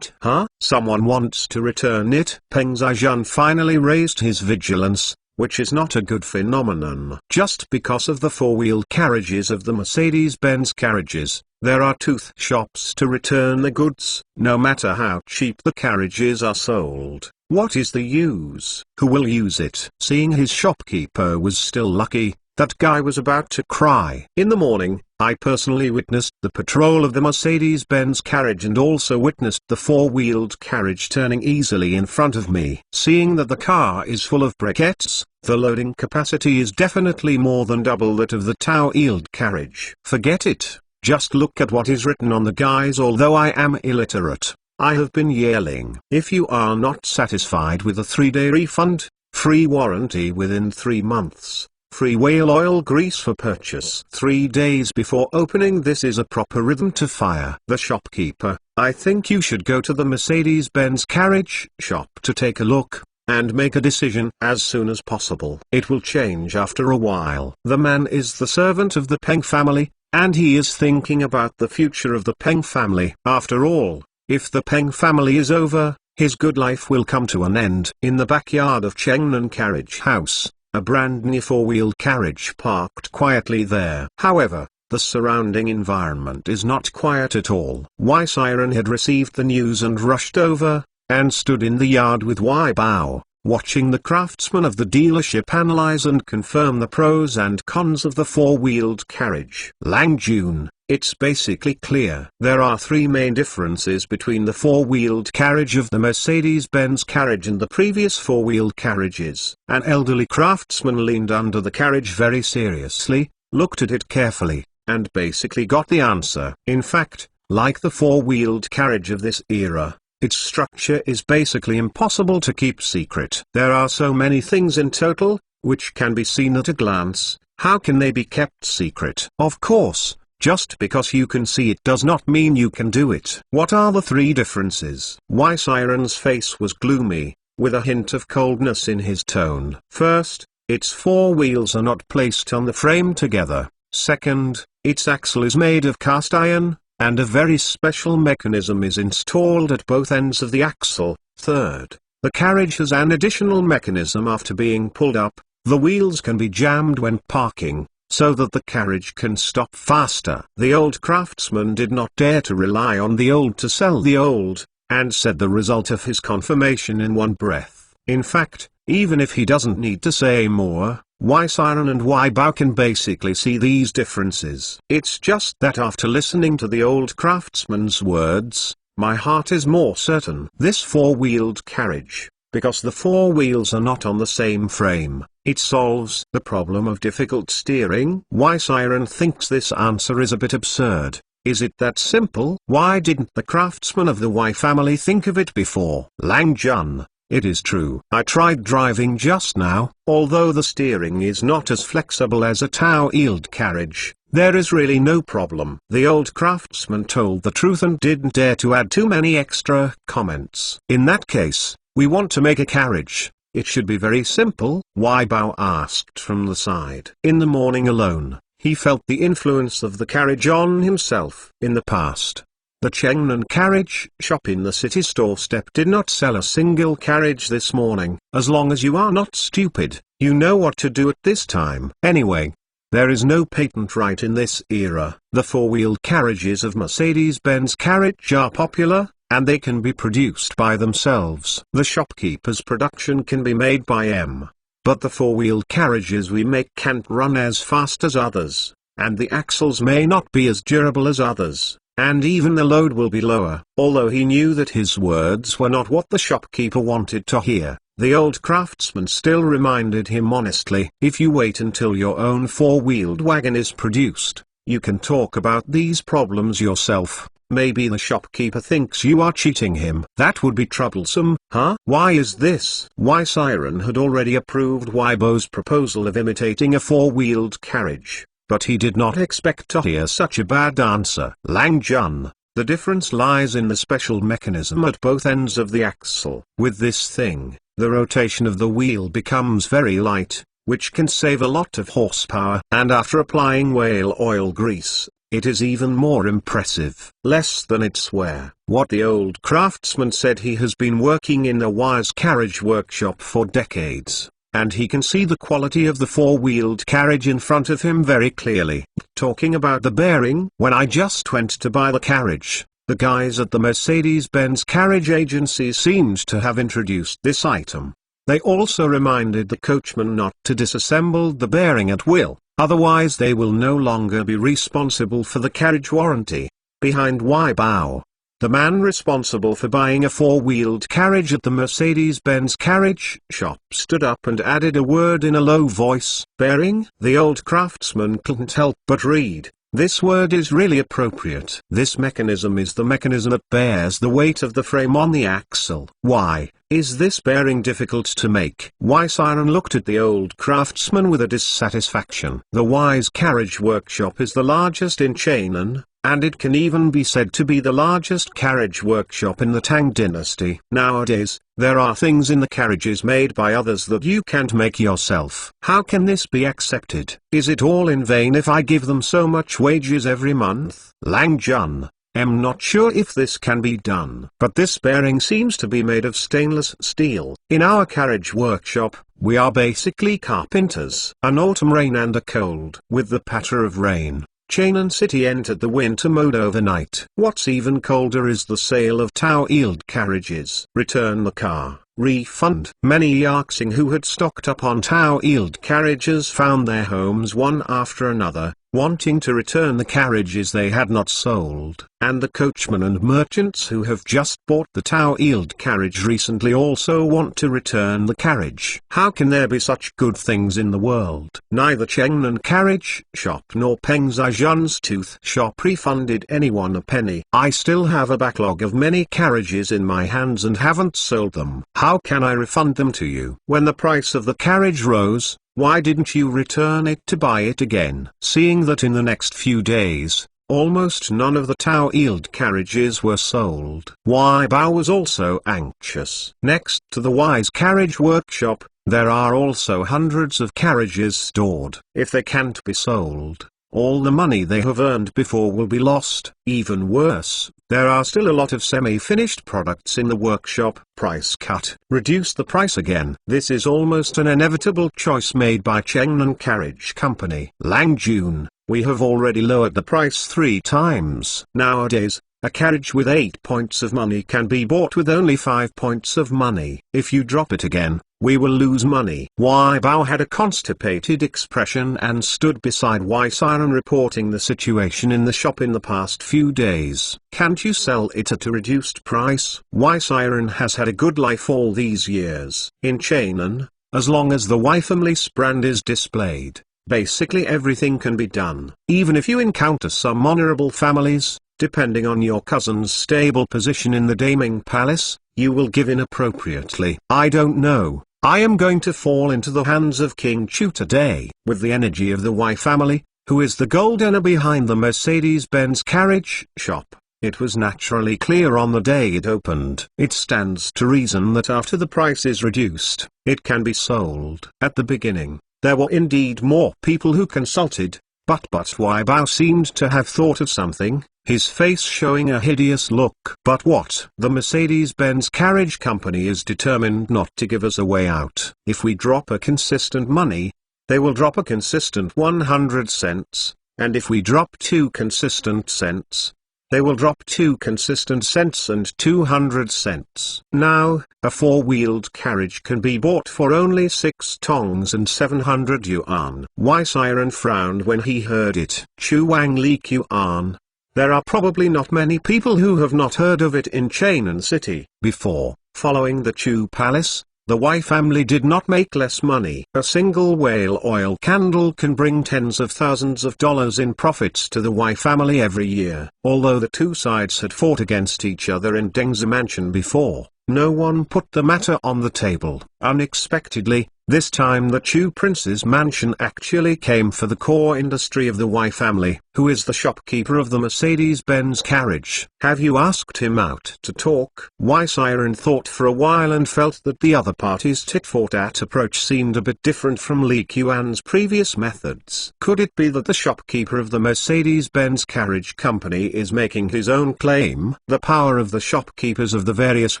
Huh? Someone wants to return it? Peng Zhaijun finally raised his vigilance, which is not a good phenomenon. Just because of the 4-wheeled carriages of the Mercedes-Benz carriages, there are tooth shops to return the goods, no matter how cheap the carriages are sold. What is the use? Who will use it? Seeing his shopkeeper was still lucky, that guy was about to cry. In the morning, I personally witnessed the patrol of the Mercedes-Benz carriage and also witnessed the 4-wheeled carriage turning easily in front of me. Seeing that the car is full of briquettes, the loading capacity is definitely more than double that of the tow-wheeled carriage. Forget it. Just look at what is written on the guys. Although I am illiterate, I have been yelling. If you are not satisfied with a 3-day refund, free warranty within 3 months, free whale oil grease for purchase 3 days before opening, this is a proper rhythm to fire the shopkeeper. I think you should go to the Mercedes-Benz carriage shop to take a look, and make a decision as soon as possible. It will change after a while. The man is the servant of the Peng family, and he is thinking about the future of the Peng family. After all, if the Peng family is over, his good life will come to an end. In the backyard of Chengnan Carriage House, a brand new 4-wheeled carriage parked quietly there. However, the surrounding environment is not quiet at all. Wai Siren had received the news and rushed over, and stood in the yard with Wai Bao, watching the craftsman of the dealership analyze and confirm the pros and cons of the 4-wheeled carriage. Lang Jun, it's basically clear. There are 3 main differences between the 4-wheeled carriage of the Mercedes-Benz carriage and the previous 4-wheeled carriages. An elderly craftsman leaned under the carriage very seriously, looked at it carefully, and basically got the answer. In fact, like the 4-wheeled carriage of this era, its structure is basically impossible to keep secret. There are so many things in total, which can be seen at a glance. How can they be kept secret? Of course, just because you can see it does not mean you can do it. What are the 3 differences? Wai Siren's face was gloomy, with a hint of coldness in his tone. First, its 4 wheels are not placed on the frame together. Second, its axle is made of cast iron. and a very special mechanism is installed at both ends of the axle. Third, the carriage has an additional mechanism after being pulled up. The wheels can be jammed when parking, so that the carriage can stop faster. The old craftsman did not dare to rely on the old to sell the old, and said the result of his confirmation in one breath. In fact, even if he doesn't need to say more, Y Siren and Y Bao can basically see these differences. It's just that after listening to the old craftsman's words, my heart is more certain. This four-wheeled carriage, because the four wheels are not on the same frame, it solves the problem of difficult steering. Y Siren thinks this answer is a bit absurd. Is it that simple? Why didn't the craftsman of the Y family think of it before? Lang Jun: it is true. I tried driving just now. Although the steering is not as flexible as a Tao-wheeled carriage, there is really no problem. The old craftsman told the truth and didn't dare to add too many extra comments. In that case, we want to make a carriage. It should be very simple, Y Bao asked from the side. In the morning alone, he felt the influence of the carriage on himself. In the past, the Chengnan carriage shop in the city store step did not sell a single carriage. This morning. As long as you are not stupid, you know what to do at this time. Anyway, there is no patent right in this era. The four-wheeled carriages of Mercedes-Benz carriage are popular, and they can be produced by themselves. The shopkeeper's production can be made by M. But the four-wheeled carriages we make can't run as fast as others, and the axles may not be as durable as others, and even the load will be lower. Although he knew that his words were not what the shopkeeper wanted to hear, the old craftsman still reminded him honestly, if you wait until your own four-wheeled wagon is produced, you can talk about these problems yourself. Maybe the shopkeeper thinks you are cheating him. That would be troublesome, huh? Why is this? Y Siren had already approved Y Bao's proposal of imitating a four-wheeled carriage, but he did not expect to hear such a bad answer. Lang Jun: the difference lies in the special mechanism at both ends of the axle. With this thing, the rotation of the wheel becomes very light, which can save a lot of horsepower. And after applying whale oil grease, it is even more impressive. Less than its wear. What the old craftsman said, he has been working in the Y's carriage workshop for decades, and he can see the quality of the four-wheeled carriage in front of him very clearly. Talking about the bearing, when I just went to buy the carriage, the guys at the Mercedes-Benz carriage agency seemed to have introduced this item. They also reminded the coachman not to disassemble the bearing at will, otherwise they will no longer be responsible for the carriage warranty. Behind Y Bao, the man responsible for buying a four-wheeled carriage at the Mercedes-Benz carriage shop stood up and added a word in a low voice. Bearing? The old craftsman couldn't help but read. This word is really appropriate. This mechanism is the mechanism that bears the weight of the frame on the axle. Why is this bearing difficult to make? Y Siren looked at the old craftsman with a dissatisfaction. The Y's carriage workshop is the largest in Chainan, and it can even be said to be the largest carriage workshop in the Tang dynasty. Nowadays, there are things in the carriages made by others that you can't make yourself. How can this be accepted? Is it all in vain if I give them so much wages every month? Lang Jun: I'm not sure if this can be done. But this bearing seems to be made of stainless steel. In our carriage workshop, we are basically carpenters. An autumn rain and a cold. With the patter of rain, Chainan City entered the winter mode overnight. What's even colder is the sale of Tao-wheeled carriages. Return the car. Refund. Many Yaxing who had stocked up on Tao-wheeled carriages found their homes one after another, wanting to return the carriages they had not sold. And the coachmen and merchants who have just bought the Tao-wheeled carriage recently also want to return the carriage. How can there be such good things in the world? Neither Chengnan carriage shop nor Peng Zhaijun's tooth shop refunded anyone a penny. I still have a backlog of many carriages in my hands and haven't sold them. How can I refund them to you? When the price of the carriage rose, why didn't you return it to buy it again? Seeing that in the next few days, almost none of the Tao-wheeled carriages were sold, Y Bao was also anxious. Next to the Y's carriage workshop, there are also hundreds of carriages stored. If they can't be sold, all the money they have earned before will be lost. Even worse, there are still a lot of semi-finished products in the workshop. Price cut. Reduce the price again. This is almost an inevitable choice made by Chengnan Carriage Company. Lang Jun, we have already lowered the price 3 times. Nowadays, a carriage with 8 points of money can be bought with only 5 points of money. If you drop it again, we will lose money. Wai Bao had a constipated expression and stood beside Wai Siren reporting the situation in the shop in the past few days. Can't you sell it at a reduced price? Wai Siren has had a good life all these years. In Chainan, as long as the Wai family's brand is displayed, basically everything can be done. Even if you encounter some honorable families, depending on your cousin's stable position in the Daming Palace, you will give in appropriately. I don't know, I am going to fall into the hands of King Chu today. With the energy of the Wai family, who is the gold owner behind the Mercedes-Benz carriage shop, it was naturally clear on the day it opened. It stands to reason that after the price is reduced, it can be sold. At the beginning, there were indeed more people who consulted, but Wai Bao seemed to have thought of something, his face showing a hideous look. But what? The Mercedes-Benz Carriage Company is determined not to give us a way out. If we drop a consistent money, they will drop a consistent 100 cents, and if we drop 2 consistent cents, they will drop 2 consistent cents and 200 cents. Now, a 4-wheeled carriage can be bought for only 6 tongs and 700 yuan. Wai Siren frowned when he heard it. Chu Wang Li Yuan. There are probably not many people who have not heard of it in Chainan City. Before, following the Chu Palace, the Wai family did not make less money. A single whale oil candle can bring tens of thousands of dollars in profits to the Wai family every year. Although the two sides had fought against each other in Dengzi Mansion before, no one put the matter on the table. Unexpectedly, this time the Chu Prince's mansion actually came for the core industry of the Wai family. Who is the shopkeeper of the Mercedes-Benz carriage? Have you asked him out to talk? Wai Siren thought for a while and felt that the other party's tit-for-tat approach seemed a bit different from Li Qian's previous methods. Could it be that the shopkeeper of the Mercedes-Benz carriage company is making his own claim? The power of the shopkeepers of the various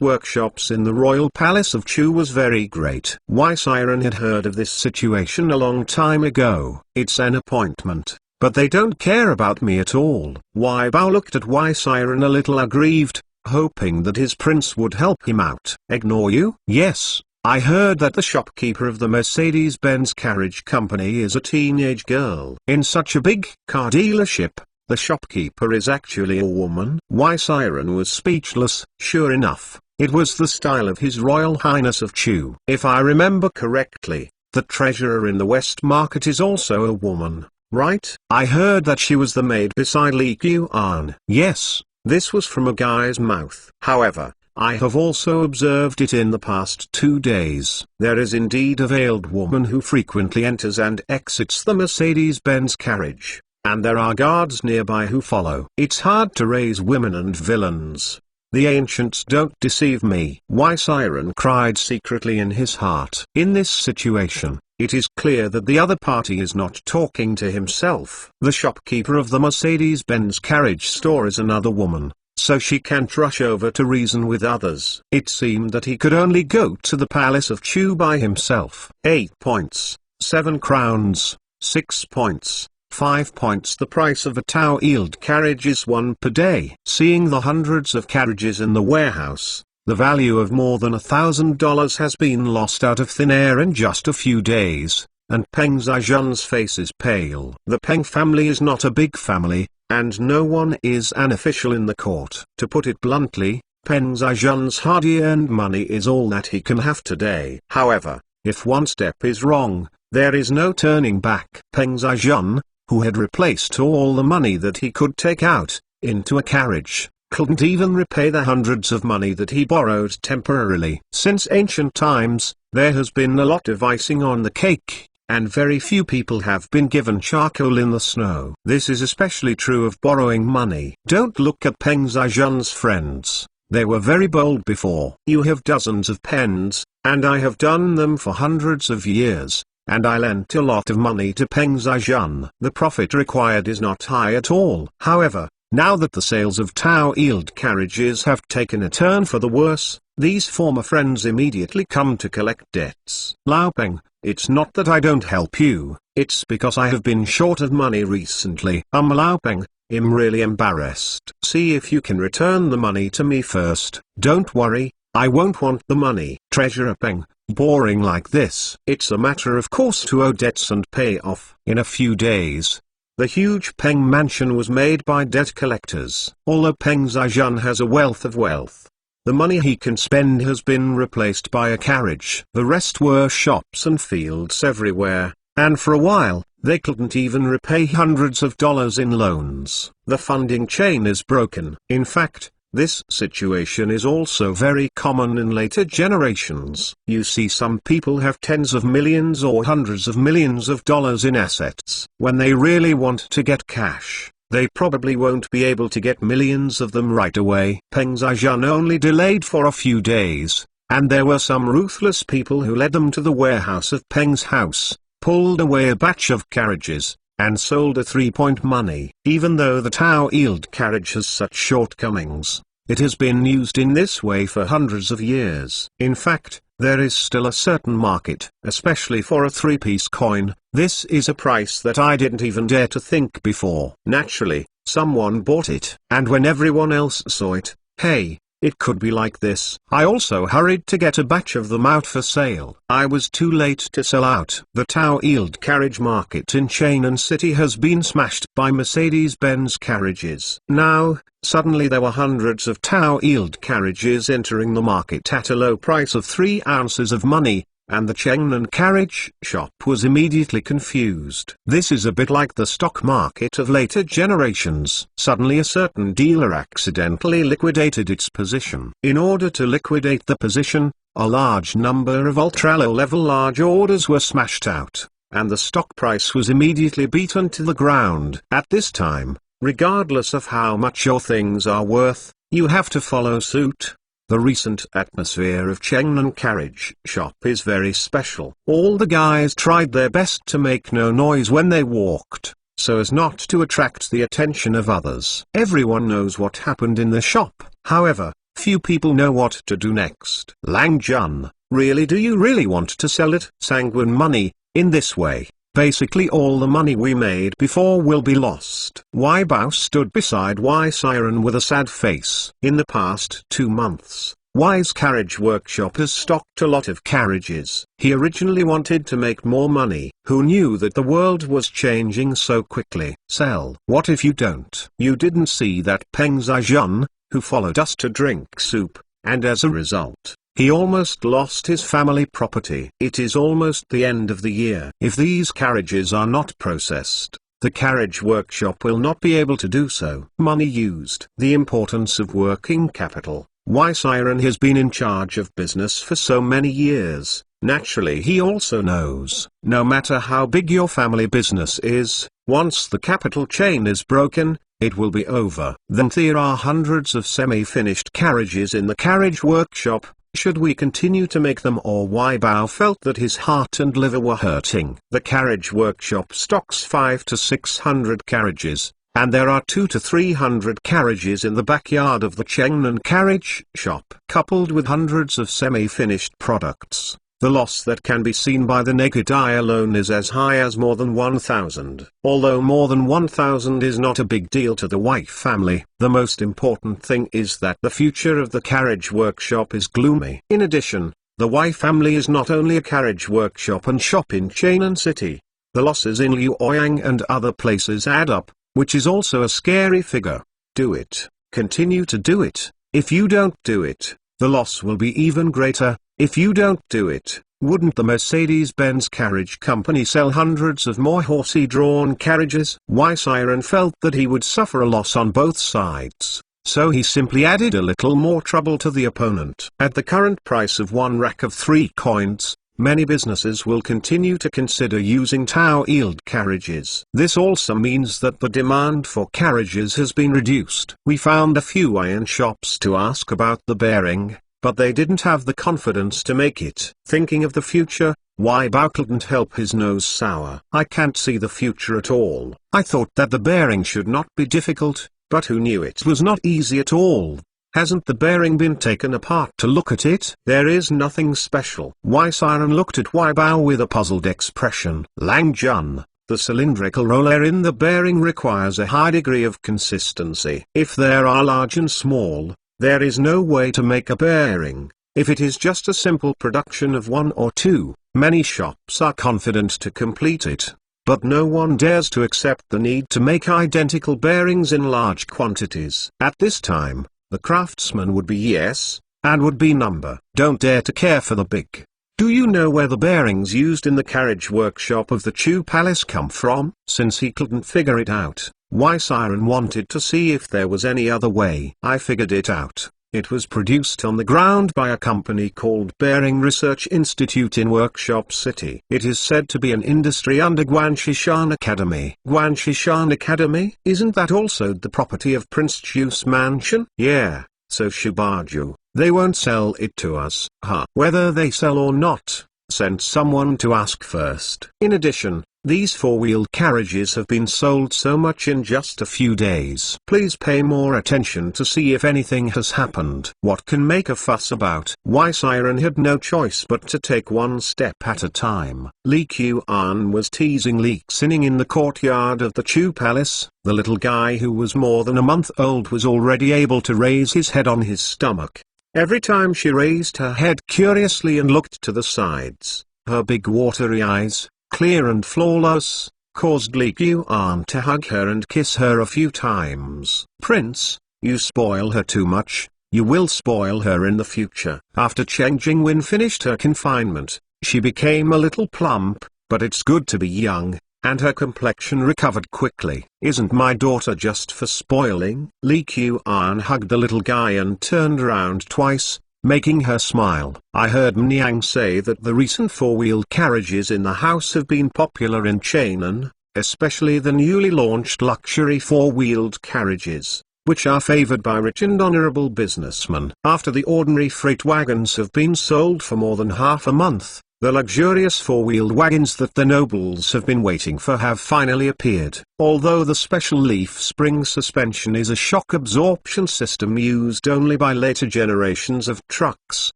workshops in the royal palace of Chu was very great. Wai Siren had heard of this situation a long time ago. It's an appointment, but they don't care about me at all. Wai Bao looked at Wai Siren a little aggrieved, hoping that his prince would help him out. Ignore you? Yes, I heard that the shopkeeper of the Mercedes-Benz carriage company is a teenage girl. In such a big car dealership, the shopkeeper is actually a woman. Wai Siren was speechless. Sure enough, it was the style of His Royal Highness of Chu. If I remember correctly, the treasurer in the West Market is also a woman, right? I heard that she was the maid beside Li Qian. Yes, this was from a guy's mouth. However, I have also observed it in the past 2 days. There is indeed a veiled woman who frequently enters and exits the Mercedes-Benz carriage, and there are guards nearby who follow. It's hard to raise women and villains. The ancients don't deceive me. Wai Siren cried secretly in his heart. In this situation, it is clear that the other party is not talking to himself. The shopkeeper of the Mercedes-Benz carriage store is another woman, so she can't rush over to reason with others. It seemed that he could only go to the palace of Chu by himself. 8 points, 7 crowns, 6 points. 5 points. The price of a Tao-wheeled carriage is 1 per day. Seeing the hundreds of carriages in the warehouse, the value of more than $1,000 has been lost out of thin air in just a few days, and Peng Zhaijun's face is pale. The Peng family is not a big family, and no one is an official in the court. To put it bluntly, Peng Zhaijun's hard-earned money is all that he can have today. However, if one step is wrong, there is no turning back. Peng Zhaijun, who had replaced all the money that he could take out, into a carriage, couldn't even repay the hundreds of money that he borrowed temporarily. Since ancient times, there has been a lot of icing on the cake, and very few people have been given charcoal in the snow. This is especially true of borrowing money. Don't look at Peng Zhaijun's friends. They were very bold before. You have dozens of pens, and I have done them for hundreds of years, and I lent a lot of money to Peng Zhaijun. The profit required is not high at all. However, now that the sales of Tao-yield carriages have taken a turn for the worse, these former friends immediately come to collect debts. Lao Peng, it's not that I don't help you, it's because I have been short of money recently. Lao Peng, I'm really embarrassed. See if you can return the money to me first. Don't worry, I won't want the money. Treasurer Peng, boring like this. It's a matter of course to owe debts and pay off. In a few days, the huge Peng mansion was made by debt collectors. Although Peng Zhaijun has a wealth of wealth, the money he can spend has been replaced by a carriage. The rest were shops and fields everywhere, and for a while, they couldn't even repay hundreds of dollars in loans. The funding chain is broken. In fact, this situation is also very common in later generations. You see, some people have tens of millions or hundreds of millions of dollars in assets. When they really want to get cash, they probably won't be able to get millions of them right away. Peng Zhaijun only delayed for a few days, and there were some ruthless people who led them to the warehouse of Peng's house, pulled away a batch of carriages, and sold a 3-point money. Even though the Tao-yield carriage has such shortcomings, it has been used in this way for hundreds of years. In fact, there is still a certain market, especially for a 3-piece coin. This is a price that I didn't even dare to think before. Naturally, someone bought it, and when everyone else saw it, hey, it could be like this. I also hurried to get a batch of them out for sale. I was too late to sell out. The Tao-yield carriage market in Chainan City has been smashed by Mercedes-Benz carriages. Now, suddenly there were hundreds of Tao-yield carriages entering the market at a low price of 3 ounces of money, and the Chainan carriage shop was immediately confused. This is a bit like the stock market of later generations. Suddenly a certain dealer accidentally liquidated its position. In order to liquidate the position, a large number of ultra-low-level large orders were smashed out, and the stock price was immediately beaten to the ground. At this time, regardless of how much your things are worth, you have to follow suit. The recent atmosphere of Chainan carriage shop is very special. All the guys tried their best to make no noise when they walked, so as not to attract the attention of others. Everyone knows what happened in the shop, however, few people know what to do next. Lang Jun, really, do you really want to sell it? Sanguine money, in this way, basically all the money we made before will be lost. Wai Bao stood beside Wai Siren with a sad face. In the past 2 months, Wai's carriage workshop has stocked a lot of carriages. He originally wanted to make more money. Who knew that the world was changing so quickly? Sell. What if you don't? You didn't see that Peng Zhaijun, who followed us to drink soup, and as a result, he almost lost his family property. It is almost the end of the year. If these carriages are not processed, the carriage workshop will not be able to do so. Money used. The importance of working capital. Why Siren has been in charge of business for so many years. Naturally, he also knows, no matter how big your family business is, once the capital chain is broken, it will be over. Then there are hundreds of semi-finished carriages in the carriage workshop. Should we continue to make them, or Wai Bao felt that his heart and liver were hurting? The carriage workshop stocks 500 to 600 carriages, and there are 200 to 300 carriages in the backyard of the Chainan carriage shop. Coupled with hundreds of semi-finished products, the loss that can be seen by the naked eye alone is as high as more than 1,000. Although more than 1,000 is not a big deal to the Wai family, the most important thing is that the future of the carriage workshop is gloomy. In addition, the Wai family is not only a carriage workshop and shop in Chainan City. The losses in Luoyang and other places add up, which is also a scary figure. Do it. Continue to do it. If you don't do it, the loss will be even greater. If you don't do it, wouldn't the Mercedes-Benz carriage company sell hundreds of more horsey-drawn carriages? Wai Siren felt that he would suffer a loss on both sides, so he simply added a little more trouble to the opponent. At the current price of 1 rack of 3 coins, many businesses will continue to consider using Tao-yield carriages. This also means that the demand for carriages has been reduced. We found a few iron shops to ask about the bearing, but they didn't have the confidence to make it. Thinking of the future, Wai Bao couldn't help his nose sour. I can't see the future at all. I thought that the bearing should not be difficult, but who knew it was not easy at all? Hasn't the bearing been taken apart to look at it? There is nothing special. Wai Siren looked at Wai Bao with a puzzled expression. Lang Jun, the cylindrical roller in the bearing requires a high degree of consistency. If there are large and small, there is no way to make a bearing. If it is just a simple production of one or two, many shops are confident to complete it. But no one dares to accept the need to make identical bearings in large quantities. At this time, the craftsman would be yes, and would be number. Don't dare to care for the big. Do you know where the bearings used in the carriage workshop of the Chu Palace come from? Since he couldn't figure it out, Wai Siren wanted to see if there was any other way. I figured it out. It was produced on the ground by a company called Bearing Research Institute in Workshop City. It is said to be an industry under Guanshishan Academy. Guanshishan Academy? Isn't that also the property of Prince Chu's mansion? Yeah, so Shibaju, they won't sell it to us. Whether they sell or not, send someone to ask first. In addition, these four-wheeled carriages have been sold so much in just a few days. Please pay more attention to see if anything has happened. What can make a fuss about? Wai Siren had no choice but to take one step at a time. Li Qian was teasing Li Xining in the courtyard of the Chu Palace. The little guy who was more than a month old was already able to raise his head on his stomach. Every time she raised her head curiously and looked to the sides, her big watery eyes, clear and flawless, caused Li Qian to hug her and kiss her a few times. Prince, you spoil her too much, you will spoil her in the future. After Cheng Jingwen finished her confinement, she became a little plump, but it's good to be young, and her complexion recovered quickly. Isn't my daughter just for spoiling? Li Qian hugged the little guy and turned around twice, making her smile. I heard Mniang say that the recent four-wheeled carriages in the house have been popular in Chainan, especially the newly launched luxury four-wheeled carriages, which are favored by rich and honorable businessmen. After the ordinary freight wagons have been sold for more than half a month, the luxurious four-wheeled wagons that the nobles have been waiting for have finally appeared. Although the special leaf spring suspension is a shock absorption system used only by later generations of trucks,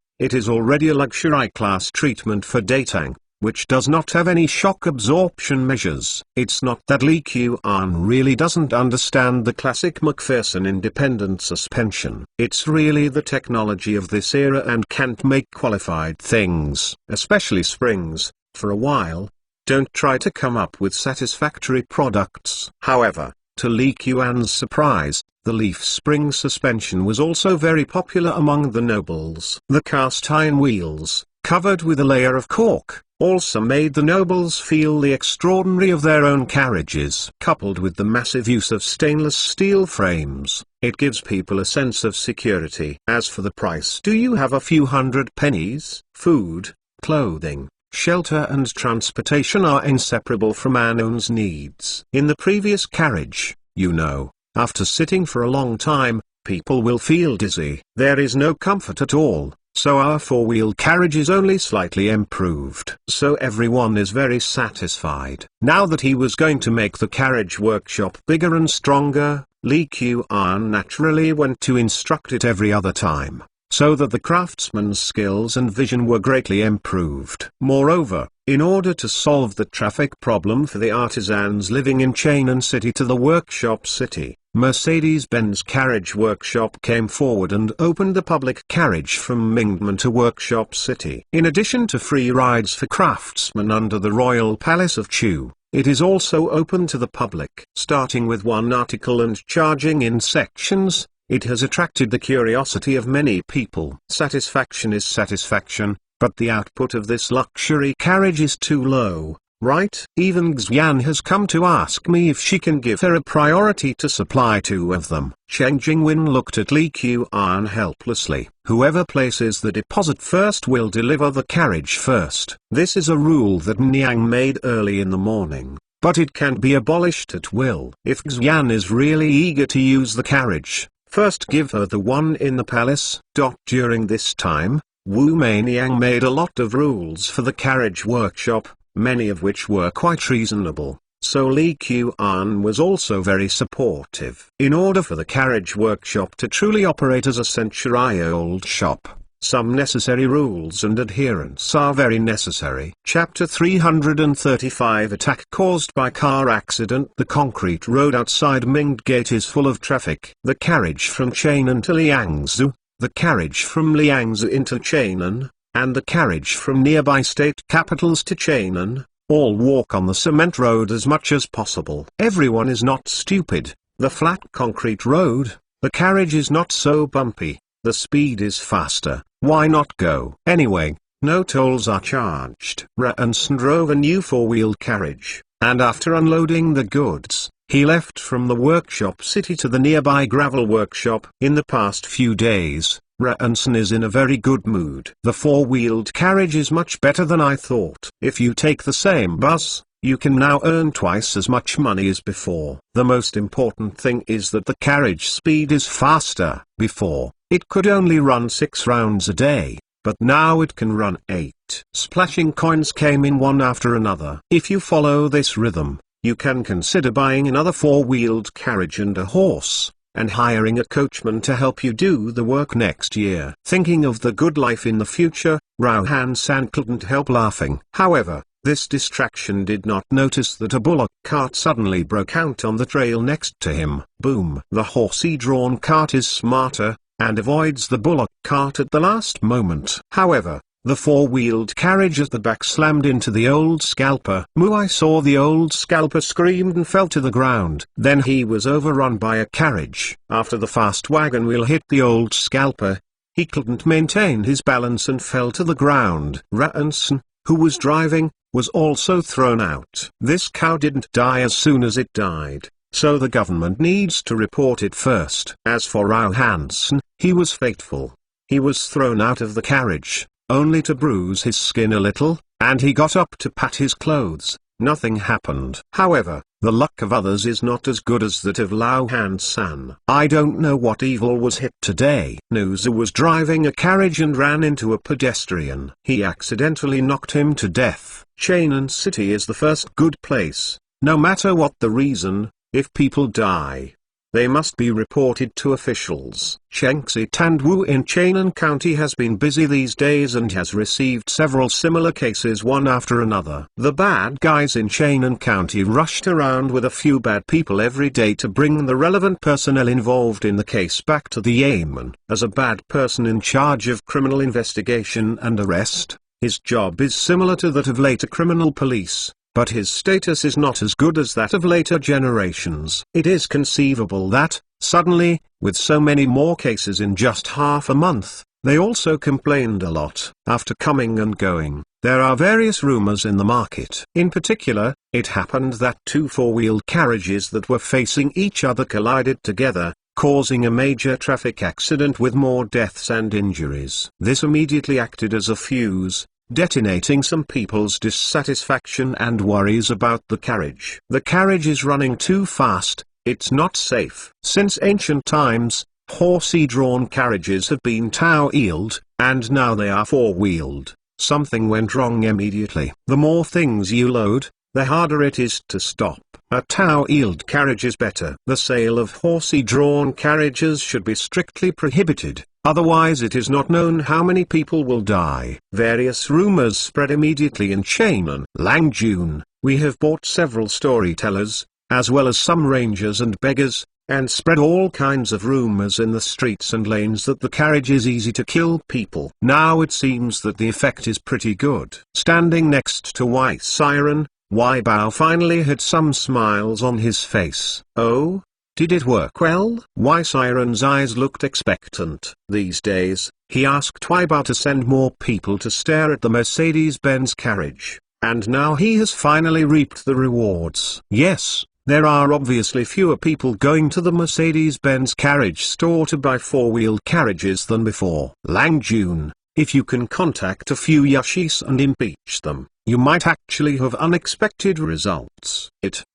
it is already a luxury class treatment for Datang, which does not have any shock absorption measures. It's not that Li Qian really doesn't understand the classic McPherson independent suspension. It's really the technology of this era and can't make qualified things, especially springs, for a while. Don't try to come up with satisfactory products. However, to Li Qian's surprise, the leaf spring suspension was also very popular among the nobles. The cast iron wheels, covered with a layer of cork, also made the nobles feel the extraordinary of their own carriages. Coupled with the massive use of stainless steel frames, it gives people a sense of security. As for the price, do you have a few hundred pennies? Food, clothing, shelter and transportation are inseparable from Anon's needs. In the previous carriage, you know, after sitting for a long time, people will feel dizzy. There is no comfort at all. So our four-wheeled carriage is only slightly improved. So everyone is very satisfied. Now that he was going to make the carriage workshop bigger and stronger, Li Qian naturally went to instruct it every other time, so that the craftsman's skills and vision were greatly improved. Moreover, in order to solve the traffic problem for the artisans living in Chainan City to the workshop city, Mercedes-Benz Carriage Workshop came forward and opened the public carriage from Mingmen to Workshop City. In addition to free rides for craftsmen under the Royal Palace of Chu, it is also open to the public. Starting with one article and charging in sections, it has attracted the curiosity of many people. Satisfaction is satisfaction, but the output of this luxury carriage is too low. Right? Even Xian has come to ask me if she can give her a priority to supply two of them. Cheng Jingwen looked at Li Qian helplessly. Whoever places the deposit first will deliver the carriage first. This is a rule that Niang made early in the morning, but it can be abolished at will. If Xian is really eager to use the carriage, first give her the one in the palace. During this time, Wu Meiniang made a lot of rules for the carriage workshop, many of which were quite reasonable, so Li Qian was also very supportive. In order for the carriage workshop to truly operate as a century-old shop, some necessary rules and adherence are very necessary. Chapter 335 Attack caused by car accident. The concrete road outside Mingde Gate is full of traffic. The carriage from Chainan to Liangzhou, the carriage from Liangzhou into Chainan, and the carriage from nearby state capitals to Chainan, all walk on the cement road as much as possible. Everyone is not stupid. The flat concrete road, the carriage is not so bumpy, the speed is faster. Why not go? Anyway, no tolls are charged. Ranson drove a new four-wheeled carriage, and after unloading the goods, he left from the workshop city to the nearby gravel workshop. In the past few days, Ranson is in a very good mood. The four-wheeled carriage is much better than I thought. If you take the same bus, you can now earn twice as much money as before. The most important thing is that the carriage speed is faster. Before, it could only run 6 rounds a day, but now it can run 8. Splashing coins came in one after another. If you follow this rhythm, you can consider buying another four-wheeled carriage and a horse, and hiring a coachman to help you do the work next year. Thinking of the good life in the future, Rauhan San couldn't help laughing. However, this distraction did not notice that a bullock cart suddenly broke out on the trail next to him. Boom! The horsey-drawn cart is smarter, and avoids the bullock cart at the last moment. However, the four-wheeled carriage at the back slammed into the old scalper. Muai saw the old scalper screamed and fell to the ground. Then he was overrun by a carriage. After the fast wagon wheel hit the old scalper, he couldn't maintain his balance and fell to the ground. Ranson, who was driving, was also thrown out. This cow didn't die as soon as it died, so the government needs to report it first. As for Rao Hansen, he was faithful. He was thrown out of the carriage, only to bruise his skin a little, and he got up to pat his clothes. Nothing happened. However, the luck of others is not as good as that of Lao Han-san. I don't know what evil was hit today. Nuzu was driving a carriage and ran into a pedestrian. He accidentally knocked him to death. Chainan City is the first good place. No matter what the reason, if people die, they must be reported to officials. Chengxi Tandwu in Chainan County has been busy these days and has received several similar cases one after another. The bad guys in Chainan County rushed around with a few bad people every day to bring the relevant personnel involved in the case back to the Yamen. As a bad person in charge of criminal investigation and arrest, his job is similar to that of later criminal police, but his status is not as good as that of later generations. It is conceivable that, suddenly, with so many more cases in just half a month, they also complained a lot. After coming and going, there are various rumors in the market. In particular, it happened that two four-wheeled carriages that were facing each other collided together, causing a major traffic accident with more deaths and injuries. This immediately acted as a fuse, detonating some people's dissatisfaction and worries about the carriage. The carriage is running too fast, it's not safe. Since ancient times, horsey-drawn carriages have been tow-wheeled, and now they are four-wheeled. Something went wrong immediately. The more things you load, the harder it is to stop. A tow-wheeled carriage is better. The sale of horsey-drawn carriages should be strictly prohibited. Otherwise it is not known how many people will die. Various rumors spread immediately in Chainan. Langjun, we have bought several storytellers, as well as some rangers and beggars, and spread all kinds of rumors in the streets and lanes that the carriage is easy to kill people. Now it seems that the effect is pretty good. Standing next to Wai Siren, Wai Bao finally had some smiles on his face. Oh? Did it work well? Wai Siren's eyes looked expectant. These days, he asked Wai Bao to send more people to stare at the Mercedes-Benz carriage, and now he has finally reaped the rewards. Yes, there are obviously fewer people going to the Mercedes-Benz carriage store to buy four-wheeled carriages than before. Langjun, if you can contact a few yashis and impeach them, you might actually have unexpected results.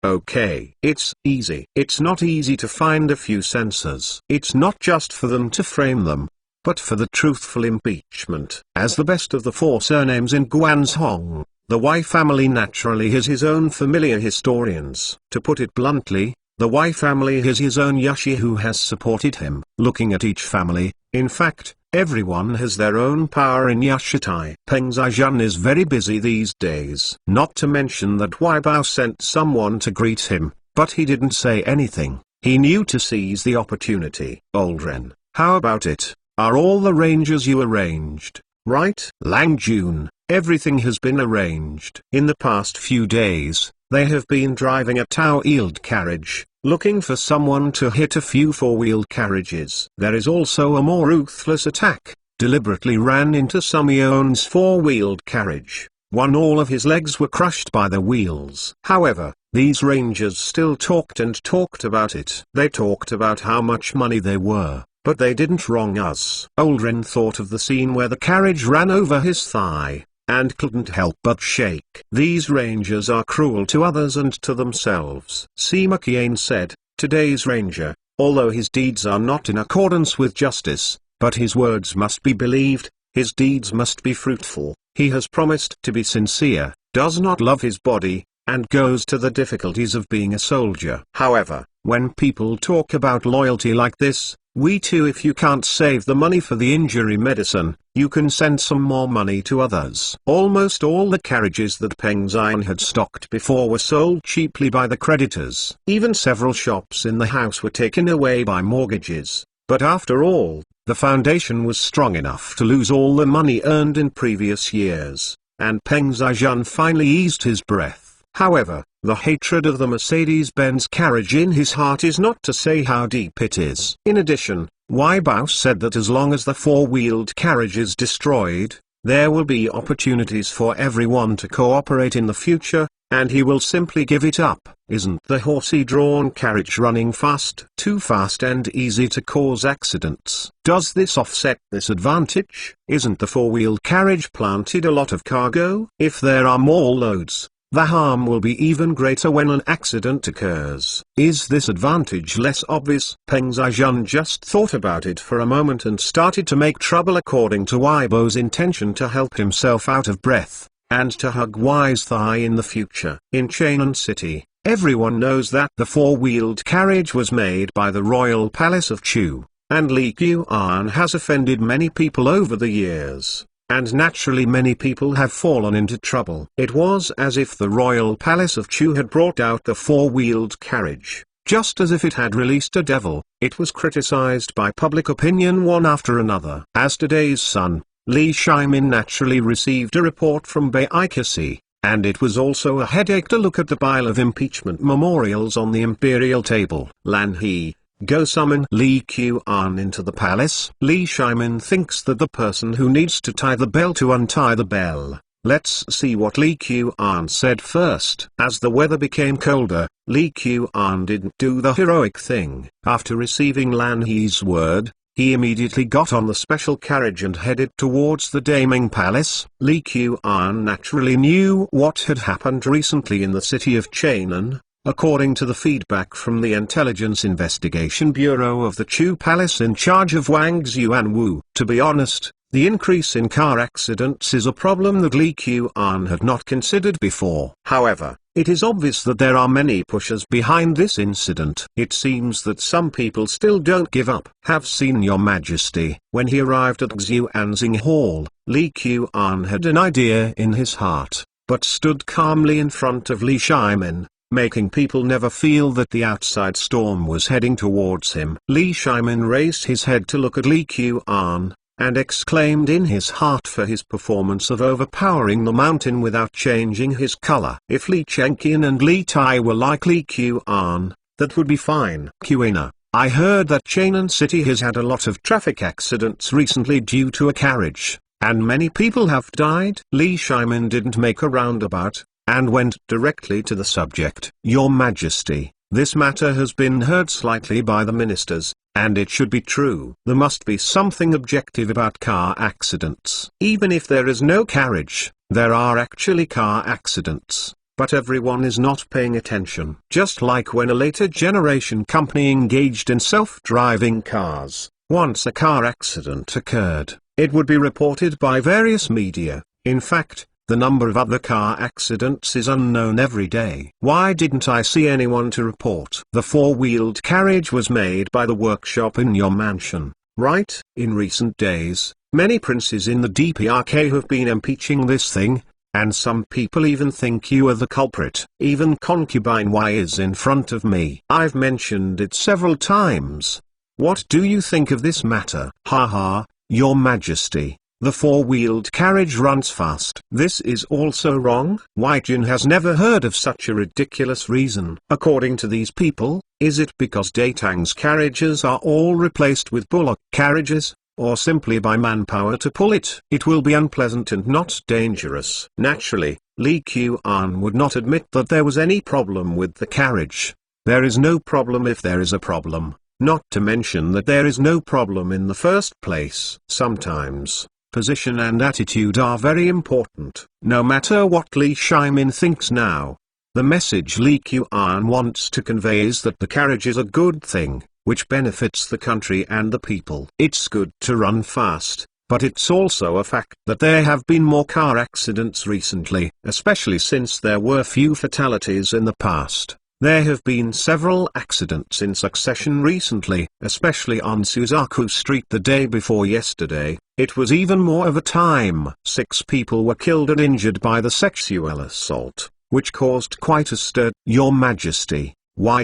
Okay. It's easy. It's not easy to find a few sensors. It's not just for them to frame them, but for the truthful impeachment. As the best of the four surnames in Guangzhong, the Wei family naturally has his own familiar historians. To put it bluntly, the Wei family has his own Yushi who has supported him. Looking at each family, in fact, everyone has their own power in Yashitai. Peng Zhaijun is very busy these days. Not to mention that Wei Bao sent someone to greet him, but he didn't say anything. He knew to seize the opportunity. Old Ren, how about it? Are all the rangers you arranged, right? Lang Jun, everything has been arranged. In the past few days, they have been driving a tow-wheeled carriage, looking for someone to hit a few four-wheeled carriages. There is also a more ruthless attack, deliberately ran into Sumion's four-wheeled carriage. All of his legs were crushed by the wheels. However, these rangers still talked and talked about it. They talked about how much money they were, but they didn't wrong us. Old Ren thought of the scene where the carriage ran over his thigh, and couldn't help but shake. These rangers are cruel to others and to themselves. Sima Qian said, today's ranger, although his deeds are not in accordance with justice, but his words must be believed, his deeds must be fruitful. He has promised to be sincere, does not love his body, and goes to the difficulties of being a soldier. However, when people talk about loyalty like this, we too, if you can't save the money for the injury medicine, you can send some more money to others. Almost all the carriages that Peng Zhaijun had stocked before were sold cheaply by the creditors. Even several shops in the house were taken away by mortgages. But after all, the foundation was strong enough to lose all the money earned in previous years, and Peng Zhaijun finally eased his breath. However, the hatred of the Mercedes-Benz carriage in his heart is not to say how deep it is. In addition, Wei Bao said that as long as the four-wheeled carriage is destroyed, there will be opportunities for everyone to cooperate in the future, and he will simply give it up. Isn't the horsey-drawn carriage running fast? Too fast and easy to cause accidents. Does this offset this advantage? Isn't the four-wheeled carriage planted a lot of cargo? If there are more loads, the harm will be even greater when an accident occurs. Is this advantage less obvious? Peng Zhaijun just thought about it for a moment and started to make trouble according to Wei Bao's intention to help himself out of breath, and to hug Wei's thigh in the future. In Chainan City, everyone knows that the four-wheeled carriage was made by the royal palace of Chu, and Li Qian has offended many people over the years. And naturally many people have fallen into trouble. It was as if the royal palace of Chu had brought out the four-wheeled carriage. Just as if it had released a devil, it was criticized by public opinion one after another. As today's son, Li Shimin naturally received a report from Baikasi, and it was also a headache to look at the pile of impeachment memorials on the imperial table. Lan He, go summon Li Qian into the palace. Li Shimin thinks that the person who needs to tie the bell to untie the bell. Let's see what Li Qian said first. As the weather became colder, Li Qian didn't do the heroic thing. After receiving Lan He's word, he immediately got on the special carriage and headed towards the Daming Palace. Li Qian naturally knew what had happened recently in the city of Chainan. According to the feedback from the Intelligence Investigation Bureau of the Chu Palace in charge of Wang Xuanwu. To be honest, the increase in car accidents is a problem that Li Qian had not considered before. However, it is obvious that there are many pushers behind this incident. It seems that some people still don't give up. Have seen Your Majesty. When he arrived at Xuanzing Hall, Li Qian had an idea in his heart, but stood calmly in front of Li Shimin, making people never feel that the outside storm was heading towards him. Li Shimin raised his head to look at Li Qian, and exclaimed in his heart for his performance of overpowering the mountain without changing his color. If Li Chengqian and Li Tai were like Li Qian, that would be fine. Qiana, I heard that Chainan City has had a lot of traffic accidents recently due to a carriage, and many people have died. Li Shimin didn't make a roundabout, and went directly to the subject. Your Majesty, this matter has been heard slightly by the ministers, and it should be true. There must be something objective about car accidents. Even if there is no carriage, there are actually car accidents, but everyone is not paying attention. Just like when a later generation company engaged in self-driving cars, Once a car accident occurred, it would be reported by various media. In fact, the number of other car accidents is unknown every day. Why didn't I see anyone to report? The four-wheeled carriage was made by the workshop in your mansion, right? In recent days, many princes in the DPRK have been impeaching this thing, and some people even think you are the culprit. Even concubine Y is in front of me. I've mentioned it several times. What do you think of this matter? Haha, Your Majesty. The four-wheeled carriage runs fast. This is also wrong. Jin has never heard of such a ridiculous reason. According to these people, is it because Datang's carriages are all replaced with bullock carriages, or simply by manpower to pull it? It will be unpleasant and not dangerous. Naturally, Li Qian would not admit that there was any problem with the carriage. There is no problem if there is a problem, not to mention that there is no problem in the first place. Sometimes, position and attitude are very important. No matter what Li Shimin thinks now, the message Li Qian wants to convey is that the carriage is a good thing, which benefits the country and the people. It's good to run fast, but it's also a fact that there have been more car accidents recently, especially since there were few fatalities in the past. There have been several accidents in succession recently, especially on Suzaku Street the day before yesterday. It was even more of a time. 6 people were killed and injured by the sexual assault, which caused quite a stir. Your Majesty,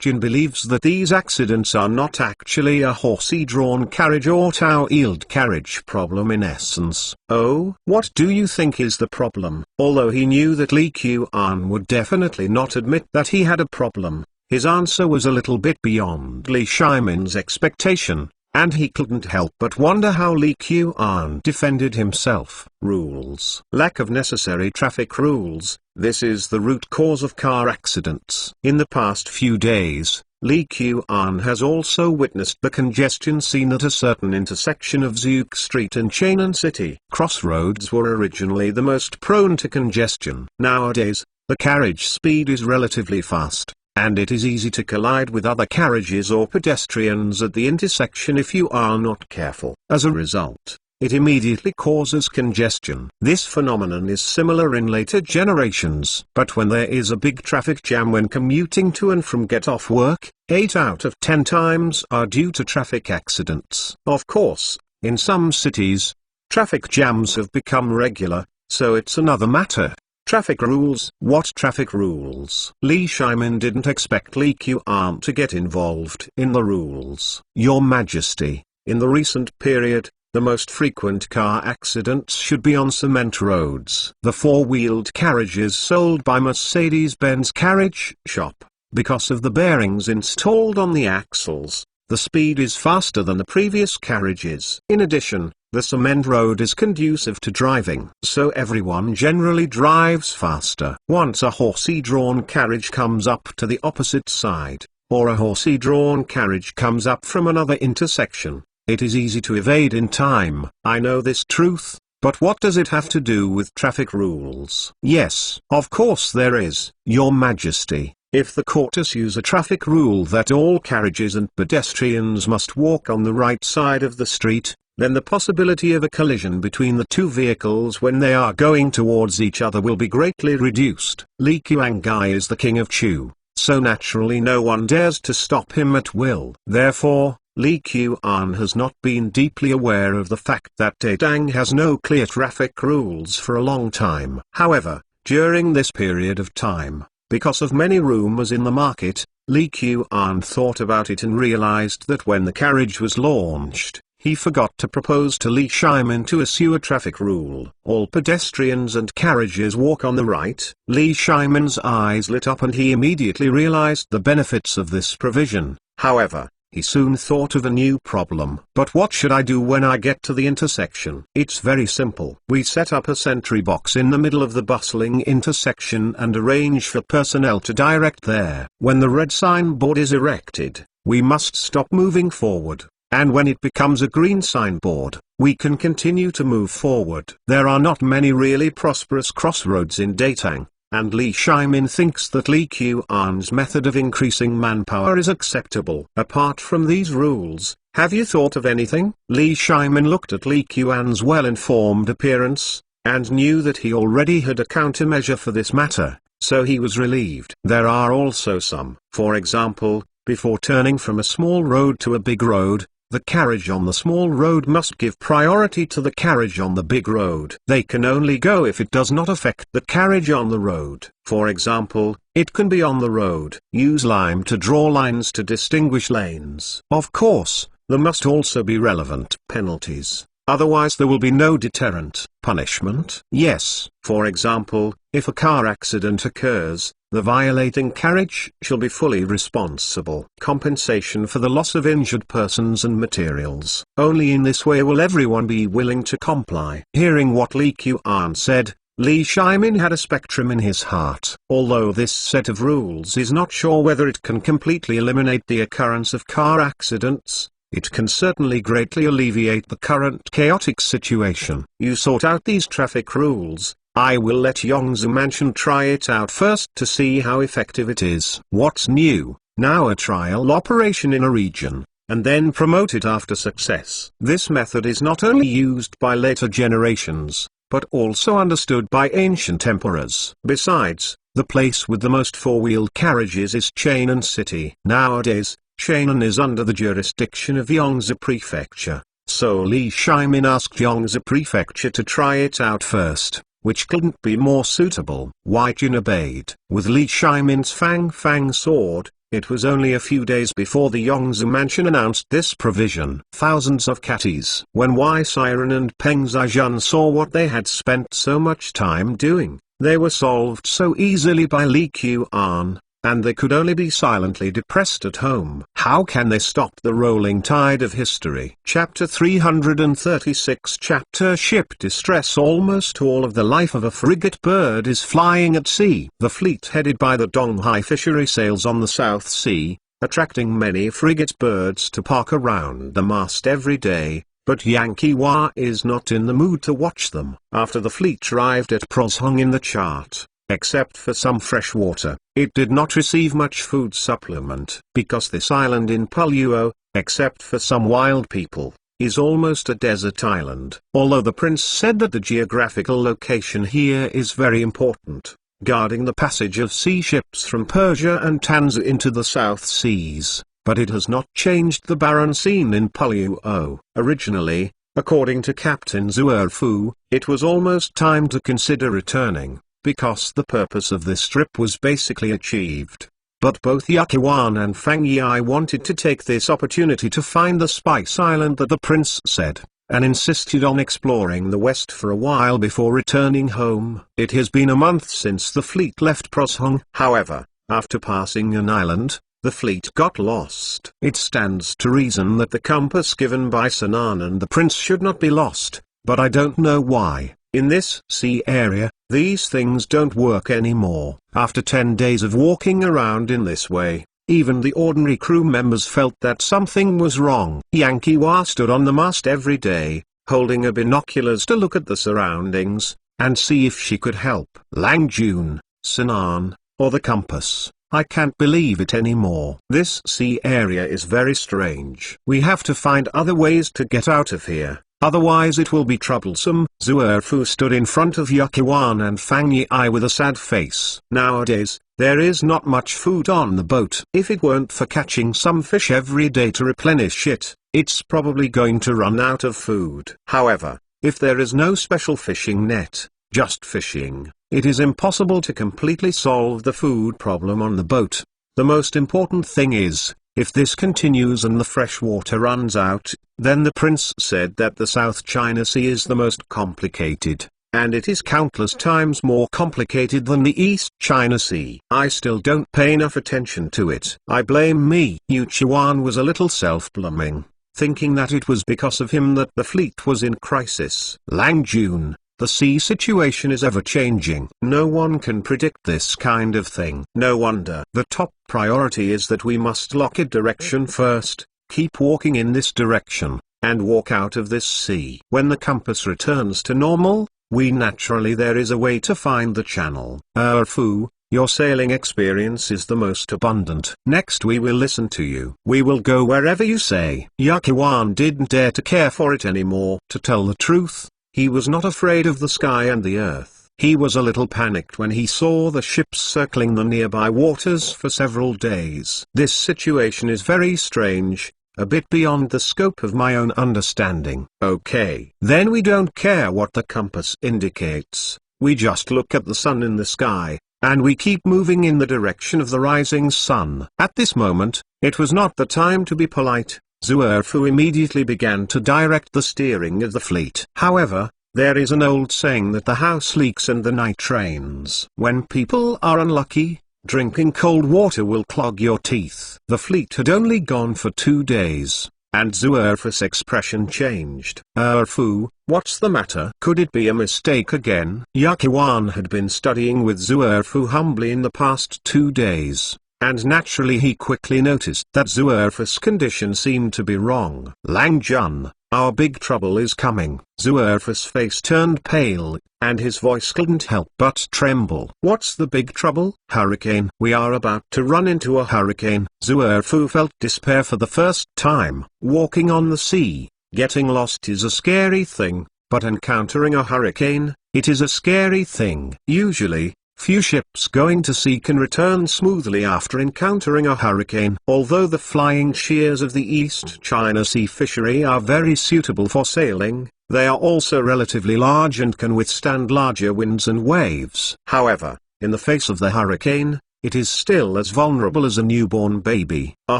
Jin believes that these accidents are not actually a horsey-drawn carriage or tow-wheeled carriage problem in essence. Oh, what do you think is the problem? Although he knew that Li Qian would definitely not admit that he had a problem, his answer was a little bit beyond Li Shimin's expectation, and he couldn't help but wonder how Li Qian defended himself. Rules. Lack of necessary traffic rules. This is the root cause of car accidents. In the past few days, Li Qian has also witnessed the congestion seen at a certain intersection of Zouk Street and Cheonan City. Crossroads were originally the most prone to congestion. Nowadays, the carriage speed is relatively fast, and it is easy to collide with other carriages or pedestrians at the intersection if you are not careful. As a result, it immediately causes congestion. This phenomenon is similar in later generations. But when there is a big traffic jam when commuting to and from get off work, 8 out of 10 times are due to traffic accidents. Of course, in some cities, traffic jams have become regular, so it's another matter. Traffic rules. What traffic rules? Li Shimin didn't expect Li Qian to get involved in the rules. Your Majesty, in the recent period, the most frequent car accidents should be on cement roads. The four-wheeled carriages sold by Mercedes-Benz Carriage Shop, because of the bearings installed on the axles, the speed is faster than the previous carriages. In addition, the cement road is conducive to driving, so everyone generally drives faster. Once a horsey-drawn carriage comes up to the opposite side, or a horsey-drawn carriage comes up from another intersection, it is easy to evade in time. I know this truth, but what does it have to do with traffic rules? Yes, of course there is. Your Majesty, if the court issues a traffic rule that all carriages and pedestrians must walk on the right side of the street, then the possibility of a collision between the two vehicles when they are going towards each other will be greatly reduced. Li Qiangai is the king of Chu, so naturally no one dares to stop him at will. Therefore, Li Qian has not been deeply aware of the fact that Datang has no clear traffic rules for a long time. However, during this period of time, because of many rumors in the market, Li Qian thought about it and realized that when the carriage was launched, he forgot to propose to Li Shimin to issue a traffic rule. All pedestrians and carriages walk on the right. Li Shimin's eyes lit up and he immediately realized the benefits of this provision. However, he soon thought of a new problem. But what should I do when I get to the intersection? It's very simple. We set up a sentry box in the middle of the bustling intersection and arrange for personnel to direct there. When the red signboard is erected, we must stop moving forward. And when it becomes a green signboard, we can continue to move forward. There are not many really prosperous crossroads in Datang, and Li Shimin thinks that Li Qian's method of increasing manpower is acceptable. Apart from these rules, Have you thought of anything? Li Shimin looked at Li Qian's well-informed appearance, and knew that he already had a countermeasure for this matter, so he was relieved. There are also some. For example, before turning from a small road to a big road, the carriage on the small road must give priority to the carriage on the big road. They can only go if it does not affect the carriage on the road. For example, it can be on the road. Use lime to draw lines to distinguish lanes. Of course, there must also be relevant penalties. Otherwise there will be no deterrent. Punishment? Yes. For example, if a car accident occurs, the violating carriage shall be fully responsible. Compensation for the loss of injured persons and materials. Only in this way will everyone be willing to comply. Hearing what Li Qian said, Li Shimin had a spectrum in his heart. Although this set of rules is not sure whether it can completely eliminate the occurrence of car accidents, it can certainly greatly alleviate the current chaotic situation. You sort out these traffic rules. I will let Yongzhou Mansion try it out first to see how effective it is. What's new? Now a trial operation in a region, and then promote it after success. This method is not only used by later generations, but also understood by ancient emperors. Besides, the place with the most four-wheeled carriages is Chainan City. Nowadays, Chainan is under the jurisdiction of Yongzhou Prefecture, so Li Shimin asked Yongzhou Prefecture to try it out first, which couldn't be more suitable. Wei Jun obeyed. With Li Shimin's Fang sword, it was only a few days before the Yongzhou Mansion announced this provision. Thousands of catties. When Wei Siren and Peng Zhaijun saw what they had spent so much time doing, they were solved so easily by Li Qian, and they could only be silently depressed at home. How can they stop the rolling tide of history? Chapter 336. Chapter Ship Distress. Almost all of the life of a frigate bird is flying at sea. The fleet headed by the Donghai fishery sails on the South Sea, attracting many frigate birds to park around the mast every day. But Yankee Hua is not in the mood to watch them. After the fleet arrived at Proshong in the chart, except for some fresh water, it did not receive much food supplement. Because this island in Puluo, except for some wild people, is almost a desert island. Although the prince said that the geographical location here is very important, guarding the passage of sea ships from Persia and Tanzania into the South Seas, but it has not changed the barren scene in Puluo. Originally, according to Captain Zuerfu, it was almost time to consider returning, because the purpose of this trip was basically achieved. But both Yaqiwan and Fang Yi wanted to take this opportunity to find the Spice Island that the prince said, and insisted on exploring the west for a while before returning home. It has been a month since the fleet left Proshong. However, after passing an island, the fleet got lost. It stands to reason that the compass given by Sinan and the prince should not be lost, but I don't know why. In this sea area, these things don't work anymore. After 10 days of walking around in this way, even the ordinary crew members felt that something was wrong. Yankee Hua stood on the mast every day, holding her binoculars to look at the surroundings, and see if she could help. Lang Jun, Sinan, or the compass. I can't believe it anymore. This sea area is very strange. We have to find other ways to get out of here. Otherwise it will be troublesome. Zuerfu stood in front of Yaqiwan and Fang Yi with a sad face. Nowadays, there is not much food on the boat. If it weren't for catching some fish every day to replenish it, it's probably going to run out of food. However, if there is no special fishing net, just fishing, it is impossible to completely solve the food problem on the boat. The most important thing is, if this continues and the fresh water runs out, then the prince said that the South China Sea is the most complicated, and it is countless times more complicated than the East China Sea. I still don't pay enough attention to it. I blame me. Yu Chuan was a little self-blaming, thinking that it was because of him that the fleet was in crisis. Lang Jun, the sea situation is ever-changing. No one can predict this kind of thing. No wonder. The top priority is that we must lock a direction first, keep walking in this direction, and walk out of this sea. When the compass returns to normal, there is a way to find the channel. Fu, Your sailing experience is the most abundant. Next we will listen to you. We will go wherever you say. Yakuwan didn't dare to care for it anymore. To tell the truth, he was not afraid of the sky and the earth. He was a little panicked when he saw the ships circling the nearby waters for several days. This situation is very strange, a bit beyond the scope of my own understanding. Okay. Then we don't care what the compass indicates, we just look at the sun in the sky, and we keep moving in the direction of the rising sun. At this moment, it was not the time to be polite. Zuerfu immediately began to direct the steering of the fleet. However, there is an old saying that the house leaks and the night rains. When people are unlucky, drinking cold water will clog your teeth. The fleet had only gone for 2 days, and Zuerfu's expression changed. Fu, what's the matter? Could it be a mistake again? Yakuwan had been studying with Zuerfu humbly in the past 2 days, and naturally he quickly noticed that Zuerfu's condition seemed to be wrong. Lang Jun, our big trouble is coming. Zuerfu's face turned pale, and his voice couldn't help but tremble. What's the big trouble? Hurricane. We are about to run into a hurricane. Zuerfu felt despair for the first time. Walking on the sea, getting lost is a scary thing, but encountering a hurricane, it is a scary thing. Usually, few ships going to sea can return smoothly after encountering a hurricane. Although the flying shears of the East China Sea fishery are very suitable for sailing, they are also relatively large and can withstand larger winds and waves. However, in the face of the hurricane, it is still as vulnerable as a newborn baby. A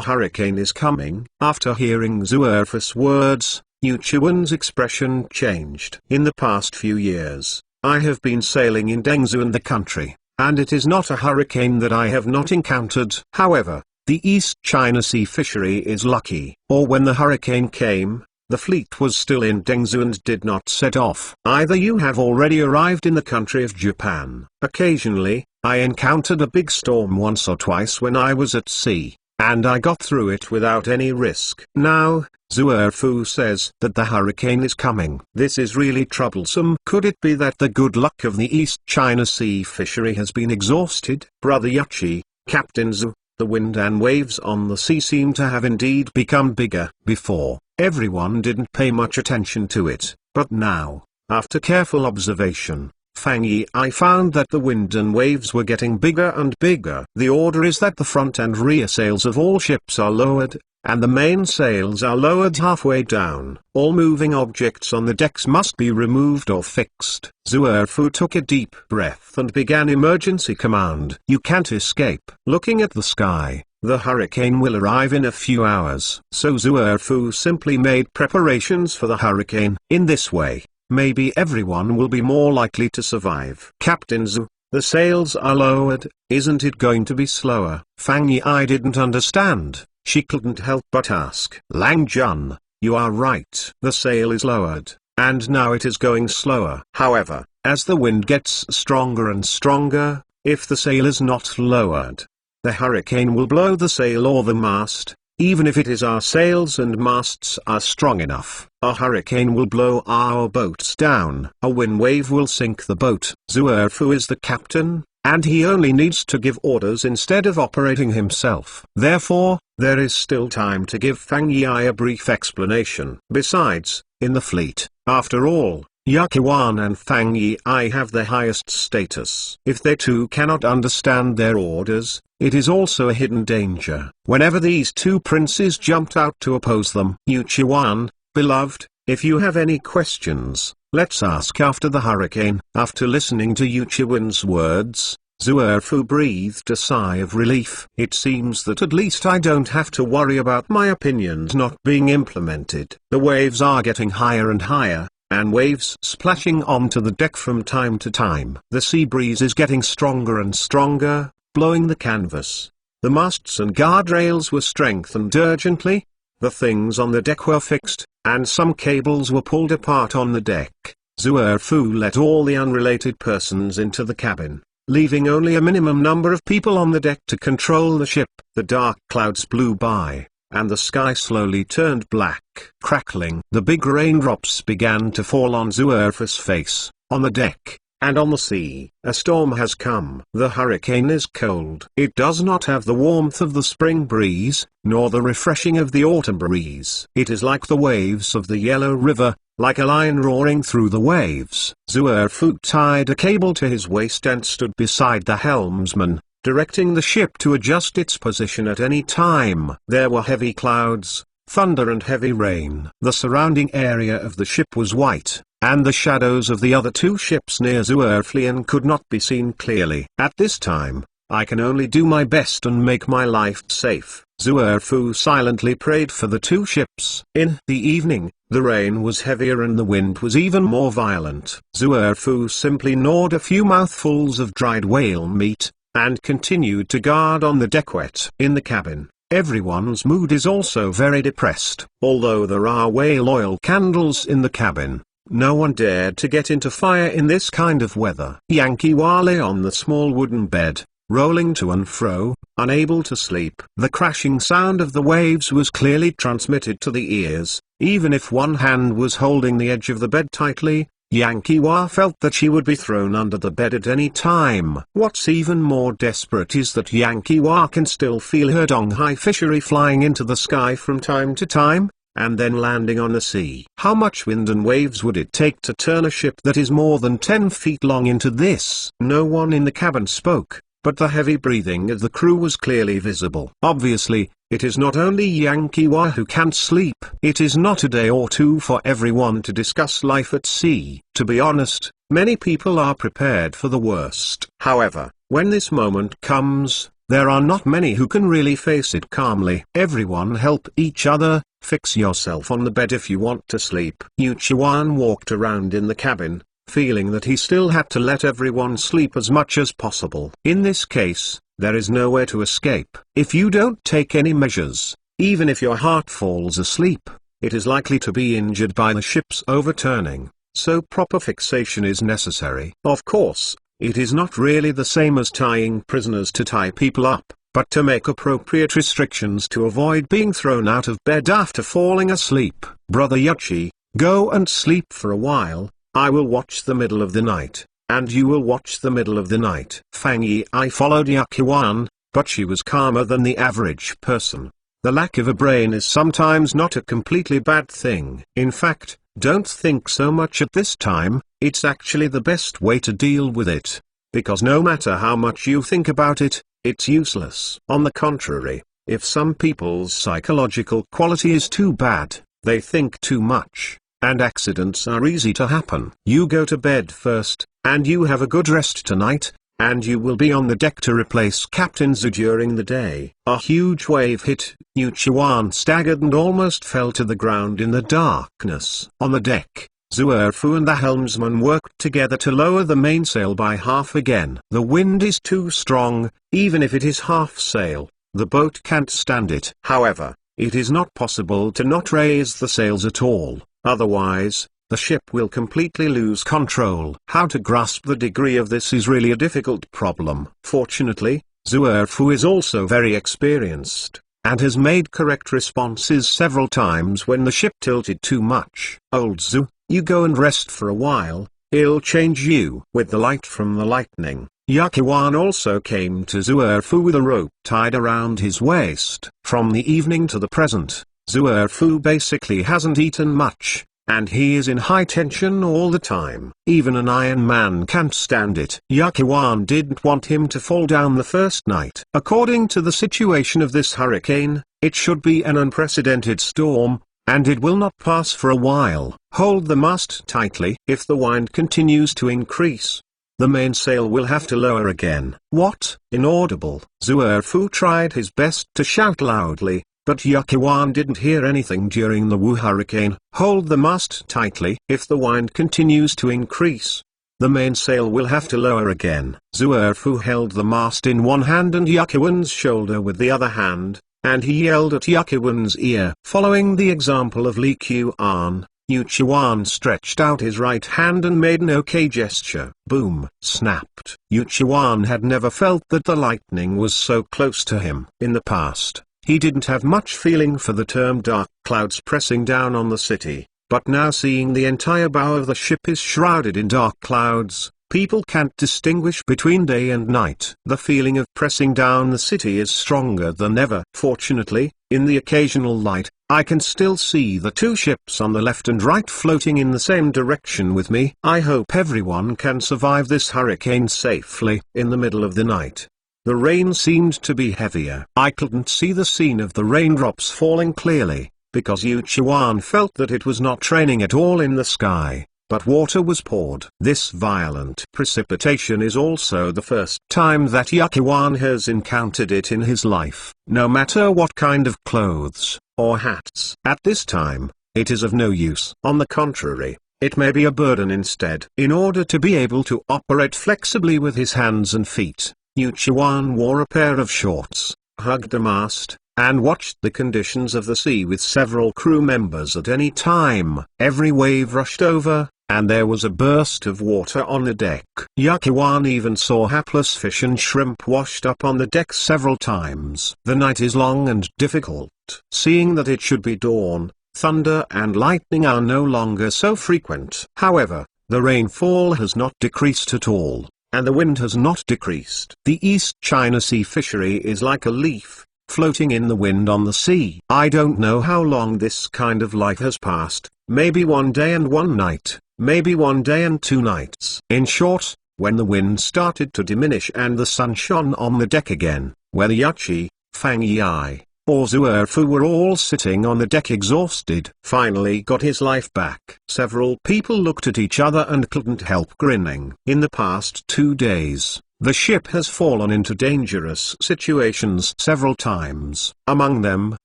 hurricane is coming. After hearing Zuerfu's words, Yuchuan's expression changed. In the past few years, I have been sailing in Dengzhou and the country, and it is not a hurricane that I have not encountered. However, the East China Sea fishery is lucky. Or when the hurricane came, the fleet was still in Dengzhou and did not set off. Either you have already arrived in the country of Japan. Occasionally, I encountered a big storm once or twice when I was at sea, and I got through it without any risk. Now, Zuerfu says that the hurricane is coming. This is really troublesome. Could it be that the good luck of the East China Sea fishery has been exhausted? Brother Yuchi, Captain Zu, the wind and waves on the sea seem to have indeed become bigger. Before, everyone didn't pay much attention to it, but now, after careful observation, Fang Yi, I found that the wind and waves were getting bigger and bigger. The order is that the front and rear sails of all ships are lowered, and the main sails are lowered halfway down. All moving objects on the decks must be removed or fixed. Zuerfu took a deep breath and began emergency command. You can't escape. Looking at the sky, the hurricane will arrive in a few hours. So Zuerfu simply made preparations for the hurricane. In this way, maybe everyone will be more likely to survive. Captain Zu, the sails are lowered, isn't it going to be slower? Fang Yi, I didn't understand. She couldn't help but ask. Lang Jun, you are right. The sail is lowered, and now it is going slower. However, as the wind gets stronger and stronger, if the sail is not lowered, the hurricane will blow the sail or the mast. Even if it is our sails and masts are strong enough, a hurricane will blow our boats down. A wind wave will sink the boat. Zuerfu is the captain, and he only needs to give orders instead of operating himself. Therefore, there is still time to give Fang Yi a brief explanation. Besides, in the fleet, after all, Yakuwan and Fang Yi have the highest status. If they too cannot understand their orders, it is also a hidden danger. Whenever these two princes jumped out to oppose them. Yuchuan, beloved, if you have any questions, let's ask after the hurricane. After listening to Yuchuan's words, Zuerfu breathed a sigh of relief. It seems that at least I don't have to worry about my opinions not being implemented. The waves are getting higher and higher, and waves splashing onto the deck from time to time. The sea breeze is getting stronger and stronger, blowing the canvas. The masts and guardrails were strengthened urgently. The things on the deck were fixed, and some cables were pulled apart on the deck. Zuerfu let all the unrelated persons into the cabin, leaving only a minimum number of people on the deck to control the ship. The dark clouds blew by, and the sky slowly turned black. Crackling, the big raindrops began to fall on Zuerfu's face. On the deck, and on the sea, a storm has come. The hurricane is cold. It does not have the warmth of the spring breeze, nor the refreshing of the autumn breeze. It is like the waves of the Yellow River, like a lion roaring through the waves. Zuerfu tied a cable to his waist and stood beside the helmsman, directing the ship to adjust its position at any time. There were heavy clouds, thunder and heavy rain. The surrounding area of the ship was white, and the shadows of the other two ships near Zuerflian could not be seen clearly. At this time, I can only do my best and make my life safe. Zuerfu silently prayed for the two ships. In the evening, the rain was heavier and the wind was even more violent. Zuerfu simply gnawed a few mouthfuls of dried whale meat, and continued to guard on the deck. Wet in the cabin, everyone's mood is also very depressed. Although there are whale oil candles in the cabin, no one dared to get into fire in this kind of weather. Yankiwa lay on the small wooden bed, rolling to and fro, unable to sleep. The crashing sound of the waves was clearly transmitted to the ears. Even if one hand was holding the edge of the bed tightly, Yankiwa felt that she would be thrown under the bed at any time. What's even more desperate is that Yankiwa can still feel her Donghai fishery flying into the sky from time to time, and then landing on the sea. How much wind and waves would it take to turn a ship that is more than 10 feet long into this? No one in the cabin spoke, but the heavy breathing of the crew was clearly visible. Obviously, it is not only Yankiwa who can't sleep. It is not a day or two for everyone to discuss life at sea. To be honest, many people are prepared for the worst. However, when this moment comes, there are not many who can really face it calmly. Everyone help each other. Fix yourself on the bed if you want to sleep. Yuchiwan walked around in the cabin, feeling that he still had to let everyone sleep as much as possible. In this case, there is nowhere to escape. If you don't take any measures, even if your heart falls asleep, it is likely to be injured by the ship's overturning, so proper fixation is necessary. Of course, it is not really the same as tying prisoners to tie people up, but to make appropriate restrictions to avoid being thrown out of bed after falling asleep. Brother Yuchi, go and sleep for a while. I will watch the middle of the night, and you will watch the middle of the night. Fang Yi followed Yakuwan, but she was calmer than the average person. The lack of a brain is sometimes not a completely bad thing. In fact, don't think so much at this time, it's actually the best way to deal with it. Because no matter how much you think about it, it's useless. On the contrary, if some people's psychological quality is too bad, they think too much, and accidents are easy to happen. You go to bed first, and you have a good rest tonight, and you will be on the deck to replace Captain Zu during the day. A huge wave hit, Yuchiwan staggered and almost fell to the ground in the darkness. On the deck, Zuerfu and the helmsman worked together to lower the mainsail by half again. The wind is too strong, even if it is half sail, the boat can't stand it. However, it is not possible to not raise the sails at all, otherwise, the ship will completely lose control. How to grasp the degree of this is really a difficult problem. Fortunately, Zuerfu is also very experienced, and has made correct responses several times when the ship tilted too much. Old Zu, you go and rest for a while, I'll change you. With the light from the lightning, Yakuwan also came to Zuerfu with a rope tied around his waist. From the evening to the present, Zuerfu basically hasn't eaten much, and he is in high tension all the time. Even an Iron Man can't stand it. Yakuwan didn't want him to fall down the first night. According to the situation of this hurricane, it should be an unprecedented storm, and it will not pass for a while. Hold the mast tightly. If the wind continues to increase, the mainsail will have to lower again. What? Inaudible. Zuerfu tried his best to shout loudly, but Yakuwan didn't hear anything during the Wu hurricane. Hold the mast tightly. If the wind continues to increase, the mainsail will have to lower again. Zuerfu held the mast in one hand and Yakuwan's shoulder with the other hand, and he yelled at Yakuwan's ear. Following the example of Li Qian, Yuchiwan stretched out his right hand and made an OK gesture. Boom! Snapped. Yuchiwan had never felt that the lightning was so close to him. In the past, he didn't have much feeling for the term dark clouds pressing down on the city, but now seeing the entire bow of the ship is shrouded in dark clouds, People can't distinguish between day and night. The feeling of pressing down the city is stronger than ever. Fortunately, in the occasional light, I can still see the two ships on the left and right floating in the same direction with me. I hope everyone can survive this hurricane safely. In the middle of the night, the rain seemed to be heavier. I couldn't see the scene of the raindrops falling clearly, because Yu Chuan felt that it was not raining at all in the sky, but water was poured. This violent precipitation is also the first time that Yu Chuan has encountered it in his life. No matter what kind of clothes or hats at this time, it is of no use. On the contrary, it may be a burden instead. In order to be able to operate flexibly with his hands and feet, Yu Chuan wore a pair of shorts, hugged a mast, and watched the conditions of the sea with several crew members at any time. Every wave rushed over, and there was a burst of water on the deck. Yu Chuan even saw hapless fish and shrimp washed up on the deck several times. The night is long and difficult. Seeing that it should be dawn, thunder and lightning are no longer so frequent. However, the rainfall has not decreased at all, and the wind has not decreased. The East China Sea fishery is like a leaf, floating in the wind on the sea. I don't know how long this kind of life has passed, maybe 1 day and 1 night, maybe 1 day and 2 nights. In short, when the wind started to diminish and the sun shone on the deck again, whether Yachi, Fang Yi, or Zuerfu were all sitting on the deck exhausted, finally got his life back. Several people looked at each other and couldn't help grinning. In the past 2 days, the ship has fallen into dangerous situations several times. Among them,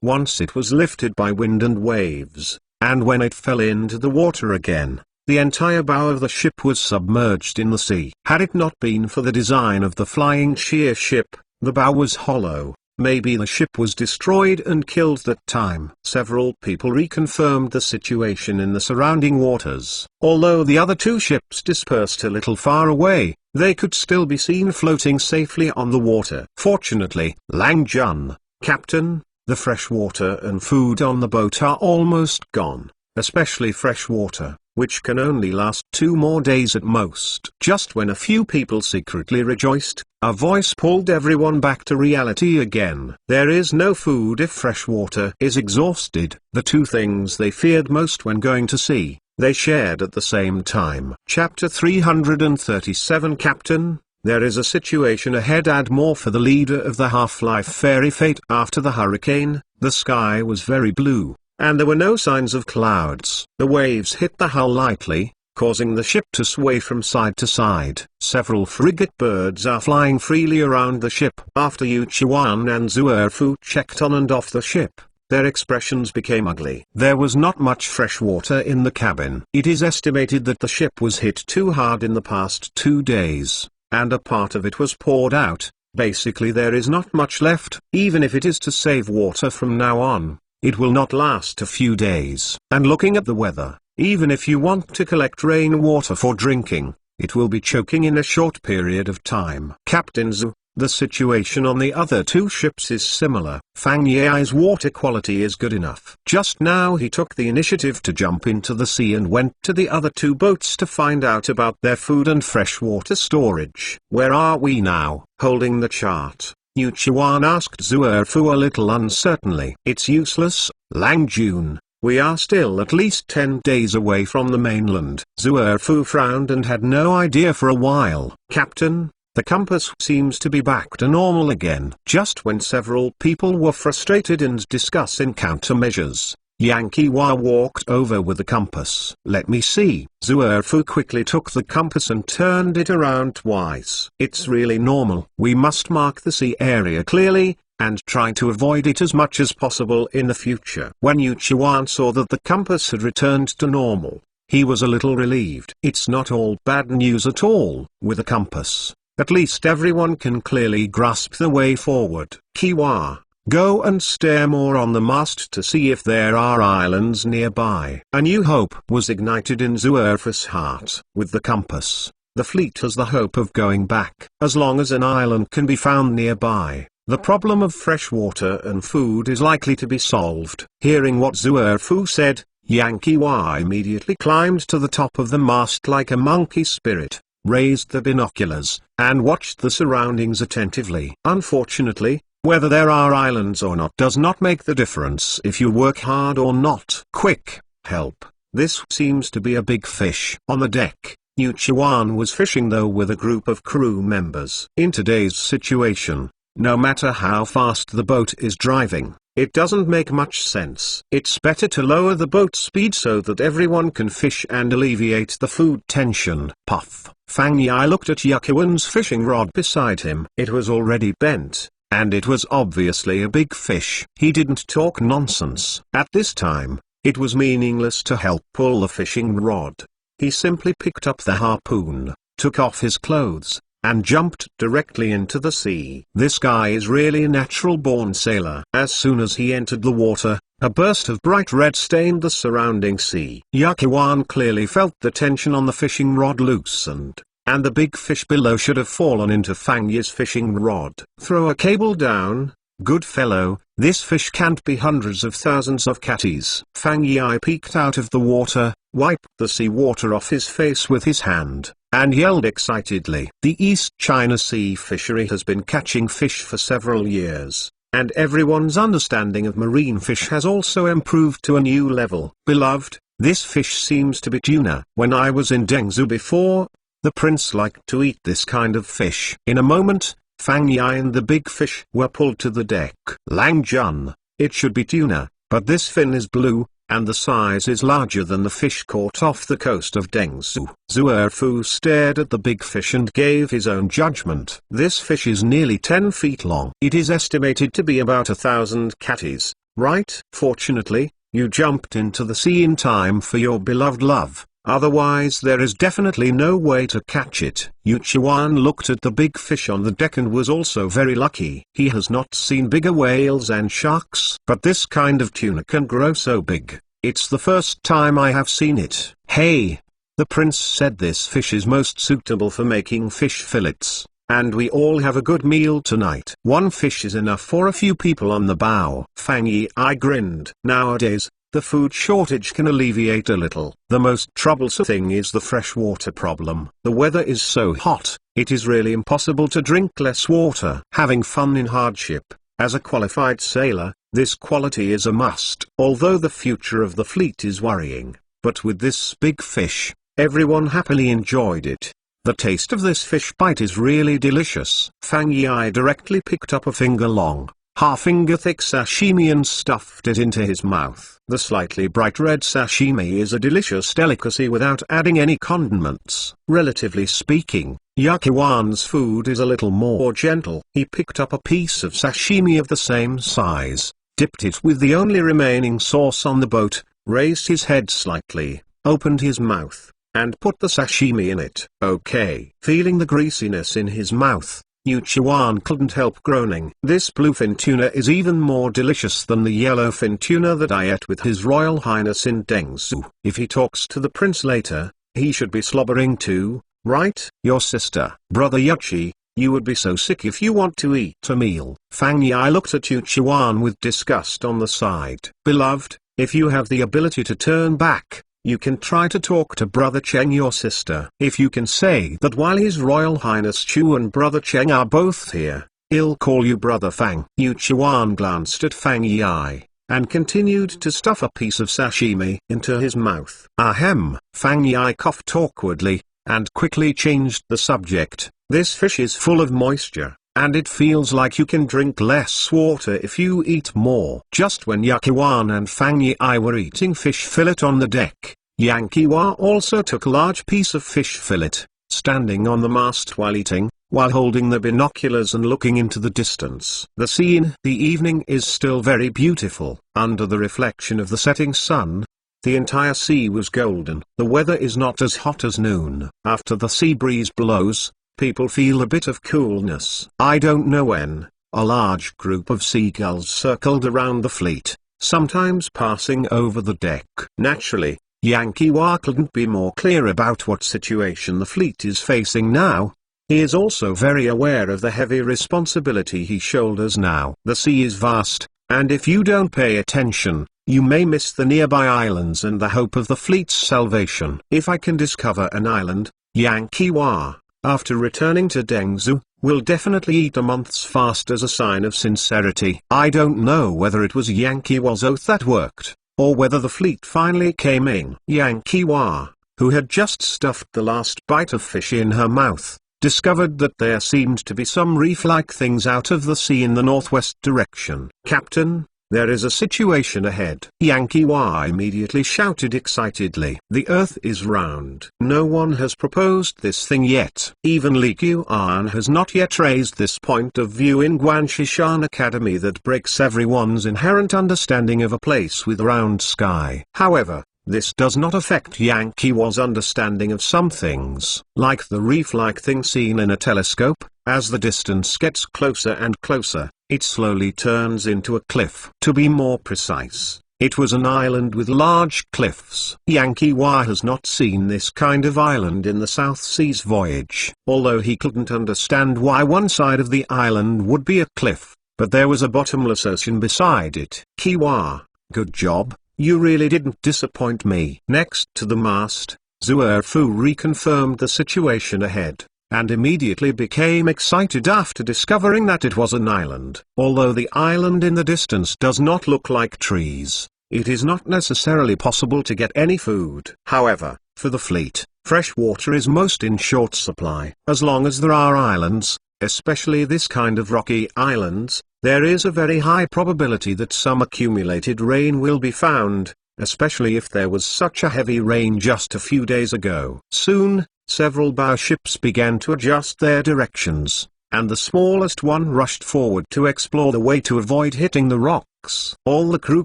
once it was lifted by wind and waves, and when it fell into the water again, the entire bow of the ship was submerged in the sea. Had it not been for the design of the flying shear ship, the bow was hollow. Maybe the ship was destroyed and killed that time. Several people reconfirmed the situation in the surrounding waters. Although the other 2 ships dispersed a little far away, they could still be seen floating safely on the water. Fortunately, Lang Jun, Captain, the fresh water and food on the boat are almost gone, especially fresh water, which can only last 2 more days at most. Just when a few people secretly rejoiced, a voice pulled everyone back to reality again. There is no food if fresh water is exhausted. The 2 things they feared most when going to sea, they shared at the same time. Chapter 337 Captain, there is a situation ahead. Add more for the leader of the Half-Life Fairy Fate. After the hurricane, the sky was very blue, and there were no signs of clouds. The waves hit the hull lightly, causing the ship to sway from side to side. Several frigate birds are flying freely around the ship. After Yu Chuan and Zuerfu checked on and off the ship, their expressions became ugly. There was not much fresh water in the cabin. It is estimated that the ship was hit too hard in the past 2 days, and a part of it was poured out. Basically there is not much left. Even if it is to save water from now on, it will not last a few days. And looking at the weather, even if you want to collect rainwater for drinking, it will be choking in a short period of time. Captain Zhu, the situation on the other 2 ships is similar. Fang Yi's water quality is good enough. Just now he took the initiative to jump into the sea and went to the other 2 boats to find out about their food and freshwater storage. Where are we now? Holding the chart, Yu Chuan asked Zuerfu a little uncertainly. It's useless, Lang Jun. We are still at least 10 days away from the mainland. Zuerfu frowned and had no idea for a while. Captain, the compass seems to be back to normal again. Just when several people were frustrated and discussing countermeasures, Yankee Wa walked over with the compass. Let me see. Zuerfu quickly took the compass and turned it around twice. It's really normal. We must mark the sea area clearly, and try to avoid it as much as possible in the future. When Yu Chuan saw that the compass had returned to normal, he was a little relieved. It's not all bad news at all. With a compass, at least everyone can clearly grasp the way forward. Kiwa, go and stare more on the mast to see if there are islands nearby. A new hope was ignited in Zuerfu's heart. With the compass, the fleet has the hope of going back. As long as an island can be found nearby, the problem of fresh water and food is likely to be solved. Hearing what Zuerfu said, Yankee Wa immediately climbed to the top of the mast like a monkey spirit. raised the binoculars, and watched the surroundings attentively. Unfortunately, whether there are islands or not does not make the difference if you work hard or not. Quick, help. This seems to be a big fish. On the deck, Yu Chuan was fishing though with a group of crew members. In today's situation, no matter how fast the boat is driving, it doesn't make much sense. It's better to lower the boat speed so that everyone can fish and alleviate the food tension. Puff. Fang Yi looked at Yukuan's fishing rod beside him. It was already bent, and it was obviously a big fish. He didn't talk nonsense. At this time, it was meaningless to help pull the fishing rod. He simply picked up the harpoon, took off his clothes, and jumped directly into the sea. This guy is really a natural-born sailor. As soon as he entered the water, a burst of bright red stained the surrounding sea. Yukuan clearly felt the tension on the fishing rod loosened, and the big fish below should have fallen into Fang Yi's fishing rod. Throw a cable down, good fellow, this fish can't be hundreds of thousands of catties. Fang Yi peeked out of the water, wiped the seawater off his face with his hand, and yelled excitedly. The East China Sea fishery has been catching fish for several years, and everyone's understanding of marine fish has also improved to a new level. Beloved, this fish seems to be tuna. When I was in Dengzhou before, the prince liked to eat this kind of fish. In a moment, Fang Yi and the big fish were pulled to the deck. Lang Jun, it should be tuna, but this fin is blue, and the size is larger than the fish caught off the coast of Dengzhou. Zhuo Fu stared at the big fish and gave his own judgment. This fish is nearly 10 feet long. It is estimated to be about 1,000 catties, right? Fortunately, you jumped into the sea in time for your beloved love. Otherwise there is definitely no way to catch it. Yu Chuan looked at the big fish on the deck and was also very lucky. He has not seen bigger whales and sharks, but this kind of tuna can grow so big. It's the first time I have seen it. Hey! The prince said this fish is most suitable for making fish fillets, and we all have a good meal tonight. One fish is enough for a few people on the bow. Fang Yi grinned. Nowadays, the food shortage can alleviate a little. The most troublesome thing is the freshwater problem. The weather is so hot, it is really impossible to drink less water. Having fun in hardship. As a qualified sailor, this quality is a must. Although the future of the fleet is worrying, but with this big fish, everyone happily enjoyed it. The taste of this fish bite is really delicious. Fang Yi directly picked up a finger-long, half-finger-thick sashimi and stuffed it into his mouth. The slightly bright red sashimi is a delicious delicacy without adding any condiments. Relatively speaking, Yukuan's food is a little more gentle. He picked up a piece of sashimi of the same size, dipped it with the only remaining sauce on the boat, raised his head slightly, opened his mouth, and put the sashimi in it. Okay. Feeling the greasiness in his mouth, Yu Chuan couldn't help groaning. This bluefin tuna is even more delicious than the yellowfin tuna that I ate with His Royal Highness in Dengzhou. If he talks to the prince later, he should be slobbering too, right? Your sister, Brother Yuchi, you would be so sick if you want to eat a meal. Fang Yi looked at Yu Chuan with disgust on the side. Beloved, if you have the ability to turn back, you can try to talk to Brother Cheng, your sister. If you can say that while His Royal Highness Chu and Brother Cheng are both here, he'll call you Brother Fang. Yu Chuan glanced at Fang Yi and continued to stuff a piece of sashimi into his mouth. Ahem. Fang Yi coughed awkwardly, and quickly changed the subject. This fish is full of moisture, and it feels like you can drink less water if you eat more. Just when Yukuan and Fang Yi were eating fish fillet on the deck, Yang Qiwa also took a large piece of fish fillet, standing on the mast while eating, while holding the binoculars and looking into the distance. The scene in the evening is still very beautiful. Under the reflection of the setting sun, the entire sea was golden. The weather is not as hot as noon. After the sea breeze blows, people feel a bit of coolness. I don't know when. A large group of seagulls circled around the fleet, sometimes passing over the deck. Naturally, Yang Qiwa couldn't be more clear about what situation the fleet is facing now. He is also very aware of the heavy responsibility he shoulders now. The sea is vast, and if you don't pay attention, you may miss the nearby islands and the hope of the fleet's salvation. If I can discover an island, Yang Qiwa, after returning to Dengzhou, will definitely eat a month's fast as a sign of sincerity. I don't know whether it was Yang Qiwa's oath that worked, or whether the fleet finally came in. Yang Qiwa, who had just stuffed the last bite of fish in her mouth, discovered that there seemed to be some reef-like things out of the sea in the northwest direction. "Captain, there is a situation ahead." Yang Qiwa immediately shouted excitedly. "The earth is round. No one has proposed this thing yet. Even Li Qian has not yet raised this point of view in Guanshishan Academy that breaks everyone's inherent understanding of a place with round sky." However, this does not affect Yang Qiwa's understanding of some things. Like the reef-like thing seen in a telescope, as the distance gets closer and closer, it slowly turns into a cliff. To be more precise, it was an island with large cliffs. Yang Qiwa has not seen this kind of island in the South Seas voyage. Although he couldn't understand why one side of the island would be a cliff, but there was a bottomless ocean beside it. "Qiwa, good job. You really didn't disappoint me." Next to the mast, Zuerfu reconfirmed the situation ahead, and immediately became excited after discovering that it was an island. Although the island in the distance does not look like trees, it is not necessarily possible to get any food. However, for the fleet, fresh water is most in short supply. As long as there are islands, especially this kind of rocky islands, there is a very high probability that some accumulated rain will be found, especially if there was such a heavy rain just a few days ago. Soon, several bow ships began to adjust their directions, and the smallest one rushed forward to explore the way to avoid hitting the rocks. All the crew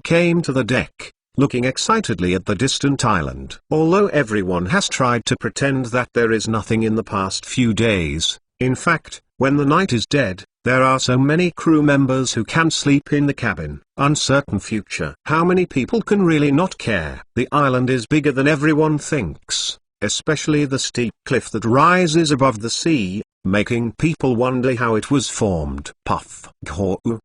came to the deck, looking excitedly at the distant island. Although everyone has tried to pretend that there is nothing in the past few days, in fact, when the night is dead, there are so many crew members who can sleep in the cabin. Uncertain future. How many people can really not care? The island is bigger than everyone thinks, especially the steep cliff that rises above the sea, making people wonder how it was formed. Puff.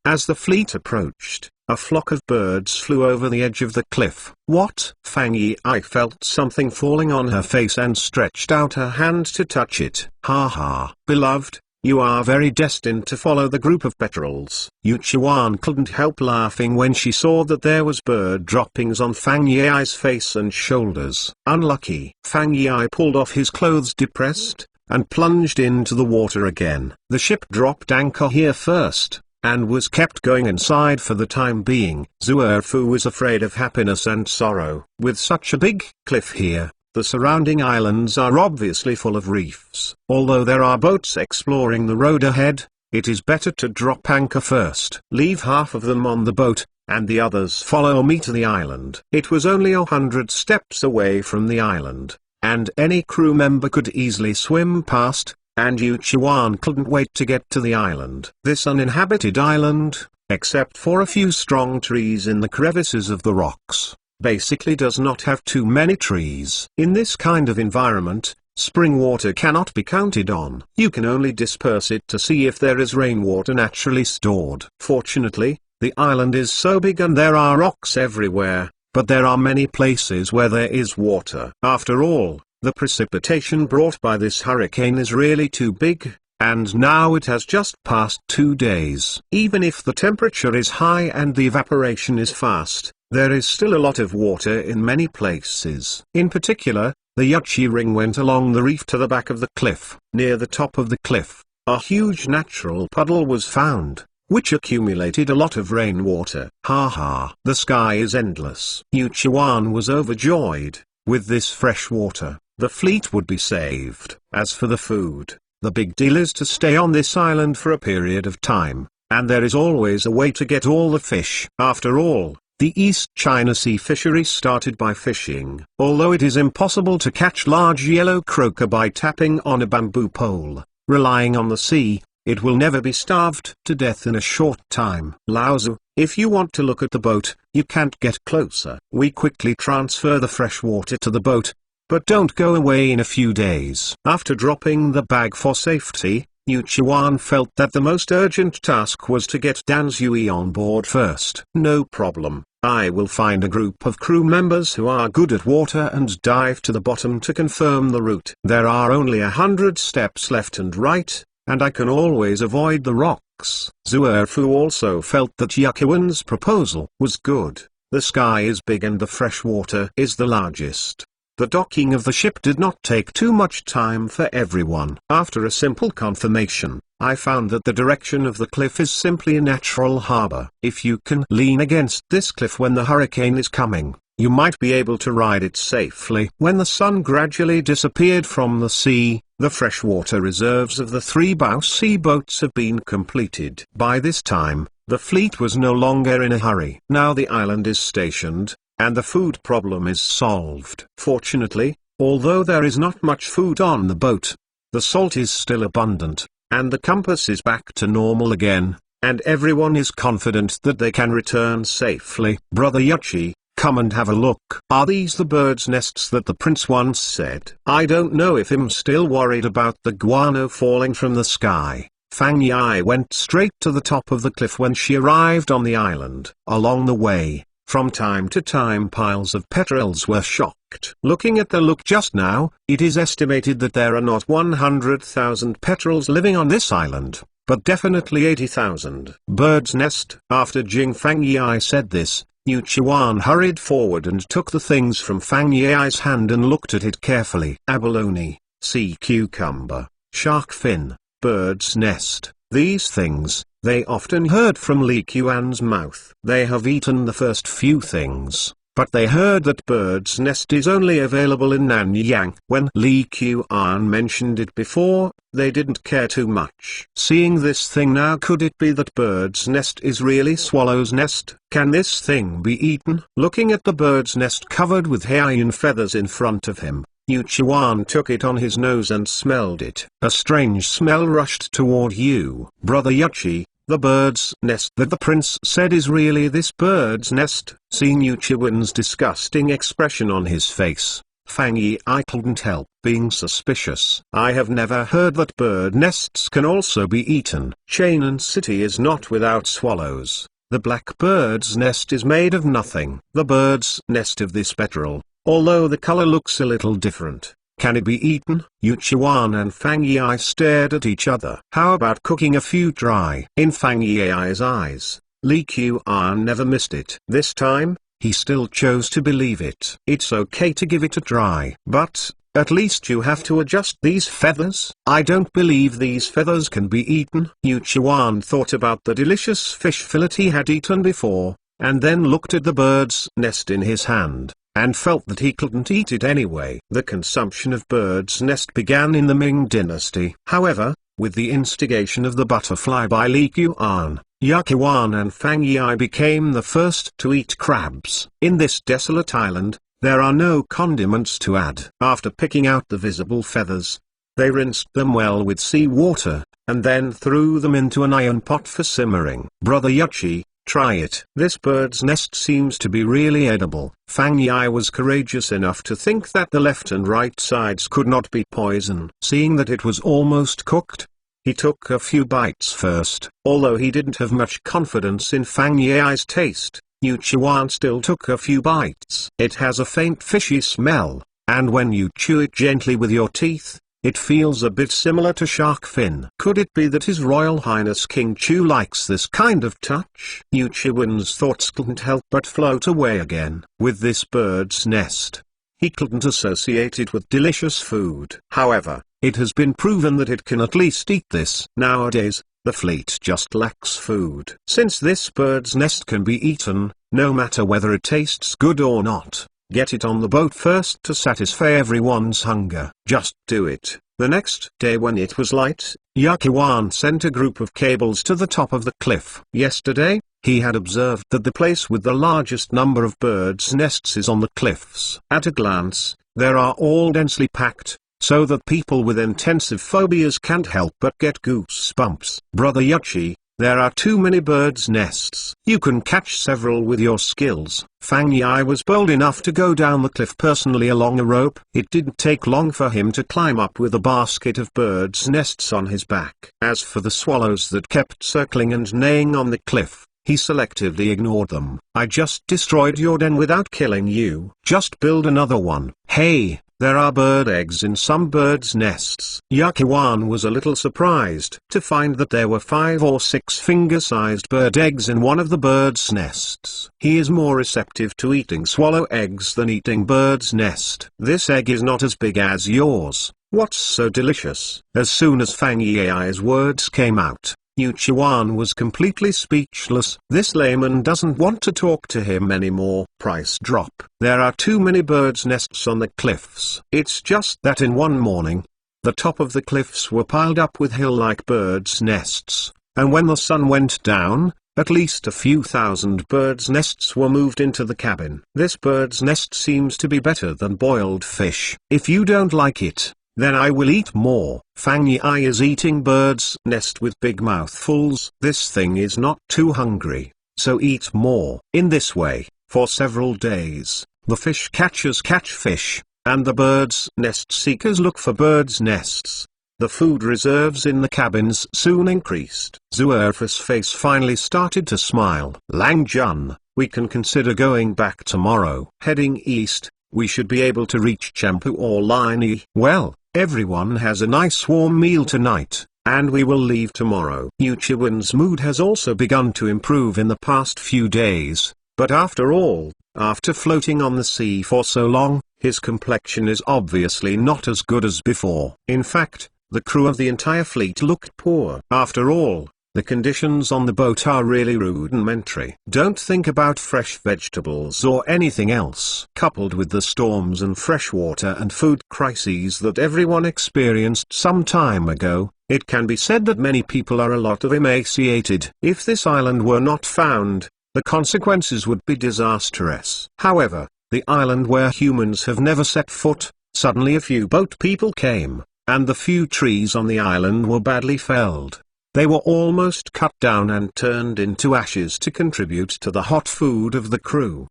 As the fleet approached, a flock of birds flew over the edge of the cliff. "What?" Fang Yi felt something falling on her face and stretched out her hand to touch it. "Ha ha. Beloved, you are very destined to follow the group of petrels." Yu Chuan couldn't help laughing when she saw that there was bird droppings on Fang Yi's face and shoulders. Unlucky. Fang Yi pulled off his clothes depressed, and plunged into the water again. The ship dropped anchor here first, and was kept going inside for the time being. Zuerfu was afraid of happiness and sorrow. With such a big cliff here, the surrounding islands are obviously full of reefs. Although there are boats exploring the road ahead, it is better to drop anchor first. Leave half of them on the boat, and the others follow me to the island. It was only 100 steps away from the island, and any crew member could easily swim past, and Yu Chuan couldn't wait to get to the island. This uninhabited island, except for a few strong trees in the crevices of the rocks, basically does not have too many trees. In this kind of environment, spring water cannot be counted on. You can only disperse it to see if there is rainwater naturally stored. Fortunately, the island is so big and there are rocks everywhere, but there are many places where there is water. After all, the precipitation brought by this hurricane is really too big, and now it has just passed 2 days. Even if the temperature is high and the evaporation is fast, there is still a lot of water in many places. In particular, the Yuchi ring went along the reef to the back of the cliff. Near the top of the cliff, a huge natural puddle was found, which accumulated a lot of rainwater. Ha ha. The sky is endless. Yu Chuan was overjoyed. With this fresh water, the fleet would be saved. As for the food, the big deal is to stay on this island for a period of time, and there is always a way to get all the fish. After all, the East China Sea fishery started by fishing. Although it is impossible to catch large yellow croaker by tapping on a bamboo pole, relying on the sea, it will never be starved to death in a short time. Laozu, if you want to look at the boat, you can't get closer. We quickly transfer the fresh water to the boat, but don't go away in a few days. After dropping the bag for safety, Yu Chuan felt that the most urgent task was to get Dan Zui on board first. No problem. I will find a group of crew members who are good at water and dive to the bottom to confirm the route. There are only 100 steps left and right, and I can always avoid the rocks. Zuerfu also felt that Yakuan's proposal was good. The sky is big and the fresh water is the largest. The docking of the ship did not take too much time for everyone. After a simple confirmation, I found that the direction of the cliff is simply a natural harbor. If you can lean against this cliff when the hurricane is coming, you might be able to ride it safely. When the sun gradually disappeared from the sea, the freshwater reserves of the 3 Bao-sea boats have been completed. By this time, the fleet was no longer in a hurry. Now the island is stationed, and the food problem is solved. Fortunately, although there is not much food on the boat, the salt is still abundant, and the compass is back to normal again, and everyone is confident that they can return safely. Brother Yuchi, come and have a look. Are these the birds' nests that the prince once said? I don't know if I'm still worried about the guano falling from the sky. Fang Yi went straight to the top of the cliff when she arrived on the island. Along the way, from time to time piles of petrels were shocked. Looking at the look just now, it is estimated that there are not 100,000 petrels living on this island, but definitely 80,000. Bird's nest. After Jing Fang Yi said this, Yu Chuan hurried forward and took the things from Fang Yi's hand and looked at it carefully. Abalone, sea cucumber, shark fin, bird's nest. These things, they often heard from Li Qian's mouth. They have eaten the first few things, but they heard that bird's nest is only available in Nanyang. When Li Qian mentioned it before, they didn't care too much. Seeing this thing now, could it be that bird's nest is really swallow's nest? Can this thing be eaten? Looking at the bird's nest covered with hair feathers in front of him, Yu Chuan took it on his nose and smelled it. A strange smell rushed toward you. Brother Yuchi, the bird's nest that the prince said is really this bird's nest. Seeing Yu Chuan's disgusting expression on his face, Fang Yi couldn't help being suspicious. I have never heard that bird nests can also be eaten. Chainan City is not without swallows. The black bird's nest is made of nothing. The bird's nest of this petrel, although the color looks a little different, can it be eaten? Yu Chuan and Fang Yi stared at each other. How about cooking a few dry? In Fang Yi's eyes, Li Qian never missed it. This time, he still chose to believe it. It's okay to give it a try, but at least you have to adjust these feathers. I don't believe these feathers can be eaten. Yu Chuan thought about the delicious fish fillet he had eaten before, and then looked at the bird's nest in his hand, and felt that he couldn't eat it anyway. The consumption of bird's nest began in the Ming dynasty. However, with the instigation of the butterfly by Li Qian, Yakuan and Fang Yi became the first to eat crabs. In this desolate island, there are no condiments to add. After picking out the visible feathers, they rinsed them well with sea water, and then threw them into an iron pot for simmering. Brother Yuchi, try it. This bird's nest seems to be really edible. Fang Yi was courageous enough to think that the left and right sides could not be poison. Seeing that it was almost cooked, he took a few bites first. Although he didn't have much confidence in Fang Yi's taste, Yu Chuan still took a few bites. It has a faint fishy smell, and when you chew it gently with your teeth, it feels a bit similar to shark fin. Could it be that His Royal Highness King Chu likes this kind of touch? Yu Chuan's thoughts couldn't help but float away again. With this bird's nest, he couldn't associate it with delicious food. However, it has been proven that it can at least eat this. Nowadays, the fleet just lacks food. Since this bird's nest can be eaten, no matter whether it tastes good or not, get it on the boat first to satisfy everyone's hunger. Just do it. The next day when it was light, Yakuan sent a group of cables to the top of the cliff. Yesterday, he had observed that the place with the largest number of birds' nests is on the cliffs. At a glance, they are all densely packed, so that people with intensive phobias can't help but get goosebumps. Brother Yuchi, there are too many birds' nests. You can catch several with your skills. Fang Yi was bold enough to go down the cliff personally along a rope. It didn't take long for him to climb up with a basket of birds' nests on his back. As for the swallows that kept circling and neighing on the cliff, He selectively ignored them. "I just destroyed your den without killing you. Just build another one." "Hey, there are bird eggs in some birds' nests." Yakiwan was a little surprised to find that there were 5 or 6 finger-sized bird eggs in one of the birds' nests. He is more receptive to eating swallow eggs than eating bird's nest. "This egg is not as big as yours. What's so delicious?" As soon as Fang Yi's words came out, Yuqiwan was completely speechless. This layman doesn't want to talk to him anymore. Price drop. There are too many birds' nests on the cliffs. It's just that in one morning, the top of the cliffs were piled up with hill-like birds' nests, and when the sun went down, at least a few thousand birds' nests were moved into the cabin. "This bird's nest seems to be better than boiled fish. If you don't like it, then I will eat more." Fang Yi is eating bird's nest with big mouthfuls. This thing is not too hungry, so eat more. In this way, for several days, the fish catchers catch fish, and the bird's nest seekers look for birds' nests. The food reserves in the cabins soon increased. Zuerfu's face finally started to smile. "Lang Jun, we can consider going back tomorrow." Heading east, we should be able to reach Champu or Linyi. "Well, everyone has a nice warm meal tonight, and we will leave tomorrow." Yuqiwan's mood has also begun to improve in the past few days, but after all, after floating on the sea for so long, his complexion is obviously not as good as before. In fact, the crew of the entire fleet looked poor. After all, the conditions on the boat are really rudimentary. Don't think about fresh vegetables or anything else. Coupled with the storms and freshwater and food crises that everyone experienced some time ago, it can be said that many people are a lot of emaciated. If this island were not found, the consequences would be disastrous. However, the island where humans have never set foot, suddenly a few boat people came, and the few trees on the island were badly felled. They were almost cut down and turned into ashes to contribute to the hot food of the crew.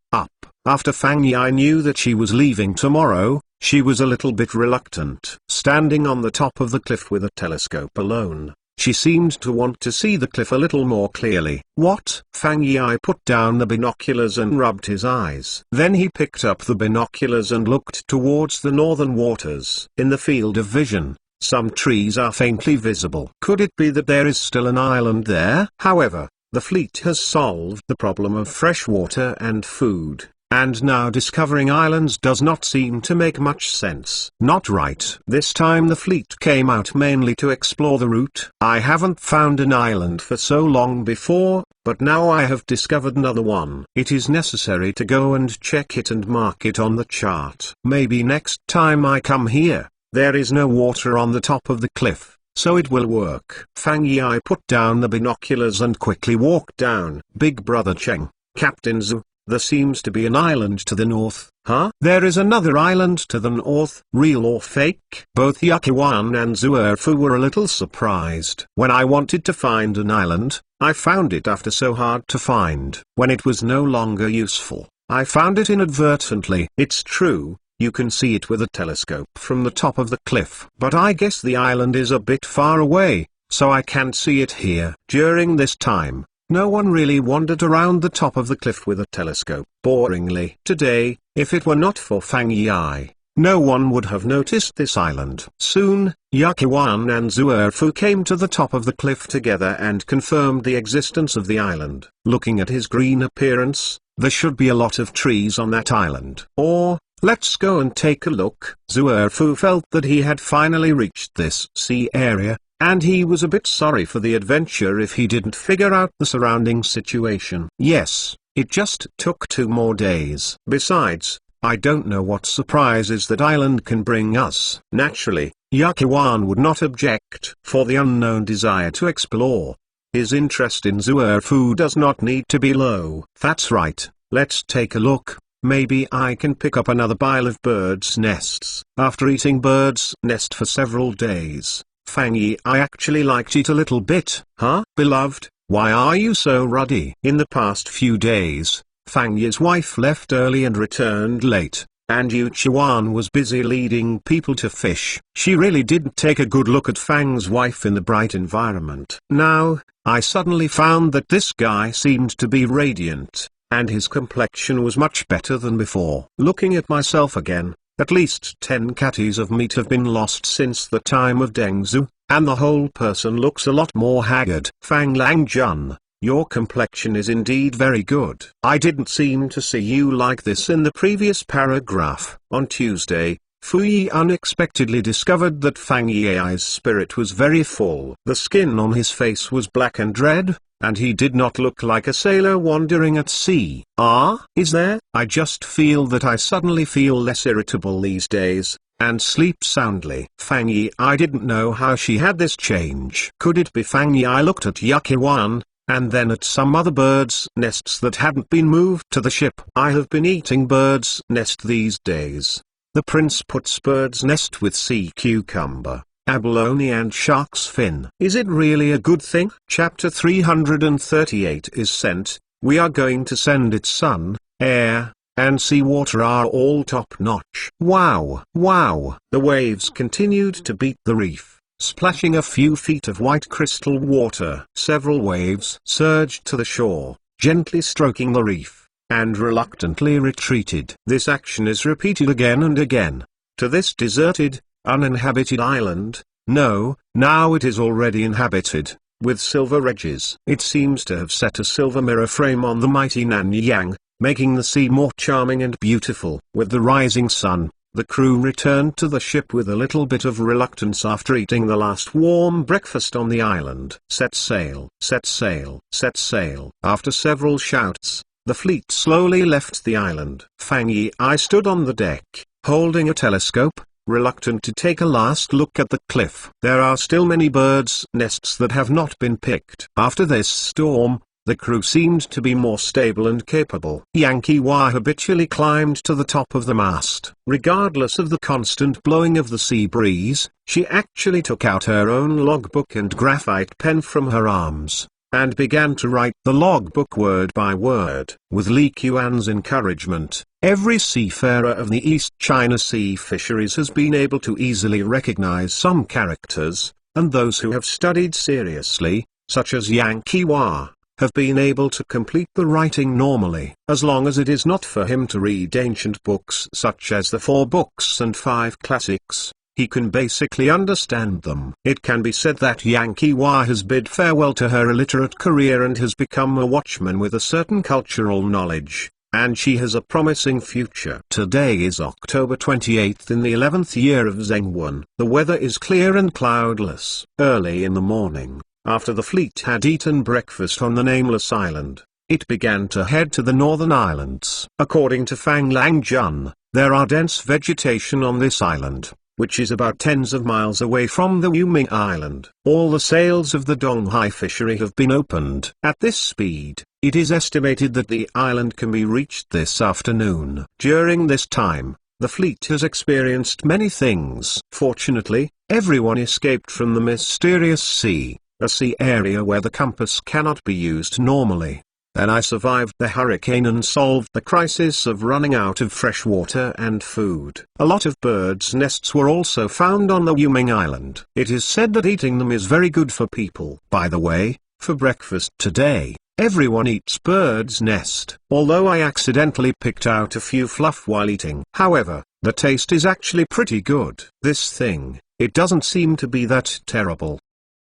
After Fang Yi knew that she was leaving tomorrow, she was a little bit reluctant. Standing on the top of the cliff with a telescope alone, she seemed to want to see the cliff a little more clearly. "What?" Fang Yi put down the binoculars and rubbed his eyes. Then he picked up the binoculars and looked towards the northern waters. In the field of vision, some trees are faintly visible. Could it be that there is still an island there? However, the fleet has solved the problem of fresh water and food, and now discovering islands does not seem to make much sense. Not right. This time the fleet came out mainly to explore the route. "I haven't found an island for so long before, but now I have discovered another one. It is necessary to go and check it and mark it on the chart. Maybe next time I come here, there is no water on the top of the cliff, so it will work." Fang Yi put down the binoculars and quickly walked down. "Big Brother Cheng, Captain Zhu, there seems to be an island to the north." "Huh? There is another island to the north, real or fake?" Both Yuqiwan and Zuerfu were a little surprised. "When I wanted to find an island, I found it after so hard to find. When it was no longer useful, I found it inadvertently." "It's true. You can see it with a telescope from the top of the cliff. But I guess the island is a bit far away, so I can't see it here." During this time, no one really wandered around the top of the cliff with a telescope. Boringly. Today, if it were not for Fang Yi, no one would have noticed this island. Soon, Yuqiwan and Zuerfu came to the top of the cliff together and confirmed the existence of the island. Looking at his green appearance, there should be a lot of trees on that island. Or, let's go and take a look. Zuerfu felt that he had finally reached this sea area, and he was a bit sorry for the adventure if he didn't figure out the surrounding situation. Yes, it just took 2 more days. Besides, I don't know what surprises that island can bring us. Naturally, Yuqiwan would not object for the unknown desire to explore. His interest in Zuerfu does not need to be low. "That's right, let's take a look. Maybe I can pick up another pile of birds' nests." After eating bird's nest for several days, Fang Yi actually liked it a little bit. "Huh? Beloved, why are you so ruddy?" In the past few days, Fang Yi's wife left early and returned late, and Yu Chuan was busy leading people to fish. She really didn't take a good look at Fang's wife in the bright environment. Now, I suddenly found that this guy seemed to be radiant, and his complexion was much better than before. Looking at myself again, at least 10 catties of meat have been lost since the time of Deng Zhu, and the whole person looks a lot more haggard. Fang Langjun, your complexion is indeed very good. I didn't seem to see you like this in the previous paragraph. On Tuesday, Fu Yi unexpectedly discovered that Fang Yi's spirit was very full. The skin on his face was black and red, and he did not look like a sailor wandering at sea. Ah, is there? I just feel that I suddenly feel less irritable these days, and sleep soundly. Fang Yi, I didn't know how she had this change. Could it be Fang Yi? I looked at Yukiwan, and then at some other birds' nests that hadn't been moved to the ship. I have been eating birds' nest these days. The prince puts bird's nest with sea cucumber, abalone and shark's fin. Is it really a good thing? Chapter 338 is sent. We are going to send it. Sun, air, and seawater are all top-notch. Wow! Wow! The waves continued to beat the reef, splashing a few feet of white crystal water. Several waves surged to the shore, gently stroking the reef, and reluctantly retreated. This action is repeated again and again. To this deserted, uninhabited island, no, now it is already inhabited, with silver edges. It seems to have set a silver mirror frame on the mighty Nanyang, making the sea more charming and beautiful. With the rising sun, the crew returned to the ship with a little bit of reluctance after eating the last warm breakfast on the island. Set sail, set sail, set sail. After several shouts, the fleet slowly left the island. Fang Yi stood on the deck, holding a telescope, reluctant to take a last look at the cliff. There are still many birds' nests that have not been picked. After this storm, the crew seemed to be more stable and capable. Yankee Wa habitually climbed to the top of the mast. Regardless of the constant blowing of the sea breeze, she actually took out her own logbook and graphite pen from her arms, and began to write the logbook word by word. With Li Qian's encouragement, every seafarer of the East China Sea fisheries has been able to easily recognize some characters, and those who have studied seriously, such as Yankee Wa, have been able to complete the writing normally. As long as it is not for him to read ancient books such as the 4 books and 5 classics, he can basically understand them. It can be said that Yankee Wa has bid farewell to her illiterate career and has become a watchman with a certain cultural knowledge, and she has a promising future. Today is October 28th in the 11th year of Zhengwen. The weather is clear and cloudless. Early in the morning, after the fleet had eaten breakfast on the nameless island, it began to head to the northern islands. According to Fang Langjun, there are dense vegetation on this island, which is about tens of miles away from the Yuming Island. All the sails of the Donghai fishery have been opened. At this speed, it is estimated that the island can be reached this afternoon. During this time, the fleet has experienced many things. Fortunately, everyone escaped from the mysterious sea, a sea area where the compass cannot be used normally. Then I survived the hurricane and solved the crisis of running out of fresh water and food. A lot of birds' nests were also found on the Yuming Island. It is said that eating them is very good for people. By the way, for breakfast today, everyone eats bird's nest. Although I accidentally picked out a few fluff while eating. However, the taste is actually pretty good. This thing, it doesn't seem to be that terrible.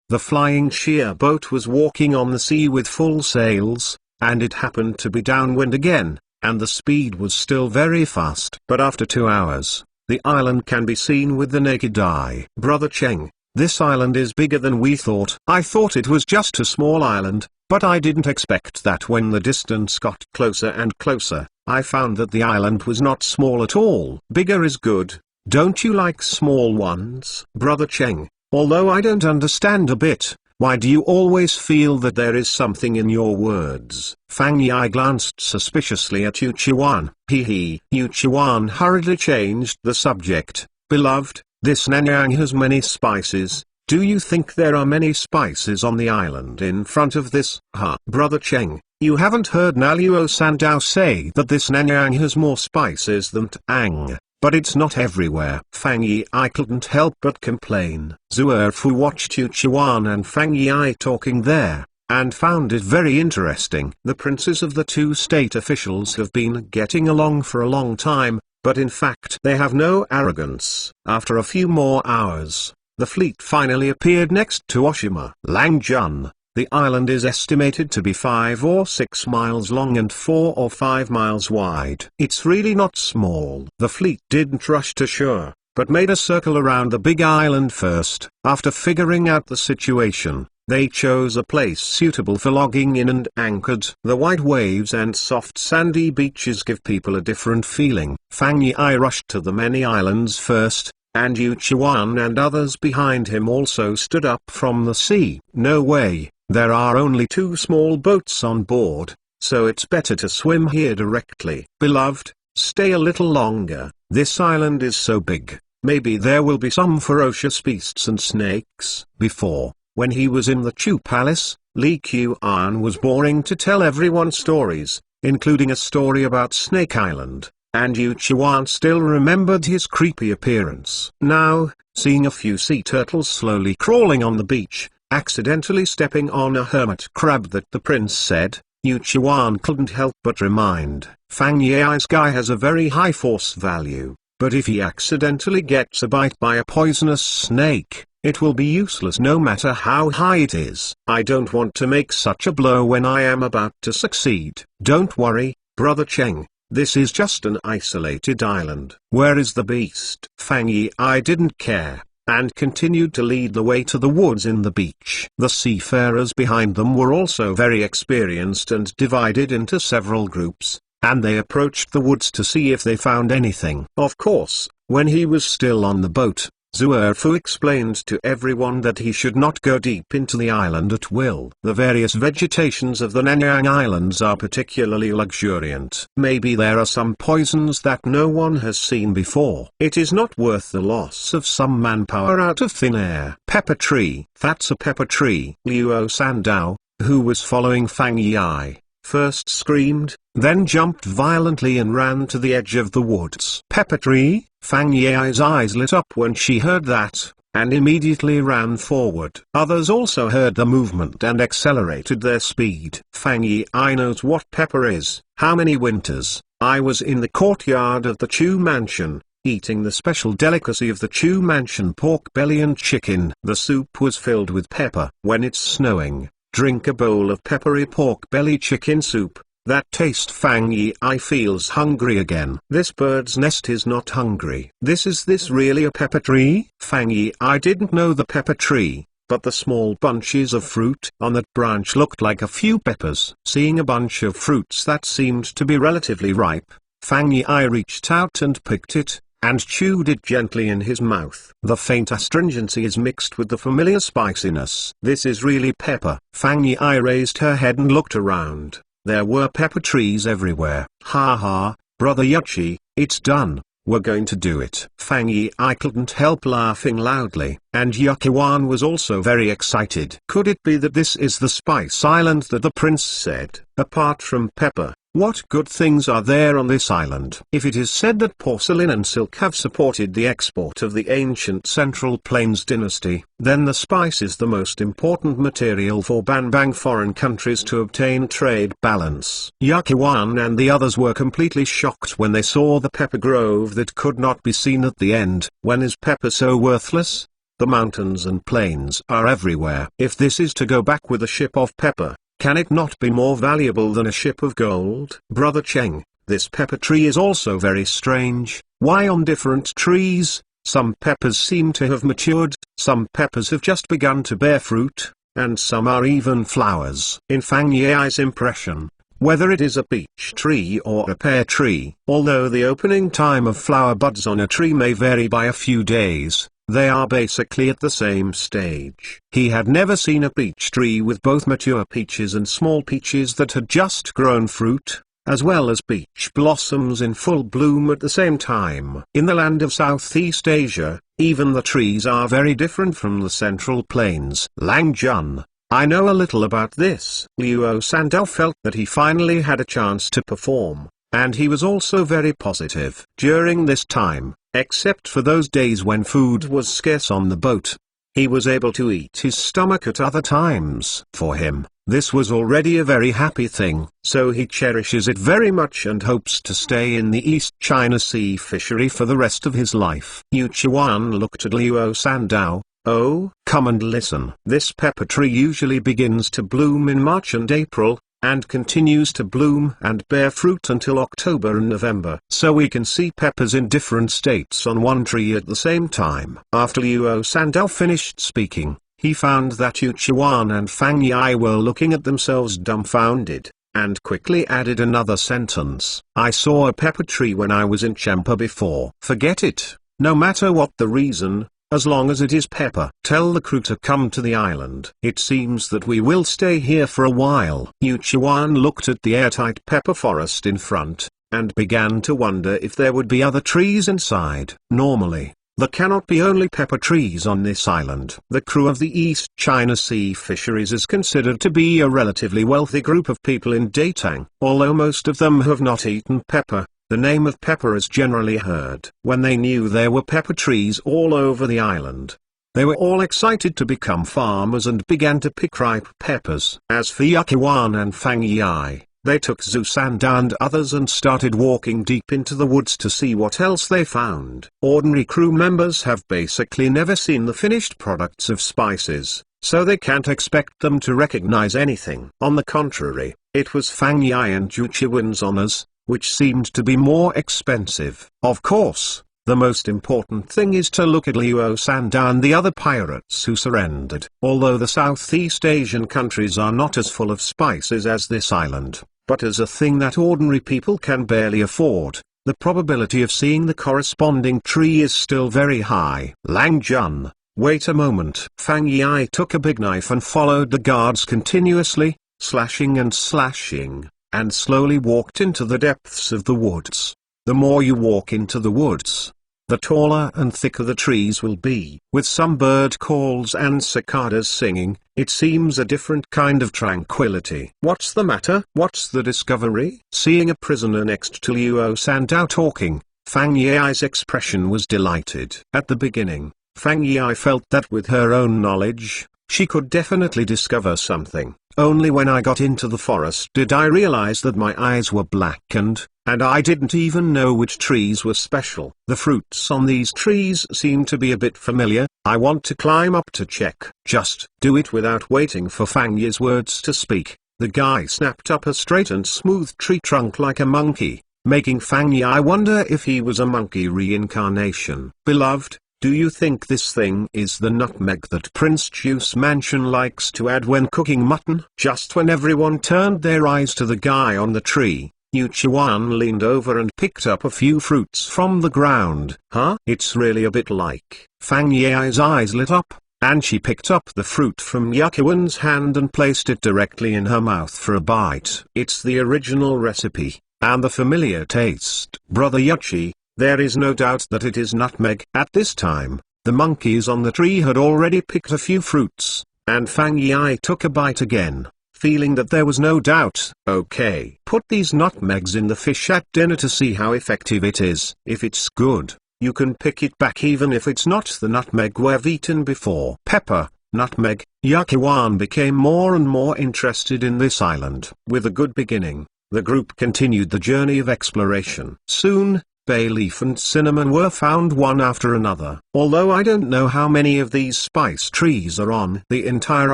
The flying shear boat was walking on the sea with full sails, and it happened to be downwind again, and the speed was still very fast. But after 2 hours, the island can be seen with the naked eye. Brother Cheng, this island is bigger than we thought. I thought it was just a small island, but I didn't expect that. When the distance got closer and closer, I found that the island was not small at all. Bigger is good. Don't you like small ones? Brother Cheng, although I don't understand a bit, why do you always feel that there is something in your words? Fang Yi glanced suspiciously at Yu Chuan. Yu Chuan hurriedly changed the subject. Beloved, this Nanyang has many spices. Do you think there are many spices on the island in front of this? Brother Cheng, You haven't heard Naluo Sandao say that this Nanyang has more spices than Tang, but it's not everywhere. Fang Yi couldn't help but complain. Zuerfu watched Yu Chuan and Fang Yi talking there, and found it very interesting. The princes of the two state officials have been getting along for a long time, but in fact they have no arrogance. After a few more hours, the fleet finally appeared next to Oshima. Langjun. The island is estimated to be 5 or 6 miles long and 4 or 5 miles wide. It's really not small. The fleet didn't rush to shore, but made a circle around the big island first. After figuring out the situation, they chose a place suitable for logging in and anchored. The white waves and soft sandy beaches give people a different feeling. Fang Yi rushed to the many islands first, and Yu Chuan and others behind him also stood up from the sea. No way, there are only 2 small boats on board, so it's better to swim here directly. Beloved, stay a little longer, this island is so big, maybe there will be some ferocious beasts and snakes. Before, when he was in the Chu Palace, Li Qian was boring to tell everyone stories, including a story about Snake Island, and Yu Chuan still remembered his creepy appearance. Now, seeing a few sea turtles slowly crawling on the beach, accidentally stepping on a hermit crab that the prince said, Yu Chuan couldn't help but remind Fang Yi's guy has a very high force value, but if he accidentally gets a bite by a poisonous snake, it will be useless no matter how high it is. I don't want to make such a blow when I am about to succeed. Don't worry, Brother Cheng, this is just an isolated island. Where is the beast? Fang Yi didn't care, and continued to lead the way to the woods in the beach. The seafarers behind them were also very experienced and divided into several groups, and they approached the woods to see if they found anything. Of course, when he was still on the boat, Zuerfu explained to everyone that he should not go deep into the island at will. The various vegetations of the Nanyang Islands are particularly luxuriant. Maybe there are some poisons that no one has seen before. It is not worth the loss of some manpower out of thin air. Pepper tree. That's a pepper tree. Luo Sandao, who was following Fang Yi, first screamed, then jumped violently and ran to the edge of the woods. Pepper tree? Fang Yi's eyes lit up when she heard that, and immediately ran forward. Others also heard the movement and accelerated their speed. Fang Yi knows what pepper is. How many winters, I was in the courtyard of the Chu mansion, eating the special delicacy of the Chu mansion, pork belly and chicken. The soup was filled with pepper. When it's snowing, drink a bowl of peppery pork belly chicken soup. That taste. Fang Yi feels hungry again. This bird's nest is not hungry. Is this really a pepper tree? Fang Yi didn't know the pepper tree, but the small bunches of fruit on that branch looked like a few peppers. Seeing a bunch of fruits that seemed to be relatively ripe, Fang Yi reached out and picked it, and chewed it gently in his mouth. The faint astringency is mixed with the familiar spiciness. This is really pepper. Fang Yi raised her head and looked around. There were pepper trees everywhere. Ha ha, Brother Yuchi, it's done, we're going to do it. Fang Yi couldn't help laughing loudly, and Yukiwan was also very excited. Could it be that this is the Spice Island that the prince said? Apart from pepper, what good things are there on this island? If it is said that porcelain and silk have supported the export of the ancient Central Plains dynasty, then the spice is the most important material for Banbang foreign countries to obtain trade balance. Yukiwan and the others were completely shocked when they saw the pepper grove that could not be seen at the end. When is pepper so worthless? The mountains and plains are everywhere. If this is to go back with a ship of pepper, can it not be more valuable than a ship of gold? Brother Cheng, this pepper tree is also very strange. Why on different trees, some peppers seem to have matured, some peppers have just begun to bear fruit, and some are even flowers. In Fang Yi's impression, whether it is a peach tree or a pear tree, although the opening time of flower buds on a tree may vary by a few days, they are basically at the same stage. He had never seen a peach tree with both mature peaches and small peaches that had just grown fruit, as well as peach blossoms in full bloom at the same time. In the land of Southeast Asia, even the trees are very different from the Central Plains. Langjun, I know a little about this. Luo Sandao felt that he finally had a chance to perform, and he was also very positive. During this time, except for those days when food was scarce on the boat, he was able to eat his stomach at other times. For him, this was already a very happy thing, so he cherishes it very much and hopes to stay in the East China Sea fishery for the rest of his life. Yu Chuan looked at Luo Sandao. Oh, come and listen. This pepper tree usually begins to bloom in March and April, and continues to bloom and bear fruit until October and November. So we can see peppers in different states on one tree at the same time. After Luo Sandao finished speaking, he found that Yu Chuan and Fang Yi were looking at themselves dumbfounded, and quickly added another sentence. I saw a pepper tree when I was in Champa before. Forget it, no matter what the reason, as long as it is pepper. Tell the crew to come to the island. It seems that we will stay here for a while. Yu Chuan looked at the airtight pepper forest in front, and began to wonder if there would be other trees inside. Normally, there cannot be only pepper trees on this island. The crew of the East China Sea fisheries is considered to be a relatively wealthy group of people in Datang. Although most of them have not eaten pepper, the name of pepper is generally heard. When they knew there were pepper trees all over the island, they were all excited to become farmers and began to pick ripe peppers. As for Yuan and Fang Yi, they took Zhu Sanda and others and started walking deep into the woods to see what else they found. Ordinary crew members have basically never seen the finished products of spices, so they can't expect them to recognize anything. On the contrary, it was Fang Yi and Yu Chuan's honors, which seemed to be more expensive. Of course, the most important thing is to look at Luo Sanda and the other pirates who surrendered. Although the Southeast Asian countries are not as full of spices as this island, but as a thing that ordinary people can barely afford, the probability of seeing the corresponding tree is still very high. Lang Jun, wait a moment. Fang Yi took a big knife and followed the guards continuously, slashing and slashing, and slowly walked into the depths of the woods. The more you walk into the woods, the taller and thicker the trees will be. With some bird calls and cicadas singing, it seems a different kind of tranquility. What's the matter? What's the discovery? Seeing a prisoner next to Luo Sandao talking, Fang Yi's expression was delighted. At the beginning, Fang Yi felt that with her own knowledge, she could definitely discover something. Only when I got into the forest did I realize that my eyes were blackened, and I didn't even know which trees were special. The fruits on these trees seem to be a bit familiar. I want to climb up to check. Just do it. Without waiting for Fang Yi's words to speak, the guy snapped up a straight and smooth tree trunk like a monkey, making Fang Yi wonder if he was a monkey reincarnation. Beloved, do you think this thing is the nutmeg that Prince Juice Mansion likes to add when cooking mutton? Just when everyone turned their eyes to the guy on the tree, Yu Chuan leaned over and picked up a few fruits from the ground. Huh? It's really a bit like. Fang Yi's eyes lit up, and she picked up the fruit from Yu Chuan's hand and placed it directly in her mouth for a bite. It's the original recipe, and the familiar taste. Brother Yuchi, there is no doubt that it is nutmeg. At this time, the monkeys on the tree had already picked a few fruits, and Fang Yi took a bite again, feeling that there was no doubt. Okay, put these nutmegs in the fish at dinner to see how effective it is. If it's good, you can pick it back even if it's not the nutmeg we've eaten before. Pepper, nutmeg. Yu Chuan became more and more interested in this island. With a good beginning, the group continued the journey of exploration. Soon, bay leaf and cinnamon were found one after another. Although I don't know how many of these spice trees are on the entire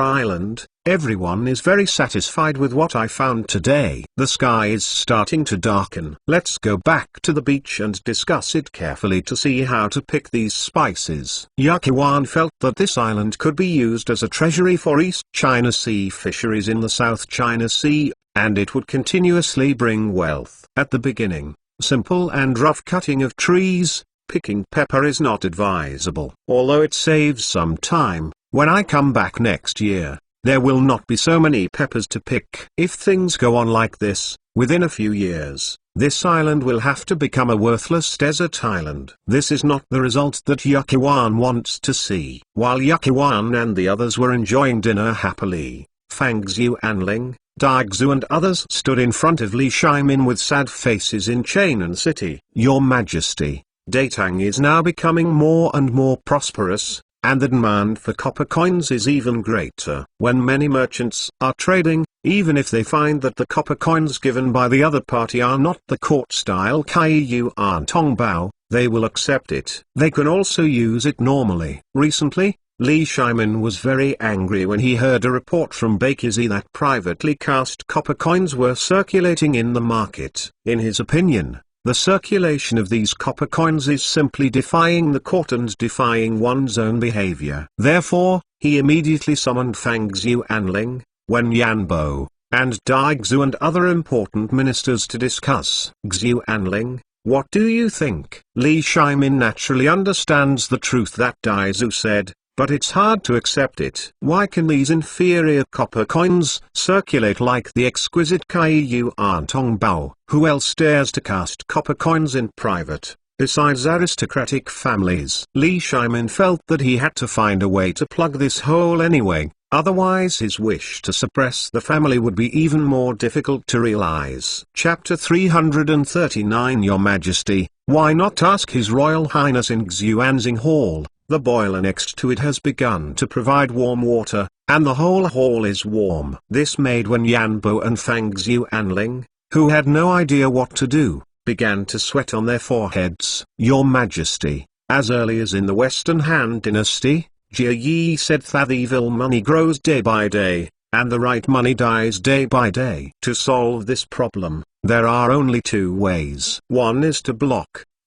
island, everyone is very satisfied with what I found today. The sky is starting to darken. Let's go back to the beach and discuss it carefully to see how to pick these spices. Yu Chuan felt that this island could be used as a treasury for East China Sea fisheries in the South China Sea, and it would continuously bring wealth. At the beginning, simple and rough cutting of trees, picking pepper is not advisable. Although it saves some time, when I come back next year, there will not be so many peppers to pick. If things go on like this, within a few years, this island will have to become a worthless desert island. This is not the result that Yu Chuan wants to see. While Yu Chuan and the others were enjoying dinner happily, Fang Xuanling, Dai Xu and others stood in front of Li Shimin with sad faces in Chainan City. Your Majesty, Datang is now becoming more and more prosperous, and the demand for copper coins is even greater. When many merchants are trading, even if they find that the copper coins given by the other party are not the court-style Kai Yuan Tongbao, they will accept it. They can also use it normally. Recently, Li Shimin was very angry when he heard a report from Bakersy that privately cast copper coins were circulating in the market. In his opinion, the circulation of these copper coins is simply defying the court and defying one's own behavior. Therefore, he immediately summoned Fang Xuanling, Wen Yanbo, and Dai Xu and other important ministers to discuss. Xuanling, what do you think? Li Shimin naturally understands the truth that Dai Xu said, but it's hard to accept it. Why can these inferior copper coins circulate like the exquisite Kai Yuan Tongbao? Who else dares to cast copper coins in private, besides aristocratic families? Li Shimin felt that he had to find a way to plug this hole anyway, otherwise his wish to suppress the family would be even more difficult to realize. Chapter 339 Your Majesty, why not ask His Royal Highness in Xuanzing Hall? The boiler next to it has begun to provide warm water, and the whole hall is warm. This made Wen Yanbo and Fang Xuanling, who had no idea what to do, began to sweat on their foreheads. Your Majesty, as early as in the Western Han Dynasty, Jia Yi said that evil money grows day by day, and the right money dies day by day. To solve this problem, there are only two ways. One is to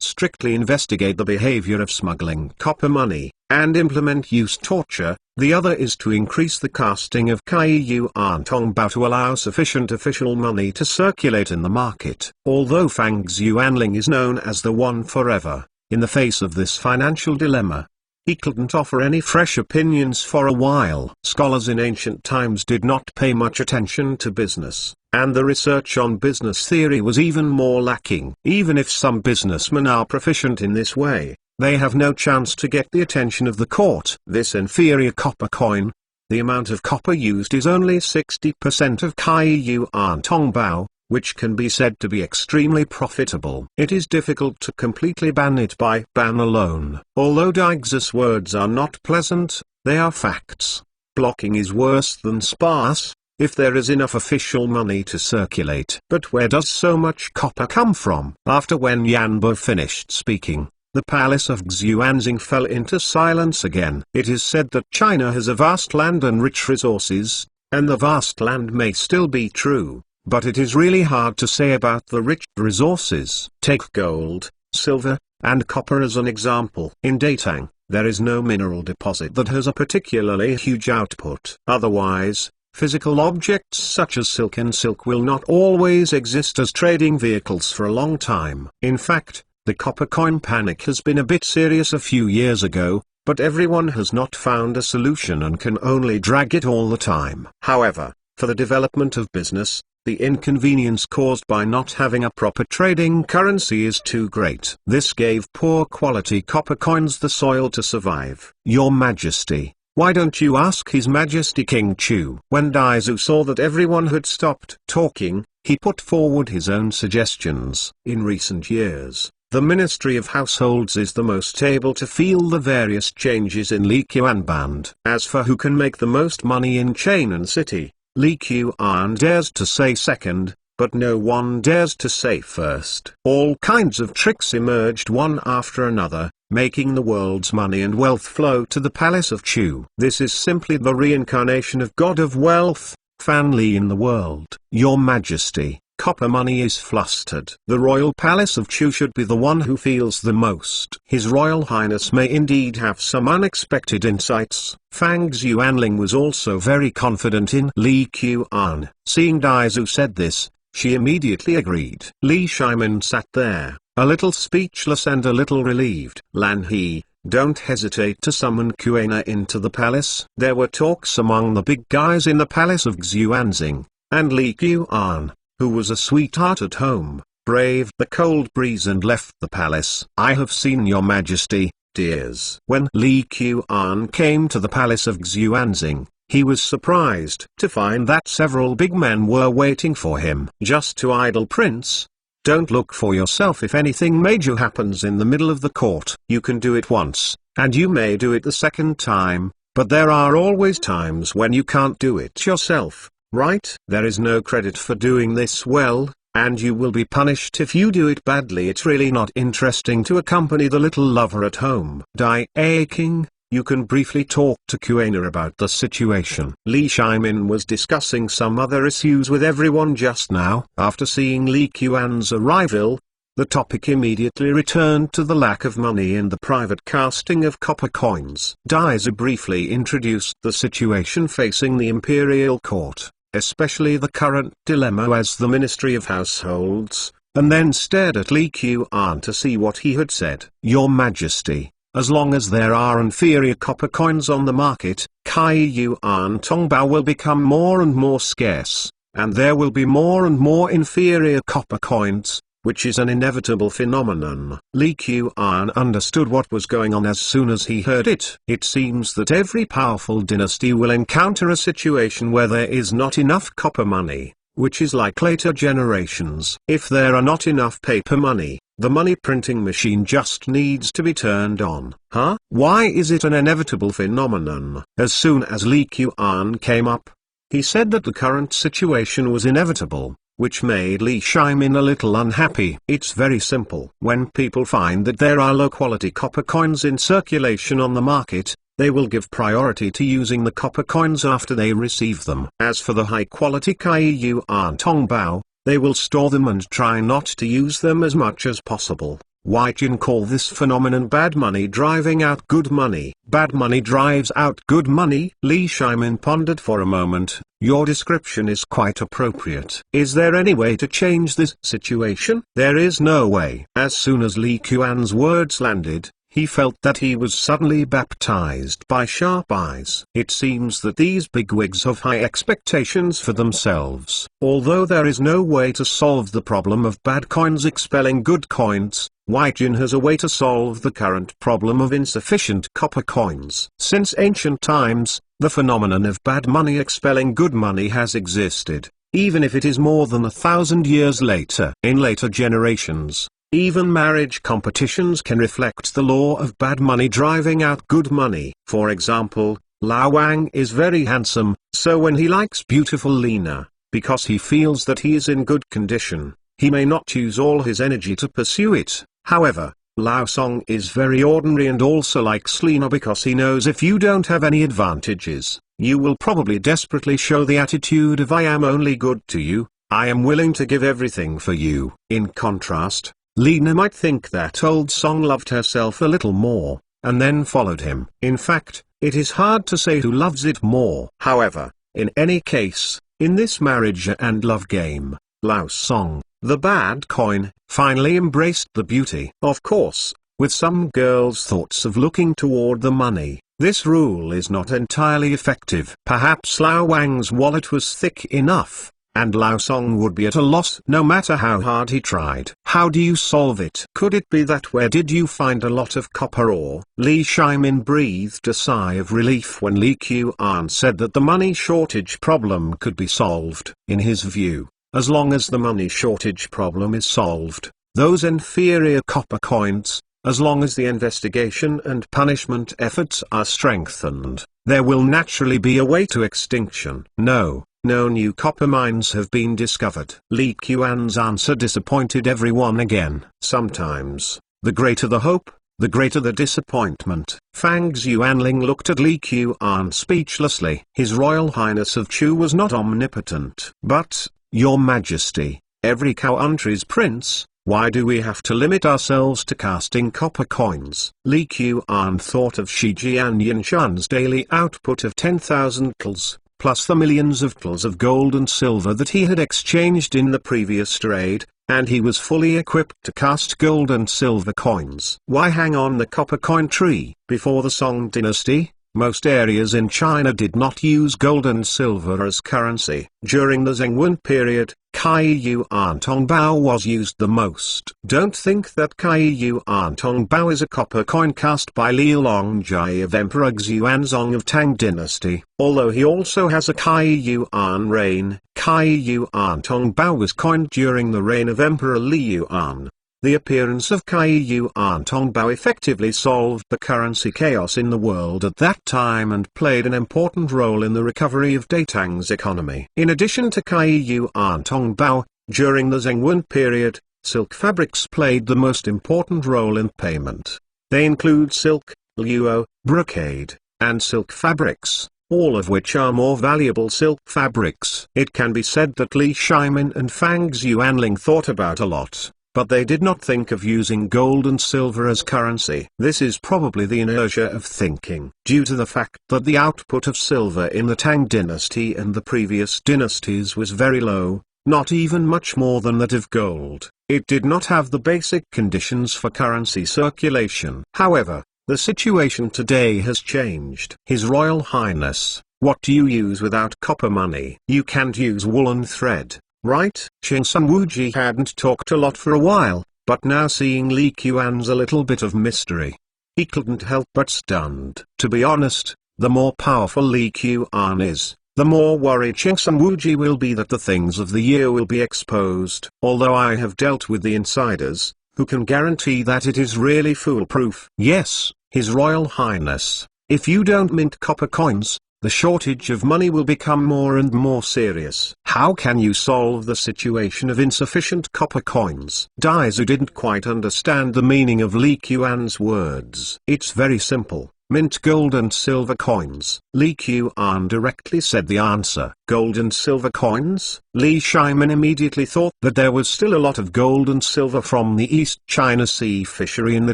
strictly investigate the behavior of smuggling copper money, and implement use torture. The other is to increase the casting of Kai Yuan Tongbao to allow sufficient official money to circulate in the market. Although Fang Xuanling is known as the one forever, in the face of this financial dilemma, he couldn't offer any fresh opinions for a while. Scholars in ancient times did not pay much attention to business, and the research on business theory was even more lacking. Even if some businessmen are proficient in this way, they have no chance to get the attention of the court. This inferior copper coin, the amount of copper used is only 60% of Kai Yuan Tongbao, which can be said to be extremely profitable. It is difficult to completely ban it by ban alone. Although Dai Xu's words are not pleasant, they are facts. Blocking is worse than sparse, if there is enough official money to circulate. But where does so much copper come from? After Wen Yanbo finished speaking, the palace of Xuanzing fell into silence again. It is said that China has a vast land and rich resources, and the vast land may still be true, but it is really hard to say about the rich resources. Take gold, silver, and copper as an example. In Datang, there is no mineral deposit that has a particularly huge output. Otherwise, physical objects such as silk and silk will not always exist as trading vehicles for a long time. In fact, the copper coin panic has been a bit serious a few years ago, but everyone has not found a solution and can only drag it all the time. However, for the development of business, the inconvenience caused by not having a proper trading currency is too great. This gave poor quality copper coins the soil to survive. Your Majesty, why don't you ask His Majesty King Chu? When Dai Xu saw that everyone had stopped talking, he put forward his own suggestions. In recent years, the Ministry of Households is the most able to feel the various changes in Li Qianband. As for who can make the most money in Chainan City, Li Qian dares to say second, but no one dares to say first. All kinds of tricks emerged one after another, making the world's money and wealth flow to the palace of Chu. This is simply the reincarnation of God of Wealth, Fan Li in the world. Your Majesty, copper money is flustered. The royal palace of Chu should be the one who feels the most. His Royal Highness may indeed have some unexpected insights. Fang Xuanling was also very confident in Li Qian. Seeing Dai Xu said this, she immediately agreed. Li Shimin sat there, a little speechless and a little relieved. Lan He, don't hesitate to summon Kuena into the palace. There were talks among the big guys in the palace of Xuanzing, and Li Qian, who was a sweetheart at home, braved the cold breeze and left the palace. I have seen Your Majesty, dears. When Li Qian came to the palace of Xuanzing, he was surprised to find that several big men were waiting for him. Just to idle prince. Don't look for yourself. If anything major happens in the middle of the court, you can do it once, and you may do it the second time, but there are always times when you can't do it yourself, right? There is no credit for doing this well, and you will be punished if you do it badly. It's really not interesting to accompany the little lover at home. King, you can briefly talk to Kuana about the situation. Li Shimin was discussing some other issues with everyone just now. After seeing Li Qian's arrival, the topic immediately returned to the lack of money in the private casting of copper coins. Niezi briefly introduced the situation facing the imperial court, especially the current dilemma as the Ministry of Households, and then stared at Li Qian to see what he had said. Your Majesty, as long as there are inferior copper coins on the market, Kai Yuan Tongbao will become more and more scarce, and there will be more and more inferior copper coins, which is an inevitable phenomenon. Li Qian understood what was going on as soon as he heard it. It seems that every powerful dynasty will encounter a situation where there is not enough copper money, which is like later generations. If there are not enough paper money, the money printing machine just needs to be turned on. Huh? Why is it an inevitable phenomenon? As soon as Li Qian came up, he said that the current situation was inevitable, which made Li Shimin a little unhappy. It's very simple. When people find that there are low-quality copper coins in circulation on the market, they will give priority to using the copper coins after they receive them. As for the high-quality Kai Yuan Tongbao, they will store them and try not to use them as much as possible. White call this phenomenon bad money driving out good money. Bad money drives out good money. Li Shimin pondered for a moment. Your description is quite appropriate. Is there any way to change this situation? There is no way. As soon as Li Qian's words landed, he felt that he was suddenly baptized by sharp eyes. It seems that these bigwigs have high expectations for themselves. Although there is no way to solve the problem of bad coins expelling good coins, White has a way to solve the current problem of insufficient copper coins. Since ancient times, the phenomenon of bad money expelling good money has existed, even if it is more than 1,000 years later. In later generations, even marriage competitions can reflect the law of bad money driving out good money. For example, Lao Wang is very handsome, so when he likes beautiful Lena, because he feels that he is in good condition, he may not use all his energy to pursue it. However, Lao Song is very ordinary and also likes Lena because he knows if you don't have any advantages, you will probably desperately show the attitude of I am only good to you, I am willing to give everything for you. In contrast, Lena might think that old Song loved herself a little more, and then followed him. In fact, it is hard to say who loves it more. However, in any case, in this marriage and love game, Lao Song, the bad coin, finally embraced the beauty. Of course, with some girls' thoughts of looking toward the money, this rule is not entirely effective. Perhaps Lao Wang's wallet was thick enough, and Lao Song would be at a loss no matter how hard he tried. How do you solve it? Could it be that where did you find a lot of copper ore? Li Shimin breathed a sigh of relief when Li Qian said that the money shortage problem could be solved. In his view, as long as the money shortage problem is solved, those inferior copper coins, as long as the investigation and punishment efforts are strengthened, there will naturally be a way to extinction. No new copper mines have been discovered. Li Qian's answer disappointed everyone again. Sometimes, the greater the hope, the greater the disappointment. Fang Xuanling looked at Li Qian speechlessly. His Royal Highness of Chu was not omnipotent. But, Your Majesty, every country's prince, why do we have to limit ourselves to casting copper coins? Li Qian thought of Shi Jianyunshan's daily output of 10,000 tals, plus the millions of tals of gold and silver that he had exchanged in the previous trade, and he was fully equipped to cast gold and silver coins. Why hang on the copper coin tree? Before the Song dynasty, Most areas in China did not use gold and silver as currency. During the Zhengwen period, Kai Yuan Tongbao was used the most. Don't think that Kai Yuan Tongbao is a copper coin cast by Li Longjie of Emperor Xuanzong of Tang Dynasty. Although he also has a Kai Yuan reign, Kai Yuan Tongbao was coined during the reign of Emperor Li Yuan. The appearance of Kai Yuan Tongbao effectively solved the currency chaos in the world at that time and played an important role in the recovery of Datang's economy. In addition to Kai Yuan Tongbao, during the Zhengwen period, silk fabrics played the most important role in payment. They include silk, luo, brocade, and silk fabrics, all of which are more valuable silk fabrics. It can be said that Li Shimin and Fang Xuanling thought about a lot, but they did not think of using gold and silver as currency. This is probably the inertia of thinking, due to the fact that the output of silver in the Tang dynasty and the previous dynasties was very low, not even much more than that of gold. It did not have the basic conditions for currency circulation. However, the situation today has changed. His Royal Highness, what do you use without copper money? You can't use woolen thread, right? Qin Sun Wuji hadn't talked a lot for a while, but now seeing Li Qian's a little bit of mystery, he couldn't help but stunned. To be honest, the more powerful Li Qian is, the more worried Qin Sun Wuji will be that the things of the year will be exposed. Although I have dealt with the insiders, who can guarantee that it is really foolproof. Yes, His Royal Highness, if you don't mint copper coins, the shortage of money will become more and more serious. How can you solve the situation of insufficient copper coins? Daizu didn't quite understand the meaning of Li Qian's words. It's very simple. Mint gold and silver coins. Li Qian directly said the answer. Gold and silver coins? Li Shimin immediately thought that there was still a lot of gold and silver from the East China Sea fishery in the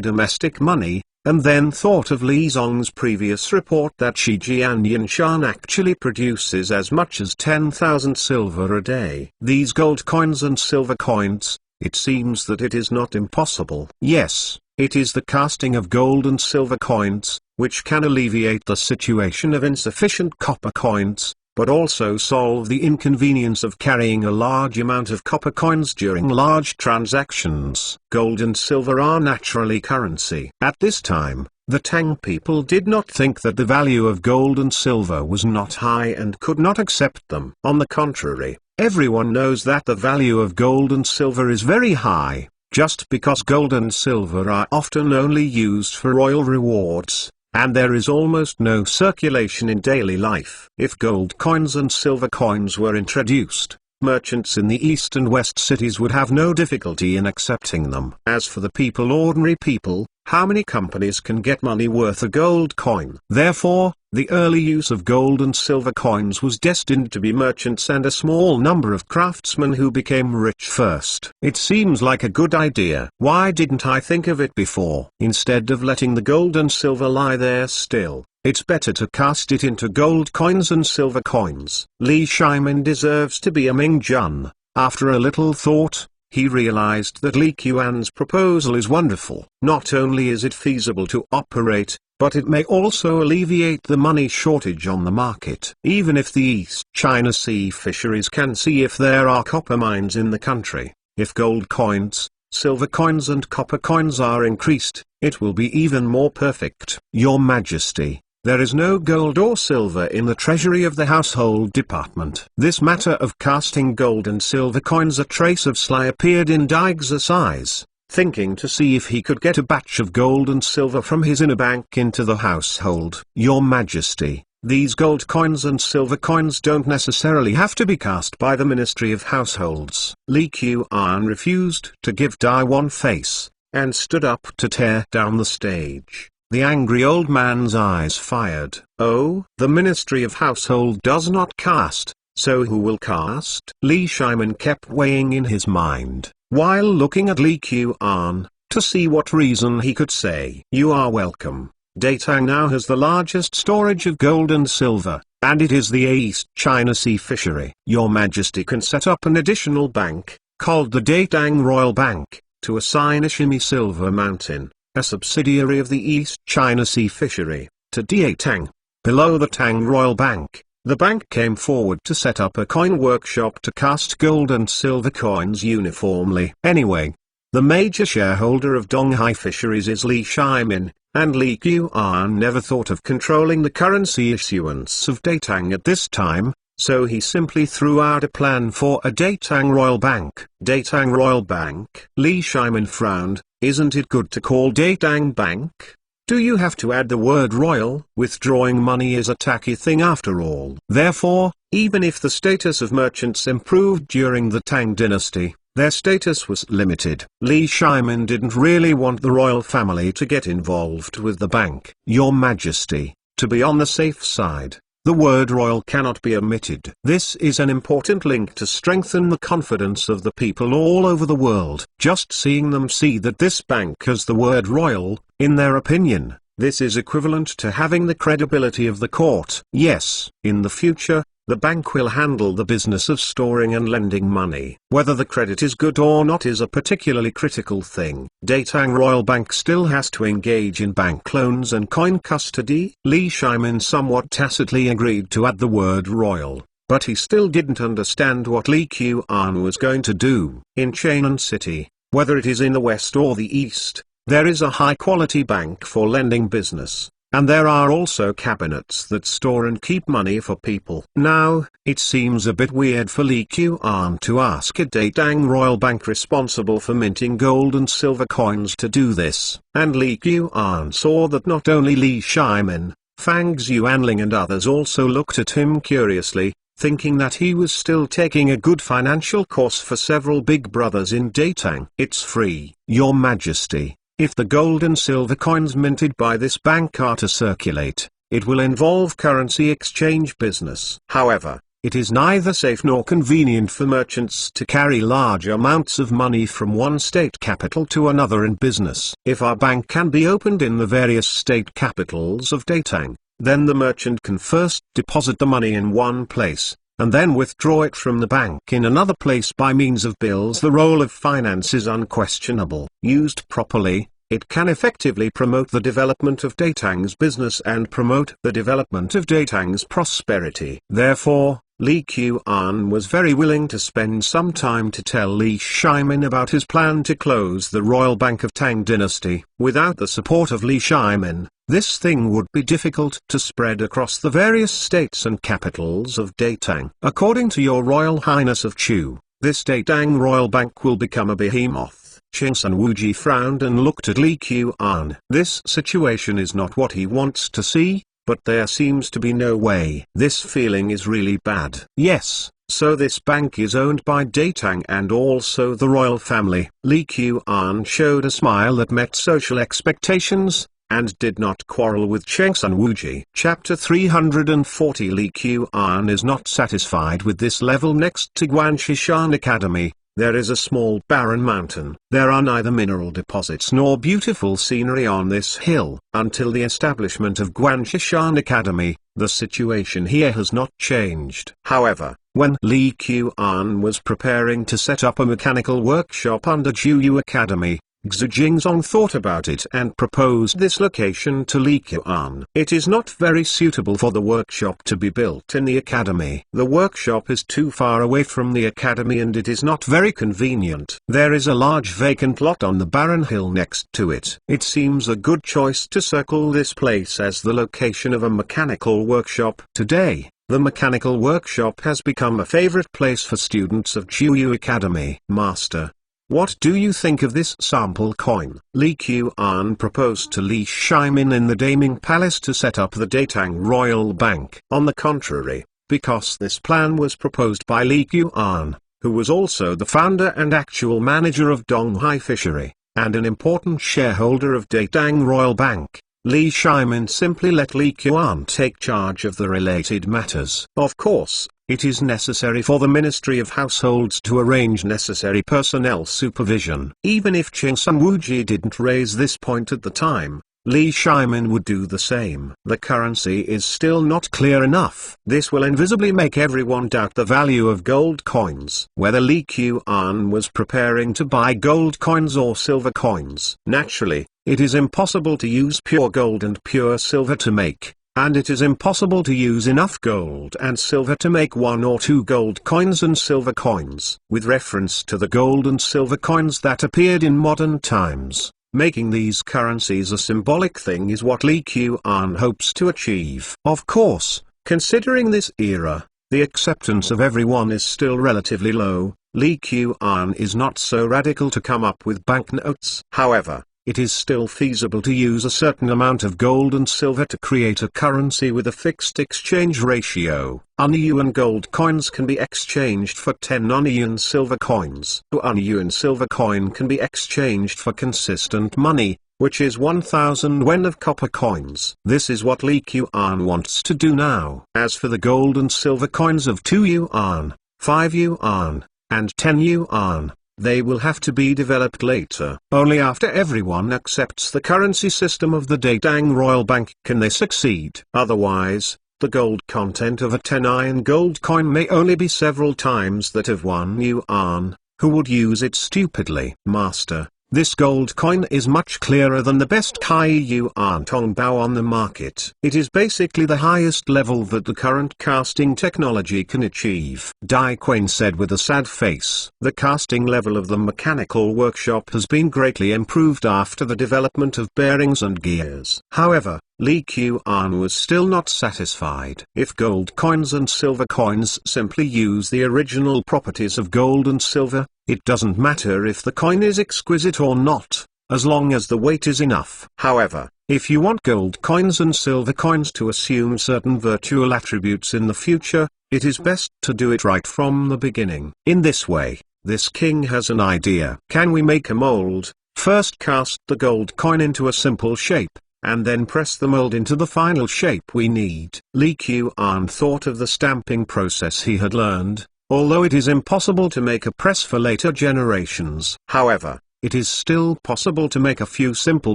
domestic money, and then thought of Li Zong's previous report that Shijian Yinshan actually produces as much as 10,000 silver a day. These gold coins and silver coins, it seems that it is not impossible. Yes, it is the casting of gold and silver coins, which can alleviate the situation of insufficient copper coins, but also solve the inconvenience of carrying a large amount of copper coins during large transactions. Gold and silver are naturally currency. At this time, the Tang people did not think that the value of gold and silver was not high and could not accept them. On the contrary, everyone knows that the value of gold and silver is very high, just because gold and silver are often only used for royal rewards, and there is almost no circulation in daily life. If gold coins and silver coins were introduced, merchants in the east and west cities would have no difficulty in accepting them. As for the ordinary people, how many companies can get money worth a gold coin? Therefore, the early use of gold and silver coins was destined to be merchants and a small number of craftsmen who became rich first. It seems like a good idea. Why didn't I think of it before? Instead of letting the gold and silver lie there still, it's better to cast it into gold coins and silver coins. Li Shimin deserves to be a Mingjun. After a little thought, he realized that Li Qian's proposal is wonderful. Not only is it feasible to operate, but it may also alleviate the money shortage on the market. Even if the East China Sea fisheries can see if there are copper mines in the country, if gold coins, silver coins and copper coins are increased, it will be even more perfect. Your Majesty, there is no gold or silver in the treasury of the household department. This matter of casting gold and silver coins, a trace of sly appeared in Daig's eyes, thinking to see if he could get a batch of gold and silver from his inner bank into the household. Your Majesty, these gold coins and silver coins don't necessarily have to be cast by the Ministry of Households. Li Qian refused to give Dai one face, and stood up to tear down the stage. The angry old man's eyes fired. Oh, the Ministry of Household does not cast, so who will cast? Li Shimin kept weighing in his mind, while looking at Li Qian, to see what reason he could say. You are welcome. Datang now has the largest storage of gold and silver, and it is the East China Sea fishery. Your Majesty can set up an additional bank, called the Datang Royal Bank, to assign Ishimi Silver Mountain, a subsidiary of the East China Sea fishery, to Datang. below the Tang Royal Bank, the bank came forward to set up a coin workshop to cast gold and silver coins uniformly. Anyway, the major shareholder of Donghai Fisheries is Li Shimin, and Li Qian never thought of controlling the currency issuance of Datang at this time, so he simply threw out a plan for a Datang Royal Bank. Datang Royal Bank? Li Shimin frowned. Isn't it good to call Datang Bank? Do you have to add the word royal? Withdrawing money is a tacky thing after all. Therefore, even if the status of merchants improved during the Tang dynasty, their status was limited. Li Shimin didn't really want the royal family to get involved with the bank. Your Majesty, to be on the safe side, the word royal cannot be omitted. This is an important link to strengthen the confidence of the people all over the world. Just seeing them see that this bank has the word royal, in their opinion, this is equivalent to having the credibility of the court. Yes, in the future, the bank will handle the business of storing and lending money. Whether the credit is good or not is a particularly critical thing. Datang Royal Bank still has to engage in bank loans and coin custody. Li Shimin somewhat tacitly agreed to add the word royal, but he still didn't understand what Li Qian was going to do. In Chainan City, whether it is in the west or the east, there is a high-quality bank for lending business. And there are also cabinets that store and keep money for people. Now, it seems a bit weird for Li Qian to ask a Datang Royal Bank responsible for minting gold and silver coins to do this. And Li Qian saw that not only Li Shimin, Fang Xuanling and others also looked at him curiously, thinking that he was still taking a good financial course for several big brothers in Datang. It's free, Your Majesty. If the gold and silver coins minted by this bank are to circulate, it will involve currency exchange business. However, it is neither safe nor convenient for merchants to carry large amounts of money from one state capital to another in business. If our bank can be opened in the various state capitals of Datang, then the merchant can first deposit the money in one place, and then withdraw it from the bank in another place by means of bills. The role of finance is unquestionable. Used properly, it can effectively promote the development of Datang's business and promote the development of Datang's prosperity. Therefore, Li Qian was very willing to spend some time to tell Li Shimin about his plan to close the Royal Bank of Tang Dynasty. Without the support of Li Shimin, this thing would be difficult to spread across the various states and capitals of Datang. According to Your Royal Highness of Chu, this Datang Royal Bank will become a behemoth. Qingsun Wuji frowned and looked at Li Qian. This situation is not what he wants to see, but there seems to be no way. This feeling is really bad. Yes, so this bank is owned by Datang and also the royal family. Li Qian showed a smile that met social expectations, and did not quarrel with Qingsun Wuji. Chapter 340. Li Qian is not satisfied with this level. Next to Guanshishan Academy, there is a small barren mountain. There are neither mineral deposits nor beautiful scenery on this hill. Until the establishment of Guanshishan Academy, the situation here has not changed. However, when Li Qian was preparing to set up a mechanical workshop under Juyu Academy, Xu Jingzong thought about it and proposed this location to Li Qian. It is not very suitable for the workshop to be built in the academy. The workshop is too far away from the academy and it is not very convenient. There is a large vacant lot on the barren hill next to it. It seems a good choice to circle this place as the location of a mechanical workshop. Today, the mechanical workshop has become a favorite place for students of Juyu Academy. Master, what do you think of this sample coin? Li Qian proposed to Li Shimin in the Daming Palace to set up the Datang Royal Bank. On the contrary, because this plan was proposed by Li Qian, who was also the founder and actual manager of Donghai Fishery, and an important shareholder of Datang Royal Bank, Li Shimin simply let Li Qian take charge of the related matters. Of course, it is necessary for the Ministry of Households to arrange necessary personnel supervision. Even if Qingsun Wuji didn't raise this point at the time, Li Shimin would do the same. The currency is still not clear enough. This will invisibly make everyone doubt the value of gold coins. Whether Li Qian was preparing to buy gold coins or silver coins. Naturally, it is impossible to use pure gold and pure silver to make and it is impossible to use enough gold and silver to make 1 or 2 gold coins and silver coins. With reference to the gold and silver coins that appeared in modern times, making these currencies a symbolic thing is what Li Qian hopes to achieve. Of course, considering this era, the acceptance of everyone is still relatively low. Li Qian is not so radical to come up with banknotes. However, it is still feasible to use a certain amount of gold and silver to create a currency with a fixed exchange ratio. 1 yuan gold coins can be exchanged for 10 1 yuan silver coins. 1 yuan silver coin can be exchanged for consistent money, which is 1,000 yuan of copper coins. This is what Li Qian wants to do now. As for the gold and silver coins of 2 yuan, 5 yuan, and 10 yuan, they will have to be developed later. Only after everyone accepts the currency system of the Tang Royal Bank can they succeed. Otherwise, the gold content of a 10 iron gold coin may only be several times that of 1 yuan. Who would use it stupidly? Master, this gold coin is much clearer than the best Kai Yuan Tongbao on the market. It is basically the highest level that the current casting technology can achieve. Dai Quinn said with a sad face. The casting level of the mechanical workshop has been greatly improved after the development of bearings and gears. However, Li Qian was still not satisfied. If gold coins and silver coins simply use the original properties of gold and silver, it doesn't matter if the coin is exquisite or not, as long as the weight is enough. However, if you want gold coins and silver coins to assume certain virtual attributes in the future, it is best to do it right from the beginning. In this way, this king has an idea. Can we make a mold? First cast the gold coin into a simple shape, and then press the mold into the final shape we need. Li Qian thought of the stamping process he had learned, although it is impossible to make a press for later generations. However, it is still possible to make a few simple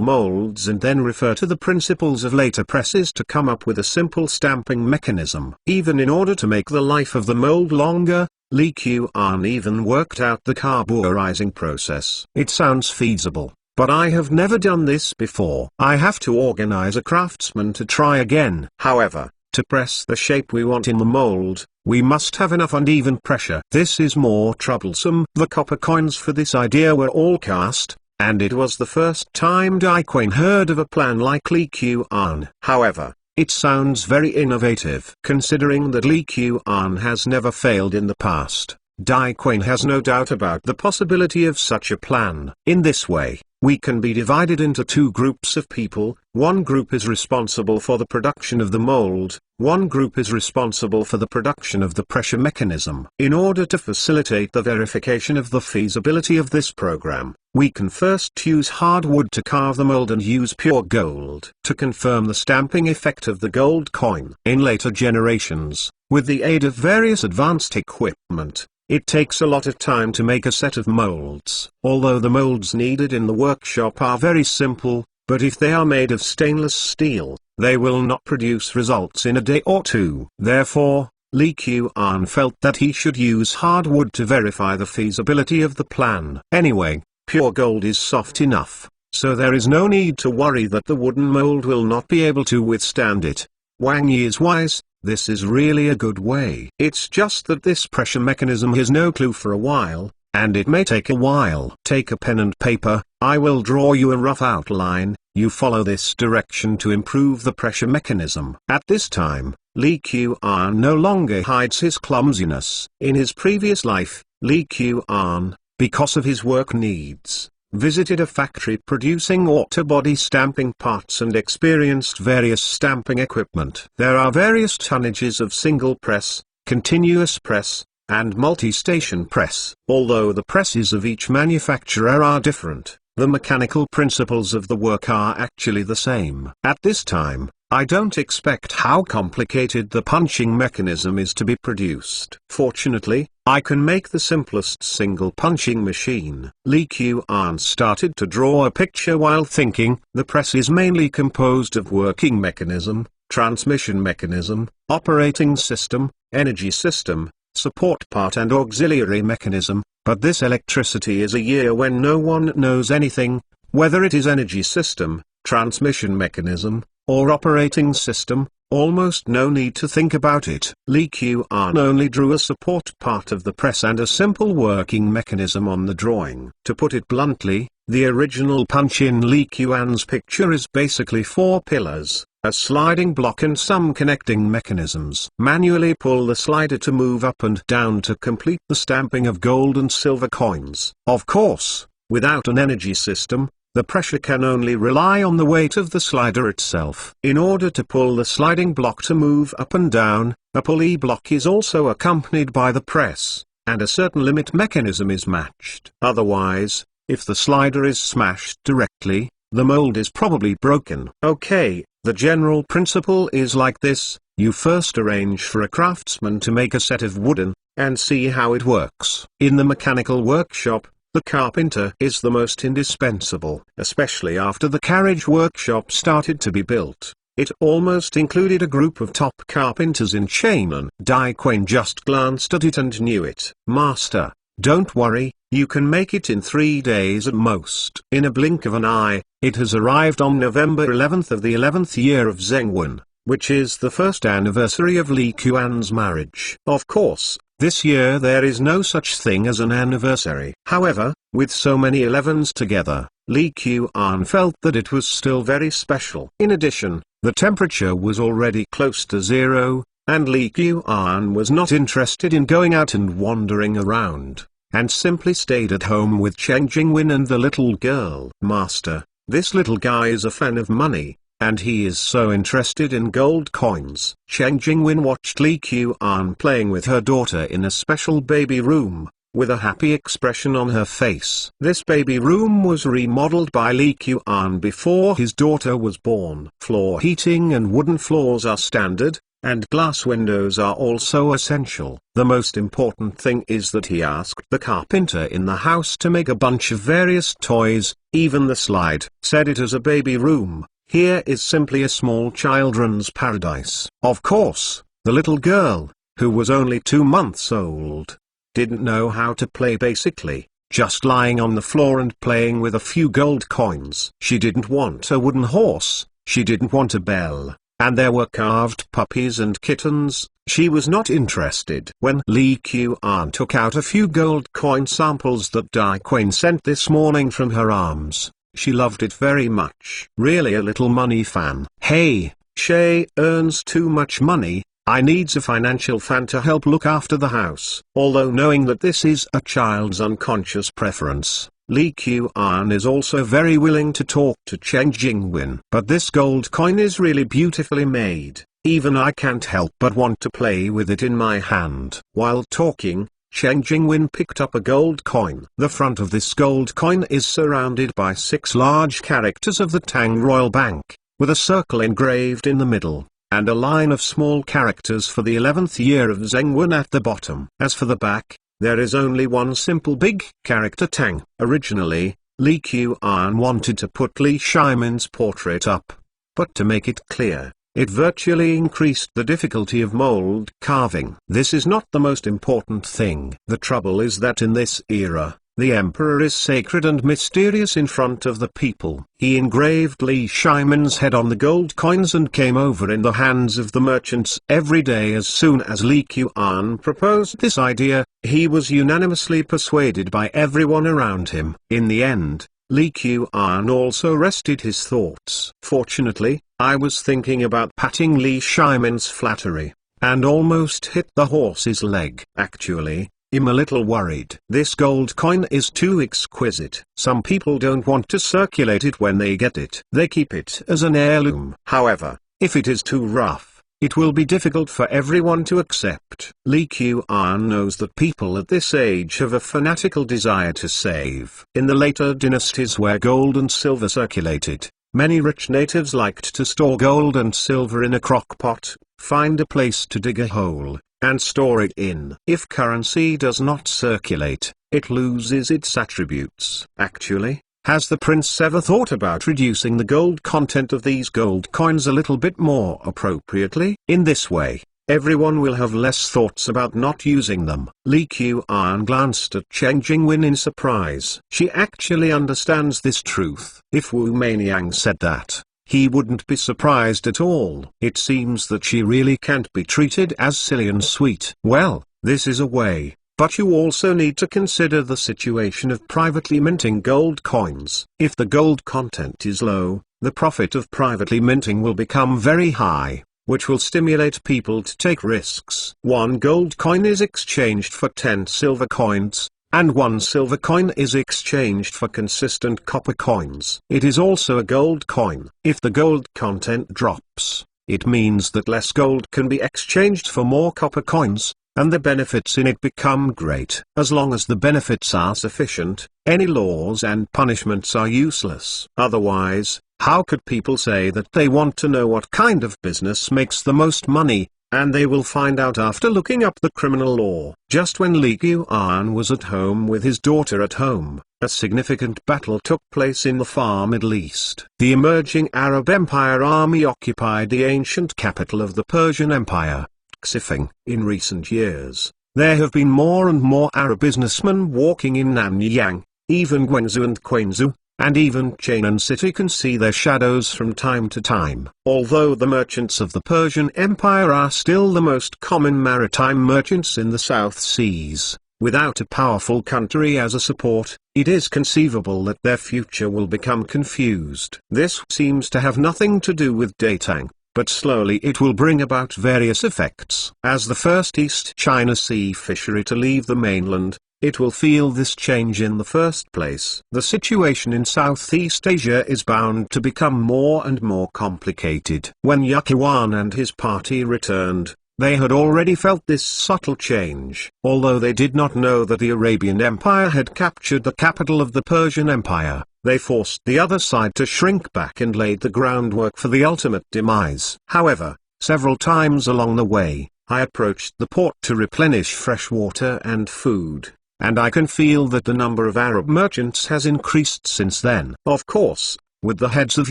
molds and then refer to the principles of later presses to come up with a simple stamping mechanism. Even in order to make the life of the mold longer, Li Qian even worked out the carburizing process. It sounds feasible, but I have never done this before. I have to organize a craftsman to try again. However, to press the shape we want in the mold, we must have enough uneven pressure. This is more troublesome. The copper coins for this idea were all cast, and it was the first time Dai Quinn heard of a plan like Li Qian. However, it sounds very innovative. Considering that Li Qian has never failed in the past, Dai Quinn has no doubt about the possibility of such a plan. In this way, we can be divided into 2 groups of people. One group is responsible for the production of the mold, one group is responsible for the production of the pressure mechanism. In order to facilitate the verification of the feasibility of this program, we can first use hardwood to carve the mold and use pure gold to confirm the stamping effect of the gold coin. In later generations, with the aid of various advanced equipment, it takes a lot of time to make a set of molds. Although the molds needed in the workshop are very simple, but if they are made of stainless steel, they will not produce results in a day or 2. Therefore, Li Qian felt that he should use hardwood to verify the feasibility of the plan. Anyway, pure gold is soft enough, so there is no need to worry that the wooden mold will not be able to withstand it. Wang Yi is wise. This is really a good way. It's just that this pressure mechanism has no clue for a while, and it may take a while. Take a pen and paper, I will draw you a rough outline, you follow this direction to improve the pressure mechanism. At this time, Li Qian no longer hides his clumsiness. In his previous life, Li Qian, because of his work needs, visited a factory producing auto body stamping parts and experienced various stamping equipment. There are various tonnages of single press, continuous press, and multi-station press. Although the presses of each manufacturer are different, the mechanical principles of the work are actually the same. At this time, I don't expect how complicated the punching mechanism is to be produced. Fortunately, I can make the simplest single punching machine. Li Qian started to draw a picture while thinking. The press is mainly composed of working mechanism, transmission mechanism, operating system, energy system, support part and auxiliary mechanism, but this electricity is a year when no one knows anything, whether it is energy system, transmission mechanism, or operating system. almost no need to think about it. Li Qian only drew a support part of the press and a simple working mechanism on the drawing. To put it bluntly, the original punch in Li Qian's picture is basically 4 pillars, a sliding block and some connecting mechanisms. Manually pull the slider to move up and down to complete the stamping of gold and silver coins. Of course, without an energy system, the pressure can only rely on the weight of the slider itself. In order to pull the sliding block to move up and down, a pulley block is also accompanied by the press, and a certain limit mechanism is matched. Otherwise, if the slider is smashed directly, the mold is probably broken. Okay, the general principle is like this: you first arrange for a craftsman to make a set of wooden, and see how it works. In the mechanical workshop, the carpenter is the most indispensable. Especially after the carriage workshop started to be built, it almost included a group of top carpenters in Chainan. Dai Quan just glanced at it and knew it. Master, don't worry, you can make it in 3 days at most. In a blink of an eye, it has arrived on November 11th of the 11th year of Zhengwen, which is the first anniversary of Li Qian's marriage. Of course, this year there is no such thing as an anniversary. However, with so many 11s together, Li Qian felt that it was still very special. In addition, the temperature was already close to 0, and Li Qian was not interested in going out and wandering around, and simply stayed at home with Cheng Jingwen and the little girl. Master, this little guy is a fan of money, and he is so interested in gold coins. Cheng Jingwen watched Li Qian playing with her daughter in a special baby room, with a happy expression on her face. This baby room was remodeled by Li Qian before his daughter was born. Floor heating and wooden floors are standard, and glass windows are also essential. The most important thing is that he asked the carpenter in the house to make a bunch of various toys, even the slide. Said it as a baby room, here is simply a small children's paradise. Of course, the little girl, who was only 2 months old, didn't know how to play basically, just lying on the floor and playing with a few gold coins. She didn't want a wooden horse, she didn't want a bell, and there were carved puppies and kittens. She was not interested. When Li Qian took out a few gold coin samples that Dai Quan sent this morning from her arms, she loved it very much. Really a little money fan. Hey, Shay earns too much money, I needs a financial fan to help look after the house. Although knowing that this is a child's unconscious preference, Li Qian is also very willing to talk to Cheng Jingwen. But this gold coin is really beautifully made, even I can't help but want to play with it in my hand. While talking, Cheng Jingwen picked up a gold coin. The front of this gold coin is surrounded by 6 large characters of the Tang Royal Bank, with a circle engraved in the middle, and a line of small characters for the 11th year of Zhengwen at the bottom. As for the back, there is only one simple big character Tang. Originally, Li Qian wanted to put Li Shiman's portrait up, but to make it clear, it virtually increased the difficulty of mold carving. This is not the most important thing. The trouble is that in this era, the emperor is sacred and mysterious in front of the people. He engraved Li Shiman's head on the gold coins and came over in the hands of the merchants every day. As soon as Li Qian proposed this idea, he was unanimously persuaded by everyone around him. In the end, Li Qian also rested his thoughts. Fortunately, I was thinking about patting Li Shiman's flattery, and almost hit the horse's leg. Actually, I'm a little worried. This gold coin is too exquisite. Some people don't want to circulate it when they get it. They keep it as an heirloom. However, if it is too rough, it will be difficult for everyone to accept. Li Qian knows that people at this age have a fanatical desire to save. In the later dynasties where gold and silver circulated, many rich natives liked to store gold and silver in a crock pot, find a place to dig a hole, and store it in. If currency does not circulate, it loses its attributes. Actually, has the prince ever thought about reducing the gold content of these gold coins a little bit more appropriately? In this way, everyone will have less thoughts about not using them. Li Qian glanced at Cheng Jingwen in surprise. She actually understands this truth. If Wu Meiniang said that, he wouldn't be surprised at all. It seems that she really can't be treated as silly and sweet. Well, this is a way, but you also need to consider the situation of privately minting gold coins. If the gold content is low, the profit of privately minting will become very high, which will stimulate people to take risks. One gold coin is exchanged for 10 silver coins, and one silver coin is exchanged for consistent copper coins. It is also a gold coin. If the gold content drops, it means that less gold can be exchanged for more copper coins, and the benefits in it become great. As long as the benefits are sufficient, any laws and punishments are useless. Otherwise, how could people say that they want to know what kind of business makes the most money, and they will find out after looking up the criminal law? Just when Li Yuan was at home with his daughter at home, a significant battle took place in the far Middle East. The emerging Arab Empire army occupied the ancient capital of the Persian Empire, Xifeng. In recent years, there have been more and more Arab businessmen walking in Nanyang, even Guangzhou and Quanzhou, and even Chang'an City can see their shadows from time to time. Although the merchants of the Persian Empire are still the most common maritime merchants in the South Seas, without a powerful country as a support, it is conceivable that their future will become confused. This seems to have nothing to do with Datang, but slowly it will bring about various effects. As the first East China Sea fishery to leave the mainland, it will feel this change in the first place. The situation in Southeast Asia is bound to become more and more complicated. When Yuan and his party returned, they had already felt this subtle change. Although they did not know that the Arabian Empire had captured the capital of the Persian Empire, they forced the other side to shrink back and laid the groundwork for the ultimate demise. However, several times along the way, I approached the port to replenish fresh water and food, and I can feel that the number of Arab merchants has increased since then. Of course, with the heads of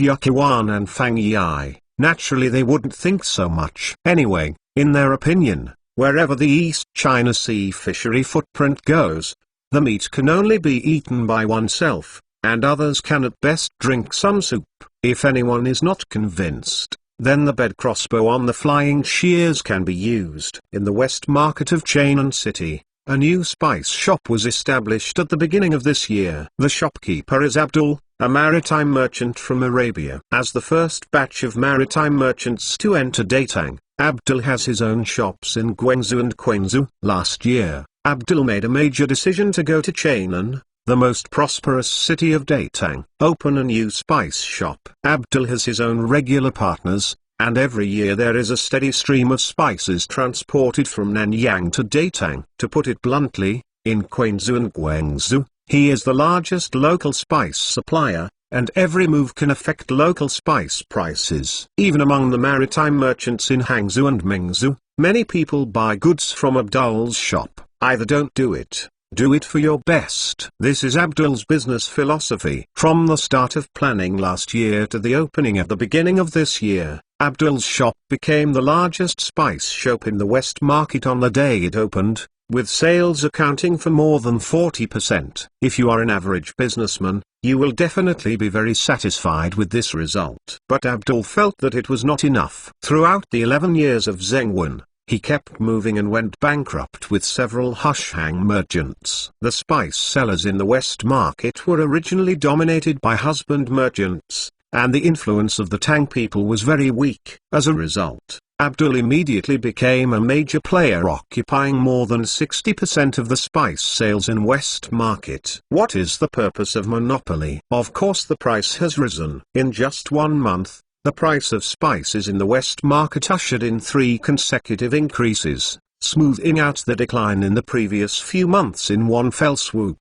Yuan and Fang Yi, naturally they wouldn't think so much. Anyway, in their opinion, wherever the East China Sea fishery footprint goes, the meat can only be eaten by oneself, and others can at best drink some soup. If anyone is not convinced, then the bed crossbow on the flying shears can be used. In the West Market of Chang'an City, a new spice shop was established at the beginning of this year. The shopkeeper is Abdul, a maritime merchant from Arabia. As the first batch of maritime merchants to enter Datang, Abdul has his own shops in Guangzhou and Quanzhou. Last year, Abdul made a major decision to go to Chang'an, the most prosperous city of Datang, open a new spice shop. Abdul has his own regular partners, and every year there is a steady stream of spices transported from Nanyang to Datang. To put it bluntly, in Quanzhou and Guangzhou, he is the largest local spice supplier, and every move can affect local spice prices. Even among the maritime merchants in Hangzhou and Mengzhou, many people buy goods from Abdul's shop. Either don't do it, do it for your best. This is Abdul's business philosophy. From the start of planning last year to the opening at the beginning of this year, Abdul's shop became the largest spice shop in the West Market on the day it opened, with sales accounting for more than 40%. If you are an average businessman, you will definitely be very satisfied with this result. But Abdul felt that it was not enough. Throughout the 11 years of Zhengwen, he kept moving and went bankrupt with several Hushang merchants. The spice sellers in the West Market were originally dominated by husband merchants, and the influence of the Tang people was very weak. As a result, Abdul immediately became a major player, occupying more than 60% of the spice sales in West Market. What is the purpose of monopoly? Of course the price has risen. In just 1 month, the price of spices in the West Market ushered in 3 consecutive increases, smoothing out the decline in the previous few months in one fell swoop.